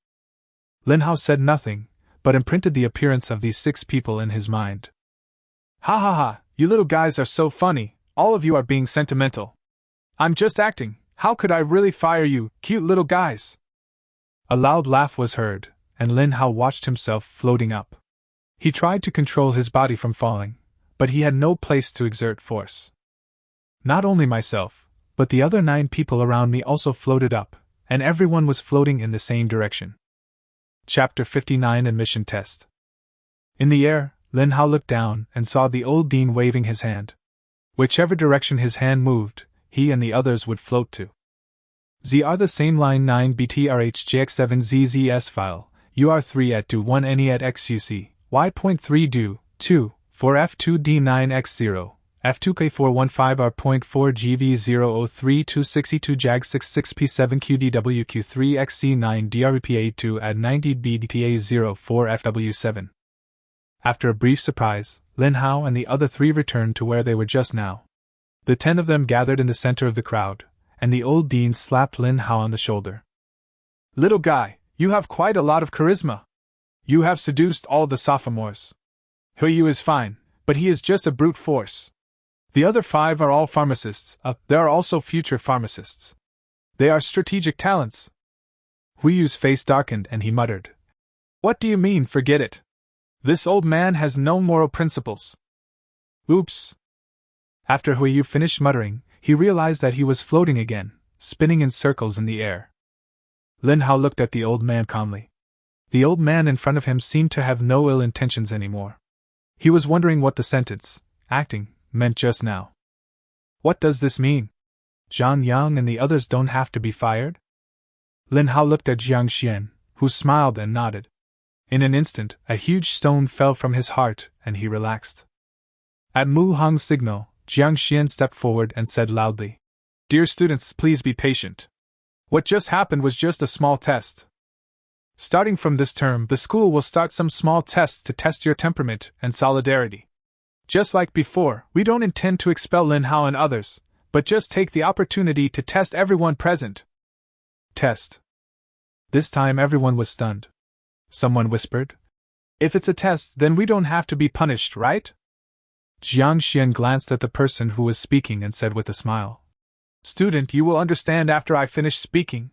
Lin Hao said nothing, but imprinted the appearance of these 6 people in his mind. "Ha ha ha, you little guys are so funny, all of you are being sentimental. I'm just acting, how could I really fire you, cute little guys?" A loud laugh was heard, and Lin Hao watched himself floating up. He tried to control his body from falling, but he had no place to exert force. Not only myself, but the other 9 people around me also floated up, and everyone was floating in the same direction. Chapter 59 Admission Test. In the air, Lin Hao looked down and saw the old dean waving his hand. Whichever direction his hand moved, he and the others would float to. Z are the same line 9 BTRHJX7ZZS file, UR3 at do 1 NE at XUC, Y.3 do 2, for F2D9X0. F2K415R.4 GV00326E2 JAG66P7QDWQ3XC9 DREPA2 at 90BDTA04 FW7. After a brief surprise, Lin Hao and the other 3 returned to where they were just now. The 10 of them gathered in the center of the crowd, and the old dean slapped Lin Hao on the shoulder. "Little guy, you have quite a lot of charisma. You have seduced all the sophomores. Huiyu is fine, but he is just a brute force. The other 5 are all pharmacists, there are also future pharmacists. They are strategic talents." Huiyu's face darkened and he muttered, "What do you mean, forget it? This old man has no moral principles." Oops. After Huiyu finished muttering, he realized that he was floating again, spinning in circles in the air. Lin Hao looked at the old man calmly. The old man in front of him seemed to have no ill intentions anymore. He was wondering what the sentence, acting, meant just now. What does this mean? Zhang Yang and the others don't have to be fired? Lin Hao looked at Jiang Xian, who smiled and nodded. In an instant, a huge stone fell from his heart, and he relaxed. At Mu Hong's signal, Jiang Xian stepped forward and said loudly, "Dear students, please be patient. What just happened was just a small test. Starting from this term, the school will start some small tests to test your temperament and solidarity. Just like before, we don't intend to expel Lin Hao and others, but just take the opportunity to test everyone present." Test. This time everyone was stunned. Someone whispered, "If it's a test, then we don't have to be punished, right?" Jiang Xian glanced at the person who was speaking and said with a smile, Student, you will understand after I finish speaking.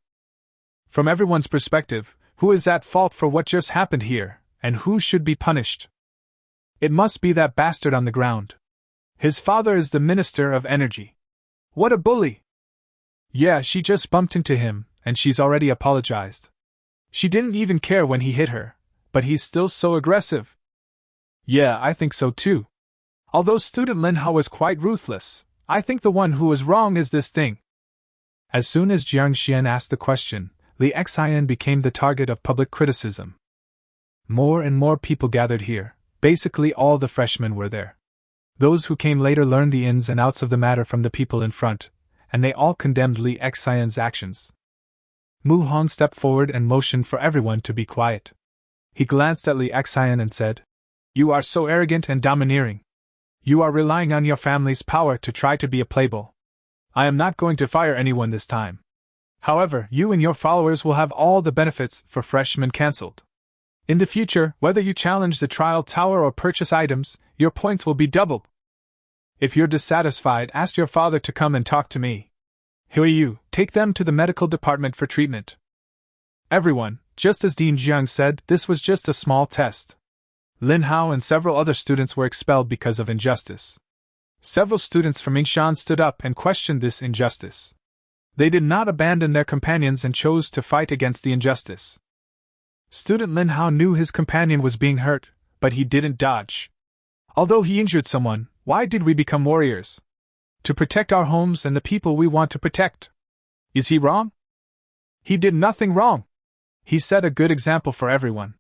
From everyone's perspective, who is at fault for what just happened here, and who should be punished? It must be that bastard on the ground. His father is the Minister of Energy. What a bully! Yeah, she just bumped into him, and she's already apologized. She didn't even care when he hit her, but he's still so aggressive. Yeah, I think so too. Although student Lin Hao was quite ruthless, I think the one who was wrong is this thing. As soon as Jiang Xian asked the question, Li Xian became the target of public criticism. More and more people gathered here. Basically all the freshmen were there. Those who came later learned the ins and outs of the matter from the people in front, and they all condemned Li Xian's actions. Mu Hong stepped forward and motioned for everyone to be quiet. He glanced at Li Xian and said, "You are so arrogant and domineering. You are relying on your family's power to try to be a playboy. I am not going to fire anyone this time. However, you and your followers will have all the benefits for freshmen cancelled. In the future, whether you challenge the trial tower or purchase items, your points will be doubled. If you're dissatisfied, ask your father to come and talk to me. Hui, take them to the medical department for treatment." Everyone, just as Dean Jiang said, this was just a small test. Lin Hao and several other students were expelled because of injustice. Several students from Yingshan stood up and questioned this injustice. They did not abandon their companions and chose to fight against the injustice. Student Lin Hao knew his companion was being hurt, but he didn't dodge. Although he injured someone, why did we become warriors? To protect our homes and the people we want to protect. Is he wrong? He did nothing wrong. He set a good example for everyone.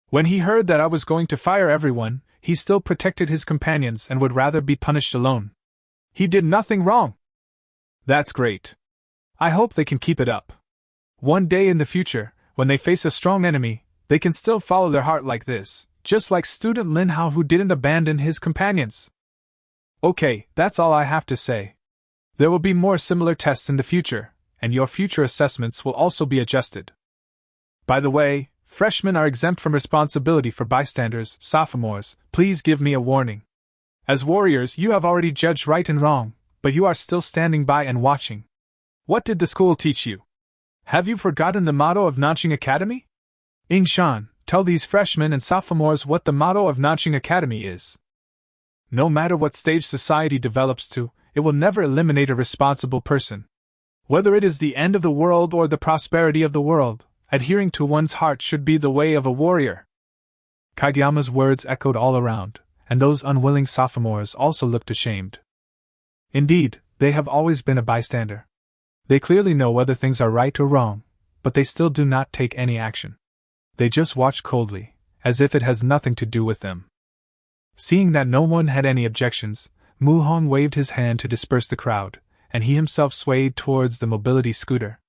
When he heard that I was going to fire everyone, he still protected his companions and would rather be punished alone. He did nothing wrong. That's great. I hope they can keep it up. One day in the future, when they face a strong enemy, they can still follow their heart like this, just like student Lin Hao who didn't abandon his companions. Okay, that's all I have to say. There will be more similar tests in the future, and your future assessments will also be adjusted. By the way, freshmen are exempt from responsibility for bystanders, sophomores. Please give me a warning. As warriors, you have already judged right and wrong, but you are still standing by and watching. What did the school teach you? Have you forgotten the motto of Nanqing Academy? Yingshan, tell these freshmen and sophomores what the motto of Nanqing Academy is. No matter what stage society develops to, it will never eliminate a responsible person. Whether it is the end of the world or the prosperity of the world, adhering to one's heart should be the way of a warrior. Kageyama's words echoed all around, and those unwilling sophomores also looked ashamed. Indeed, they have always been a bystander. They clearly know whether things are right or wrong, but they still do not take any action. They just watch coldly, as if it has nothing to do with them. Seeing that no one had any objections, Mu Hong waved his hand to disperse the crowd, and he himself swayed towards the mobility scooter.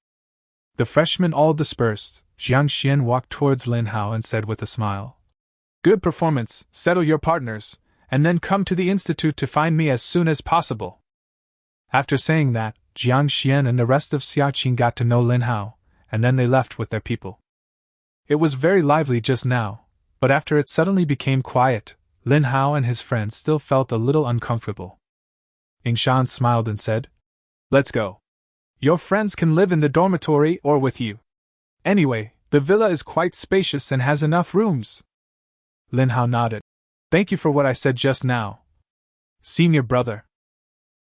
The freshmen all dispersed. Jiang Xian walked towards Lin Hao and said with a smile, "Good performance, settle your partners, and then come to the institute to find me as soon as possible." After saying that, Jiang Xian and the rest of Xiaoqing got to know Lin Hao, and then they left with their people. It was very lively just now, but after it suddenly became quiet, Lin Hao and his friends still felt a little uncomfortable. Yingshan smiled and said, "Let's go. Your friends can live in the dormitory or with you. Anyway, the villa is quite spacious and has enough rooms." Lin Hao nodded. "Thank you for what I said just now, senior brother.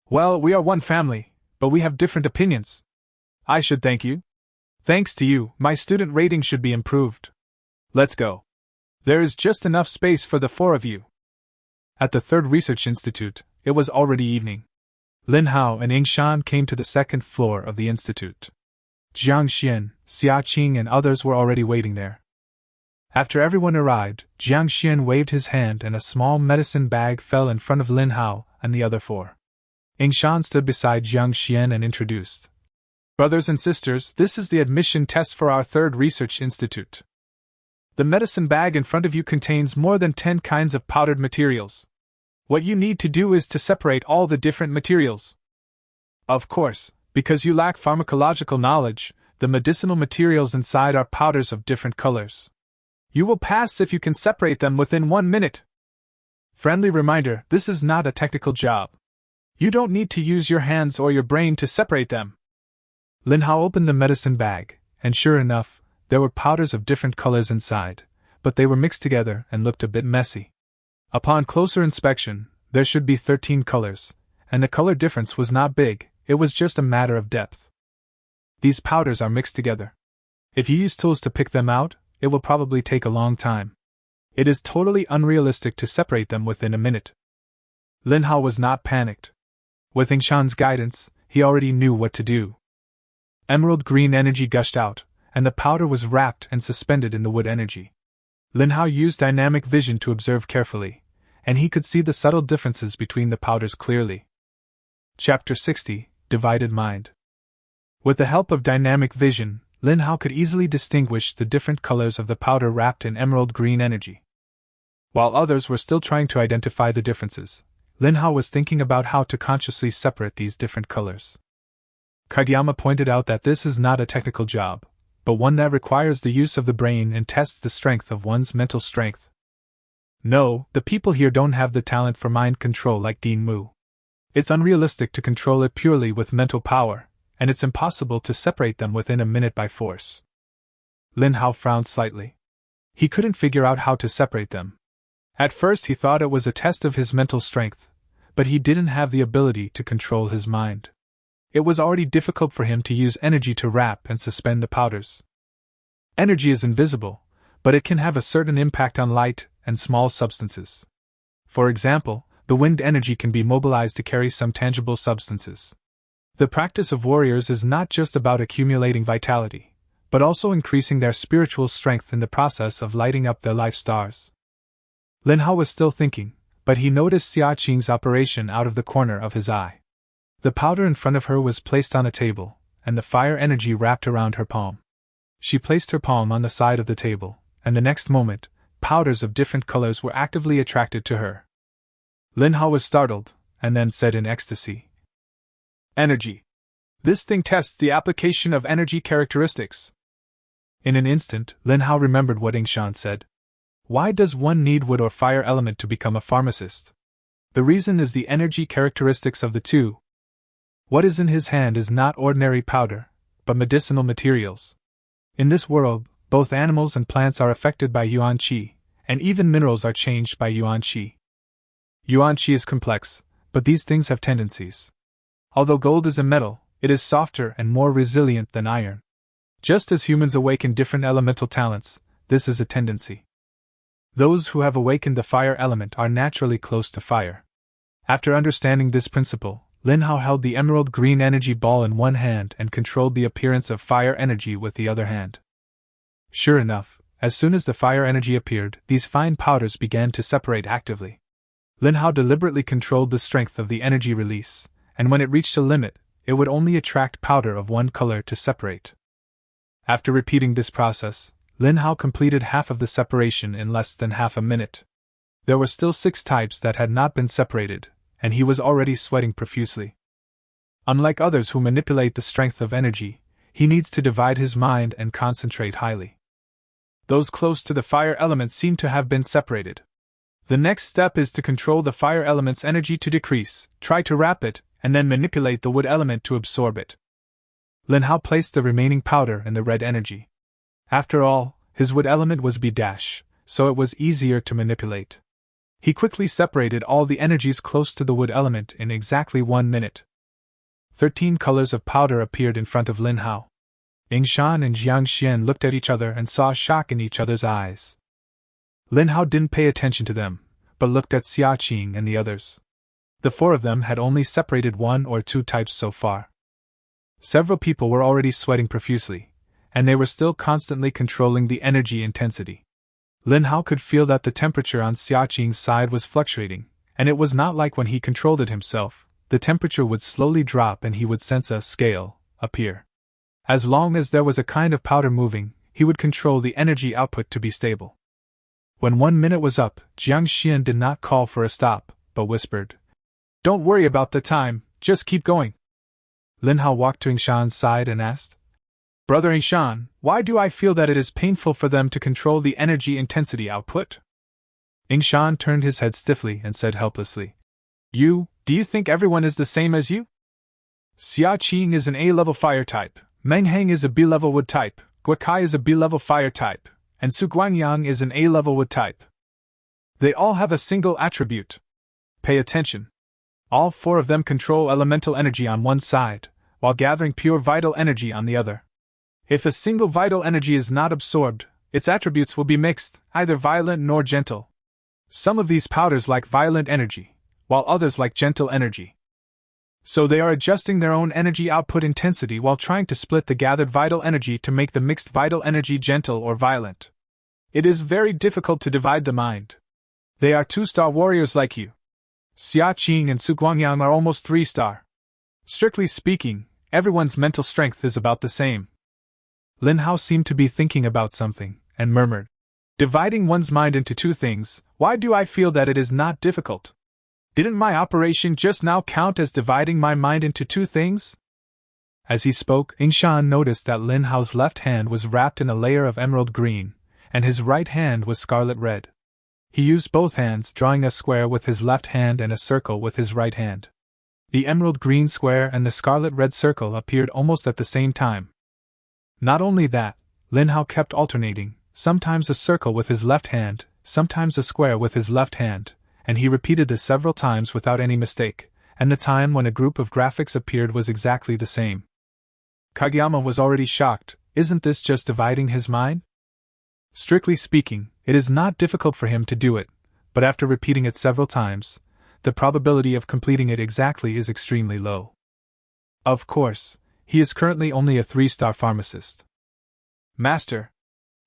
Well, we are one family, but we have different opinions. I should thank you. Thanks to you, my student rating should be improved. Let's go. There is just enough space for the four of you." At the third research institute, it was already evening. Lin Hao and Yingshan came to the second floor of the institute. Jiang Xian, Xiaoqing and others were already waiting there. After everyone arrived, Jiang Xian waved his hand and a small medicine bag fell in front of Lin Hao and the other four. Yingshan stood beside Jiang Xian and introduced, "Brothers and sisters, this is the admission test for our third research institute. The medicine bag in front of you contains more than 10 kinds of powdered materials. What you need to do is to separate all the different materials. Of course, because you lack pharmacological knowledge, the medicinal materials inside are powders of different colors. You will pass if you can separate them within 1 minute. Friendly reminder, this is not a technical job. You don't need to use your hands or your brain to separate them. Lin Hao opened the medicine bag, and sure enough, there were powders of different colors inside, but they were mixed together and looked a bit messy. Upon closer inspection, there should be 13 colors, and the color difference was not big, it was just a matter of depth. These powders are mixed together. If you use tools to pick them out, it will probably take a long time. It is totally unrealistic to separate them within a minute. Lin Hao was not panicked. With Yingshan's guidance, he already knew what to do. Emerald green energy gushed out, and the powder was wrapped and suspended in the wood energy. Lin Hao used dynamic vision to observe carefully, and he could see the subtle differences between the powders clearly. Chapter 60, Divided Mind. With the help of dynamic vision, Lin Hao could easily distinguish the different colors of the powder wrapped in emerald green energy. While others were still trying to identify the differences, Lin Hao was thinking about how to consciously separate these different colors. Kageyama pointed out that this is not a technical job, but one that requires the use of the brain and tests the strength of one's mental strength. No, the people here don't have the talent for mind control like Dean Mu. It's unrealistic to control it purely with mental power, and it's impossible to separate them within a minute by force. Lin Hao frowned slightly. He couldn't figure out how to separate them. At first he thought it was a test of his mental strength, but he didn't have the ability to control his mind. It was already difficult for him to use energy to wrap and suspend the powders. Energy is invisible, but it can have a certain impact on light and small substances. For example, the wind energy can be mobilized to carry some tangible substances. The practice of warriors is not just about accumulating vitality, but also increasing their spiritual strength in the process of lighting up their life stars. Lin Hao was still thinking, but he noticed Xia Qing's operation out of the corner of his eye. The powder in front of her was placed on a table, and the fire energy wrapped around her palm. She placed her palm on the side of the table, and the next moment, powders of different colors were actively attracted to her. Lin Hao was startled, and then said in ecstasy, "Energy! This thing tests the application of energy characteristics." In an instant, Lin Hao remembered what Yingshan said. Why does one need wood or fire element to become a pharmacist? The reason is the energy characteristics of the two. What is in his hand is not ordinary powder, but medicinal materials. In this world, both animals and plants are affected by Yuan Qi, and even minerals are changed by Yuan Qi. Yuan Qi is complex, but these things have tendencies. Although gold is a metal, it is softer and more resilient than iron. Just as humans awaken different elemental talents, this is a tendency. Those who have awakened the fire element are naturally close to fire. After understanding this principle, Lin Hao held the emerald green energy ball in one hand and controlled the appearance of fire energy with the other hand. Sure enough, as soon as the fire energy appeared, these fine powders began to separate actively. Lin Hao deliberately controlled the strength of the energy release, and when it reached a limit, it would only attract powder of one color to separate. After repeating this process, Lin Hao completed half of the separation in less than half a minute. There were still 6 types that had not been separated, and he was already sweating profusely. Unlike others who manipulate the strength of energy, he needs to divide his mind and concentrate highly. Those close to the fire element seem to have been separated. The next step is to control the fire element's energy to decrease, try to wrap it, and then manipulate the wood element to absorb it. Lin Hao placed the remaining powder in the red energy. After all, his wood element was B-, so it was easier to manipulate. He quickly separated all the energies close to the wood element in exactly 1 minute. 13 colors of powder appeared in front of Lin Hao. Yingshan and Jiang Xian looked at each other and saw shock in each other's eyes. Lin Hao didn't pay attention to them, but looked at Xia Qing and the others. The 4 of them had only separated 1 or 2 types so far. Several people were already sweating profusely, and they were still constantly controlling the energy intensity. Lin Hao could feel that the temperature on Xia Qing's side was fluctuating, and it was not like when he controlled it himself. The temperature would slowly drop and he would sense a scale appear. As long as there was a kind of powder moving, he would control the energy output to be stable. When 1 minute was up, Jiang Xian did not call for a stop, but whispered, "Don't worry about the time, just keep going." Lin Hao walked to Yingshan's side and asked, "Brother Yingshan, why do I feel that it is painful for them to control the energy intensity output?" Yingshan turned his head stiffly and said helplessly, Do you think everyone is the same as you? Xia Qing is an A-level fire type, Meng Heng is a B-level wood type, Guokai is a B-level fire type, and Su Guangyang is an A-level wood type. They all have a single attribute. Pay attention. All four of them control elemental energy on one side, while gathering pure vital energy on the other. If a single vital energy is not absorbed, its attributes will be mixed, either violent nor gentle. Some of these powders like violent energy, while others like gentle energy. So they are adjusting their own energy output intensity while trying to split the gathered vital energy to make the mixed vital energy gentle or violent. It is very difficult to divide the mind. They are 2-star warriors like you. Xia Qing and Su Guangyang are almost 3-star. Strictly speaking, everyone's mental strength is about the same. Lin Hao seemed to be thinking about something, and murmured, "Dividing one's mind into two things, why do I feel that it is not difficult? Didn't my operation just now count as dividing my mind into two things?" As he spoke, Yingshan noticed that Lin Hao's left hand was wrapped in a layer of emerald green, and his right hand was scarlet red. He used both hands, drawing a square with his left hand and a circle with his right hand. The emerald green square and the scarlet red circle appeared almost at the same time. Not only that, Lin Hao kept alternating, sometimes a circle with his left hand, sometimes a square with his left hand, and he repeated this several times without any mistake, and the time when a group of graphics appeared was exactly the same. Kageyama was already shocked. Isn't this just dividing his mind? Strictly speaking, it is not difficult for him to do it, but after repeating it several times, the probability of completing it exactly is extremely low. Of course, he is currently only a 3-star pharmacist. Master,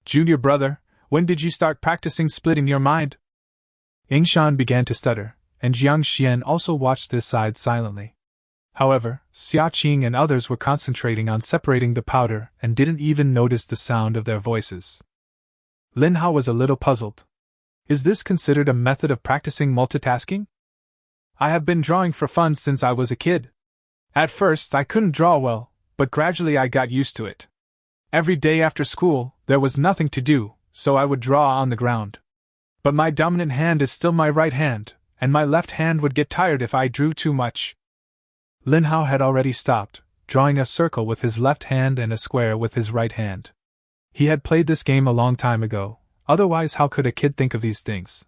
junior brother, when did you start practicing splitting your mind? Yingshan began to stutter, and Jiang Xian also watched this side silently. However, Xia Qing and others were concentrating on separating the powder and didn't even notice the sound of their voices. Lin Hao was a little puzzled. Is this considered a method of practicing multitasking? I have been drawing for fun since I was a kid. At first I couldn't draw well, but gradually I got used to it. Every day after school, there was nothing to do, so I would draw on the ground. But my dominant hand is still my right hand, and my left hand would get tired if I drew too much. Lin Hao had already stopped, drawing a circle with his left hand and a square with his right hand. He had played this game a long time ago, otherwise how could a kid think of these things?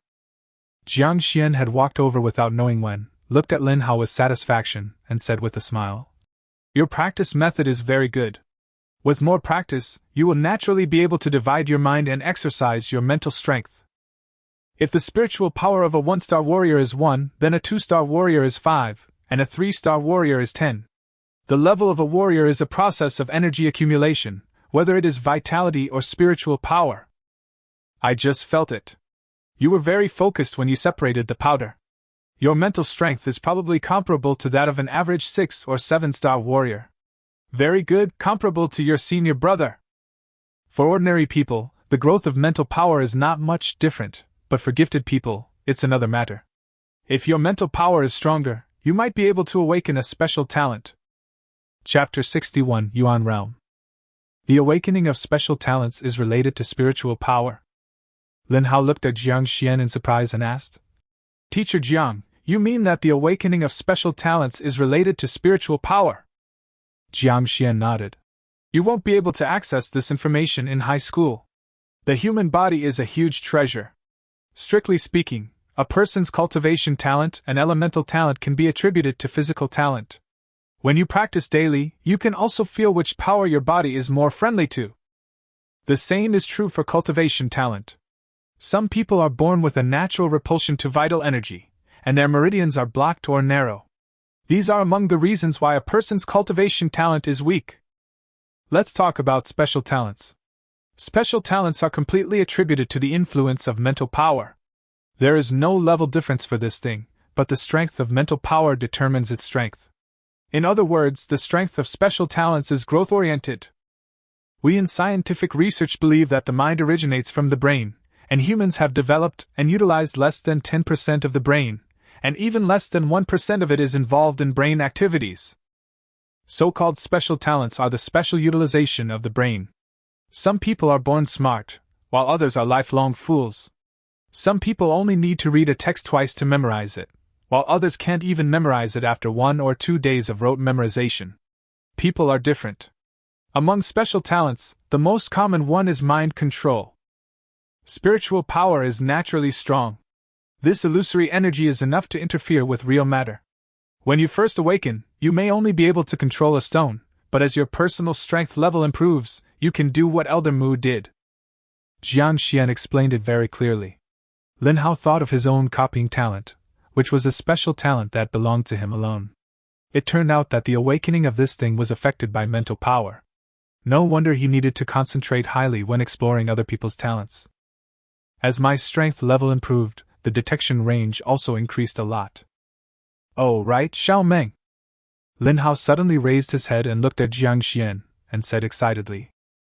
Jiang Xian had walked over without knowing when, looked at Lin Hao with satisfaction, and said with a smile, "Your practice method is very good. With more practice, you will naturally be able to divide your mind and exercise your mental strength. If the spiritual power of a 1-star warrior is 1, then a 2-star warrior is 5, and a 3-star warrior is 10. The level of a warrior is a process of energy accumulation, whether it is vitality or spiritual power. I just felt it. You were very focused when you separated the powder. Your mental strength is probably comparable to that of an average 6 or 7-star warrior. Very good, comparable to your senior brother. For ordinary people, the growth of mental power is not much different, but for gifted people, it's another matter. If your mental power is stronger, you might be able to awaken a special talent." Chapter 61, Yuan Realm. The awakening of special talents is related to spiritual power. Lin Hao looked at Jiang Xian in surprise and asked, "Teacher Jiang, you mean that the awakening of special talents is related to spiritual power?" Jiang Xian nodded. "You won't be able to access this information in high school. The human body is a huge treasure. Strictly speaking, a person's cultivation talent and elemental talent can be attributed to physical talent. When you practice daily, you can also feel which power your body is more friendly to. The same is true for cultivation talent. Some people are born with a natural repulsion to vital energy, and their meridians are blocked or narrow. These are among the reasons why a person's cultivation talent is weak. Let's talk about special talents. Special talents are completely attributed to the influence of mental power. There is no level difference for this thing, but the strength of mental power determines its strength. In other words, the strength of special talents is growth-oriented. We in scientific research believe that the mind originates from the brain, and humans have developed and utilized less than 10% of the brain, and even less than 1% of it is involved in brain activities. So-called special talents are the special utilization of the brain. Some people are born smart, while others are lifelong fools. Some people only need to read a text twice to memorize it, while others can't even memorize it after 1 or 2 days of rote memorization. People are different. Among special talents, the most common one is mind control. Spiritual power is naturally strong. This illusory energy is enough to interfere with real matter. When you first awaken, you may only be able to control a stone, but as your personal strength level improves, you can do what Elder Mu did. Jiang Xian explained it very clearly. Lin Hao thought of his own copying talent, which was a special talent that belonged to him alone. It turned out that the awakening of this thing was affected by mental power. No wonder he needed to concentrate highly when exploring other people's talents. As my strength level improved, the detection range also increased a lot. Oh, right, Xiao Meng. Lin Hao suddenly raised his head and looked at Jiang Xian, and said excitedly,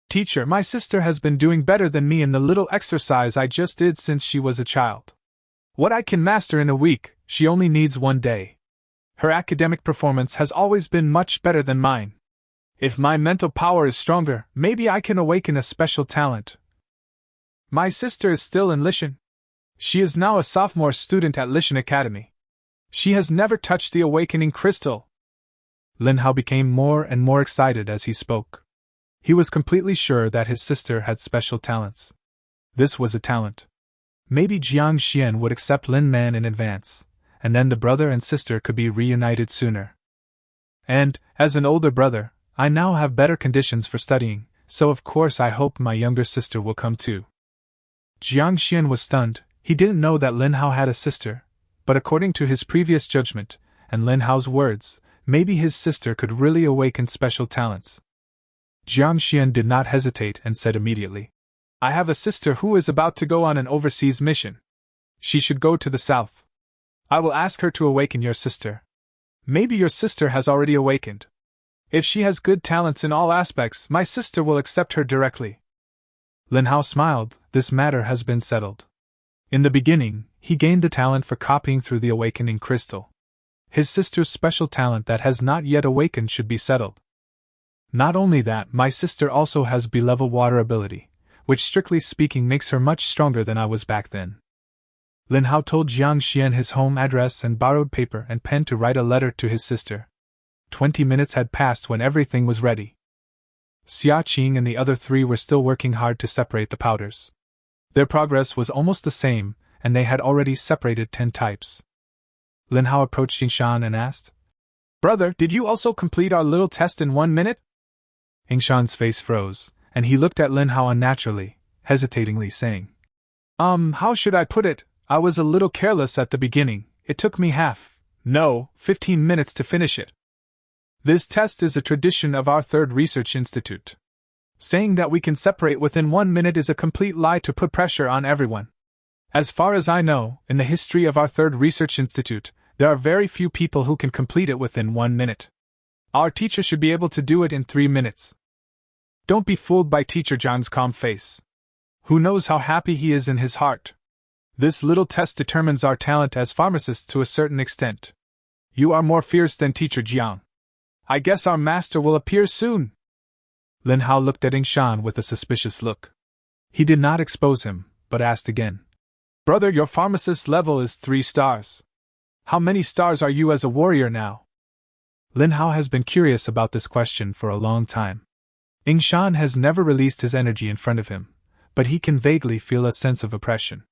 "Teacher, my sister has been doing better than me in the little exercise I just did since she was a child. What I can master in a week, she only needs 1 day. Her academic performance has always been much better than mine. If my mental power is stronger, maybe I can awaken a special talent. My sister is still in Lishan. She is now a sophomore student at Lishan Academy. She has never touched the awakening crystal." Lin Hao became more and more excited as he spoke. He was completely sure that his sister had special talents. This was a talent. Maybe Jiang Xian would accept Lin Man in advance, and then the brother and sister could be reunited sooner. And, as an older brother, I now have better conditions for studying, so of course I hope my younger sister will come too. Jiang Xian was stunned. He didn't know that Lin Hao had a sister, but according to his previous judgment, and Lin Hao's words, maybe his sister could really awaken special talents. Jiang Xian did not hesitate and said immediately, "I have a sister who is about to go on an overseas mission. She should go to the south. I will ask her to awaken your sister. Maybe your sister has already awakened. If she has good talents in all aspects, my sister will accept her directly." Lin Hao smiled. This matter has been settled. In the beginning, he gained the talent for copying through the awakening crystal. His sister's special talent that has not yet awakened should be settled. Not only that, my sister also has B-level water ability, which strictly speaking makes her much stronger than I was back then. Lin Hao told Jiang Xian his home address and borrowed paper and pen to write a letter to his sister. 20 minutes had passed when everything was ready. Xia Qing and the other 3 were still working hard to separate the powders. Their progress was almost the same, and they had already separated 10 types. Lin Hao approached Yingshan and asked, "Brother, did you also complete our little test in 1 minute?" Yingshan's face froze, and he looked at Lin Hao unnaturally, hesitatingly saying, How should I put it? I was a little careless at the beginning. It took me 15 minutes to finish it. This test is a tradition of our 3rd research institute. Saying that we can separate within 1 minute is a complete lie to put pressure on everyone. As far as I know, in the history of our 3rd research institute, there are very few people who can complete it within 1 minute. Our teacher should be able to do it in 3 minutes. Don't be fooled by Teacher Zhang's calm face. Who knows how happy he is in his heart? This little test determines our talent as pharmacists to a certain extent. You are more fierce than Teacher Jiang. I guess our master will appear soon." Lin Hao looked at Yingshan with a suspicious look. He did not expose him, but asked again, "Brother, your pharmacist level is 3 stars. How many stars are you as a warrior now?" Lin Hao has been curious about this question for a long time. Yingshan has never released his energy in front of him, but he can vaguely feel a sense of oppression.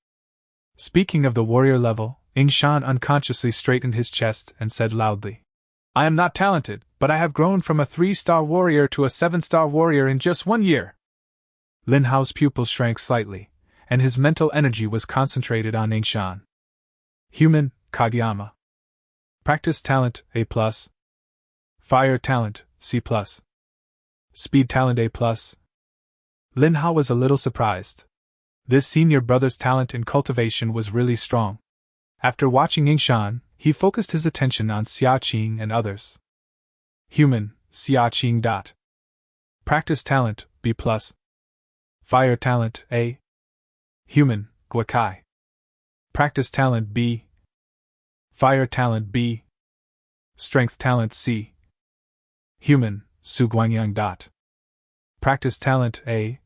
Speaking of the warrior level, Yingshan unconsciously straightened his chest and said loudly, "I am not talented, but I have grown from a 3-star warrior to a 7-star warrior in just 1 year." Lin Hao's pupils shrank slightly, and his mental energy was concentrated on Yingshan. Human, Kageyama. Practice talent, A+. Fire talent, C+. Speed talent, A+. Lin Hao was a little surprised. This senior brother's talent in cultivation was really strong. After watching Yingshan, he focused his attention on Xia Qing and others. Human, Xia Qing. Practice talent, B+. Fire talent, A. Human, Guakai. Practice talent, B. Fire talent, B. Strength talent, C. Human, Su Guangyang. Practice talent, A.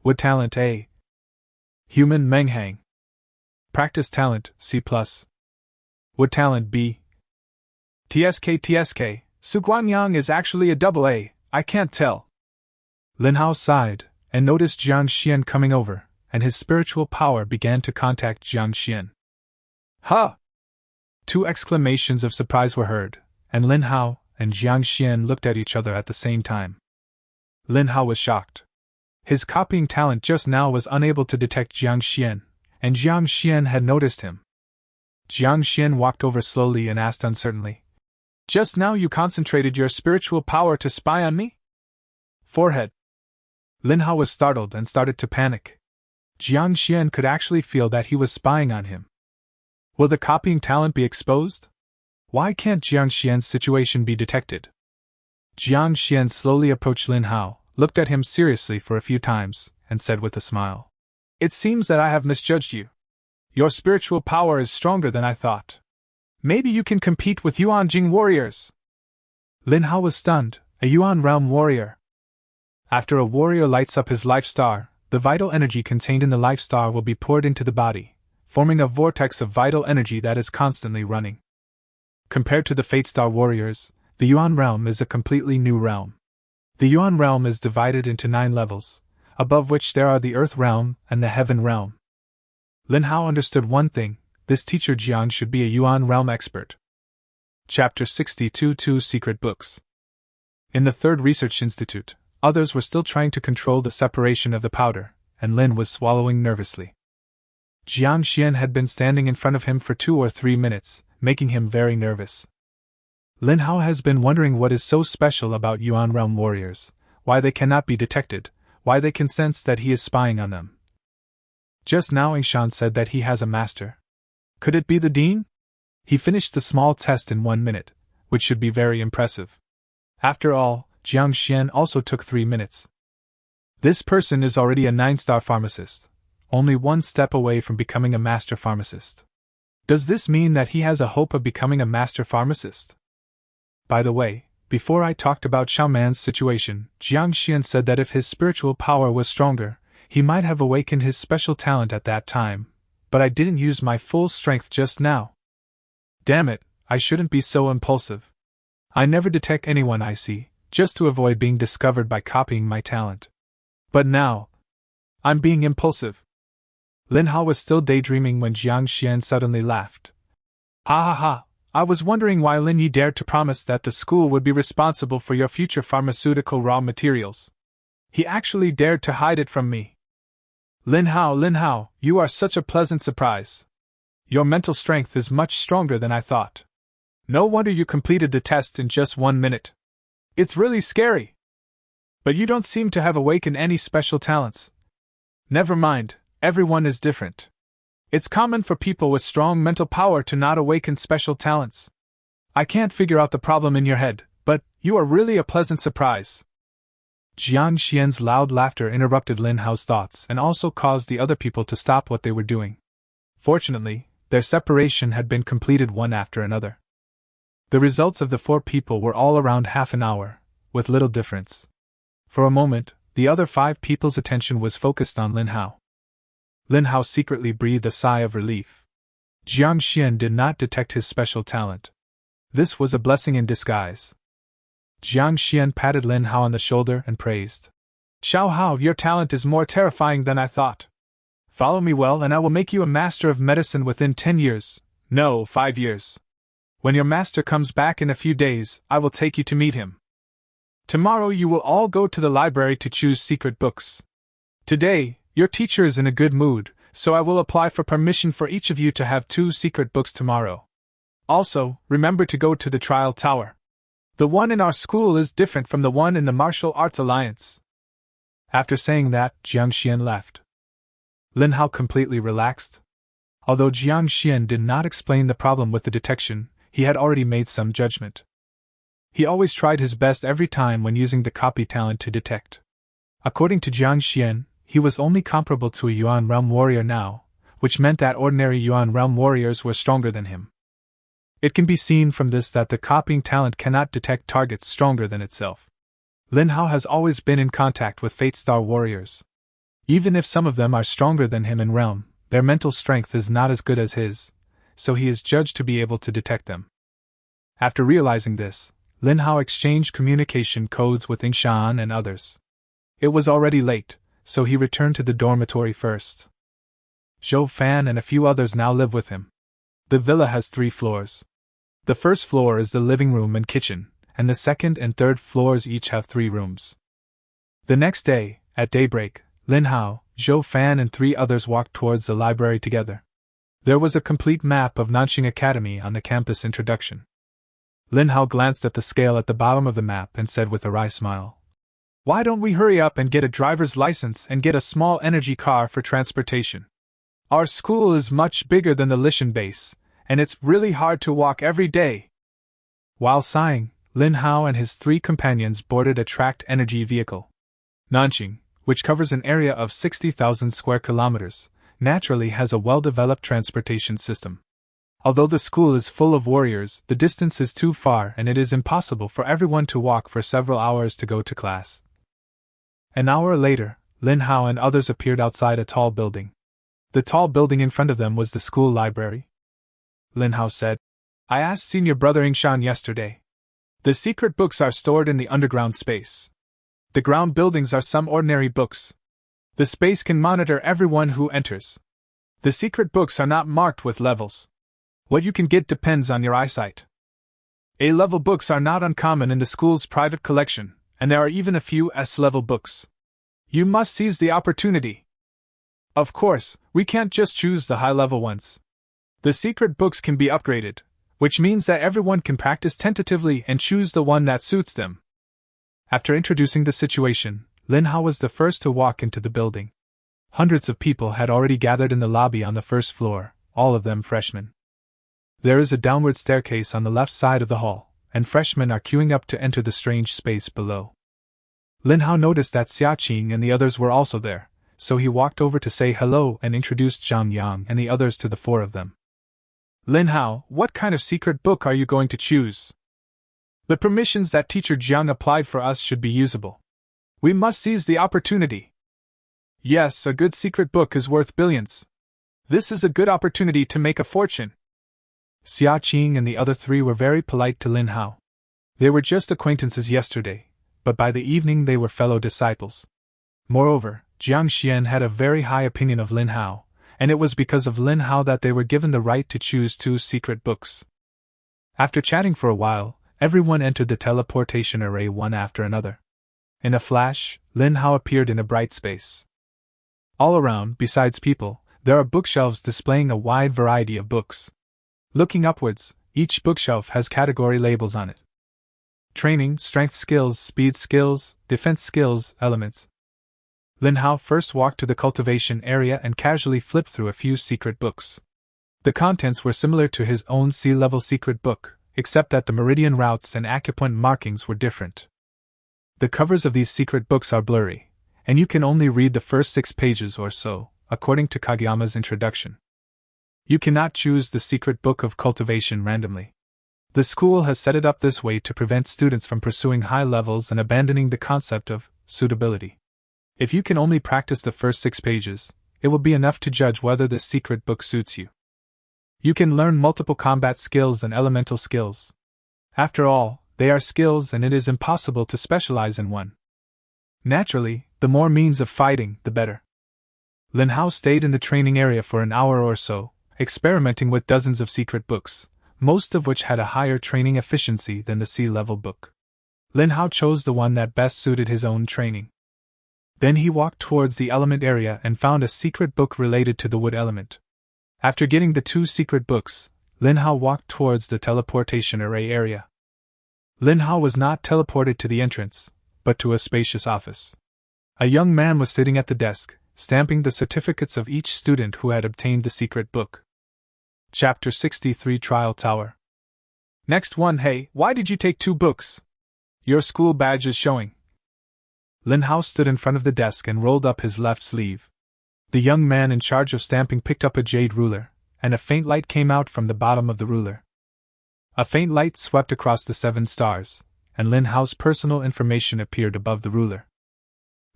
Wood talent, A. Human, Menghang. Practice talent, C+. Would talent be? TSK, Su Guanyang is actually a double A, I can't tell. Lin Hao sighed, and noticed Jiang Xian coming over, and his spiritual power began to contact Jiang Xian. Huh! 2 exclamations of surprise were heard, and Lin Hao and Jiang Xian looked at each other at the same time. Lin Hao was shocked. His copying talent just now was unable to detect Jiang Xian, and Jiang Xian had noticed him. Jiang Xian walked over slowly and asked uncertainly, "Just now you concentrated your spiritual power to spy on me?" Forehead. Lin Hao was startled and started to panic. Jiang Xian could actually feel that he was spying on him. Will the copying talent be exposed? Why can't Jiang Xian's situation be detected? Jiang Xian slowly approached Lin Hao, looked at him seriously for a few times, and said with a smile, "It seems that I have misjudged you. Your spiritual power is stronger than I thought. Maybe you can compete with Yuan Jing warriors." Lin Hao was stunned. A Yuan realm warrior. After a warrior lights up his life star, the vital energy contained in the life star will be poured into the body, forming a vortex of vital energy that is constantly running. Compared to the Fate Star warriors, the Yuan realm is a completely new realm. The Yuan realm is divided into 9 levels, above which there are the Earth realm and the Heaven realm. Lin Hao understood one thing: this teacher Jiang should be a Yuan realm expert. Chapter 62 2 Secret Books. In the 3rd Research Institute, others were still trying to control the separation of the powder, and Lin was swallowing nervously. Jiang Xian had been standing in front of him for 2 or 3 minutes, making him very nervous. Lin Hao has been wondering what is so special about Yuan realm warriors, why they cannot be detected, why they can sense that he is spying on them. Just now Angshan said that he has a master. Could it be the dean? He finished the small test in 1 minute, which should be very impressive. After all, Jiang Xian also took 3 minutes. This person is already a 9-star pharmacist, only 1 step away from becoming a master pharmacist. Does this mean that he has a hope of becoming a master pharmacist? By the way, before I talked about Xiaoman's situation, Jiang Xian said that if his spiritual power was stronger, he might have awakened his special talent at that time, but I didn't use my full strength just now. Damn it, I shouldn't be so impulsive. I never detect anyone I see, just to avoid being discovered by copying my talent. But now, I'm being impulsive. Lin Hao was still daydreaming when Jiang Xian suddenly laughed. Ha ha ha, I was wondering why Lin Yi dared to promise that the school would be responsible for your future pharmaceutical raw materials. He actually dared to hide it from me. Lin Hao, you are such a pleasant surprise. Your mental strength is much stronger than I thought. No wonder you completed the test in just 1 minute. It's really scary. But you don't seem to have awakened any special talents. Never mind, everyone is different. It's common for people with strong mental power to not awaken special talents. I can't figure out the problem in your head, but you are really a pleasant surprise. Jiang Xian's loud laughter interrupted Lin Hao's thoughts and also caused the other people to stop what they were doing. Fortunately, their separation had been completed one after another. The results of the 4 people were all around half an hour, with little difference. For a moment, the other 5 people's attention was focused on Lin Hao. Lin Hao secretly breathed a sigh of relief. Jiang Xian did not detect his special talent. This was a blessing in disguise. Jiang Xian patted Lin Hao on the shoulder and praised. "Xiao Hao, your talent is more terrifying than I thought. Follow me well and I will make you a master of medicine within 10 years, no, 5 years. When your master comes back in a few days, I will take you to meet him. Tomorrow you will all go to the library to choose secret books. Today, your teacher is in a good mood, so I will apply for permission for each of you to have 2 secret books tomorrow. Also, remember to go to the trial tower. The one in our school is different from the one in the Martial Arts Alliance." After saying that, Jiang Xian left. Lin Hao completely relaxed. Although Jiang Xian did not explain the problem with the detection, he had already made some judgment. He always tried his best every time when using the copy talent to detect. According to Jiang Xian, he was only comparable to a Yuan realm warrior now, which meant that ordinary Yuan realm warriors were stronger than him. It can be seen from this that the copying talent cannot detect targets stronger than itself. Lin Hao has always been in contact with Fate Star warriors. Even if some of them are stronger than him in realm, their mental strength is not as good as his, so he is judged to be able to detect them. After realizing this, Lin Hao exchanged communication codes with Yingshan and others. It was already late, so he returned to the dormitory first. Zhou Fan and a few others now live with him. The villa has 3 floors. The first floor is the living room and kitchen, and the second and third floors each have 3 rooms. The next day, at daybreak, Lin Hao, Zhou Fan and 3 others walked towards the library together. There was a complete map of Tianxing Academy on the campus introduction. Lin Hao glanced at the scale at the bottom of the map and said with a wry smile, "Why don't we hurry up and get a driver's license and get a small energy car for transportation? Our school is much bigger than the Lishan base, and it's really hard to walk every day." While sighing, Lin Hao and his 3 companions boarded a tracked energy vehicle. Nanjing, which covers an area of 60,000 square kilometers, naturally has a well-developed transportation system. Although the school is full of warriors, the distance is too far and it is impossible for everyone to walk for several hours to go to class. An hour later, Lin Hao and others appeared outside a tall building. The tall building in front of them was the school library. Lin Hao said, "I asked senior brother Yingshan yesterday. The secret books are stored in the underground space. The ground buildings are some ordinary books. The space can monitor everyone who enters. The secret books are not marked with levels. What you can get depends on your eyesight. A-level books are not uncommon in the school's private collection, and there are even a few S-level books. You must seize the opportunity. Of course, we can't just choose the high-level ones. The secret books can be upgraded, which means that everyone can practice tentatively and choose the one that suits them." After introducing the situation, Lin Hao was the first to walk into the building. Hundreds of people had already gathered in the lobby on the first floor, all of them freshmen. There is a downward staircase on the left side of the hall, and freshmen are queuing up to enter the strange space below. Lin Hao noticed that Xiaqing and the others were also there, so he walked over to say hello and introduced Zhang Yang and the others to the 4 of them. "Lin Hao, what kind of secret book are you going to choose? The permissions that teacher Jiang applied for us should be usable. We must seize the opportunity. Yes, a good secret book is worth billions. This is a good opportunity to make a fortune." Xia Qing and the other 3 were very polite to Lin Hao. They were just acquaintances yesterday, but by the evening they were fellow disciples. Moreover, Jiang Xian had a very high opinion of Lin Hao, and it was because of Lin Hao that they were given the right to choose 2 secret books. After chatting for a while, everyone entered the teleportation array one after another. In a flash, Lin Hao appeared in a bright space. All around, besides people, there are bookshelves displaying a wide variety of books. Looking upwards, each bookshelf has category labels on it. Training, strength skills, speed skills, defense skills, elements. Lin Hao first walked to the cultivation area and casually flipped through a few secret books. The contents were similar to his own sea-level secret book, except that the meridian routes and acupoint markings were different. The covers of these secret books are blurry, and you can only read the first 6 pages or so, according to Kageyama's introduction. You cannot choose the secret book of cultivation randomly. The school has set it up this way to prevent students from pursuing high levels and abandoning the concept of suitability. If you can only practice the first 6 pages, it will be enough to judge whether the secret book suits you. You can learn multiple combat skills and elemental skills. After all, they are skills and it is impossible to specialize in one. Naturally, the more means of fighting, the better. Lin Hao stayed in the training area for an hour or so, experimenting with dozens of secret books, most of which had a higher training efficiency than the sea-level book. Lin Hao chose the one that best suited his own training. Then he walked towards the element area and found a secret book related to the wood element. After getting the 2 secret books, Lin Hao walked towards the teleportation array area. Lin Hao was not teleported to the entrance, but to a spacious office. A young man was sitting at the desk, stamping the certificates of each student who had obtained the secret book. Chapter 63 Trial Tower. Next one. Hey, why did you take 2 books? Your school badge is showing. Lin Hao stood in front of the desk and rolled up his left sleeve. The young man in charge of stamping picked up a jade ruler, and a faint light came out from the bottom of the ruler. A faint light swept across the 7 stars, and Lin Hao's personal information appeared above the ruler.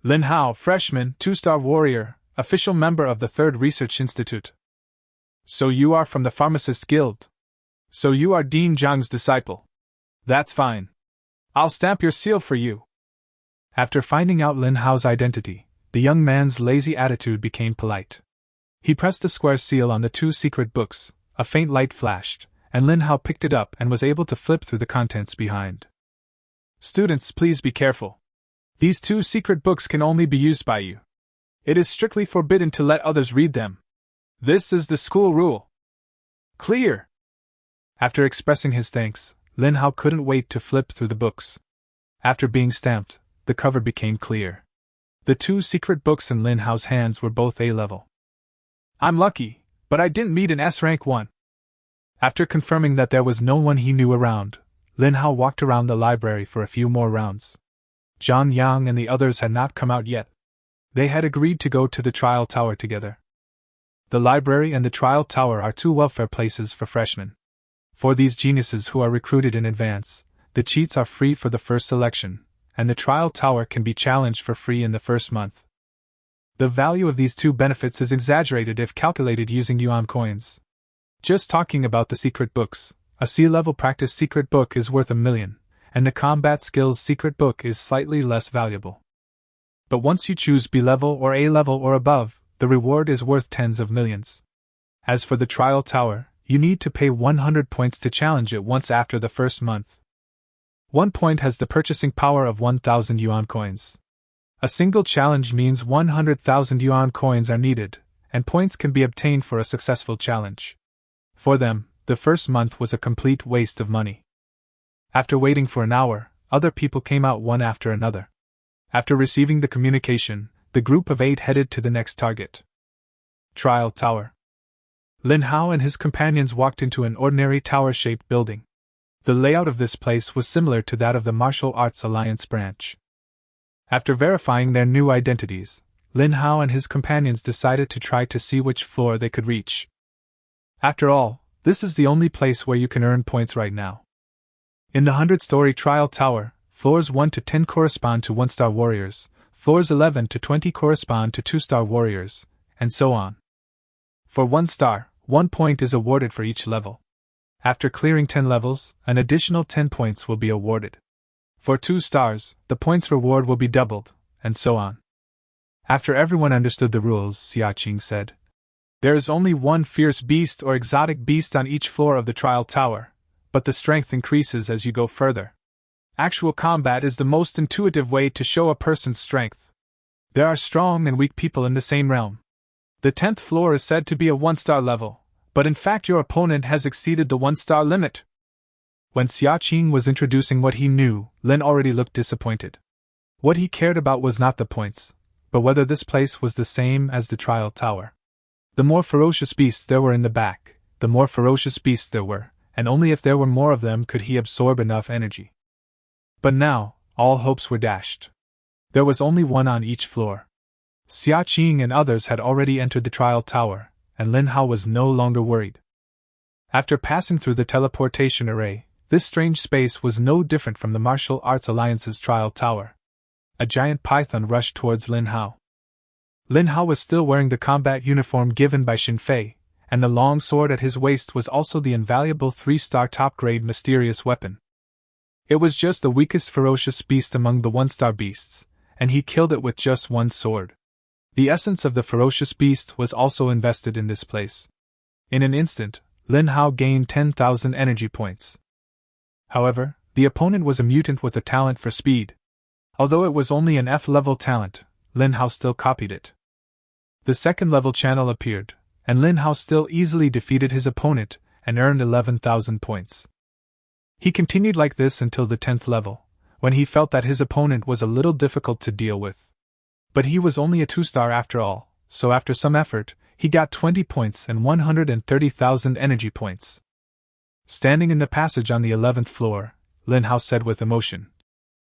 Lin Hao, freshman, 2-star warrior, official member of the 3rd Research Institute. So you are from the Pharmacist Guild. So you are Dean Zhang's disciple. That's fine. I'll stamp your seal for you. After finding out Lin Hao's identity, the young man's lazy attitude became polite. He pressed the square seal on the 2 secret books, a faint light flashed, and Lin Hao picked it up and was able to flip through the contents behind. Students, please be careful. These 2 secret books can only be used by you. It is strictly forbidden to let others read them. This is the school rule. Clear. After expressing his thanks, Lin Hao couldn't wait to flip through the books. After being stamped, the cover became clear. The 2 secret books in Lin Hao's hands were both A-level. I'm lucky, but I didn't meet an S-rank one. After confirming that there was no one he knew around, Lin Hao walked around the library for a few more rounds. Zhang Yang and the others had not come out yet. They had agreed to go to the trial tower together. The library and the trial tower are 2 welfare places for freshmen. For these geniuses who are recruited in advance, the cheats are free for the first selection, and the trial tower can be challenged for free in the first month. The value of these 2 benefits is exaggerated if calculated using yuan coins. Just talking about the secret books, a C-level practice secret book is worth 1 million, and the combat skills secret book is slightly less valuable. But once you choose B-level or A-level or above, the reward is worth tens of millions. As for the trial tower, you need to pay 100 points to challenge it once after the first month. 1 point has the purchasing power of 1,000 yuan coins. A single challenge means 100,000 yuan coins are needed, and points can be obtained for a successful challenge. For them, the first month was a complete waste of money. After waiting for an hour, other people came out one after another. After receiving the communication, the group of 8 headed to the next target. Trial Tower. Lin Hao and his companions walked into an ordinary tower-shaped building. The layout of this place was similar to that of the Martial Arts Alliance branch. After verifying their new identities, Lin Hao and his companions decided to try to see which floor they could reach. After all, this is the only place where you can earn points right now. In the 100-story Trial Tower, floors 1 to 10 correspond to 1-star warriors, floors 11 to 20 correspond to 2-star warriors, and so on. For 1 star, 1 point is awarded for each level. After clearing 10 levels, an additional 10 points will be awarded. For 2 stars, the points reward will be doubled, and so on. After everyone understood the rules, Xiaqing said, "There is only 1 fierce beast or exotic beast on each floor of the trial tower, but the strength increases as you go further. Actual combat is the most intuitive way to show a person's strength. There are strong and weak people in the same realm. The 10th floor is said to be a 1-star level, but in fact your opponent has exceeded the 1-star limit." When Xiaqing was introducing what he knew, Lin already looked disappointed. What he cared about was not the points, but whether this place was the same as the trial tower. The more ferocious beasts there were in the back, the more ferocious beasts there were, and only if there were more of them could he absorb enough energy. But now, all hopes were dashed. There was only 1 on each floor. Xiaqing and others had already entered the trial tower, and Lin Hao was no longer worried. After passing through the teleportation array, this strange space was no different from the Martial Arts Alliance's trial tower. A giant python rushed towards Lin Hao. Lin Hao was still wearing the combat uniform given by Xin Fei, and the long sword at his waist was also the invaluable 3-star top-grade mysterious weapon. It was just the weakest ferocious beast among the 1-star beasts, and he killed it with just 1 sword. The essence of the ferocious beast was also invested in this place. In an instant, Lin Hao gained 10,000 energy points. However, the opponent was a mutant with a talent for speed. Although it was only an F-level talent, Lin Hao still copied it. The 2nd-level channel appeared, and Lin Hao still easily defeated his opponent and earned 11,000 points. He continued like this until the 10th level, when he felt that his opponent was a little difficult to deal with. But he was only a 2-star after all, so after some effort, he got 20 points and 130,000 energy points. Standing in the passage on the 11th floor, Lin Hao said with emotion,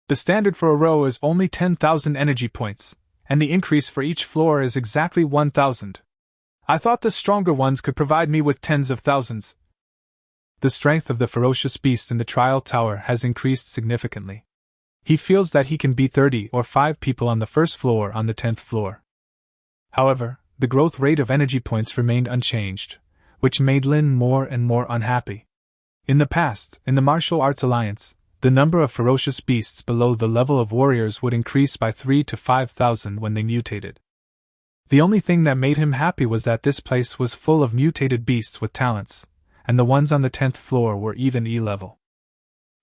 "The standard for a row is only 10,000 energy points, and the increase for each floor is exactly 1,000. I thought the stronger ones could provide me with tens of thousands." The strength of the ferocious beast in the trial tower has increased significantly. He feels that he can beat 30 or 5 people on the 1st floor on the 10th floor. However, the growth rate of energy points remained unchanged, which made Lin more and more unhappy. In the past, in the Martial Arts Alliance, the number of ferocious beasts below the level of warriors would increase by 3 to 5,000 when they mutated. The only thing that made him happy was that this place was full of mutated beasts with talents, and the ones on the 10th floor were even E-level.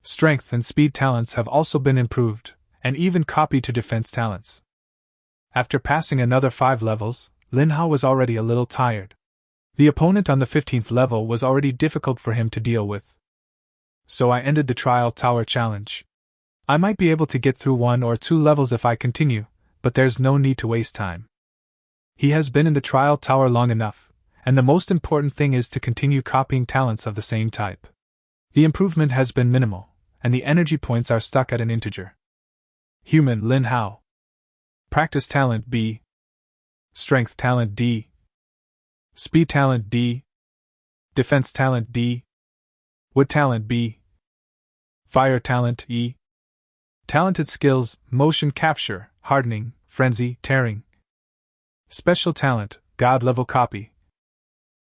Strength and speed talents have also been improved, and even copied to defense talents. After passing another 5 levels, Lin Hao was already a little tired. The opponent on the 15th level was already difficult for him to deal with. So I ended the Trial Tower challenge. I might be able to get through 1 or 2 levels if I continue, but there's no need to waste time. He has been in the Trial Tower long enough, and the most important thing is to continue copying talents of the same type. The improvement has been minimal, and the energy points are stuck at an integer. Human Lin Hao. Practice talent B. Strength talent D. Speed talent D. Defense talent D. Wood talent B. Fire talent E. Talented skills: motion capture, hardening, frenzy, tearing. Special talent: God level copy.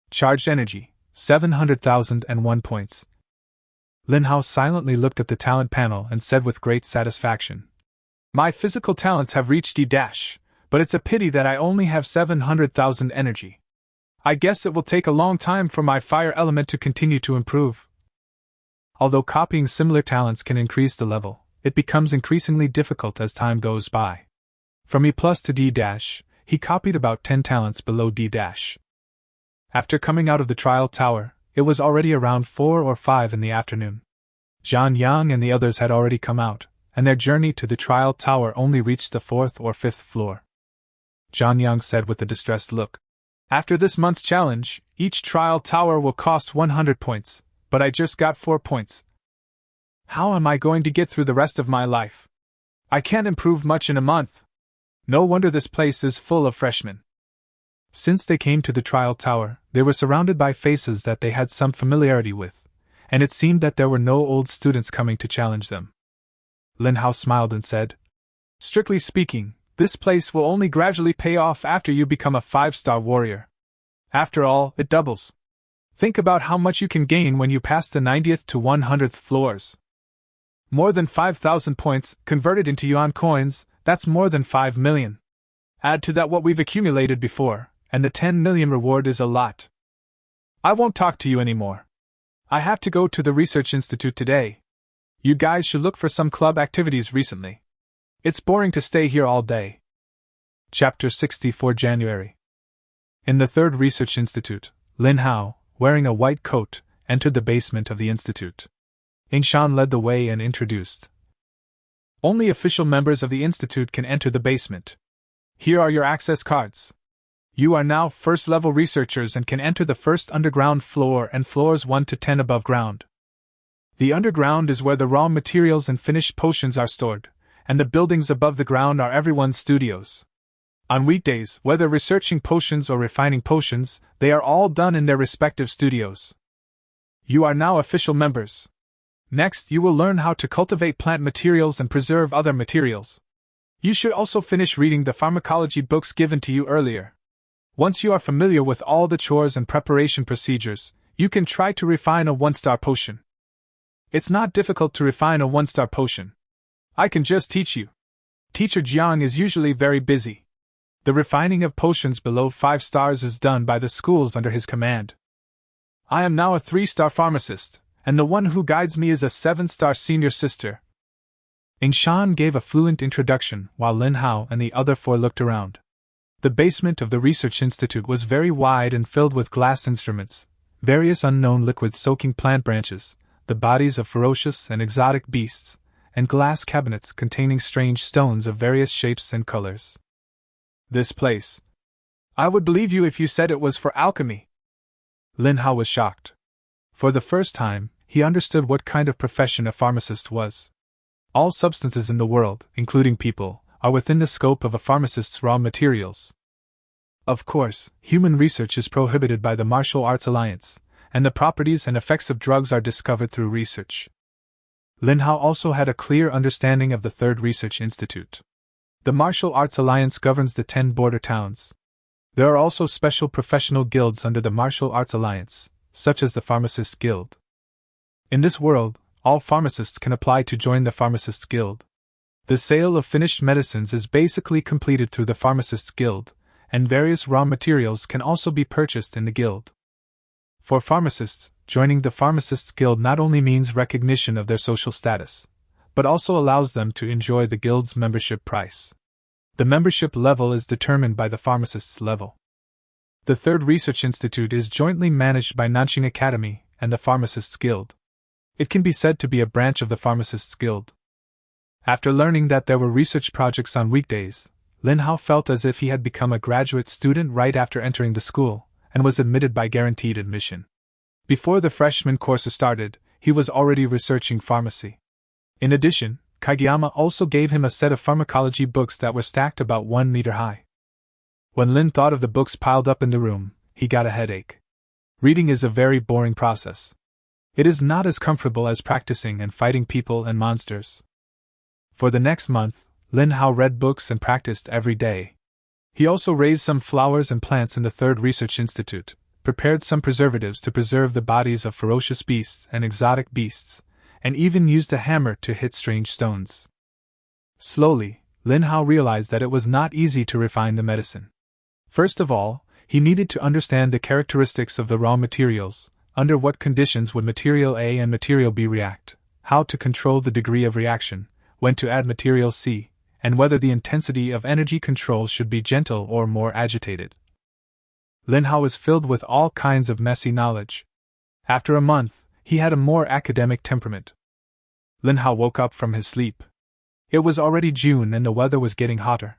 Charged energy: 700,001 points. Lin Hao silently looked at the talent panel and said with great satisfaction, "My physical talents have reached D-, but it's a pity that I only have 700,000 energy. I guess it will take a long time for my fire element to continue to improve." Although copying similar talents can increase the level, it becomes increasingly difficult as time goes by. From E+ to D-, he copied about 10 talents below D-. After coming out of the Trial Tower, it was already around 4 or 5 in the afternoon. Zhang Yang and the others had already come out, and their journey to the Trial Tower only reached the 4th or 5th floor. Zhang Yang said with a distressed look, "After this month's challenge, each Trial Tower will cost 100 points, but I just got 4 points. How am I going to get through the rest of my life? I can't improve much in a month. No wonder this place is full of freshmen." Since they came to the Trial Tower, they were surrounded by faces that they had some familiarity with, and it seemed that there were no old students coming to challenge them. Lin Hao smiled and said, "Strictly speaking, this place will only gradually pay off after you become a 5-star warrior. After all, it doubles. Think about how much you can gain when you pass the 90th to 100th floors. More than 5,000 points, converted into yuan coins, that's more than 5 million. Add to that what we've accumulated before, and the 10 million reward is a lot. I won't talk to you anymore. I have to go to the Research Institute today. You guys should look for some club activities recently. It's boring to stay here all day." Chapter 64 January. In the 3rd Research Institute, Lin Hao, wearing a white coat, entered the basement of the institute. Yingshan led the way and introduced. "Only official members of the institute can enter the basement. Here are your access cards. You are now first-level researchers and can enter the first underground floor and floors 1 to 10 above ground. The underground is where the raw materials and finished potions are stored, and the buildings above the ground are everyone's studios. On weekdays, whether researching potions or refining potions, they are all done in their respective studios. You are now official members. Next, you will learn how to cultivate plant materials and preserve other materials. You should also finish reading the pharmacology books given to you earlier. Once you are familiar with all the chores and preparation procedures, you can try to refine a 1-star potion. It's not difficult to refine a 1-star potion. I can just teach you. Teacher Jiang is usually very busy. The refining of potions below 5 stars is done by the schools under his command. I am now a 3-star pharmacist, and the one who guides me is a 7-star senior sister." Yingshan gave a fluent introduction while Lin Hao and the other 4 looked around. The basement of the Research Institute was very wide and filled with glass instruments, various unknown liquids soaking plant branches, the bodies of ferocious and exotic beasts, and glass cabinets containing strange stones of various shapes and colors. This place. I would believe you if you said it was for alchemy. Lin Hao was shocked. For the first time, he understood what kind of profession a pharmacist was. All substances in the world, including people, are within the scope of a pharmacist's raw materials. Of course, human research is prohibited by the Martial Arts Alliance, and the properties and effects of drugs are discovered through research. Lin Hao also had a clear understanding of the 3rd Research Institute. The Martial Arts Alliance governs the 10 border towns. There are also special professional guilds under the Martial Arts Alliance, such as the Pharmacists Guild. In this world, all pharmacists can apply to join the Pharmacists Guild. The sale of finished medicines is basically completed through the Pharmacists Guild, and various raw materials can also be purchased in the guild. For pharmacists, joining the Pharmacists Guild not only means recognition of their social status, but also allows them to enjoy the guild's membership price. The membership level is determined by the pharmacist's level. The third research institute is jointly managed by Tianxing Academy and the Pharmacists Guild. It can be said to be a branch of the Pharmacists Guild. After learning that there were research projects on weekdays, Lin Hao felt as if he had become a graduate student right after entering the school, and was admitted by guaranteed admission. Before the freshman course started, he was already researching pharmacy. In addition, Kageyama also gave him a set of pharmacology books that were stacked about 1 meter high. When Lin thought of the books piled up in the room, he got a headache. Reading is a very boring process. It is not as comfortable as practicing and fighting people and monsters. For the next month, Lin Hao read books and practiced every day. He also raised some flowers and plants in the Third Research Institute, prepared some preservatives to preserve the bodies of ferocious beasts and exotic beasts, and even used a hammer to hit strange stones. Slowly, Lin Hao realized that it was not easy to refine the medicine. First of all, he needed to understand the characteristics of the raw materials, under what conditions would material A and material B react, how to control the degree of reaction, when to add material C, and whether the intensity of energy control should be gentle or more agitated. Lin Hao was filled with all kinds of messy knowledge. After a month, he had a more academic temperament. Lin Hao woke up from his sleep. It was already June and the weather was getting hotter.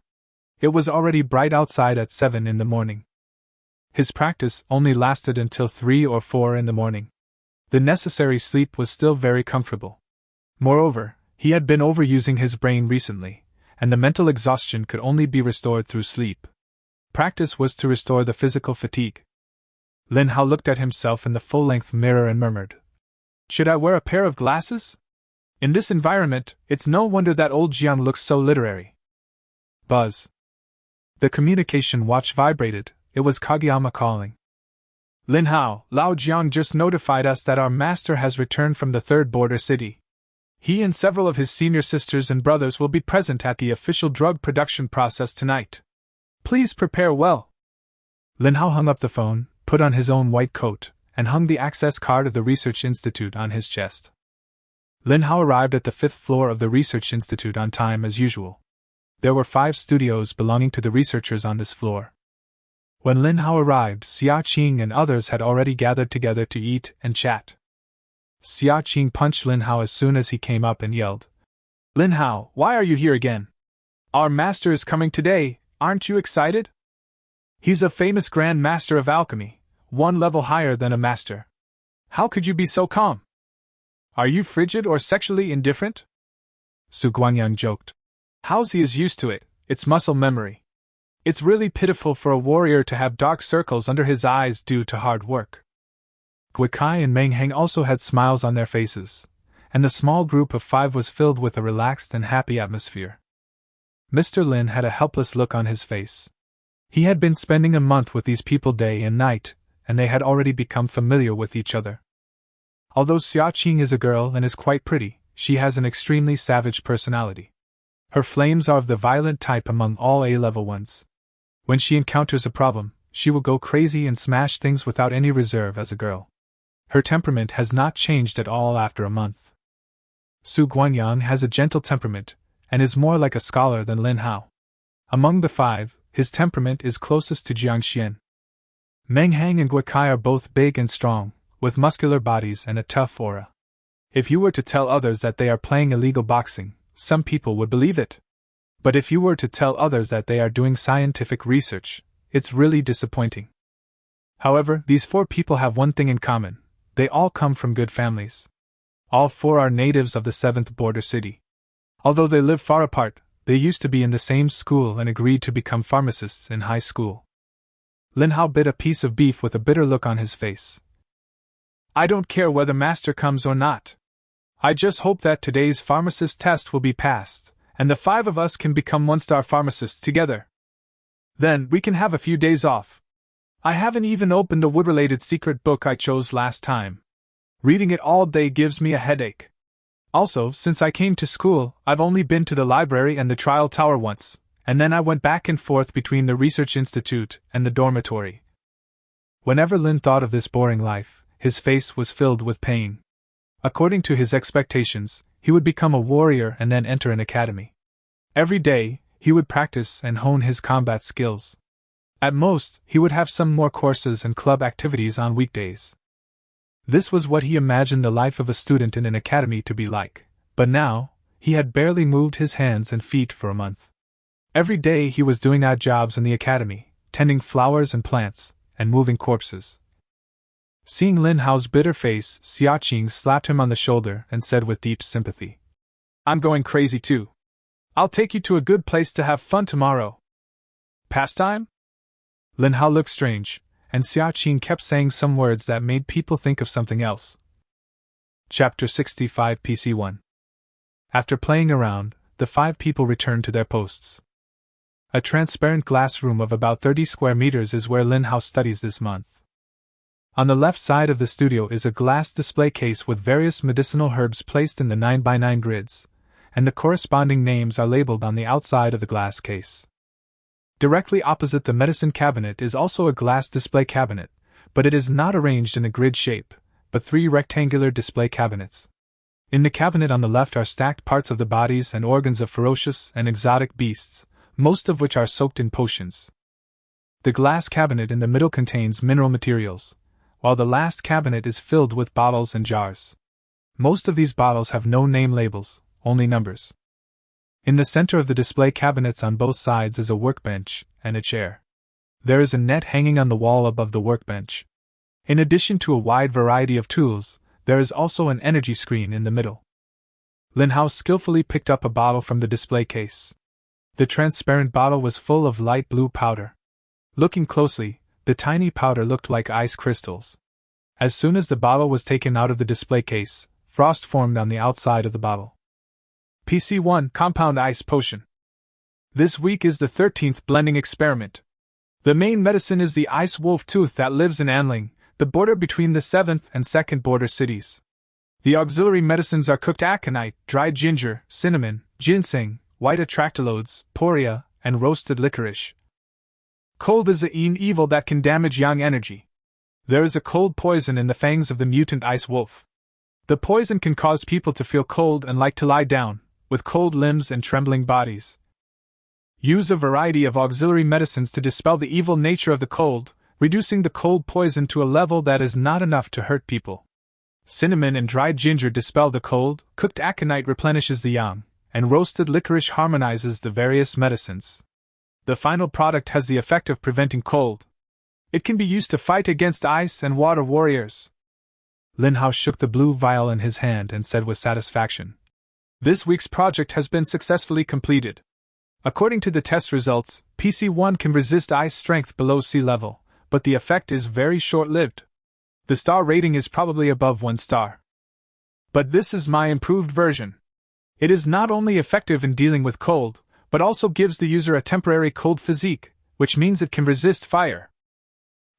It was already bright outside at 7 in the morning. His practice only lasted until 3 or 4 in the morning. The necessary sleep was still very comfortable. Moreover, he had been overusing his brain recently, and the mental exhaustion could only be restored through sleep. Practice was to restore the physical fatigue. Lin Hao looked at himself in the full-length mirror and murmured, "Should I wear a pair of glasses? In this environment, it's no wonder that old Jiang looks so literary." Buzz. The communication watch vibrated. It was Kageyama calling. "Lin Hao, Lao Jiang just notified us that our master has returned from the third border city. He and several of his senior sisters and brothers will be present at the official drug production process tonight. Please prepare well." Lin Hao hung up the phone, put on his own white coat, and hung the access card of the Research Institute on his chest. Lin Hao arrived at the 5th floor of the Research Institute on time as usual. There were 5 studios belonging to the researchers on this floor. When Lin Hao arrived, Xia Qing and others had already gathered together to eat and chat. Xia Qing punched Lin Hao as soon as he came up and yelled, "Lin Hao, why are you here again? Our master is coming today, aren't you excited? He's a famous Grand Master of Alchemy, 1 level higher than a master. How could you be so calm? Are you frigid or sexually indifferent?" Su Guangyang joked. "How's he is used to it, it's muscle memory. It's really pitiful for a warrior to have dark circles under his eyes due to hard work." Gui Kai and Meng Heng also had smiles on their faces, and the small group of 5 was filled with a relaxed and happy atmosphere. Mr. Lin had a helpless look on his face. He had been spending a month with these people day and night, and they had already become familiar with each other. Although Xia Qing is a girl and is quite pretty, she has an extremely savage personality. Her flames are of the violent type among all A-level ones. When she encounters a problem, she will go crazy and smash things without any reserve as a girl. Her temperament has not changed at all after a month. Su Guangyang has a gentle temperament, and is more like a scholar than Lin Hao. Among the 5, his temperament is closest to Jiang Xian. Meng Heng and Gui Kai are both big and strong, with muscular bodies and a tough aura. If you were to tell others that they are playing illegal boxing, some people would believe it. But if you were to tell others that they are doing scientific research, it's really disappointing. However, these 4 people have one thing in common: they all come from good families. All 4 are natives of the 7th border city. Although they live far apart, they used to be in the same school and agreed to become pharmacists in high school. Lin Hao bit a piece of beef with a bitter look on his face. "I don't care whether master comes or not. I just hope that today's pharmacist test will be passed, and the 5 of us can become 1-star pharmacists together." Then we can have a few days off. I haven't even opened a wood-related secret book I chose last time. Reading it all day gives me a headache. Also, since I came to school, I've only been to the library and the trial tower once, and then I went back and forth between the research institute and the dormitory. Whenever Lin thought of this boring life, his face was filled with pain. According to his expectations, he would become a warrior and then enter an academy. Every day, he would practice and hone his combat skills. At most, he would have some more courses and club activities on weekdays. This was what he imagined the life of a student in an academy to be like, but now, he had barely moved his hands and feet for a month. Every day he was doing odd jobs in the academy, tending flowers and plants, and moving corpses. Seeing Lin Hao's bitter face, Xiaqing slapped him on the shoulder and said with deep sympathy, "I'm going crazy too. I'll take you to a good place to have fun tomorrow." Pastime? Lin Hao looked strange, and Xiaqing kept saying some words that made people think of something else. Chapter 65 PC1. After playing around, the 5 people returned to their posts. A transparent glass room of about 30 square meters is where Lin Hao studies this month. On the left side of the studio is a glass display case with various medicinal herbs placed in the 9x9 grids, and the corresponding names are labeled on the outside of the glass case. Directly opposite the medicine cabinet is also a glass display cabinet, but it is not arranged in a grid shape, but 3 rectangular display cabinets. In the cabinet on the left are stacked parts of the bodies and organs of ferocious and exotic beasts, most of which are soaked in potions. The glass cabinet in the middle contains mineral materials, while the last cabinet is filled with bottles and jars. Most of these bottles have no name labels, only numbers. In the center of the display cabinets on both sides is a workbench and a chair. There is a net hanging on the wall above the workbench. In addition to a wide variety of tools, there is also an energy screen in the middle. Lin Hao skillfully picked up a bottle from the display case. The transparent bottle was full of light blue powder. Looking closely, the tiny powder looked like ice crystals. As soon as the bottle was taken out of the display case, frost formed on the outside of the bottle. PC1 Compound Ice Potion. This week is the 13th blending experiment. The main medicine is the ice wolf tooth that lives in Anling, the border between the 7th and 2nd border cities. The auxiliary medicines are cooked aconite, dried ginger, cinnamon, ginseng, white atractylodes, poria, and roasted licorice. Cold is the evil that can damage yang energy. There is a cold poison in the fangs of the mutant ice wolf. The poison can cause people to feel cold and like to lie down, with cold limbs and trembling bodies. Use a variety of auxiliary medicines to dispel the evil nature of the cold, reducing the cold poison to a level that is not enough to hurt people. Cinnamon and dried ginger dispel the cold, cooked aconite replenishes the yang, and roasted licorice harmonizes the various medicines. The final product has the effect of preventing cold. It can be used to fight against ice and water warriors. Lin Hao shook the blue vial in his hand and said with satisfaction, "This week's project has been successfully completed. According to the test results, PC1 can resist ice strength below sea level, but the effect is very short-lived. The star rating is probably above 1 star. But this is my improved version. It is not only effective in dealing with cold, but also gives the user a temporary cold physique, which means it can resist fire."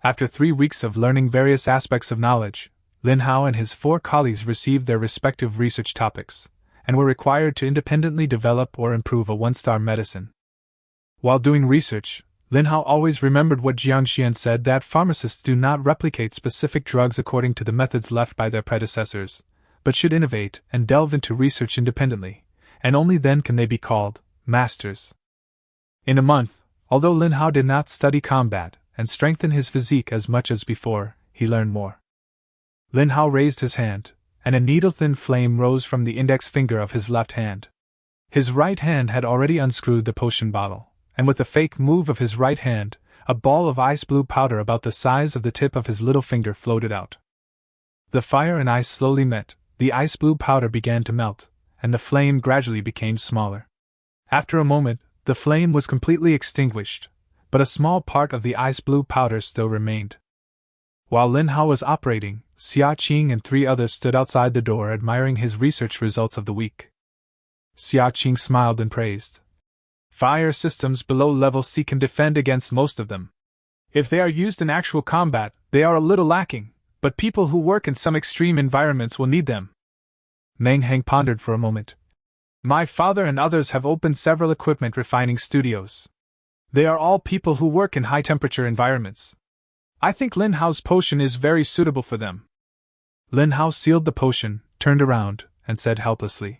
After 3 weeks of learning various aspects of knowledge, Lin Hao and his 4 colleagues received their respective research topics, and were required to independently develop or improve a 1-star medicine. While doing research, Lin Hao always remembered what Jiang Xian said, that pharmacists do not replicate specific drugs according to the methods left by their predecessors, but should innovate and delve into research independently, and only then can they be called masters. In a month, although Lin Hao did not study combat and strengthen his physique as much as before, he learned more. Lin Hao raised his hand, and a needle-thin flame rose from the index finger of his left hand. His right hand had already unscrewed the potion bottle, and with a fake move of his right hand, a ball of ice blue powder about the size of the tip of his little finger floated out. The fire and ice slowly met, the ice blue powder began to melt, and the flame gradually became smaller. After a moment, the flame was completely extinguished, but a small part of the ice blue powder still remained. While Lin Hao was operating, Xiaqing and 3 others stood outside the door admiring his research results of the week. Xiaqing smiled and praised. Fire systems below level C can defend against most of them. If they are used in actual combat, they are a little lacking, but people who work in some extreme environments will need them. Meng Heng pondered for a moment. My father and others have opened several equipment refining studios. They are all people who work in high-temperature environments. I think Lin Hao's potion is very suitable for them. Lin Hao sealed the potion, turned around, and said helplessly,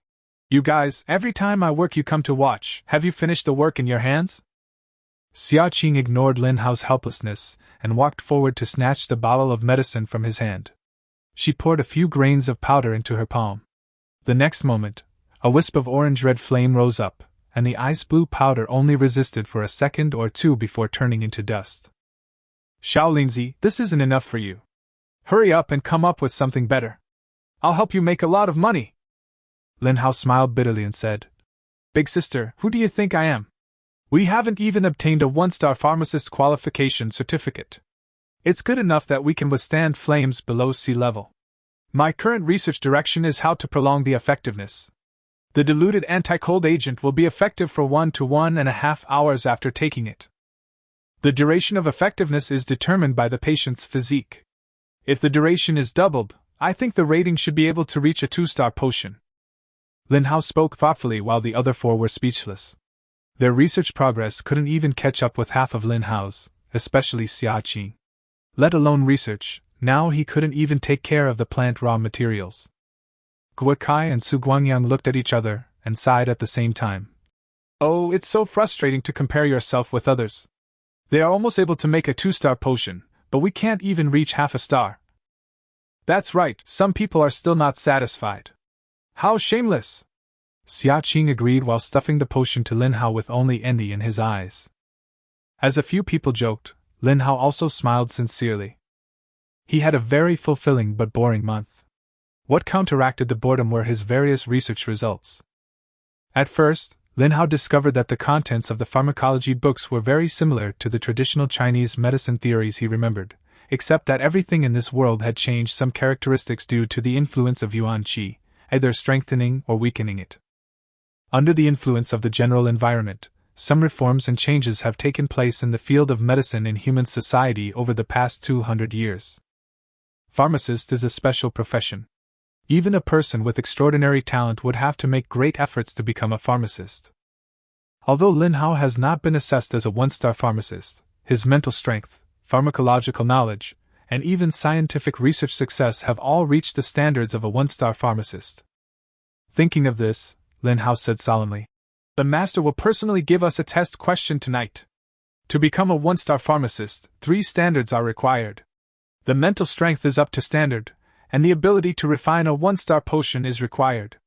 You guys, every time I work you come to watch. Have you finished the work in your hands? Xia Qing ignored Lin Hao's helplessness and walked forward to snatch the bottle of medicine from his hand. She poured a few grains of powder into her palm. The next moment, a wisp of orange-red flame rose up, and the ice-blue powder only resisted for a second or two before turning into dust. Shaolinzi, this isn't enough for you. Hurry up and come up with something better. I'll help you make a lot of money. Lin Hao smiled bitterly and said, Big sister, who do you think I am? We haven't even obtained a one-star pharmacist qualification certificate. It's good enough that we can withstand flames below sea level. My current research direction is how to prolong the effectiveness. The diluted anti-cold agent will be effective for 1 to 1.5 hours after taking it. The duration of effectiveness is determined by the patient's physique. If the duration is doubled, I think the rating should be able to reach a 2-star potion. Lin Hao spoke thoughtfully while the other four were speechless. Their research progress couldn't even catch up with half of Lin Hao's, especially Xia Qing. Let alone research, now he couldn't even take care of the plant raw materials. Guo Kai and Su Guangyang looked at each other and sighed at the same time. Oh, it's so frustrating to compare yourself with others. They are almost able to make a 2-star potion, but we can't even reach half a star. That's right, some people are still not satisfied. How shameless! Xia Qing agreed while stuffing the potion to Lin Hao with only envy in his eyes. As a few people joked, Lin Hao also smiled sincerely. He had a very fulfilling but boring month. What counteracted the boredom were his various research results. At first, Lin Hao discovered that the contents of the pharmacology books were very similar to the traditional Chinese medicine theories he remembered, except that everything in this world had changed some characteristics due to the influence of Yuan Qi, either strengthening or weakening it. Under the influence of the general environment, some reforms and changes have taken place in the field of medicine in human society over the past 200 years. Pharmacist is a special profession. Even a person with extraordinary talent would have to make great efforts to become a pharmacist. Although Lin Hao has not been assessed as a one-star pharmacist, his mental strength, pharmacological knowledge, and even scientific research success have all reached the standards of a one-star pharmacist. Thinking of this, Lin Hao said solemnly, The master will personally give us a test question tonight. To become a one-star pharmacist, 3 standards are required. The mental strength is up to standard, and the ability to refine a 1-star potion is required.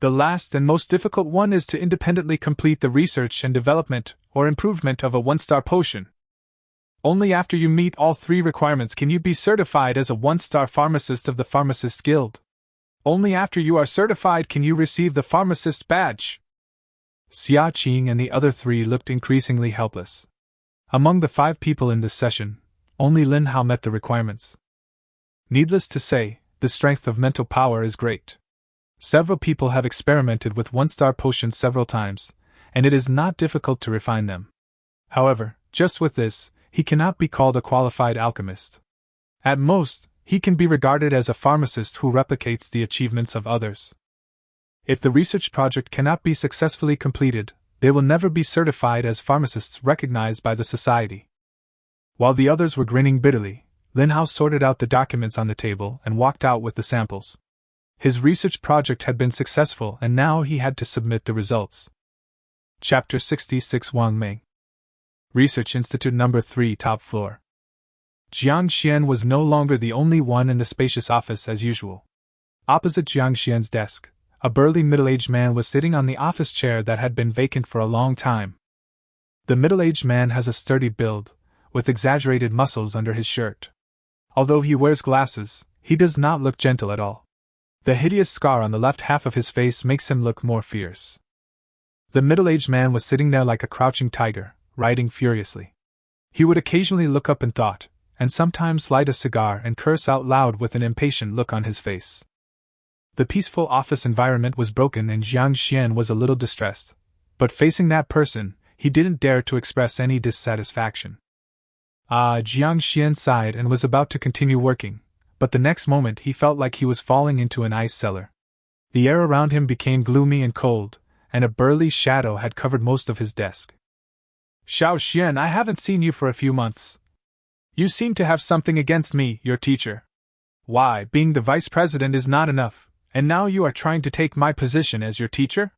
The last and most difficult one is to independently complete the research and development or improvement of a 1-star potion. Only after you meet all 3 requirements can you be certified as a 1-star pharmacist of the Pharmacist Guild. Only after you are certified can you receive the pharmacist badge. Xia Qing and the other 3 looked increasingly helpless. Among the 5 people in this session, only Lin Hao met the requirements. Needless to say, the strength of mental power is great. Several people have experimented with 1-star potions several times, and it is not difficult to refine them. However, just with this, he cannot be called a qualified alchemist. At most, he can be regarded as a pharmacist who replicates the achievements of others. If the research project cannot be successfully completed, they will never be certified as pharmacists recognized by the society. While the others were grinning bitterly, Lin Hao sorted out the documents on the table and walked out with the samples. His research project had been successful and now he had to submit the results. Chapter 66 Wang Meng. Research Institute No. 3 Top Floor. Jiang Xian was no longer the only one in the spacious office as usual. Opposite Jiang Xian's desk, a burly middle-aged man was sitting on the office chair that had been vacant for a long time. The middle-aged man has a sturdy build, with exaggerated muscles under his shirt. Although he wears glasses, he does not look gentle at all. The hideous scar on the left half of his face makes him look more fierce. The middle-aged man was sitting there like a crouching tiger, writing furiously. He would occasionally look up in thought, and sometimes light a cigar and curse out loud with an impatient look on his face. The peaceful office environment was broken and Jiang Xian was a little distressed, but facing that person, he didn't dare to express any dissatisfaction. Jiang Xian sighed and was about to continue working, but the next moment he felt like he was falling into an ice cellar. The air around him became gloomy and cold, and a burly shadow had covered most of his desk. Xiao Xian, I haven't seen you for a few months. You seem to have something against me, your teacher. Why, being the vice president is not enough, and now you are trying to take my position as your teacher?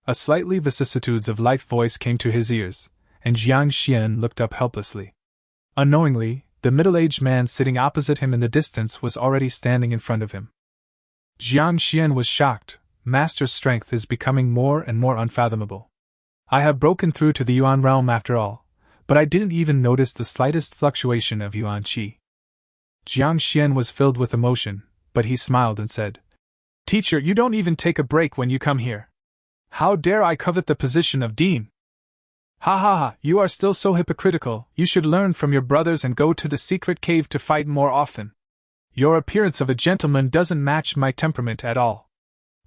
A slightly vicissitudes of life voice came to his ears, and Jiang Xian looked up helplessly. Unknowingly, the middle-aged man sitting opposite him in the distance was already standing in front of him. Jiang Xian was shocked. Master's strength is becoming more and more unfathomable. I have broken through to the Yuan realm after all, but I didn't even notice the slightest fluctuation of Yuan Qi. Jiang Xian was filled with emotion, but he smiled and said, Teacher, you don't even take a break when you come here. How dare I covet the position of dean? Ha ha ha, you are still so hypocritical. You should learn from your brothers and go to the secret cave to fight more often. Your appearance of a gentleman doesn't match my temperament at all.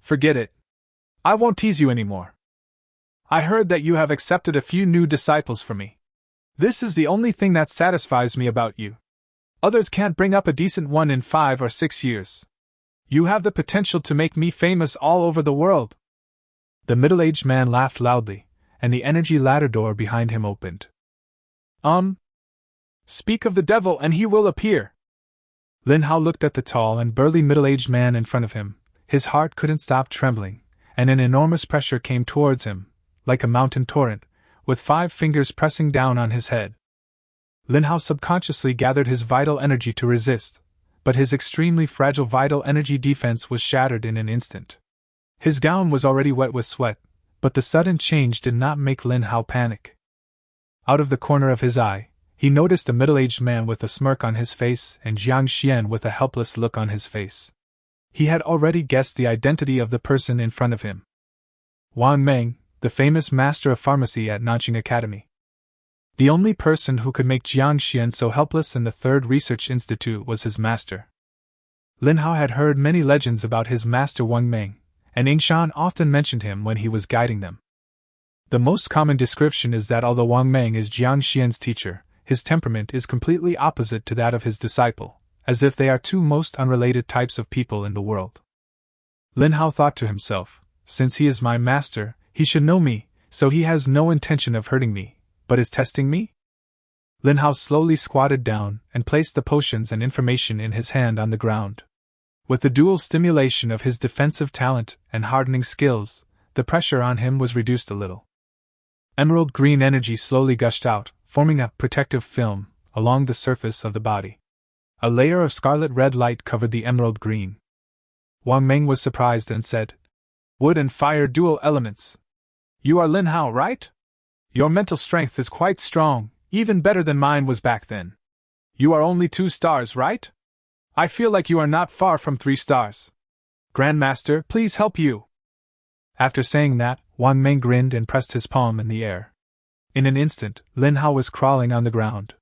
Forget it. I won't tease you anymore. I heard that you have accepted a few new disciples for me. This is the only thing that satisfies me about you. Others can't bring up a decent one in 5 or 6 years. You have the potential to make me famous all over the world. The middle-aged man laughed loudly, and the energy ladder door behind him opened. Speak of the devil and he will appear. Lin Hao looked at the tall and burly middle-aged man in front of him. His heart couldn't stop trembling, and an enormous pressure came towards him, like a mountain torrent, with 5 fingers pressing down on his head. Lin Hao subconsciously gathered his vital energy to resist, but his extremely fragile vital energy defense was shattered in an instant. His gown was already wet with sweat, but the sudden change did not make Lin Hao panic. Out of the corner of his eye, he noticed a middle-aged man with a smirk on his face and Jiang Xian with a helpless look on his face. He had already guessed the identity of the person in front of him. Wang Meng, the famous master of pharmacy at Nanqing Academy. The only person who could make Jiang Xian so helpless in the Third Research Institute was his master. Lin Hao had heard many legends about his master Wang Meng, and Yingshan often mentioned him when he was guiding them. The most common description is that although Wang Meng is Jiang Xian's teacher, his temperament is completely opposite to that of his disciple, as if they are two most unrelated types of people in the world. Lin Hao thought to himself, since he is my master, he should know me, so he has no intention of hurting me, but is testing me? Lin Hao slowly squatted down and placed the potions and information in his hand on the ground. With the dual stimulation of his defensive talent and hardening skills, the pressure on him was reduced a little. Emerald green energy slowly gushed out, forming a protective film along the surface of the body. A layer of scarlet-red light covered the emerald green. Wang Meng was surprised and said, Wood and fire dual elements. You are Lin Hao, right? Your mental strength is quite strong, even better than mine was back then. You are only 2 stars, right? I feel like you are not far from 3 stars. Grandmaster, please help you. After saying that, Wang Meng grinned and pressed his palm in the air. In an instant, Lin Hao was crawling on the ground.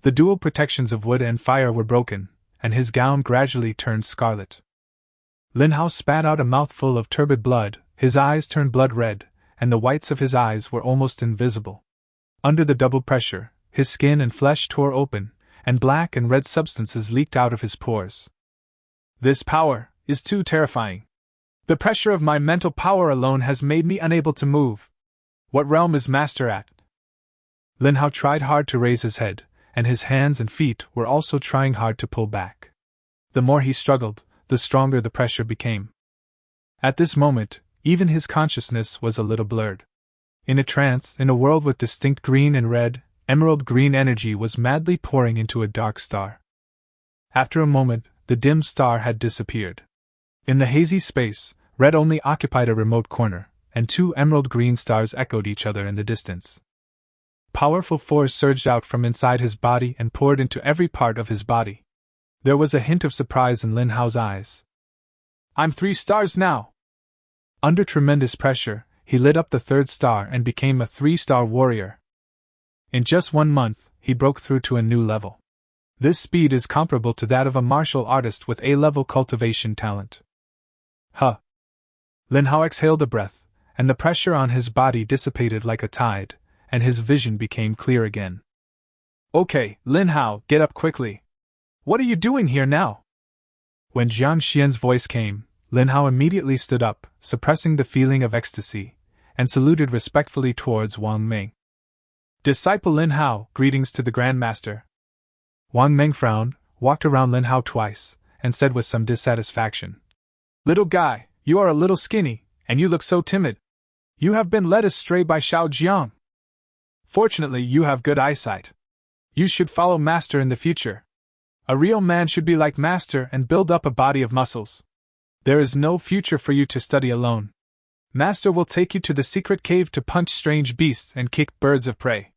The dual protections of wood and fire were broken, and his gown gradually turned scarlet. Lin Hao spat out a mouthful of turbid blood, his eyes turned blood red, and the whites of his eyes were almost invisible. Under the double pressure, his skin and flesh tore open, and black and red substances leaked out of his pores. This power is too terrifying. The pressure of my mental power alone has made me unable to move. What realm is Master at? Lin Hao tried hard to raise his head, and his hands and feet were also trying hard to pull back. The more he struggled, the stronger the pressure became. At this moment, even his consciousness was a little blurred. In a trance, in a world with distinct green and red, emerald green energy was madly pouring into a dark star. After a moment, the dim star had disappeared. In the hazy space, red only occupied a remote corner, and 2 emerald green stars echoed each other in the distance. Powerful force surged out from inside his body and poured into every part of his body. There was a hint of surprise in Lin Hao's eyes. I'm 3 stars now! Under tremendous pressure, he lit up the 3rd star and became a 3-star warrior. In just 1 month, he broke through to a new level. This speed is comparable to that of a martial artist with A-level cultivation talent. Lin Hao exhaled a breath, and the pressure on his body dissipated like a tide, and his vision became clear again. Okay, Lin Hao, get up quickly. What are you doing here now? When Jiang Xian's voice came, Lin Hao immediately stood up, suppressing the feeling of ecstasy, and saluted respectfully towards Wang Meng. Disciple Lin Hao, greetings to the Grand Master. Wang Meng frowned, walked around Lin Hao twice, and said with some dissatisfaction, Little guy, you are a little skinny, and you look so timid. You have been led astray by Shao Jiang. Fortunately, you have good eyesight. You should follow Master in the future. A real man should be like Master and build up a body of muscles. There is no future for you to study alone. Master will take you to the secret cave to punch strange beasts and kick birds of prey.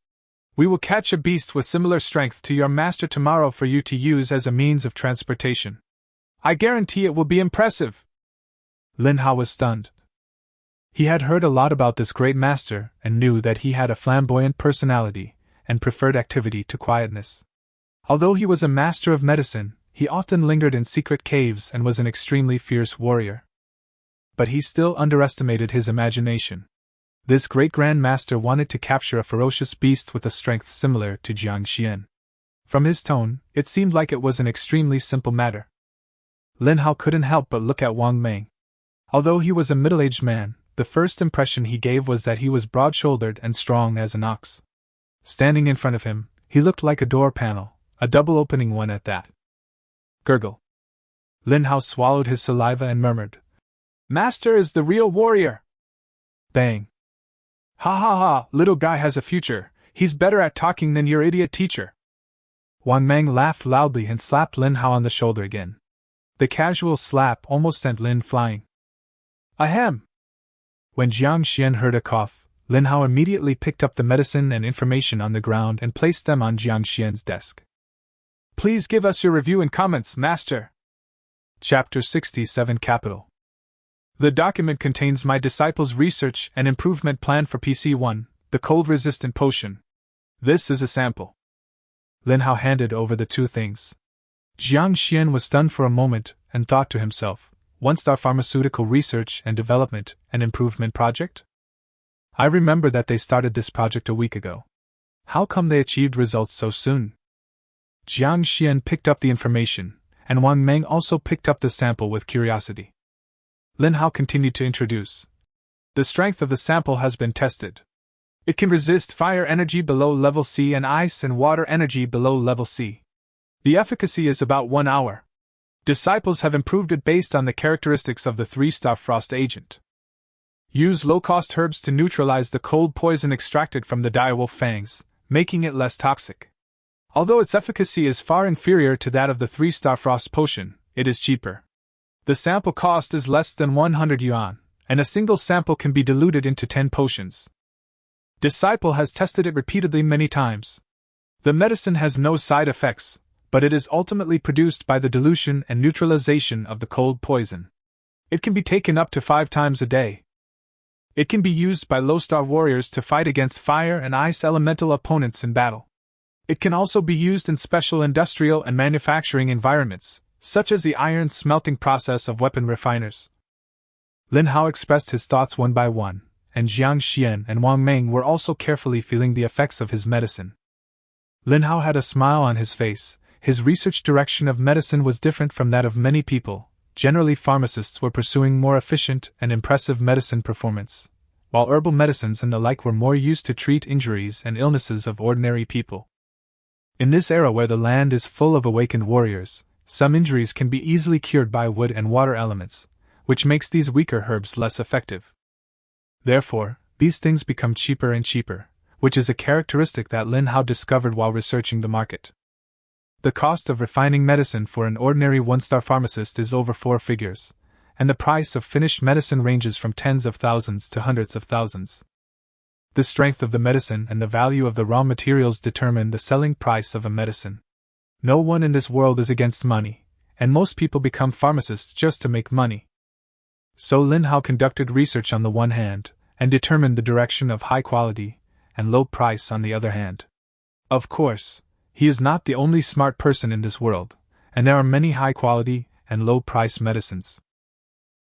We will catch a beast with similar strength to your master tomorrow for you to use as a means of transportation. I guarantee it will be impressive. Lin Hao was stunned. He had heard a lot about this great master and knew that he had a flamboyant personality and preferred activity to quietness. Although he was a master of medicine, he often lingered in secret caves and was an extremely fierce warrior. But he still underestimated his imagination. This great Grand Master wanted to capture a ferocious beast with a strength similar to Jiang Xian. From his tone, it seemed like it was an extremely simple matter. Lin Hao couldn't help but look at Wang Meng. Although he was a middle-aged man, the first impression he gave was that he was broad-shouldered and strong as an ox. Standing in front of him, he looked like a door panel, a double-opening one at that. Gurgle. Lin Hao swallowed his saliva and murmured, Master is the real warrior! Bang. Ha ha ha, little guy has a future, he's better at talking than your idiot teacher. Wang Meng laughed loudly and slapped Lin Hao on the shoulder again. The casual slap almost sent Lin flying. Ahem! When Jiang Xian heard a cough, Lin Hao immediately picked up the medicine and information on the ground and placed them on Jiang Xian's desk. Please give us your review and comments, Master. Chapter 67 Capital. The document contains my disciple's research and improvement plan for PC-1, the cold-resistant potion. This is a sample. Lin Hao handed over the two things. Jiang Xian was stunned for a moment and thought to himself, One-star pharmaceutical research and development and improvement project? I remember that they started this project a week ago. How come they achieved results so soon? Jiang Xian picked up the information, and Wang Meng also picked up the sample with curiosity. Lin Hao continued to introduce. The strength of the sample has been tested. It can resist fire energy below level C and ice and water energy below level C. The efficacy is about 1 hour. Disciples have improved it based on the characteristics of the 3-star frost agent. Use low-cost herbs to neutralize the cold poison extracted from the direwolf fangs, making it less toxic. Although its efficacy is far inferior to that of the 3-star frost potion, it is cheaper. The sample cost is less than 100 yuan, and a single sample can be diluted into 10 potions. Disciple has tested it repeatedly many times. The medicine has no side effects, but it is ultimately produced by the dilution and neutralization of the cold poison. It can be taken up to 5 times a day. It can be used by low-star warriors to fight against fire and ice elemental opponents in battle. It can also be used in special industrial and manufacturing environments, such as the iron smelting process of weapon refiners. Lin Hao expressed his thoughts one by one, and Jiang Xian and Wang Meng were also carefully feeling the effects of his medicine. Lin Hao had a smile on his face. His research direction of medicine was different from that of many people. Generally, pharmacists were pursuing more efficient and impressive medicine performance, while herbal medicines and the like were more used to treat injuries and illnesses of ordinary people. In this era where the land is full of awakened warriors, some injuries can be easily cured by wood and water elements, which makes these weaker herbs less effective. Therefore, these things become cheaper and cheaper, which is a characteristic that Lin Hao discovered while researching the market. The cost of refining medicine for an ordinary 1-star pharmacist is over 4 figures, and the price of finished medicine ranges from tens of thousands to hundreds of thousands. The strength of the medicine and the value of the raw materials determine the selling price of a medicine. No one in this world is against money, and most people become pharmacists just to make money. So Lin Hao conducted research on the one hand, and determined the direction of high quality and low price on the other hand. Of course, he is not the only smart person in this world, and there are many high quality and low price medicines.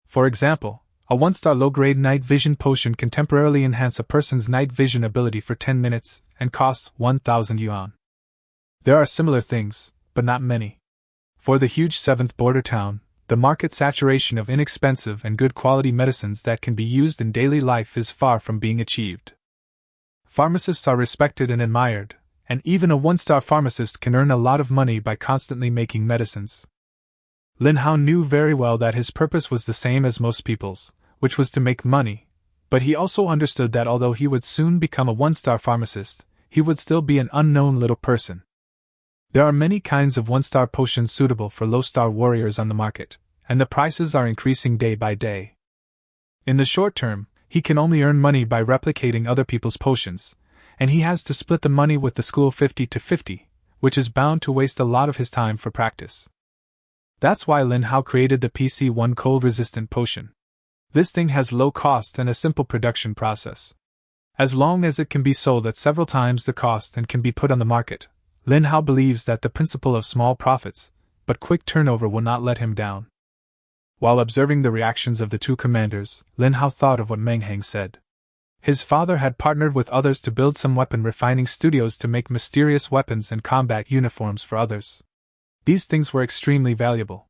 For example, A 1-star low-grade night vision potion can temporarily enhance a person's night vision ability for 10 minutes and costs 1,000 yuan. There are similar things, but not many. For the huge 7th border town, the market saturation of inexpensive and good quality medicines that can be used in daily life is far from being achieved. Pharmacists are respected and admired, and even a 1-star pharmacist can earn a lot of money by constantly making medicines. Lin Hao knew very well that his purpose was the same as most people's, which was to make money, but he also understood that although he would soon become a 1-star pharmacist, he would still be an unknown little person. There are many kinds of 1-star potions suitable for low-star warriors on the market, and the prices are increasing day by day. In the short term, he can only earn money by replicating other people's potions, and he has to split the money with the school 50-50, which is bound to waste a lot of his time for practice. That's why Lin Hao created the PC-1 cold-resistant potion. This thing has low cost and a simple production process. As long as it can be sold at several times the cost and can be put on the market, Lin Hao believes that the principle of small profits, but quick turnover will not let him down. While observing the reactions of the two commanders, Lin Hao thought of what Meng Heng said. His father had partnered with others to build some weapon refining studios to make mysterious weapons and combat uniforms for others. These things were extremely valuable.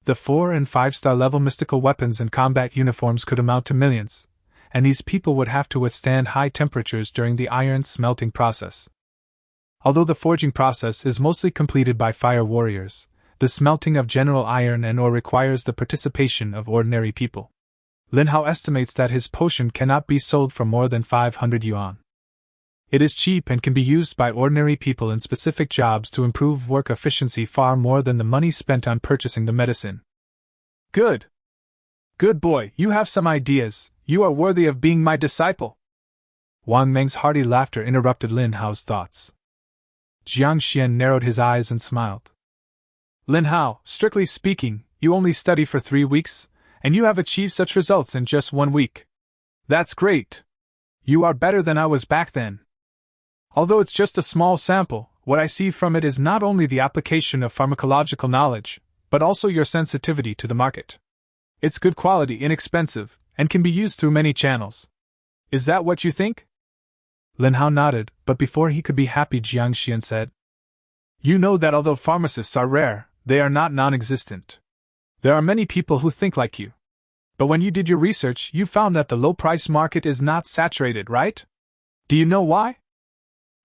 The 4- and 5-star level mystical weapons and combat uniforms could amount to millions, and these people would have to withstand high temperatures during the iron smelting process. Although the forging process is mostly completed by fire warriors, the smelting of general iron and ore requires the participation of ordinary people. Lin Hao estimates that his potion cannot be sold for more than 500 yuan. It is cheap and can be used by ordinary people in specific jobs to improve work efficiency far more than the money spent on purchasing the medicine. Good! Good boy, you have some ideas, you are worthy of being my disciple! Wang Meng's hearty laughter interrupted Lin Hao's thoughts. Jiang Xian narrowed his eyes and smiled. Lin Hao, strictly speaking, you only study for 3 weeks, and you have achieved such results in just 1 week. That's great! You are better than I was back then. Although it's just a small sample, what I see from it is not only the application of pharmacological knowledge, but also your sensitivity to the market. It's good quality, inexpensive, and can be used through many channels. Is that what you think? Lin Hao nodded, but before he could be happy, Jiang Xian said, You know that although pharmacists are rare, they are not non-existent. There are many people who think like you. But when you did your research, you found that the low-price market is not saturated, right? Do you know why?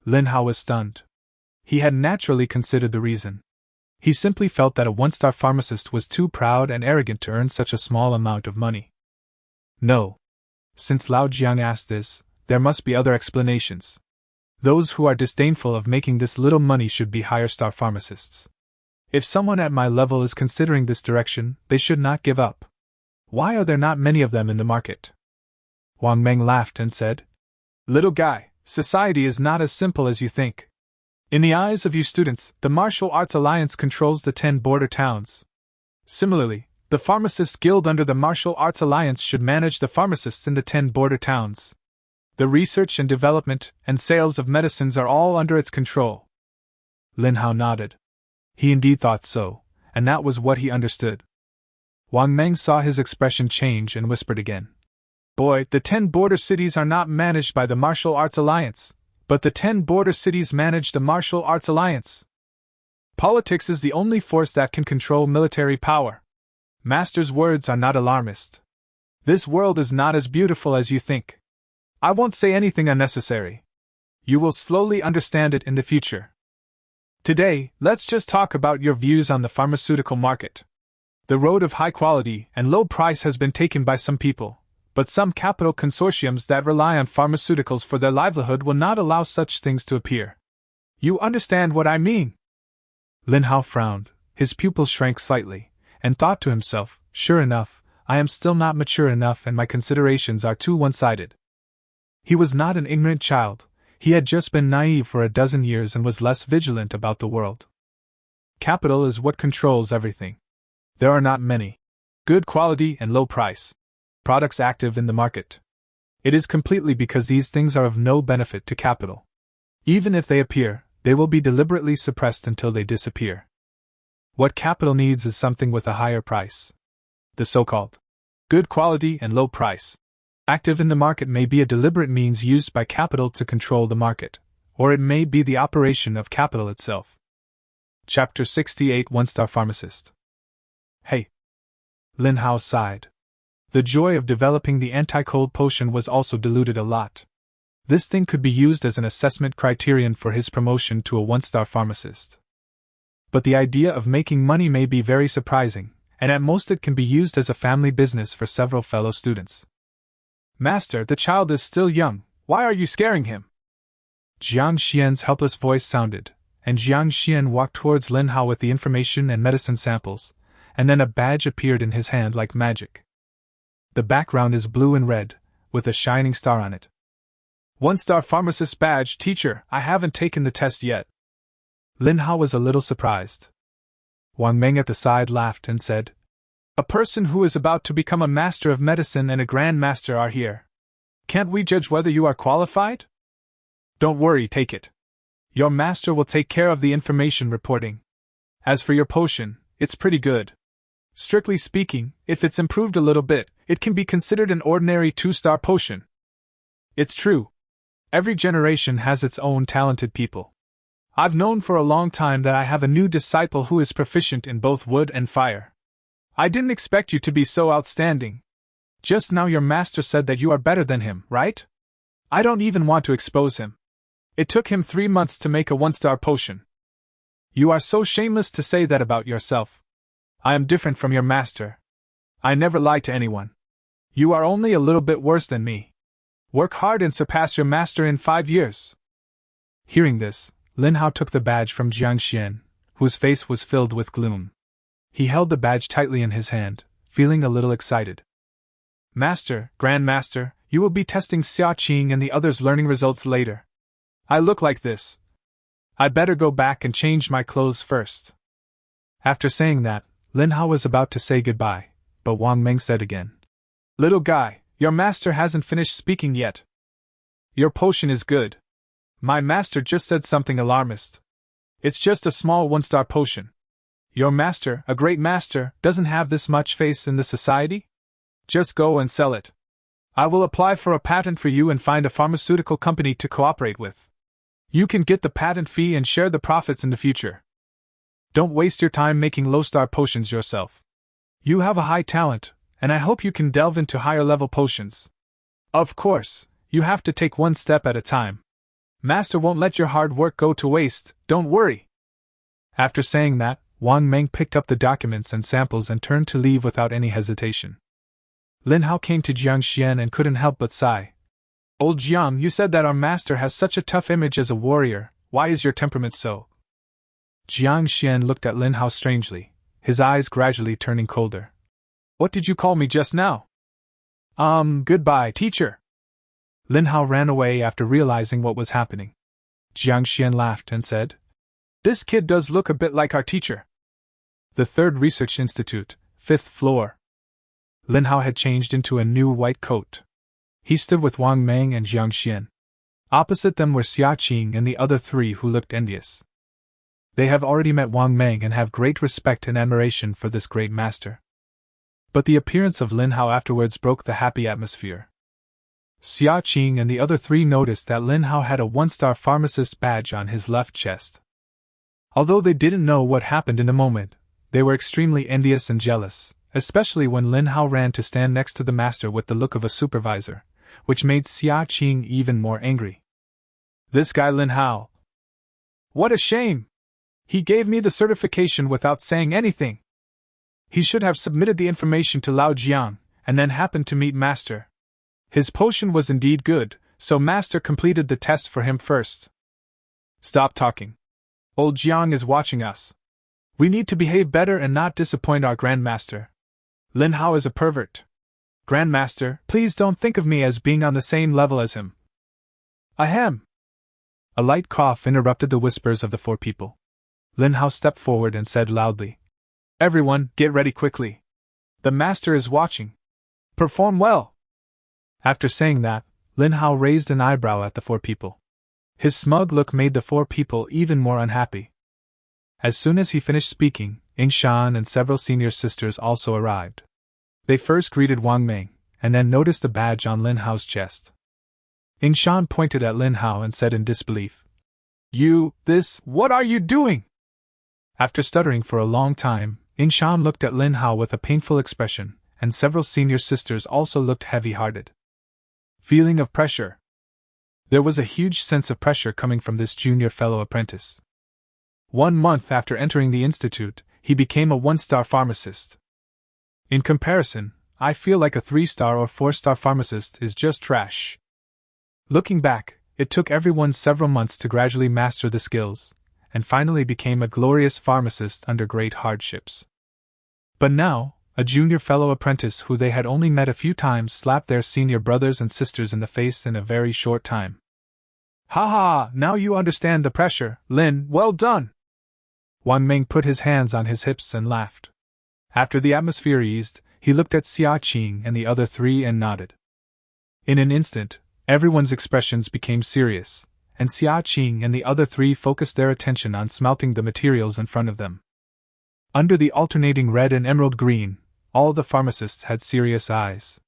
Lin Hao was stunned. He had naturally considered the reason. He simply felt that a 1-star pharmacist was too proud and arrogant to earn such a small amount of money. No. Since Lao Jiang asked this, there must be other explanations. Those who are disdainful of making this little money should be higher-star pharmacists. If someone at my level is considering this direction, they should not give up. Why are there not many of them in the market? Wang Meng laughed and said, Little guy, society is not as simple as you think. In the eyes of you students, the Martial Arts Alliance controls the 10 border towns. Similarly, the Pharmacists Guild under the Martial Arts Alliance should manage the pharmacists in the 10 border towns. The research and development and sales of medicines are all under its control. Lin Hao nodded. He indeed thought so, and that was what he understood. Wang Meng saw his expression change and whispered again. Boy, the 10 border cities are not managed by the Martial Arts Alliance, but the 10 border cities manage the Martial Arts Alliance. Politics is the only force that can control military power. Master's words are not alarmist. This world is not as beautiful as you think. I won't say anything unnecessary. You will slowly understand it in the future. Today, let's just talk about your views on the pharmaceutical market. The road of high quality and low price has been taken by some people, but some capital consortiums that rely on pharmaceuticals for their livelihood will not allow such things to appear. You understand what I mean? Lin Hao frowned, his pupils shrank slightly, and thought to himself, sure enough, I am still not mature enough and my considerations are too one-sided. He was not an ignorant child, he had just been naive for a dozen years and was less vigilant about the world. Capital is what controls everything. There are not many good quality and low price products active in the market. It is completely because these things are of no benefit to capital. Even if they appear, they will be deliberately suppressed until they disappear. What capital needs is something with a higher price. The so-called good quality and low price. Active in the market may be a deliberate means used by capital to control the market, or it may be the operation of capital itself. Chapter 68 One-Star Pharmacist. Hey! Lin Hao sighed. The joy of developing the anti-cold potion was also diluted a lot. This thing could be used as an assessment criterion for his promotion to a one-star pharmacist. But the idea of making money may be very surprising, and at most it can be used as a family business for several fellow students. Master, the child is still young. Why are you scaring him? Jiang Xian's helpless voice sounded, and Jiang Xian walked towards Lin Hao with the information and medicine samples, and then a badge appeared in his hand like magic. The background is blue and red, with a shining star on it. One-star pharmacist badge, teacher, I haven't taken the test yet. Lin Hao was a little surprised. Wang Meng at the side laughed and said, A person who is about to become a master of medicine and a grand master are here. Can't we judge whether you are qualified? Don't worry, take it. Your master will take care of the information reporting. As for your potion, it's pretty good. Strictly speaking, if it's improved a little bit, it can be considered an ordinary 2-star potion. It's true. Every generation has its own talented people. I've known for a long time that I have a new disciple who is proficient in both wood and fire. I didn't expect you to be so outstanding. Just now your master said that you are better than him, right? I don't even want to expose him. It took him 3 months to make a 1-star potion. You are so shameless to say that about yourself. I am different from your master. I never lie to anyone. You are only a little bit worse than me. Work hard and surpass your master in 5 years. Hearing this, Lin Hao took the badge from Jiang Xian, whose face was filled with gloom. He held the badge tightly in his hand, feeling a little excited. Master, Grand Master, you will be testing Xia Qing and the others' learning results later. I look like this. I'd better go back and change my clothes first. After saying that, Lin Hao was about to say goodbye, but Wang Meng said again, Little guy, your master hasn't finished speaking yet. Your potion is good. My master just said something alarmist. It's just a small 1-star potion. Your master, a great master, doesn't have this much faith in the society? Just go and sell it. I will apply for a patent for you and find a pharmaceutical company to cooperate with. You can get the patent fee and share the profits in the future. Don't waste your time making low-star potions yourself. You have a high talent, and I hope you can delve into higher-level potions. Of course, you have to take one step at a time. Master won't let your hard work go to waste, don't worry. After saying that, Wang Meng picked up the documents and samples and turned to leave without any hesitation. Lin Hao came to Jiang Xian and couldn't help but sigh. Old Jiang, you said that our master has such a tough image as a warrior. Why is your temperament so? Jiang Xian looked at Lin Hao strangely, his eyes gradually turning colder. What did you call me just now? Goodbye, teacher. Lin Hao ran away after realizing what was happening. Jiang Xian laughed and said, This kid does look a bit like our teacher. The 3rd Research Institute, 5th floor. Lin Hao had changed into a new white coat. He stood with Wang Meng and Jiang Xian. Opposite them were Xia Qing and the other 3 who looked envious. They have already met Wang Meng and have great respect and admiration for this great master. But the appearance of Lin Hao afterwards broke the happy atmosphere. Xia Qing and the other 3 noticed that Lin Hao had a 1-star pharmacist badge on his left chest. Although they didn't know what happened in the moment, they were extremely envious and jealous, especially when Lin Hao ran to stand next to the master with the look of a supervisor, which made Xia Qing even more angry. This guy Lin Hao. What a shame! He gave me the certification without saying anything. He should have submitted the information to Lao Jiang, and then happened to meet Master. His potion was indeed good, so Master completed the test for him first. Stop talking. Old Jiang is watching us. We need to behave better and not disappoint our Grandmaster. Lin Hao is a pervert. Grandmaster, please don't think of me as being on the same level as him. Ahem. A light cough interrupted the whispers of the 4 people. Lin Hao stepped forward and said loudly, Everyone, get ready quickly. The master is watching. Perform well. After saying that, Lin Hao raised an eyebrow at the 4 people. His smug look made the 4 people even more unhappy. As soon as he finished speaking, Ying Shan and several senior sisters also arrived. They first greeted Wang Ming, and then noticed the badge on Lin Hao's chest. Yingshan pointed at Lin Hao and said in disbelief, What are you doing? After stuttering for a long time, Yingshan looked at Lin Hao with a painful expression, and several senior sisters also looked heavy-hearted. Feeling of pressure. There was a huge sense of pressure coming from this junior fellow apprentice. 1 month after entering the institute, he became a 1-star pharmacist. In comparison, I feel like a 3-star or 4-star pharmacist is just trash. Looking back, it took everyone several months to gradually master the skills, and finally became a glorious pharmacist under great hardships. But now, a junior fellow apprentice who they had only met a few times slapped their senior brothers and sisters in the face in a very short time. Ha ha, now you understand the pressure, Lin, well done! Wang Ming put his hands on his hips and laughed. After the atmosphere eased, he looked at Xia Qing and the other 3 and nodded. In an instant, everyone's expressions became serious, and Xia Qing and the other 3 focused their attention on smelting the materials in front of them. Under the alternating red and emerald green, all the pharmacists had serious eyes.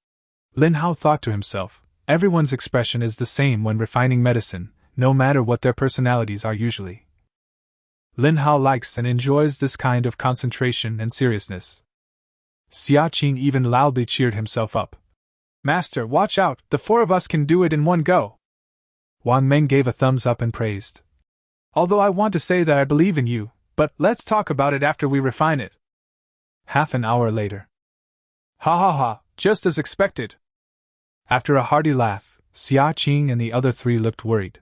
Lin Hao thought to himself, everyone's expression is the same when refining medicine, no matter what their personalities are usually. Lin Hao likes and enjoys this kind of concentration and seriousness. Xia Qing even loudly cheered himself up. Master, watch out, the 4 of us can do it in one go. Wang Ming gave a thumbs up and praised. Although I want to say that I believe in you, but let's talk about it after we refine it. Half an hour later. Ha ha ha, just as expected. After a hearty laugh, Xia Qing and the other 3 looked worried.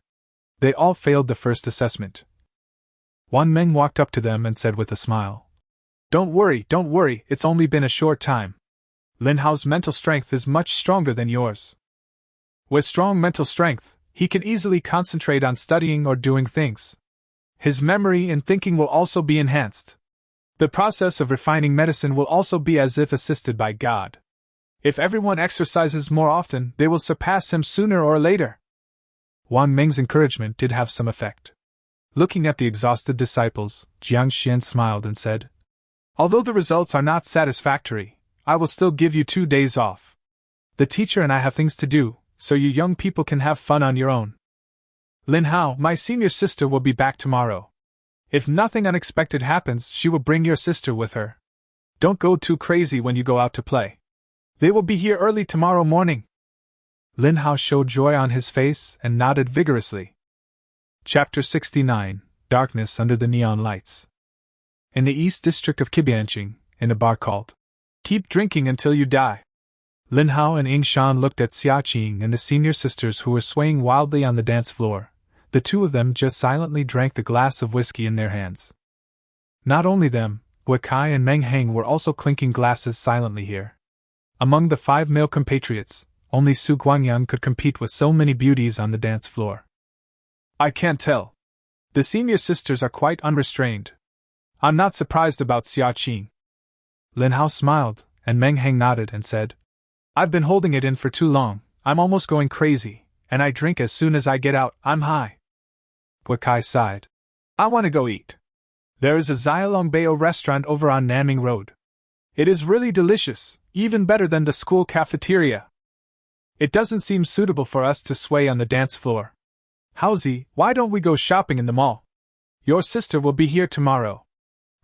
They all failed the first assessment. Wang Ming walked up to them and said with a smile, Don't worry, it's only been a short time. Lin Hao's mental strength is much stronger than yours. With strong mental strength, he can easily concentrate on studying or doing things. His memory and thinking will also be enhanced. The process of refining medicine will also be as if assisted by God. If everyone exercises more often, they will surpass him sooner or later. Wang Ming's encouragement did have some effect. Looking at the exhausted disciples, Jiang Xian smiled and said, Although the results are not satisfactory, I will still give you 2 days off. The teacher and I have things to do, so you young people can have fun on your own. Lin Hao, my senior sister, will be back tomorrow. If nothing unexpected happens, she will bring your sister with her. Don't go too crazy when you go out to play. They will be here early tomorrow morning. Lin Hao showed joy on his face and nodded vigorously. Chapter 69, Darkness Under the Neon Lights. In the East District of Tianxing, in a bar called Keep Drinking Until You Die, Lin Hao and Yingshan looked at Xia Qing and the senior sisters who were swaying wildly on the dance floor. The 2 of them just silently drank the glass of whiskey in their hands. Not only them, Guokai and Meng Heng were also clinking glasses silently here. Among the 5 male compatriots, only Su Guangyang could compete with so many beauties on the dance floor. I can't tell. The senior sisters are quite unrestrained. I'm not surprised about Xia Qing. Lin Hao smiled, and Meng Heng nodded and said, I've been holding it in for too long, I'm almost going crazy, and I drink as soon as I get out, I'm high. Guokai sighed. I want to go eat. There is a Xiaolongbao restaurant over on Nanming Road. It is really delicious, even better than the school cafeteria. It doesn't seem suitable for us to sway on the dance floor. Haozi, why don't we go shopping in the mall? Your sister will be here tomorrow.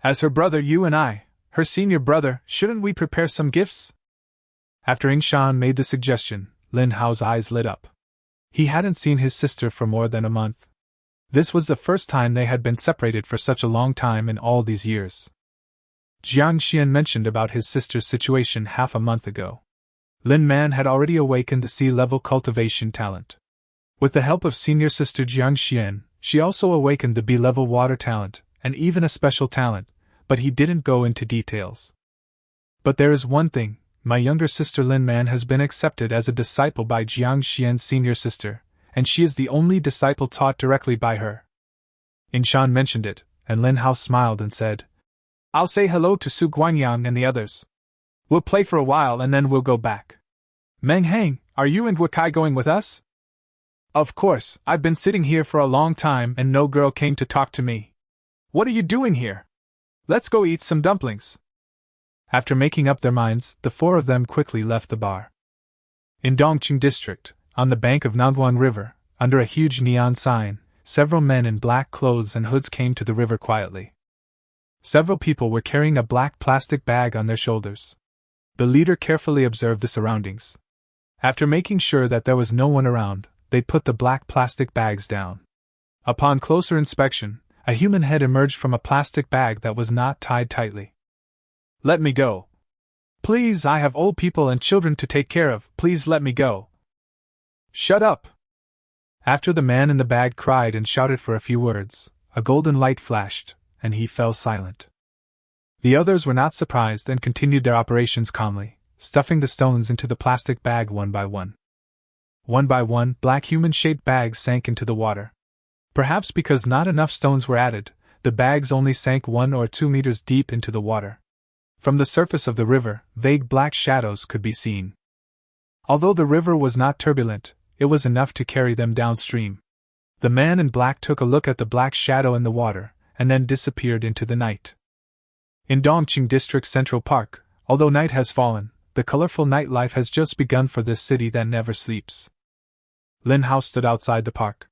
As her brother, you and I, her senior brother, shouldn't we prepare some gifts? After Yingshan made the suggestion, Lin Hao's eyes lit up. He hadn't seen his sister for more than a month. This was the first time they had been separated for such a long time in all these years. Jiang Xian mentioned about his sister's situation half a month ago. Lin Man had already awakened the sea-level cultivation talent. With the help of senior sister Jiang Xian, she also awakened the B-level water talent, and even a special talent, but he didn't go into details. But there is one thing, my younger sister Lin Man has been accepted as a disciple by Jiang Xian's senior sister, and she is the only disciple taught directly by her. Yingshan mentioned it, and Lin Hao smiled and said, I'll say hello to Su Guangyang and the others. We'll play for a while and then we'll go back. Meng Heng, are you and Guokai going with us? Of course, I've been sitting here for a long time and no girl came to talk to me. What are you doing here? Let's go eat some dumplings. After making up their minds, the four of them quickly left the bar. In Dongqing District, on the bank of Nangguan River, under a huge neon sign, several men in black clothes and hoods came to the river quietly. Several people were carrying a black plastic bag on their shoulders. The leader carefully observed the surroundings. After making sure that there was no one around, they put the black plastic bags down. Upon closer inspection, a human head emerged from a plastic bag that was not tied tightly. "Let me go. Please, I have old people and children to take care of, please let me go." "Shut up!" After the man in the bag cried and shouted for a few words, a golden light flashed, and he fell silent. The others were not surprised and continued their operations calmly, stuffing the stones into the plastic bag one by one. One by one, black human-shaped bags sank into the water. Perhaps because not enough stones were added, the bags only sank 1 or 2 meters deep into the water. From the surface of the river, vague black shadows could be seen. Although the river was not turbulent, it was enough to carry them downstream. The man in black took a look at the black shadow in the water, and then disappeared into the night. In Dongqing District Central Park, although night has fallen, the colorful nightlife has just begun for this city that never sleeps. Lin Hao stood outside the park.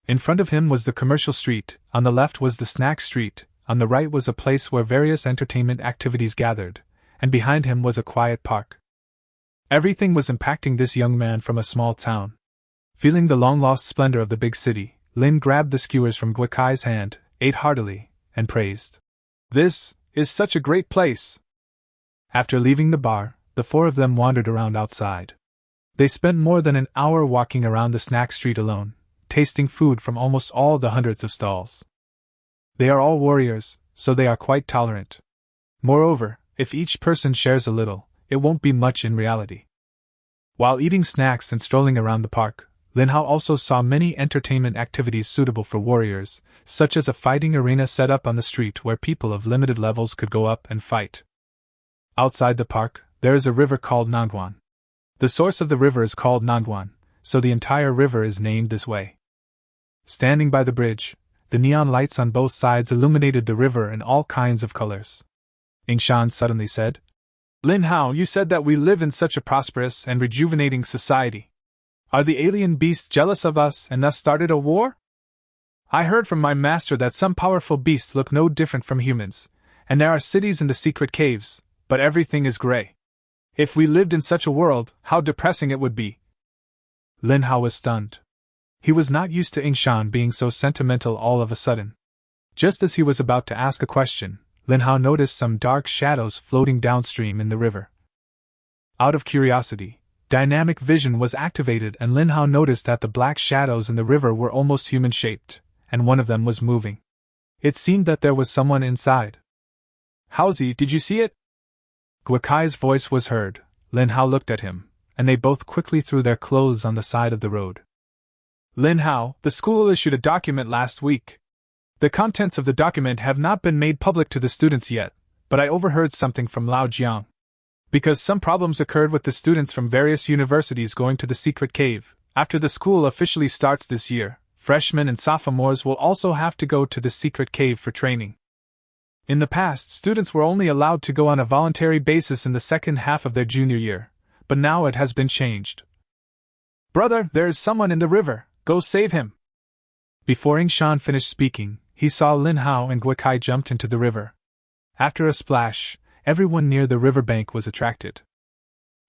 In front of him was the commercial street, on the left was the snack street, on the right was a place where various entertainment activities gathered, and behind him was a quiet park. Everything was impacting this young man from a small town. Feeling the long-lost splendor of the big city, Lin grabbed the skewers from Guokai's hand, ate heartily, and praised. "This is such a great place!" After leaving the bar, the four of them wandered around outside. They spent more than an hour walking around the snack street alone, tasting food from almost all the hundreds of stalls. They are all warriors, so they are quite tolerant. Moreover, if each person shares a little, it won't be much in reality. While eating snacks and strolling around the park, Lin Hao also saw many entertainment activities suitable for warriors, such as a fighting arena set up on the street where people of limited levels could go up and fight. Outside the park, there is a river called Nangguan. The source of the river is called Nangguan, so the entire river is named this way. Standing by the bridge, the neon lights on both sides illuminated the river in all kinds of colors. Yingshan suddenly said, "Lin Hao, you said that we live in such a prosperous and rejuvenating society. Are the alien beasts jealous of us and thus started a war? I heard from my master that some powerful beasts look no different from humans, and there are cities in the secret caves, but everything is gray. If we lived in such a world, how depressing it would be." Lin Hao was stunned. He was not used to Yingshan being so sentimental all of a sudden. Just as he was about to ask a question, Lin Hao noticed some dark shadows floating downstream in the river. Out of curiosity, dynamic vision was activated and Lin Hao noticed that the black shadows in the river were almost human-shaped, and one of them was moving. It seemed that there was someone inside. "Haozi, did you see it?" Guokai's voice was heard. Lin Hao looked at him, and they both quickly threw their clothes on the side of the road. "Lin Hao, the school issued a document last week. The contents of the document have not been made public to the students yet, but I overheard something from Lao Jiang. Because some problems occurred with the students from various universities going to the secret cave, after the school officially starts this year, freshmen and sophomores will also have to go to the secret cave for training. In the past, students were only allowed to go on a voluntary basis in the second half of their junior year, but now it has been changed. Brother, there is someone in the river, go save him." Before Yingshan finished speaking, he saw Lin Hao and Guokai jumped into the river. After a splash, everyone near the river bank was attracted.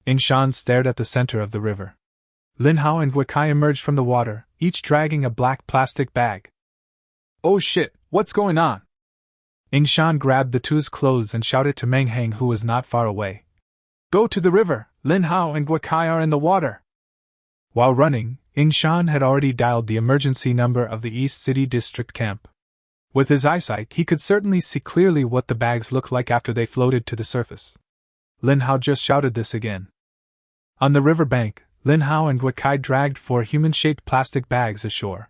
Yingshan stared at the center of the river. Lin Hao and Guokai emerged from the water, each dragging a black plastic bag. "Oh shit, what's going on?" Yingshan grabbed the two's clothes and shouted to Meng Hang, who was not far away. "Go to the river, Lin Hao and Guokai are in the water." While running, Yingshan had already dialed the emergency number of the East City District Camp. With his eyesight, he could certainly see clearly what the bags looked like after they floated to the surface. Lin Hao just shouted this again. On the river bank, Lin Hao and Guokai dragged 4 human-shaped plastic bags ashore.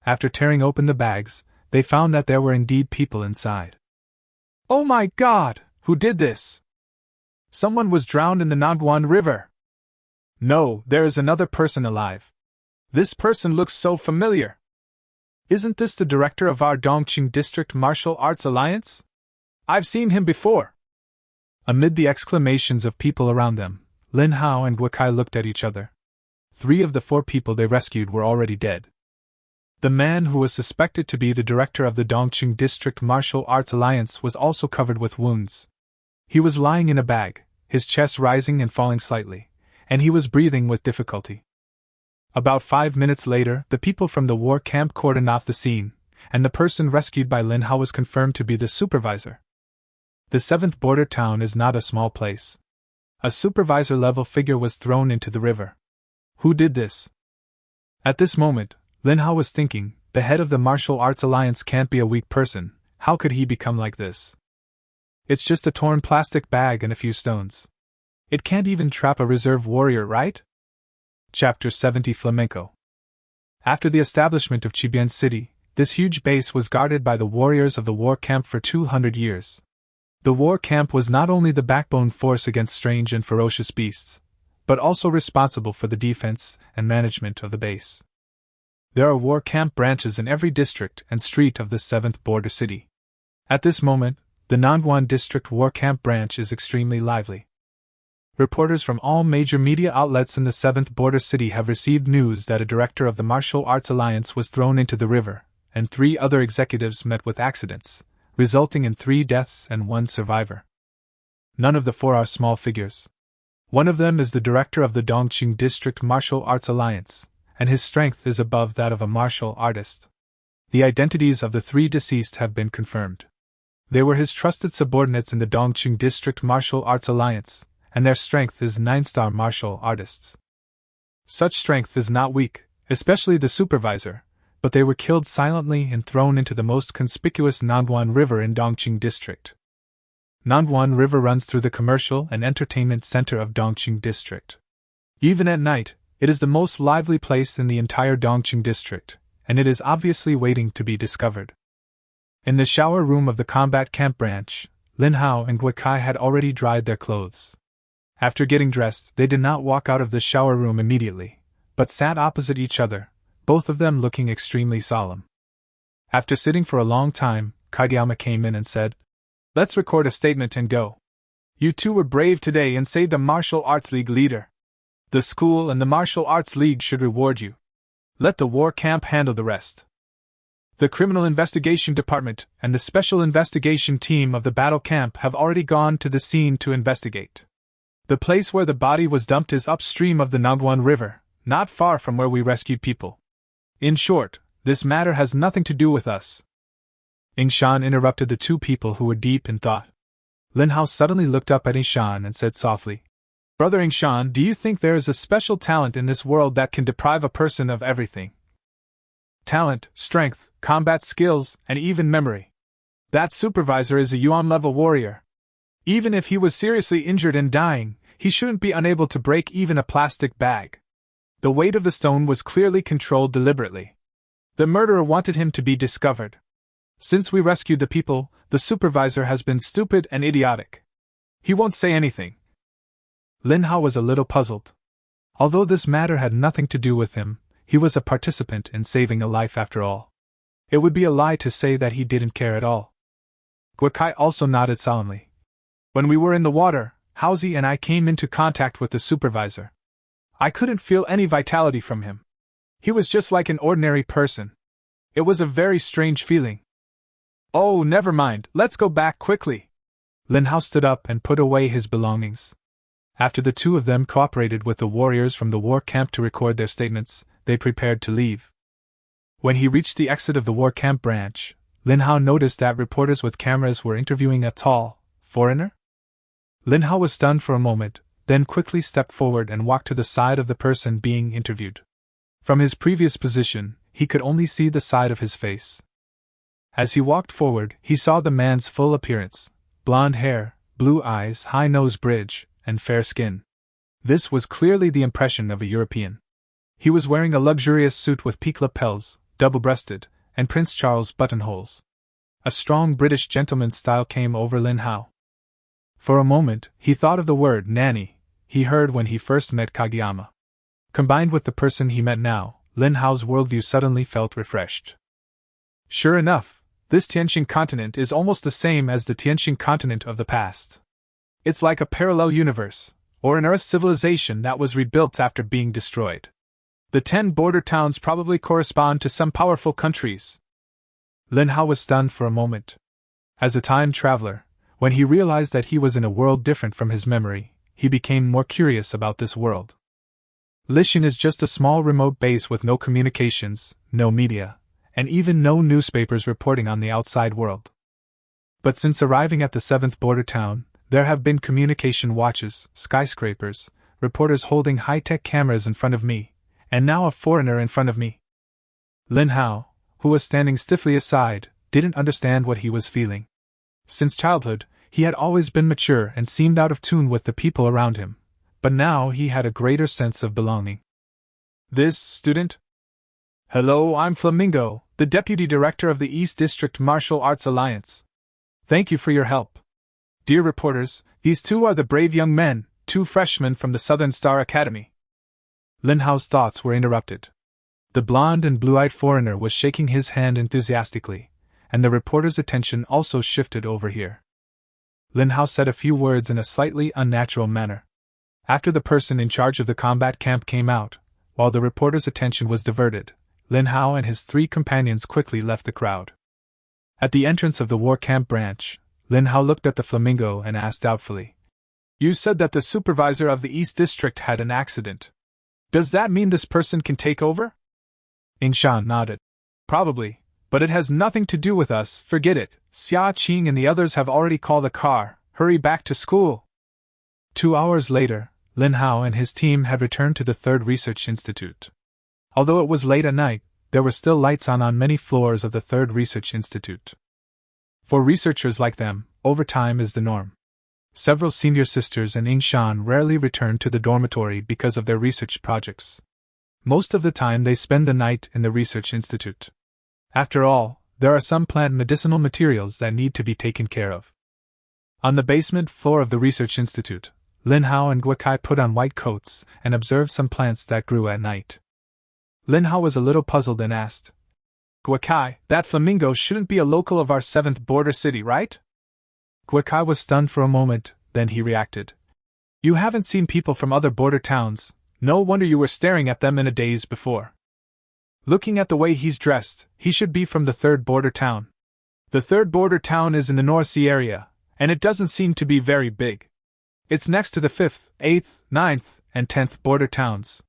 After tearing open the bags, they found that there were indeed people inside. "Oh my God! Who did this? Someone was drowned in the Nangguan River. No, there is another person alive. This person looks so familiar. Isn't this the director of our Dongqing District Martial Arts Alliance? I've seen him before." Amid the exclamations of people around them, Lin Hao and Guokai looked at each other. 3 of the 4 people they rescued were already dead. The man who was suspected to be the director of the Dongqing District Martial Arts Alliance was also covered with wounds. He was lying in a bag, his chest rising and falling slightly, and he was breathing with difficulty. About 5 minutes later, the people from the war camp cordoned off the scene, and the person rescued by Lin Hao was confirmed to be the supervisor. The 7th border town is not a small place. A supervisor-level figure was thrown into the river. Who did this? At this moment, Lin Hao was thinking, the head of the Martial Arts Alliance can't be a weak person, how could he become like this? It's just a torn plastic bag and a few stones. It can't even trap a reserve warrior, right? Chapter 70 Flamenco. After the establishment of Qibian City, this huge base was guarded by the warriors of the war camp for 200 years. The war camp was not only the backbone force against strange and ferocious beasts, but also responsible for the defense and management of the base. There are war camp branches in every district and street of the 7th border city. At this moment, the Nangguan District War Camp branch is extremely lively. Reporters from all major media outlets in the 7th border city have received news that a director of the Martial Arts Alliance was thrown into the river, and 3 other executives met with accidents, resulting in 3 deaths and 1 survivor. None of the 4 are small figures. One of them is the director of the Dongqing District Martial Arts Alliance, and his strength is above that of a martial artist. The identities of the 3 deceased have been confirmed. They were his trusted subordinates in the Dongqing District Martial Arts Alliance, and their strength is 9-star martial artists. Such strength is not weak, especially the supervisor, but they were killed silently and thrown into the most conspicuous Nangguan River in Dongqing District. Nangguan River runs through the commercial and entertainment center of Dongqing District. Even at night, it is the most lively place in the entire Dongqing District, and it is obviously waiting to be discovered. In the shower room of the combat camp branch, Lin Hao and Guokai had already dried their clothes. After getting dressed, they did not walk out of the shower room immediately, but sat opposite each other, both of them looking extremely solemn. After sitting for a long time, Kageyama came in and said, "Let's record a statement and go. You 2 were brave today and saved the Martial Arts League leader. The school and the Martial Arts League should reward you. Let the war camp handle the rest. The Criminal Investigation Department and the Special Investigation Team of the Battle Camp have already gone to the scene to investigate. The place where the body was dumped is upstream of the Nangguan River, not far from where we rescued people. In short, this matter has nothing to do with us." Yingshan interrupted the 2 people who were deep in thought. Lin Hao suddenly looked up at Yingshan and said softly, "Brother Yingshan, do you think there is a special talent in this world that can deprive a person of everything? Talent, strength, combat skills, and even memory. That supervisor is a Yuan-level warrior. Even if he was seriously injured and dying, he shouldn't be unable to break even a plastic bag. The weight of the stone was clearly controlled deliberately. The murderer wanted him to be discovered. Since we rescued the people, the supervisor has been stupid and idiotic. He won't say anything." Lin Hao was a little puzzled. Although this matter had nothing to do with him, he was a participant in saving a life after all. It would be a lie to say that he didn't care at all. Guokai also nodded solemnly. "When we were in the water, Haozi and I came into contact with the supervisor. I couldn't feel any vitality from him. He was just like an ordinary person. It was a very strange feeling." "Oh, never mind, let's go back quickly." Lin Hao stood up and put away his belongings. After the 2 of them cooperated with the warriors from the war camp to record their statements, they prepared to leave. When he reached the exit of the war camp branch, Lin Hao noticed that reporters with cameras were interviewing a tall foreigner. Lin Hao was stunned for a moment, then quickly stepped forward and walked to the side of the person being interviewed. From his previous position, he could only see the side of his face. As he walked forward, he saw the man's full appearance: blonde hair, blue eyes, high nose bridge, and fair skin. This was clearly the impression of a European. He was wearing a luxurious suit with peak lapels, double-breasted, and Prince Charles buttonholes. A strong British gentleman's style came over Lin Hao. For a moment, he thought of the word nanny he heard when he first met Kageyama. Combined with the person he met now, Lin Hao's worldview suddenly felt refreshed. Sure enough, this Tianxing Continent is almost the same as the Tianxing Continent of the past. It's like a parallel universe, or an Earth civilization that was rebuilt after being destroyed. The 10 border towns probably correspond to some powerful countries. Lin Hao was stunned for a moment. As a time traveler, when he realized that he was in a world different from his memory, he became more curious about this world. Lixin is just a small remote base with no communications, no media, and even no newspapers reporting on the outside world. But since arriving at the 7th border town, there have been communication watches, skyscrapers, reporters holding high-tech cameras in front of me, and now a foreigner in front of me. Lin Hao, who was standing stiffly aside, didn't understand what he was feeling. Since childhood, he had always been mature and seemed out of tune with the people around him, but now he had a greater sense of belonging. This student? Hello, I'm Flamingo, the Deputy Director of the East District Martial Arts Alliance. Thank you for your help. Dear reporters, these two are the brave young men, 2 freshmen from the Southern Star Academy. Lin Hao's thoughts were interrupted. The blonde and blue-eyed foreigner was shaking his hand enthusiastically, and the reporter's attention also shifted over here. Lin Hao said a few words in a slightly unnatural manner. After the person in charge of the combat camp came out, while the reporter's attention was diverted, Lin Hao and his 3 companions quickly left the crowd. At the entrance of the war camp branch, Lin Hao looked at the Flamingo and asked doubtfully, "You said that the supervisor of the East District had an accident. Does that mean this person can take over?" Yingshan nodded. "Probably, but it has nothing to do with us, forget it. Xia Qing and the others have already called a car, hurry back to school." 2 hours later, Lin Hao and his team had returned to the 3rd Research Institute. Although it was late at night, there were still lights on many floors of the 3rd Research Institute. For researchers like them, overtime is the norm. Several senior sisters and Yingshan rarely returned to the dormitory because of their research projects. Most of the time they spend the night in the Research Institute. After all, there are some plant medicinal materials that need to be taken care of. On the basement floor of the Research Institute, Lin Hao and Guokai put on white coats and observed some plants that grew at night. Lin Hao was a little puzzled and asked, "Guokai, that Flamingo shouldn't be a local of our 7th border city, right?" Guokai was stunned for a moment, then he reacted. "You haven't seen people from other border towns, no wonder you were staring at them in a daze before. Looking at the way he's dressed, he should be from the 3rd border town. The 3rd border town is in the North Sea area, and it doesn't seem to be very big. It's next to the 5th, 8th, 9th, and 10th border towns.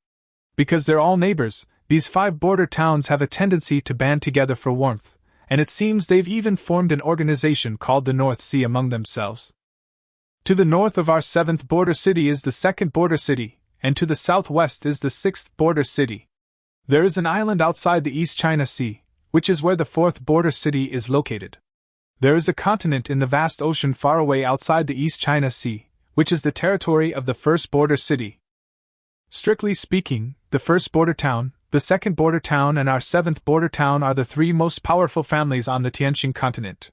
Because they're all neighbors, these 5 border towns have a tendency to band together for warmth, and it seems they've even formed an organization called the North Sea among themselves. To the north of our 7th border city is the 2nd border city, and to the southwest is the 6th border city. There is an island outside the East China Sea, which is where the 4th border city is located. There is a continent in the vast ocean far away outside the East China Sea, which is the territory of the 1st border city. Strictly speaking, the 1st border town, the 2nd border town and our 7th border town are the 3 most powerful families on the Tianxing Continent.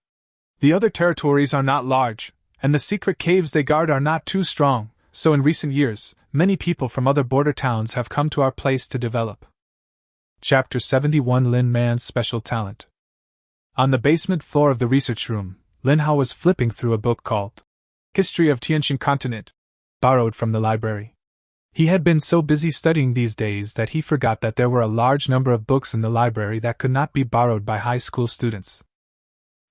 The other territories are not large, and the secret caves they guard are not too strong, so in recent years, many people from other border towns have come to our place to develop." Chapter 71 Lin Man's Special Talent. On the basement floor of the research room, Lin Hao was flipping through a book called History of Tianxing Continent, borrowed from the library. He had been so busy studying these days that he forgot that there were a large number of books in the library that could not be borrowed by high school students.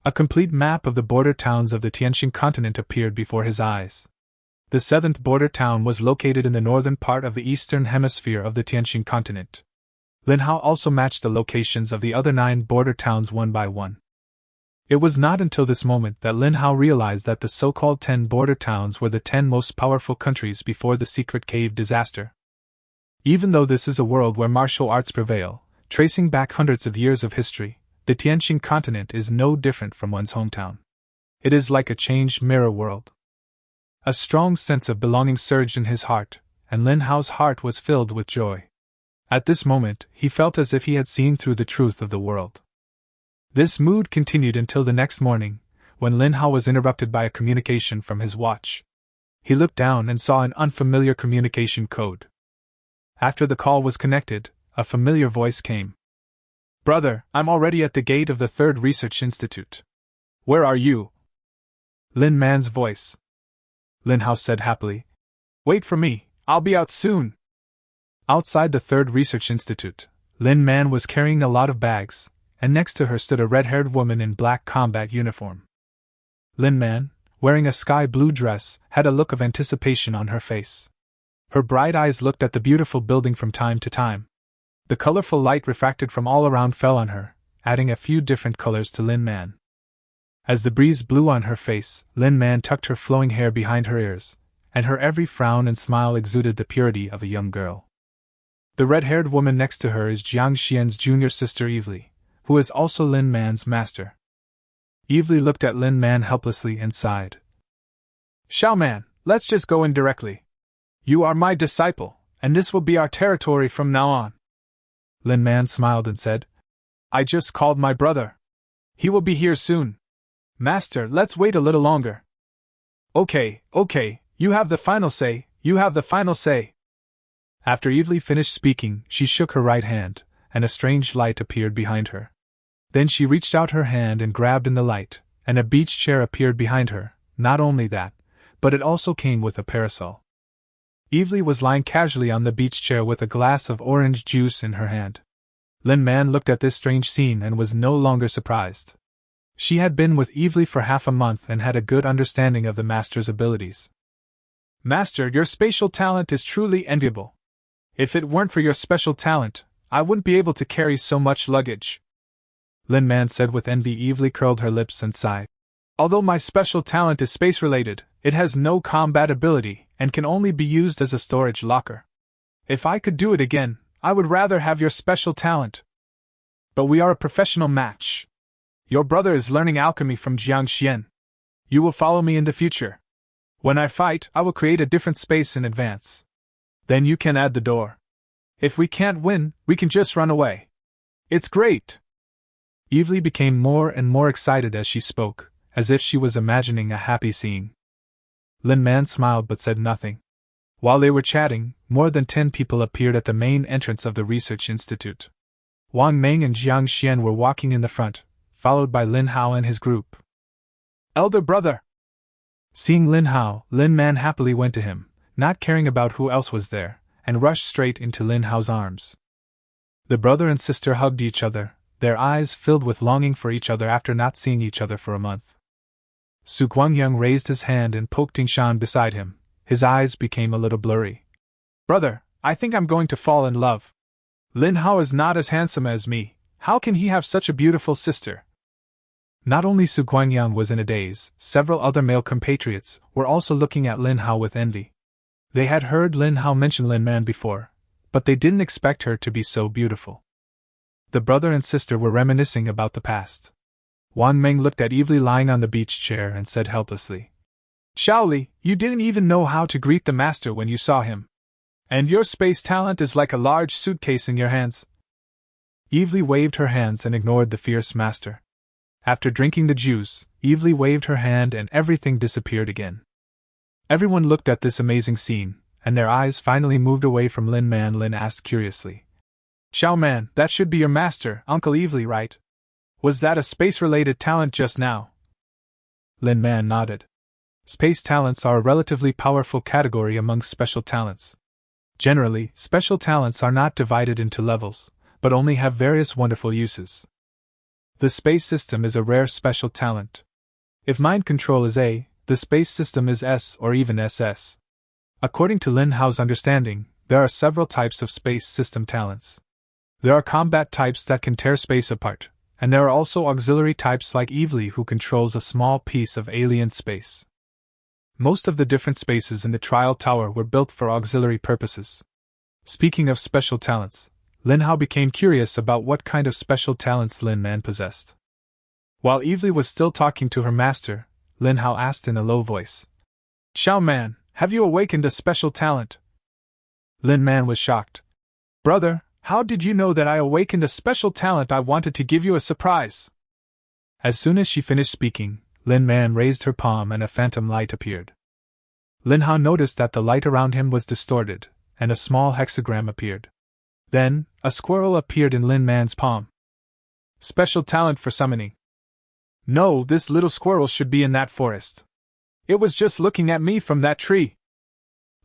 A complete map of the border towns of the Tianxing Continent appeared before his eyes. The 7th border town was located in the northern part of the eastern hemisphere of the Tianxing Continent. Lin Hao also matched the locations of the other 9 border towns one by one. It was not until this moment that Lin Hao realized that the so-called 10 border towns were the 10 most powerful countries before the secret cave disaster. Even though this is a world where martial arts prevail, tracing back hundreds of years of history, the Tianxing Continent is no different from one's hometown. It is like a changed mirror world. A strong sense of belonging surged in his heart, and Lin Hao's heart was filled with joy. At this moment, he felt as if he had seen through the truth of the world. This mood continued until the next morning, when Lin Hao was interrupted by a communication from his watch. He looked down and saw an unfamiliar communication code. After the call was connected, a familiar voice came. "Brother, I'm already at the gate of the 3rd Research Institute. Where are you?" Lin Man's voice. Lin Hao said happily. Wait for me, I'll be out soon. Outside the third research institute, Lin Man was carrying a lot of bags, and next to her stood a red-haired woman in black combat uniform. Lin Man, wearing a sky blue dress, had a look of anticipation on her face. Her bright eyes looked at the beautiful building from time to time. The colorful light refracted from all around fell on her, adding a few different colors to Lin Man. As the breeze blew on her face, Lin Man tucked her flowing hair behind her ears, and her every frown and smile exuded the purity of a young girl. The red-haired woman next to her is Jiang Xian's junior sister Evely, who is also Lin Man's master. Evely looked at Lin Man helplessly and sighed. Xiao Man, let's just go in directly. You are my disciple, and this will be our territory from now on. Lin Man smiled and said, I just called my brother. He will be here soon. Master, let's wait a little longer. Okay, you have the final say, After Evely finished speaking, she shook her right hand, and a strange light appeared behind her. Then she reached out her hand and grabbed in the light, and a beach chair appeared behind her. Not only that, but it also came with a parasol. Evely was lying casually on the beach chair with a glass of orange juice in her hand. Lin Man looked at this strange scene and was no longer surprised. She had been with Evely for half a month and had a good understanding of the master's abilities. Master, your spatial talent is truly enviable. If it weren't for your special talent, I wouldn't be able to carry so much luggage. Lin Man said with envy. Evely curled her lips and sighed. Although my special talent is space-related, it has no combat ability and can only be used as a storage locker. If I could do it again, I would rather have your special talent. But we are a professional match. Your brother is learning alchemy from Jiang Xian. You will follow me in the future. When I fight, I will create a different space in advance. Then you can add the door. If we can't win, we can just run away. It's great! Evely became more and more excited as she spoke, as if she was imagining a happy scene. Lin Man smiled but said nothing. While they were chatting, more than 10 people appeared at the main entrance of the research institute. Wang Meng and Jiang Xian were walking in the front, followed by Lin Hao and his group. Elder brother! Seeing Lin Hao, Lin Man happily went to him, not caring about who else was there, and rushed straight into Lin Hao's arms. The brother and sister hugged each other, their eyes filled with longing for each other after not seeing each other for a month. Su Guangyang raised his hand and poked Tingshan beside him. His eyes became a little blurry. Brother, I think I'm going to fall in love. Lin Hao is not as handsome as me. How can he have such a beautiful sister? Not only Su Guangyang was in a daze, several other male compatriots were also looking at Lin Hao with envy. They had heard Lin Hao mention Lin Man before, but they didn't expect her to be so beautiful. The brother and sister were reminiscing about the past. Wang Meng looked at Evely lying on the beach chair and said helplessly, Shaoli, you didn't even know how to greet the master when you saw him. And your space talent is like a large suitcase in your hands. Evely waved her hands and ignored the fierce master. After drinking the juice, Evely waved her hand and everything disappeared again. Everyone looked at this amazing scene, and their eyes finally moved away from Lin Man. Lin asked curiously, Xiao Man, that should be your master, Uncle Evely, right? Was that a space-related talent just now? Lin Man nodded. Space talents are a relatively powerful category among special talents. Generally, special talents are not divided into levels, but only have various wonderful uses. The space system is a rare special talent. If mind control is A, the space system is S or even SS. According to Lin Hao's understanding, there are several types of space system talents. There are combat types that can tear space apart, and there are also auxiliary types like Evely who controls a small piece of alien space. Most of the different spaces in the trial tower were built for auxiliary purposes. Speaking of special talents, Lin Hao became curious about what kind of special talents Lin Man possessed. While Evely was still talking to her master, Lin Hao asked in a low voice, Xiao Man, have you awakened a special talent? Lin Man was shocked. Brother, how did you know that I awakened a special talent? I wanted to give you a surprise. As soon as she finished speaking, Lin Man raised her palm and a phantom light appeared. Lin Hao noticed that the light around him was distorted, and a small hexagram appeared. Then, a squirrel appeared in Lin Man's palm. Special talent for summoning. No, this little squirrel should be in that forest. It was just looking at me from that tree.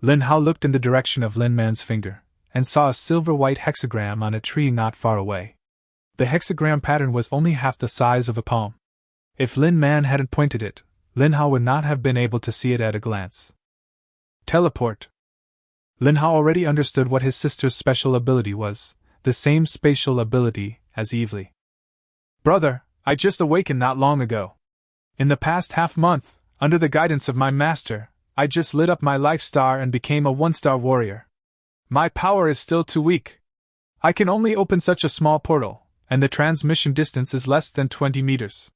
Lin Hao looked in the direction of Lin Man's finger, and saw a silver-white hexagram on a tree not far away. The hexagram pattern was only half the size of a palm. If Lin Man hadn't pointed it, Lin Hao would not have been able to see it at a glance. Teleport. Lin Hao already understood what his sister's special ability was, the same spatial ability as Evely. Brother, I just awakened not long ago. In the past half-month, under the guidance of my master, I just lit up my life star and became a one-star warrior. My power is still too weak. I can only open such a small portal, and the transmission distance is less than 20 meters.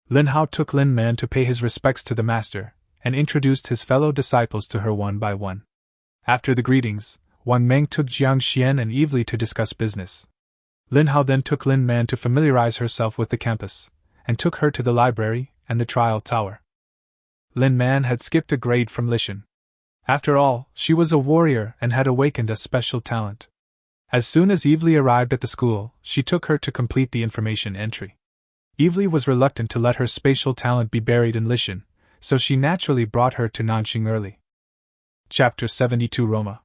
Lin Hao took Lin Man to pay his respects to the master, and introduced his fellow disciples to her one by one. After the greetings, Wang Meng took Jiang Xian and Evely to discuss business. Lin Hao then took Lin Man to familiarize herself with the campus, and took her to the library and the trial tower. Lin Man had skipped a grade from Lishan. After all, she was a warrior and had awakened a special talent. As soon as Evely arrived at the school, she took her to complete the information entry. Evely was reluctant to let her spatial talent be buried in Lishan, so she naturally brought her to Nanxing early. Chapter 72 Roma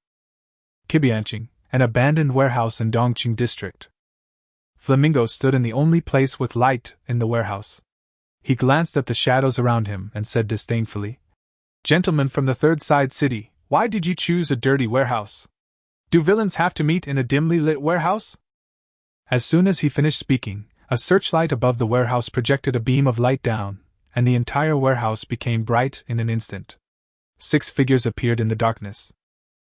Kibianqing, an abandoned warehouse in Dongqing district. Flamingo stood in the only place with light in the warehouse. He glanced at the shadows around him and said disdainfully, "Gentlemen from the third side city, why did you choose a dirty warehouse? Do villains have to meet in a dimly lit warehouse?" As soon as he finished speaking, a searchlight above the warehouse projected a beam of light down, and the entire warehouse became bright in an instant. 6 figures appeared in the darkness.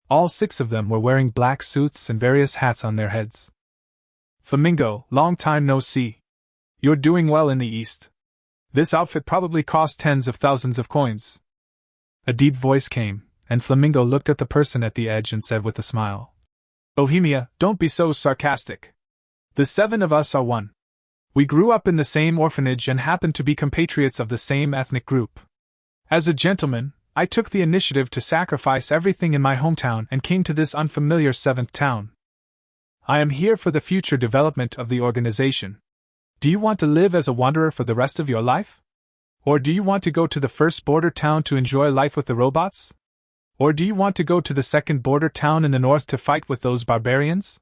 All 6 of them were wearing black suits and various hats on their heads. "Flamingo, long time no see. You're doing well in the East. This outfit probably cost tens of thousands of coins." A deep voice came, and Flamingo looked at the person at the edge and said with a smile, "Bohemia, don't be so sarcastic. The 7 of us are one. We grew up in the same orphanage and happen to be compatriots of the same ethnic group. As a gentleman, I took the initiative to sacrifice everything in my hometown and came to this unfamiliar 7th town. I am here for the future development of the organization. Do you want to live as a wanderer for the rest of your life? Or do you want to go to the first border town to enjoy life with the robots? Or do you want to go to the second border town in the north to fight with those barbarians?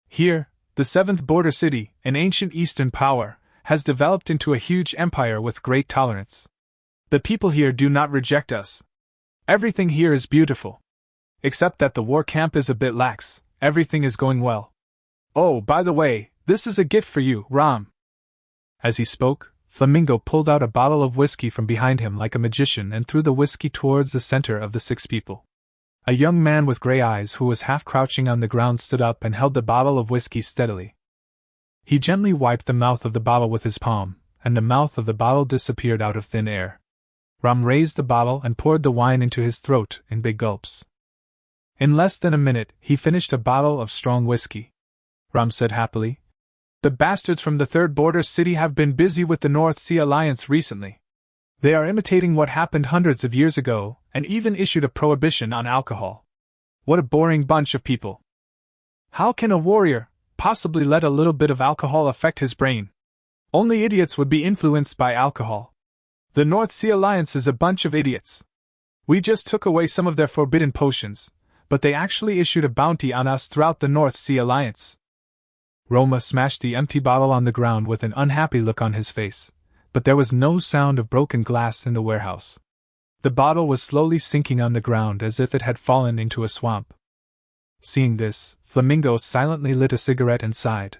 Here, the 7th border city, an ancient Eastern power, has developed into a huge empire with great tolerance. The people here do not reject us. Everything here is beautiful. Except that the war camp is a bit lax, everything is going well. Oh, by the way, this is a gift for you, Ram." As he spoke, Flamingo pulled out a bottle of whiskey from behind him like a magician and threw the whiskey towards the center of the 6 people. A young man with gray eyes who was half crouching on the ground stood up and held the bottle of whiskey steadily. He gently wiped the mouth of the bottle with his palm, and the mouth of the bottle disappeared out of thin air. Ram raised the bottle and poured the wine into his throat in big gulps. In less than a minute, he finished a bottle of strong whiskey. Ram said happily, "The bastards from the third border city have been busy with the North Sea Alliance recently. They are imitating what happened hundreds of years ago, and even issued a prohibition on alcohol. What a boring bunch of people. How can a warrior possibly let a little bit of alcohol affect his brain? Only idiots would be influenced by alcohol. The North Sea Alliance is a bunch of idiots. We just took away some of their forbidden potions, but they actually issued a bounty on us throughout the North Sea Alliance." Roma smashed the empty bottle on the ground with an unhappy look on his face, but there was no sound of broken glass in the warehouse. The bottle was slowly sinking on the ground as if it had fallen into a swamp. Seeing this, Flamingo silently lit a cigarette and sighed.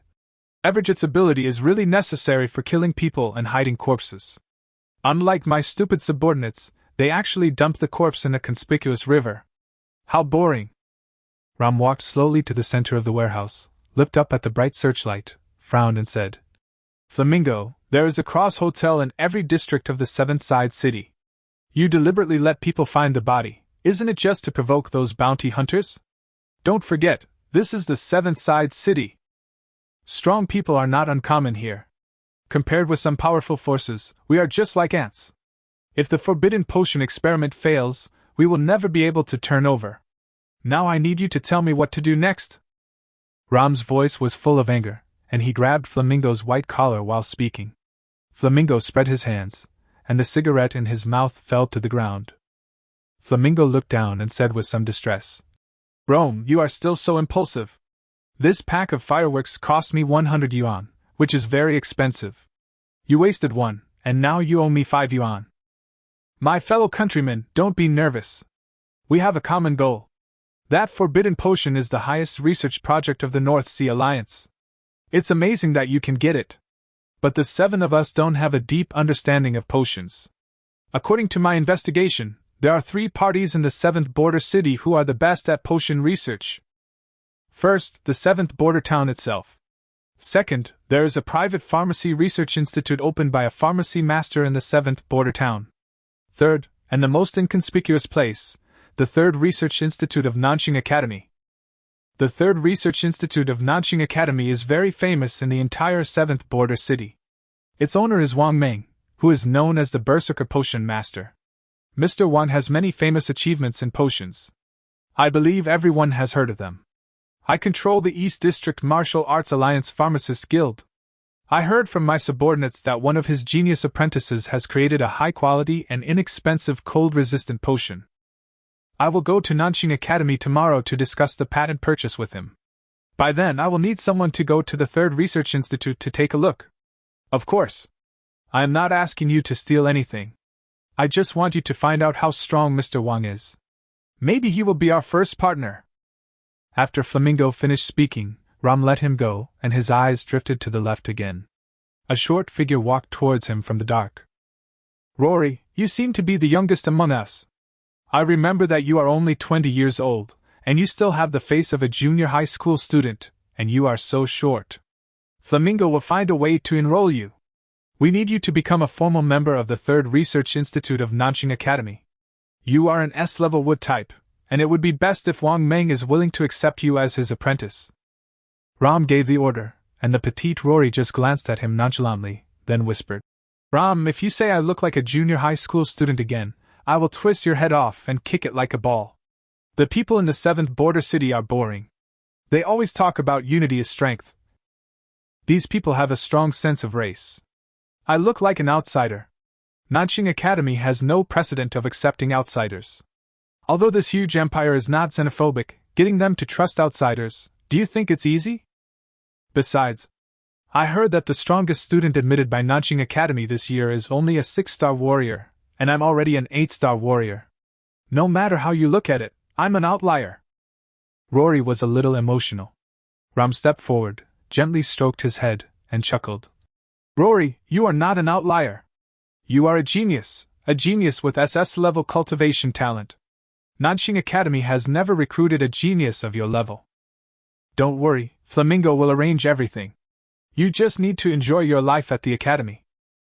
"Everett's ability is really necessary for killing people and hiding corpses. Unlike my stupid subordinates, they actually dump the corpse in a conspicuous river. How boring." Ram walked slowly to the center of the warehouse, looked up at the bright searchlight, frowned and said, "Flamingo, there is a cross hotel in every district of the 7th side city. You deliberately let people find the body, isn't it just to provoke those bounty hunters? Don't forget, this is the 7th side city. Strong people are not uncommon here. Compared with some powerful forces, we are just like ants. If the forbidden potion experiment fails, we will never be able to turn over. Now I need you to tell me what to do next." Ram's voice was full of anger, and he grabbed Flamingo's white collar while speaking. Flamingo spread his hands, and the cigarette in his mouth fell to the ground. Flamingo looked down and said with some distress, "Rome, you are still so impulsive. This pack of fireworks cost me 100 yuan, which is very expensive. You wasted one, and now you owe me 5 yuan. My fellow countrymen, don't be nervous. We have a common goal. That forbidden potion is the highest research project of the North Sea Alliance. It's amazing that you can get it. But the 7 of us don't have a deep understanding of potions. According to my investigation, there are 3 parties in the 7th border city who are the best at potion research. First, the 7th border town itself. Second, there is a private pharmacy research institute opened by a pharmacy master in the 7th border town. Third, and the most inconspicuous place, the 3rd Research Institute of Nanxing Academy. The 3rd Research Institute of Nanxing Academy is very famous in the entire 7th border city. Its owner is Wang Meng, who is known as the Berserker Potion Master. Mr. Wang has many famous achievements in potions. I believe everyone has heard of them. I control the East District Martial Arts Alliance Pharmacists Guild. I heard from my subordinates that one of his genius apprentices has created a high-quality and inexpensive cold-resistant potion. I will go to Nanxing Academy tomorrow to discuss the patent purchase with him. By then I will need someone to go to the 3rd Research Institute to take a look. Of course. I am not asking you to steal anything. I just want you to find out how strong Mr. Wang is. Maybe he will be our first partner." After Flamingo finished speaking, Ram let him go, and his eyes drifted to the left again. A short figure walked towards him from the dark. "Rory, you seem to be the youngest among us. I remember that you are only 20 years old, and you still have the face of a junior high school student, and you are so short. Flamingo will find a way to enroll you. We need you to become a formal member of the 3rd Research Institute of Nanxing Academy. You are an S-level wood type, and it would be best if Wang Meng is willing to accept you as his apprentice." Ram gave the order, and the petite Rory just glanced at him nonchalantly, then whispered, "Ram, if you say I look like a junior high school student again, I will twist your head off and kick it like a ball. The people in the 7th border city are boring. They always talk about unity is strength. These people have a strong sense of race. I look like an outsider. Nanxing Academy has no precedent of accepting outsiders. Although this huge empire is not xenophobic, getting them to trust outsiders, do you think it's easy? Besides, I heard that the strongest student admitted by Nanxing Academy this year is only a 6-star warrior, and I'm already an 8-star warrior. No matter how you look at it, I'm an outlier." Rory was a little emotional. Ram stepped forward, gently stroked his head, and chuckled. "Rory, you are not an outlier. You are a genius with SS-level cultivation talent. Nanxing Academy has never recruited a genius of your level. Don't worry, Flamingo will arrange everything. You just need to enjoy your life at the academy.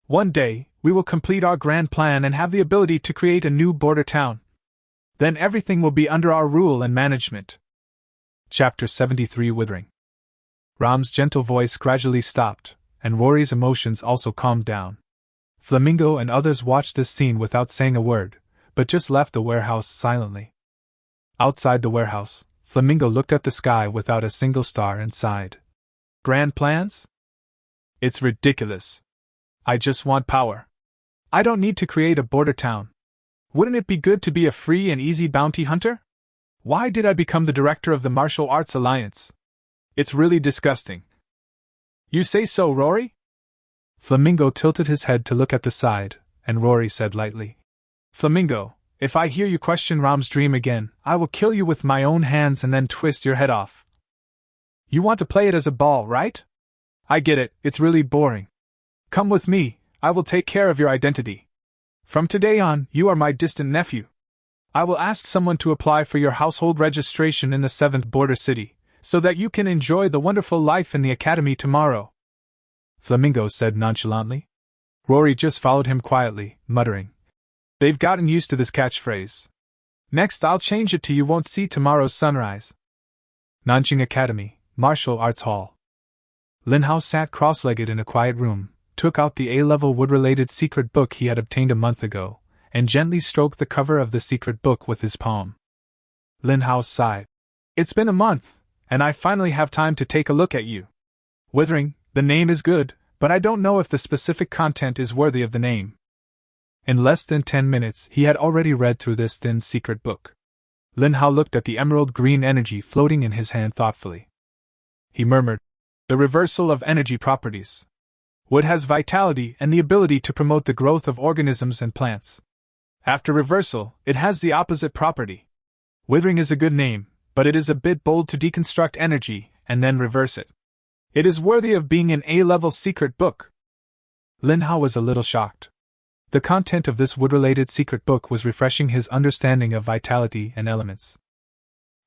One day, we will complete our grand plan and have the ability to create a new border town. Then everything will be under our rule and management." Chapter 73 Withering. Ram's gentle voice gradually stopped, and Rory's emotions also calmed down. Flamingo and others watched this scene without saying a word, but just left the warehouse silently. Outside the warehouse, Flamingo looked at the sky without a single star and sighed. Grand plans? It's ridiculous. I just want power. I don't need to create a border town. Wouldn't it be good to be a free and easy bounty hunter? Why did I become the director of the Martial Arts Alliance? It's really disgusting. You say so, Rory? Flamingo tilted his head to look at the side, and Rory said lightly, Flamingo, if I hear you question Ram's dream again, I will kill you with my own hands and then twist your head off. You want to play it as a ball, right? I get it, it's really boring. Come with me, I will take care of your identity. From today on, you are my distant nephew. I will ask someone to apply for your household registration in the 7th border city, so that you can enjoy the wonderful life in the academy tomorrow. Flamingo said nonchalantly. Rory just followed him quietly, muttering, They've gotten used to this catchphrase. Next I'll change it to you won't see tomorrow's sunrise. Nanxing Academy, Martial Arts Hall. Lin Hao sat cross-legged in a quiet room, took out the A-level wood-related secret book he had obtained a month ago, and gently stroked the cover of the secret book with his palm. Lin Hao sighed. It's been a month, and I finally have time to take a look at you. Withering, the name is good, but I don't know if the specific content is worthy of the name. In less than 10 minutes, he had already read through this thin secret book. Lin Hao looked at the emerald green energy floating in his hand thoughtfully. He murmured, "The reversal of energy properties. Wood has vitality and the ability to promote the growth of organisms and plants. After reversal, it has the opposite property. Withering is a good name, but it is a bit bold to deconstruct energy and then reverse it. It is worthy of being an A-level secret book." Lin Hao was a little shocked. The content of this wood-related secret book was refreshing his understanding of vitality and elements.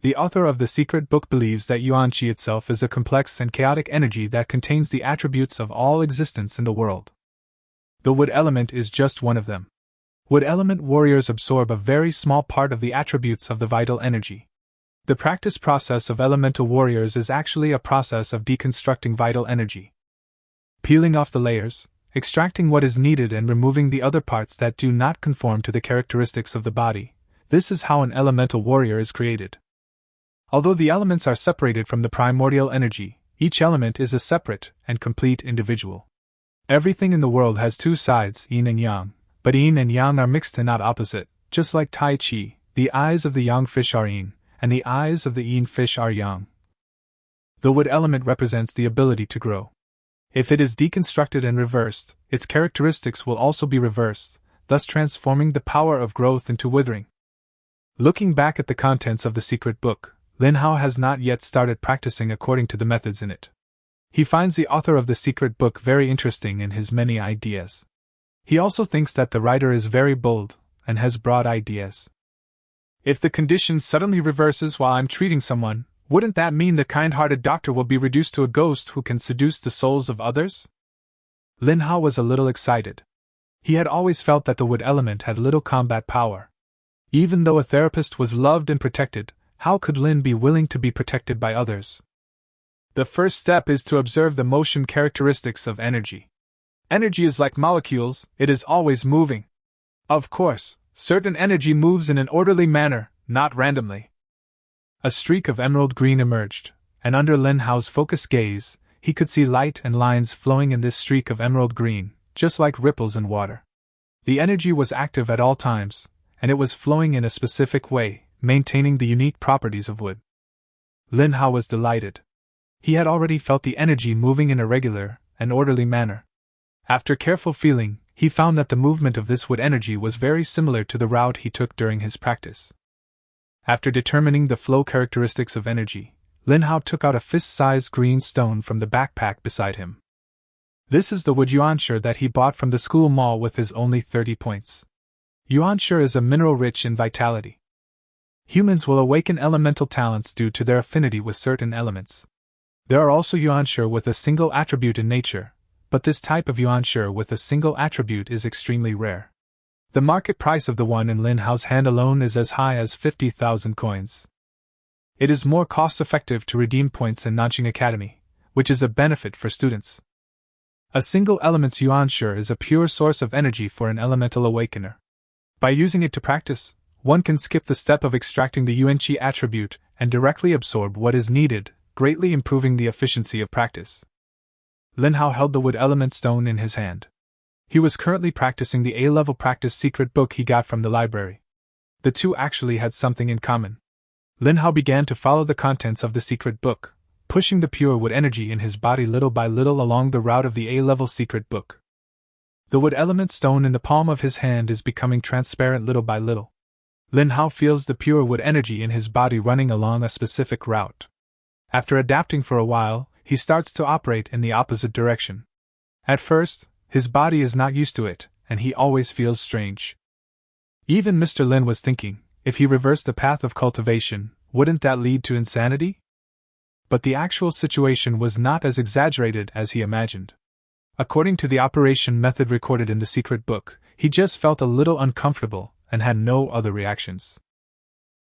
The author of the secret book believes that Yuan-Chi itself is a complex and chaotic energy that contains the attributes of all existence in the world. The wood element is just one of them. Wood element warriors absorb a very small part of the attributes of the vital energy. The practice process of elemental warriors is actually a process of deconstructing vital energy. Peeling off the layers, extracting what is needed and removing the other parts that do not conform to the characteristics of the body. This is how an elemental warrior is created. Although the elements are separated from the primordial energy, each element is a separate and complete individual. Everything in the world has two sides, yin and yang, but yin and yang are mixed and not opposite, just like Tai Chi. The eyes of the yang fish are yin, and the eyes of the yin fish are yang. The wood element represents the ability to grow. If it is deconstructed and reversed, its characteristics will also be reversed, thus transforming the power of growth into withering. Looking back at the contents of the secret book, Lin Hao has not yet started practicing according to the methods in it. He finds the author of the secret book very interesting in his many ideas. He also thinks that the writer is very bold and has broad ideas. If the condition suddenly reverses while I'm treating someone, wouldn't that mean the kind-hearted doctor will be reduced to a ghost who can seduce the souls of others? Lin Hao was a little excited. He had always felt that the wood element had little combat power. Even though a therapist was loved and protected, how could Lin be willing to be protected by others? The first step is to observe the motion characteristics of energy. Energy is like molecules, it is always moving. Of course, certain energy moves in an orderly manner, not randomly. A streak of emerald green emerged, and under Lin Hao's focused gaze, he could see light and lines flowing in this streak of emerald green, just like ripples in water. The energy was active at all times, and it was flowing in a specific way, maintaining the unique properties of wood. Lin Hao was delighted. He had already felt the energy moving in a regular and orderly manner. After careful feeling, he found that the movement of this wood energy was very similar to the route he took during his practice. After determining the flow characteristics of energy, Lin Hao took out a fist-sized green stone from the backpack beside him. This is the wood yuanshi that he bought from the school mall with his only 30 points. Yuanshi is a mineral rich in vitality. Humans will awaken elemental talents due to their affinity with certain elements. There are also yuanshi with a single attribute in nature, but this type of yuanshi with a single attribute is extremely rare. The market price of the one in Lin Hao's hand alone is as high as 50,000 coins. It is more cost-effective to redeem points in Nanjing Academy, which is a benefit for students. A single element's yuanshi is a pure source of energy for an elemental awakener. By using it to practice, one can skip the step of extracting the yuanqi attribute and directly absorb what is needed, greatly improving the efficiency of practice. Lin Hao held the wood element stone in his hand. He was currently practicing the A-level practice secret book he got from the library. The two actually had something in common. Lin Hao began to follow the contents of the secret book, pushing the pure wood energy in his body little by little along the route of the A-level secret book. The wood element stone in the palm of his hand is becoming transparent little by little. Lin Hao feels the pure wood energy in his body running along a specific route. After adapting for a while, he starts to operate in the opposite direction. At first, his body is not used to it, and he always feels strange. Even Mr. Lin was thinking, if he reversed the path of cultivation, wouldn't that lead to insanity? But the actual situation was not as exaggerated as he imagined. According to the operation method recorded in the secret book, he just felt a little uncomfortable and had no other reactions.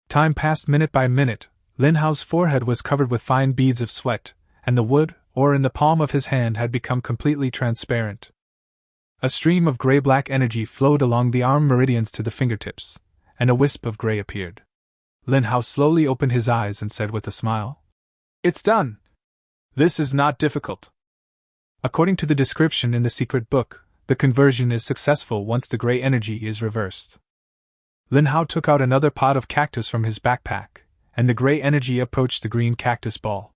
Time passed minute by minute. Lin Hao's forehead was covered with fine beads of sweat, and the wood, or in the palm of his hand, had become completely transparent. A stream of gray-black energy flowed along the arm meridians to the fingertips, and a wisp of gray appeared. Lin Hao slowly opened his eyes and said with a smile, "It's done! This is not difficult." According to the description in the secret book, The conversion is successful once the gray energy is reversed. Lin Hao took out another pot of cactus from his backpack, and the gray energy approached the green cactus ball.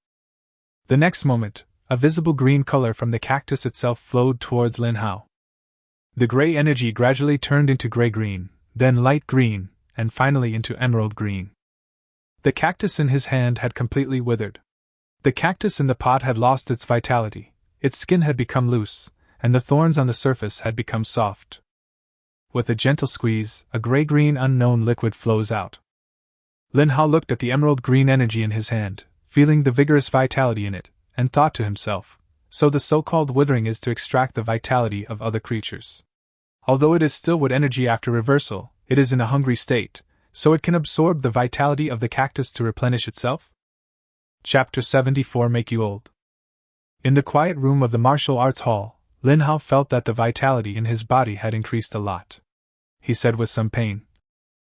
The next moment, a visible green color from the cactus itself flowed towards Lin Hao. The gray energy gradually turned into gray-green, then light green, and finally into emerald green. The cactus in his hand had completely withered. The cactus in the pot had lost its vitality, its skin had become loose, and the thorns on the surface had become soft. With a gentle squeeze, a gray-green unknown liquid flows out. Lin Hao looked at the emerald green energy in his hand, feeling the vigorous vitality in it, and thought to himself, so the so-called withering is to extract the vitality of other creatures. Although it is still wood energy after reversal, it is in a hungry state, so it can absorb the vitality of the cactus to replenish itself? Chapter 74 Make You Old. In the quiet room of the martial arts hall, Lin Hao felt that the vitality in his body had increased a lot. He said with some pain,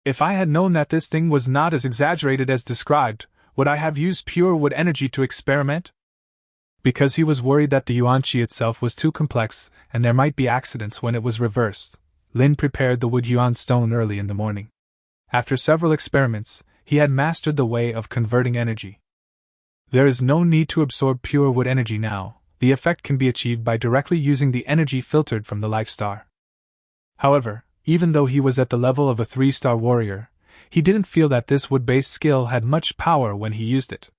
"If I had known that this thing was not as exaggerated as described, would I have used pure wood energy to experiment?" Because he was worried that the yuan qi itself was too complex and there might be accidents when it was reversed, Lin prepared the wood yuan stone early in the morning. After several experiments, he had mastered the way of converting energy. There is no need to absorb pure wood energy now. The effect can be achieved by directly using the energy filtered from the life star. However, even though he was at the level of a 3-star warrior, he didn't feel that this wood-based skill had much power when he used it.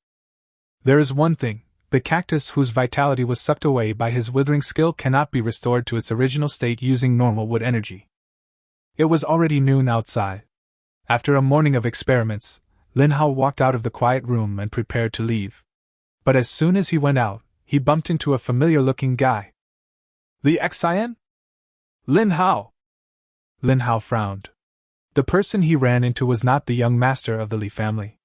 There is one thing: the cactus whose vitality was sucked away by his withering skill cannot be restored to its original state using normal wood energy. It was already noon outside. After a morning of experiments, Lin Hao walked out of the quiet room and prepared to leave. But as soon as he went out, he bumped into a familiar-looking guy. "Li Xian? Lin Hao." Lin Hao frowned. The person he ran into was not the young master of the Li family.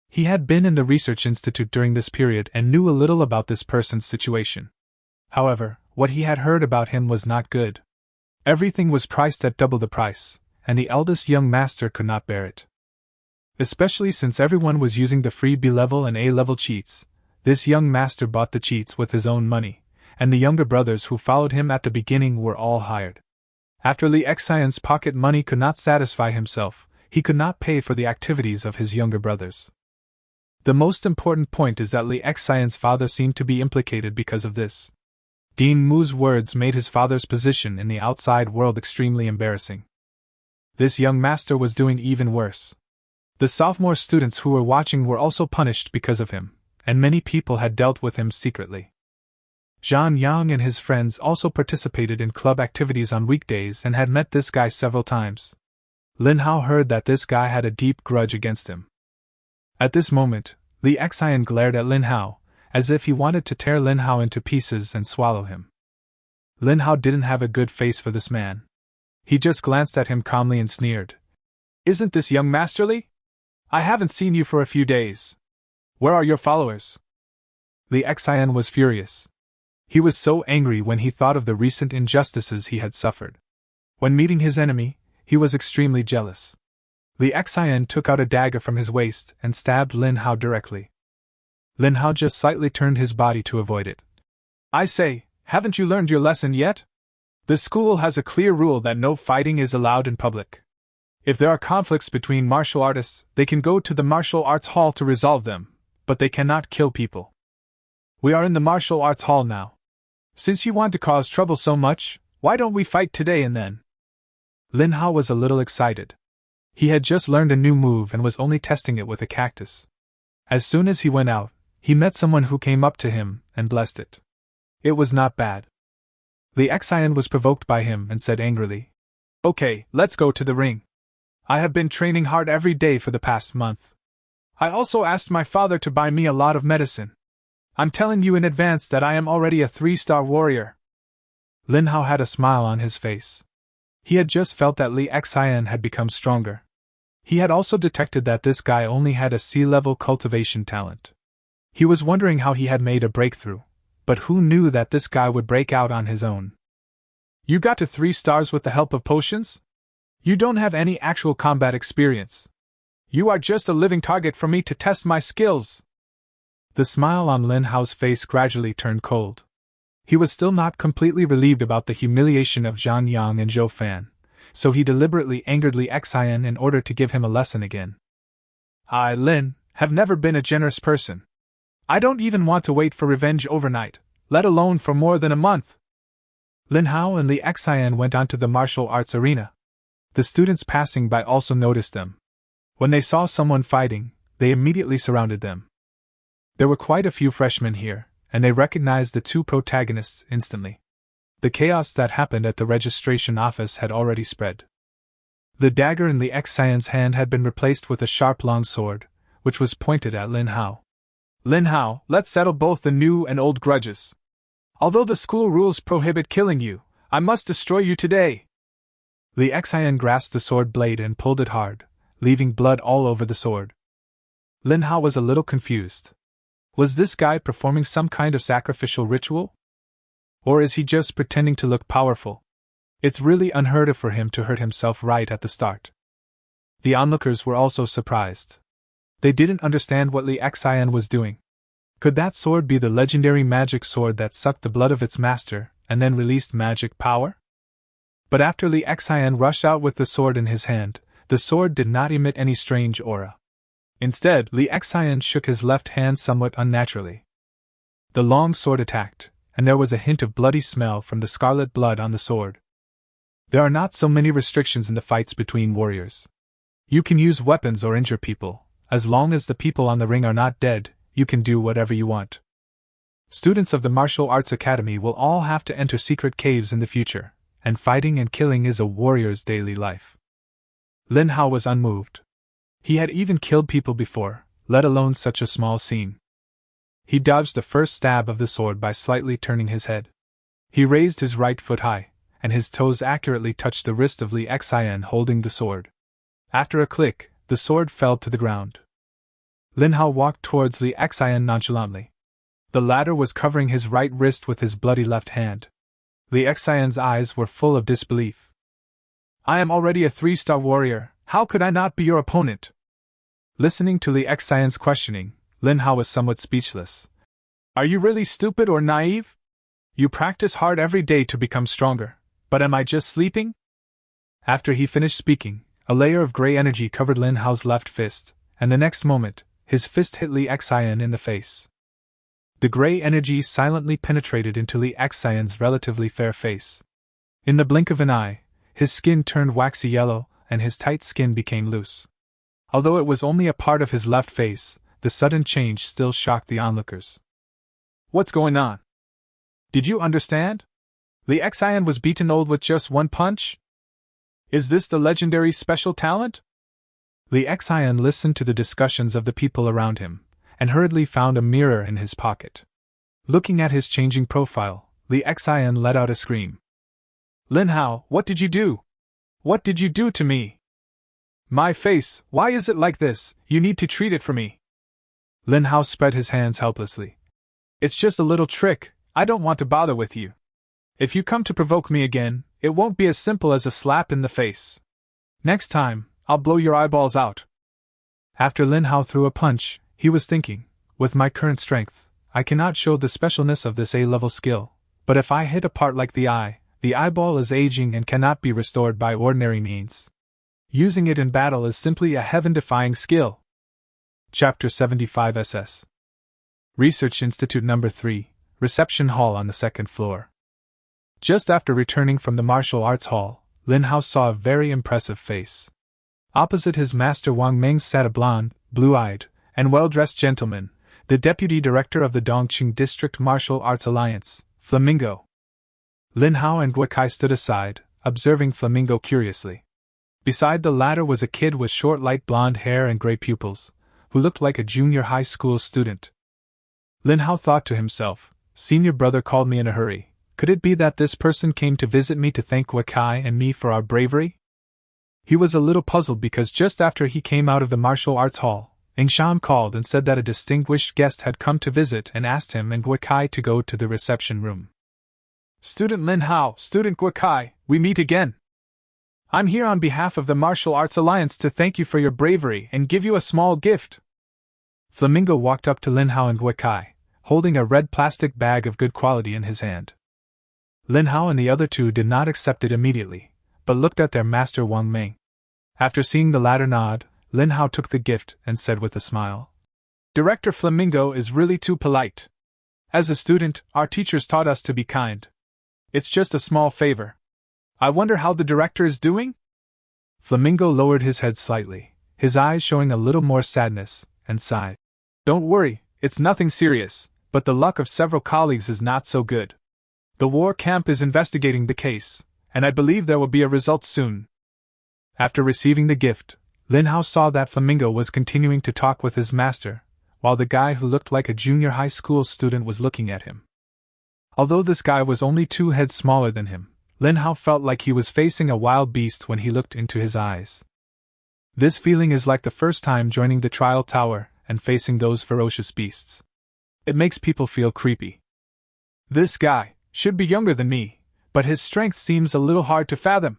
He had been in the research institute during this period and knew a little about this person's situation. However, what he had heard about him was not good. Everything was priced at double the price, and the eldest young master could not bear it. Especially since everyone was using the free B-level and A-level cheats, this young master bought the cheats with his own money, and the younger brothers who followed him at the beginning were all hired. After Li Xian's pocket money could not satisfy himself, he could not pay for the activities of his younger brothers. The most important point is that Li Xian's father seemed to be implicated because of this. Dean Mu's words made his father's position in the outside world extremely embarrassing. This young master was doing even worse. The sophomore students who were watching were also punished because of him, and many people had dealt with him secretly. Zhang Yang and his friends also participated in club activities on weekdays and had met this guy several times. Lin Hao heard that this guy had a deep grudge against him. At this moment, Li Xian glared at Lin Hao, as if he wanted to tear Lin Hao into pieces and swallow him. Lin Hao didn't have a good face for this man. He just glanced at him calmly and sneered. "Isn't this young Master Li? I haven't seen you for a few days. Where are your followers?" Li Xian was furious. He was so angry when he thought of the recent injustices he had suffered. When meeting his enemy, he was extremely jealous. Li Xian took out a dagger from his waist and stabbed Lin Hao directly. Lin Hao just slightly turned his body to avoid it. "I say, haven't you learned your lesson yet? The school has a clear rule that no fighting is allowed in public. If there are conflicts between martial artists, they can go to the martial arts hall to resolve them, but they cannot kill people. We are in the martial arts hall now. Since you want to cause trouble so much, why don't we fight today and then?" Lin Hao was a little excited. He had just learned a new move and was only testing it with a cactus. As soon as he went out, he met someone who came up to him and blessed it. It was not bad. Li Xian was provoked by him and said angrily, "Okay, let's go to the ring. I have been training hard every day for the past month. I also asked my father to buy me a lot of medicine. I'm telling you in advance that I am already a 3-star warrior." Lin Hao had a smile on his face. He had just felt that Li Xian had become stronger. He had also detected that this guy only had a C-level cultivation talent. He was wondering how he had made a breakthrough, but who knew that this guy would break out on his own? "You got to 3 stars with the help of potions? You don't have any actual combat experience. You are just a living target for me to test my skills." The smile on Lin Hao's face gradually turned cold. He was still not completely relieved about the humiliation of Zhang Yang and Zhou Fan, so he deliberately angered Li Xian in order to give him a lesson again. I, Lin, have never been a generous person. I don't even want to wait for revenge overnight, let alone for more than a month. Lin Hao and Li Xian went onto the martial arts arena. The students passing by also noticed them. When they saw someone fighting, they immediately surrounded them. There were quite a few freshmen here, and they recognized the two protagonists instantly. The chaos that happened at the registration office had already spread. The dagger in Li Xian's hand had been replaced with a sharp long sword, which was pointed at Lin Hao. Lin Hao, let's settle both the new and old grudges. Although the school rules prohibit killing you, I must destroy you today. Li Xian grasped the sword blade and pulled it hard, leaving blood all over the sword. Lin Hao was a little confused. Was this guy performing some kind of sacrificial ritual? Or is he just pretending to look powerful? It's really unheard of for him to hurt himself right at the start. The onlookers were also surprised. They didn't understand what Li Xian was doing. Could that sword be the legendary magic sword that sucked the blood of its master and then released magic power? But after Li Xian rushed out with the sword in his hand, the sword did not emit any strange aura. Instead, Li Xian shook his left hand somewhat unnaturally. The long sword attacked, and there was a hint of bloody smell from the scarlet blood on the sword. There are not so many restrictions in the fights between warriors. You can use weapons or injure people. As long as the people on the ring are not dead, you can do whatever you want. Students of the Martial Arts Academy will all have to enter secret caves in the future, and fighting and killing is a warrior's daily life. Lin Hao was unmoved. He had even killed people before, let alone such a small scene. He dodged the first stab of the sword by slightly turning his head. He raised his right foot high, and his toes accurately touched the wrist of Li Xian holding the sword. After a click, the sword fell to the ground. Lin Hao walked towards Li Xian nonchalantly. The latter was covering his right wrist with his bloody left hand. Li Xian's eyes were full of disbelief. I am already a 3-star warrior, how could I not be your opponent? Listening to Li Xian's questioning, Lin Hao was somewhat speechless. Are you really stupid or naive? You practice hard every day to become stronger, but am I just sleeping? After he finished speaking, a layer of gray energy covered Lin Hao's left fist, and the next moment, his fist hit Li Xian in the face. The gray energy silently penetrated into Li Xian's relatively fair face. In the blink of an eye, his skin turned waxy yellow, and his tight skin became loose. Although it was only a part of his left face, the sudden change still shocked the onlookers. What's going on? Did you understand? Li Xian was beaten old with just one punch? Is this the legendary special talent? Li Xian listened to the discussions of the people around him, and hurriedly found a mirror in his pocket. Looking at his changing profile, Li Xian let out a scream. Lin Hao, what did you do? What did you do to me? My face, why is it like this? You need to treat it for me. Lin Hao spread his hands helplessly. It's just a little trick, I don't want to bother with you. If you come to provoke me again, it won't be as simple as a slap in the face. Next time, I'll blow your eyeballs out. After Lin Hao threw a punch, he was thinking, with my current strength, I cannot show the specialness of this A-level skill, but if I hit a part like the eyeball is aging and cannot be restored by ordinary means. Using it in battle is simply a heaven-defying skill. Chapter 75 SS Research Institute No. 3, Reception Hall on the 2nd floor. Just after returning from the martial arts hall, Lin Hao saw a very impressive face. Opposite his master Wang Meng sat a blonde, blue-eyed, and well-dressed gentleman, the deputy director of the Dongqing District Martial Arts Alliance, Flamingo. Lin Hao and Guokai stood aside, observing Flamingo curiously. Beside the latter was a kid with short light blonde hair and gray pupils, who looked like a junior high school student. Lin Hao thought to himself, senior brother called me in a hurry. Could it be that this person came to visit me to thank Guokai and me for our bravery? He was a little puzzled because just after he came out of the martial arts hall, Yingshan called and said that a distinguished guest had come to visit and asked him and Guokai to go to the reception room. Student Lin Hao, Student Guokai, we meet again. I'm here on behalf of the Martial Arts Alliance to thank you for your bravery and give you a small gift. Flamingo walked up to Lin Hao and Guokai, holding a red plastic bag of good quality in his hand. Lin Hao and the other two did not accept it immediately, but looked at their master Wang Meng. After seeing the latter nod, Lin Hao took the gift and said with a smile, "Director Flamingo is really too polite. As a student, our teachers taught us to be kind. It's just a small favor. I wonder how the director is doing?" Flamingo lowered his head slightly, his eyes showing a little more sadness, and sighed. "Don't worry, it's nothing serious, but the luck of several colleagues is not so good. The war camp is investigating the case, and I believe there will be a result soon." After receiving the gift, Lin Hao saw that Flamingo was continuing to talk with his master, while the guy who looked like a junior high school student was looking at him. Although this guy was only 2 heads smaller than him, Lin Hao felt like he was facing a wild beast when he looked into his eyes. This feeling is like the first time joining the trial tower and facing those ferocious beasts. It makes people feel creepy. This guy should be younger than me, but his strength seems a little hard to fathom.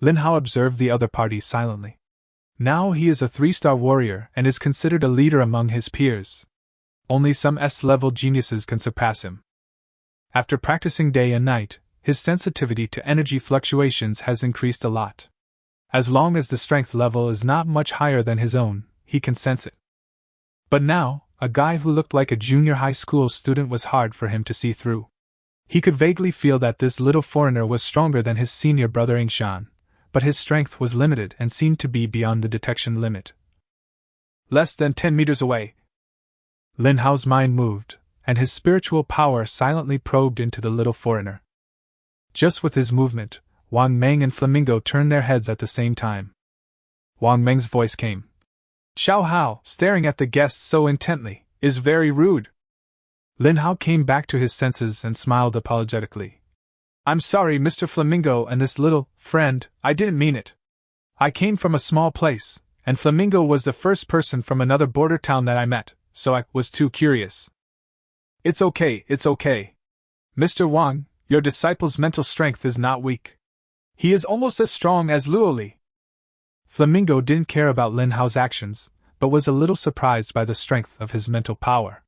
Lin Hao observed the other party silently. Now he is a 3-star warrior and is considered a leader among his peers. Only some S-level geniuses can surpass him. After practicing day and night, his sensitivity to energy fluctuations has increased a lot. As long as the strength level is not much higher than his own, he can sense it. But now, a guy who looked like a junior high school student was hard for him to see through. He could vaguely feel that this little foreigner was stronger than his senior brother Yingshan, but his strength was limited and seemed to be beyond the detection limit. Less than 10 meters away. Lin Hao's mind moved, and his spiritual power silently probed into the little foreigner. Just with his movement, Wang Meng and Flamingo turned their heads at the same time. Wang Meng's voice came. "Xiao Hao, staring at the guests so intently, is very rude." Lin Hao came back to his senses and smiled apologetically. "I'm sorry, Mr. Flamingo and this little friend, I didn't mean it. I came from a small place, and Flamingo was the first person from another border town that I met, so I was too curious." It's okay. Mr. Wang, your disciple's mental strength is not weak. He is almost as strong as Luoli." Flamingo didn't care about Lin Hao's actions, but was a little surprised by the strength of his mental power.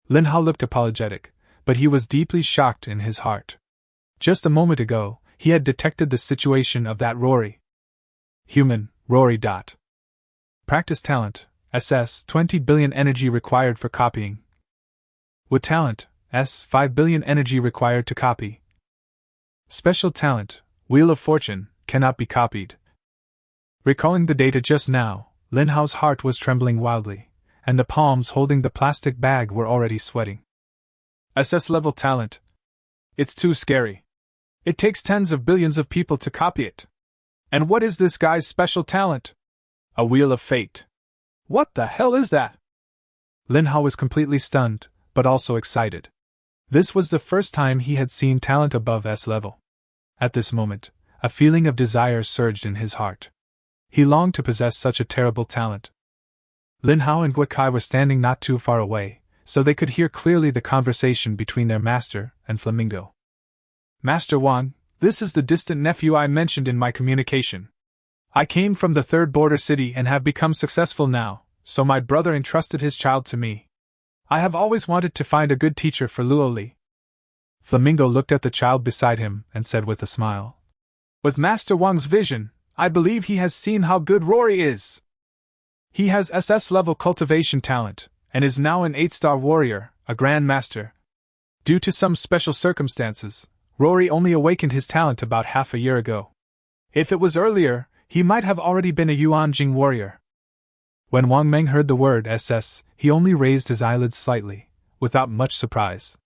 Lin Hao looked apologetic, but he was deeply shocked in his heart. Just a moment ago, he had detected the situation of that Rory. Human, Rory. Practice talent, SS 20 billion energy required for copying. With talent, S 5 billion energy required to copy. Special talent, Wheel of Fortune, cannot be copied. Recalling the data just now, Lin Hao's heart was trembling wildly, and the palms holding the plastic bag were already sweating. SS level talent. It's too scary. It takes tens of billions of people to copy it. And what is this guy's special talent? A Wheel of Fate. What the hell is that? Lin Hao was completely stunned, but also excited. This was the first time he had seen talent above S level. At this moment, a feeling of desire surged in his heart. He longed to possess such a terrible talent. Lin Hao and Gui Kai were standing not too far away, so they could hear clearly the conversation between their master and Flamingo. "Master Wang, this is the distant nephew I mentioned in my communication. I came from the 3rd border city and have become successful now, so my brother entrusted his child to me. I have always wanted to find a good teacher for Luoli." Flamingo looked at the child beside him and said with a smile, "With Master Wang's vision, I believe he has seen how good Rory is. He has SS level cultivation talent, and is now an 8-star warrior, a Grand Master. Due to some special circumstances, Rory only awakened his talent about half a year ago. If it was earlier, he might have already been a Yuanjing warrior." When Wang Meng heard the word SS, he only raised his eyelids slightly, without much surprise.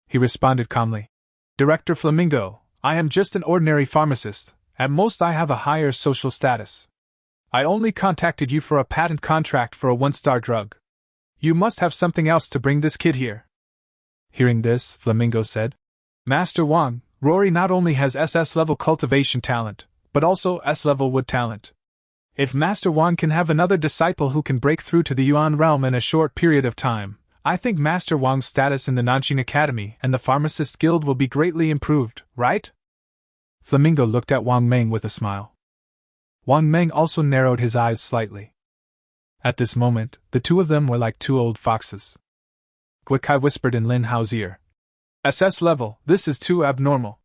He responded calmly, "Director Flamingo, I am just an ordinary pharmacist. At most I have a higher social status. I only contacted you for a patent contract for a 1-star drug. You must have something else to bring this kid here." Hearing this, Flamingo said, "Master Wang, Rory not only has SS level cultivation talent, but also S level wood talent. If Master Wang can have another disciple who can break through to the Yuan realm in a short period of time, I think Master Wang's status in the Nanjing Academy and the Pharmacist Guild will be greatly improved, right?" Flamingo looked at Wang Meng with a smile. Wang Meng also narrowed his eyes slightly. At this moment, the two of them were like 2 old foxes. Guikai whispered in Lin Hao's ear. SS level, this is too abnormal.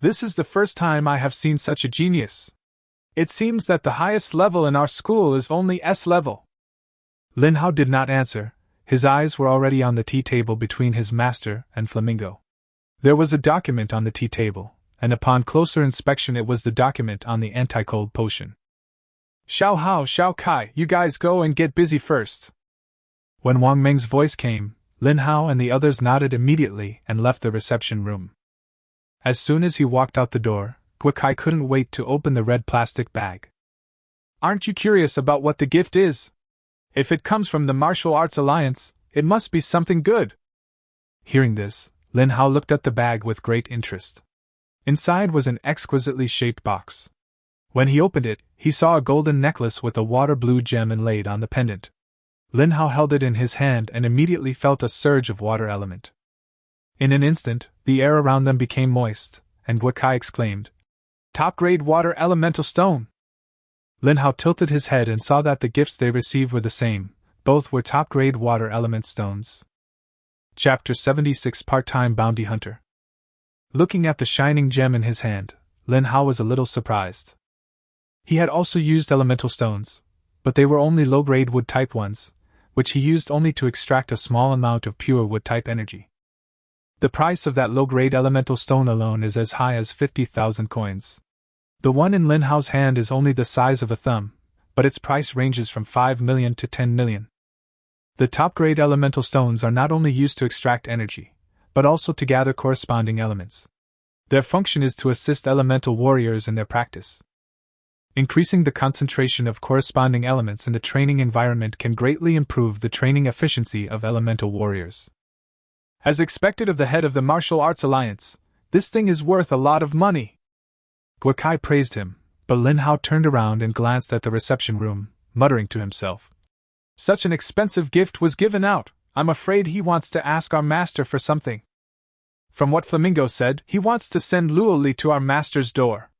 This is the first time I have seen such a genius. It seems that the highest level in our school is only S level. Lin Hao did not answer. His eyes were already on the tea table between his master and Flamingo. There was a document on the tea table, and upon closer inspection it was the document on the anti-cold potion. Xiao Hao, Xiao Kai, you guys go and get busy first. When Wang Meng's voice came, Lin Hao and the others nodded immediately and left the reception room. As soon as he walked out the door, Guikai couldn't wait to open the red plastic bag. Aren't you curious about what the gift is? If it comes from the Martial Arts Alliance, it must be something good. Hearing this, Lin Hao looked at the bag with great interest. Inside was an exquisitely shaped box. When he opened it, he saw a golden necklace with a water blue gem inlaid on the pendant. Lin Hao held it in his hand and immediately felt a surge of water element. In an instant, the air around them became moist, and Guikai exclaimed, Top-grade water elemental stone! Lin Hao tilted his head and saw that the gifts they received were the same, both were top-grade water element stones. Chapter 76 Part-Time Bounty Hunter. Looking at the shining gem in his hand, Lin Hao was a little surprised. He had also used elemental stones, but they were only low-grade wood-type ones, which he used only to extract a small amount of pure wood-type energy. The price of that low-grade elemental stone alone is as high as 50,000 coins. The one in Lin Hao's hand is only the size of a thumb, but its price ranges from 5 million to 10 million. The top-grade elemental stones are not only used to extract energy, but also to gather corresponding elements. Their function is to assist elemental warriors in their practice. Increasing the concentration of corresponding elements in the training environment can greatly improve the training efficiency of elemental warriors. As expected of the head of the Martial Arts Alliance, this thing is worth a lot of money. Guikai praised him, but Lin Hao turned around and glanced at the reception room, muttering to himself. Such an expensive gift was given out, I'm afraid he wants to ask our master for something. From what Flamingo said, he wants to send Luoli to our master's door.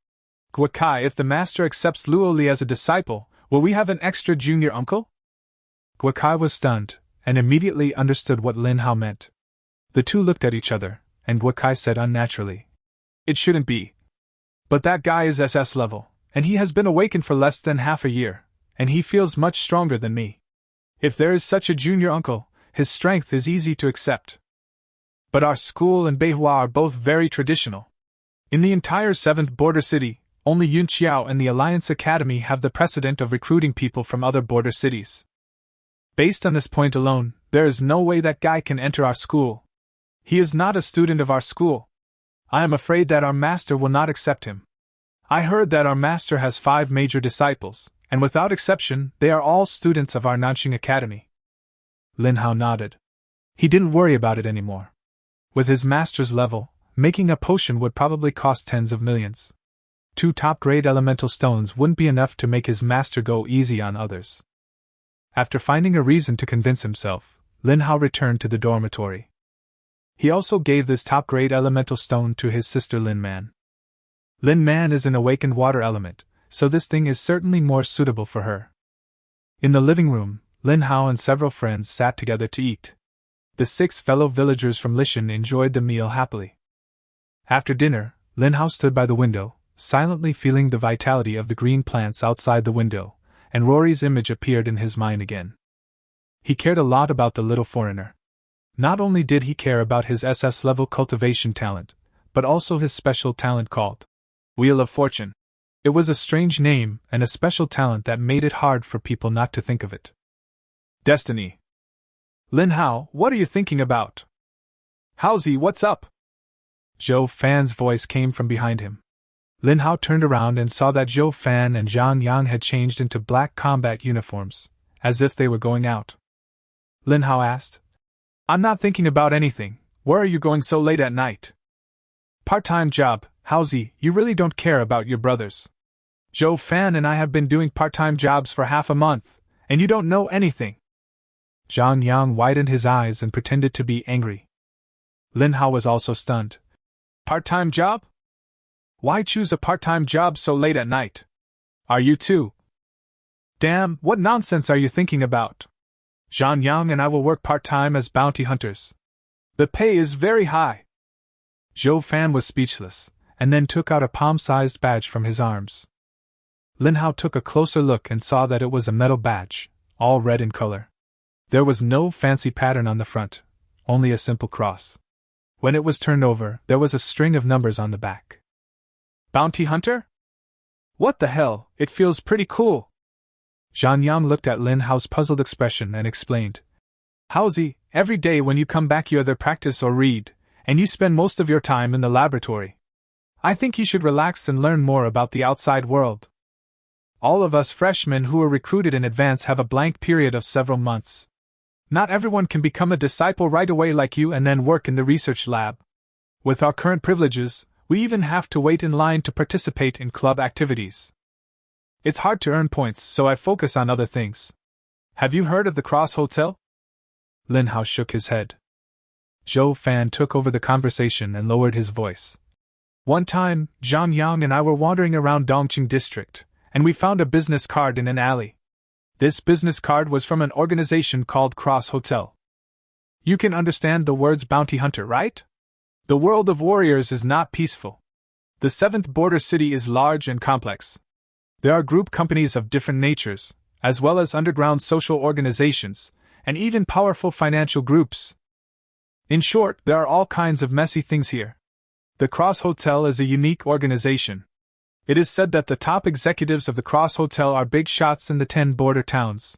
Guikai, if the master accepts Luoli as a disciple, will we have an extra junior uncle? Guikai was stunned, and immediately understood what Lin Hao meant. The two looked at each other, and Guikai said unnaturally, It shouldn't be. But that guy is SS level, and he has been awakened for less than half a year, and he feels much stronger than me. If there is such a junior uncle, his strength is easy to accept. But our school and Beihua are both very traditional. In the entire 7th border city, only Yunqiao and the Alliance Academy have the precedent of recruiting people from other border cities. Based on this point alone, there is no way that guy can enter our school. He is not a student of our school. I am afraid that our master will not accept him. I heard that our master has 5 major disciples, and without exception, they are all students of our Tianxing Academy. Lin Hao nodded. He didn't worry about it anymore. With his master's level, making a potion would probably cost tens of millions. 2 top-grade elemental stones wouldn't be enough to make his master go easy on others. After finding a reason to convince himself, Lin Hao returned to the dormitory. He also gave this top-grade elemental stone to his sister Lin Man. Lin Man is an awakened water element, so this thing is certainly more suitable for her. In the living room, Lin Hao and several friends sat together to eat. The 6 fellow villagers from Lishan enjoyed the meal happily. After dinner, Lin Hao stood by the window, silently feeling the vitality of the green plants outside the window, and Rory's image appeared in his mind again. He cared a lot about the little foreigner. Not only did he care about his SS-level cultivation talent, but also his special talent called Wheel of Fortune. It was a strange name and a special talent that made it hard for people not to think of it. Destiny. Lin Hao, what are you thinking about? Haozi, what's up? Zhou Fan's voice came from behind him. Lin Hao turned around and saw that Zhou Fan and Zhang Yang had changed into black combat uniforms, as if they were going out. Lin Hao asked, I'm not thinking about anything, where are you going so late at night? Part-time job, Haozi, you really don't care about your brothers. Zhou Fan and I have been doing part-time jobs for half a month, and you don't know anything. Zhang Yang widened his eyes and pretended to be angry. Lin Hao was also stunned. Part-time job? Why choose a part-time job so late at night? Are you too? Damn, what nonsense are you thinking about? Zhang Yang and I will work part-time as bounty hunters, The pay is very high. Zhou Fan was speechless, and then took out a palm-sized badge from his arms. Lin Hao took a closer look and saw that it was a metal badge, all red in color. There was no fancy pattern on the front, only a simple cross. When it was turned over, there was a string of numbers on the back. Bounty hunter? What the hell, it feels pretty cool. Zhang Yang looked at Lin Hao's puzzled expression and explained. Howsy, every day when you come back you either practice or read, and you spend most of your time in the laboratory. I think you should relax and learn more about the outside world. All of us freshmen who were recruited in advance have a blank period of several months. Not everyone can become a disciple right away like you and then work in the research lab. With our current privileges, we even have to wait in line to participate in club activities. It's hard to earn points, so I focus on other things. Have you heard of the Cross Hotel? Lin Hao shook his head. Zhou Fan took over the conversation and lowered his voice. One time, Zhang Yang and I were wandering around Tianxing District, and we found a business card in an alley. This business card was from an organization called Cross Hotel. You can understand the words bounty hunter, right? The world of warriors is not peaceful. The 7th border city is large and complex. There are group companies of different natures, as well as underground social organizations, and even powerful financial groups. In short, there are all kinds of messy things here. The Cross Hotel is a unique organization. It is said that the top executives of the Cross Hotel are big shots in the 10 border towns.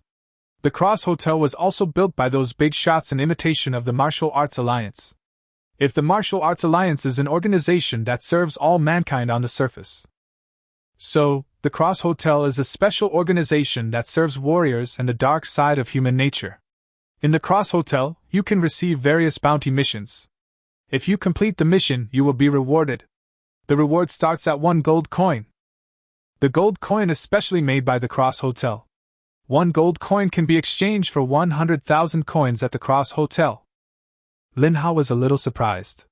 The Cross Hotel was also built by those big shots in imitation of the Martial Arts Alliance. If the Martial Arts Alliance is an organization that serves all mankind on the surface. So, the Cross Hotel is a special organization that serves warriors and the dark side of human nature. In the Cross Hotel, you can receive various bounty missions. If you complete the mission, you will be rewarded. The reward starts at 1 gold coin. The gold coin is specially made by the Cross Hotel. 1 gold coin can be exchanged for 100,000 coins at the Cross Hotel. Lin Hao was a little surprised.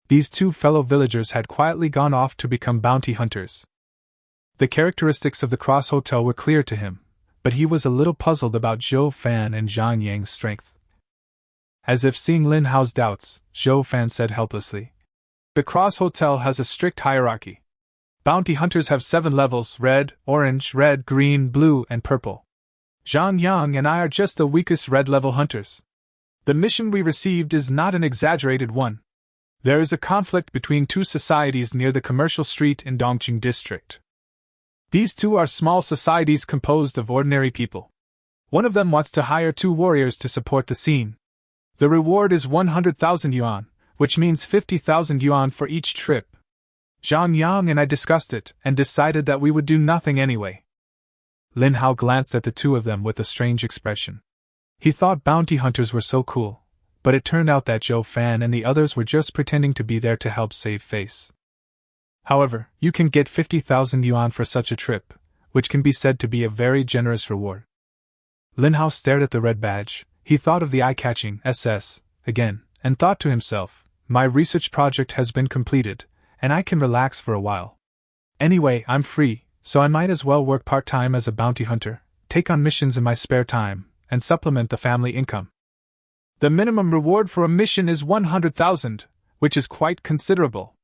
These two fellow villagers had quietly gone off to become bounty hunters. The characteristics of the Cross Hotel were clear to him, but he was a little puzzled about Zhou Fan and Zhang Yang's strength. As if seeing Lin Hao's doubts, Zhou Fan said helplessly. The Cross Hotel has a strict hierarchy. Bounty hunters have 7 levels: red, orange, red, green, blue, and purple. Zhang Yang and I are just the weakest red-level hunters. The mission we received is not an exaggerated one. There is a conflict between 2 societies near the commercial street in Tianxing District. These 2 are small societies composed of ordinary people. One of them wants to hire 2 warriors to support the scene. The reward is 100,000 yuan, which means 50,000 yuan for each trip. Zhang Yang and I discussed it and decided that we would do nothing anyway. Lin Hao glanced at the 2 of them with a strange expression. He thought bounty hunters were so cool, but it turned out that Zhou Fan and the others were just pretending to be there to help save face. However, you can get 50,000 yuan for such a trip, which can be said to be a very generous reward. Lin Hao stared at the red badge. He thought of the eye-catching SS again, and thought to himself, my research project has been completed, and I can relax for a while. Anyway, I'm free, so I might as well work part-time as a bounty hunter, take on missions in my spare time, and supplement the family income. The minimum reward for a mission is 100,000, which is quite considerable.